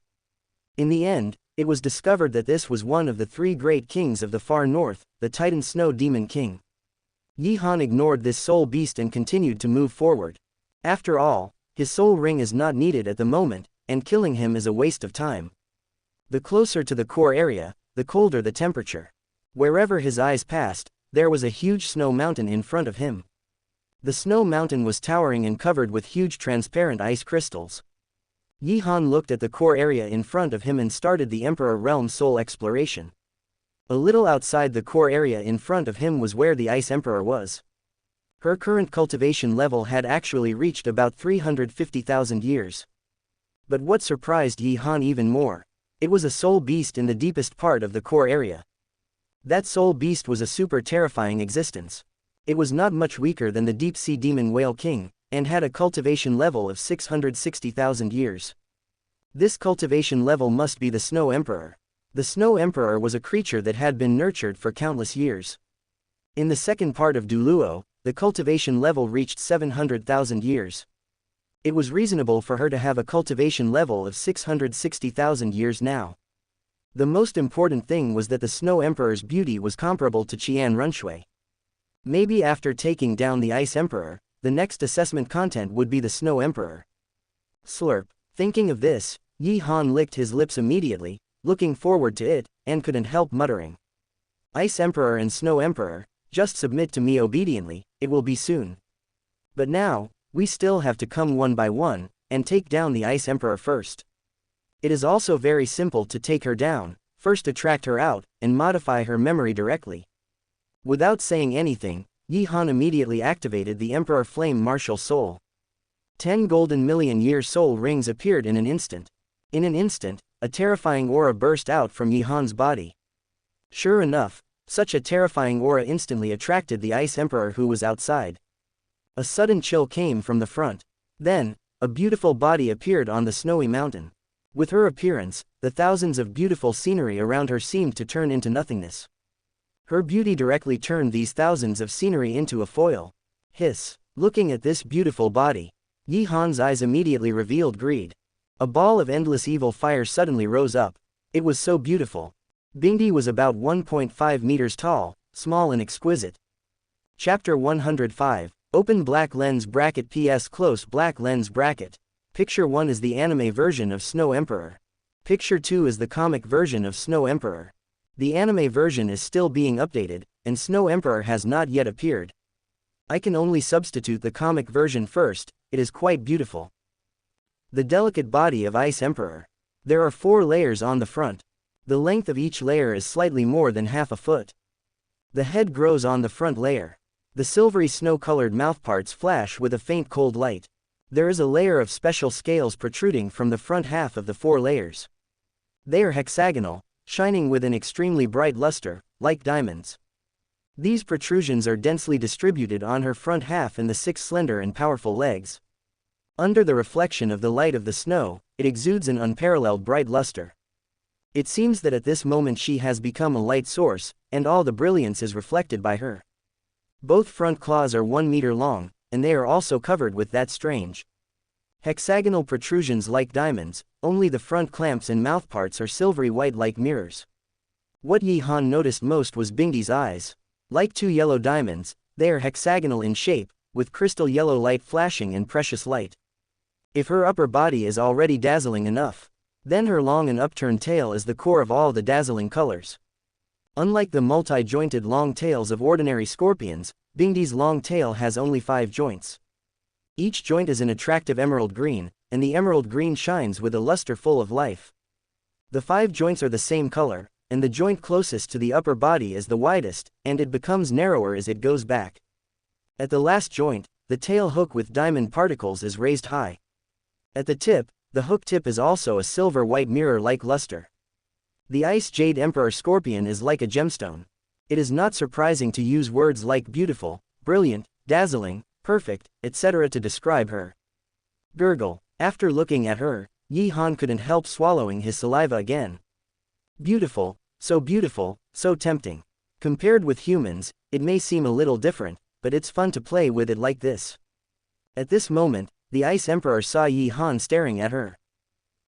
[SPEAKER 1] In the end, it was discovered that this was one of the three great kings of the far north, the Titan Snow Demon King. Yi Han ignored this soul beast and continued to move forward. After all, his soul ring is not needed at the moment, and killing him is a waste of time. The closer to the core area, the colder the temperature. Wherever his eyes passed, there was a huge snow mountain in front of him. The snow mountain was towering and covered with huge transparent ice crystals. Yi Han looked at the core area in front of him and started the Emperor Realm soul exploration. A little outside the core area in front of him was where the Ice Emperor was. Her current cultivation level had actually reached about 350,000 years. But what surprised Yi Han even more? It was a soul beast in the deepest part of the core area. That soul beast was a super terrifying existence. It was not much weaker than the deep-sea demon Whale King, and had a cultivation level of 660,000 years. This cultivation level must be the Snow Emperor. The Snow Emperor was a creature that had been nurtured for countless years. In the second part of Douluo, the cultivation level reached 700,000 years. It was reasonable for her to have a cultivation level of 660,000 years now. The most important thing was that the Snow Emperor's beauty was comparable to Qian Runshui. Maybe after taking down the Ice Emperor, the next assessment content would be the Snow Emperor. Slurp. Thinking of this, Yi Han licked his lips immediately, looking forward to it, and couldn't help muttering. Ice Emperor and Snow Emperor, just submit to me obediently, it will be soon. But now, we still have to come one by one, and take down the Ice Emperor first. It is also very simple to take her down, first attract her out, and modify her memory directly. Without saying anything, Yi Han immediately activated the Emperor Flame Martial Soul. 10 golden million-year soul rings appeared in an instant. In an instant, a terrifying aura burst out from Yi Han's body. Sure enough, such a terrifying aura instantly attracted the Ice Emperor who was outside. A sudden chill came from the front. Then, a beautiful body appeared on the snowy mountain. With her appearance, the thousands of beautiful scenery around her seemed to turn into nothingness. Her beauty directly turned these thousands of scenery into a foil. Hiss. Looking at this beautiful body, Yi Han's eyes immediately revealed greed. A ball of endless evil fire suddenly rose up. It was so beautiful. Bingdi was about 1.5 meters tall, small and exquisite. Chapter 105. Open black lens bracket PS close black lens bracket. Picture 1 is the anime version of Snow Emperor. Picture 2 is the comic version of Snow Emperor. The anime version is still being updated, and Snow Emperor has not yet appeared. I can only substitute the comic version first, it is quite beautiful. The delicate body of Ice Emperor. There are 4 layers on the front. The length of each layer is slightly more than half a foot. The head grows on the front layer. The silvery snow-colored mouthparts flash with a faint cold light. There is a layer of special scales protruding from the front half of the 4 layers. They are hexagonal, shining with an extremely bright luster, like diamonds. These protrusions are densely distributed on her front half and the 6 slender and powerful legs. Under the reflection of the light of the snow, it exudes an unparalleled bright luster. It seems that at this moment she has become a light source, and all the brilliance is reflected by her. Both front claws are 1 meter long, and they are also covered with that strange hexagonal protrusions like diamonds, only the front clamps and mouthparts are silvery white like mirrors. What Yi Han noticed most was Bingdi's eyes. Like 2 yellow diamonds, they are hexagonal in shape, with crystal yellow light flashing and precious light. If her upper body is already dazzling enough, then her long and upturned tail is the core of all the dazzling colors. Unlike the multi-jointed long tails of ordinary scorpions, Bingdi's long tail has only 5 joints. Each joint is an attractive emerald green, and the emerald green shines with a luster full of life. The 5 joints are the same color, and the joint closest to the upper body is the widest, and it becomes narrower as it goes back. At the last joint, the tail hook with diamond particles is raised high. At the tip, the hook tip is also a silver-white mirror-like luster. The Ice Jade Emperor Scorpion is like a gemstone. It is not surprising to use words like beautiful, brilliant, dazzling, perfect, etc. to describe her. Gurgle. After looking at her, Yi Han couldn't help swallowing his saliva again. Beautiful, so tempting. Compared with humans, it may seem a little different, but it's fun to play with it like this. At this moment, the Ice Emperor saw Yi Han staring at her.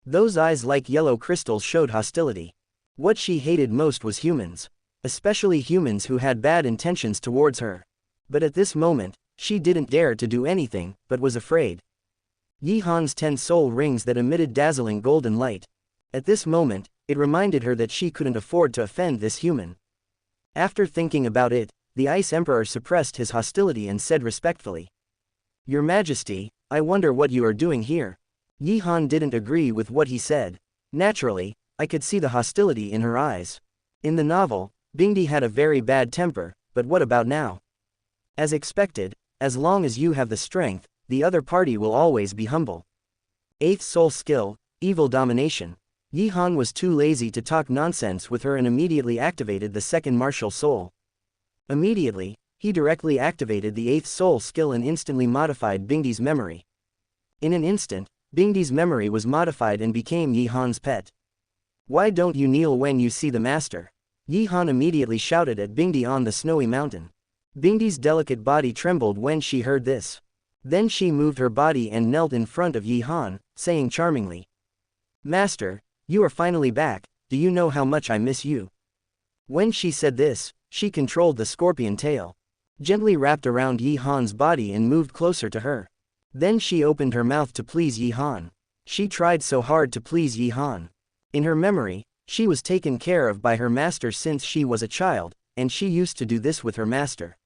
[SPEAKER 1] Those eyes like yellow crystals showed hostility. What she hated most was humans. Especially humans who had bad intentions towards her. But at this moment, She didn't dare to do anything, but was afraid. Yi Han's 10 soul rings that emitted dazzling golden light. At this moment, it reminded her that she couldn't afford to offend this human. After thinking about it, the Ice Emperor suppressed his hostility and said respectfully, "Your Majesty, I wonder what you are doing here." Yi Han didn't agree with what he said. Naturally, I could see the hostility in her eyes. In the novel, Bingdi had a very bad temper, but what about now? As expected, as long as you have the strength, the other party will always be humble. 8th soul skill, evil domination. Yi Han was too lazy to talk nonsense with her and immediately activated the second martial soul. Immediately, he directly activated the 8th soul skill and instantly modified Bingdi's memory. In an instant, Bingdi's memory was modified and became Yi Han's pet. "Why don't you kneel when you see the master?" Yi Han immediately shouted at Bingdi on the snowy mountain. Bingdi's delicate body trembled when she heard this. Then she moved her body and knelt in front of Yi Han, saying charmingly, "Master, you are finally back, do you know how much I miss you?" When she said this, she controlled the scorpion tail, gently wrapped around Yi Han's body and moved closer to her. Then she opened her mouth to please Yi Han. She tried so hard to please Yi Han. In her memory, she was taken care of by her master since she was a child, and she used to do this with her master.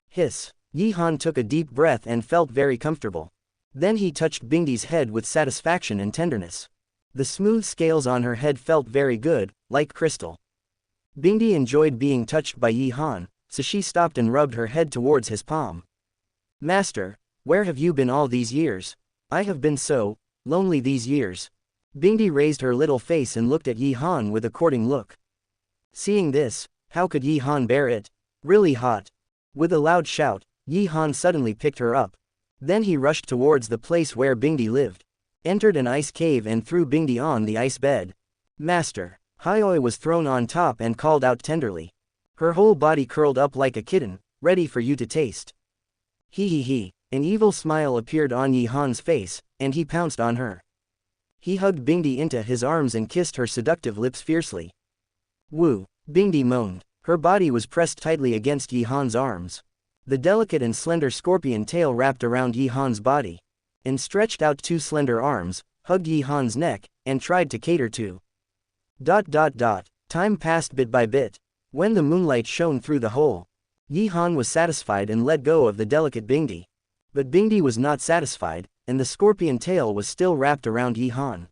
[SPEAKER 1] Hiss. Yi Han took a deep breath and felt very comfortable. Then he touched Bingdi's head with satisfaction and tenderness. The smooth scales on her head felt very good, like crystal. Bingdi enjoyed being touched by Yi Han, so she stopped and rubbed her head towards his palm. "Master, where have you been all these years? I have been so lonely these years." Bingdi raised her little face and looked at Yi Han with a courting look. Seeing this, how could Yi Han bear it? Really hot. With a loud shout, Yi Han suddenly picked her up. Then he rushed towards the place where Bingdi lived, entered an ice cave and threw Bingdi on the ice bed. "Master." Hyoi was thrown on top and called out tenderly. Her whole body curled up like a kitten, ready for you to taste. He. An evil smile appeared on Yi Han's face, and he pounced on her. He hugged Bingdi into his arms and kissed her seductive lips fiercely. "Woo," Bingdi moaned. Her body was pressed tightly against Yi Han's arms. The delicate and slender scorpion tail wrapped around Yi Han's body, and stretched out 2 slender arms, hugged Yi Han's neck, and tried to cater to. ... Time passed bit by bit. When the moonlight shone through the hole, Yi Han was satisfied and let go of the delicate Bingdi. But Bingdi was not satisfied, and the scorpion tail was still wrapped around Yi Han.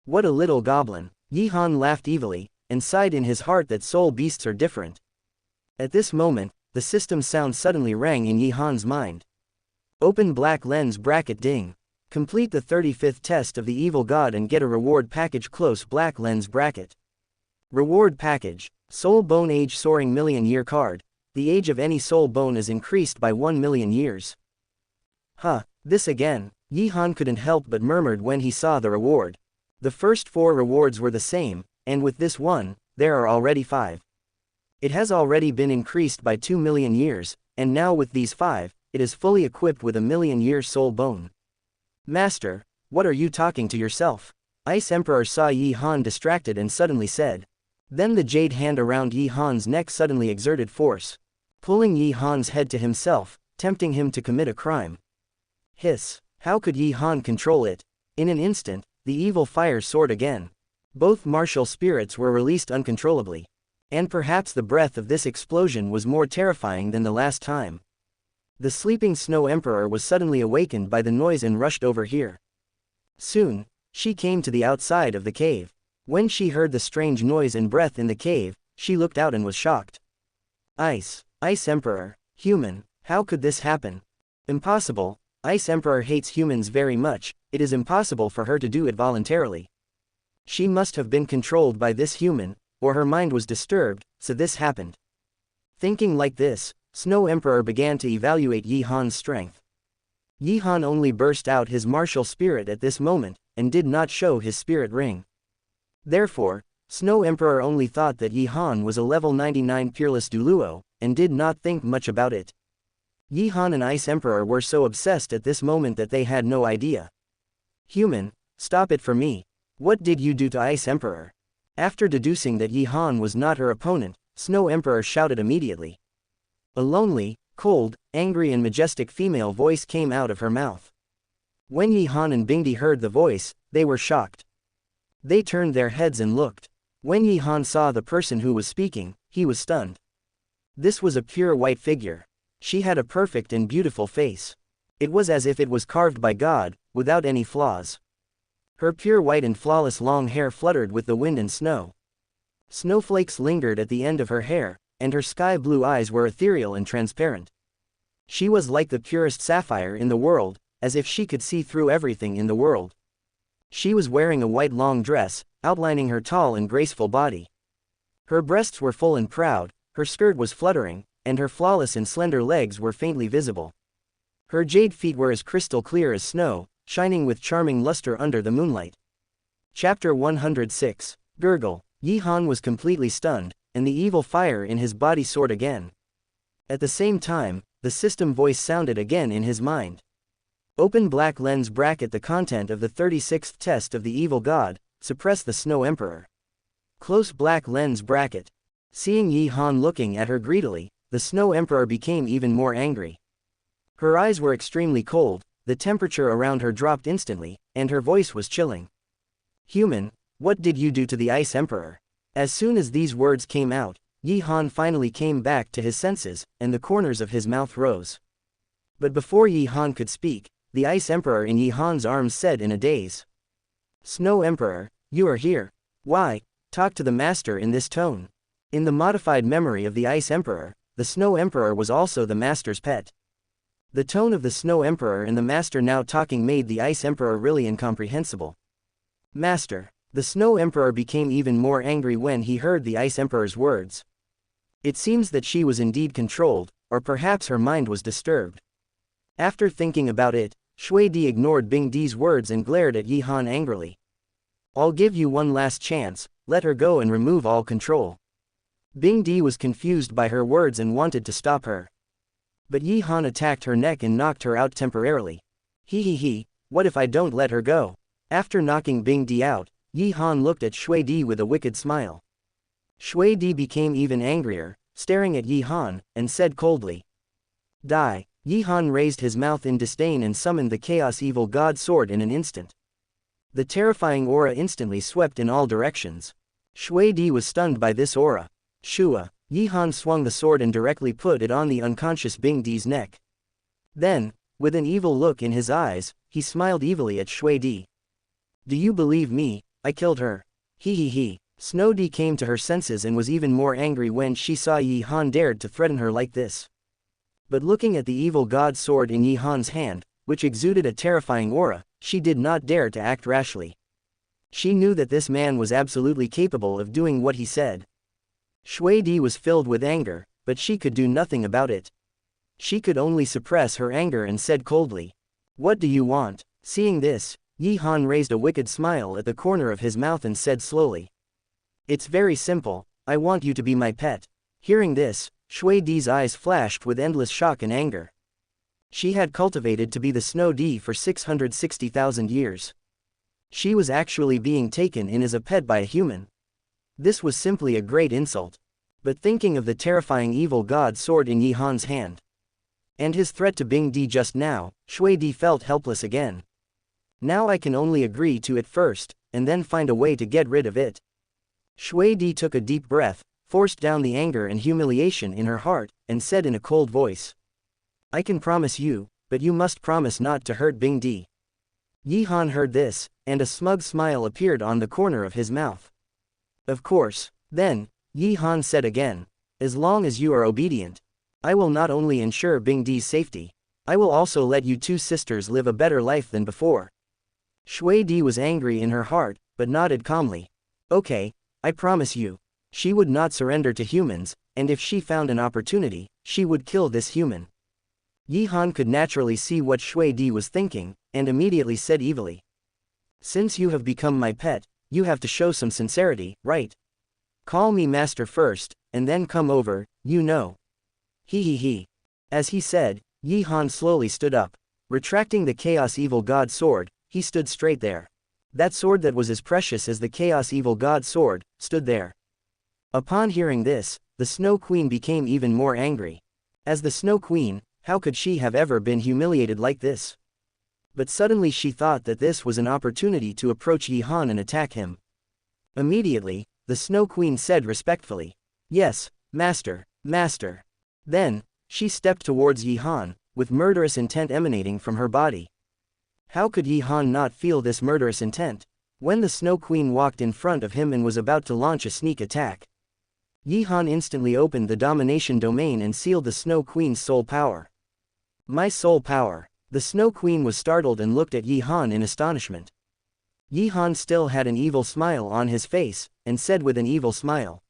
[SPEAKER 1] "What a little goblin." Yi Han laughed evilly, and sighed in his heart that soul beasts are different. At this moment, the system sound suddenly rang in Yi Han's mind. Open black lens bracket ding. Complete the 35th test of the evil god and get a reward package close black lens bracket. Reward package. Soul bone age soaring million-year card. The age of any soul bone is increased by 1 million years. This again. Yi Han couldn't help but murmured when he saw the reward. The first 4 rewards were the same, and with this one, there are already 5. It has already been increased by 2 million years, and now with these 5, it is fully equipped with a million-year soul bone. "Master, what are you talking to yourself?" Ice Emperor saw Yi Han distracted and suddenly said. Then the jade hand around Yi Han's neck suddenly exerted force, pulling Yi Han's head to himself, tempting him to commit a crime. Hiss. How could Yi Han control it? In an instant, the evil fire soared again. Both martial spirits were released uncontrollably. And perhaps the breath of this explosion was more terrifying than the last time. The sleeping Snow Emperor was suddenly awakened by the noise and rushed over here. Soon, she came to the outside of the cave. When she heard the strange noise and breath in the cave, she looked out and was shocked. Ice Emperor, human, how could this happen? Impossible. Ice Emperor hates humans very much, it is impossible for her to do it voluntarily. She must have been controlled by this human, or her mind was disturbed, so this happened. Thinking like this, Snow Emperor began to evaluate Yi Han's strength. Yi Han only burst out his martial spirit at this moment, and did not show his spirit ring. Therefore, Snow Emperor only thought that Yi Han was a level 99 peerless Douluo, and did not think much about it. Yi Han and Ice Emperor were so obsessed at this moment that they had no idea. Human, stop it for me. What did you do to Ice Emperor? After deducing that Yi Han was not her opponent, Snow Emperor shouted immediately. A lonely, Cold, angry and majestic female voice came out of her mouth. When Yi Han and Bingdi heard the voice, they were shocked. They turned their heads and looked. When Yi Han saw the person who was speaking, he was stunned. This was a pure white figure. She had a perfect and beautiful face. It was as if it was carved by God, without any flaws. Her pure white and flawless long hair fluttered with the wind and snow. Snowflakes lingered at the end of her hair, and her sky-blue eyes were ethereal and transparent. She was like the purest sapphire in the world, as if she could see through everything in the world. She was wearing a white long dress, outlining her tall and graceful body. Her breasts were full and proud, her skirt was fluttering, and her flawless and slender legs were faintly visible. Her jade feet were as crystal clear as snow, shining with charming luster under the moonlight. Chapter 106. Gurgle. Yi Han was completely stunned, and the evil fire in his body soared again. At the same time, the system voice sounded again in his mind. Open black lens bracket. The content of the 36th test of the evil god, suppress the Snow Emperor. Close black lens bracket. Seeing Yi Han looking at her greedily, the Snow Emperor became even more angry. Her eyes were extremely cold, the temperature around her dropped instantly, and her voice was chilling. Human, what did you do to the Ice Emperor? As soon as these words came out, Yi Han finally came back to his senses, and the corners of his mouth rose. But before Yi Han could speak, the Ice Emperor in Yi Han's arms said in a daze. Snow Emperor, you are here. Why, talk to the master in this tone. In the modified memory of the Ice Emperor, the Snow Emperor was also the master's pet. The tone of the Snow Emperor and the master now talking made the Ice Emperor really incomprehensible. Master. The Snow Emperor became even more angry when he heard the Ice Emperor's words. It seems that she was indeed controlled, or perhaps her mind was disturbed. After thinking about it, Shui Di ignored Bing Di's words and glared at Yi Han angrily. I'll give you one last chance, let her go and remove all control. Bing Di was confused by her words and wanted to stop her. But Yi Han attacked her neck and knocked her out temporarily. He, what if I don't let her go? After knocking Bing Di out, Yi Han looked at Shui Di with a wicked smile. Shui Di became even angrier, staring at Yi Han, and said coldly. Die. Yi Han raised his mouth in disdain and summoned the Chaos Evil God sword in an instant. The terrifying aura instantly swept in all directions. Shui Di was stunned by this aura. Shua. Yi Han swung the sword and directly put it on the unconscious Bing Di's neck. Then, with an evil look in his eyes, he smiled evilly at Shui Di. Do you believe me? I killed her. He. Snow Di came to her senses and was even more angry when she saw Yi Han dared to threaten her like this. But looking at the evil god sword in Yi Han's hand, which exuded a terrifying aura, she did not dare to act rashly. She knew that this man was absolutely capable of doing what he said. Shui Di was filled with anger, but she could do nothing about it. She could only suppress her anger and said coldly. What do you want? Seeing this, Yi Han raised a wicked smile at the corner of his mouth and said slowly. It's very simple, I want you to be my pet. Hearing this, Shui Di's eyes flashed with endless shock and anger. She had cultivated to be the Snow Di for 660,000 years. She was actually being taken in as a pet by a human. This was simply a great insult. But thinking of the terrifying evil god sword in Yi Han's hand, and his threat to Bing Di just now, Shui Di felt helpless again. Now I can only agree to it first, and then find a way to get rid of it. Shui Di took a deep breath, forced down the anger and humiliation in her heart, and said in a cold voice. I can promise you, but you must promise not to hurt Bing Di. Yi Han heard this, and a smug smile appeared on the corner of his mouth. Of course. Then, Yi Han said again. As long as you are obedient, I will not only ensure Bing Di's safety, I will also let you two sisters live a better life than before. Shui Di was angry in her heart, but nodded calmly. Okay, I promise you. She would not surrender to humans, and if she found an opportunity, she would kill this human. Yi Han could naturally see what Shui Di was thinking, and immediately said evilly. Since you have become my pet, you have to show some sincerity, right? Call me master first, and then come over, you know. He. As he said, Yi Han slowly stood up. Retracting the Chaos Evil God sword, he stood straight there. That sword that was as precious as the Chaos Evil God sword, stood there. Upon hearing this, the Snow Queen became even more angry. As the Snow Queen, how could she have ever been humiliated like this? But suddenly she thought that this was an opportunity to approach Yi Han and attack him. Immediately, the Snow Queen said respectfully, "Yes, master, master." Then, she stepped towards Yi Han, with murderous intent emanating from her body. How could Yi Han not feel this murderous intent? When the Snow Queen walked in front of him and was about to launch a sneak attack, Yi Han instantly opened the domination domain and sealed the Snow Queen's soul power. My soul power. The Snow Queen was startled and looked at Yi Han in astonishment. Yi Han still had an evil smile on his face, and said with an evil smile,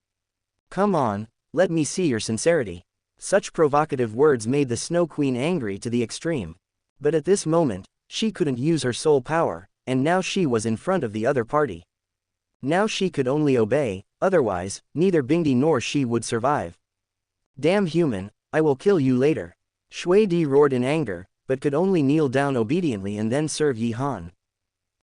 [SPEAKER 1] "Come on, let me see your sincerity." Such provocative words made the Snow Queen angry to the extreme. But at this moment, she couldn't use her soul power, and now she was in front of the other party. Now she could only obey, otherwise, neither Bingdi nor she would survive. "Damn human, I will kill you later." Shui Di roared in anger, but could only kneel down obediently and then serve Yi Han.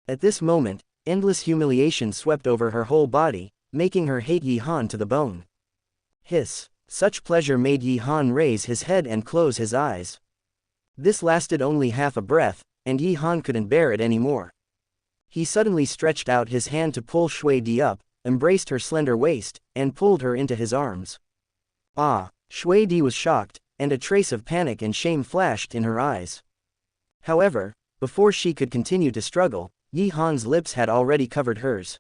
[SPEAKER 1] At this moment, endless humiliation swept over her whole body, making her hate Yi Han to the bone. Hiss. Such pleasure made Yi Han raise his head and close his eyes. This lasted only half a breath, and Yi Han couldn't bear it anymore. He suddenly stretched out his hand to pull Shui Di up, embraced her slender waist, and pulled her into his arms. Ah! Shui Di was shocked, and a trace of panic and shame flashed in her eyes. However, before she could continue to struggle, Yi Han's lips had already covered hers.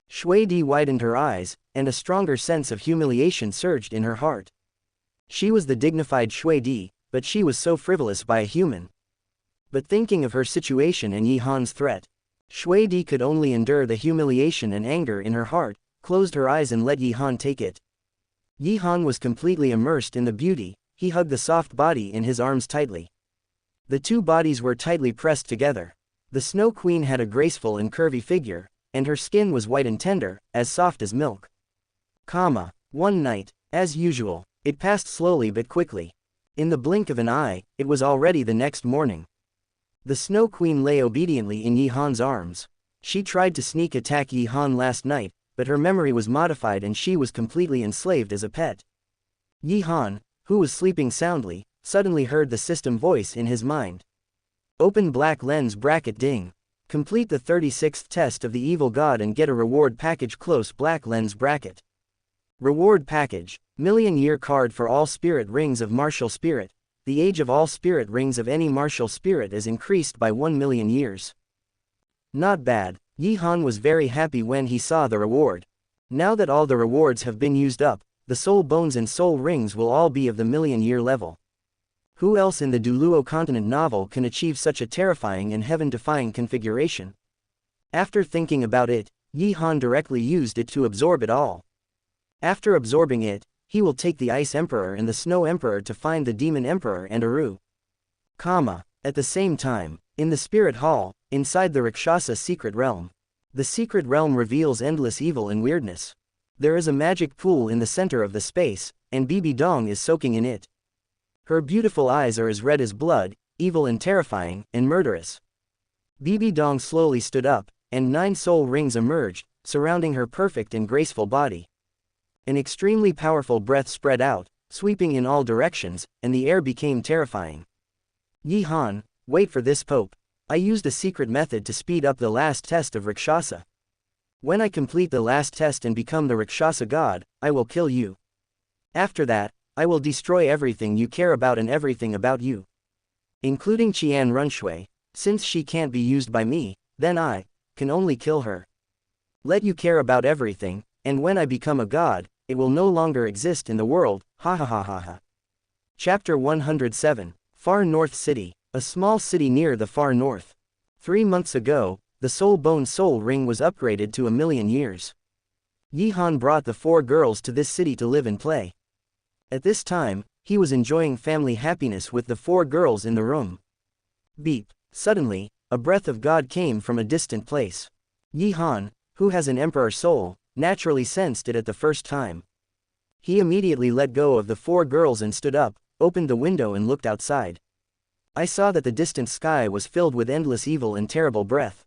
[SPEAKER 1] Shui Di widened her eyes, and a stronger sense of humiliation surged in her heart. She was the dignified Shui Di, but she was so frivolous by a human. But thinking of her situation and Yi Han's threat, Shui Di could only endure the humiliation and anger in her heart, closed her eyes and let Yi Han take it. Yi Han was completely immersed in the beauty. He hugged the soft body in his arms tightly. The two bodies were tightly pressed together. The Snow Queen had a graceful and curvy figure, and her skin was white and tender, as soft as milk. One night, as usual, it passed slowly but quickly. In the blink of an eye, it was already the next morning. The Snow Queen lay obediently in Yi Han's arms. She tried to sneak attack Yi Han last night, but her memory was modified and she was completely enslaved as a pet. Yi Han, who was sleeping soundly, suddenly heard the system voice in his mind. Open black lens bracket ding. Complete the 36th test of the evil god and get a reward package close black lens bracket. Reward package, million-year card for all spirit rings of martial spirit. The age of all spirit rings of any martial spirit is increased by 1 million years. Not bad. Yi Han was very happy when he saw the reward. Now that all the rewards have been used up, the soul bones and soul rings will all be of the million-year level. Who else in the Douluo continent novel can achieve such a terrifying and heaven-defying configuration? After thinking about it, Yi Han directly used it to absorb it all. After absorbing it, he will take the Ice Emperor and the Snow Emperor to find the Demon Emperor and Aru. At the same time, in the Spirit Hall, inside the Rakshasa secret realm. The secret realm reveals endless evil and weirdness. There is a magic pool in the center of the space, and Bibi Dong is soaking in it. Her beautiful eyes are as red as blood, evil and terrifying, and murderous. Bibi Dong slowly stood up, and 9 soul rings emerged, surrounding her perfect and graceful body. An extremely powerful breath spread out, sweeping in all directions, and the air became terrifying. Yi Han, wait for this Pope. I used a secret method to speed up the last test of Rakshasa. When I complete the last test and become the Rakshasa god, I will kill you. After that, I will destroy everything you care about and everything about you. Including Qian Runshui. Since she can't be used by me, then I can only kill her. Let you care about everything, and when I become a god, it will no longer exist in the world, ha ha ha ha ha. Chapter 107. Far North City. A small city near the far north. 3 months ago, the Soul Bone Soul Ring was upgraded to 1 million years. Yi Han brought the 4 girls to this city to live and play. At this time, he was enjoying family happiness with the 4 girls in the room. Beep. Suddenly, a breath of God came from a distant place. Yi Han, who has an emperor soul, naturally sensed it at the first time. He immediately let go of the 4 girls and stood up, opened the window and looked outside. I saw that the distant sky was filled with endless evil and terrible breath.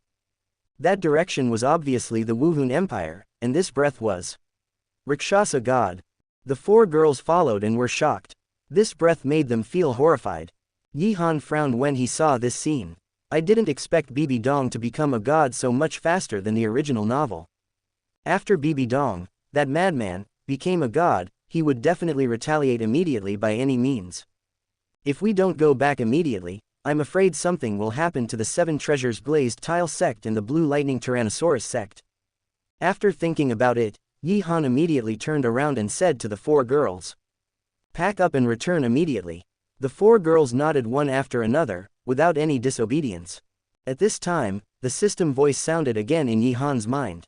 [SPEAKER 1] That direction was obviously the Wuhun Empire, and this breath was Rakshasa God. The 4 girls followed and were shocked. This breath made them feel horrified. Yi Han frowned when he saw this scene. I didn't expect Bibi Dong to become a god so much faster than the original novel. After Bibi Dong, that madman, became a god, he would definitely retaliate immediately by any means. If we don't go back immediately, I'm afraid something will happen to the Seven Treasures Blazed Tile sect and the Blue Lightning Tyrannosaurus sect. After thinking about it, Yi Han immediately turned around and said to the 4 girls, "Pack up and return immediately." The 4 girls nodded one after another, without any disobedience. At this time, the system voice sounded again in Yi Han's mind.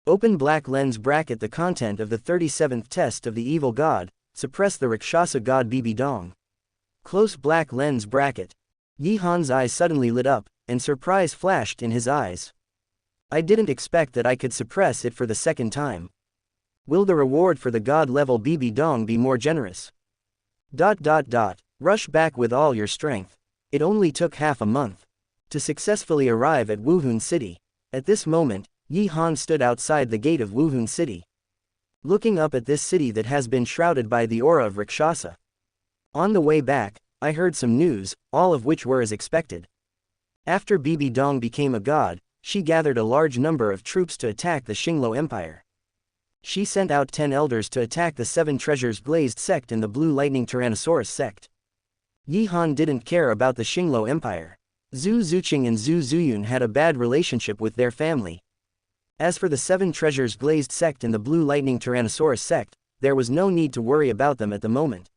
[SPEAKER 1] Open black lens bracket the content of the 37th test of the evil god, suppress the Rakshasa god Bibi Dong. Close black lens bracket. Yi Han's eyes suddenly lit up, and surprise flashed in his eyes. I didn't expect that I could suppress it for the second time. Will the reward for the god-level Bibi Dong be more generous? ... Rush back with all your strength. It only took half a month to successfully arrive at Wuhun City. At this moment, Yi Han stood outside the gate of Wuhun City, looking up at this city that has been shrouded by the aura of Rakshasa. On the way back, I heard some news, all of which were as expected. After Bibi Dong became a god, she gathered a large number of troops to attack the Xingluo Empire. She sent out 10 elders to attack the 7 Treasures Blazed sect and the Blue Lightning Tyrannosaurus sect. Yi Han didn't care about the Xingluo Empire. Zhu Zuqing and Zhu Zuyun had a bad relationship with their family. As for the 7 Treasures Blazed sect and the Blue Lightning Tyrannosaurus sect, there was no need to worry about them at the moment.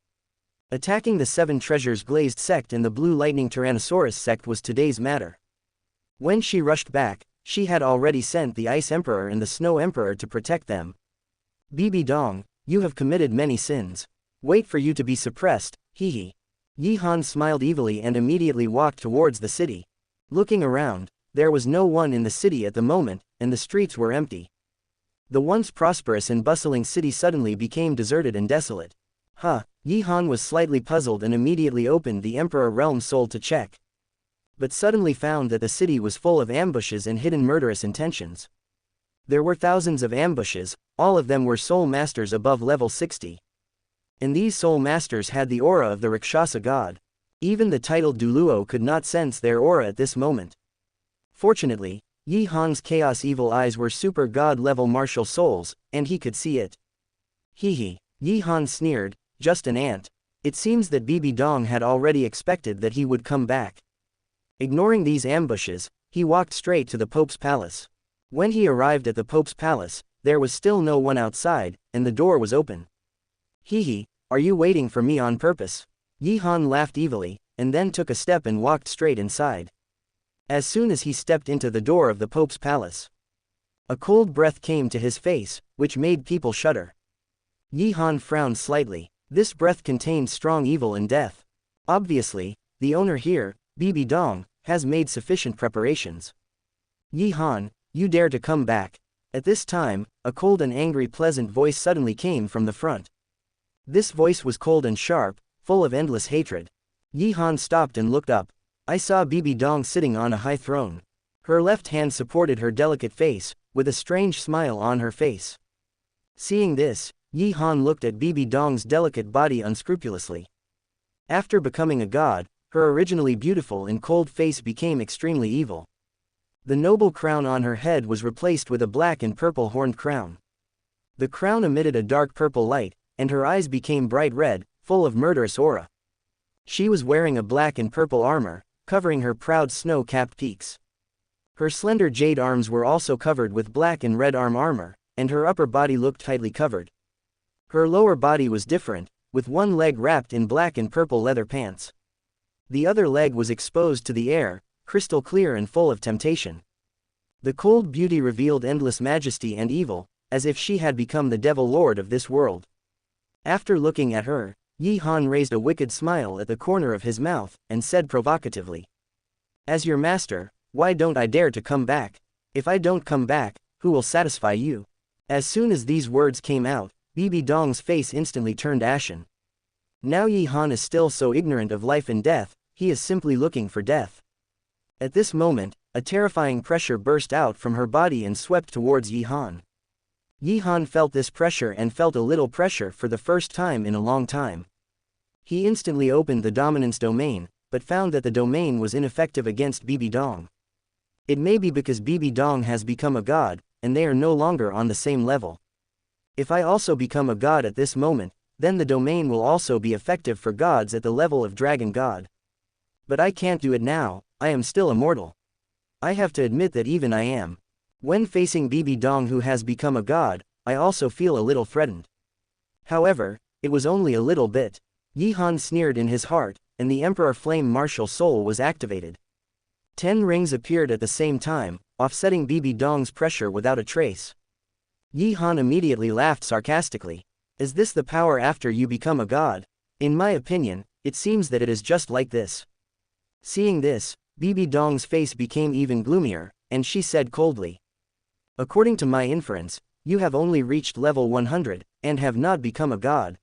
[SPEAKER 1] Attacking the 7 Treasures Blazed sect and the Blue Lightning Tyrannosaurus sect was today's matter. When she rushed back, she had already sent the Ice Emperor and the Snow Emperor to protect them. Bibi Dong, you have committed many sins. Wait for you to be suppressed, hee. Yi Han smiled evilly and immediately walked towards the city. Looking around, there was no one in the city at the moment, and the streets were empty. The once prosperous and bustling city suddenly became deserted and desolate. Yi Han was slightly puzzled and immediately opened the Emperor Realm Soul to check, but suddenly found that the city was full of ambushes and hidden murderous intentions. There were thousands of ambushes, all of them were soul masters above level 60. And these soul masters had the aura of the Rakshasa god. Even the titled Douluo could not sense their aura at this moment. Fortunately, Yi Han's chaos evil eyes were super god level martial souls, and he could see it. Hee. Yi Han sneered, just an ant. It seems that Bibi Dong had already expected that he would come back. Ignoring these ambushes, he walked straight to the Pope's palace. When he arrived at the Pope's palace, there was still no one outside, and the door was open. Hee, are you waiting for me on purpose? Yi Han laughed evilly, and then took a step and walked straight inside. As soon as he stepped into the door of the Pope's palace, a cold breath came to his face, which made people shudder. Yi Han frowned slightly. This breath contained strong evil and death. Obviously, the owner here, Bibi Dong, has made sufficient preparations. Yi Han, you dare to come back. At this time, a cold and angry pleasant voice suddenly came from the front. This voice was cold and sharp, full of endless hatred. Yi Han stopped and looked up. I saw Bibi Dong sitting on a high throne. Her left hand supported her delicate face, with a strange smile on her face. Seeing this, Yi Han looked at Bibi Dong's delicate body unscrupulously. After becoming a god, her originally beautiful and cold face became extremely evil. The noble crown on her head was replaced with a black and purple horned crown. The crown emitted a dark purple light, and her eyes became bright red, full of murderous aura. She was wearing a black and purple armor, covering her proud snow-capped peaks. Her slender jade arms were also covered with black and red arm armor, and her upper body looked tightly covered. Her lower body was different, with one leg wrapped in black and purple leather pants. The other leg was exposed to the air, crystal clear and full of temptation. The cold beauty revealed endless majesty and evil, as if she had become the devil lord of this world. After looking at her, Yi Han raised a wicked smile at the corner of his mouth, and said provocatively, "As your master, why don't I dare to come back? If I don't come back, who will satisfy you?" As soon as these words came out, Bibi Dong's face instantly turned ashen. Now Yi Han is still so ignorant of life and death, he is simply looking for death. At this moment, a terrifying pressure burst out from her body and swept towards Yi Han. Yi Han felt this pressure and felt a little pressure for the first time in a long time. He instantly opened the dominance domain, but found that the domain was ineffective against Bibi Dong. It may be because Bibi Dong has become a god, and they are no longer on the same level. If I also become a god at this moment, then the domain will also be effective for gods at the level of Dragon God. But I can't do it now, I am still immortal. I have to admit that even I am. When facing Bibi Dong who has become a god, I also feel a little threatened. However, it was only a little bit. Yi Han sneered in his heart, and the Emperor Flame Martial Soul was activated. 10 rings appeared at the same time, offsetting Bibi Dong's pressure without a trace. Yi Han immediately laughed sarcastically. Is this the power after you become a god? In my opinion, it seems that it is just like this. Seeing this, Bibi Dong's face became even gloomier, and she said coldly. According to my inference, you have only reached level 100, and have not become a god.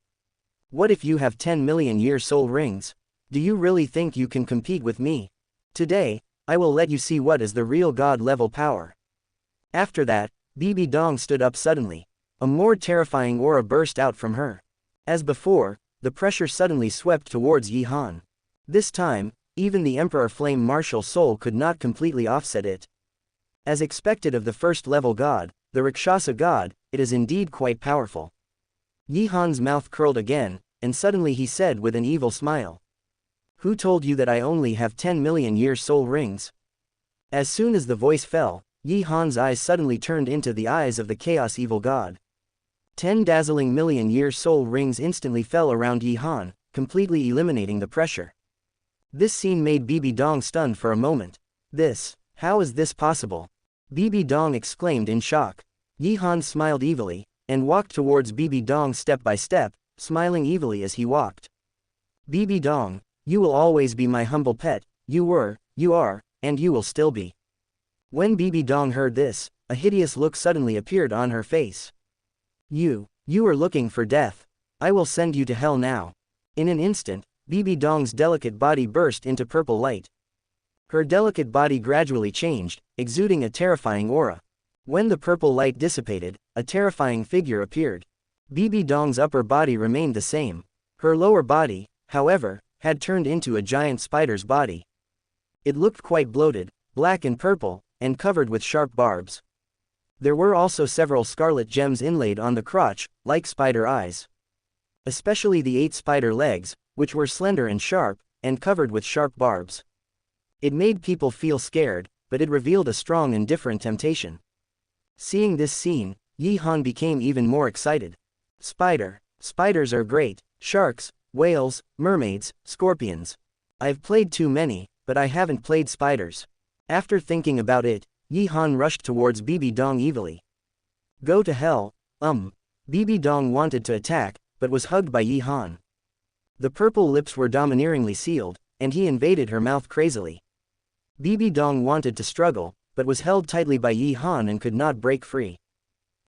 [SPEAKER 1] What if you have 10 million year soul rings? Do you really think you can compete with me? Today, I will let you see what is the real god level power. After that, Bibi Dong stood up suddenly. A more terrifying aura burst out from her. As before, the pressure suddenly swept towards Yi Han. This time, even the Emperor Flame Martial Soul could not completely offset it. As expected of the first level god, the Rakshasa god, it is indeed quite powerful. Yi Han's mouth curled again, and suddenly he said with an evil smile. Who told you that I only have 10 million year soul rings? As soon as the voice fell, Yi Han's eyes suddenly turned into the eyes of the Chaos Evil God. 10 dazzling million year soul rings instantly fell around Yi Han, completely eliminating the pressure. This scene made Bibi Dong stunned for a moment. How is this possible? Bibi Dong exclaimed in shock. Yi Han smiled evilly, and walked towards Bibi Dong step by step, smiling evilly as he walked. Bibi Dong, you will always be my humble pet, you were, you are, and you will still be. When Bibi Dong heard this, a hideous look suddenly appeared on her face. You are looking for death. I will send you to hell now. In an instant, Bibi Dong's delicate body burst into purple light. Her delicate body gradually changed, exuding a terrifying aura. When the purple light dissipated, a terrifying figure appeared. Bibi Dong's upper body remained the same. Her lower body, however, had turned into a giant spider's body. It looked quite bloated, black and purple, and covered with sharp barbs. There were also several scarlet gems inlaid on the crotch, like spider eyes. Especially the 8 spider legs, which were slender and sharp, and covered with sharp barbs. It made people feel scared, but it revealed a strong and different temptation. Seeing this scene, Yi Han became even more excited. Spiders are great, sharks, whales, mermaids, scorpions. I've played too many, but I haven't played spiders. After thinking about it, Yi Han rushed towards Bibi Dong evilly. Go to hell, Bibi Dong wanted to attack, but was hugged by Yi Han. The purple lips were domineeringly sealed, and he invaded her mouth crazily. Bibi Dong wanted to struggle, but was held tightly by Yi Han and could not break free.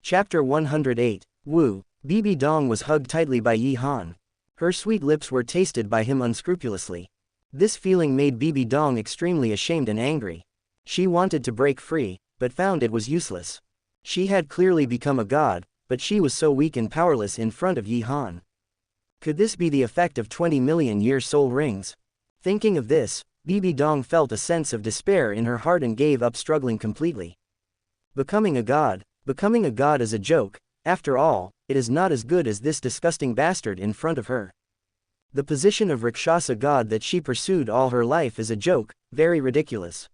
[SPEAKER 1] Chapter 108, Wu. Bibi Dong was hugged tightly by Yi Han. Her sweet lips were tasted by him unscrupulously. This feeling made Bibi Dong extremely ashamed and angry. She wanted to break free, but found it was useless. She had clearly become a god, but she was so weak and powerless in front of Yi Han. Could this be the effect of 20 million year soul rings? Thinking of this, Bibi Dong felt a sense of despair in her heart and gave up struggling completely. Becoming a god is a joke. After all, it is not as good as this disgusting bastard in front of her. The position of Rakshasa god that she pursued all her life is a joke, very ridiculous.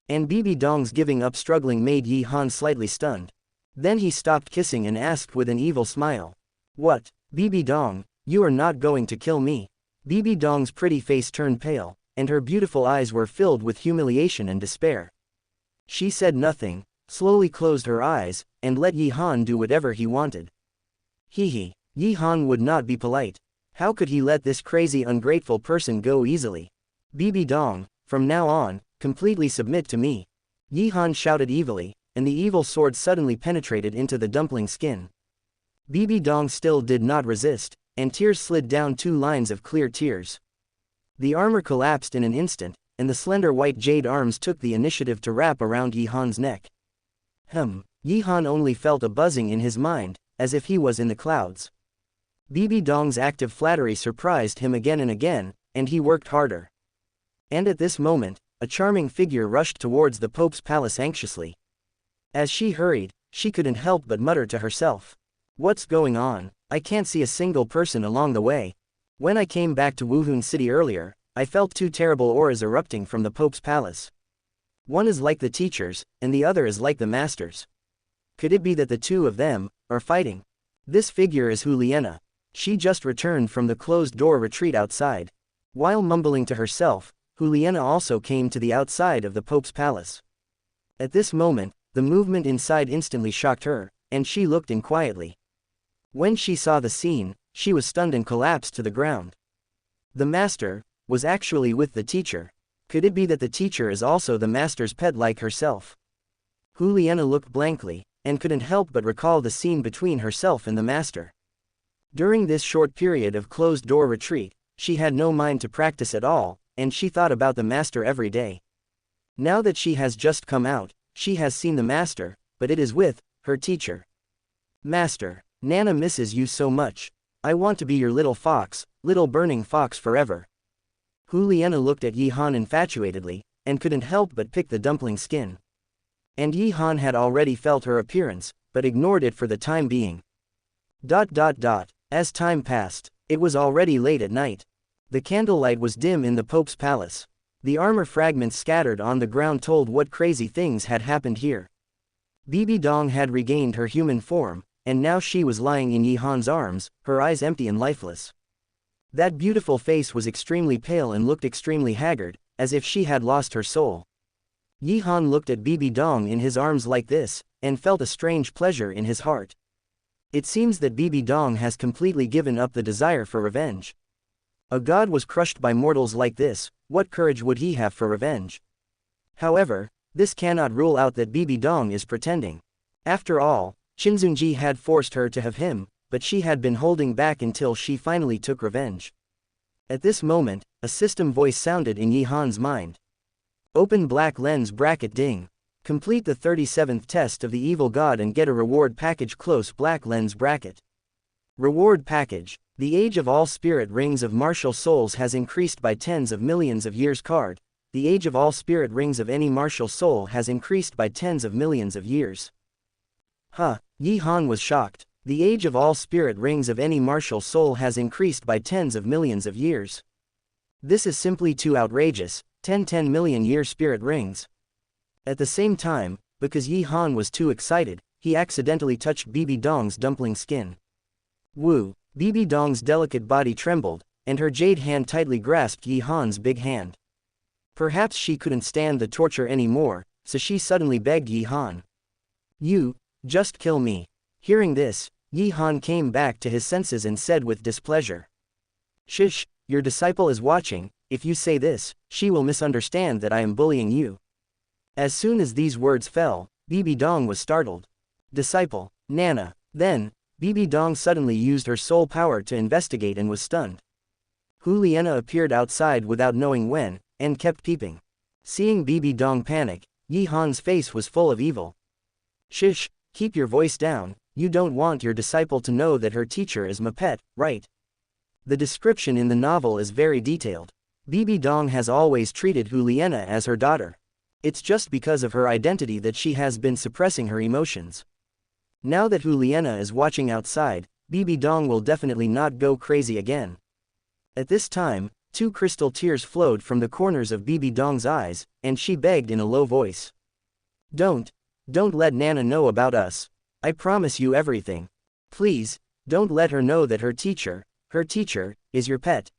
[SPEAKER 1] And Bibi Dong's giving up struggling made Yi Han slightly stunned. Then he stopped kissing and asked with an evil smile. What, Bibi Dong, you are not going to kill me? Bibi Dong's pretty face turned pale, and her beautiful eyes were filled with humiliation and despair. She said nothing, slowly closed her eyes, and let Yi Han do whatever he wanted. Yi Han would not be polite. How could he let this crazy ungrateful person go easily? Bibi Dong, from now on, completely submit to me. Yi Han shouted evilly, and the evil sword suddenly penetrated into the dumpling skin. Bibi Dong still did not resist, and tears slid down 2 lines of clear tears. The armor collapsed in an instant, and the slender white jade arms took the initiative to wrap around Yi Han's neck. Yi Han only felt a buzzing in his mind, as if he was in the clouds. Bibi Dong's active flattery surprised him again and again, and he worked harder. And at this moment, a charming figure rushed towards the Pope's palace anxiously. As she hurried, she couldn't help but mutter to herself. What's going on? I can't see a single person along the way. When I came back to Wuhan City earlier, I felt two terrible auras erupting from the Pope's palace. One is like the teachers, and the other is like the masters. Could it be that the two of them are fighting? This figure is Juliana. She just returned from the closed-door retreat outside. While mumbling to herself, Juliana also came to the outside of the Pope's palace. At this moment, the movement inside instantly shocked her, and she looked in quietly. When she saw the scene, she was stunned and collapsed to the ground. The master was actually with the teacher. Could it be that the teacher is also the master's pet like herself? Juliana looked blankly, and couldn't help but recall the scene between herself and the master. During this short period of closed-door retreat, she had no mind to practice at all, and she thought about the master every day. Now that she has just come out, she has seen the master, but it is with her teacher. Master, Nana misses you so much. I want to be your little fox, little burning fox forever. Juliana looked at Yi Han infatuatedly, and couldn't help but pick the dumpling skin. And Yi Han had already felt her appearance, but ignored it for the time being. As time passed, it was already late at night. The candlelight was dim in the Pope's palace. The armor fragments scattered on the ground told what crazy things had happened here. Bibi Dong had regained her human form, and now she was lying in Yi Han's arms, her eyes empty and lifeless. That beautiful face was extremely pale and looked extremely haggard, as if she had lost her soul. Yi Han looked at Bibi Dong in his arms like this, and felt a strange pleasure in his heart. It seems that Bibi Dong has completely given up the desire for revenge. A god was crushed by mortals like this, what courage would he have for revenge? However, this cannot rule out that Bibi Dong is pretending. After all, Qinzunji had forced her to have him, but she had been holding back until she finally took revenge. At this moment, a system voice sounded in Yi Han's mind. Open black lens bracket ding. Complete the 37th test of the evil god and get a reward package close black lens bracket. Reward package. The age of all spirit rings of martial souls has increased by tens of millions of years card. The age of all spirit rings of any martial soul has increased by tens of millions of years. Yi Han was shocked. The age of all spirit rings of any martial soul has increased by tens of millions of years. This is simply too outrageous. 10 million year spirit rings. At the same time, because Yi Han was too excited, he accidentally touched Bibi Dong's dumpling skin. Woo! Bibi Dong's delicate body trembled, and her jade hand tightly grasped Yi Han's big hand. Perhaps she couldn't stand the torture anymore, so she suddenly begged Yi Han. You, just kill me. Hearing this, Yi Han came back to his senses and said with displeasure. Shish, your disciple is watching, if you say this, she will misunderstand that I am bullying you. As soon as these words fell, Bibi Dong was startled. Disciple, Nana. Then, Bibi Dong suddenly used her soul power to investigate and was stunned. Juliana appeared outside without knowing when, and kept peeping. Seeing Bibi Dong panic, Yi Han's face was full of evil. Shish, keep your voice down, you don't want your disciple to know that her teacher is my pet, right? The description in the novel is very detailed. Bibi Dong has always treated Juliana as her daughter. It's just because of her identity that she has been suppressing her emotions. Now that Juliana is watching outside, Bibi Dong will definitely not go crazy again. At this time, 2 crystal tears flowed from the corners of Bibi Dong's eyes, and she begged in a low voice. Don't let Nana know about us. I promise you everything. Please, don't let her know that her teacher, is your pet.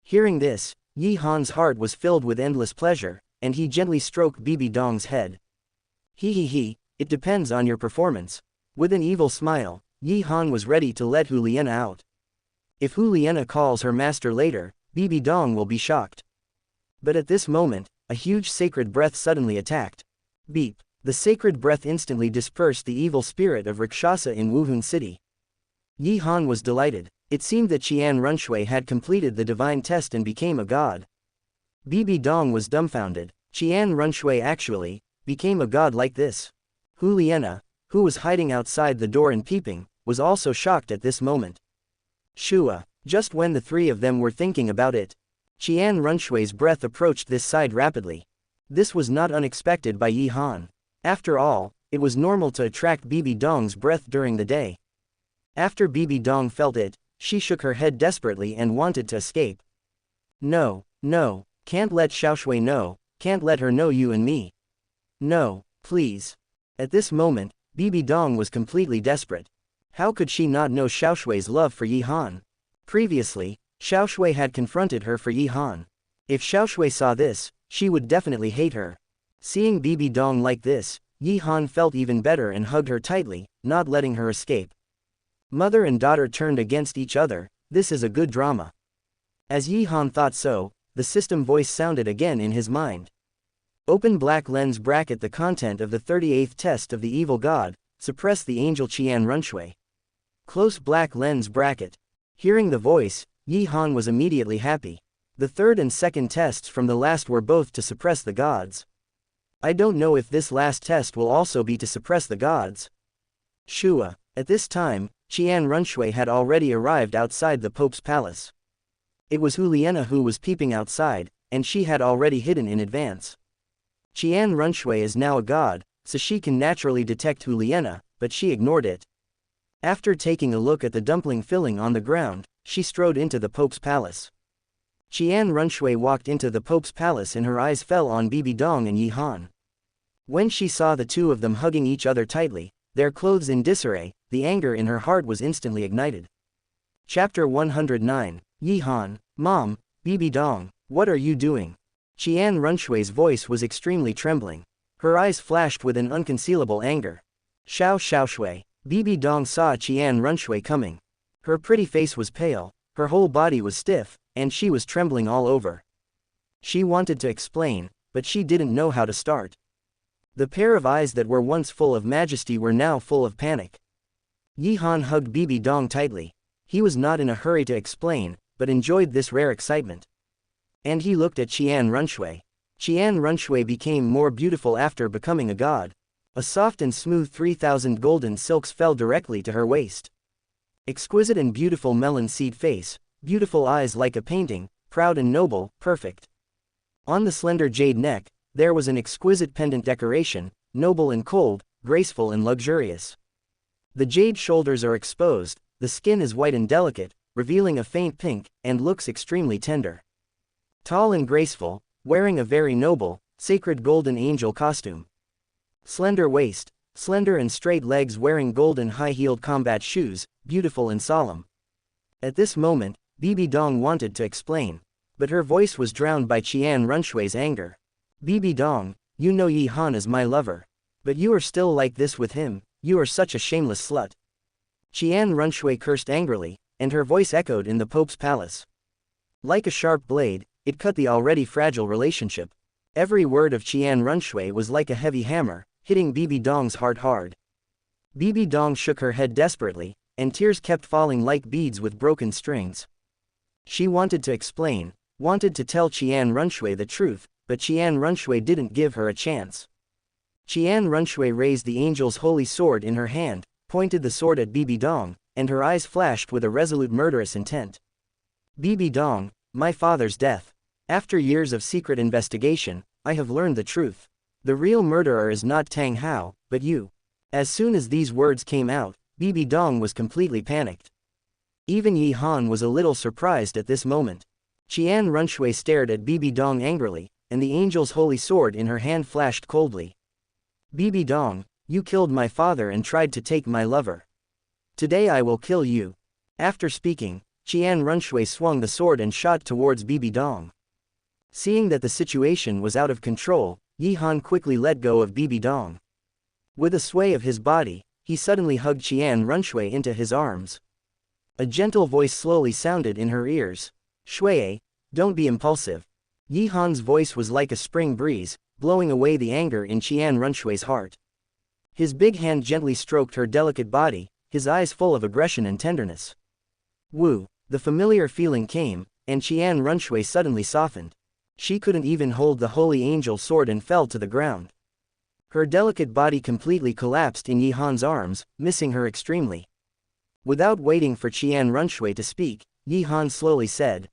[SPEAKER 1] Hearing this, Yi Han's heart was filled with endless pleasure, and he gently stroked Bibi Dong's head. It depends on your performance. With an evil smile, Yi Han was ready to let Juliana out. If Juliana calls her master later, Bibi Dong will be shocked. But at this moment, a huge sacred breath suddenly attacked. Beep! The sacred breath instantly dispersed the evil spirit of Rakshasa in Wuhan City. Yi Han was delighted. It seemed that Qian Runshui had completed the divine test and became a god. Bibi Dong was dumbfounded. Qian Runshui actually became a god like this. Juliana, who was hiding outside the door and peeping, was also shocked at this moment. Shua. Just when the three of them were thinking about it, Qian Runshui's breath approached this side rapidly. This was not unexpected by Yi Han. After all, it was normal to attract Bibi Dong's breath during the day. After Bibi Dong felt it, she shook her head desperately and wanted to escape. No, no, can't let Xiaoshui know, can't let her know you and me. No, please. At this moment, Bibi Dong was completely desperate. How could she not know Xiaoshui's love for Yi Han? Previously, Xiaoshui had confronted her for Yi Han. If Xiaoshui saw this, she would definitely hate her. Seeing Bibi Dong like this, Yi Han felt even better and hugged her tightly, not letting her escape. Mother and daughter turned against each other. This is a good drama. As Yi Han thought so, the system voice sounded again in his mind. Open black lens bracket. The content of the 38th test of the evil god, suppress the angel Qian Runshui. Close black lens bracket. Hearing the voice, Yi Han was immediately happy. The third and second tests from the last were both to suppress the gods. I don't know if this last test will also be to suppress the gods. Shua. At this time, Qian Runshui had already arrived outside the Pope's palace. It was Huliena who was peeping outside, and she had already hidden in advance. Qian Runshui is now a god, so she can naturally detect Huliena, but she ignored it. After taking a look at the dumpling filling on the ground, she strode into the Pope's palace. Qian Runshui walked into the Pope's palace and her eyes fell on Bibi Dong and Yi Han. When she saw the two of them hugging each other tightly, their clothes in disarray, the anger in her heart was instantly ignited. Chapter 109. Yi Han. Mom, Bibi Dong, what are you doing? Qian Runshui's voice was extremely trembling. Her eyes flashed with an unconcealable anger. Xiaoshui. Bibi Dong saw Qian Runshui coming. Her pretty face was pale, her whole body was stiff, and she was trembling all over. She wanted to explain, but she didn't know how to start. The pair of eyes that were once full of majesty were now full of panic. Yi Han hugged Bibi Dong tightly. He was not in a hurry to explain, but enjoyed this rare excitement. And he looked at Qian Runshui. Qian Runshui became more beautiful after becoming a god. A soft and smooth 3,000 golden silks fell directly to her waist. Exquisite and beautiful melon seed face, beautiful eyes like a painting, proud and noble, perfect. On the slender jade neck, there was an exquisite pendant decoration, noble and cold, graceful and luxurious. The jade shoulders are exposed, the skin is white and delicate, revealing a faint pink, and looks extremely tender. Tall and graceful, wearing a very noble, sacred golden angel costume. Slender waist, slender and straight legs wearing golden high-heeled combat shoes, beautiful and solemn. At this moment, Bibi Dong wanted to explain, but her voice was drowned by Qian Runshui's anger. Bibi Dong, you know Yi Han is my lover. But you are still like this with him, you are such a shameless slut. Qian Runshui cursed angrily, and her voice echoed in the Pope's palace. Like a sharp blade, it cut the already fragile relationship. Every word of Qian Runshui was like a heavy hammer, hitting Bibi Dong's heart hard. Bibi Dong shook her head desperately, and tears kept falling like beads with broken strings. She wanted to explain, wanted to tell Qian Runshui the truth, but Qian Runshui didn't give her a chance. Qian Runshui raised the angel's holy sword in her hand, pointed the sword at Bibi Dong, and her eyes flashed with a resolute murderous intent. Bibi Dong, my father's death. After years of secret investigation, I have learned the truth. The real murderer is not Tang Hao, but you. As soon as these words came out, Bibi Dong was completely panicked. Even Yi Han was a little surprised at this moment. Qian Runshui stared at Bibi Dong angrily, and the angel's holy sword in her hand flashed coldly. Bibi Dong, you killed my father and tried to take my lover. Today I will kill you. After speaking, Qian Runshui swung the sword and shot towards Bibi Dong. Seeing that the situation was out of control, Yi Han quickly let go of Bibi Dong. With a sway of his body, he suddenly hugged Qian Runshui into his arms. A gentle voice slowly sounded in her ears. Shui, don't be impulsive. Yi Han's voice was like a spring breeze, blowing away the anger in Qian Runshui's heart. His big hand gently stroked her delicate body, his eyes full of aggression and tenderness. Wu, the familiar feeling came, and Qian Runshui suddenly softened. She couldn't even hold the holy angel sword and fell to the ground. Her delicate body completely collapsed in Yi Han's arms, missing her extremely. Without waiting for Qian Runshui to speak, Yi Han slowly said.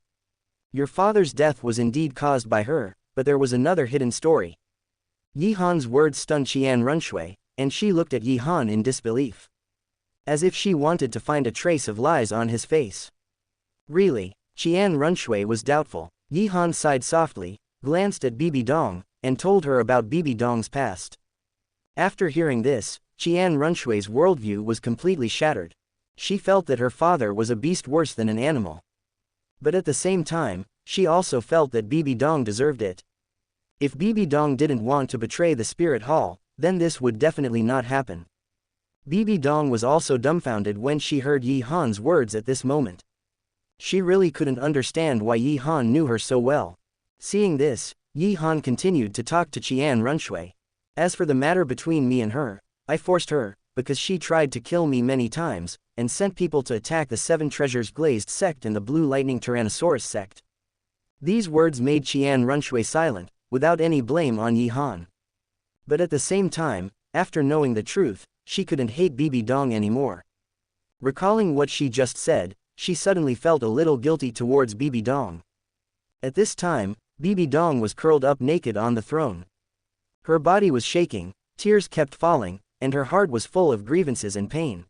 [SPEAKER 1] Your father's death was indeed caused by her, but there was another hidden story. Yi Han's words stunned Qian Runshui, and she looked at Yi Han in disbelief. As if she wanted to find a trace of lies on his face. Really? Qian Runshui was doubtful. Yi Han sighed softly, glanced at Bibi Dong, and told her about Bibi Dong's past. After hearing this, Qian Runshui's worldview was completely shattered. She felt that her father was a beast worse than an animal. But at the same time, she also felt that Bibi Dong deserved it. If Bibi Dong didn't want to betray the spirit hall, then this would definitely not happen. Bibi Dong was also dumbfounded when she heard Yi Han's words at this moment. She really couldn't understand why Yi Han knew her so well. Seeing this, Yi Han continued to talk to Qian Runshui. As for the matter between me and her, I forced her, because she tried to kill me many times, and sent people to attack the Seven Treasures Glazed sect and the Blue Lightning Tyrannosaurus sect. These words made Qian Runshui silent, without any blame on Yi Han. But at the same time, after knowing the truth, she couldn't hate Bibi Dong anymore. Recalling what she just said, she suddenly felt a little guilty towards Bibi Dong. At this time, Bibi Dong was curled up naked on the throne. Her body was shaking, tears kept falling, and her heart was full of grievances and pain.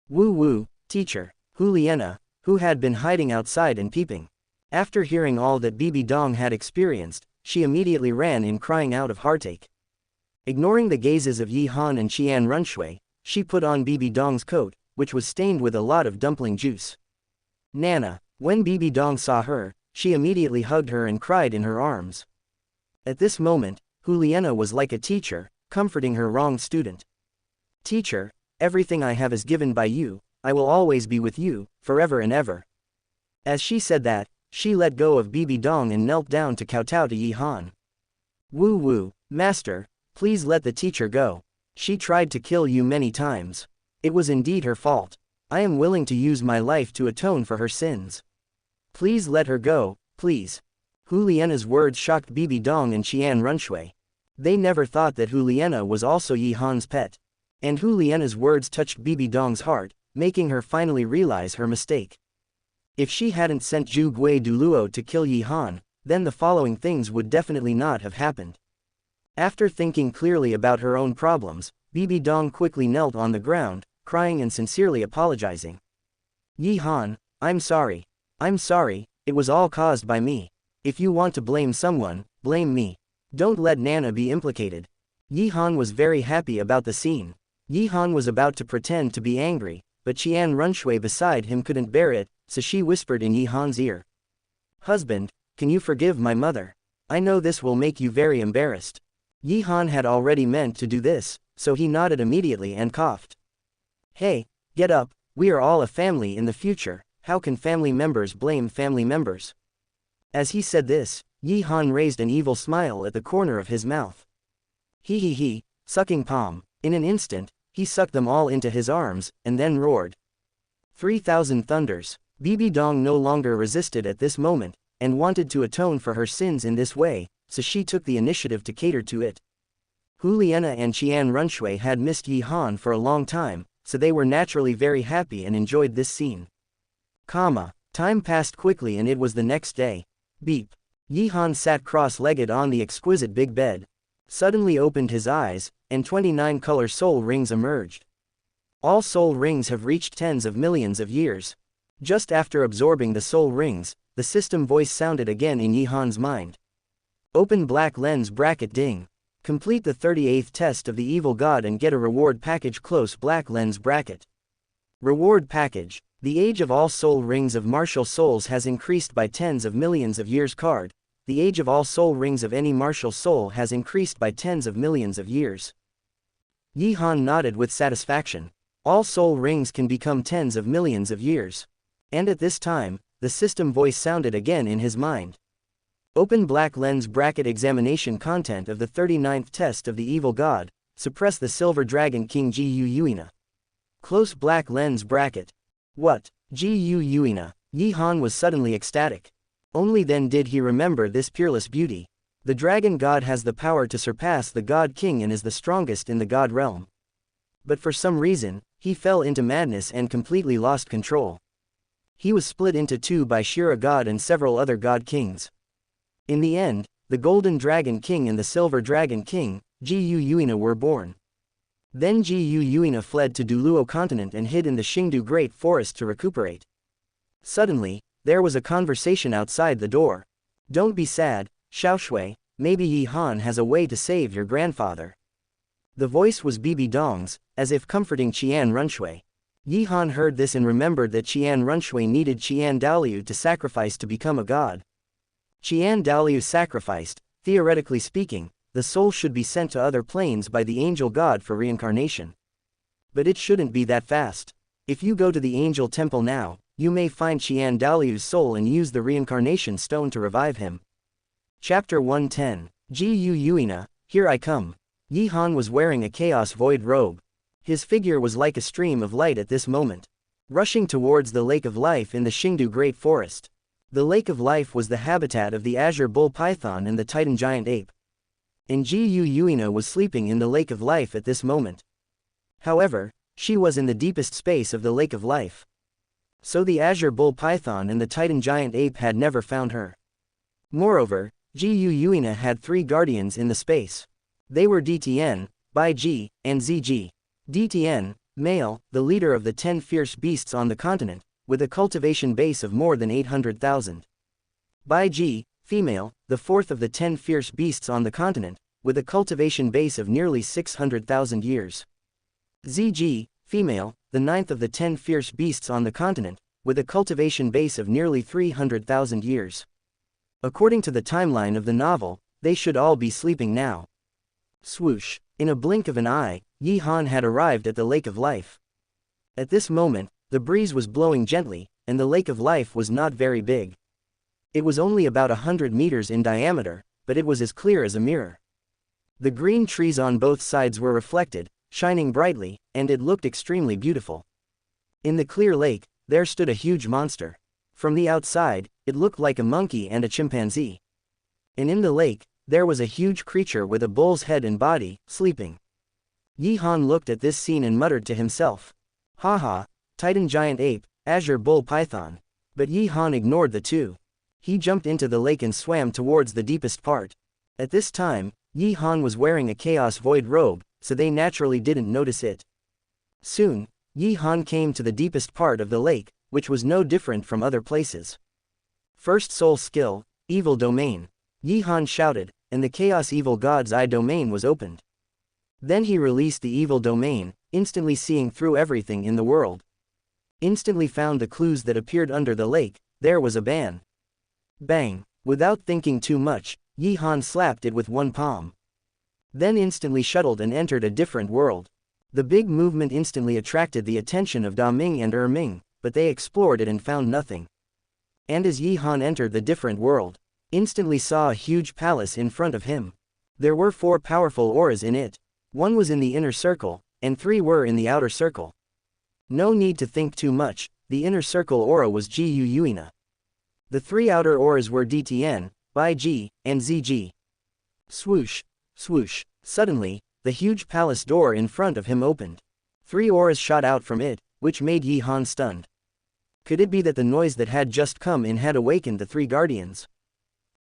[SPEAKER 1] Wu Wu, teacher, Huliena, who had been hiding outside and peeping. After hearing all that Bibi Dong had experienced, she immediately ran in crying out of heartache. Ignoring the gazes of Yi Han and Qian Runshui, she put on Bibi Dong's coat, which was stained with a lot of dumpling juice. Nana, when Bibi Dong saw her, she immediately hugged her and cried in her arms. At this moment, Huliena was like a teacher, comforting her wronged student. Teacher, everything I have is given by you, I will always be with you, forever and ever. As she said that, she let go of Bibi Dong and knelt down to kowtow to Yi Han. Wu Wu, master, please let the teacher go. She tried to kill you many times. It was indeed her fault. I am willing to use my life to atone for her sins. Please let her go, please. Huliena's words shocked Bibi Dong and Qian Runshui. They never thought that Huliena was also Yi Han's pet. And Huliena's words touched Bibi Dong's heart, making her finally realize her mistake. If she hadn't sent Zhu Gui Douluo to kill Yi Han, then the following things would definitely not have happened. After thinking clearly about her own problems, Bibi Dong quickly knelt on the ground, crying and sincerely apologizing. Yi Han, I'm sorry. I'm sorry, it was all caused by me. If you want to blame someone, blame me. Don't let Nana be implicated. Yi Han was very happy about the scene. Yi Han was about to pretend to be angry, but Qian Runshui beside him couldn't bear it, so she whispered in Yi Han's ear. Husband, can you forgive my mother? I know this will make you very embarrassed. Yi Han had already meant to do this, so he nodded immediately and coughed. Hey, get up, we are all a family in the future, how can family members blame family members? As he said this, Yi Han raised an evil smile at the corner of his mouth. He, sucking palm. In an instant, he sucked them all into his arms, and then roared. 3,000 thunders. Bibi Dong no longer resisted at this moment, and wanted to atone for her sins in this way, so she took the initiative to cater to it. Huliena and Qian Runshui had missed Yi Han for a long time, so they were naturally very happy and enjoyed this scene. Time passed quickly and it was the next day. Beep. Yi Han sat cross-legged on the exquisite big bed. Suddenly opened his eyes, and 29 color soul rings emerged. All soul rings have reached tens of millions of years. Just after absorbing the soul rings, the system voice sounded again in Yi Han's mind. Open black lens bracket ding. Complete the 38th test of the evil god and get a reward package close black lens bracket. Reward package. The age of all soul rings of martial souls has increased by tens of millions of years card. The age of all soul rings of any martial soul has increased by tens of millions of years. Yi Han nodded with satisfaction. All soul rings can become tens of millions of years. And at this time, the system voice sounded again in his mind. Open black lens bracket examination content of the 39th test of the evil god, suppress the silver dragon king Gu Yuina. Close black lens bracket. What? Gu Yuina. Yi Han was suddenly ecstatic. Only then did he remember this peerless beauty. The dragon god has the power to surpass the god king and is the strongest in the god realm. But for some reason, he fell into madness and completely lost control. He was split into two by Shira God and several other god kings. In the end, the Golden Dragon King and the Silver Dragon King, Xiao Yuina, were born. Then Xiao Yuina fled to Douluo continent and hid in the Xingdu Great Forest to recuperate. Suddenly, there was a conversation outside the door. "Don't be sad, Xiaoshui, maybe Yi Han has a way to save your grandfather." The voice was Bibi Dong's, as if comforting Qian Runshui. Yi Han heard this and remembered that Qian Runshui needed Qian Douluo to sacrifice to become a god. Qian Douluo sacrificed, theoretically speaking, the soul should be sent to other planes by the angel god for reincarnation. But it shouldn't be that fast. If you go to the angel temple now, you may find Qian Douluo's soul and use the reincarnation stone to revive him. Chapter 110. Xiao Yuina, Here I Come. Yi Han was wearing a chaos void robe. His figure was like a stream of light at this moment, rushing towards the Lake of Life in the Xingdu Great Forest. The Lake of Life was the habitat of the Azure Bull Python and the Titan Giant Ape. And Xiao Yuina was sleeping in the Lake of Life at this moment. However, she was in the deepest space of the Lake of Life. So the Azure Bull Python and the Titan Giant Ape had never found her. Moreover, Xiao Yuina had 3 guardians in the space. They were DTN, Baiji, and ZG. DTN, male, the leader of the 10 fierce beasts on the continent, with a cultivation base of more than 800,000. Baiji, female, the 4th of the 10 fierce beasts on the continent, with a cultivation base of nearly 600,000 years. ZG, female, the 9th of the 10 fierce beasts on the continent, with a cultivation base of nearly 300,000 years. According to the timeline of the novel, they should all be sleeping now. Swoosh! In a blink of an eye, Yi Han had arrived at the Lake of Life. At this moment, the breeze was blowing gently, and the Lake of Life was not very big. It was only about 100 meters in diameter, but it was as clear as a mirror. The green trees on both sides were reflected, shining brightly, and it looked extremely beautiful. In the clear lake, there stood a huge monster. From the outside, it looked like a monkey and a chimpanzee. And in the lake, there was a huge creature with a bull's head and body, sleeping. Yi Han looked at this scene and muttered to himself, "Haha, Titan Giant Ape, Azure Bull Python." But Yi Han ignored the two. He jumped into the lake and swam towards the deepest part. At this time, Yi Han was wearing a Chaos Void robe, so they naturally didn't notice it. Soon, Yi Han came to the deepest part of the lake, which was no different from other places. First soul skill, Evil Domain. Yi Han shouted, and the Chaos Evil God's Eye domain was opened. Then he released the Evil Domain, instantly seeing through everything in the world. Instantly found the clues that appeared under the lake. There was a ban. Bang! Without thinking too much, Yi Han slapped it with one palm. Then instantly shuttled and entered a different world. The big movement instantly attracted the attention of Da Ming and Ming, but they explored it and found nothing. And as Yi Han entered the different world, instantly saw a huge palace in front of him. There were 4 powerful auras in it. 1 was in the inner circle, and 3 were in the outer circle. No need to think too much, the inner circle aura was Xiao Yuina. The 3 outer auras were DTN, Baiji, and ZG. Swoosh! Swoosh! Suddenly, the huge palace door in front of him opened. 3 auras shot out from it, which made Yi Han stunned. Could it be that the noise that had just come in had awakened the 3 guardians?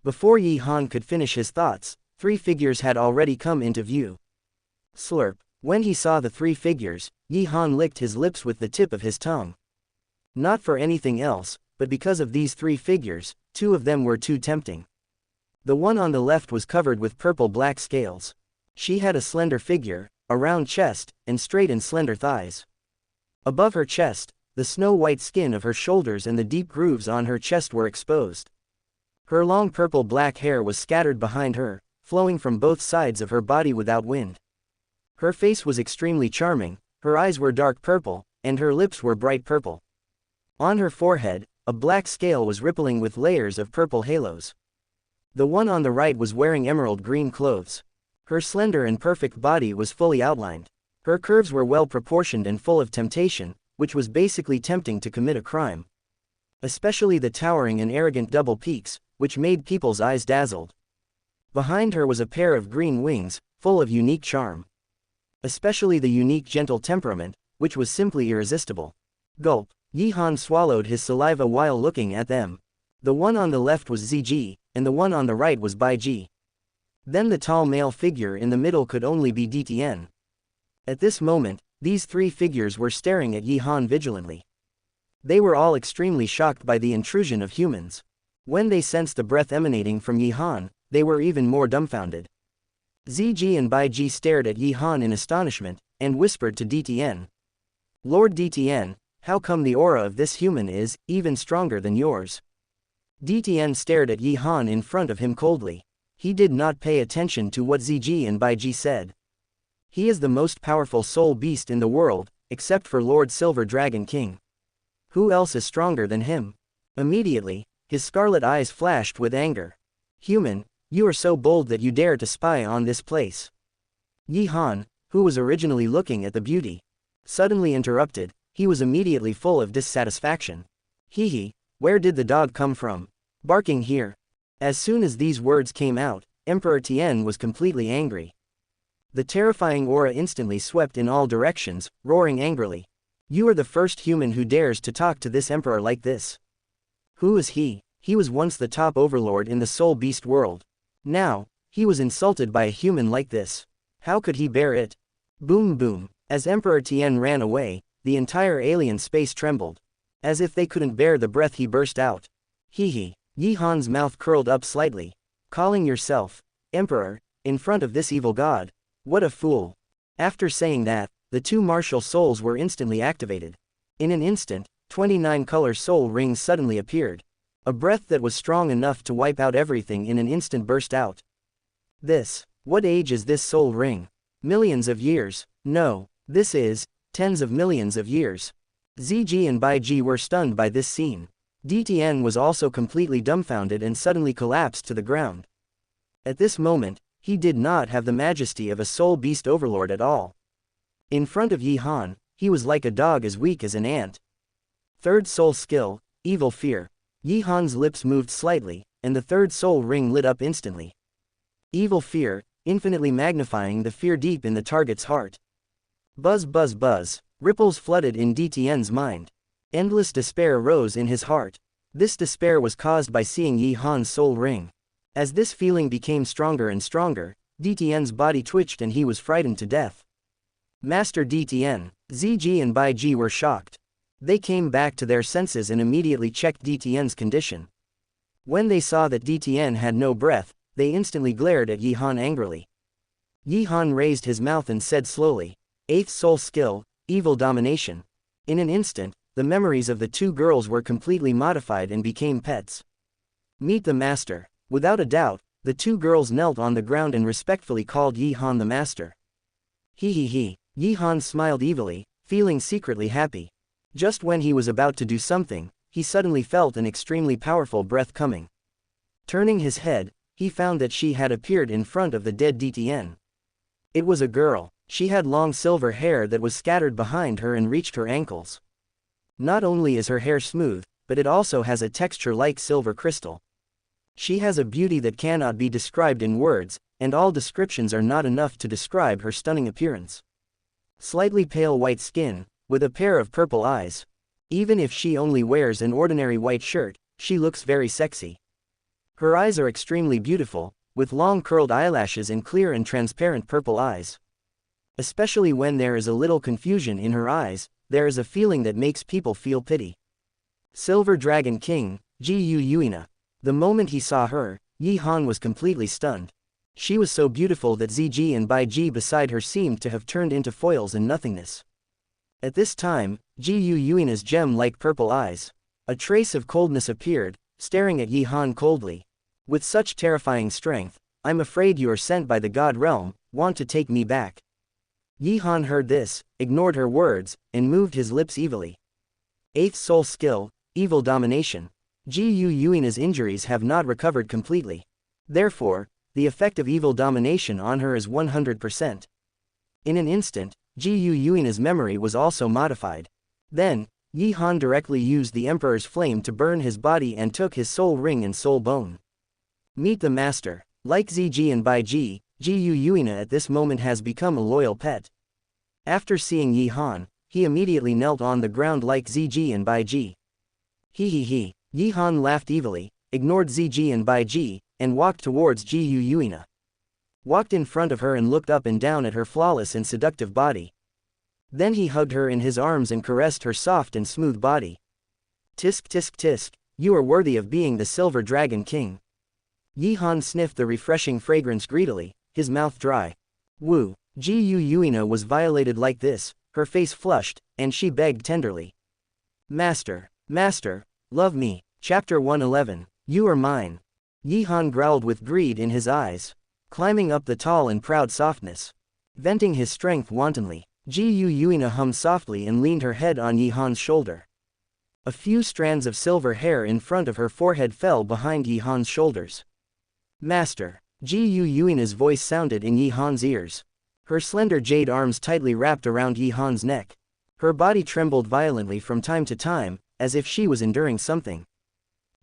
[SPEAKER 1] Before Yi Han could finish his thoughts, 3 figures had already come into view. Slurp! When he saw the 3 figures, Yi Han licked his lips with the tip of his tongue. Not for anything else, but because of these 3 figures, 2 of them were too tempting. The one on the left was covered with purple-black scales. She had a slender figure, a round chest, and straight and slender thighs. Above her chest, the snow-white skin of her shoulders and the deep grooves on her chest were exposed. Her long purple-black hair was scattered behind her, flowing from both sides of her body without wind. Her face was extremely charming, her eyes were dark purple, and her lips were bright purple. On her forehead, a black scale was rippling with layers of purple halos. The one on the right was wearing emerald green clothes. Her slender and perfect body was fully outlined. Her curves were well proportioned and full of temptation, which was basically tempting to commit a crime. Especially the towering and arrogant double peaks, which made people's eyes dazzled. Behind her was a pair of green wings, full of unique charm. Especially the unique gentle temperament, which was simply irresistible. Gulp. Yi Han swallowed his saliva while looking at them. The one on the left was ZG, and the one on the right was Bai Ji. Then the tall male figure in the middle could only be DTN. At this moment, these three figures were staring at Yi Han vigilantly. They were all extremely shocked by the intrusion of humans. When they sensed the breath emanating from Yi Han, they were even more dumbfounded. ZG and Bai Ji stared at Yi Han in astonishment, and whispered to DTN. Lord DTN, how come the aura of this human is even stronger than yours? DTN stared at Yi Han in front of him coldly. He did not pay attention to what ZG and Bai Ji said. He is the most powerful soul beast in the world, except for Lord Silver Dragon King. Who else is stronger than him? Immediately, his scarlet eyes flashed with anger. Human, you are so bold that you dare to spy on this place. Yi Han, who was originally looking at the beauty, suddenly interrupted. He was immediately full of dissatisfaction. Hee, where did the dog come from? Barking here. As soon as these words came out, Emperor Tian was completely angry. The terrifying aura instantly swept in all directions, roaring angrily. You are the first human who dares to talk to this emperor like this. Who is he? He was once the top overlord in the soul beast world. Now, he was insulted by a human like this. How could he bear it? Boom boom. As Emperor Tian ran away, the entire alien space trembled. As if they couldn't bear the breath he burst out. Hee. Yi Han's mouth curled up slightly. Calling yourself Emperor, in front of this evil god. What a fool. After saying that, the two martial souls were instantly activated. In an instant, 29 color soul rings suddenly appeared. A breath that was strong enough to wipe out everything in an instant burst out. What age is this soul ring? Millions of years. No, this is tens of millions of years. ZG and Bai Ji were stunned by this scene. DTN was also completely dumbfounded and suddenly collapsed to the ground. At this moment, he did not have the majesty of a soul beast overlord at all. In front of Yi Han, he was like a dog as weak as an ant. Third soul skill, Evil Fear. Yi Han's lips moved slightly, and the third soul ring lit up instantly. Evil Fear, infinitely magnifying the fear deep in the target's heart. Buzz buzz buzz, ripples flooded in DTN's mind. Endless despair rose in his heart. This despair was caused by seeing Yi Han's soul ring. As this feeling became stronger and stronger, DTN's body twitched and he was frightened to death. Master DTN, ZG and Bai Ji were shocked. They came back to their senses and immediately checked DTN's condition. When they saw that DTN had no breath, they instantly glared at Yi Han angrily. Yi Han raised his mouth and said slowly, 8th soul skill, Evil Domination. In an instant, the memories of the two girls were completely modified and became pets. Meet the master. Without a doubt, the two girls knelt on the ground and respectfully called Yi Han the master. He. Yi Han smiled evilly, feeling secretly happy. Just when he was about to do something, he suddenly felt an extremely powerful breath coming. Turning his head, he found that she had appeared in front of the dead DTN. It was a girl. She had long silver hair that was scattered behind her and reached her ankles. Not only is her hair smooth, but it also has a texture like silver crystal. She has a beauty that cannot be described in words, and all descriptions are not enough to describe her stunning appearance. Slightly pale white skin, with a pair of purple eyes. Even if she only wears an ordinary white shirt, she looks very sexy. Her eyes are extremely beautiful, with long curled eyelashes and clear and transparent purple eyes. Especially when there is a little confusion in her eyes, there is a feeling that makes people feel pity. Silver Dragon King, Ji Yuina. The moment he saw her, Yi Han was completely stunned. She was so beautiful that ZG and Bai Ji beside her seemed to have turned into foils and nothingness. At this time, Ji Yuina's gem-like purple eyes. A trace of coldness appeared, staring at Yi Han coldly. With such terrifying strength, I'm afraid you are sent by the God realm, want to take me back. Yi Han heard this, ignored her words, and moved his lips evilly. 8th soul skill, Evil Domination. Ji Yuina's injuries have not recovered completely. Therefore, the effect of evil domination on her is 100%. In an instant, Ji Yuina's memory was also modified. Then, Yi Han directly used the Emperor's flame to burn his body and took his soul ring and soul bone. Meet the master. Like ZG and Bai Ji, Ji Yuina at this moment has become a loyal pet. After seeing Yi Han, he immediately knelt on the ground like Zg and Bai Ji. He. Yi Han laughed evilly, ignored Zg and Bai Ji, and walked towards Ji Yuina. Walked in front of her and looked up and down at her flawless and seductive body. Then he hugged her in his arms and caressed her soft and smooth body. Tisk tisk tisk, you are worthy of being the Silver Dragon King. Yi Han sniffed the refreshing fragrance greedily, his mouth dry. Wu, Ji Yuina was violated like this, her face flushed, and she begged tenderly. Master, love me. Chapter 111, You are mine. Yi Han growled with greed in his eyes, climbing up the tall and proud softness, venting his strength wantonly. Ji Yuina hummed softly and leaned her head on Yi Han's shoulder. A few strands of silver hair in front of her forehead fell behind Yi Han's shoulders. Master, Ji Yuina's voice sounded in Yi Han's ears. Her slender jade arms tightly wrapped around Yi Han's neck. Her body trembled violently from time to time, as if she was enduring something.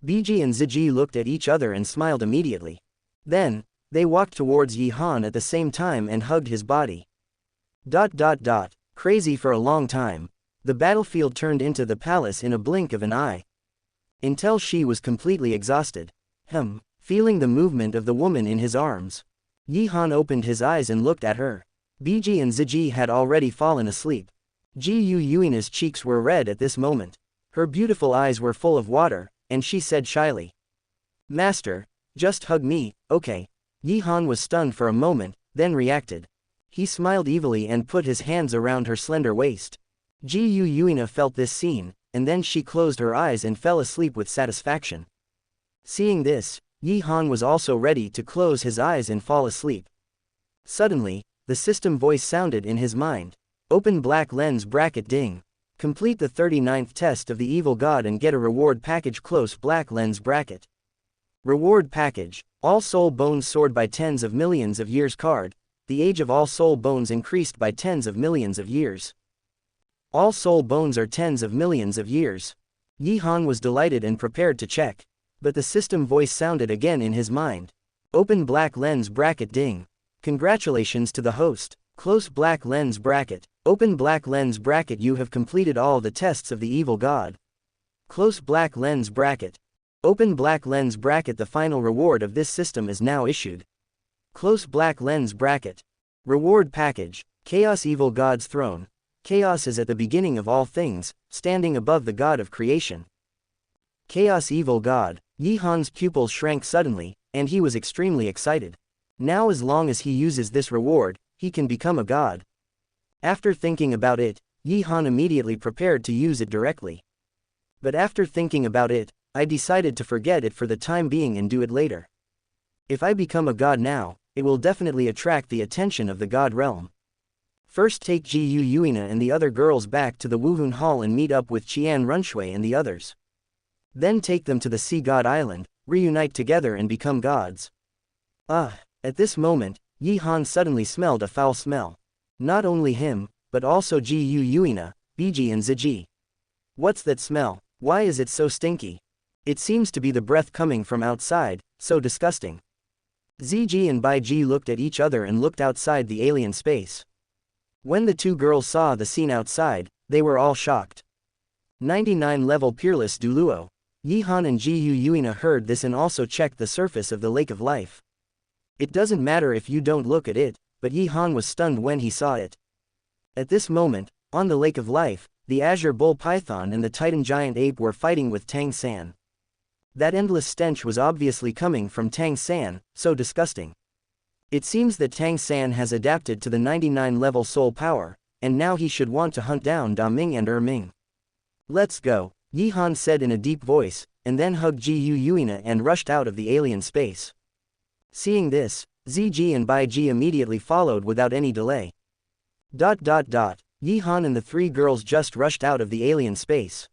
[SPEAKER 1] Biji and Ziji looked at each other and smiled immediately. Then, they walked towards Yi Han at the same time and hugged his body. Crazy for a long time. The battlefield turned into the palace in a blink of an eye. Until she was completely exhausted. Feeling the movement of the woman in his arms. Yi Han opened his eyes and looked at her. Biji and Ziji had already fallen asleep. Ji Yuina's cheeks were red at this moment. Her beautiful eyes were full of water, and she said shyly. Master, just hug me, okay? Yi Han was stunned for a moment, then reacted. He smiled evilly and put his hands around her slender waist. Ji Yuina felt this scene, and then she closed her eyes and fell asleep with satisfaction. Seeing this, Yi Han was also ready to close his eyes and fall asleep. Suddenly, the system voice sounded in his mind. Open black lens bracket ding. Complete the 39th test of the evil god and get a reward package. Close black lens bracket. Reward package. All soul bones soared by tens of millions of years. Card. The age of all soul bones increased by tens of millions of years. All soul bones are tens of millions of years. Yi Han was delighted and prepared to check. But the system voice sounded again in his mind. Open black lens bracket ding. Congratulations to the host. Close black lens bracket. Open black lens bracket. You have completed all the tests of the evil god. Close black lens bracket. Open black lens bracket. The final reward of this system is now issued. Close black lens bracket. Reward package. Chaos Evil God's Throne. Chaos is at the beginning of all things, standing above the god of creation. Chaos Evil God. Yi Han's pupils shrank suddenly, and he was extremely excited. Now as long as he uses this reward, he can become a god. After thinking about it, Yi Han immediately prepared to use it directly. But after thinking about it, I decided to forget it for the time being and do it later. If I become a god now, it will definitely attract the attention of the god realm. First take Ji Yuina and the other girls back to the Wuhun Hall and meet up with Qian Runshui and the others. Then take them to the Sea God Island, reunite together and become gods. At this moment, Yi Han suddenly smelled a foul smell. Not only him, but also Ji Yuina, Biji and Ziji. What's that smell? Why is it so stinky? It seems to be the breath coming from outside, so disgusting. Ziji and Bai Ji looked at each other and looked outside the alien space. When the two girls saw the scene outside, they were all shocked. 99 level Peerless Douluo. Yi Han and Ji Yuina heard this and also checked the surface of the Lake of Life. It doesn't matter if you don't look at it, but Yi Han was stunned when he saw it. At this moment, on the Lake of Life, the Azure Bull Python and the Titan Giant Ape were fighting with Tang San. That endless stench was obviously coming from Tang San, so disgusting. It seems that Tang San has adapted to the 99 level soul power, and now he should want to hunt down Da Ming and Ming. Let's go, Yi Han said in a deep voice, and then hugged Ji Yuina and rushed out of the alien space. Seeing this, Ziji and Bai Ji immediately followed without any delay. Yi Han and the three girls just rushed out of the alien space.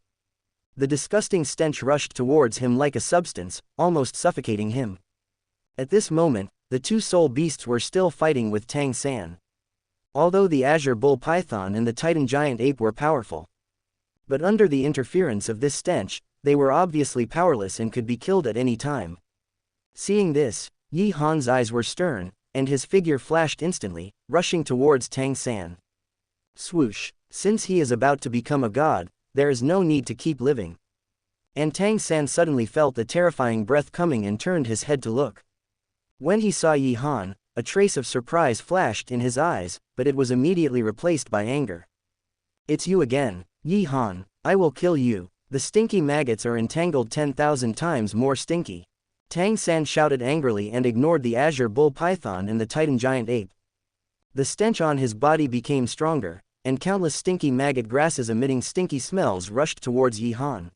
[SPEAKER 1] The disgusting stench rushed towards him like a substance, almost suffocating him. At this moment, the two soul beasts were still fighting with Tang San. Although the Azure Bull Python and the Titan Giant Ape were powerful. But under the interference of this stench, they were obviously powerless and could be killed at any time. Seeing this, Yi Han's eyes were stern, and his figure flashed instantly, rushing towards Tang San. Swoosh! Since he is about to become a god, there is no need to keep living. And Tang San suddenly felt a terrifying breath coming and turned his head to look. When he saw Yi Han, a trace of surprise flashed in his eyes, but it was immediately replaced by anger. It's you again, Yi Han, I will kill you. The stinky maggots are entangled 10,000 times more stinky. Tang San shouted angrily and ignored the azure bull python and the titan giant ape. The stench on his body became stronger, and countless stinky maggot grasses emitting stinky smells rushed towards Yi Han.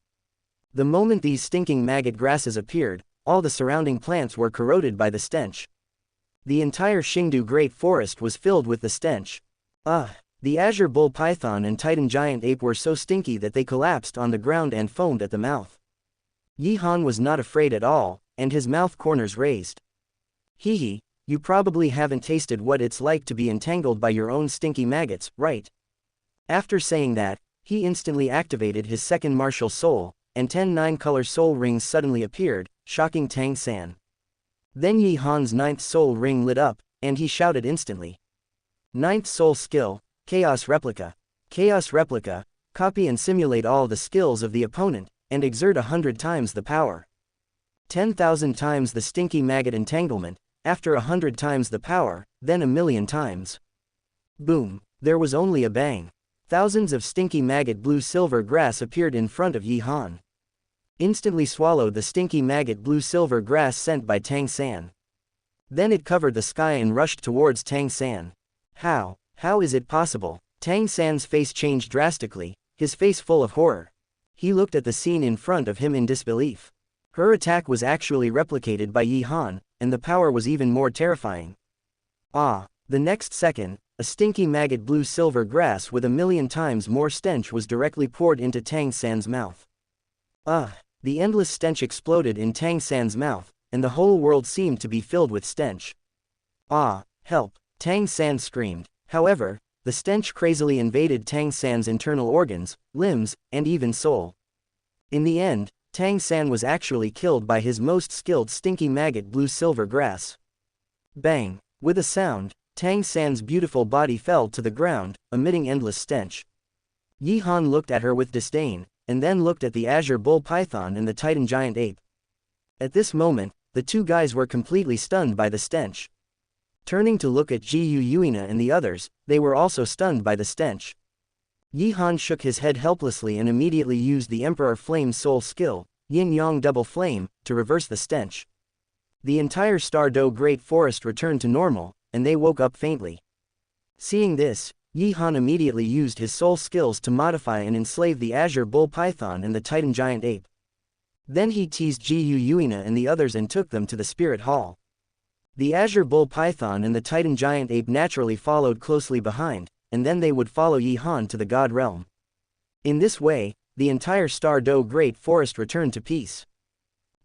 [SPEAKER 1] The moment these stinking maggot grasses appeared, all the surrounding plants were corroded by the stench. The entire Xingdu Great Forest was filled with the stench. The azure bull python and titan giant ape were so stinky that they collapsed on the ground and foamed at the mouth. Yi Han was not afraid at all, and his mouth corners raised. Hee, you probably haven't tasted what it's like to be entangled by your own stinky maggots, right? After saying that, he instantly activated his second martial soul, and 10 9-color soul rings suddenly appeared, shocking Tang San. Then Yi Han's 9th soul ring lit up, and he shouted instantly. 9th soul skill, Chaos Replica. Chaos Replica, copy and simulate all the skills of the opponent, and exert 100 times the power. 10,000 times the stinky maggot entanglement, after 100 times the power, then 1,000,000 times. Boom, there was only a bang. Thousands of stinky maggot blue-silver grass appeared in front of Yi Han. Instantly swallowed the stinky maggot blue-silver grass sent by Tang San. Then it covered the sky and rushed towards Tang San. How is it possible? Tang San's face changed drastically, his face full of horror. He looked at the scene in front of him in disbelief. Her attack was actually replicated by Yi Han, and the power was even more terrifying. The next second, a stinky maggot blue-silver grass with 1,000,000 times more stench was directly poured into Tang San's mouth. The endless stench exploded in Tang San's mouth, and the whole world seemed to be filled with stench. Help! Tang San screamed. However, the stench crazily invaded Tang San's internal organs, limbs, and even soul. In the end, Tang San was actually killed by his most skilled stinky maggot blue-silver grass. Bang! With a sound, Tang San's beautiful body fell to the ground, emitting endless stench. Yi Han looked at her with disdain, and then looked at the azure bull python and the titan giant ape. At this moment, the two guys were completely stunned by the stench. Turning to look at Ji Yuina and the others, they were also stunned by the stench. Yi Han shook his head helplessly and immediately used the Emperor Flame Soul skill, Yin Yang Double Flame, to reverse the stench. The entire Stardow Great Forest returned to normal, and they woke up faintly. Seeing this, Yi Han immediately used his soul skills to modify and enslave the azure bull python and the titan giant ape. Then he teased Ji Yuina and the others and took them to the spirit hall. The azure bull python and the titan giant ape naturally followed closely behind, and then they would follow Yi Han to the god realm. In this way, the entire Stardow Great Forest returned to peace.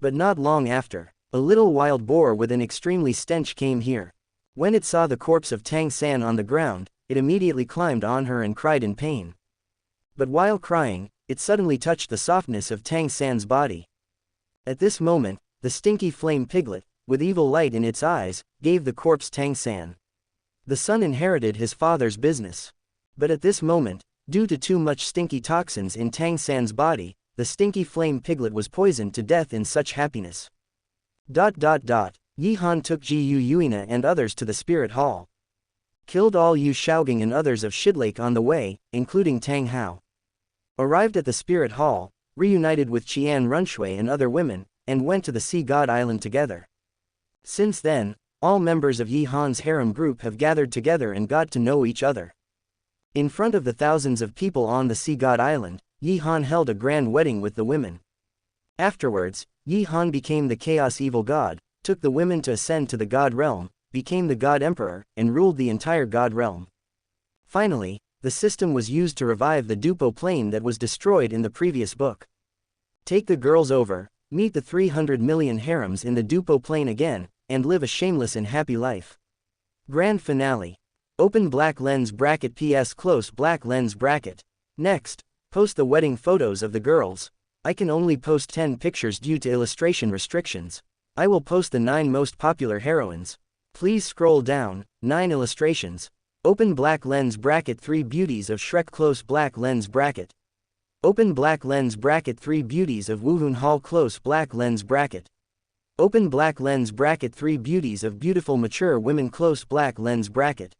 [SPEAKER 1] But not long after, a little wild boar with an extremely stench came here. When it saw the corpse of Tang San on the ground, it immediately climbed on her and cried in pain. But while crying, it suddenly touched the softness of Tang San's body. At this moment, the stinky flame piglet, with evil light in its eyes, gave the corpse Tang San. The son inherited his father's business. But at this moment, due to too much stinky toxins in Tang San's body, the stinky flame piglet was poisoned to death in such happiness. Yi Han took Ji Yuina and others to the spirit hall. Killed all Yu Shaogang and others of Shidlake on the way, including Tang Hao. Arrived at the spirit hall, reunited with Qian Runshui and other women, and went to the Sea God Island together. Since then, all members of Yi Han's harem group have gathered together and got to know each other. In front of the thousands of people on the Sea God Island, Yi Han held a grand wedding with the women. Afterwards, Yi Han became the Chaos Evil God, took the women to ascend to the God realm, became the God Emperor, and ruled the entire God realm. Finally, the system was used to revive the Dupo plane that was destroyed in the previous book. Take the girls over, meet the 300 million harems in the Dupo plane again, and live a shameless and happy life. Grand finale. Open black lens bracket PS close black lens bracket. Next, post the wedding photos of the girls. I can only post 10 pictures due to illustration restrictions. I will post the 9 most popular heroines. Please scroll down, 9 illustrations. Open black lens bracket 3 beauties of Shrek close black lens bracket. Open black lens bracket 3 beauties of Wuhun Hall close black lens bracket. Open black lens bracket 3 beauties of beautiful mature women close black lens bracket.